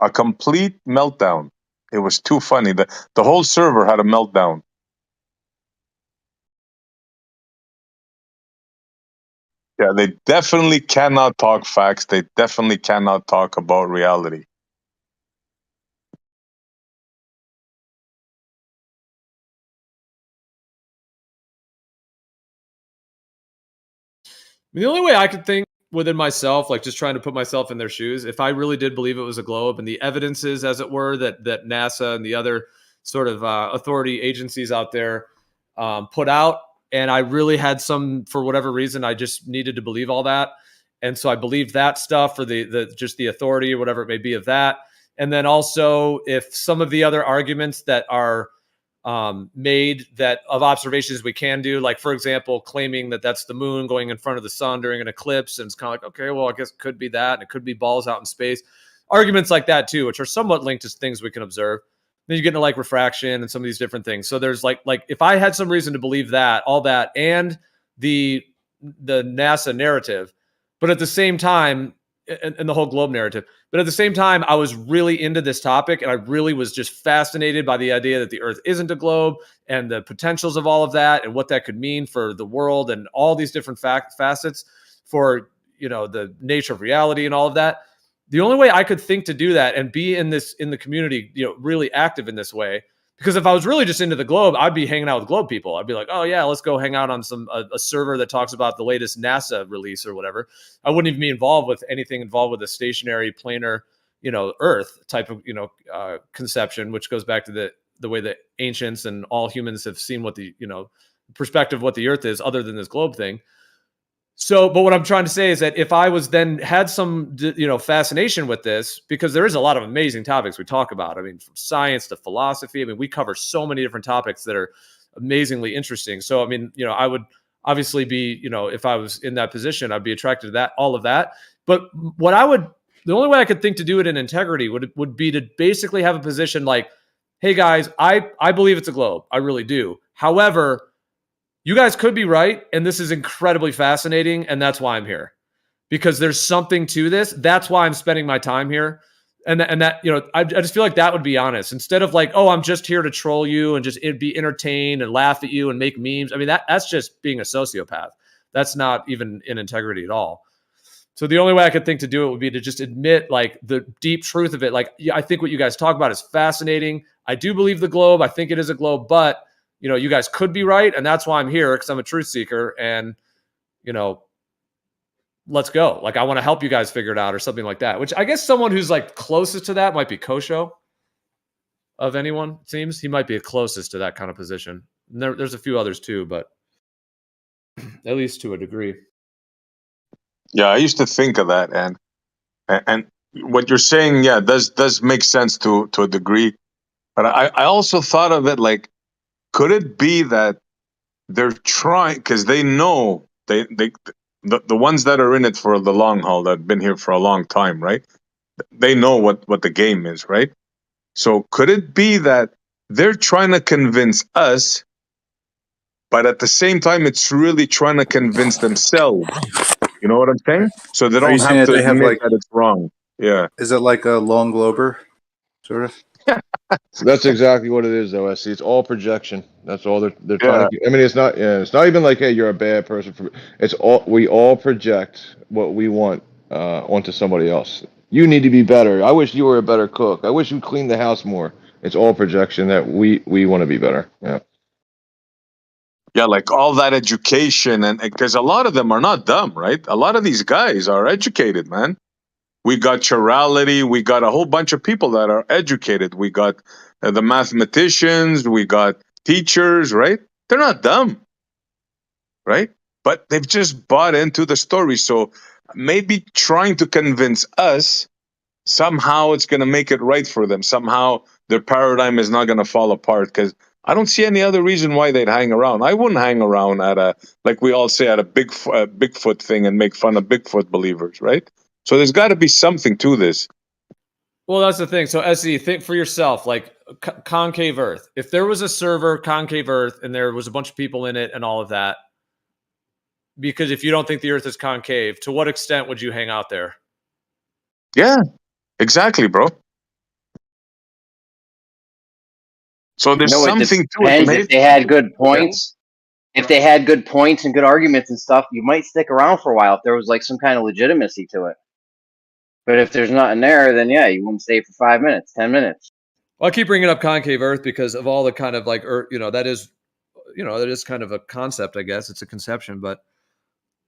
A complete meltdown. It was too funny. The whole server had a meltdown. Yeah, they definitely cannot talk facts. They definitely cannot talk about reality. The only way I could think within myself, like just trying to put myself in their shoes, if I really did believe it was a globe and the evidences, as it were, that NASA and the other sort of authority agencies out there put out, and I really had some, for whatever reason, I just needed to believe all that. And so I believed that stuff for the just the authority or whatever it may be of that. And then also if some of the other arguments that are made that of observations we can do, like for example, claiming that that's the moon going in front of the sun during an eclipse. And it's kind of like, okay, well, I guess it could be that. And it could be balls out in space. Arguments like that too, which are somewhat linked to things we can observe. Then you get into like refraction and some of these different things. So there's like if I had some reason to believe that, all that, and the NASA narrative, but at the same time, and the whole globe narrative, but at the same time, I was really into this topic and I really was just fascinated by the idea that the Earth isn't a globe and the potentials of all of that and what that could mean for the world and all these different facets for, you know, the nature of reality and all of that. The only way I could think to do that and be in the community, you know, really active in this way, because if I was really just into the globe, I'd be hanging out with globe people. I'd be like, oh yeah, let's go hang out on a server that talks about the latest NASA release or whatever. I wouldn't even be involved with anything involved with a stationary planar, you know, Earth type of, you know, conception, which goes back to the way that ancients and all humans have seen what the, you know, perspective of what the Earth is other than this globe thing. So, but what I'm trying to say is that if I was then had some, you know, fascination with this, because there is a lot of amazing topics we talk about. I mean, from science to philosophy. I mean, we cover so many different topics that are amazingly interesting. So, I mean, you know, I would obviously be, you know, if I was in that position, I'd be attracted to that, all of that. But the only way I could think to do it in integrity would be to basically have a position like, hey guys, I believe it's a globe. I really do. However, you guys could be right, and this is incredibly fascinating, and that's why I'm here. Because there's something to this. That's why I'm spending my time here. And that, you know, I just feel like that would be honest. Instead of like, oh, I'm just here to troll you and just be entertained and laugh at you and make memes. I mean, that's just being a sociopath. That's not even in integrity at all. So the only way I could think to do it would be to just admit like the deep truth of it. Like, yeah, I think what you guys talk about is fascinating. I do believe the globe. I think it is a globe, but you know, you guys could be right. And that's why I'm here, because I'm a truth seeker. And, you know, let's go. Like, I want to help you guys figure it out or something like that, which I guess someone who's like closest to that might be Kosho of anyone. It seems he might be closest to that kind of position. And there's a few others too, but at least to a degree. Yeah, I used to think of that. And what you're saying, yeah, does make sense to a degree. But I also thought of it like, could it be that they're trying, because they know the ones that are in it for the long haul, that have been here for a long time, right? They know what the game is, right? So could it be that they're trying to convince us, but at the same time, it's really trying to convince themselves? You know what I'm saying? So they don't have to admit that it's wrong. Yeah. Is it like a lone glober, sort of? That's exactly what it is, though. See, it's all projection. That's all they're trying to. I mean, it's not even like, hey, you're a bad person. We all project what we want onto somebody else. You need to be better. I wish you were a better cook. I wish you cleaned the house more. It's all projection that we want to be better. Yeah. Yeah, like all that education, and because a lot of them are not dumb, right? A lot of these guys are educated, man. We got chirality. We got a whole bunch of people that are educated. We got the mathematicians. We got teachers, right? They're not dumb, right? But they've just bought into the story. So maybe trying to convince us somehow it's going to make it right for them. Somehow their paradigm is not going to fall apart, because I don't see any other reason why they'd hang around. I wouldn't hang around at a, like we all say, at a Bigfoot thing and make fun of Bigfoot believers, right? So there's got to be something to this. Well, that's the thing. So, SE, think for yourself, like concave Earth. If there was a server, concave Earth, and there was a bunch of people in it and all of that, because if you don't think the Earth is concave, to what extent would you hang out there? Yeah, exactly, bro. So there's No, it something to depends. it. If they had good points, if they had good points and good arguments and stuff, you might stick around for a while if there was like some kind of legitimacy to it. But if there's nothing there, then yeah, you won't stay for 5 minutes, 10 minutes. Well, I keep bringing up concave Earth because of all the kind of like Earth, that is kind of a concept, I guess. It's a conception, but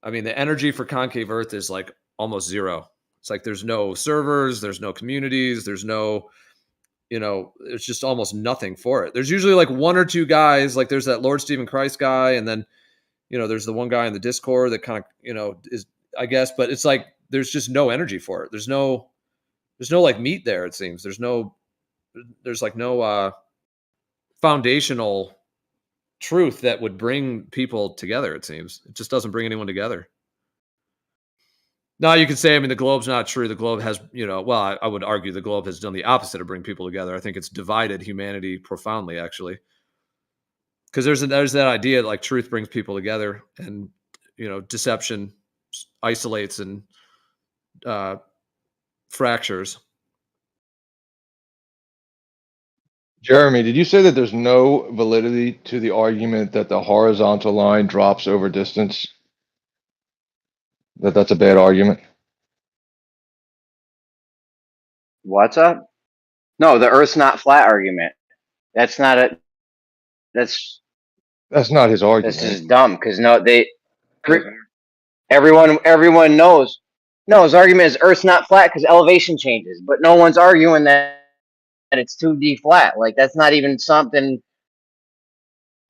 I mean, the energy for concave Earth is like almost zero. It's like there's no servers, there's no communities, there's no, it's just almost nothing for it. There's usually like one or two guys, like there's that Lord Stephen Christ guy, and then, there's the one guy in the Discord that kind of, is, I guess, but it's like there's just no energy for it. There's no like meat there, it seems. There's no foundational truth that would bring people together, it seems. It just doesn't bring anyone together. Now you could say, I mean, the globe's not true. The globe has, well, I would argue the globe has done the opposite of bring people together. I think it's divided humanity profoundly, actually. Because there's that idea that like truth brings people together, and deception isolates and fractures. Jeremy, did you say that there's no validity to the argument that the horizontal line drops over distance? That's a bad argument? What's up? No, the Earth's not flat argument. That's not a. That's not his argument. This is dumb because everyone knows. No, his argument is Earth's not flat because elevation changes, but no one's arguing that it's 2D flat. Like that's not even something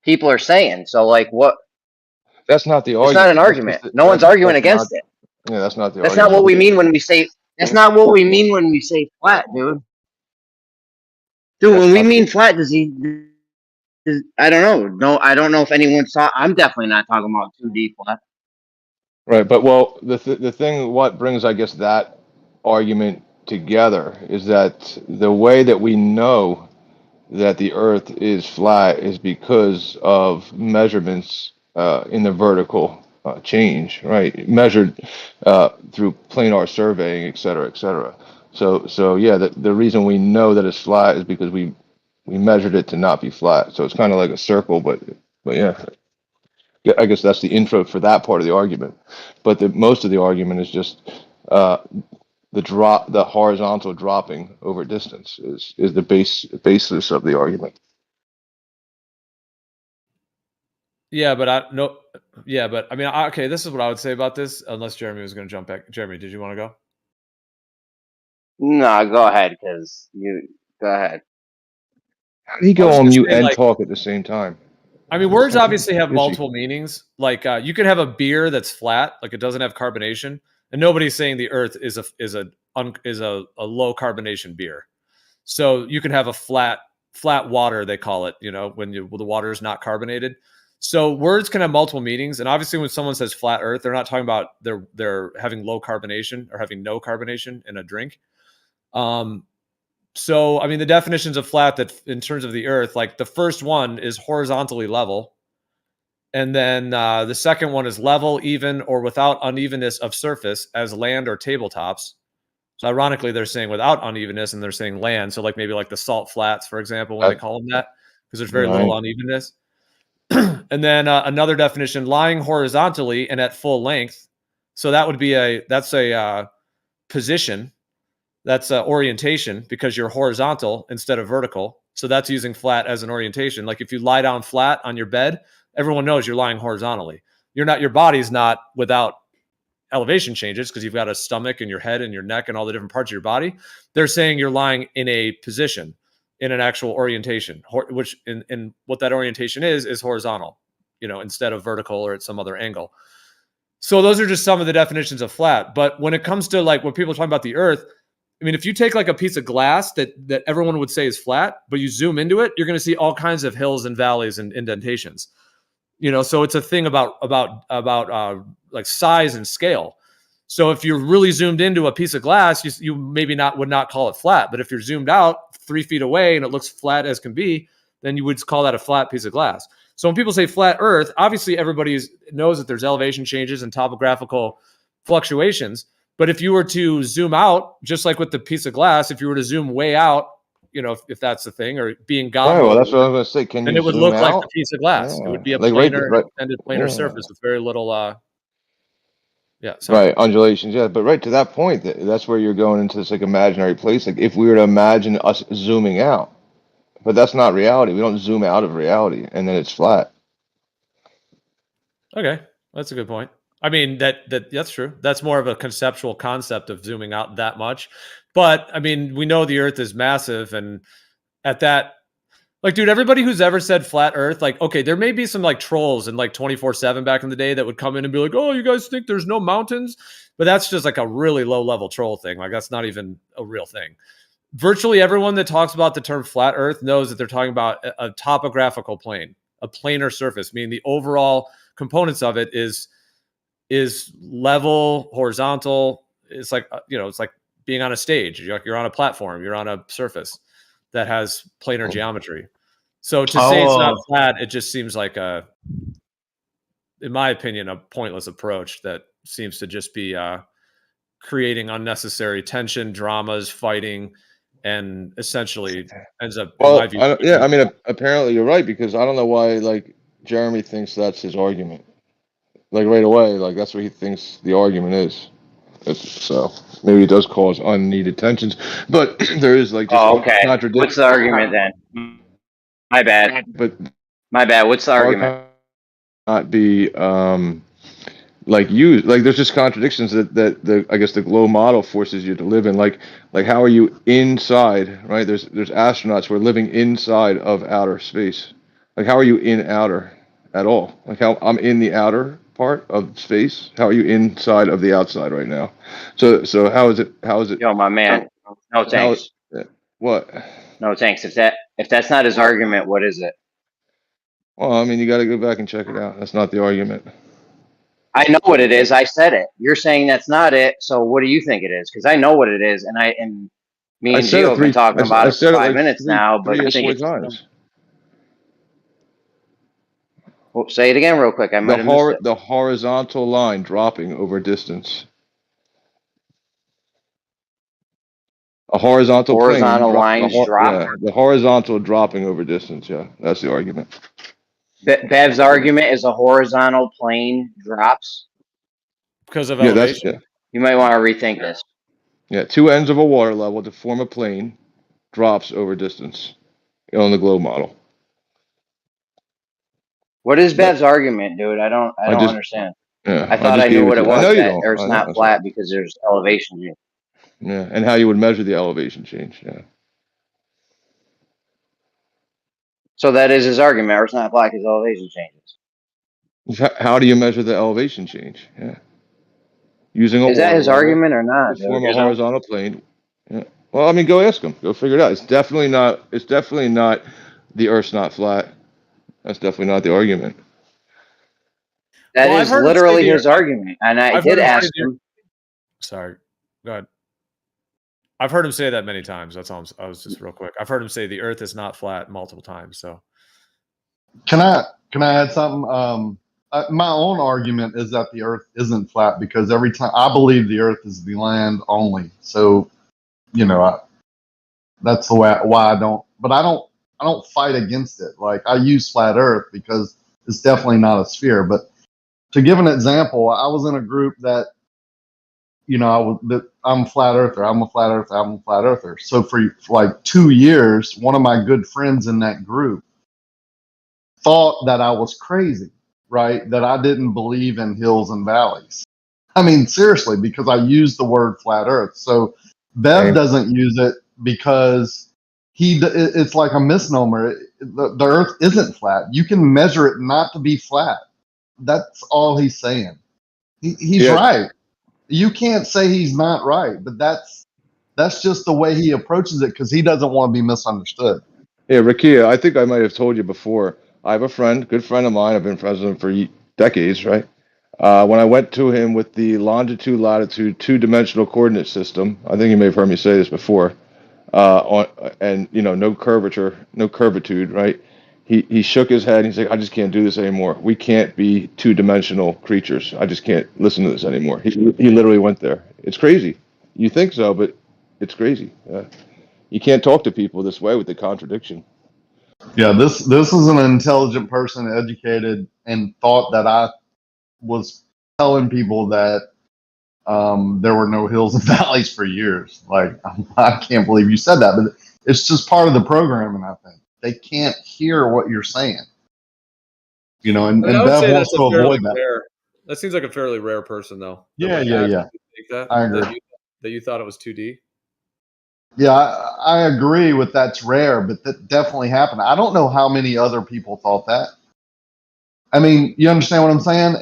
people are saying. So like what? That's not the argument. It's not an argument. No one's arguing against it. Yeah, that's not the That's argument. not what we mean when we say. That's not what we mean when we say flat, dude. Dude, when we mean flat, I don't know. No, I don't know if anyone saw. I'm definitely not talking about 2D flat. Right, but well, the thing, what brings, I guess, that argument together is that the way that we know that the Earth is flat is because of measurements in the vertical change, right? Measured through planar surveying, et cetera, et cetera. So yeah, the reason we know that it's flat is because we measured it to not be flat. So it's kind of like a circle, but yeah. I guess that's the intro for that part of the argument. But most of the argument is just the horizontal dropping over distance is the basis of the argument. Yeah, but I mean, okay, this is what I would say about this, unless Jeremy was going to jump back. Jeremy, did you want to go? No, go ahead, because you go ahead. How do you go on mute and talk at the same time? I mean, words obviously have multiple meanings. Like you could have a beer that's flat, like it doesn't have carbonation, and nobody's saying the Earth is a low carbonation beer. So you can have a flat water, they call it, when the water is not carbonated. So words can have multiple meanings, and obviously when someone says flat Earth, they're not talking about they're having low carbonation or having no carbonation in a drink. So, I mean, the definitions of flat that in terms of the Earth, like the first one is horizontally level. And then the second one is level, even, or without unevenness of surface as land or tabletops. So ironically, they're saying without unevenness and they're saying land. So like maybe like the salt flats, for example, when they call them that, because there's very little unevenness. And then another definition, lying horizontally and at full length. So that would be that's a position. That's orientation because you're horizontal instead of vertical. So that's using flat as an orientation. Like if you lie down flat on your bed, everyone knows you're lying horizontally. Your body's not without elevation changes because you've got a stomach and your head and your neck and all the different parts of your body. They're saying you're lying in a position, in an actual orientation, which in what that orientation is horizontal, instead of vertical or at some other angle. So those are just some of the definitions of flat. But when it comes to like when people are talking about the earth, I mean, if you take like a piece of glass that everyone would say is flat, but you zoom into it, you're going to see all kinds of hills and valleys and indentations. So it's a thing about like size and scale. So if you're really zoomed into a piece of glass, you maybe would not call it flat. But if you're zoomed out 3 feet away and it looks flat as can be, then you would call that a flat piece of glass. So when people say flat Earth, obviously everybody knows that there's elevation changes and topographical fluctuations. But if you were to zoom out, just like with the piece of glass, if you were to zoom way out, if that's the thing, or being gone, well, that's what I was going to say. Can then you it would zoom look out? like the piece of glass. Yeah. It would be a like planar, extended planar yeah. surface with very little. Right, undulations. Yeah, but right to that point, that's where you're going into this like imaginary place. Like if we were to imagine us zooming out, but that's not reality. We don't zoom out of reality, and then it's flat. Okay, that's a good point. I mean, that's true. That's more of a conceptual concept of zooming out that much. But I mean, we know the Earth is massive, and at that, like, dude, everybody who's ever said flat Earth, like, okay, there may be some like trolls and like 24/7 back in the day that would come in and be like, oh, you guys think there's no mountains? But that's just like a really low level troll thing. Like that's not even a real thing. Virtually everyone that talks about the term flat Earth knows that they're talking about a topographical plane, a planar surface, meaning the overall components of it is level, horizontal. It's like, it's like being on a stage. You're on a platform. You're on a surface that has planar geometry. So to say it's not flat, it just seems like in my opinion, a pointless approach that seems to just be creating unnecessary tension, dramas, fighting, and essentially ends up. Well, I mean, apparently you're right because I don't know why like Jeremy thinks that's his argument. Like right away, like that's what he thinks the argument is. So maybe it does cause unneeded tensions, but there is like just okay. contradiction. What's the argument then? My bad. But my bad. What's the argument? Not be like used. Like there's just contradictions that the I guess the glow model forces you to live in. Like how are you inside? Right? There's astronauts who are living inside of outer space. Like how are you in outer at all? Like how I'm in the outer part of space. How are you inside of the outside right now? So how is it? Yo, my man. No thanks. What? No thanks. If that's not his argument, what is it? Well, I mean, you got to go back and check it out. That's not the argument. I know what it is. I said it. You're saying that's not it. So what do you think it is? Because I know what it is, and me and Gio have been talking about it for 5 minutes now. But I think it's well, say it again real quick. I might have missed it. The horizontal line dropping over distance. A horizontal lines drop. Yeah, the horizontal dropping over distance. Yeah, that's the argument. Bev's argument is a horizontal plane drops because of elevation. You might want to rethink this. Yeah, two ends of a water level to form a plane drops over distance on the globe model. What is Bev's argument, dude? I don't understand. Yeah, I thought I knew what it was. Or it's not flat because there's elevation here. Yeah, and how you would measure the elevation change. Yeah. So that is his argument, or it's not flat because elevation changes. How do you measure the elevation change? Yeah. Using is that his argument or not? To form a horizontal plane. Yeah. Well, I mean, go ask him. Go figure it out. It's definitely not the Earth's not flat. That's definitely not the argument. That is literally his argument, and I did ask him. Sorry, go ahead. I've heard him say that many times. That's all. I was just real quick. I've heard him say the Earth is not flat multiple times. So, can I add something? My own argument is that the Earth isn't flat because every time I believe the Earth is the land only. So, that's the way why I don't. But I don't fight against it. Like I use flat Earth because it's definitely not a sphere. But to give an example, I was in a group that I'm a flat earther. I'm a flat earther. I'm a flat earther. So for like 2 years, one of my good friends in that group thought that I was crazy, right? That I didn't believe in hills and valleys. I mean, seriously, because I used the word flat earth. So Bev doesn't use it because it's like a misnomer. The earth isn't flat. You can measure it not to be flat. That's all he's saying. He's right. You can't say he's not right, but that's just the way he approaches it because he doesn't want to be misunderstood. Yeah, Rakia, I think I might have told you before. I have a friend, good friend of mine. I've been friends with him for decades, right? When I went to him with the longitude, latitude, two-dimensional coordinate system, I think you may have heard me say this before, and no curvature, no curvitude, right? He shook his head and he's like, I just can't do this anymore. We can't be two-dimensional creatures. I just can't listen to this anymore. He literally went there. It's crazy. You think so, but it's crazy. You can't talk to people this way with the contradiction. Yeah, this is an intelligent person, educated, and thought that I was telling people that there were no hills and valleys for years. Like, I can't believe you said that, but it's just part of the programming. I think they can't hear what you're saying. And I would Bev say wants that's to a fairly avoid that. rare. That seems like a fairly rare person, though. Yeah. I agree. That you thought it was 2D. Yeah, I agree with that's rare, but that definitely happened. I don't know how many other people thought that. I mean, you understand what I'm saying?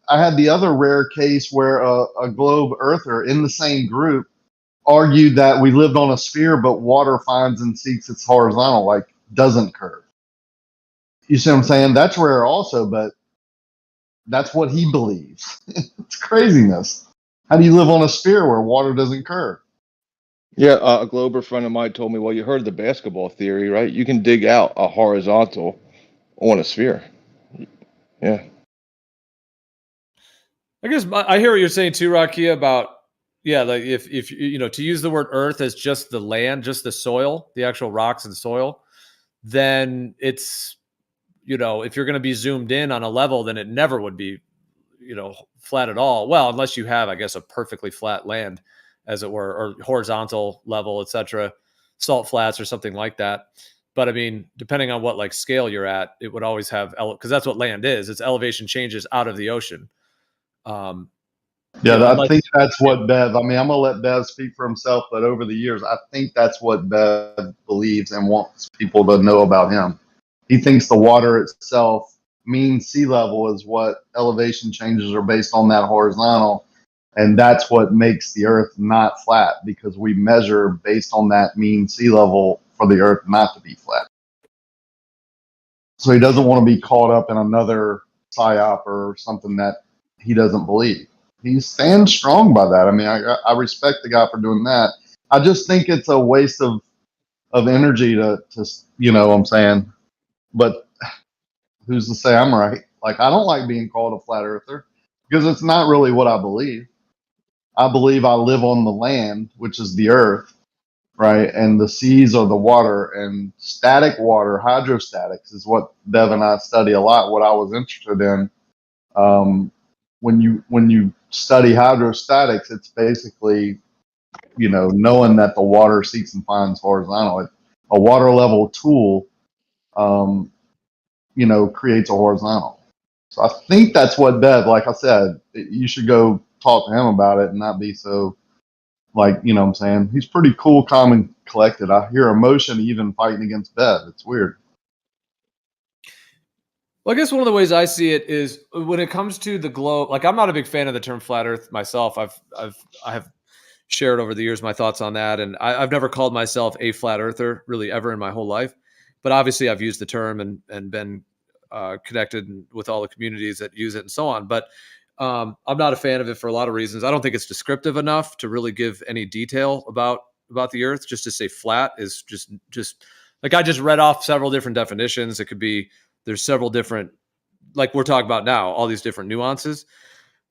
I had the other rare case where a globe earther in the same group argued that we lived on a sphere, but water finds and seeks its horizontal, like doesn't curve. You see what I'm saying? That's rare also, but that's what he believes. It's craziness. How do you live on a sphere where water doesn't curve? Yeah, a Glober friend of mine told me, well, you heard the basketball theory, right? You can dig out a horizontal on a sphere. Yeah. I guess I hear what you're saying too, Rakia, about like if to use the word Earth as just the land, just the soil, the actual rocks and soil, then it's if you're going to be zoomed in on a level, then it never would be flat at all. Well, unless you have, I guess, a perfectly flat land, as it were, or horizontal level, etc., salt flats or something like that. But I mean, depending on what like scale you're at, it would always have because that's what land is. It's elevation changes out of the ocean. I think that's what Bev, I mean, I'm going to let Bev speak for himself, but over the years, I think that's what Bev believes and wants people to know about him. He thinks the water itself, mean sea level, is what elevation changes are based on that horizontal. And that's what makes the earth not flat, because we measure based on that mean sea level for the earth not to be flat. So he doesn't want to be caught up in another psyop or something that he doesn't believe. He stands strong by that. I mean, I respect the guy for doing that. I just think it's a waste of energy to what I'm saying. But who's to say I'm right? Like, I don't like being called a flat earther because it's not really what I believe. I believe I live on the land, which is the earth, right? And the seas are the water, and static water, hydrostatics, is what Bev and I study a lot. What I was interested in. When you study hydrostatics, it's basically, knowing that the water seeks and finds horizontal. A water level tool, creates a horizontal. So I think that's what Bev, like I said, you should go talk to him about it and not be so, like, what I'm saying? He's pretty cool, calm, and collected. I hear emotion even fighting against Bev. It's weird. Well, I guess one of the ways I see it is when it comes to the globe. Like, I'm not a big fan of the term flat Earth myself. I have shared over the years my thoughts on that, and I've never called myself a flat earther really ever in my whole life. But obviously, I've used the term and been connected with all the communities that use it and so on. But I'm not a fan of it for a lot of reasons. I don't think it's descriptive enough to really give any detail about the Earth. Just to say flat is just like, I just read off several different definitions. It could be, there's several different, like we're talking about now, all these different nuances.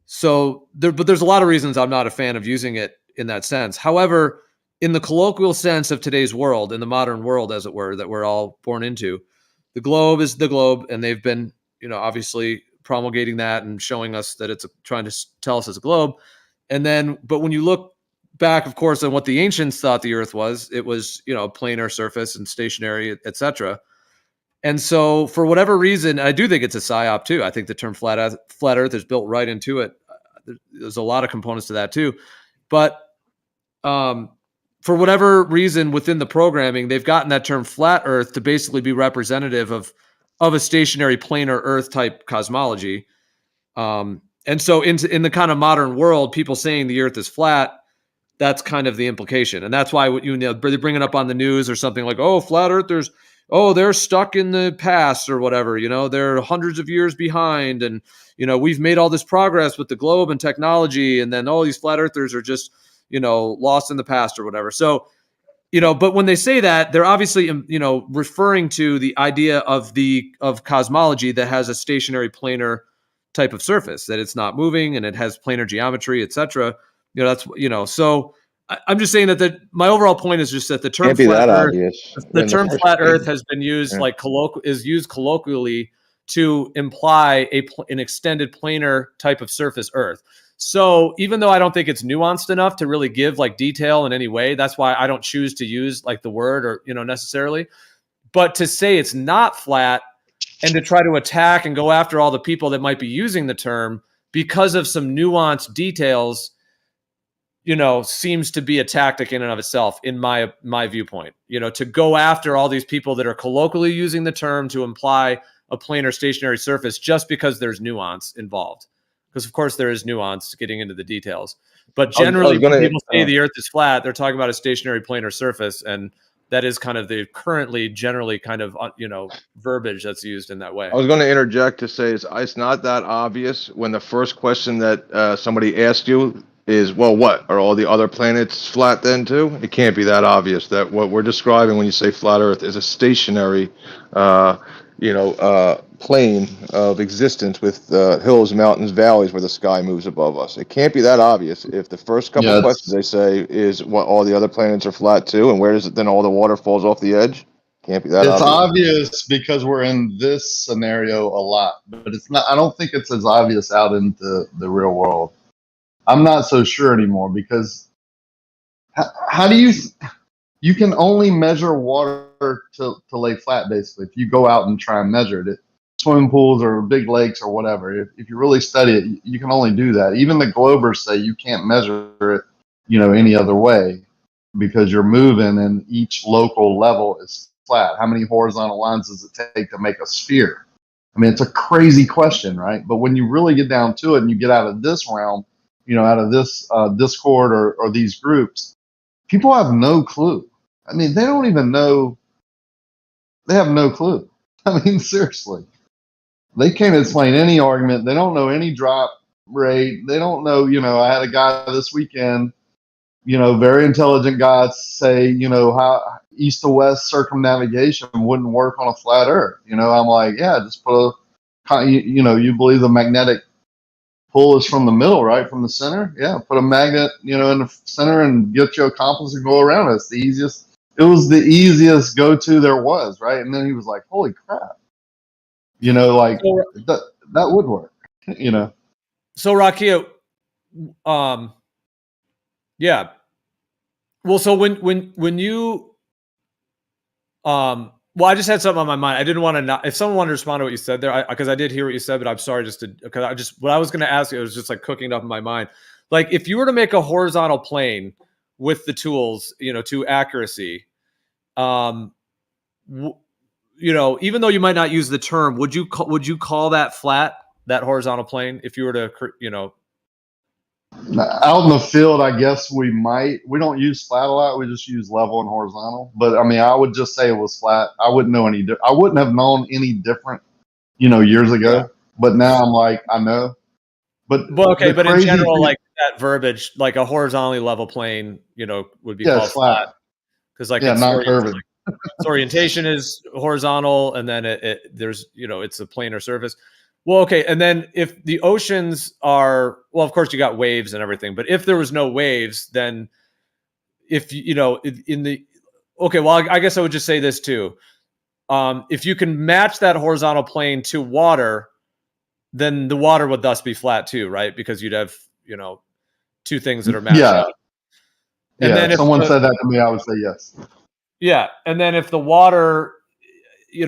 So but there's a lot of reasons I'm not a fan of using it in that sense. However, in the colloquial sense of today's world, in the modern world, as it were, that we're all born into, the globe is the globe, and they've been, obviously promulgating that and showing us that it's trying to tell us it's a globe. And then, but when you look back, of course, on what the ancients thought the Earth was, it was, you know, planar surface and stationary, etc. And so, for whatever reason, I do think it's a psyop too. I think the term flat Earth is built right into it. There's a lot of components to that too, but for whatever reason within the programming, they've gotten that term flat Earth to basically be representative of a stationary planar Earth type cosmology. And so in the kind of modern world, people saying the Earth is flat, that's kind of the implication. And that's why you know they bring it up on the news or something like, oh, flat earthers, oh, they're stuck in the past or whatever, you know, they're hundreds of years behind. And, you know, we've made all this progress with the globe and technology. And then all these flat earthers are just, you know, lost in the past or whatever. So, you know, but when they say that, they're obviously, you know, referring to the idea of cosmology that has a stationary planar type of surface, that it's not moving and it has planar geometry, etc. You know, that's, you know, so I'm just saying that my overall point is just that the term Can't be flat that Earth, obvious. the term flat Earth place. has been used Yeah. like used colloquially to imply an extended planar type of surface Earth. So even though I don't think it's nuanced enough to really give like detail in any way, that's why I don't choose to use like the word or, you know, necessarily. But to say it's not flat and to try to attack and go after all the people that might be using the term because of some nuanced details, you know, seems to be a tactic in and of itself, in my viewpoint. You know, to go after all these people that are colloquially using the term to imply a planar stationary surface just because there's nuance involved. Because of course there is nuance getting into the details. But generally, when people say the Earth is flat, they're talking about a stationary planar surface, and that is kind of the currently generally kind of you know, verbiage that's used in that way. I was going to interject to say it's not that obvious when the first question that somebody asked you is, well, what, are all the other planets flat then too? It can't be that obvious that what we're describing when you say flat Earth is a stationary, plane of existence with hills, mountains, valleys where the sky moves above us. It can't be that obvious if the first couple Yeah, questions they say is what all the other planets are flat too, and where does it then all the water falls off the edge? Can't be that it's obvious. obvious because we're in this scenario a lot, but it's not. I don't think it's as obvious out into the real world. I'm not so sure anymore because how do you can only measure water to lay flat basically if you go out and try and measure it. Swimming pools or big lakes or whatever. If you really study it, you can only do that. Even the globers say you can't measure it, you know, any other way because you're moving and each local level is flat. How many horizontal lines does it take to make a sphere? I mean, it's a crazy question, right? But when you really get down to it and you get out of this realm, you know, out of this Discord or these groups, people have no clue. I mean, they don't even know. They have no clue. I mean, seriously. They can't explain any argument. They don't know any drop rate. They don't know, you know, I had a guy this weekend, you know, very intelligent guy say, you know, how east to west circumnavigation wouldn't work on a flat earth. You know, I'm like, yeah, just put you know, you believe the magnetic pull is from the middle, right? From the center? Yeah, put a magnet, you know, in the center and get your compass and go around it. It's the easiest. It was the easiest go-to there was, right? And then he was like, holy crap. You know, like that would work, you know. So Rakia, yeah. Well, so when you well, I just had something on my mind. I didn't want to not, if someone wanted to respond to what you said there, because I did hear what you said, but I'm sorry because what I was going to ask you, it was just like cooking up in my mind. Like if you were to make a horizontal plane with the tools, you know, to accuracy, you know, even though you might not use the term, would you call that flat, that horizontal plane, if you were to, you know? Out in the field, I guess we might. We don't use flat a lot. We just use level and horizontal. But I mean, I would just say it was flat. I wouldn't know any. I wouldn't have known any different, you know, years ago. Yeah. But now I'm like, I know. But okay, but in general, like that verbiage, like a horizontally level plane, you know, would be called flat. Because like it's not curving. Its orientation is horizontal, and then there's, you know, it's a planar surface. Well, okay, and then if the oceans are, well, of course you got waves and everything, but if there was no waves, then if you know okay, well, I guess I would just say this too. If you can match that horizontal plane to water, then the water would thus be flat too, right? Because you'd have, you know, two things that are matching Yeah. up. And Yeah. then If someone said that to me, I would say yes. yeah, and then if the water,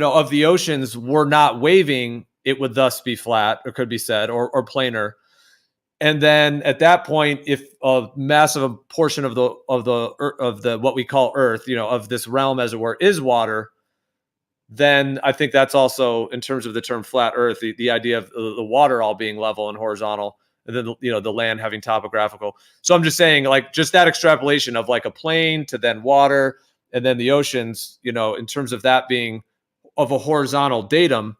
of the oceans were not waving, it would thus be flat, or could be said, or planar. And then at that point, if a massive portion of the what we call Earth, of this realm, as it were, is water, then I think that's also, in terms of the term flat Earth, the idea of the water all being level and horizontal, and then the land having topographical. So I'm just saying, like, just that extrapolation of like a plane to then water and then the oceans, in terms of that being of a horizontal datum,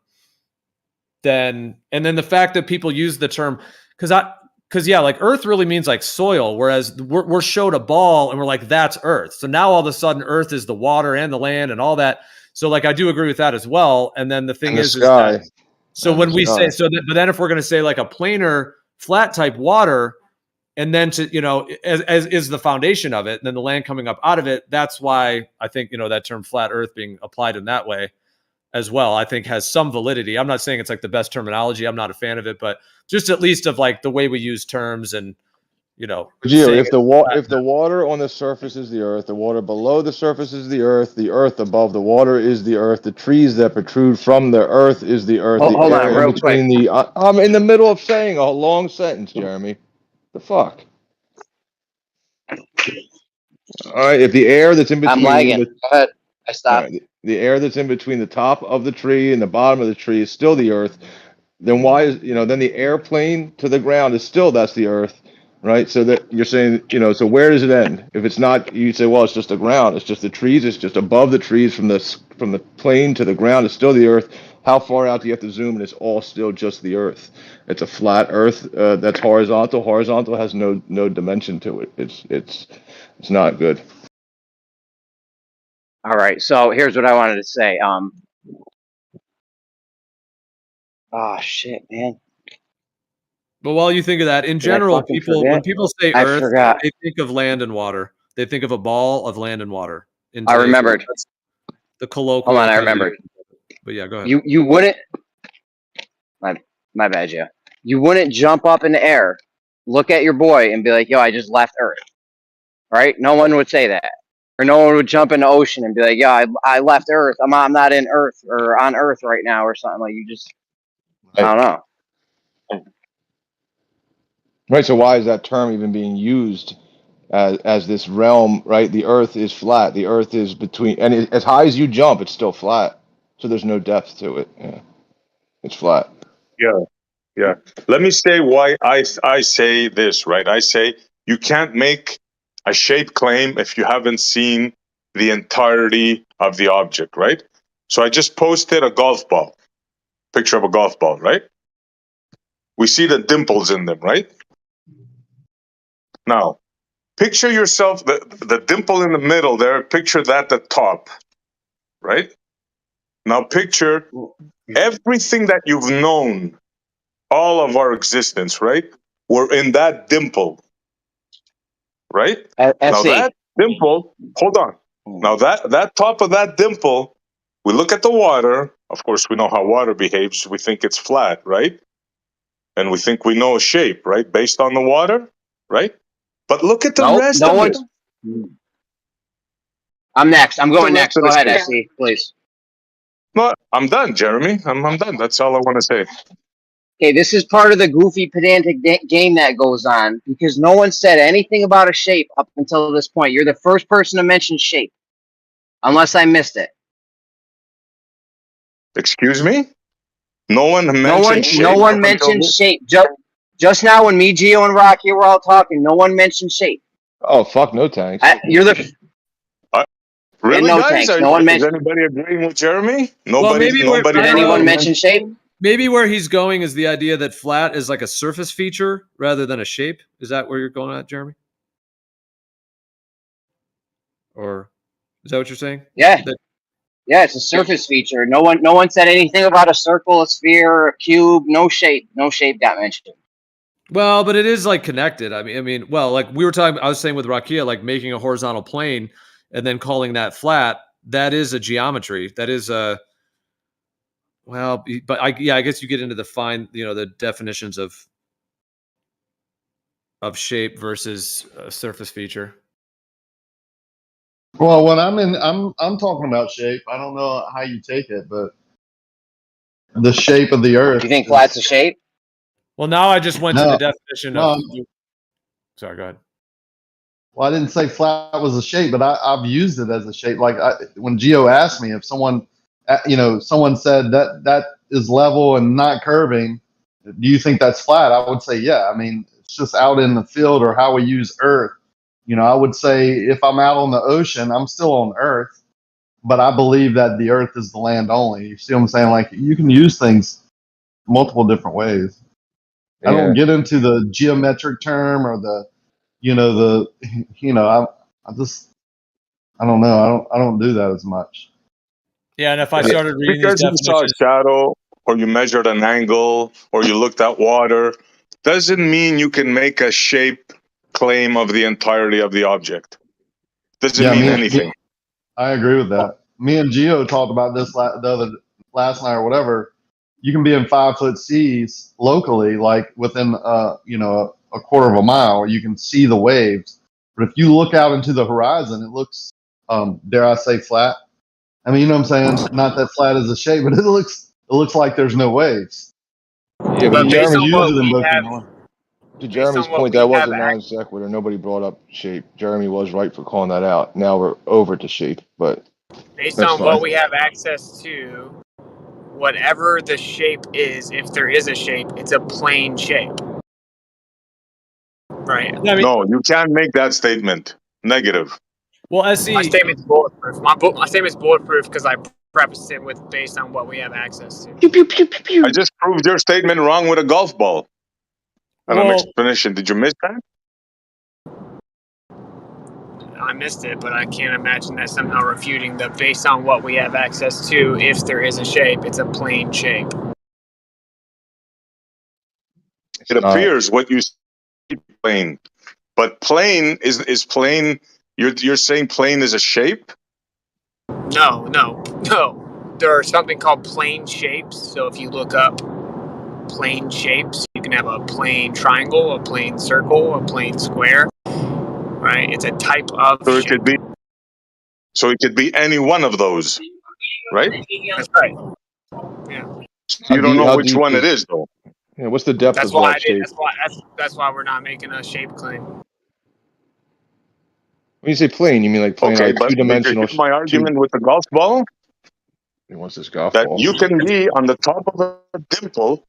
and then the fact that people use the term, because yeah, like Earth really means like soil, whereas we're showed a ball and we're like, that's Earth. So now all of a sudden Earth is the water and the land and all that. So like I do agree with that as well. And then the thing And the is sky. that, so And when the we sky. say but then if we're going to say like a planar flat type water, and then to as is the foundation of it, and then the land coming up out of it, that's why I think that term flat Earth being applied in that way as well, I think has some validity. I'm not saying it's like the best terminology. I'm not a fan of it, but just at least of like the way we use terms and Gio, saying if the water on the surface is the Earth, the water below the surface is the Earth above the water is the Earth, the trees that protrude from the Earth is the Earth, the Hold air on, in real quick. between the. I'm in the middle of saying a long sentence, Jeremy. The fuck. All right, if the air that's in between. I'm lagging. Go ahead. I All stopped. right, the air that's in between the top of the tree and the bottom of the tree is still the Earth. Then why is then the airplane to the ground is still that's the Earth, right? So that you're saying so where does it end? If it's not, you say, well, it's just the ground, it's just the trees, it's just above the trees from the plane to the ground, it's still the Earth. How far out do you have to zoom, and it's all still just the Earth? It's a flat Earth that's horizontal. Horizontal has no dimension to it. It's not good. All right. So here's what I wanted to say. Oh shit, man. But while you think of that, in Did I general, fucking when forget? people say I Earth, forgot. they think of land and water. They think of a ball of land and water in I today's world. remembered. That's the colloquial. Hold on, I kind of remembered. usage. But yeah, go ahead. You wouldn't. My bad, yeah. You wouldn't jump up in the air, look at your boy, and be like, "Yo, I just left Earth." Right? No one would say that, or no one would jump in the ocean and be like, "Yeah, I left Earth. I'm not in Earth or on Earth right now," or something like. You just, I don't know. Right. So why is that term even being used as this realm? Right. The Earth is flat. The Earth is between, and as high as you jump, it's still flat. So there's no depth to it. Yeah, it's flat. Yeah. Let me say why I say this, right? I say you can't make a shape claim if you haven't seen the entirety of the object, right? So I just posted a golf ball, picture of a golf ball, right? We see the dimples in them, right? Now, picture yourself, the dimple in the middle there, picture that at the top, right? Now picture everything that you've known all of our existence, right? We're in that dimple, right? Now that dimple, hold on. Now that top of that dimple, we look at the water. Of course, we know how water behaves. We think it's flat, right? And we think we know a shape, right? Based on the water, right? But look at the rest of it. I'm next. I'm going next. of Go the ahead, shape. SC, please. No, I'm done, Jeremy. I'm done. That's all I want to say. Okay, this is part of the goofy pedantic game that goes on because no one said anything about a shape up until this point. You're the first person to mention shape, unless I missed it. Excuse me? No one mentioned shape. No one mentioned shape. Just now, when me, Gio, and Rocky were all talking, no one mentioned shape. Oh fuck, no thanks. You're the really, no guys? thanks. No one Is mentioned. anybody agreeing with Jeremy? Well, Nobody. Did anyone mention shape? Maybe where he's going is the idea that flat is like a surface feature rather than a shape. Is that where you're going at, Jeremy? Or is that what you're saying? Yeah. Yeah, it's a surface feature. No one said anything about a circle, a sphere, a cube. No shape. No shape got mentioned. Well, but it is like connected. I mean, well, like we were talking, I was saying with Rakia, like making a horizontal plane and then calling that flat. That is a geometry. That is a, well, but I guess you get into the the definitions of. of shape versus surface feature? Well, when I'm talking about shape. I don't know how you take it, but the shape of the Earth. You think flat's a shape? Well, now I just went to the definition no, of. Sorry, go ahead. Well, I didn't say flat was a shape, but I've used it as a shape. Like when Gio asked me if someone, someone said that is level and not curving, do you think that's flat? I would say, yeah. I mean, it's just out in the field or how we use Earth. I would say if I'm out on the ocean, I'm still on Earth, but I believe that the Earth is the land only. You see what I'm saying? Like you can use things multiple different ways. I don't get into the geometric term or the I don't know. I don't do that as much. Yeah, and if I started reading because these you saw a definitions, shadow, or you measured an angle, or you looked at water, doesn't mean you can make a shape claim of the entirety of the object. Doesn't mean anything. I agree with that. Me and Gio talked about this last night or whatever. You can be in 5 foot seas locally, like within a quarter of a mile. You can see the waves, but if you look out into the horizon, it looks, dare I say, flat. I mean, you know what I'm saying? Not that flat is a shape, but it looks like there's no waves. Yeah, but Jeremy uses them both. To Jeremy's point, that was a non sequitur. Nobody brought up shape. Jeremy was right for calling that out. Now we're over to shape, but Based that's on fine. what we have access to, whatever the shape is, if there is a shape, it's a plane shape. Right. No, you can't make that statement. Negative. Well, SC, my statement's bulletproof. My statement's bulletproof because I prefaced it with based on what we have access to. I just proved your statement wrong with a golf ball. And an explanation. Did you miss that? I missed it, but I can't imagine that somehow refuting the based on what we have access to. If there is a shape, it's a plane shape. It appears what you see plane, but plane is plane. You're saying plane is a shape? No. There's something called plane shapes. So if you look up plane shapes, you can have a plane triangle, a plane circle, a plane square. Right? It's a type of So it shape. could be. So it could be any one of those, right? That's right. Yeah. You don't know which one it is, though. Yeah, what's the depth That's of why that shape? That's why we're not making a shape claim. When you say plane, you mean like plane, Okay, like but two-dimensional? did you get my argument with the golf ball? He wants this golf That ball. you can be on the top of a dimple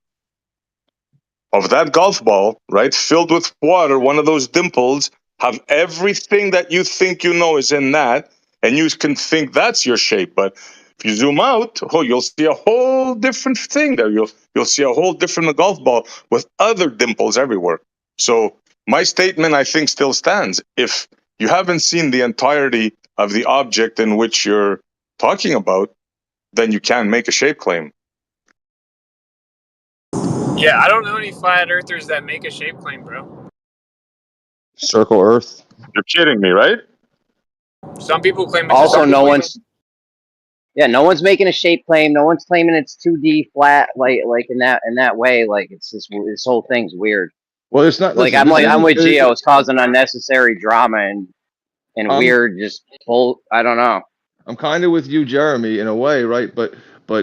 of that golf ball, right, filled with water. One of those dimples have everything that you think you know is in that, and you can think that's your shape. But if you zoom out, you'll see a whole different thing there. You'll see a whole different golf ball with other dimples everywhere. So my statement, I think, still stands. If you haven't seen the entirety of the object in which you're talking about, then you can make a shape claim. Yeah, I don't know any flat earthers that make a shape claim, bro. Circle Earth. You're kidding me, right? Some people claim it's Also, no no one's making a shape claim. No one's claiming it's 2D flat, like in that way. Like it's just this whole thing's weird. Well, it's not. Like Listen, I'm with Gio. It's causing unnecessary drama and weird, just full. I don't know. I'm kind of with you, Jeremy, in a way, right? But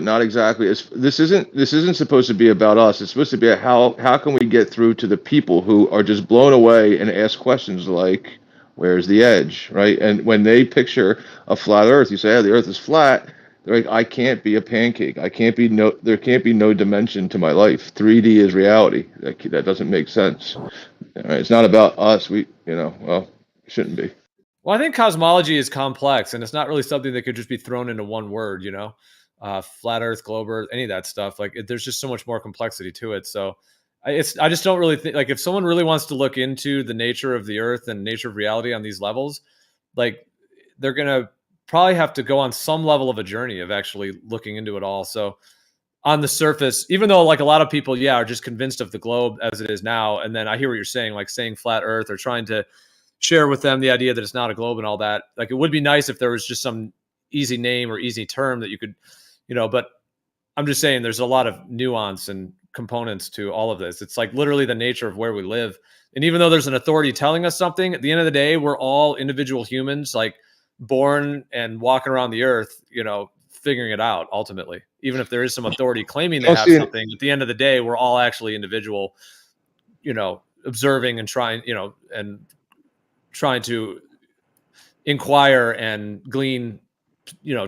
not exactly. This isn't supposed to be about us. It's supposed to be how can we get through to the people who are just blown away and ask questions like, where's the edge, right? And when they picture a flat Earth, you say, the Earth is flat. They're like, I can't be a pancake. There can't be no dimension to my life. 3D is reality. That doesn't make sense. Right? It's not about us. It shouldn't be. Well, I think cosmology is complex, and it's not really something that could just be thrown into one word, flat Earth, globe Earth, any of that stuff. Like, there's just so much more complexity to it. So I just don't really think, like, if someone really wants to look into the nature of the Earth and nature of reality on these levels, like, they're going to probably have to go on some level of a journey of actually looking into it all. So on the surface, even though like a lot of people, are just convinced of the globe as it is now. And then I hear what you're saying, like saying flat Earth or trying to share with them the idea that it's not a globe and all that. Like, it would be nice if there was just some easy name or easy term that you could, but I'm just saying there's a lot of nuance and components to all of this. It's like literally the nature of where we live And even though there's an authority telling us something, at the end of the day, we're all individual humans, like born and walking around the earth, figuring it out ultimately. Even if there is some authority claiming they have something, at the end of the day, we're all actually individual, observing and trying, and trying to inquire and glean,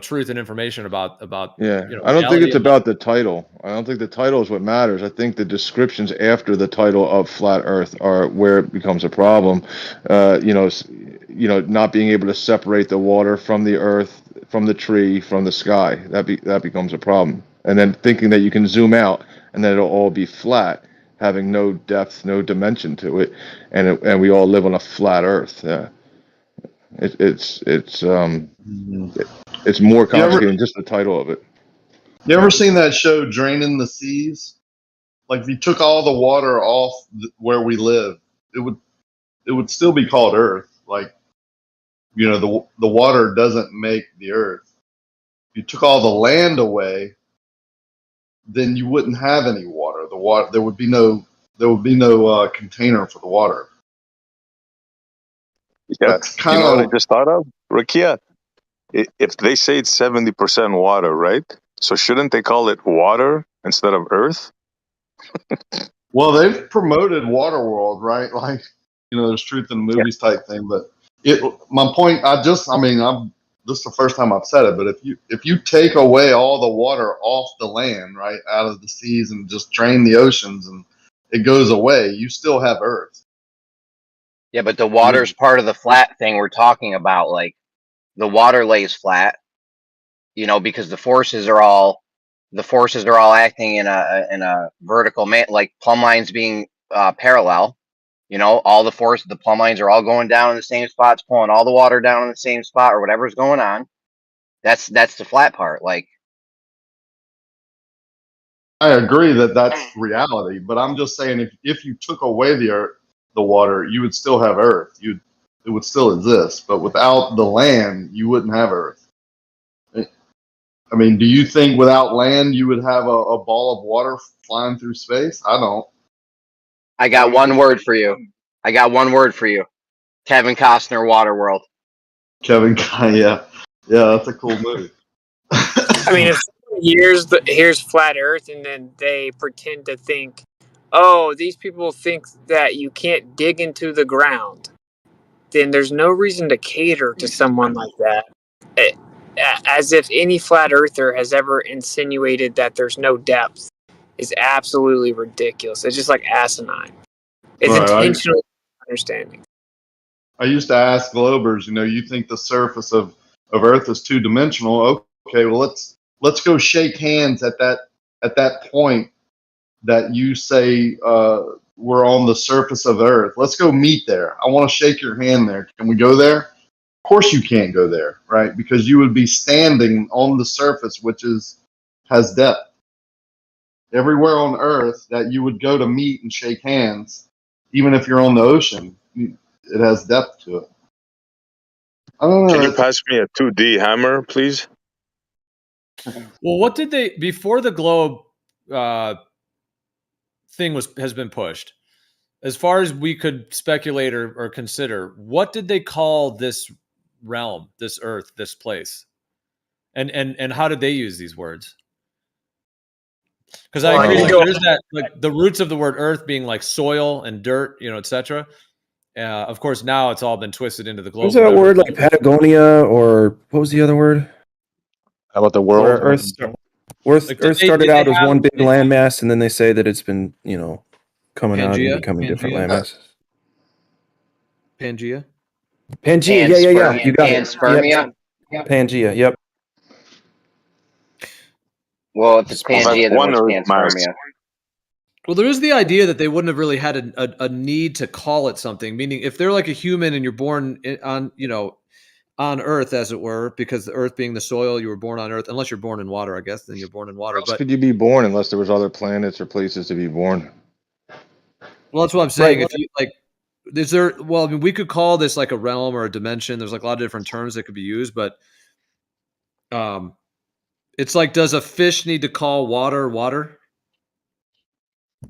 truth and information about. I don't think it's about the title. I don't think the title is what matters. I think the descriptions after the title of flat Earth are where it becomes a problem. Not being able to separate the water from the earth, from the tree, from the sky. That becomes a problem. And then thinking that you can zoom out and that it'll all be flat, having no depth, no dimension to it, and we all live on a flat Earth. It's more complicated than just the title of it. You ever seen that show Draining the Seas? Like if you took all the water off where we live, it would still be called Earth. Like, the water doesn't make the Earth. If you took all the land away, then you wouldn't have any water. There would be no container for the water. Yeah, That's kind what I of just thought of, Rakia? If they say it's 70% water, right? So shouldn't they call it water instead of Earth? well, they've promoted Waterworld, right? Like, there's truth in the movies type thing. But my point, this is the first time I've said it, but if you take away all the water off the land, right, out of the seas and just drain the oceans and it goes away, you still have Earth. Yeah, but the water's part of the flat thing we're talking about. Like the water lays flat, because the forces are all acting in a vertical like plumb lines being parallel. All the plumb lines are all going down in the same spots, pulling all the water down in the same spot or whatever's going on. That's the flat part. Like, I agree that that's reality, but I'm just saying if you took away the water, you would still have Earth. It would still exist, but without the land, you wouldn't have Earth. I mean, do you think without land you would have a ball of water flying through space? I don't. I got one word for you. Kevin Costner, Waterworld. Yeah, that's a cool movie. I mean, if here's flat Earth, and then they pretend to think, these people think that you can't dig into the ground, then there's no reason to cater to someone like that. As if any flat earther has ever insinuated that there's no depth is absolutely ridiculous. It's just like asinine. It's intentionally understanding. I used to ask Globers, you think the surface of Earth is two-dimensional. Okay, well let's go shake hands at that point that you say we're on the surface of Earth. Let's go meet there. I want to shake your hand there. Can we go there? Of course you can't go there, right? Because you would be standing on the surface, which has depth. Everywhere on Earth that you would go to meet and shake hands, even if you're on the ocean, it has depth to it. I don't know. Can you pass me a 2D hammer, please? Well, what did they before the globe thing has been pushed? As far as we could speculate or consider, what did they call this realm, this Earth, this place, and how did they use these words? Because I agree, there's that the roots of the word Earth being like soil and dirt, etc. Of course, now it's all been twisted into the globe. What's that word like Patagonia, or what was the other word? How about the world? Earth started out as one big landmass, and then they say that it's been, coming out and becoming different landmasses. Pangea? Pangea, yeah. You got Panspermia? it. Pangea, yep. Well, if it's Pangea, then what's panspermia? Well, there is the idea that they wouldn't have really had a need to call it something. Meaning, if they're like a human and you're born on Earth, as it were, because the Earth being the soil, you were born on Earth. Unless you're born in water, I guess, then you're born in water. But could you be born unless there was other planets or places to be born? Well, that's what I'm saying. Right. If you like, is there? Well, I mean, we could call this like a realm or a dimension. There's like a lot of different terms that could be used, but it's like, does a fish need to call water water?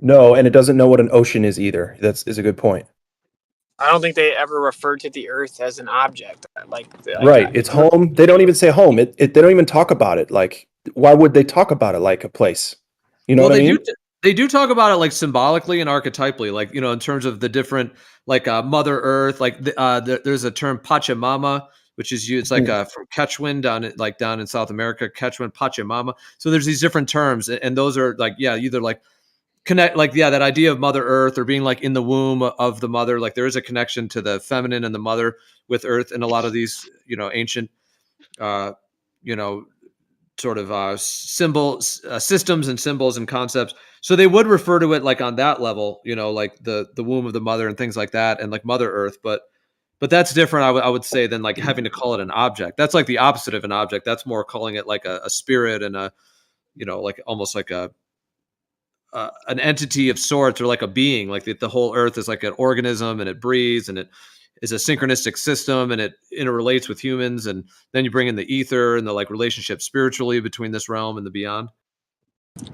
No, and it doesn't know what an ocean is either. Is a good point. I don't think they ever referred to the Earth as an object. Like Right. It's home. They don't even say home. They don't even talk about it. Like, why would they talk about it like a place? You know Well, what I they mean? do. They do talk about it like symbolically and archetypally, like in terms of the different, like Mother Earth. Like there's a term Pachamama, which is used like from Quechuan down in South America, Quechuan Pachamama. So there's these different terms, and those are like either like connect like that idea of Mother Earth or being like in the womb of the mother. Like there is a connection to the feminine and the mother with Earth in a lot of these ancient you know sort of symbols, systems and symbols and concepts. So they would refer to it like on that level, like the womb of the mother and things like that, and like Mother Earth. But that's different, I would say, than like having to call it an object. That's like the opposite of an object. That's more calling it like a spirit and a, like almost like an entity of sorts, or like a being. Like the whole Earth is like an organism, and it breathes, and it is a synchronistic system, and it interrelates with humans. And then you bring in the ether and the like relationship spiritually between this realm and the beyond.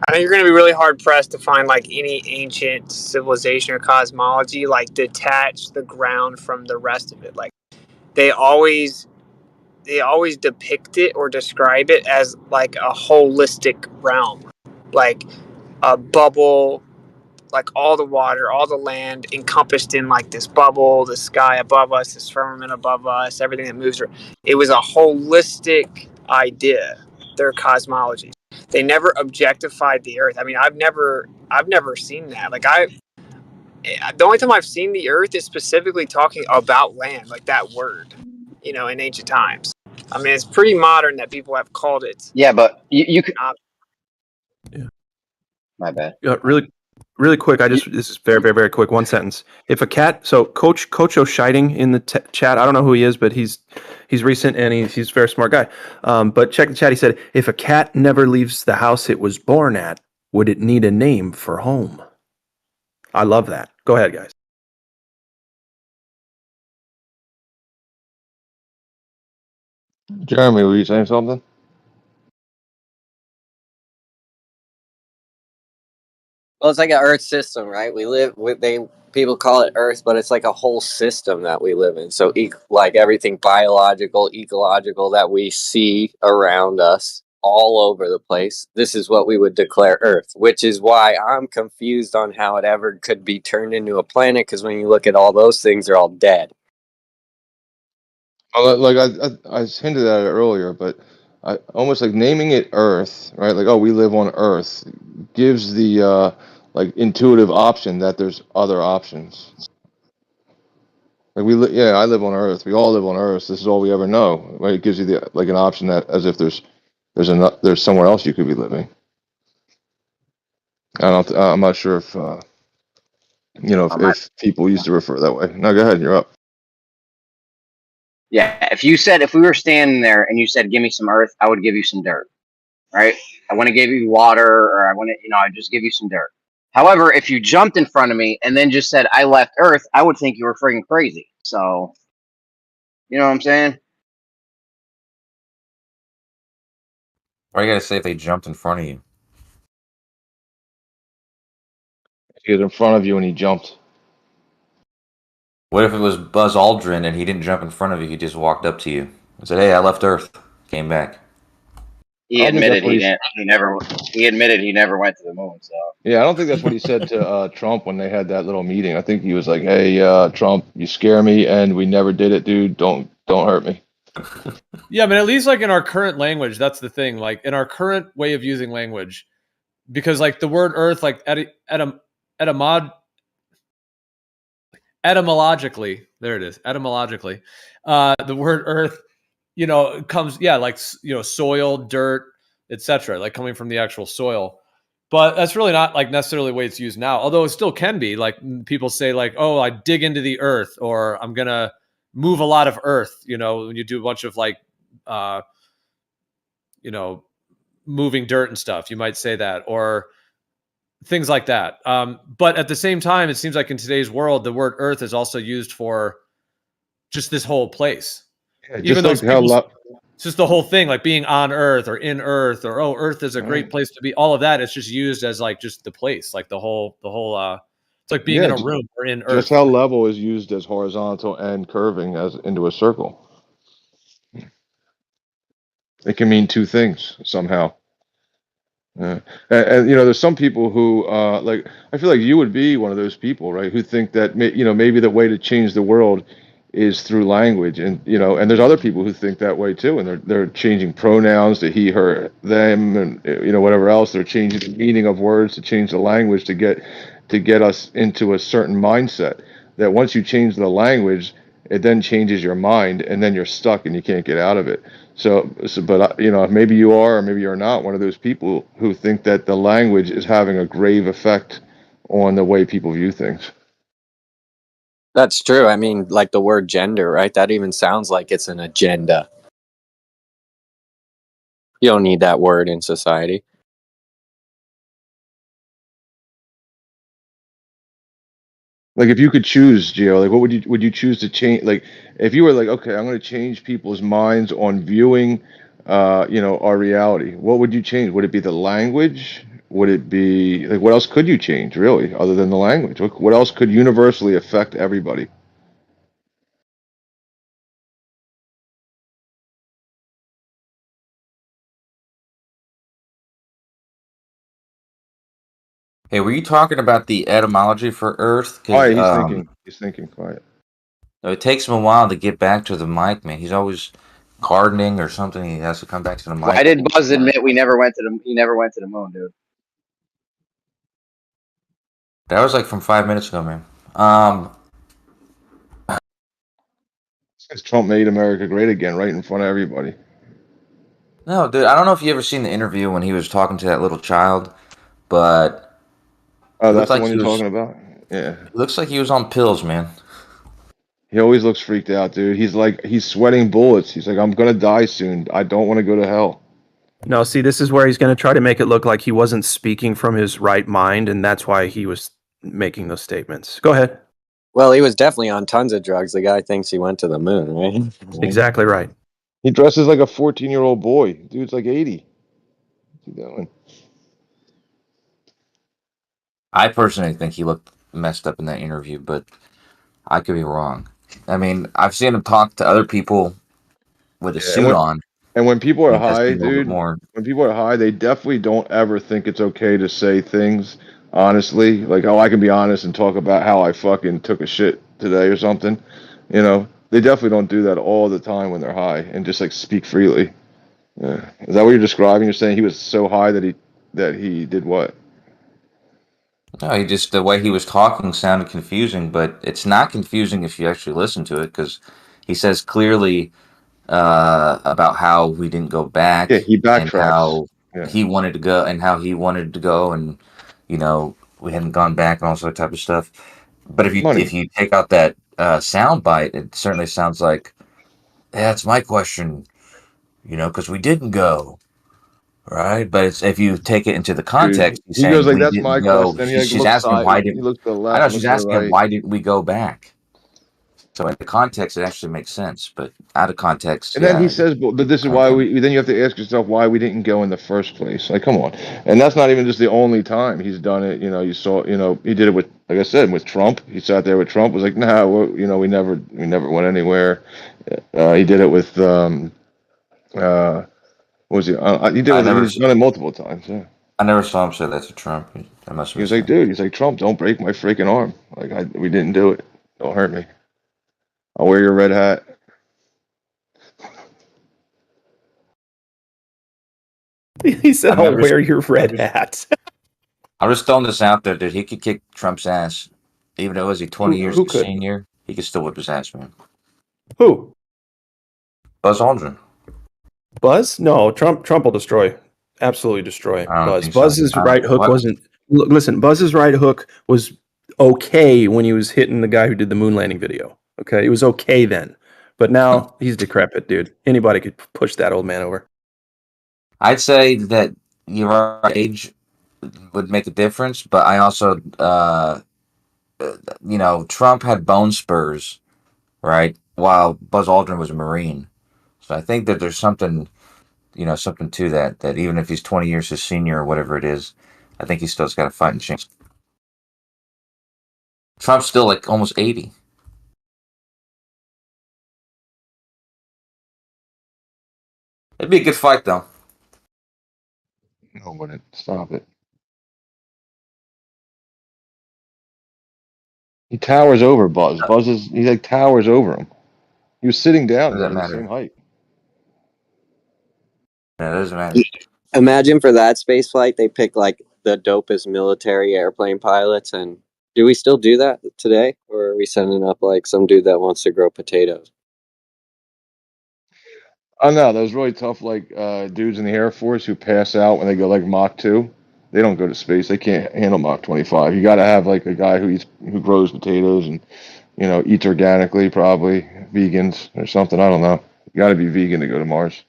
I think you're going to be really hard pressed to find like any ancient civilization or cosmology like detach the ground from the rest of it. Like they always depict it or describe it as like a holistic realm, like a bubble, like all the water, all the land encompassed in like this bubble, the sky above us, this firmament above us, everything that moves. It was a holistic idea, their cosmology. They never objectified the earth. I mean, I've never seen that. Like the only time I've seen the earth is specifically talking about land, like that word, in ancient times. I mean, it's pretty modern that people have called it. Yeah, but you could. Yeah. My bad. Really quick. This is very, very, very quick. One sentence. If a cat, so Coach O'Scheiding in the chat, I don't know who he is, but he's recent and he's a very smart guy. But check the chat. He said, if a cat never leaves the house it was born at, would it need a name for home? I love that. Go ahead, guys. Jeremy, were you saying something? Well, it's like an Earth system, right? People call it Earth, but it's like a whole system that we live in. So, like everything biological, ecological that we see around us all over the place, this is what we would declare Earth. Which is why I'm confused on how it ever could be turned into a planet. Because when you look at all those things, they're all dead. Like I hinted at it earlier, but I almost like naming it Earth, right? Like, oh, we live on Earth, gives the like intuitive option that there's other options. Like I live on Earth. We all live on Earth. This is all we ever know. Right? It gives you the like an option that as if there's somewhere else you could be living. I'm not sure if if people used to refer that way. No, go ahead. You're up. Yeah, if we were standing there and you said, "Give me some earth," I would give you some dirt. Right? I want to give you water, or I want to, I'd just give you some dirt. However, if you jumped in front of me and then just said, "I left Earth," I would think you were freaking crazy. So, you know what I'm saying? Why you gotta say if they jumped in front of you? He was in front of you and he jumped. What if it was Buzz Aldrin and he didn't jump in front of you? He just walked up to you and said, "Hey, I left Earth, came back." He admitted he didn't. He admitted he never went to the moon. So yeah, I don't think that's what he said to Trump when they had that little meeting. I think he was like, "Hey, Trump, you scare me, and we never did it, dude. Don't hurt me." Yeah, but at least like in our current language, that's the thing. Like in our current way of using language, because like the word Earth, like etymologically, there it is. Etymologically, the word Earth, comes like soil, dirt, etc. Like coming from the actual soil. But that's really not like necessarily the way it's used now. Although it still can be. Like people say, like, "Oh, I dig into the earth," or "I'm gonna move a lot of earth." When you do a bunch of like, moving dirt and stuff, you might say that, or things like that. But at the same time, it seems like in today's world, the word Earth is also used for just this whole place. Yeah, Even though it's just the whole thing, like being on Earth or in Earth, or Earth is a great place to be. All of that, it's just used as like just the place, like the whole It's like being Yeah, in a room or in just Earth. how level is used as horizontal and curving as into a circle. It can mean two things somehow. Yeah. And you know, there's some people who like I feel like you would be one of those people, right? Who think that you know, maybe the way to change the world is through language, and you know, and there's other people who think that way too, and they're changing pronouns to he, her, them, and you know, whatever else. They're changing the meaning of words to change the language to get us into a certain mindset. That once you change the language, it then changes your mind, and then you're stuck and you can't get out of it. But you know, maybe you are, or maybe you're not one of those people who think that the language is having a grave effect on the way people view things. That's true. I mean, like the word gender, right? That even sounds like it's an agenda. You don't need that word in society. Like if you could choose, Gio, like what would you choose to change? Like if you were like, okay, I'm going to change people's minds on viewing, you know, our reality. What would you change? Would it be the language? Would it be like what else could you change really, other than the language? What else could universally affect everybody? Hey, were you talking about the etymology for Earth? Because Quiet, he's thinking. He's thinking. Quiet. it takes him a while to get back to the mic, man. He's always gardening or something. He has to come back to the Why mic. did Buzz admit he never went to the moon, dude? That was like from 5 minutes ago, man. Since Trump made America great again, right in front of everybody. No, dude, I don't know if you ever seen the interview when he was talking to that little child, but Oh, it looked that's the like one he you're was. talking about? Yeah. It looks like he was on pills, man. He always looks freaked out, dude. He's sweating bullets. He's like, I'm gonna die soon. I don't want to go to hell. No, see, this is where he's going to try to make it look like he wasn't speaking from his right mind, and that's why he was making those statements. Go ahead. Well, he was definitely on tons of drugs. The guy thinks he went to the moon, right? Exactly right. He dresses like a 14-year-old boy. Dude's like 80. What's he doing? I personally think he looked messed up in that interview, but I could be wrong. I mean, I've seen him talk to other people with a Yeah, suit on. and when people He are does high, seem a little bit dude, more. when people are high, they definitely don't ever think it's okay to say things honestly. Like, oh, I can be honest and talk about how I fucking took a shit today or something. You know, they definitely don't do that all the time when they're high and just like speak freely. Yeah. Is that what you're describing? You're saying he was so high that he did what? No, he just the way he was talking sounded confusing, but it's not confusing if you actually listen to it because he says clearly about how we didn't go Yeah, back he and backtracks. how Yeah. he wanted to go and how he wanted to go and you know we hadn't gone back and all that type of stuff. But if Money. you take out that sound bite, it certainly sounds like that's my question, you know, because we didn't go. Right, but it's if you take it into the Dude, context, he's he goes saying like, we "That's didn't my go. question." Then he like She's looks asking side. why He didn't looks to the I left know and she's looks to the asking right. why didn't we go back? So in the context, it actually makes sense, but out of context, And then he yeah, says, "But this is kind of why funny. we." Then you have to ask yourself why we didn't go in the first place. Like, come on. And that's not even just the only time he's done it. You know, you saw. You know, he did it with, like I said, with Trump. He sat there with Trump. Was like, "Nah, you know, we never went anywhere." He did it with what was he? He did it I with. never, He's done it multiple times. Yeah. I never saw him say that to Trump. I must He have was missed like, that. "Dude," he's like, "Trump, don't break my freaking arm. Like, we didn't do it. Don't hurt me. I'll wear your red hat." He said, I've "I'll never. wear your red hat." I'm just throwing this out there, dude. He could kick Trump's ass, even though is he 20 years Who his could? senior. He could still whip his ass, man. Who? Buzz Aldrin. Buzz? No, Trump will destroy. Absolutely destroy I don't Buzz. think so. Buzz's right hook What? wasn't. Listen, Buzz's right hook was okay when he was hitting the guy who did the moon landing video. Okay, it was okay then, but now he's decrepit, dude. Anybody could push that old man over. I'd say that your right age would make a difference, but I also, you know, Trump had bone spurs, right? While Buzz Aldrin was a Marine. So I think that there's something, you know, something to that, that even if he's 20 years his senior or whatever it is, I think he still's got a fighting chance. Trump's still like almost 80. It'd be a good fight, though. No, wouldn't. Stop it. He towers over Buzz. Buzz is he like towers over him. He was sitting down. Does They're that the matter? same height. Yeah, it doesn't matter. Imagine for that space flight, they pick like the dopest military airplane pilots. And do we still do that today, or are we sending up like some dude that wants to grow potatoes? Oh no, those really tough like dudes in the Air Force who pass out when they go like Mach 2. They don't go to space. They can't handle Mach 25. You got to have like a guy who grows potatoes and eats organically, probably vegans or something. I don't know. You got to be vegan to go to Mars.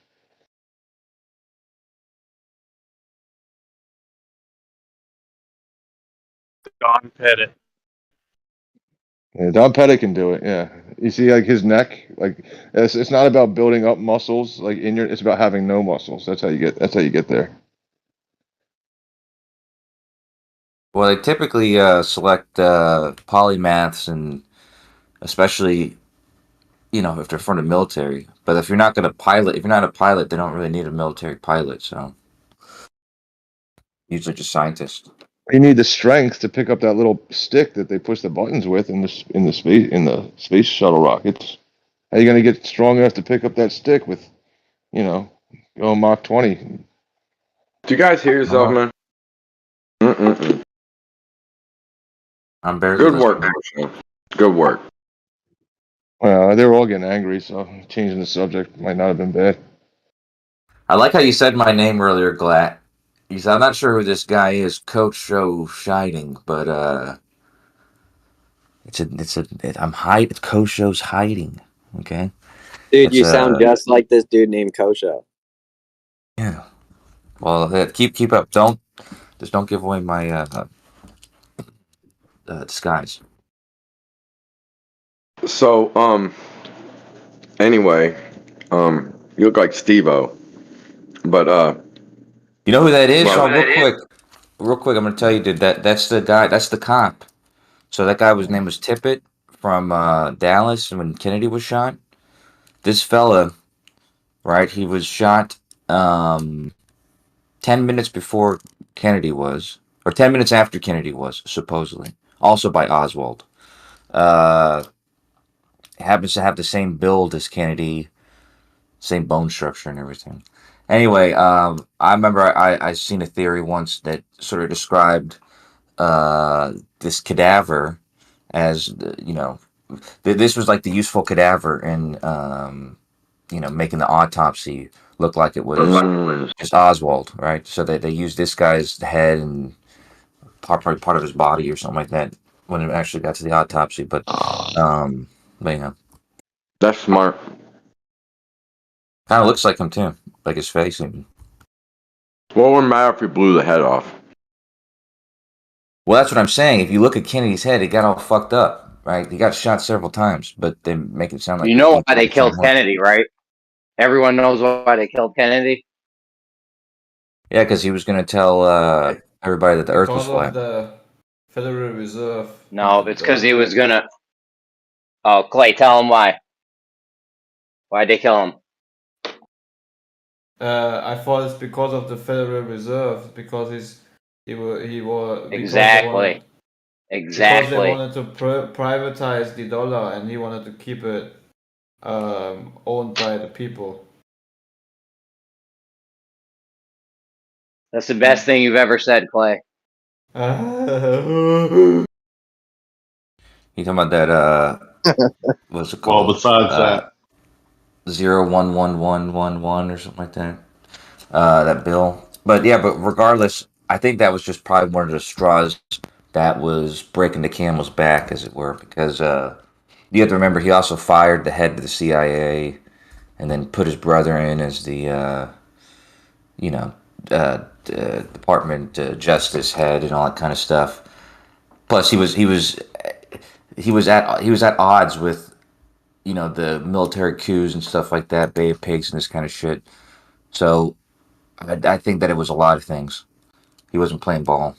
Don Pettit. Yeah, Don Pettit can do it. Yeah, you see, like his neck, like it's not about building up muscles, like in your. It's about having no muscles. That's how you get. That's how you get there. Well, they typically select polymaths, and especially if they're from the military. But if you're not going to pilot, if you're not a pilot, they don't really need a military pilot. So usually just scientists. You need the strength to pick up that little stick that they push the buttons with in the space shuttle rockets. How are you going to get strong enough to pick up that stick with, going Mach 20? Do you guys hear yourself, man? Mm-mm-mm. I'm barely Good listening. work, Coach. Good work. Well, they were all getting angry, so changing the subject might not have been bad. I like how you said my name earlier, Glatt. You said I'm not sure who this guy is, Coach Show Shining, but I'm hiding. Coach Show's hiding. Okay, Dude, it's you sound just like this dude named Kosho. yeah. Well, keep up. Don't give away my disguise. So, anyway, you look like Steve-O, but You know who that is? well, Real quick, I'm gonna tell you, dude. That's the guy. That's the cop. So that guy was name was Tippett from Dallas when Kennedy was shot. This fella, right? He was shot 10 minutes before Kennedy was, or 10 minutes after Kennedy was, supposedly. Also by Oswald. Happens to have the same build as Kennedy, same bone structure and everything. Anyway, I remember I seen a theory once that sort of described this cadaver as this was like the useful cadaver in making the autopsy look like it was just Oswald, right? So they used this guy's head and probably part of his body or something like that when it actually got to the autopsy. But that's smart. Kind of looks like him too, like his face. And Well, it wouldn't matter if he blew the head off. well, that's what I'm saying. If you look at Kennedy's head, it got all fucked up, right? He got shot several times, but they make it sound like You know why they killed Kennedy, right? Everyone knows why they killed Kennedy. Yeah, because he was going to tell everybody that the Earth was Because flat. of the Federal Reserve. No, it's because he was gonna. Oh, Clay, tell him why. Why'd they kill him? I thought it's because of the Federal Reserve, because he was Exactly. because they wanted to privatize the dollar, and he wanted to keep it owned by the people. That's the best thing you've ever said, Clay. You talking about that? What's it called? Well, besides that, 011111 or something like that. That bill, but regardless, I think that was just probably one of the straws that was breaking the camel's back, as it were, because you have to remember he also fired the head of the CIA, and then put his brother in as the Department Justice head and all that kind of stuff. Plus, he was at odds with the military coups and stuff like that, Bay of Pigs and this kind of shit. So I think that it was a lot of things. He wasn't playing ball.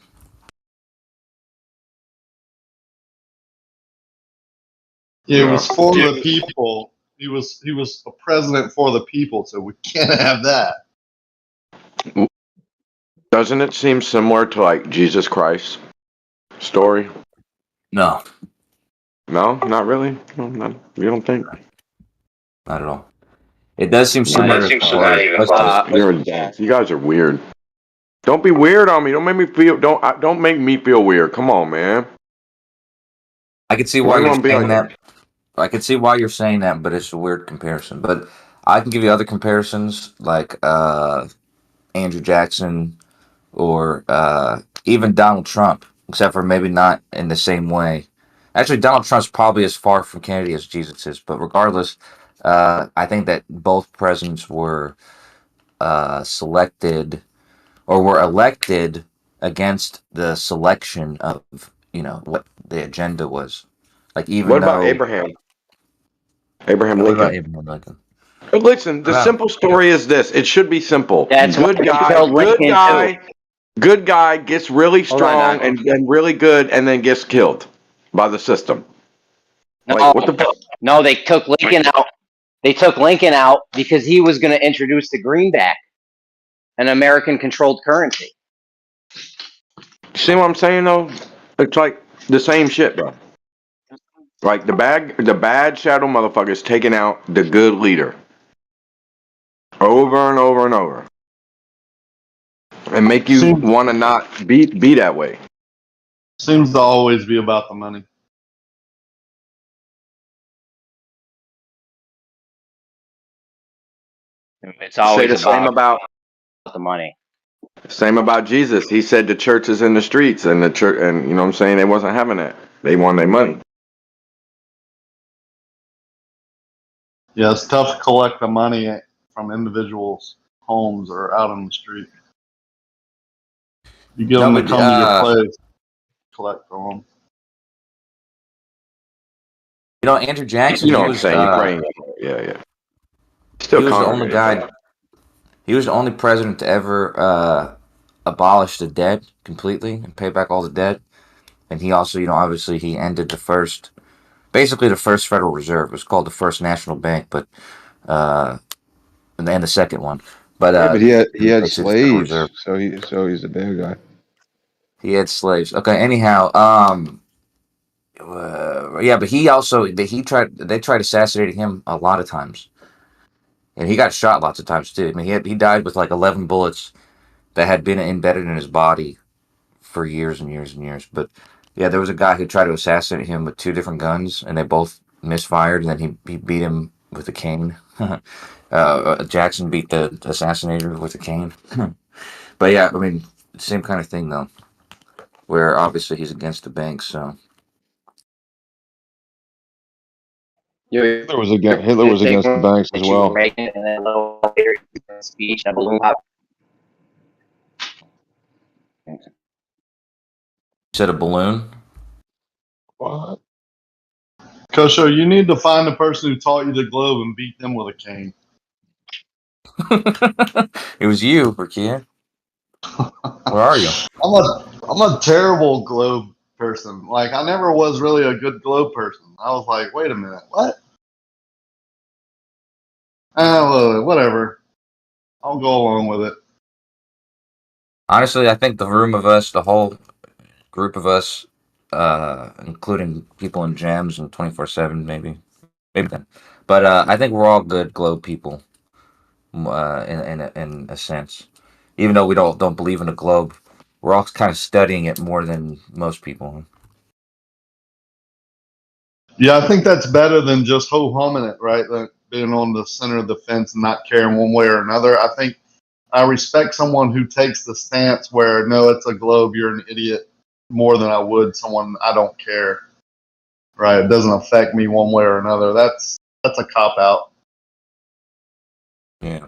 It was for the people. He was a president for the people, so we can't have that. Doesn't it seem similar to like Jesus Christ story? No, No, not really. No, not, you don't think? not at all. It does seem similar. You're a dad. You guys are weird. Don't be weird on me. Don't make me feel. Don't make me feel weird. Come on, man. I can see why you're saying that. I can see why you're saying that, but it's a weird comparison. But I can give you other comparisons, like Andrew Jackson or even Donald Trump, except for maybe not in the same way. Actually, Donald Trump's probably as far from Kennedy as Jesus is, but regardless, I think that both presidents were selected or were elected against the selection of what the agenda was. Like even What about though Abraham? Abraham what about Lincoln. Abraham Lincoln? Listen, the simple story is this. It should be simple. That's Good why they guy, killed good Lincoln guy, too. good guy gets really Hold on, strong Doc. and really good, and then gets killed by the system. No, Like what the fuck? no, they took Lincoln out. They took Lincoln out because he was going to introduce the greenback, an American-controlled currency. See what I'm saying though? It's like the same shit, bro. Like the bad shadow motherfuckers taking out the good leader over and over and over, and make you want to not be that way. Seems to always be about the money. It's Say always the same about the money. Same about Jesus. He said the church is in the streets, and the church, and you know what I'm saying, they wasn't having that. They wanted their money. Yeah, it's tough to collect the money from individuals' homes or out on the street. You get them to come to your place, collect from them. Andrew Jackson. You know He what I'm was. saying? You're praying. Yeah. Still He was the only guy. He was the only president to ever abolish the debt completely and pay back all the debt. And he also, obviously he ended basically the first Federal Reserve. It was called the First National Bank, but and then the second one. But yeah, but he had basically the Federal slaves, Reserve. so he's a bad guy. He had slaves. Okay. Anyhow, yeah, but they tried assassinating him a lot of times, and he got shot lots of times too. I mean, he died with like 11 bullets that had been embedded in his body for years and years and years. But yeah, there was a guy who tried to assassinate him with two different guns, and they both misfired, and then he beat him with a cane. Jackson beat the assassinator with a cane. But yeah, I mean, same kind of thing though, where obviously he's against the banks, so. Hitler was against the banks as well. And then a little later, speech, a balloon pop. You said a balloon? What? Kosho, you need to find the person who taught you the globe and beat them with a cane. It was you, Rakia. Where are you? I'm a terrible globe person. Like, I never was really a good globe person. I was like, wait a minute, what? Whatever. I'll go along with it. Honestly, I think the whole group of us, including people in jams and 24/7, maybe then. But I think we're all good globe people, in a sense. Even though we don't believe in the globe, we're all kind of studying it more than most people. Yeah, I think that's better than just ho-humming it, right? Like being on the center of the fence and not caring one way or another. I think I respect someone who takes the stance where, no, it's a globe, you're an idiot, more than I would someone I don't care, right? It doesn't affect me one way or another. That's a cop-out. Yeah.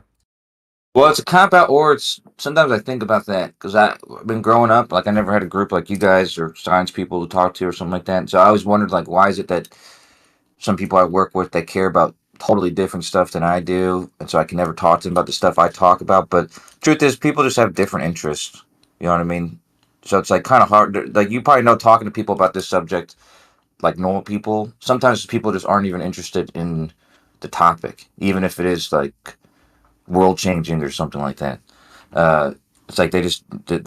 Well, it's a cop out, or it's sometimes I think about that because I've been growing up, like I never had a group like you guys or science people to talk to or something like that. So I always wondered, like, why is it that some people I work with they care about totally different stuff than I do, and so I can never talk to them about the stuff I talk about. But truth is, people just have different interests. You know what I mean? So it's like kind of hard. Like you probably know, talking to people about this subject, like normal people, sometimes people just aren't even interested in the topic, even if it is like world changing or something like that. It's like they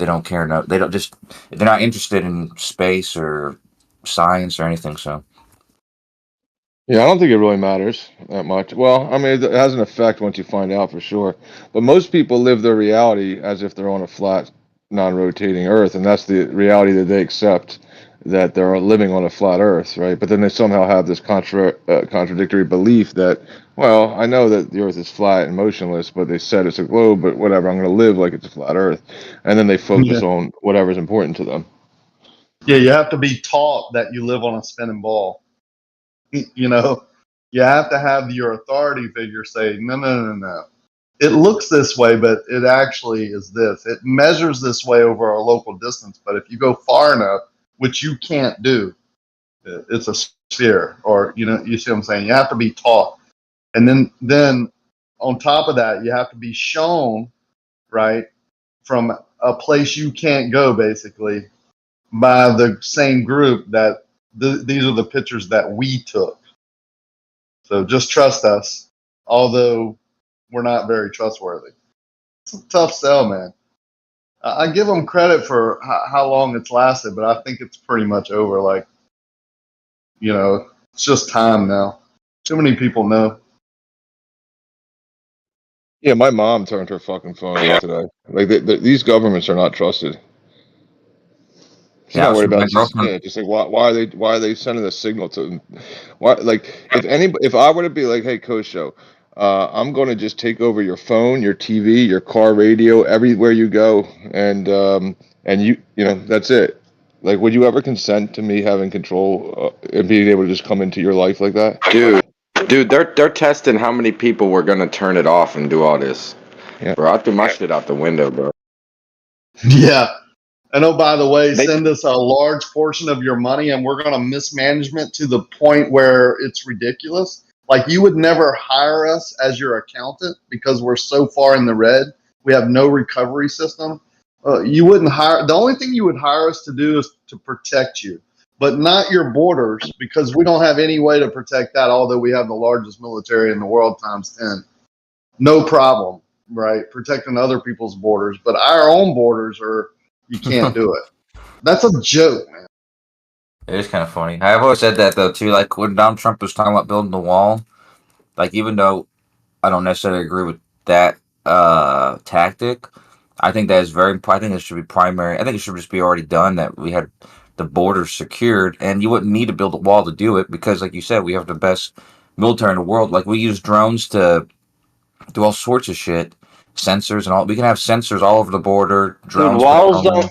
don't care. No, they don't just they're not interested in space or science or anything. So Yeah, I don't think it really matters that much. Well, I mean, it has an effect once you find out for sure. But most people live their reality as if they're on a flat, non-rotating Earth, and that's the reality that they accept, that they're living on a flat Earth, right? But then they somehow have this contradictory belief that, well, I know that the Earth is flat and motionless, but they said it's a globe, but whatever, I'm going to live like it's a flat Earth. And then they focus Yeah. on whatever's important to them. Yeah, you have to be taught that you live on a spinning ball. You know, you have to have your authority figure say, no, no, no, no. It looks this way, but it actually is this. It measures this way over a local distance, but if you go far enough, which you can't do, it's a sphere. Or you see what I'm saying? You have to be taught, and then on top of that, you have to be shown, right, from a place you can't go, basically, by the same group that these are the pictures that we took. So just trust us, although we're not very trustworthy. It's a tough sell, man. I give them credit for how long it's lasted, but I think it's pretty much over. Like, it's just time now. Too many people know. Yeah, my mom turned her fucking phone off today. Like these governments are not trusted. She's yeah, not worried about my it. She's girlfriend. just like why are they sending a signal to them? Why, like, if I were to be like, hey, Coach Show, I'm going to just take over your phone, your TV, your car radio, everywhere you go, and that's it. Like, would you ever consent to me having control and being able to just come into your life like that? Dude, they're testing how many people were gonna turn it off and do all this. Yeah. Bro, I threw my shit out the window, bro. Yeah. And oh, by the way, send us a large portion of your money and we're going to mismanagement to the point where it's ridiculous. Like, you would never hire us as your accountant because we're so far in the red. We have no recovery system. You wouldn't hire. The only thing you would hire us to do is to protect you, but not your borders, because we don't have any way to protect that, although we have the largest military in the world times 10. No problem, right? Protecting other people's borders, but our own borders you can't do it. That's a joke, man. It is kind of funny. I've always said that though too. Like when Donald Trump was talking about building the wall, like even though I don't necessarily agree with that tactic, I think that is I think it should be primary. I think it should just be already done, that we had the borders secured, and you wouldn't need to build a wall to do it because, like you said, we have the best military in the world. Like we use drones to do all sorts of shit, sensors and all. We can have sensors all over the border. Dude, Drones. walls don't.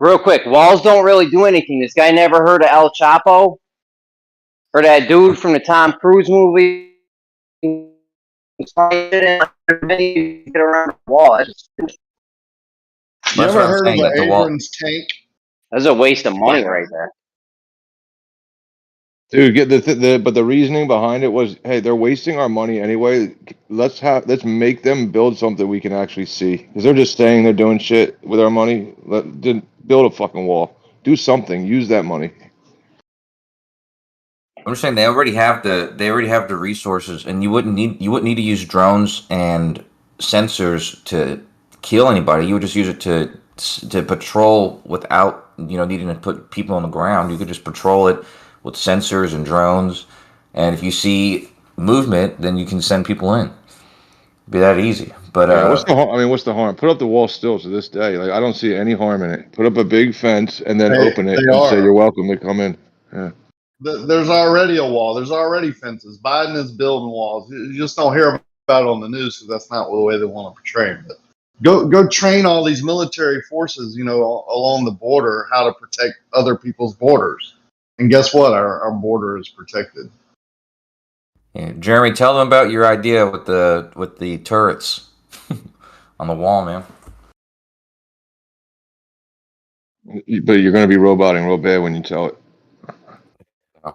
Real quick, walls don't really do anything. This guy never heard of El Chapo? Or that dude from the Tom Cruise movie? You around the wall. You ever heard of the Abrams tank? That's a waste of money right there. Dude, but the reasoning behind it was, hey, they're wasting our money anyway. Let's make them build something we can actually see, because they're just saying they're doing shit with our money. Build a fucking wall. Do something. Use that money. I'm just saying they already have the resources, and you wouldn't need to use drones and sensors to kill anybody. You would just use it to patrol without needing to put people on the ground. You could just patrol it with sensors and drones, and if you see movement, then you can send people in. It'd be that easy. But what's the harm? Put up the wall still to this day. Like, I don't see any harm in it. Put up a big fence and then open it and say you're welcome to come in. Yeah. There's already a wall. There's already fences. Biden is building walls. You just don't hear about it on the news because that's not the way they want to portray it. But go train all these military forces, along the border, how to protect other people's borders. And guess what? Our border is protected. Yeah. Jeremy, tell them about your idea with the turrets on the wall, man. But you're going to be roboting real bad when you tell it.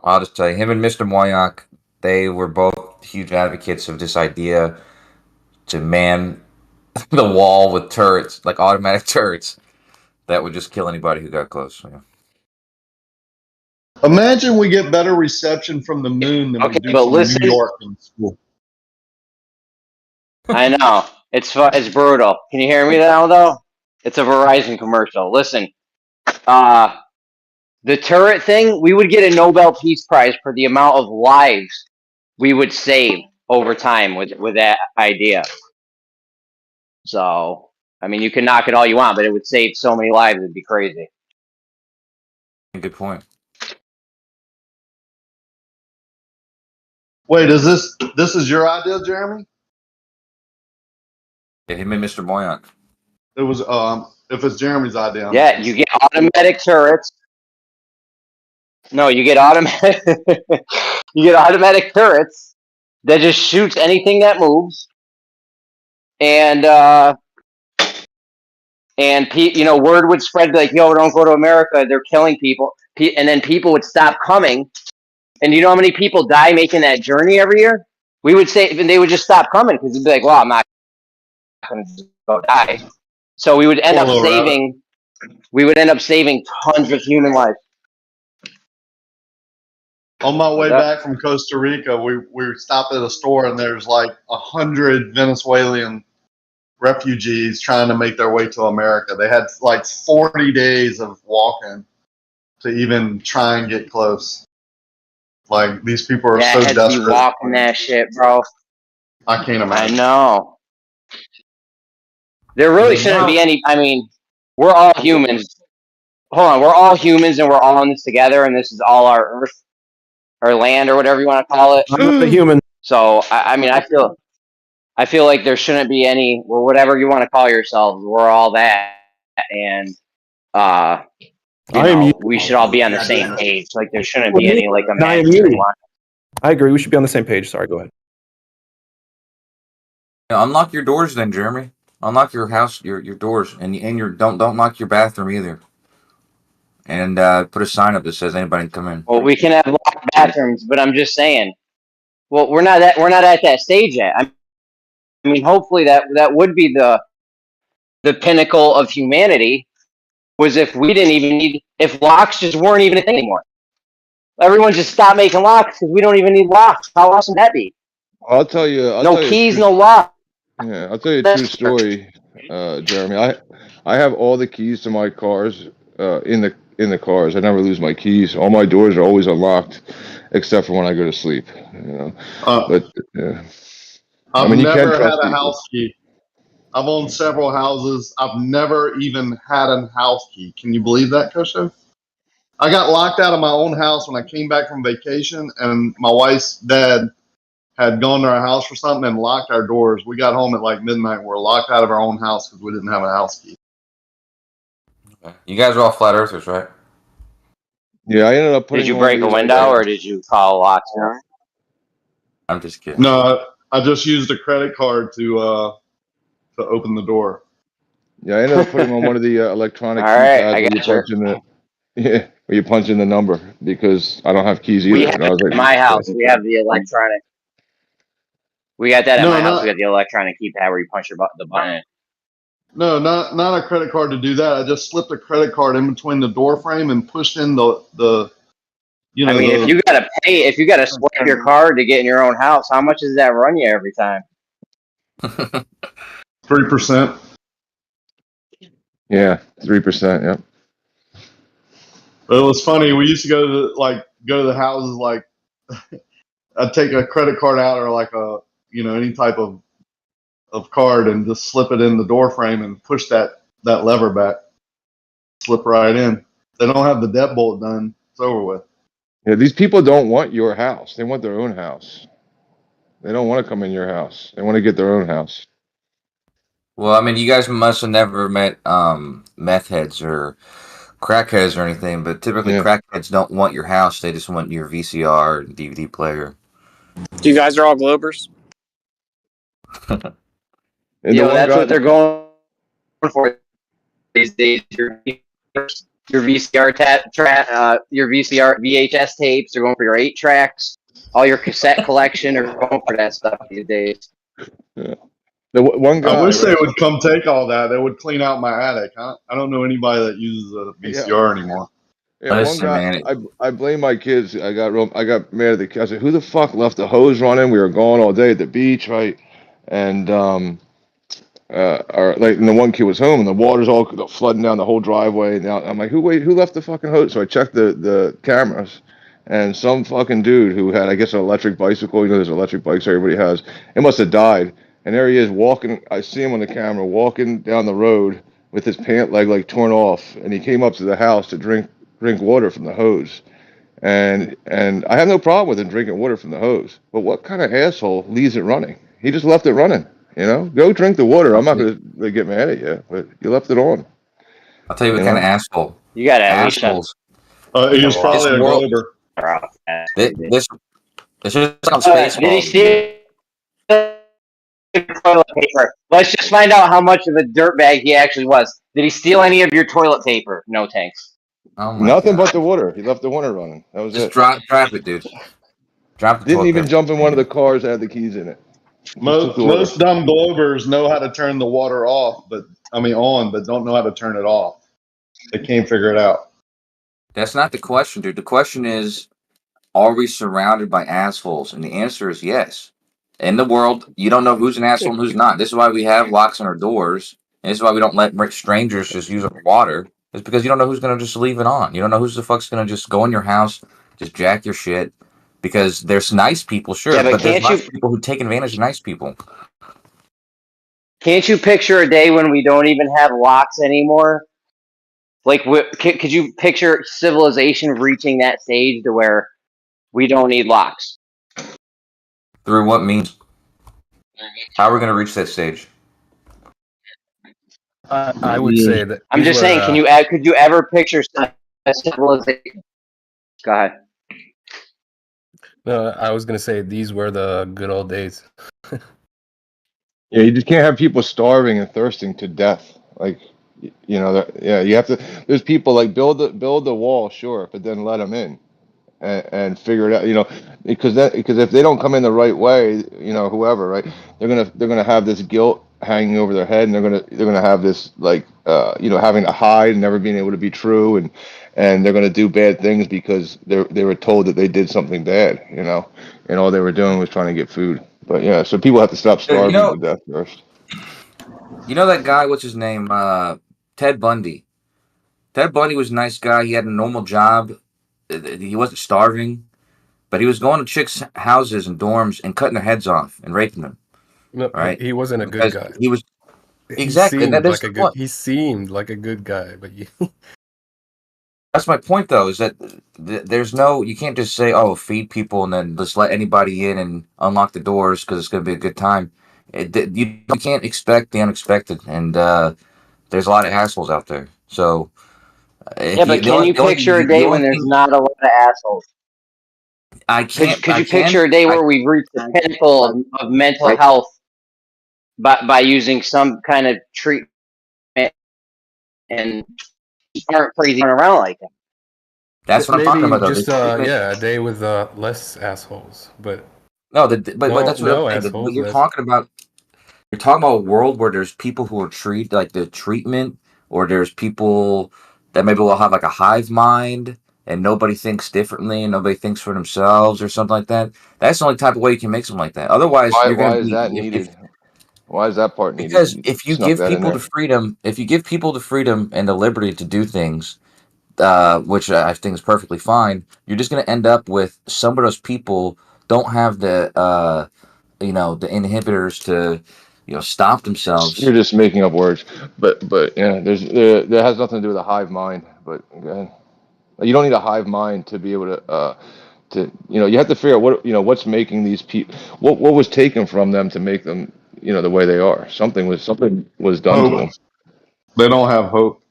I'll just tell you, him and Mr. Moyak, they were both huge advocates of this idea to man the wall with turrets, like automatic turrets, that would just kill anybody who got close. Yeah. Imagine we get better reception from the moon than we do but from listen, New York in school. I know it's brutal. Can you hear me now though? It's a Verizon commercial. Listen, the turret thing, we would get a Nobel Peace Prize for the amount of lives we would save over time with that idea. So, I mean, you can knock it all you want, but it would save so many lives, it'd be crazy. Good point. Wait, is this is your idea, Jeremy? Yeah, him and Mr. Moyant. It was if it's Jeremy's idea. Yeah, you get automatic turrets. No, you get automatic you get automatic turrets that just shoots anything that moves. And word would spread like, yo, don't go to America, they're killing people. And then people would stop coming. And you know how many people die making that journey every year? We would say, and they would just stop coming because they'd be like, well, I'm not going to go die. So we would end up saving tons of human lives. On my way back from Costa Rica, we stopped at a store and there's like 100 Venezuelan refugees trying to make their way to America. They had like 40 days of walking to even try and get close. Like these people are so desperate. Yeah, walking that shit, bro. I can't imagine. I know. There really shouldn't be any. I mean, we're all humans. Hold on, we're all humans and we're all in this together, and this is all our Earth, or land, or whatever you want to call it. I'm not a human. So I mean, I feel like there shouldn't be any. Well, whatever you want to call yourselves, we're all that, and we should all be on the same page. Like there shouldn't be any like imaginary line. I agree. We should be on the same page. Sorry, go ahead. Yeah, unlock your doors, then, Jeremy. Unlock your house, your doors, and your don't lock your bathroom either. And put a sign up that says anybody can come in. Well, we can have locked bathrooms, but I'm just saying. Well, we're not at that stage yet. I mean, hopefully that would be the pinnacle of humanity. Was if we didn't even need, if locks just weren't even a thing anymore. Everyone just stopped making locks because we don't even need locks. How awesome would that be? I'll tell you. No keys, no lock. Yeah, I'll tell you a true story, Jeremy. I have all the keys to my cars in the cars. I never lose my keys. All my doors are always unlocked, except for when I go to sleep. But I've never had a house key. I've owned several houses. I've never even had a house key. Can you believe that, Kosho? I got locked out of my own house when I came back from vacation, and my wife's dad had gone to our house for something and locked our doors. We got home at like midnight. We're locked out of our own house because we didn't have a house key. Okay. You guys are all flat earthers, right? Yeah, I ended up putting. Did you break a window or did you call locks? I'm just kidding. No, I just used a credit card to open the door. Yeah, I ended up putting on one of the electronic keypads where you punch in the number because I don't have keys either. We have at my house. We have the electronic. We got that at my house. We got the electronic keypad where you punch the button. No, not a credit card to do that. I just slipped a credit card in between the door frame and pushed in the. You know, I mean, if you gotta swipe your card to get in your own house, how much does that run you every time? 3%. Yeah, 3%. Yep. But it was funny. We used to go to the houses like I'd take a credit card out or like any type of card and just slip it in the door frame and push that lever back, slip right in. They don't have the deadbolt done. It's over with. Yeah, these people don't want your house. They want their own house. They don't want to come in your house. They want to get their own house. Well, I mean, you guys must have never met meth heads or crackheads or anything, but typically crackheads don't want your house. They just want your VCR and DVD player. You guys are all Globers? That's what they're going for these days. Your VCR your VCR VHS tapes. They're going for your 8 tracks. All your cassette collection are going for that stuff these days. Yeah. The one guy. I wish they would come take all that. They would clean out my attic. I don't know anybody that uses a VCR anymore. Yeah, one Listen, guy, man. I blame my kids. I got mad at the kids. I said, "Who the fuck left the hose running? We were gone all day at the beach, right?" And and the one kid was home, and the water's all flooding down the whole driveway. Now I'm like, who left the fucking hose? So I checked the cameras, and some fucking dude who had, I guess, an electric bicycle. You know, there's electric bikes everybody has. It must have died. And there he is walking. I see him on the camera walking down the road with his pant leg like torn off, and he came up to the house to drink water from the hose. And I have no problem with him drinking water from the hose. But what kind of asshole leaves it running? He just left it running. You know, go drink the water. I'm not going to get mad at you, but you left it on. I'll tell you what kind of asshole. You got to at least assholes. He was probably a Glober. This is on space. Did he steal toilet paper? Let's just find out how much of a dirtbag he actually was. Did he steal any of your toilet paper? No tanks. Oh my Nothing God. but the water. He left the water running. That was Just it. drop it, dude. Drop the Didn't toilet even paper. jump in one of the cars that had the keys in it. Most dumb Globers know how to turn the water off, but don't know how to turn it off. They can't figure it out. That's not the question, dude. The question is, are we surrounded by assholes? And the answer is yes. In the world, you don't know who's an asshole and who's not. This is why we have locks on our doors. And this is why we don't let strangers just use our water. It's because you don't know who's going to just leave it on. You don't know who's the fuck's going to just go in your house, just jack your shit. Because there's nice people, sure, but there's lots of people who take advantage of nice people. Can't you picture a day when we don't even have locks anymore? Like, could you picture civilization reaching that stage to where we don't need locks? Through what means? How are we going to reach that stage? I would say that. I'm just saying, could you ever picture a civilization? Go ahead. No, I was gonna say these were the good old days. Yeah, you just can't have people starving and thirsting to death. Like, you know, you have to. There's people like build the wall, sure, but then let them in, and figure it out. You know, because if they don't come in the right way, you know, whoever, right, they're gonna have this guilt hanging over their head, and they're gonna have this like you know, having to hide and never being able to be true, and they're gonna do bad things because they were told that they did something bad, you know, and all they were doing was trying to get food. But yeah, so people have to stop starving to death first. You know that guy, what's his name? Ted Bundy. Ted Bundy was a nice guy. He had a normal job. He wasn't starving, but he was going to chicks' houses and dorms and cutting their heads off and raping them. No, right? he wasn't a good guy. He was exactly. He seemed like a good guy, but That's my point, though, is that there's no, you can't just say, oh, feed people and then just let anybody in and unlock the doors because it's going to be a good time. You can't expect the unexpected, and there's a lot of assholes out there. So, yeah, but can you picture a day when there's not a lot of assholes? I can't. Could you picture a day where we've reached the pinnacle of mental health by using some kind of treatment and aren't crazy around like that? That's what I'm talking about. Just a day with less assholes, but no, but that's what no I'm saying. assholes. You're talking about. You're talking about a world where there's people who are treated like the treatment, or there's people that maybe will have like a hive mind and nobody thinks differently and nobody thinks for themselves or something like that. That's the only type of way you can make something like that. Otherwise, you're going to be. Why is that needed? Why is that part needed? Because if you give people the freedom, and the liberty to do things, which I think is perfectly fine, you're just going to end up with some of those people don't have the the inhibitors to stop themselves. You're just making up words, but yeah, there has nothing to do with a hive mind. But you don't need a hive mind to be able to you have to figure out what's making these people, what was taken from them to make them the way they are. Something was done to them. They don't have hope.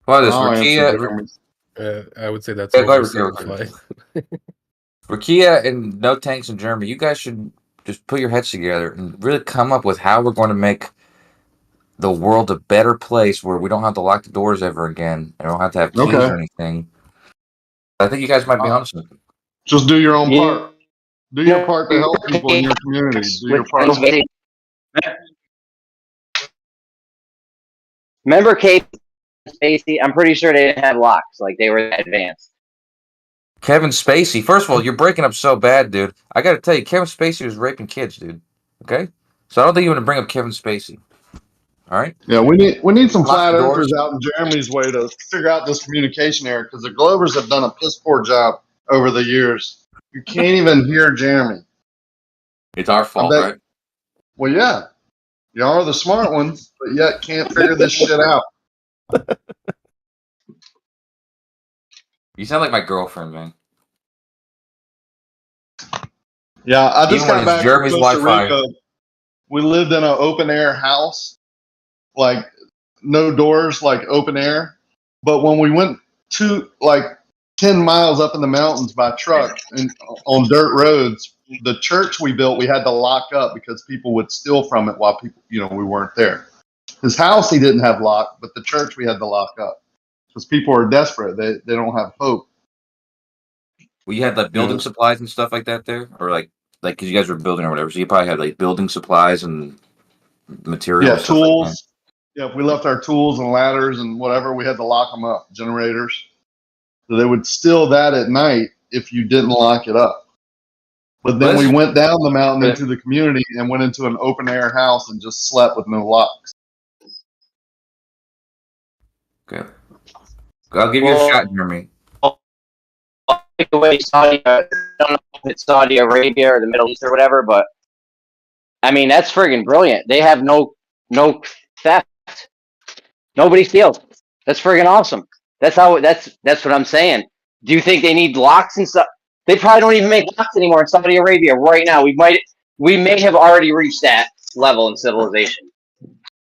Well, this I would say that's oversimplified. Rakia and No Tanks in Germany, you guys should just put your heads together and really come up with how we're going to make the world a better place where we don't have to lock the doors ever again. I don't have to have keys or anything. I think you guys might be on something. Just do your own part. Do your part to help people in your community. Do your part. Remember, Kate, Spacey, I'm pretty sure they didn't have locks. Like, they were that advanced. Kevin Spacey. First of all, you're breaking up so bad, dude. I got to tell you, Kevin Spacey was raping kids, dude. Okay, so I don't think you want to bring up Kevin Spacey. All right. Yeah, we need some Lock flat the doors. earthers out in Jeremy's way to figure out this communication error, because the Glovers have done a piss poor job over the years. You can't even hear Jeremy. It's our fault, right? Well, yeah, y'all are the smart ones, but yet can't figure this shit out. You sound like my girlfriend, man. Yeah, I just Even got when back it's Jeremy's from Costa Wi-Fi. Rica. We lived in an open air house, like no doors, like open air. But when we went to like 10 miles up in the mountains by truck and on dirt roads, the church we built, we had to lock up because people would steal from it while people, we weren't there. His house, he didn't have lock, but the church we had to lock up because people are desperate. They don't have hope. Well, you had like building supplies and stuff like that there, or like because you guys were building or whatever, so you probably had like building supplies and materials. Yeah, and stuff tools. Like Yeah, if we left our tools and ladders and whatever, we had to lock them up. Generators. So they would steal that at night if you didn't lock it up. But then we went down the mountain into the community and went into an open air house and just slept with no locks. Okay. I'll give you a shot, Jeremy. Take away Saudi, I don't know if it's Saudi Arabia or the Middle East or whatever, but I mean, that's friggin' brilliant. They have no theft. Nobody steals. That's friggin' awesome. That's what I'm saying. Do you think they need locks and stuff? They probably don't even make locks anymore in Saudi Arabia right now. We may have already reached that level in civilization.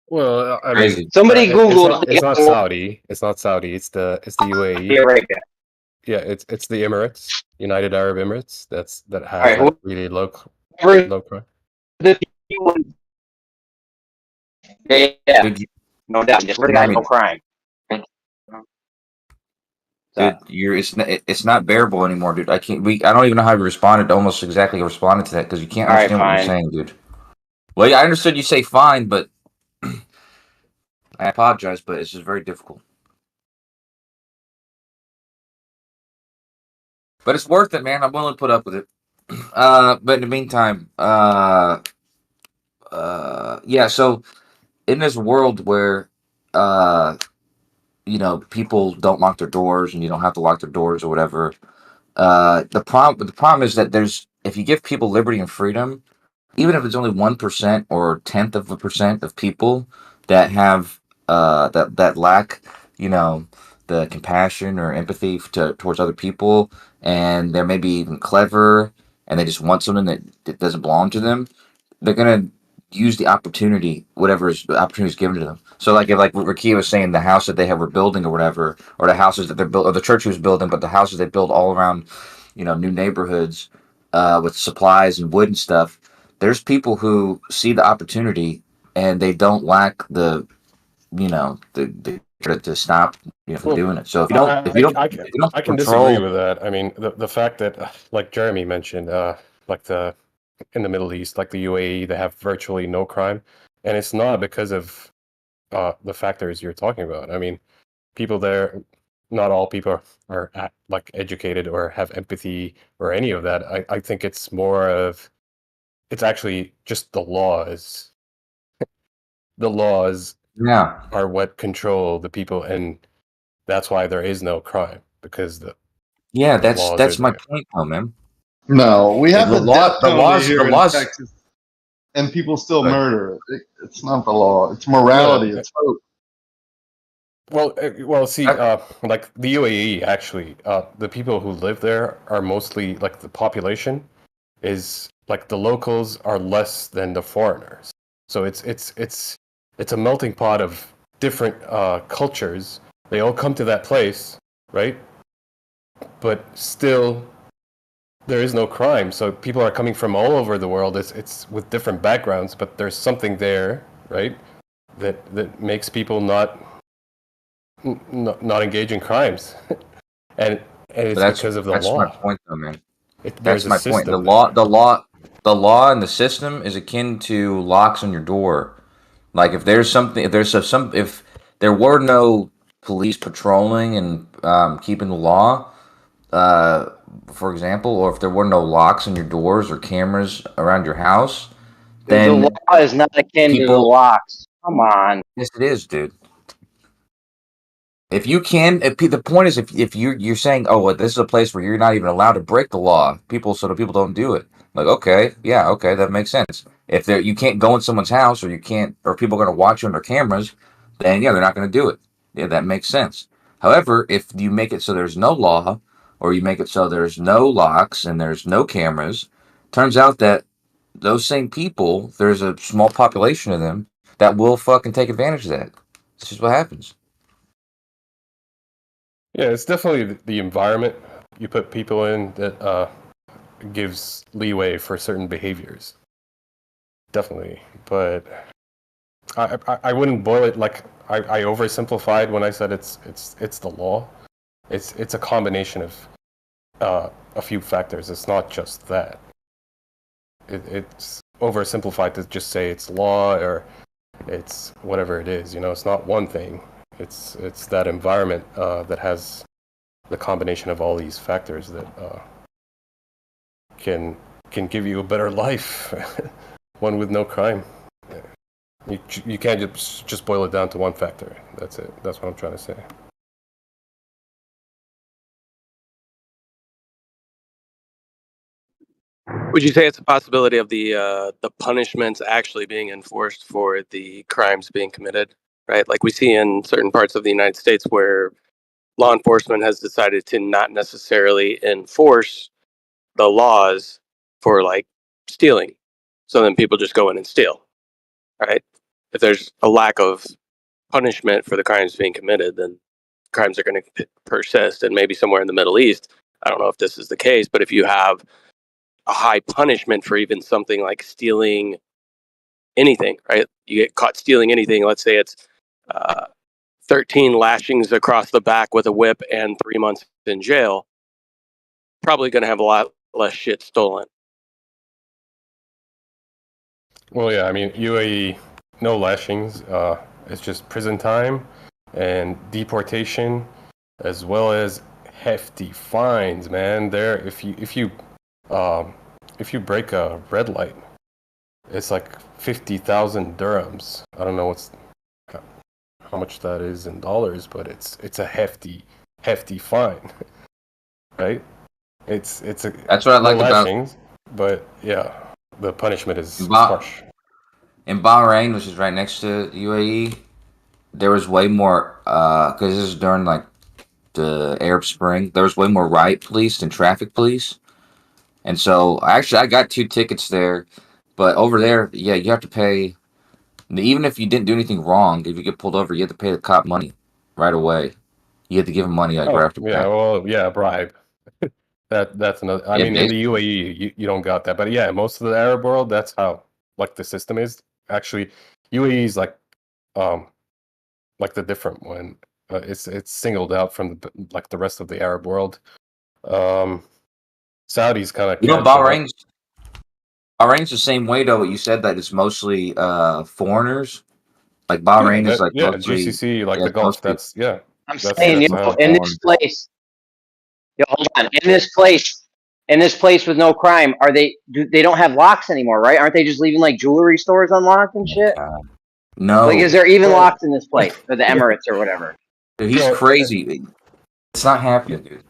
Well, I mean, somebody Google. It's not Saudi. It's not Saudi. It's the UAE. Arabia. Yeah, it's the Emirates, United Arab Emirates. That has Right, like really low crime. Yeah, no doubt. Just no crime. Dude, it's not bearable anymore, dude. I don't even know how you responded. Almost exactly responded to that because you can't understand what you're saying, dude. Well, yeah, I understood you say fine, but I apologize, but it's just very difficult. But it's worth it, man. I'm willing to put up with it. But in the meantime, yeah. So in this world where, people don't lock their doors and you don't have to lock their doors or whatever. The problem is that if you give people liberty and freedom, even if it's only 1% or 0.1% of people that have that lack, the compassion or empathy towards other people, and they're maybe even clever, and they just want something that doesn't belong to them, they're gonna use the opportunity, whatever the opportunity is given to them. So, like if what Rakia was saying, the house that they were building or whatever, or the houses that they're built, or the church he was building, but the houses they build all around, new neighborhoods with supplies and wood and stuff. There's people who see the opportunity and they don't lack the to stop from doing it. So if you don't, I can disagree with that. I mean, the fact that, like Jeremy mentioned, in the Middle East, like the UAE, they have virtually no crime, and it's not because of the factors you're talking about. I mean, people there, not all people are like educated or have empathy or any of that. I think it's more of, it's actually just the laws. The laws are what control the people, and that's why there is no crime, because that's my point, though, man. No, we have the death penalty here the in laws, Texas, and people still murder. It's not the law. It's morality. It's hope. Well, see, like the UAE, actually, the people who live there are mostly, like, the population is like, the locals are less than the foreigners. So it's a melting pot of different cultures. They all come to that place, right? But still, there is no crime. So people are coming from all over the world. It's with different backgrounds, but there's something there, right? That makes people not engage in crimes, and it's because of the law. That's my point, though, man. That's my point. The law and the system is akin to locks on your door. Like if there were no police patrolling and keeping the law, for example, or if there were no locks on your doors or cameras around your house, The then law is not akin to the people. locks. Come on. Yes, it is, dude. If you can, the point is, if you're saying, oh, well, this is a place where you're not even allowed to break the law, so that people don't do it. Like, okay, yeah, okay, that makes sense. If you can't go in someone's house, or you can't, or people are going to watch you on their cameras, then yeah, they're not going to do it. Yeah, that makes sense. However, if you make it so there's no law, or you make it so there's no locks and there's no cameras, turns out that those same people, there's a small population of them that will fucking take advantage of that. This is what happens. Yeah, it's definitely the environment you put people in that gives leeway for certain behaviors. Definitely, but I wouldn't boil it like I oversimplified when I said it's the law. It's a combination of a few factors. It's not just that. It's oversimplified to just say it's law or it's whatever it is. It's not one thing. It's that environment that has the combination of all these factors that can give you a better life, one with no crime. You can't just boil it down to one factor. That's it. That's what I'm trying to say. Would you say it's a possibility of the punishments actually being enforced for the crimes being committed? Right, like we see in certain parts of the United States where law enforcement has decided to not necessarily enforce the laws for like stealing, so then people just go in and steal. Right, if there's a lack of punishment for the crimes being committed, then crimes are going to persist. And maybe somewhere in the Middle East, I don't know if this is the case, but if you have a high punishment for even something like stealing anything, right? You get caught stealing anything. Let's say it's 13 lashings across the back with a whip and 3 months in jail. Probably going to have a lot less shit stolen. Well, yeah, I mean, UAE, no lashings. It's just prison time and deportation, as well as hefty fines, man. There, if you break a red light, it's like 50,000 dirhams. I don't know how much that is in dollars, but it's a hefty fine, right? It's a That's what I like about lashings, but yeah, the punishment is harsh. In Bahrain, which is right next to UAE, there was way more because this is during like the Arab Spring. There was way more riot police than traffic police, and so actually I got 2 tickets there. But over there, yeah, you have to pay. Even if you didn't do anything wrong, if you get pulled over, you have to pay the cop money right away. You have to give him money like right after. Yeah, well, yeah, bribe. That's another. I mean, in the UAE, you don't got that, but yeah, most of the Arab world, that's how like the system is. Actually, UAE is like the different one. It's singled out from the rest of the Arab world. Saudis kind of. Bahrain's the same way though. You said that it's mostly foreigners. Like Bahrain is like mostly GCC, like the Gulf. That's yeah. I'm saying, in this place, hold on. In this place with no crime, they don't have locks anymore, right? Aren't they just leaving like jewelry stores unlocked and shit? No. Like, is there even locks in this place, or the Emirates or whatever? Dude, he's crazy. It's not happening, dude.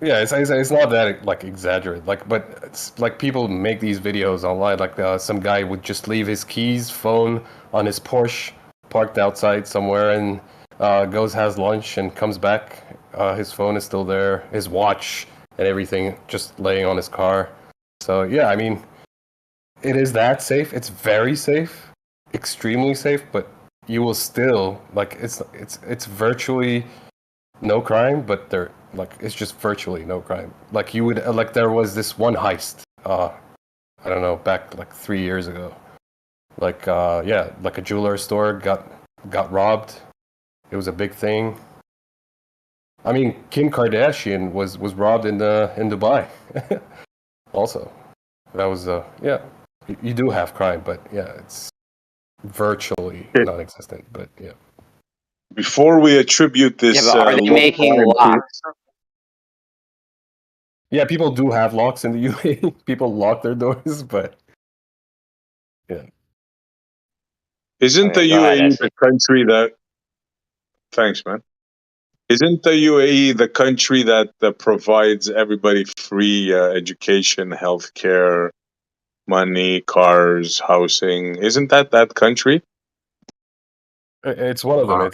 Yeah, it's not that like exaggerated. But it's like people make these videos online. Like some guy would just leave his keys, phone on his Porsche parked outside somewhere, and goes, has lunch, and comes back. His phone is still there, his watch and everything just laying on his car. So yeah, I mean, it is that safe. It's very safe, extremely safe. But you will still it's virtually no crime, but it's just virtually no crime. Like you would there was this one heist. I don't know, back like 3 years ago. Like a jeweler store got robbed. It was a big thing. I mean, Kim Kardashian was robbed in Dubai. Also, that was you do have crime, but yeah, it's virtually non-existent. But yeah. Before we attribute this, Yeah, but are they low making crime to locks? Yeah, people do have locks in the UAE. People lock their doors, but yeah. Isn't the Okay, go ahead, UAE Essie. the country that? Thanks, man. Isn't the UAE the country that provides everybody free education, healthcare, money, cars, housing? Isn't that country? It's one of them.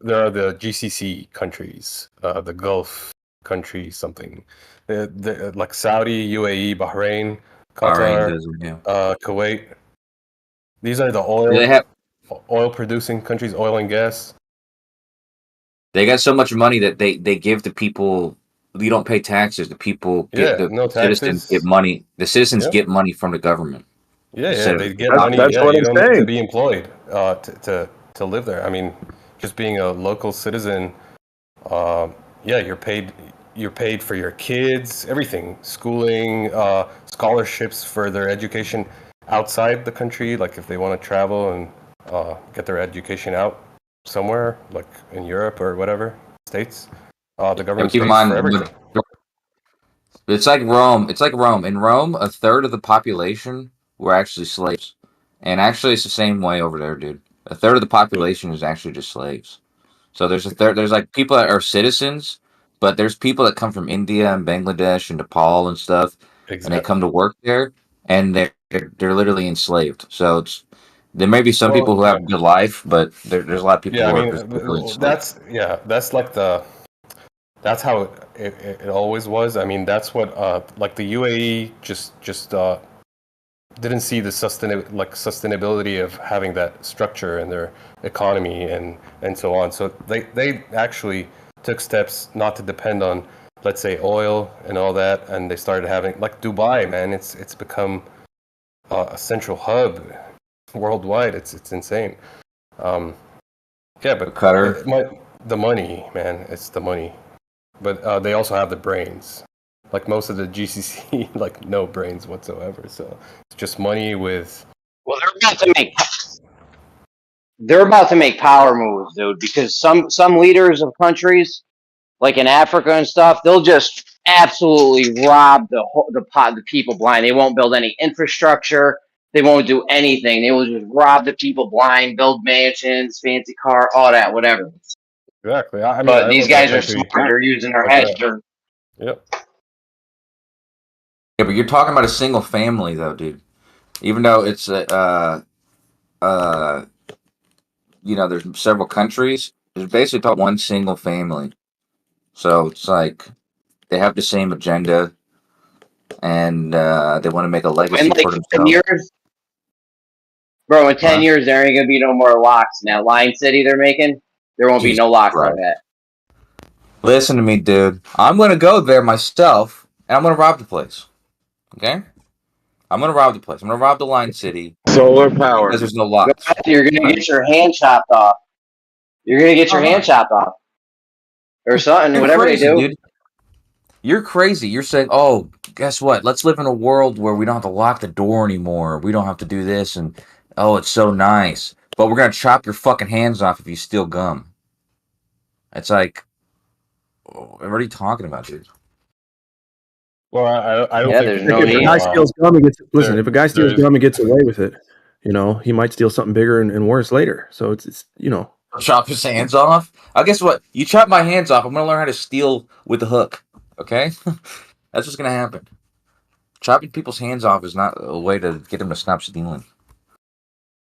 There are the GCC countries, the Gulf countries, something, like Saudi, UAE, Bahrain, Bahrain Qatar, does it, yeah. Kuwait. These are the Do they have? oil producing countries, oil and gas. They got so much money that they give the people. You don't pay taxes. The people get Yeah, no citizens get taxes. money. The citizens Yep. get money from the government. Yeah, Instead they of get the money. population. Yeah, you don't need to be employed to live there. I mean, just being a local citizen. Yeah, you're paid for your kids, everything, schooling, scholarships for their education outside the country, like if they want to travel and get their education out somewhere, like in Europe or whatever states, the government Keep in pays for mind, everything. everything. It's like Rome. It's like Rome. In Rome, a third of the population were actually slaves, and actually, it's the same way over there, dude. A third of the population is actually just slaves. So there's a third. There's like people that are citizens, but there's people that come from India and Bangladesh and Nepal and stuff, and they Exactly. come to work there, and they're literally enslaved. So there may be some people Well, who have a good life, but there's a lot of people yeah, I who are mean, just literally enslaved. that's like that's how it always was. I mean, that's what like the UAE just didn't see the sustainability of having that structure in their economy and so on. So they actually took steps not to depend on, let's say, oil and all that, and they started having, like Dubai, man. It's become a central hub worldwide. It's insane. Yeah, but Qatar. the money, man. It's the money. But they also have the brains. Like most of the GCC, like no brains whatsoever. So it's just money with. Well, they're about to make power moves, dude, because some leaders of countries, like in Africa and stuff, they'll just absolutely rob the people blind. They won't build any infrastructure. They won't do anything. They will just rob the people blind, build mansions, fancy car, all that, whatever. Exactly. I mean, But I these live in a guys are country smart. They're using their like heads. that. Yep. Yeah, but you're talking about a single family, though, dude. Even though it's there's several countries. There's basically about one single family. So it's like they have the same agenda, and they want to make a In legacy like for 10 themselves. years, bro, in 10 Huh? years, there ain't going to be no more locks. In that Lion City they're making, there won't be Jesus no locks like Christ. that. Listen to me, dude. I'm going to go there myself, and I'm going to rob the place. Okay? I'm going to rob the place. I'm going to rob the Lion City. Solar power. Because there's no locks. You're going to get your hand chopped off. You're going to get your hand chopped off. Or something, You're whatever crazy, they do. dude. You're crazy. You're saying, oh, guess what? Let's live in a world where we don't have to lock the door anymore. We don't have to do this. And, oh, it's so nice. But we're going to chop your fucking hands off if you steal gum. It's like, what are you talking about, dude? Well, I don't Yeah, think there's people no If a need. guy steals gum and gets listen, if a guy steals there's gum and gets away with it, he might steal something bigger and worse later. So it's Chop his hands off? Guess what? You chop my hands off, I'm going to learn how to steal with the hook. Okay? That's what's going to happen. Chopping people's hands off is not a way to get them to stop stealing.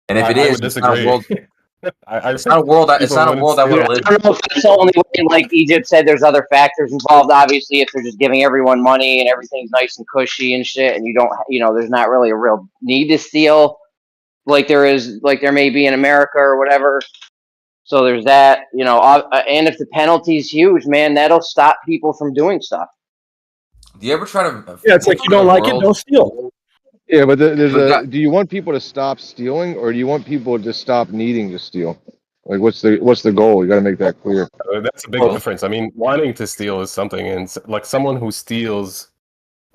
And if it I is, would disagree. it's not a world. It's not a world I want to live I don't know if that's the only way. Like Egypt said, there's other factors involved. Obviously, if they're just giving everyone money and everything's nice and cushy and shit, and you don't, there's not really a real need to steal, like there may be in America or whatever. So there's that, and if the penalty's huge, man, that'll stop people from doing stuff. Do you ever try to? Yeah, it's like you don't like it, don't steal. Yeah, but do you want people to stop stealing, or do you want people to stop needing to steal? Like, what's the goal? You got to make that clear. That's a big difference. I mean, wanting to steal is something, and like someone who steals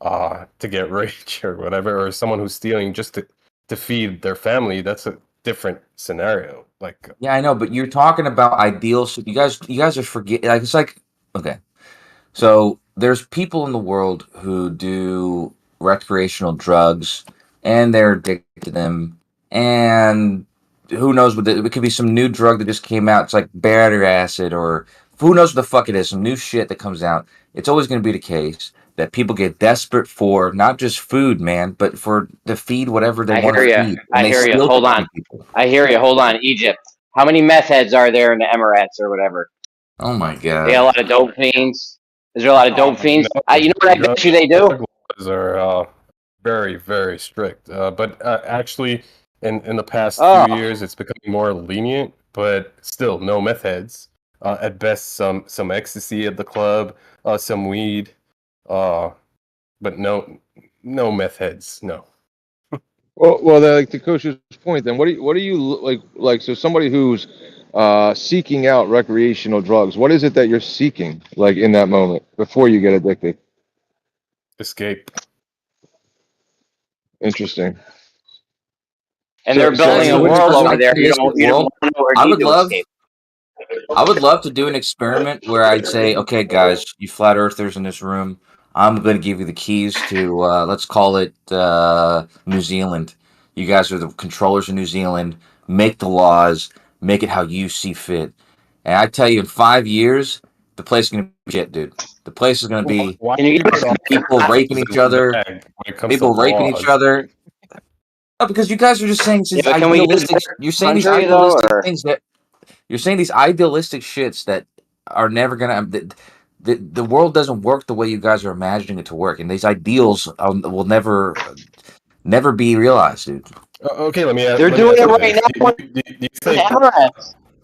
to get rich or whatever, or someone who's stealing just to feed their family, that's different scenario. Like, Yeah, I know, but you're talking about ideals. You guys are forget. Like, it's like, okay. So there's people in the world who do recreational drugs, and they're addicted to them. And who knows what it could be, some new drug that just came out. It's like battery acid, or who knows what the fuck it is. Some new shit that comes out. It's always going to be the case that people get desperate for not just food, man, but for to feed whatever they I want hear to you. feed, and I they hear you. still Hold can on. feed people. I hear you. Hold on. Egypt. How many meth heads are there in the Emirates or whatever? Oh my They got a god. lot of dope fiends. Is there a lot of dope fiends? You know what I bet you they do? Drug laws are very, very strict. But actually, in the past few Oh, years, it's becoming more lenient. But still, no meth heads. At best, some ecstasy at the club, some weed, but no meth heads. No. Well, like to Coach's point, then what do you like? So somebody who's seeking out recreational drugs, what is it that you're seeking, like in that moment before you get addicted? Escape. Interesting. and they're Guys, building you a wouldn't world over like there. in this You don't world. want to know or I need would to love escape. I would love to do an experiment where I'd say, okay, guys, you flat earthers in this room, I'm going to give you the keys to, let's call it New Zealand. You guys are the controllers of New Zealand. Make the laws, make it how you see fit. And I tell you, in 5 years, the place is going to be shit, dude. The place is going to be Why Can do you you give put us all the people raping apples each in the other, bag when it comes to people raping each laws? other. No, because you guys are just saying Yeah, these but can we get a idealistic. better You're saying these country though, idealistic or things that you're saying these idealistic shits that are never gonna. The world doesn't work the way you guys are imagining it to work, and these ideals will never be realized, dude. Okay, they're let me doing ask it you right this: now do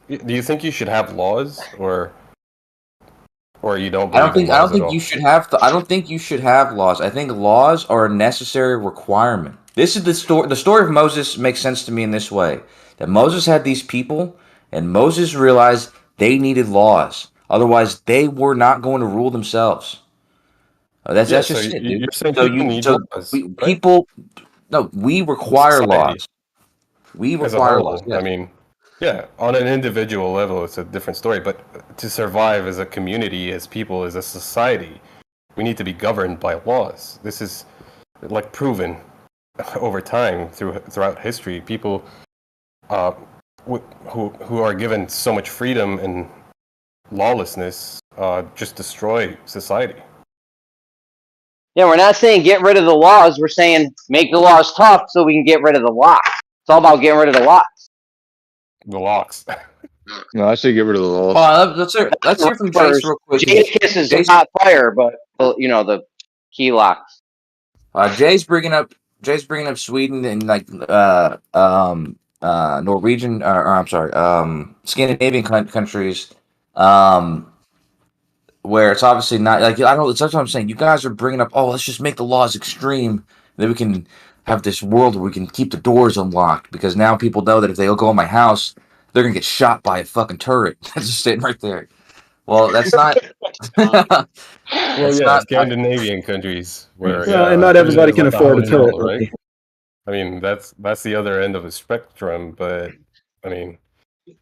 you in the think Emirates? you should have laws, or you don't I don't believe in think I don't laws at think you all? should have. I don't think you should have laws. I think laws are a necessary requirement. This is the story. The story of Moses makes sense to me in this way: that Moses had these people, and Moses realized they needed laws. Otherwise, they were not going to rule themselves. Yeah, That's so just it, dude. you're saying So people need laws, right? people, no, we In require society laws. We as a require laws. whole. I Yes. mean, yeah, on an individual level, it's a different story. But to survive as a community, as people, as a society, we need to be governed by laws. This is like proven over time throughout history. People uh, who are given so much freedom and lawlessness just destroy society. Yeah, we're not saying get rid of the laws. We're saying make the laws tough so we can get rid of the locks. It's all about getting rid of the locks. The locks. No, I say get rid of the laws. Let's hear from Jace First, real quick. Jadakiss is Jace, not fire, but you know the key locks. Jay's bringing up Sweden and like Norwegian or I'm sorry, Scandinavian countries, where it's obviously not like I don't. That's what I'm saying. You guys are bringing up, oh, let's just make the laws extreme, then we can have this world where we can keep the doors unlocked because now people know that if they go in my house, they're gonna get shot by a fucking turret that's just sitting right there. Well, that's not. Well, That's yeah, not. Scandinavian countries where Well, and a not turret everybody is can like a afford a house turret. bill, right? I mean, that's the other end of the spectrum. But I mean,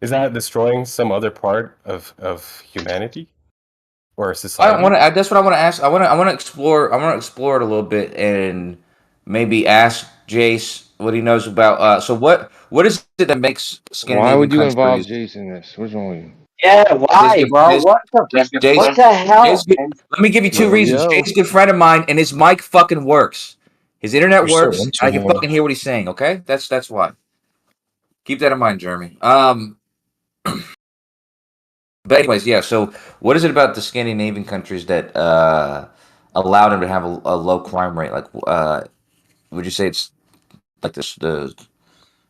is that destroying some other part of humanity or I want society? to. That's what I want to ask. I want to explore. I want to explore it a little bit and maybe ask Jace what he knows about. So what is it that makes Why Scandinavian would you involve countries? Jason in this? What's wrong with you? Yeah, Jace, why, bro? Jace, What the hell? Let me give you two reasons. Yo. Jace's a good friend of mine, and his mic fucking works. His internet You're so works, and into I can him. fucking hear what he's saying. Okay, that's why. Keep that in mind, Jeremy. But anyways, yeah. So, what is it about the Scandinavian countries that allow them to have a low crime rate? Like, would you say it's like the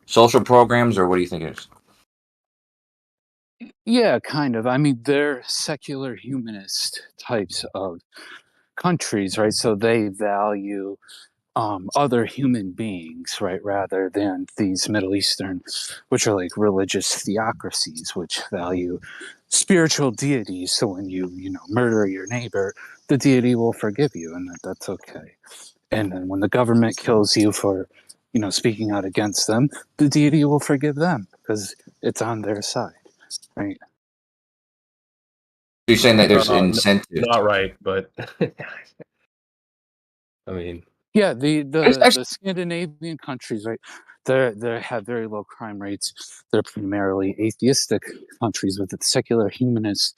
social programs, or what do you think it is? Yeah, kind of. I mean, they're secular humanist types of countries, right? So they value other human beings, right, rather than these Middle Eastern, which are like religious theocracies, which value spiritual deities. So when you know, murder your neighbor, the deity will forgive you, and that's okay. And then when the government kills you for, speaking out against them, the deity will forgive them because it's on their side, right? You're saying that there's incentive. Not right, but I mean, yeah, the Scandinavian countries, right? They have very low crime rates. They're primarily atheistic countries with secular humanist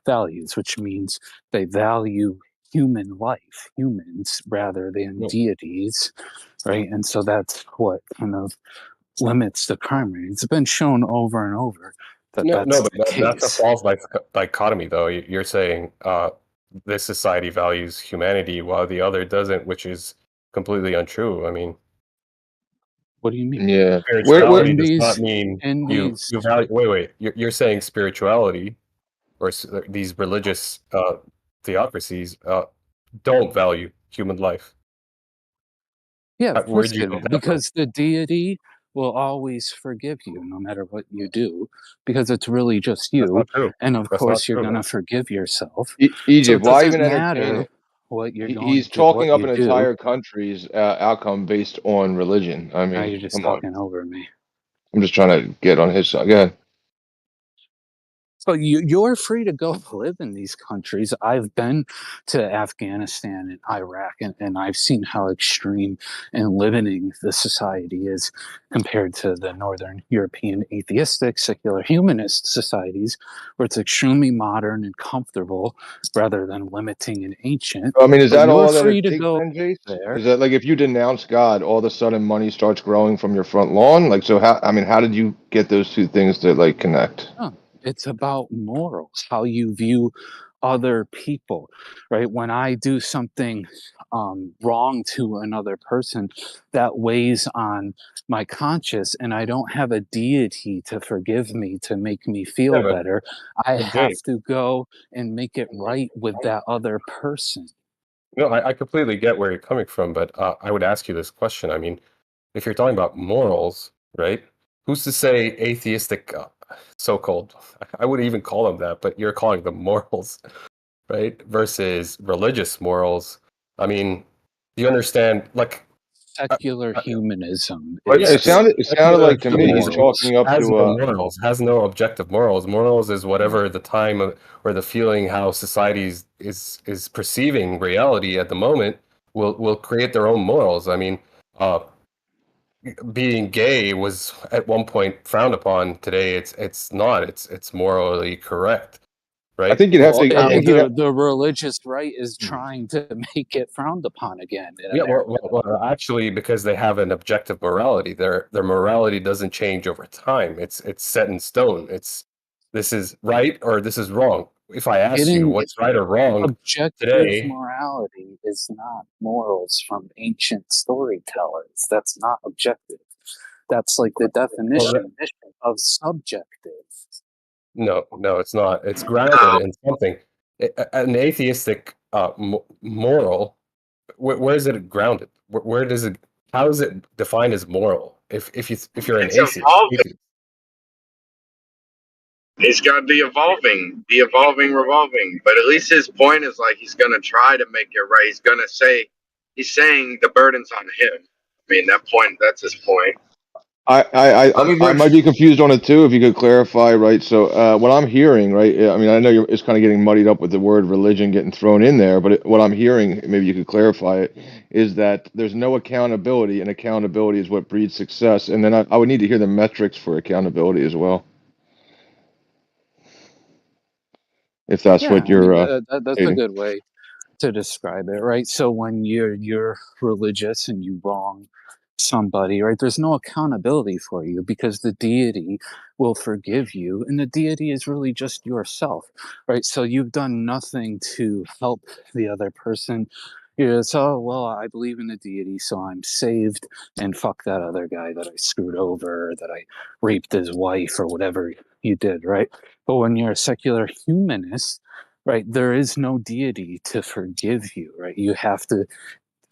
values, which means they value human life, humans, rather than deities, right? And so that's what kind of limits the crime rate. It's been shown over and over that that's but the that's a case. false dichotomy, though. You're saying this society values humanity while the other doesn't, which is completely untrue. I mean, what do you mean? Yeah. Spirituality does not mean you value. Wait. You're saying spirituality or these religious theocracies don't value human life. Yeah, of Where course did you they get don't, that from? because the deity will always forgive you no matter what you do, because it's really just That's you. not true. And of That's not course, you're true. going to forgive yourself. So Egypt, it why doesn't even entertain matter it? what you're He's going to, talking what up you an do. entire country's outcome based on religion. I Now mean, you're just come on. talking over me. I'm just trying to get on his side. Go ahead. So you're free to go live in these countries. I've been to Afghanistan and Iraq, and I've seen how extreme and limiting the society is compared to the Northern European atheistic, secular humanist societies, where it's extremely modern and comfortable rather than limiting and ancient. I mean, is But that you're all that free it to takes go then, Jace? there. Is that like if you denounce God, all of a sudden money starts growing from your front lawn? Like, so how, I mean, how did you get those two things to like connect? No, it's about morals, how you view other people, right? When I do something wrong to another person, that weighs on my conscience, and I don't have a deity to forgive me, to make me Yeah, feel better. I but have Jake, to go and make it right with that other person. no, I completely get where you're coming from, but I would ask you this question. I mean, if you're talking about morals, right? Who's to say atheistic, so-called, I wouldn't even call them that, but you're calling them morals, right? Versus religious morals. I mean, do you understand? Like, Secular humanism but yeah, is It sounded secular like to me he's humanism morals. chalking up has to no morals, has no objective morals. Morals is whatever the time or the feeling how society is perceiving reality at the moment will create their own morals. I mean, being gay was at one point frowned upon. Today, it's not. It's morally correct, I right? think you'd have Well, to. I think you'd. the religious right is trying to make it frowned upon again in Yeah, America. actually, because they have an objective morality, their morality doesn't change over time. It's set in stone. This is right or this is wrong. If I ask you Getting what's right or wrong objective today, morality is not morals from ancient storytellers. That's not objective. That's like the well, definition of subjective. no, it's not. It's grounded in something. An atheistic moral. Where is it grounded? Where does it? How is it defined as moral? If you're an It's atheist, evolving. It's got to be evolving, revolving. But at least his point is like he's gonna try to make it right. He's saying the burden's on him. I mean that point. That's his point. I might be confused on it too. If you could clarify, right? So what I'm hearing, right? I mean, I know it's kind of getting muddied up with the word religion getting thrown in there, but what I'm hearing, maybe you could clarify it, is that there's no accountability, and accountability is what breeds success. And then I would need to hear the metrics for accountability as well, if that's Yeah, what I mean you're that's a stating. good way to describe it, right? So when you're religious and you wrong somebody, right, there's no accountability for you because the deity will forgive you, and the deity is really just yourself, right? So you've done nothing to help the other person. You just, oh well, I believe in the deity, so I'm saved, and fuck that other guy that I screwed over, that I raped his wife, or whatever you did, right? But when you're a secular humanist, right, there is no deity to forgive you, right? You have to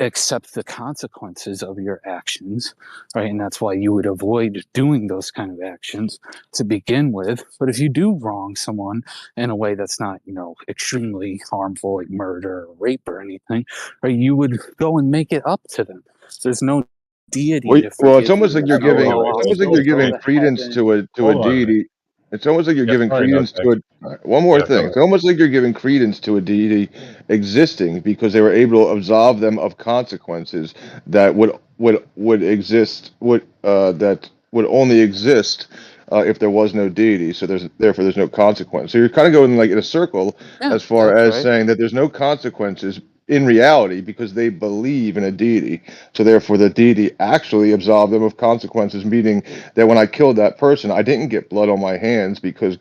accept the consequences of your actions, right? And that's why you would avoid doing those kind of actions to begin with. But if you do wrong someone in a way that's not, extremely harmful, like murder or rape or anything, right, you would go and make it up to them. There's no deity Well, to well, it's forgive almost you like you're and giving. go It's off almost like go you're go giving to credence heaven. to a Hold on. deity. It's almost like you're Yeah, giving sorry, credence okay. to it. One more Yeah, go thing. ahead. It's almost like you're giving credence to a deity existing because they were able to absolve them of consequences that would exist that would only exist if there was no deity. So therefore there's no consequence. So you're kind of going like in a circle Yeah, as far that's as right. saying that there's no consequences in reality because they believe in a deity. So therefore the deity actually absolved them of consequences, meaning that when I killed that person, I didn't get blood on my hands because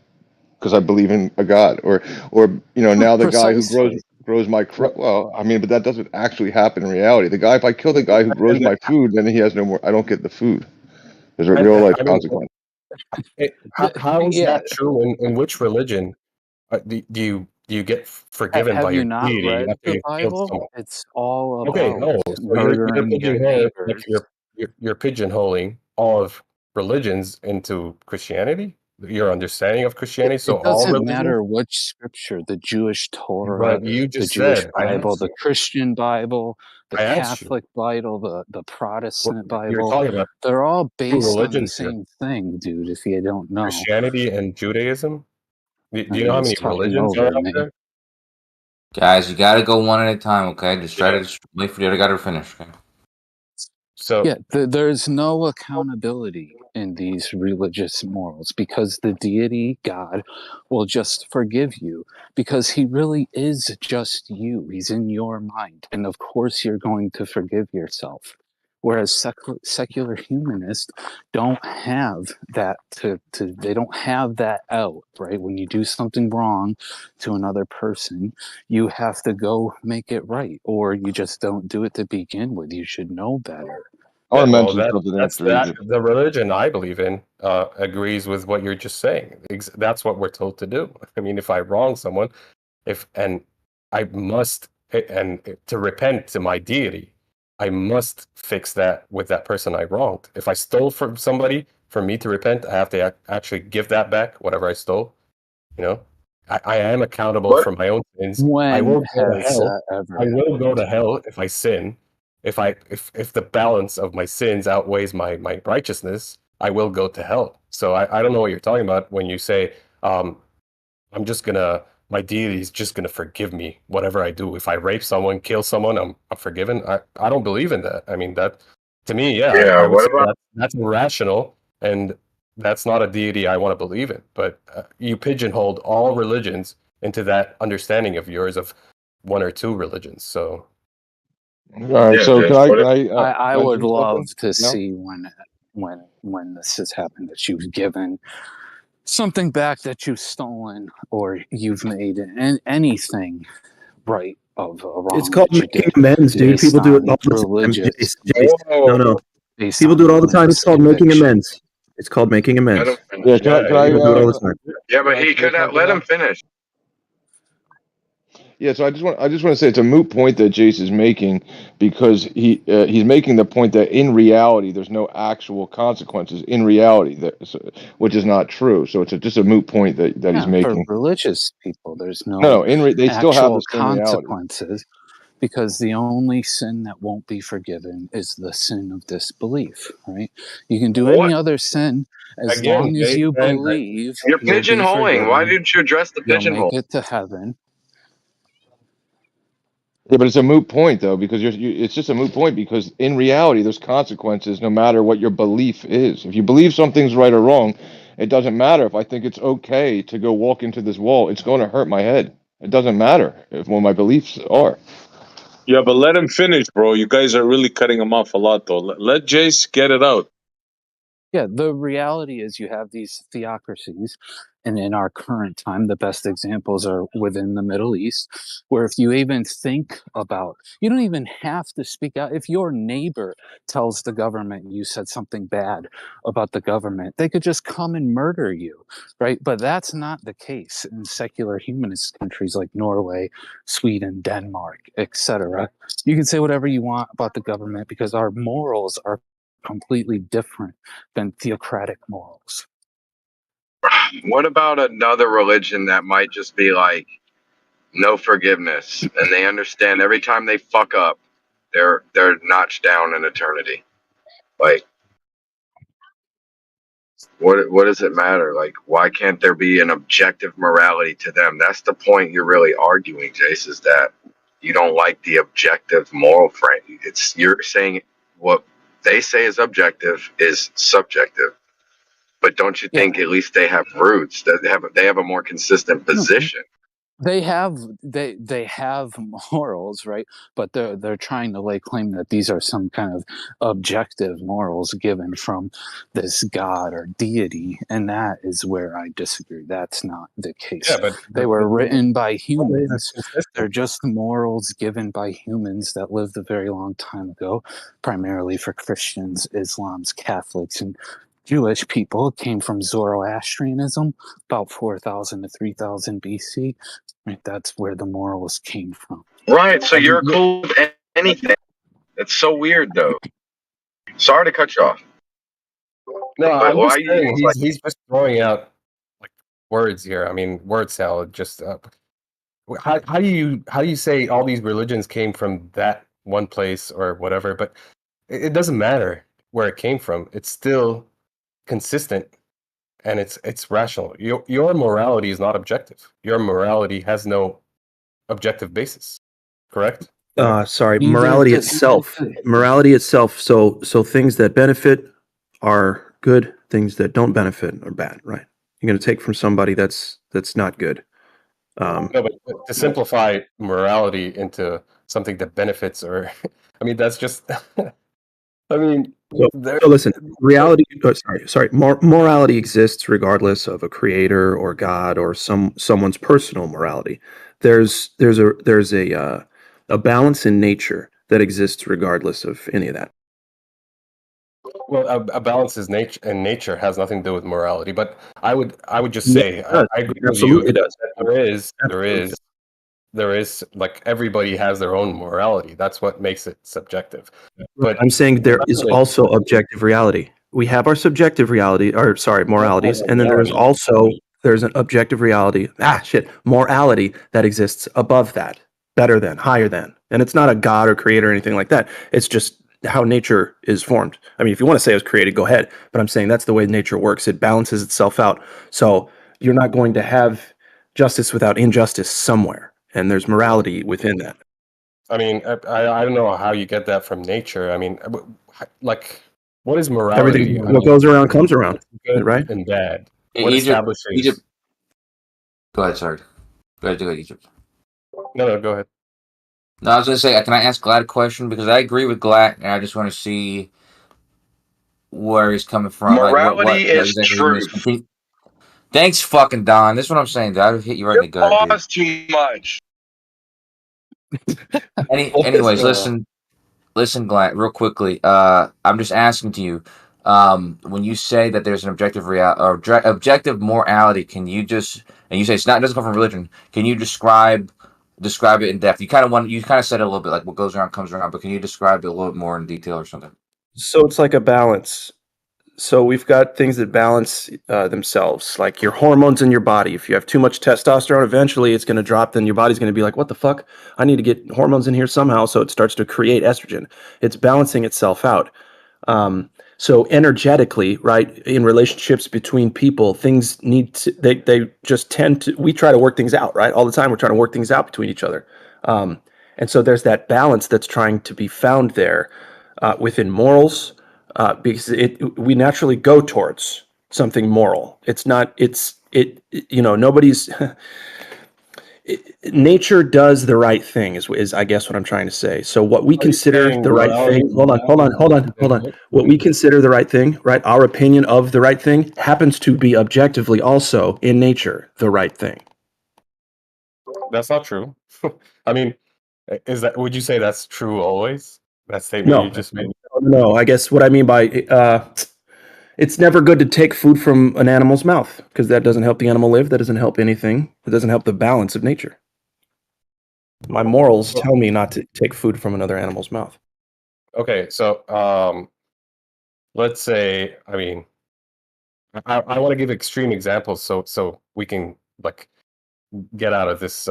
I believe in a god, or now the guy who Precisely. grows my well, I mean, but that doesn't actually happen in reality. The guy, if I kill the guy who grows And my food, then he has no more. I don't get the food. There's a I, real life I mean, consequence. how is Yeah. that true? In which religion do you get forgiven by Have you your not deity read after the you killed Bible? someone? It's all Okay, about no. So you're murdering your pigeonholing like neighbors. you're pigeonholing all of religions into Christianity. Your understanding of Christianity. So It all doesn't religions. matter which scripture, the Jewish Torah, But you the just Jewish said, I Bible, asked the you. Christian Bible, the I asked you. Catholic Bible, the Protestant You're Bible, talking about they're all two based on the religions here: same thing, dude, if you don't know. Christianity and Judaism. Do you He know how was many talking religions are over out me. there? Guys, you gotta go one at a time, okay? Just try Yeah. to wait for the other guy to finish, okay? So Yeah, there's no accountability in these religious morals because the deity, God, will just forgive you because he really is just you. He's in your mind. And of course, you're going to forgive yourself. Whereas secular humanists don't have that they don't have that out, right? When you do something wrong to another person, you have to go make it right, or you just don't do it to begin with. You should know better. I want to well, mention something that's after that. Egypt. The religion I believe in agrees with what you're just saying. That's what we're told to do. I mean, if I wrong someone, and I must and to repent to my deity, I must fix that with that person I wronged. If I stole from somebody, for me to repent, I have to actually give that back, whatever I stole. You know, I am accountable What? for my own sins. I When will go to has hell. that I ever will go happened? to hell if I sin. If the balance of my sins outweighs my righteousness, I will go to hell. So I don't know what you're talking about when you say I'm just gonna my deity is just gonna forgive me whatever I do. If I rape someone, kill someone, I'm forgiven. I don't believe in that. I mean that to me, yeah, Yeah. I would What say about? that's irrational and that's not a deity I want to believe in. But you pigeonholed all religions into that understanding of yours of one or two religions. So All right. Yeah, So James. What? I would mention something? love to No. see when this has happened that you've given something back that you've stolen or you've made anything right of a It's wrong called that you making did amends, dude. based People do it on all the time. religious Jace. No, Whoa. no. based People on do it all the time. It's religious called making conviction. amends. It's called making Let him amends. finish. Yeah. yeah, People do it all the time. Yeah, but Can I he say could something let now? him finish. Yeah, so I just want to say it's a moot point that Jace is making because he's making the point that in reality there's no actual consequences in reality which is not true. So it's just a moot point that he's Yeah, for making. religious people, there's No, no they still have the actual same reality. consequences because the only sin that won't be forgiven is the sin of disbelief, right? You can do any What? other sin as again, long as Jason, you believe You're you'll be pigeonholing. Why forgiven, didn't you address the you'll make pigeonhole? it to heaven. Yeah, but it's a moot point though because it's just a moot point because in reality there's consequences no matter what your belief is. If you believe something's right or wrong, it doesn't matter if I think it's okay to go walk into this wall. It's going to hurt my head. It doesn't matter what my beliefs are. Yeah, but let him finish, bro. You guys are really cutting him off a lot, though. Let Jace get it out. Yeah, the reality is you have these theocracies, and in our current time, the best examples are within the Middle East, where if you even think about, you don't even have to speak out. If your neighbor tells the government you said something bad about the government, they could just come and murder you, right? But that's not the case in secular humanist countries like Norway, Sweden, Denmark, etc. You can say whatever you want about the government because our morals are completely different than theocratic morals. What about another religion that might just be like no forgiveness, and they understand every time they fuck up, they're notched down in eternity? Like, what does it matter? Like, why can't there be an objective morality to them? That's the point you're really arguing, Jace, is that you don't like the objective moral frame. It's you're saying what they say is objective is subjective. But don't you think at least they have roots, that they have a more consistent position? They have morals, right? But they're trying to claim that these are some kind of objective morals given from this god or deity, and that is where I disagree. That's not the case. Yeah, but They were written by humans. that's consistent. They're just morals given by humans that lived a very long time ago, primarily for Christians, Islams, Catholics, and Jewish people. It came from Zoroastrianism about 4,000 to 3,000 BC. Right, that's where the morals came from. Right. So you're cool with anything. It's so weird, though. Sorry to cut you off. No, But I'm why just you saying like? he's just throwing out like words here. I mean, word salad. Just how do you say all these religions came from that one place or whatever? But it doesn't matter where it came from. It's still consistent and it's rational. Your morality is not objective. Your morality has no objective basis. Correct? Sorry, Neither morality does- itself. Morality itself. So things that benefit are good. Things that don't benefit are bad. Right? You're going to take from somebody that's not good. No, but to simplify morality into something that benefits, or I mean, that's just. I mean, So listen, reality. Sorry. Morality exists regardless of a creator or God or someone's personal morality. There's a balance in nature that exists regardless of any of that. Well, a balance is nature, and nature has nothing to do with morality. But I would just Yeah, say it does. I agree It with you. absolutely does. That there is like everybody has their own morality. That's what makes it subjective. But I'm saying there is also objective reality. We have our subjective reality, or sorry, moralities, and then there's an objective reality. Morality that exists above that, better than, higher than, and it's not a god or creator or anything like that. It's just how nature is formed. I mean, if you want to say it was created, go ahead. But I'm saying that's the way nature works. It balances itself out. So you're not going to have justice without injustice somewhere, and there's morality within that. I mean, I don't know how you get that from nature. I mean, like, what is morality? Everything what goes around comes around, good right? and bad. Hey, What Egypt. establishes? Go ahead, sorry. Go ahead, Egypt. No, go ahead. No, I was gonna say, can I ask Glad a question? Because I agree with Glad, and I just want to see where he's coming from. Morality is exactly truth. Thanks, fucking Don. This is what I'm saying. Dude. I would hit you right in the gut, dude. Pause too much. Anyways, listen, Glad, real quickly. I'm just asking to you. When you say that there's an objective objective morality, can you just, and you say it doesn't come from religion, can you describe it in depth? You kind of said it a little bit, like what goes around comes around, but can you describe it a little bit more in detail or something? So it's like a balance. So we've got things that balance themselves, like your hormones in your body. If you have too much testosterone, eventually it's going to drop. Then your body's going to be like, what the fuck? I need to get hormones in here somehow. So it starts to create estrogen. It's balancing itself out. So energetically, right, in relationships between people, things need to, they just tend to, we try to work things out, right? All the time we're trying to work things out between each other. And so there's that balance that's trying to be found there within morals, because we naturally go towards something moral. It's not, nobody's, nature does the right thing is I guess what I'm trying to say. So what we consider the right thing, hold on. What we consider the right thing, right? Our opinion of the right thing happens to be objectively also in nature the right thing. That's not true. I mean, would you say that's true always? That statement you just made? No, I guess what I mean by it's never good to take food from an animal's mouth because that doesn't help the animal live. That doesn't help anything. It doesn't help the balance of nature. My morals tell me not to take food from another animal's mouth. Okay, so let's say, I mean, I want to give extreme examples so we can like get out of this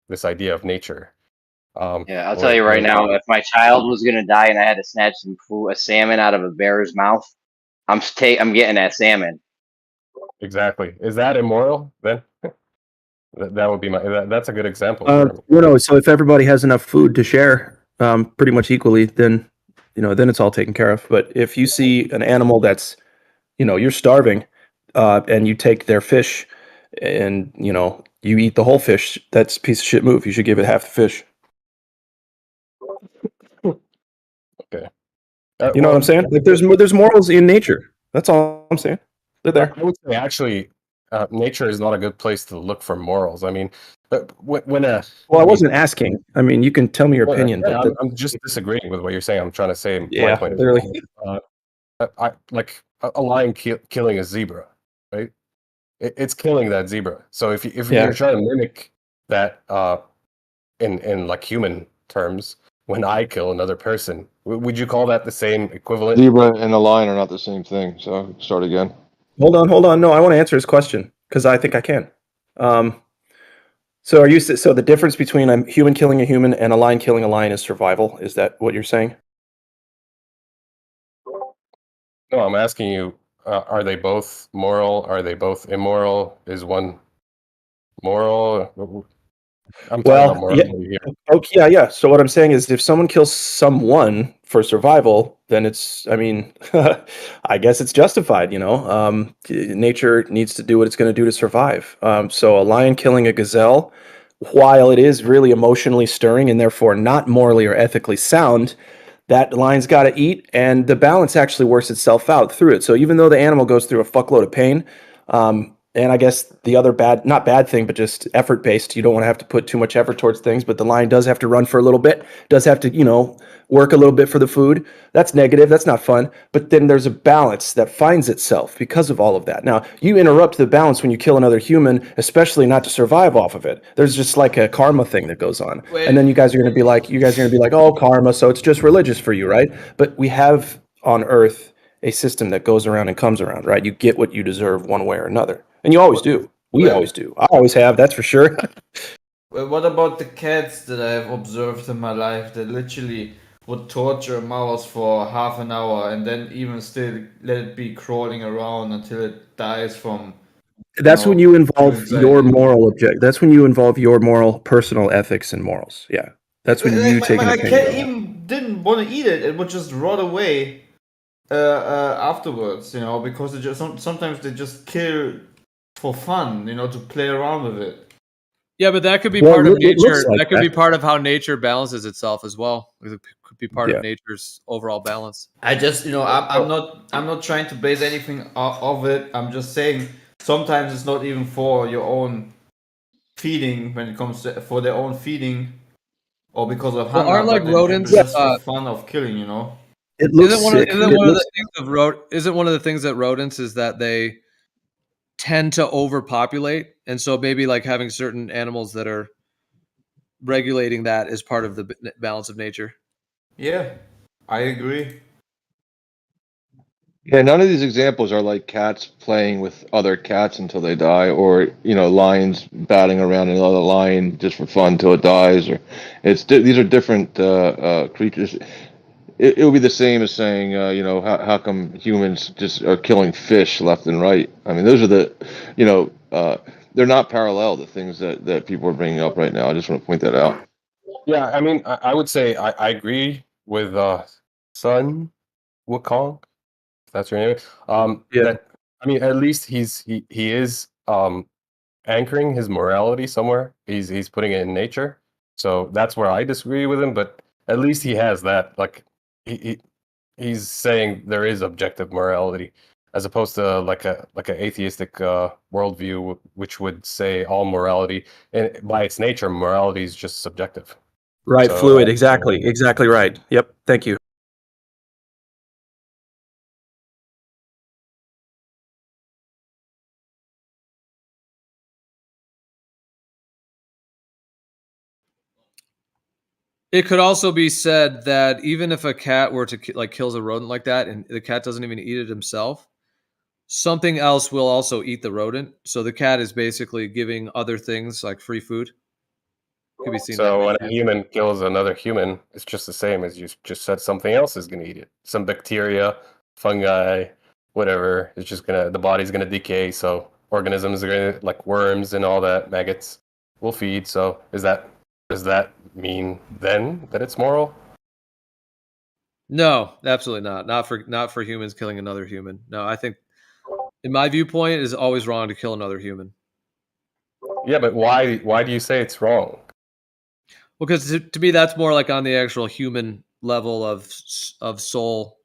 this idea of nature. Yeah, I'll tell Or, you right now, if my child was gonna die and I had to snatch some food, a salmon out of a bear's mouth, I'm getting that salmon. exactly. Is that immoral then? That would be that's a good example, You Jeremy. know, so if everybody has enough food to share, pretty much equally, then then it's all taken care of. But if you see an animal that's, you're starving, and you take their fish, and you eat the whole fish, that's a piece of shit move. You should give it half the fish. Okay. You know what I'm saying? Like there's morals in nature. That's all I'm saying. They're there. I would say actually, nature is not a good place to look for morals. I mean, when a Well, I wasn't asking. I mean, you can tell me your opinion, yeah, but I'm just disagreeing with what you're saying. I'm trying to say my yeah, point of clearly. view. I like a lion killing a zebra, right? It's killing that zebra. So if Yeah. you're trying to mimic that in like human terms, when I kill another person, would you call that the same equivalent? Zebra and a lion are not the same thing. So start again. Hold on. No, I want to answer his question because I think I can. So so the difference between a human killing a human and a lion killing a lion is survival? Is that what you're saying? No, I'm asking you, are they both moral? Are they both immoral? Is one moral? I'm talking about Well, yeah. morality here. Okay, yeah. So what I'm saying is if someone kills someone for survival, then it's, I mean, I guess it's justified, nature needs to do what it's going to do to survive. So a lion killing a gazelle, while it is really emotionally stirring and therefore not morally or ethically sound, that lion's got to eat, and the balance actually works itself out through it. So even though the animal goes through a fuckload of pain, and I guess the other not bad thing, but just effort based, you don't want to have to put too much effort towards things, but the lion does have to run for a little bit, does have to, work a little bit for the food. That's negative. That's not fun. But then there's a balance that finds itself because of all of that. Now, you interrupt the balance when you kill another human, especially not to survive off of it. There's just like a karma thing that goes on. And then you guys are going to be like, oh, karma, so it's just religious for you, right? But we have on Earth a system that goes around and comes around, right? You get what you deserve one way or another. And you always do. We always do. I always have, that's for sure. Well, what about the cats that I've observed in my life that literally would torture a mouse for half an hour and then even still let it be crawling around until it dies from That's when you involve your anxiety? moral object. That's when you involve your moral, personal ethics and morals. Yeah. That's when you Like take an my opinion cat on that. even didn't want to eat it. It would just rot away afterwards, because it just sometimes they just kill for fun, to play around with it. Yeah, but that could be Well, part of it looks nature. like That could be that. part of how nature balances itself as well. It could be part Yeah. of nature's overall balance. I just, I'm not trying to base anything of it. I'm just saying sometimes it's not even for your own feeding when it comes to for their own feeding or because of Well, hunger, aren't like but then rodents? just for fun of killing, It looks Isn't sick. It one of the looks things isn't one of the things that rodents is that they tend to overpopulate, and so maybe like having certain animals that are regulating that is part of the balance of nature. Yeah, I agree. Yeah, none of these examples are like cats playing with other cats until they die, or lions batting around another lion just for fun until it dies. Or these are different creatures. It would be the same as saying, how come humans just are killing fish left and right? I mean, those are they're not parallel, the things that people are bringing up right now. I just want to point that out. Yeah, I mean, I would say I agree with Sun Wukong. If that's your name. Yeah. That I mean, at least he is anchoring his morality somewhere. He's putting it in nature. So that's where I disagree with him. But at least he has that. Like he's saying there is objective morality, as opposed to like a atheistic worldview, which would say all morality, and by its nature, morality is just subjective. right. So Fluid. Exactly right. Yep. Thank you. It could also be said that even if a cat were to kills a rodent like that, and the cat doesn't even eat it himself, something else will also eat the rodent. So the cat is basically giving other things like free food. Could be seen that So way when a too. human kills another human, it's just the same as you just said something else is going to eat it. Some bacteria, fungi, whatever. It's just the body's gonna decay. So organisms are gonna, like worms and all that, maggots, will feed. So does that mean then that it's moral? No, absolutely not. Not for humans killing another human. No, I think, in my viewpoint, it is always wrong to kill another human. Yeah, but why do you say it's wrong? Because to me, that's more like on the actual human level of soul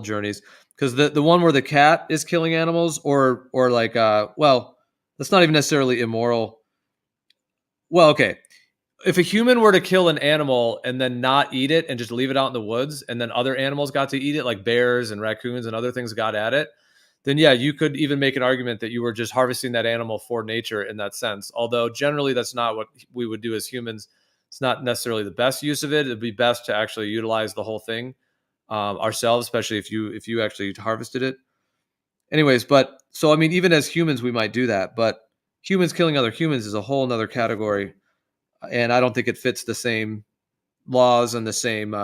journeys. Because the one where the cat is killing animals, or like well, that's not even necessarily immoral. Well, okay, if a human were to kill an animal and then not eat it and just leave it out in the woods, and then other animals got to eat it, like bears and raccoons and other things got at it, then yeah, you could even make an argument that you were just harvesting that animal for nature in that sense. Although generally that's not what we would do as humans. It's not necessarily the best use of it. It'd be best to actually utilize the whole thing ourselves, especially if you actually harvested it. Anyways, but so I mean, even as humans, we might do that, but humans killing other humans is a whole nother category, and I don't think it fits the same laws and the same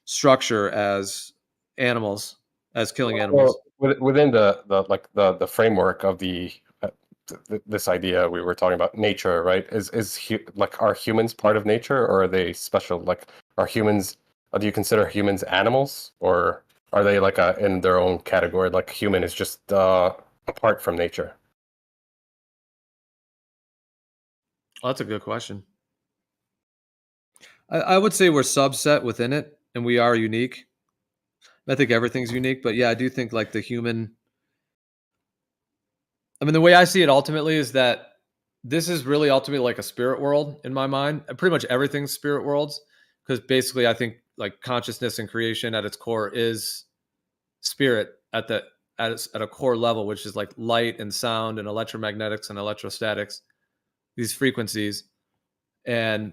structure as animals, as killing animals. Well, within the framework of this idea we were talking about, nature, right? Like, are humans part of nature, or are they special? Like, are humans? Do you consider humans animals, or are they like in their own category? Like, human is just apart from nature. Well, that's a good question. I would say we're subset within it, and we are unique. I think everything's unique, but yeah, I do think like the human. I mean, the way I see it ultimately is that this is really ultimately like a spirit world in my mind. And pretty much everything's spirit worlds, because basically I think like consciousness and creation at its core is spirit at a core level, which is like light and sound and electromagnetics and electrostatics, these frequencies. And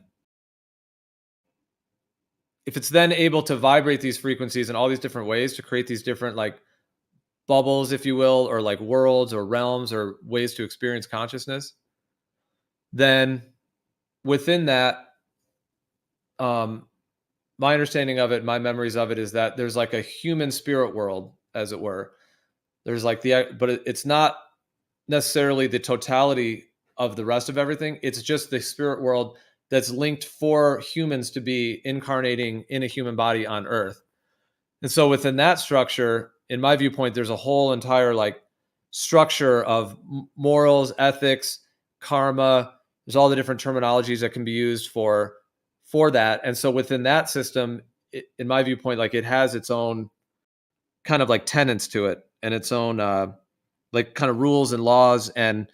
if it's then able to vibrate these frequencies in all these different ways to create these different like bubbles, if you will, or like worlds or realms or ways to experience consciousness, then within that, my understanding of it, my memories of it is that there's like a human spirit world, as it were. There's like but it's not necessarily the totality of the rest of everything. It's just the spirit world that's linked for humans to be incarnating in a human body on Earth. And so within that structure, in my viewpoint, there's a whole entire like structure of morals, ethics, karma. There's all the different terminologies that can be used for that. And so within that system, in my viewpoint, like it has its own kind of like tenets to it, and its own like kind of rules and laws and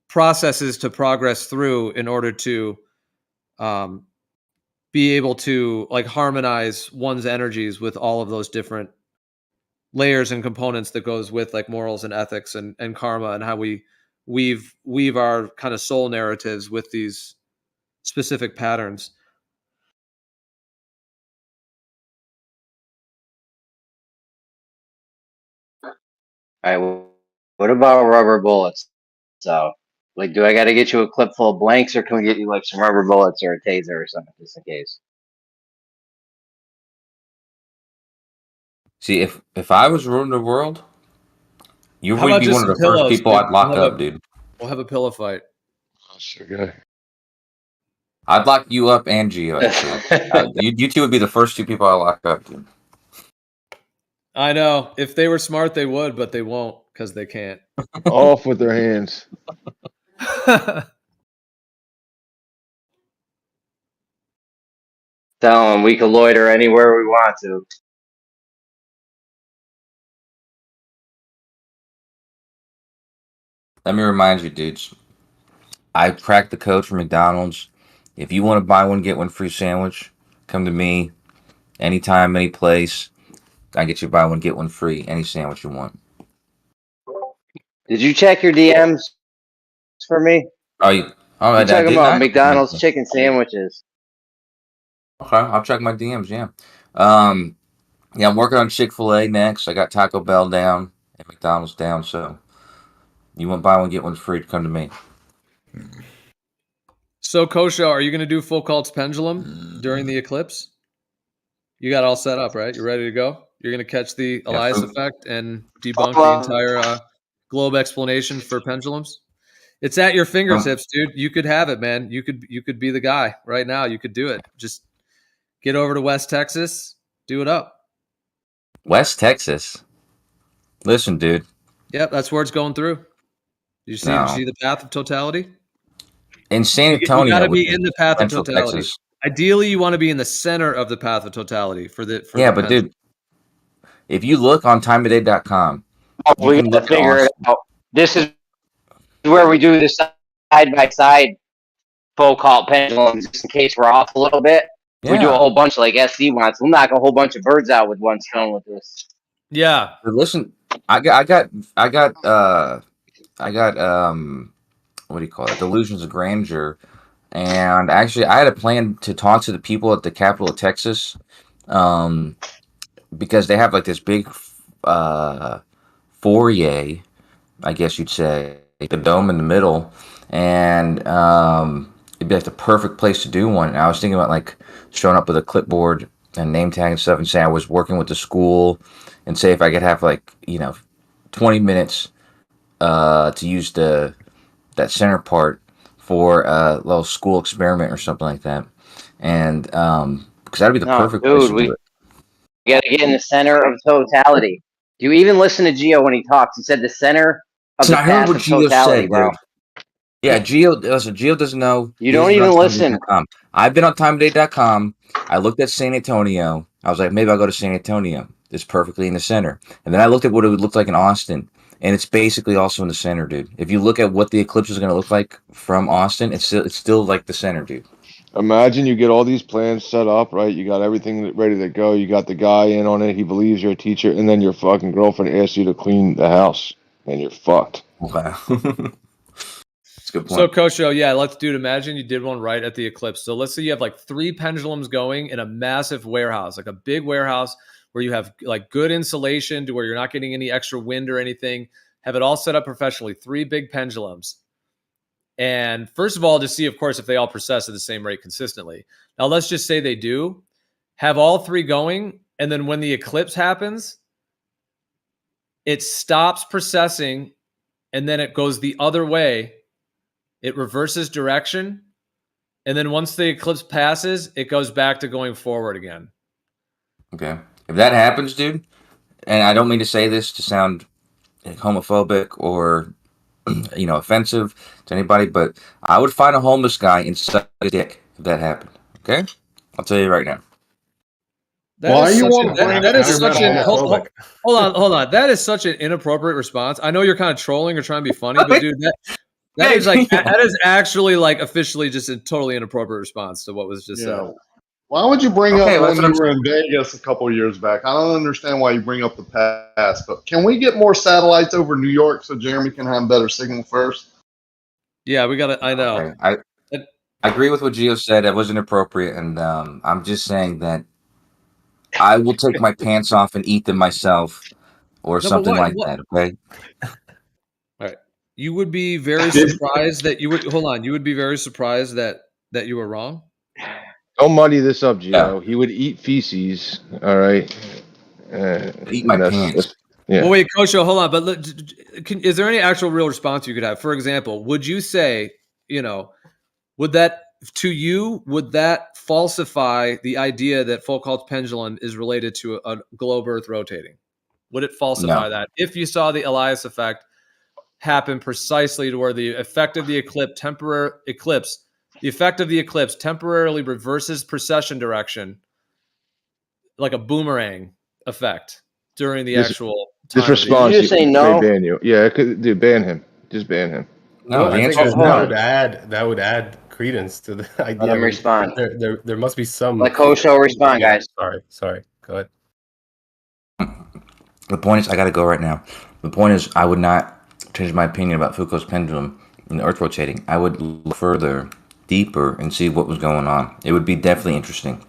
processes to progress through in order to be able to like harmonize one's energies with all of those different layers and components that goes with like morals and ethics and karma, and how we weave our kind of soul narratives with these specific patterns. All right. What about rubber bullets? So, like, do I got to get you a clip full of blanks, or can we get you like some rubber bullets or a taser or something, just in case? See, if I was ruling the world, you How would about be just one of some the first pillows, people dude? I'd lock up, dude. We'll have a pillow fight. Oh, sure, I'd lock you up and Gio up too. You two would be the first two people I lock up, dude. I know. If they were smart, they would, but they won't because they can't. Off with their hands. Tell them we can loiter anywhere we want to. Let me remind you, dudes. I cracked the code for McDonald's. If you want to buy one, get one free sandwich, come to me. Anytime, any place. I get you buy one, get one free. Any sandwich you want. Did you check your DMs for me? Oh, you You're talking didn't about I? McDonald's chicken sandwiches. Okay, I'll check my DMs. Yeah. Yeah, I'm working on Chick-fil-A next. I got Taco Bell down and McDonald's down. So you want buy one, get one free, come to me. So, Kosho, are you going to do full cult's pendulum during the eclipse? You got all set up, right? You're ready to go? You're going to catch the Elias effect and debunk the entire globe explanation for pendulums? It's at your fingertips, dude. You could have it, man. You could be the guy right now. You could do it. Just get over to West Texas, do it up. West Texas. Listen, dude. Yep, that's where it's going through. You see the path of totality? In San Antonio, you got to be in the path of Central totality. Texas. Ideally, you want to be in the center of the path of totality for the. Yeah, but dude, if you look on timeofday.com, we got to figure it out. This is where we do the side by side full cult pendulums, just in case we're off a little bit. Yeah. We do a whole bunch like SC wants. We'll knock a whole bunch of birds out with one stone with this. Yeah. But listen, I got what do you call it? Delusions of grandeur. And actually, I had a plan to talk to the people at the capital of Texas, because they have like this big foyer, I guess you'd say, the dome in the middle, and it'd be like the perfect place to do one. And I was thinking about like showing up with a clipboard and name tag and stuff, and say I was working with the school, and say if I could have 20 minutes to use that center part for a little school experiment or something like that, and because that'd be the perfect place to do it. You got to get in the center of totality. Do you even listen to Gio when he talks? He said the center of the path of totality, bro. Yeah, Gio doesn't know. You don't even listen. I've been on timeofday.com. I looked at San Antonio. I was like, maybe I'll go to San Antonio. It's perfectly in the center. And then I looked at what it would look like in Austin. And it's basically also in the center, dude. If you look at what the eclipse is going to look like from Austin, it's still like the center, dude. Imagine you get all these plans set up, right? You got everything ready to go. You got the guy in on it. He believes you're a teacher. And then your fucking girlfriend asks you to clean the house. And you're fucked. Wow. That's a good point. So, Kosho, yeah, let's imagine you did one right at the eclipse. So let's say you have like 3 pendulums going in a massive warehouse, like a big warehouse where you have like good insulation to where you're not getting any extra wind or anything. Have it all set up professionally, 3 big pendulums. And first of all, to see, of course, if they all process at the same rate consistently. Now, let's just say they do. Have all 3 going, and then when the eclipse happens, it stops processing, and then it goes the other way. It reverses direction, and then once the eclipse passes, it goes back to going forward again. Okay. If that happens, dude, and I don't mean to say this to sound homophobic or offensive to anybody, but I would find a homeless guy and suck his dick if that happened. Okay? I'll tell you right now. Hold on. That is such an inappropriate response. I know you're kind of trolling or trying to be funny, but dude, that is actually like officially just a totally inappropriate response to what was just said. Why would you bring up when you were in Vegas a couple of years back? I don't understand why you bring up the past, but can we get more satellites over New York so Jeremy can have better signal first? Yeah, we got to. I know. Okay. I agree with what Gio said. It wasn't appropriate, and I'm just saying that I will take my pants off and eat them myself, or something like that. Okay. All right. You would be very surprised that you would. Hold on. You would be very surprised that you were wrong. Don't muddy this up, Gio. He would eat feces. All right. Eat my pants. Yeah. Well, wait, Kosho, hold on. But look, is there any actual real response you could have? For example, would you say, would that falsify the idea that Foucault's pendulum is related to a globe Earth rotating? Would it falsify that if you saw the Elias effect happen precisely to where the effect of the eclipse temporarily reverses precession direction, like a boomerang effect during the actual time? This response, you just say no? They ban you. Yeah, dude, ban him. Just ban him. No, I think that would add credence to the idea. Let him respond. There must be some. Let Kosho respond, guys. Sorry. Go ahead. The point is, I got to go right now. The point is, I would not change my opinion about Foucault's pendulum and the Earth rotating. I would look further, deeper, and see what was going on. It would be definitely interesting.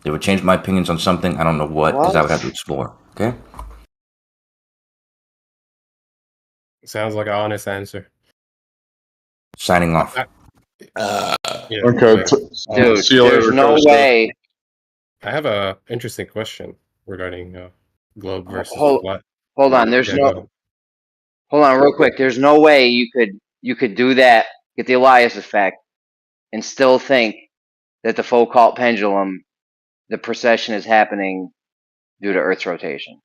It would change my opinions on something. I don't know what, because I would have to explore. Okay? Sounds like an honest answer. Signing off. Yeah. Okay, Thanks. Dude, see you there's later, no Costa. way. I have a interesting question regarding globe versus Hold, flat. hold on. There's Yeah, go no. ahead. Hold on, real quick. There's no way you could do that, get the Elias effect, and still think that the Foucault pendulum, the precession is happening due to Earth's rotation.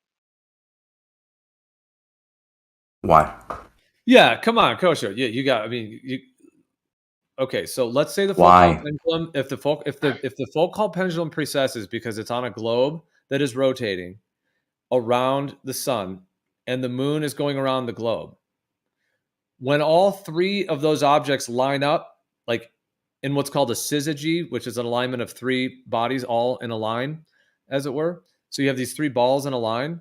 Why? Yeah, come on, Kosher. Yeah, you got. I mean, you. Okay, so let's say the Why? Foucault pendulum. If the Foucault pendulum precesses because it's on a globe that is rotating around the sun, and the moon is going around the globe. When all three of those objects line up, like in what's called a syzygy, which is an alignment of three bodies all in a line, as it were. So you have these three balls in a line.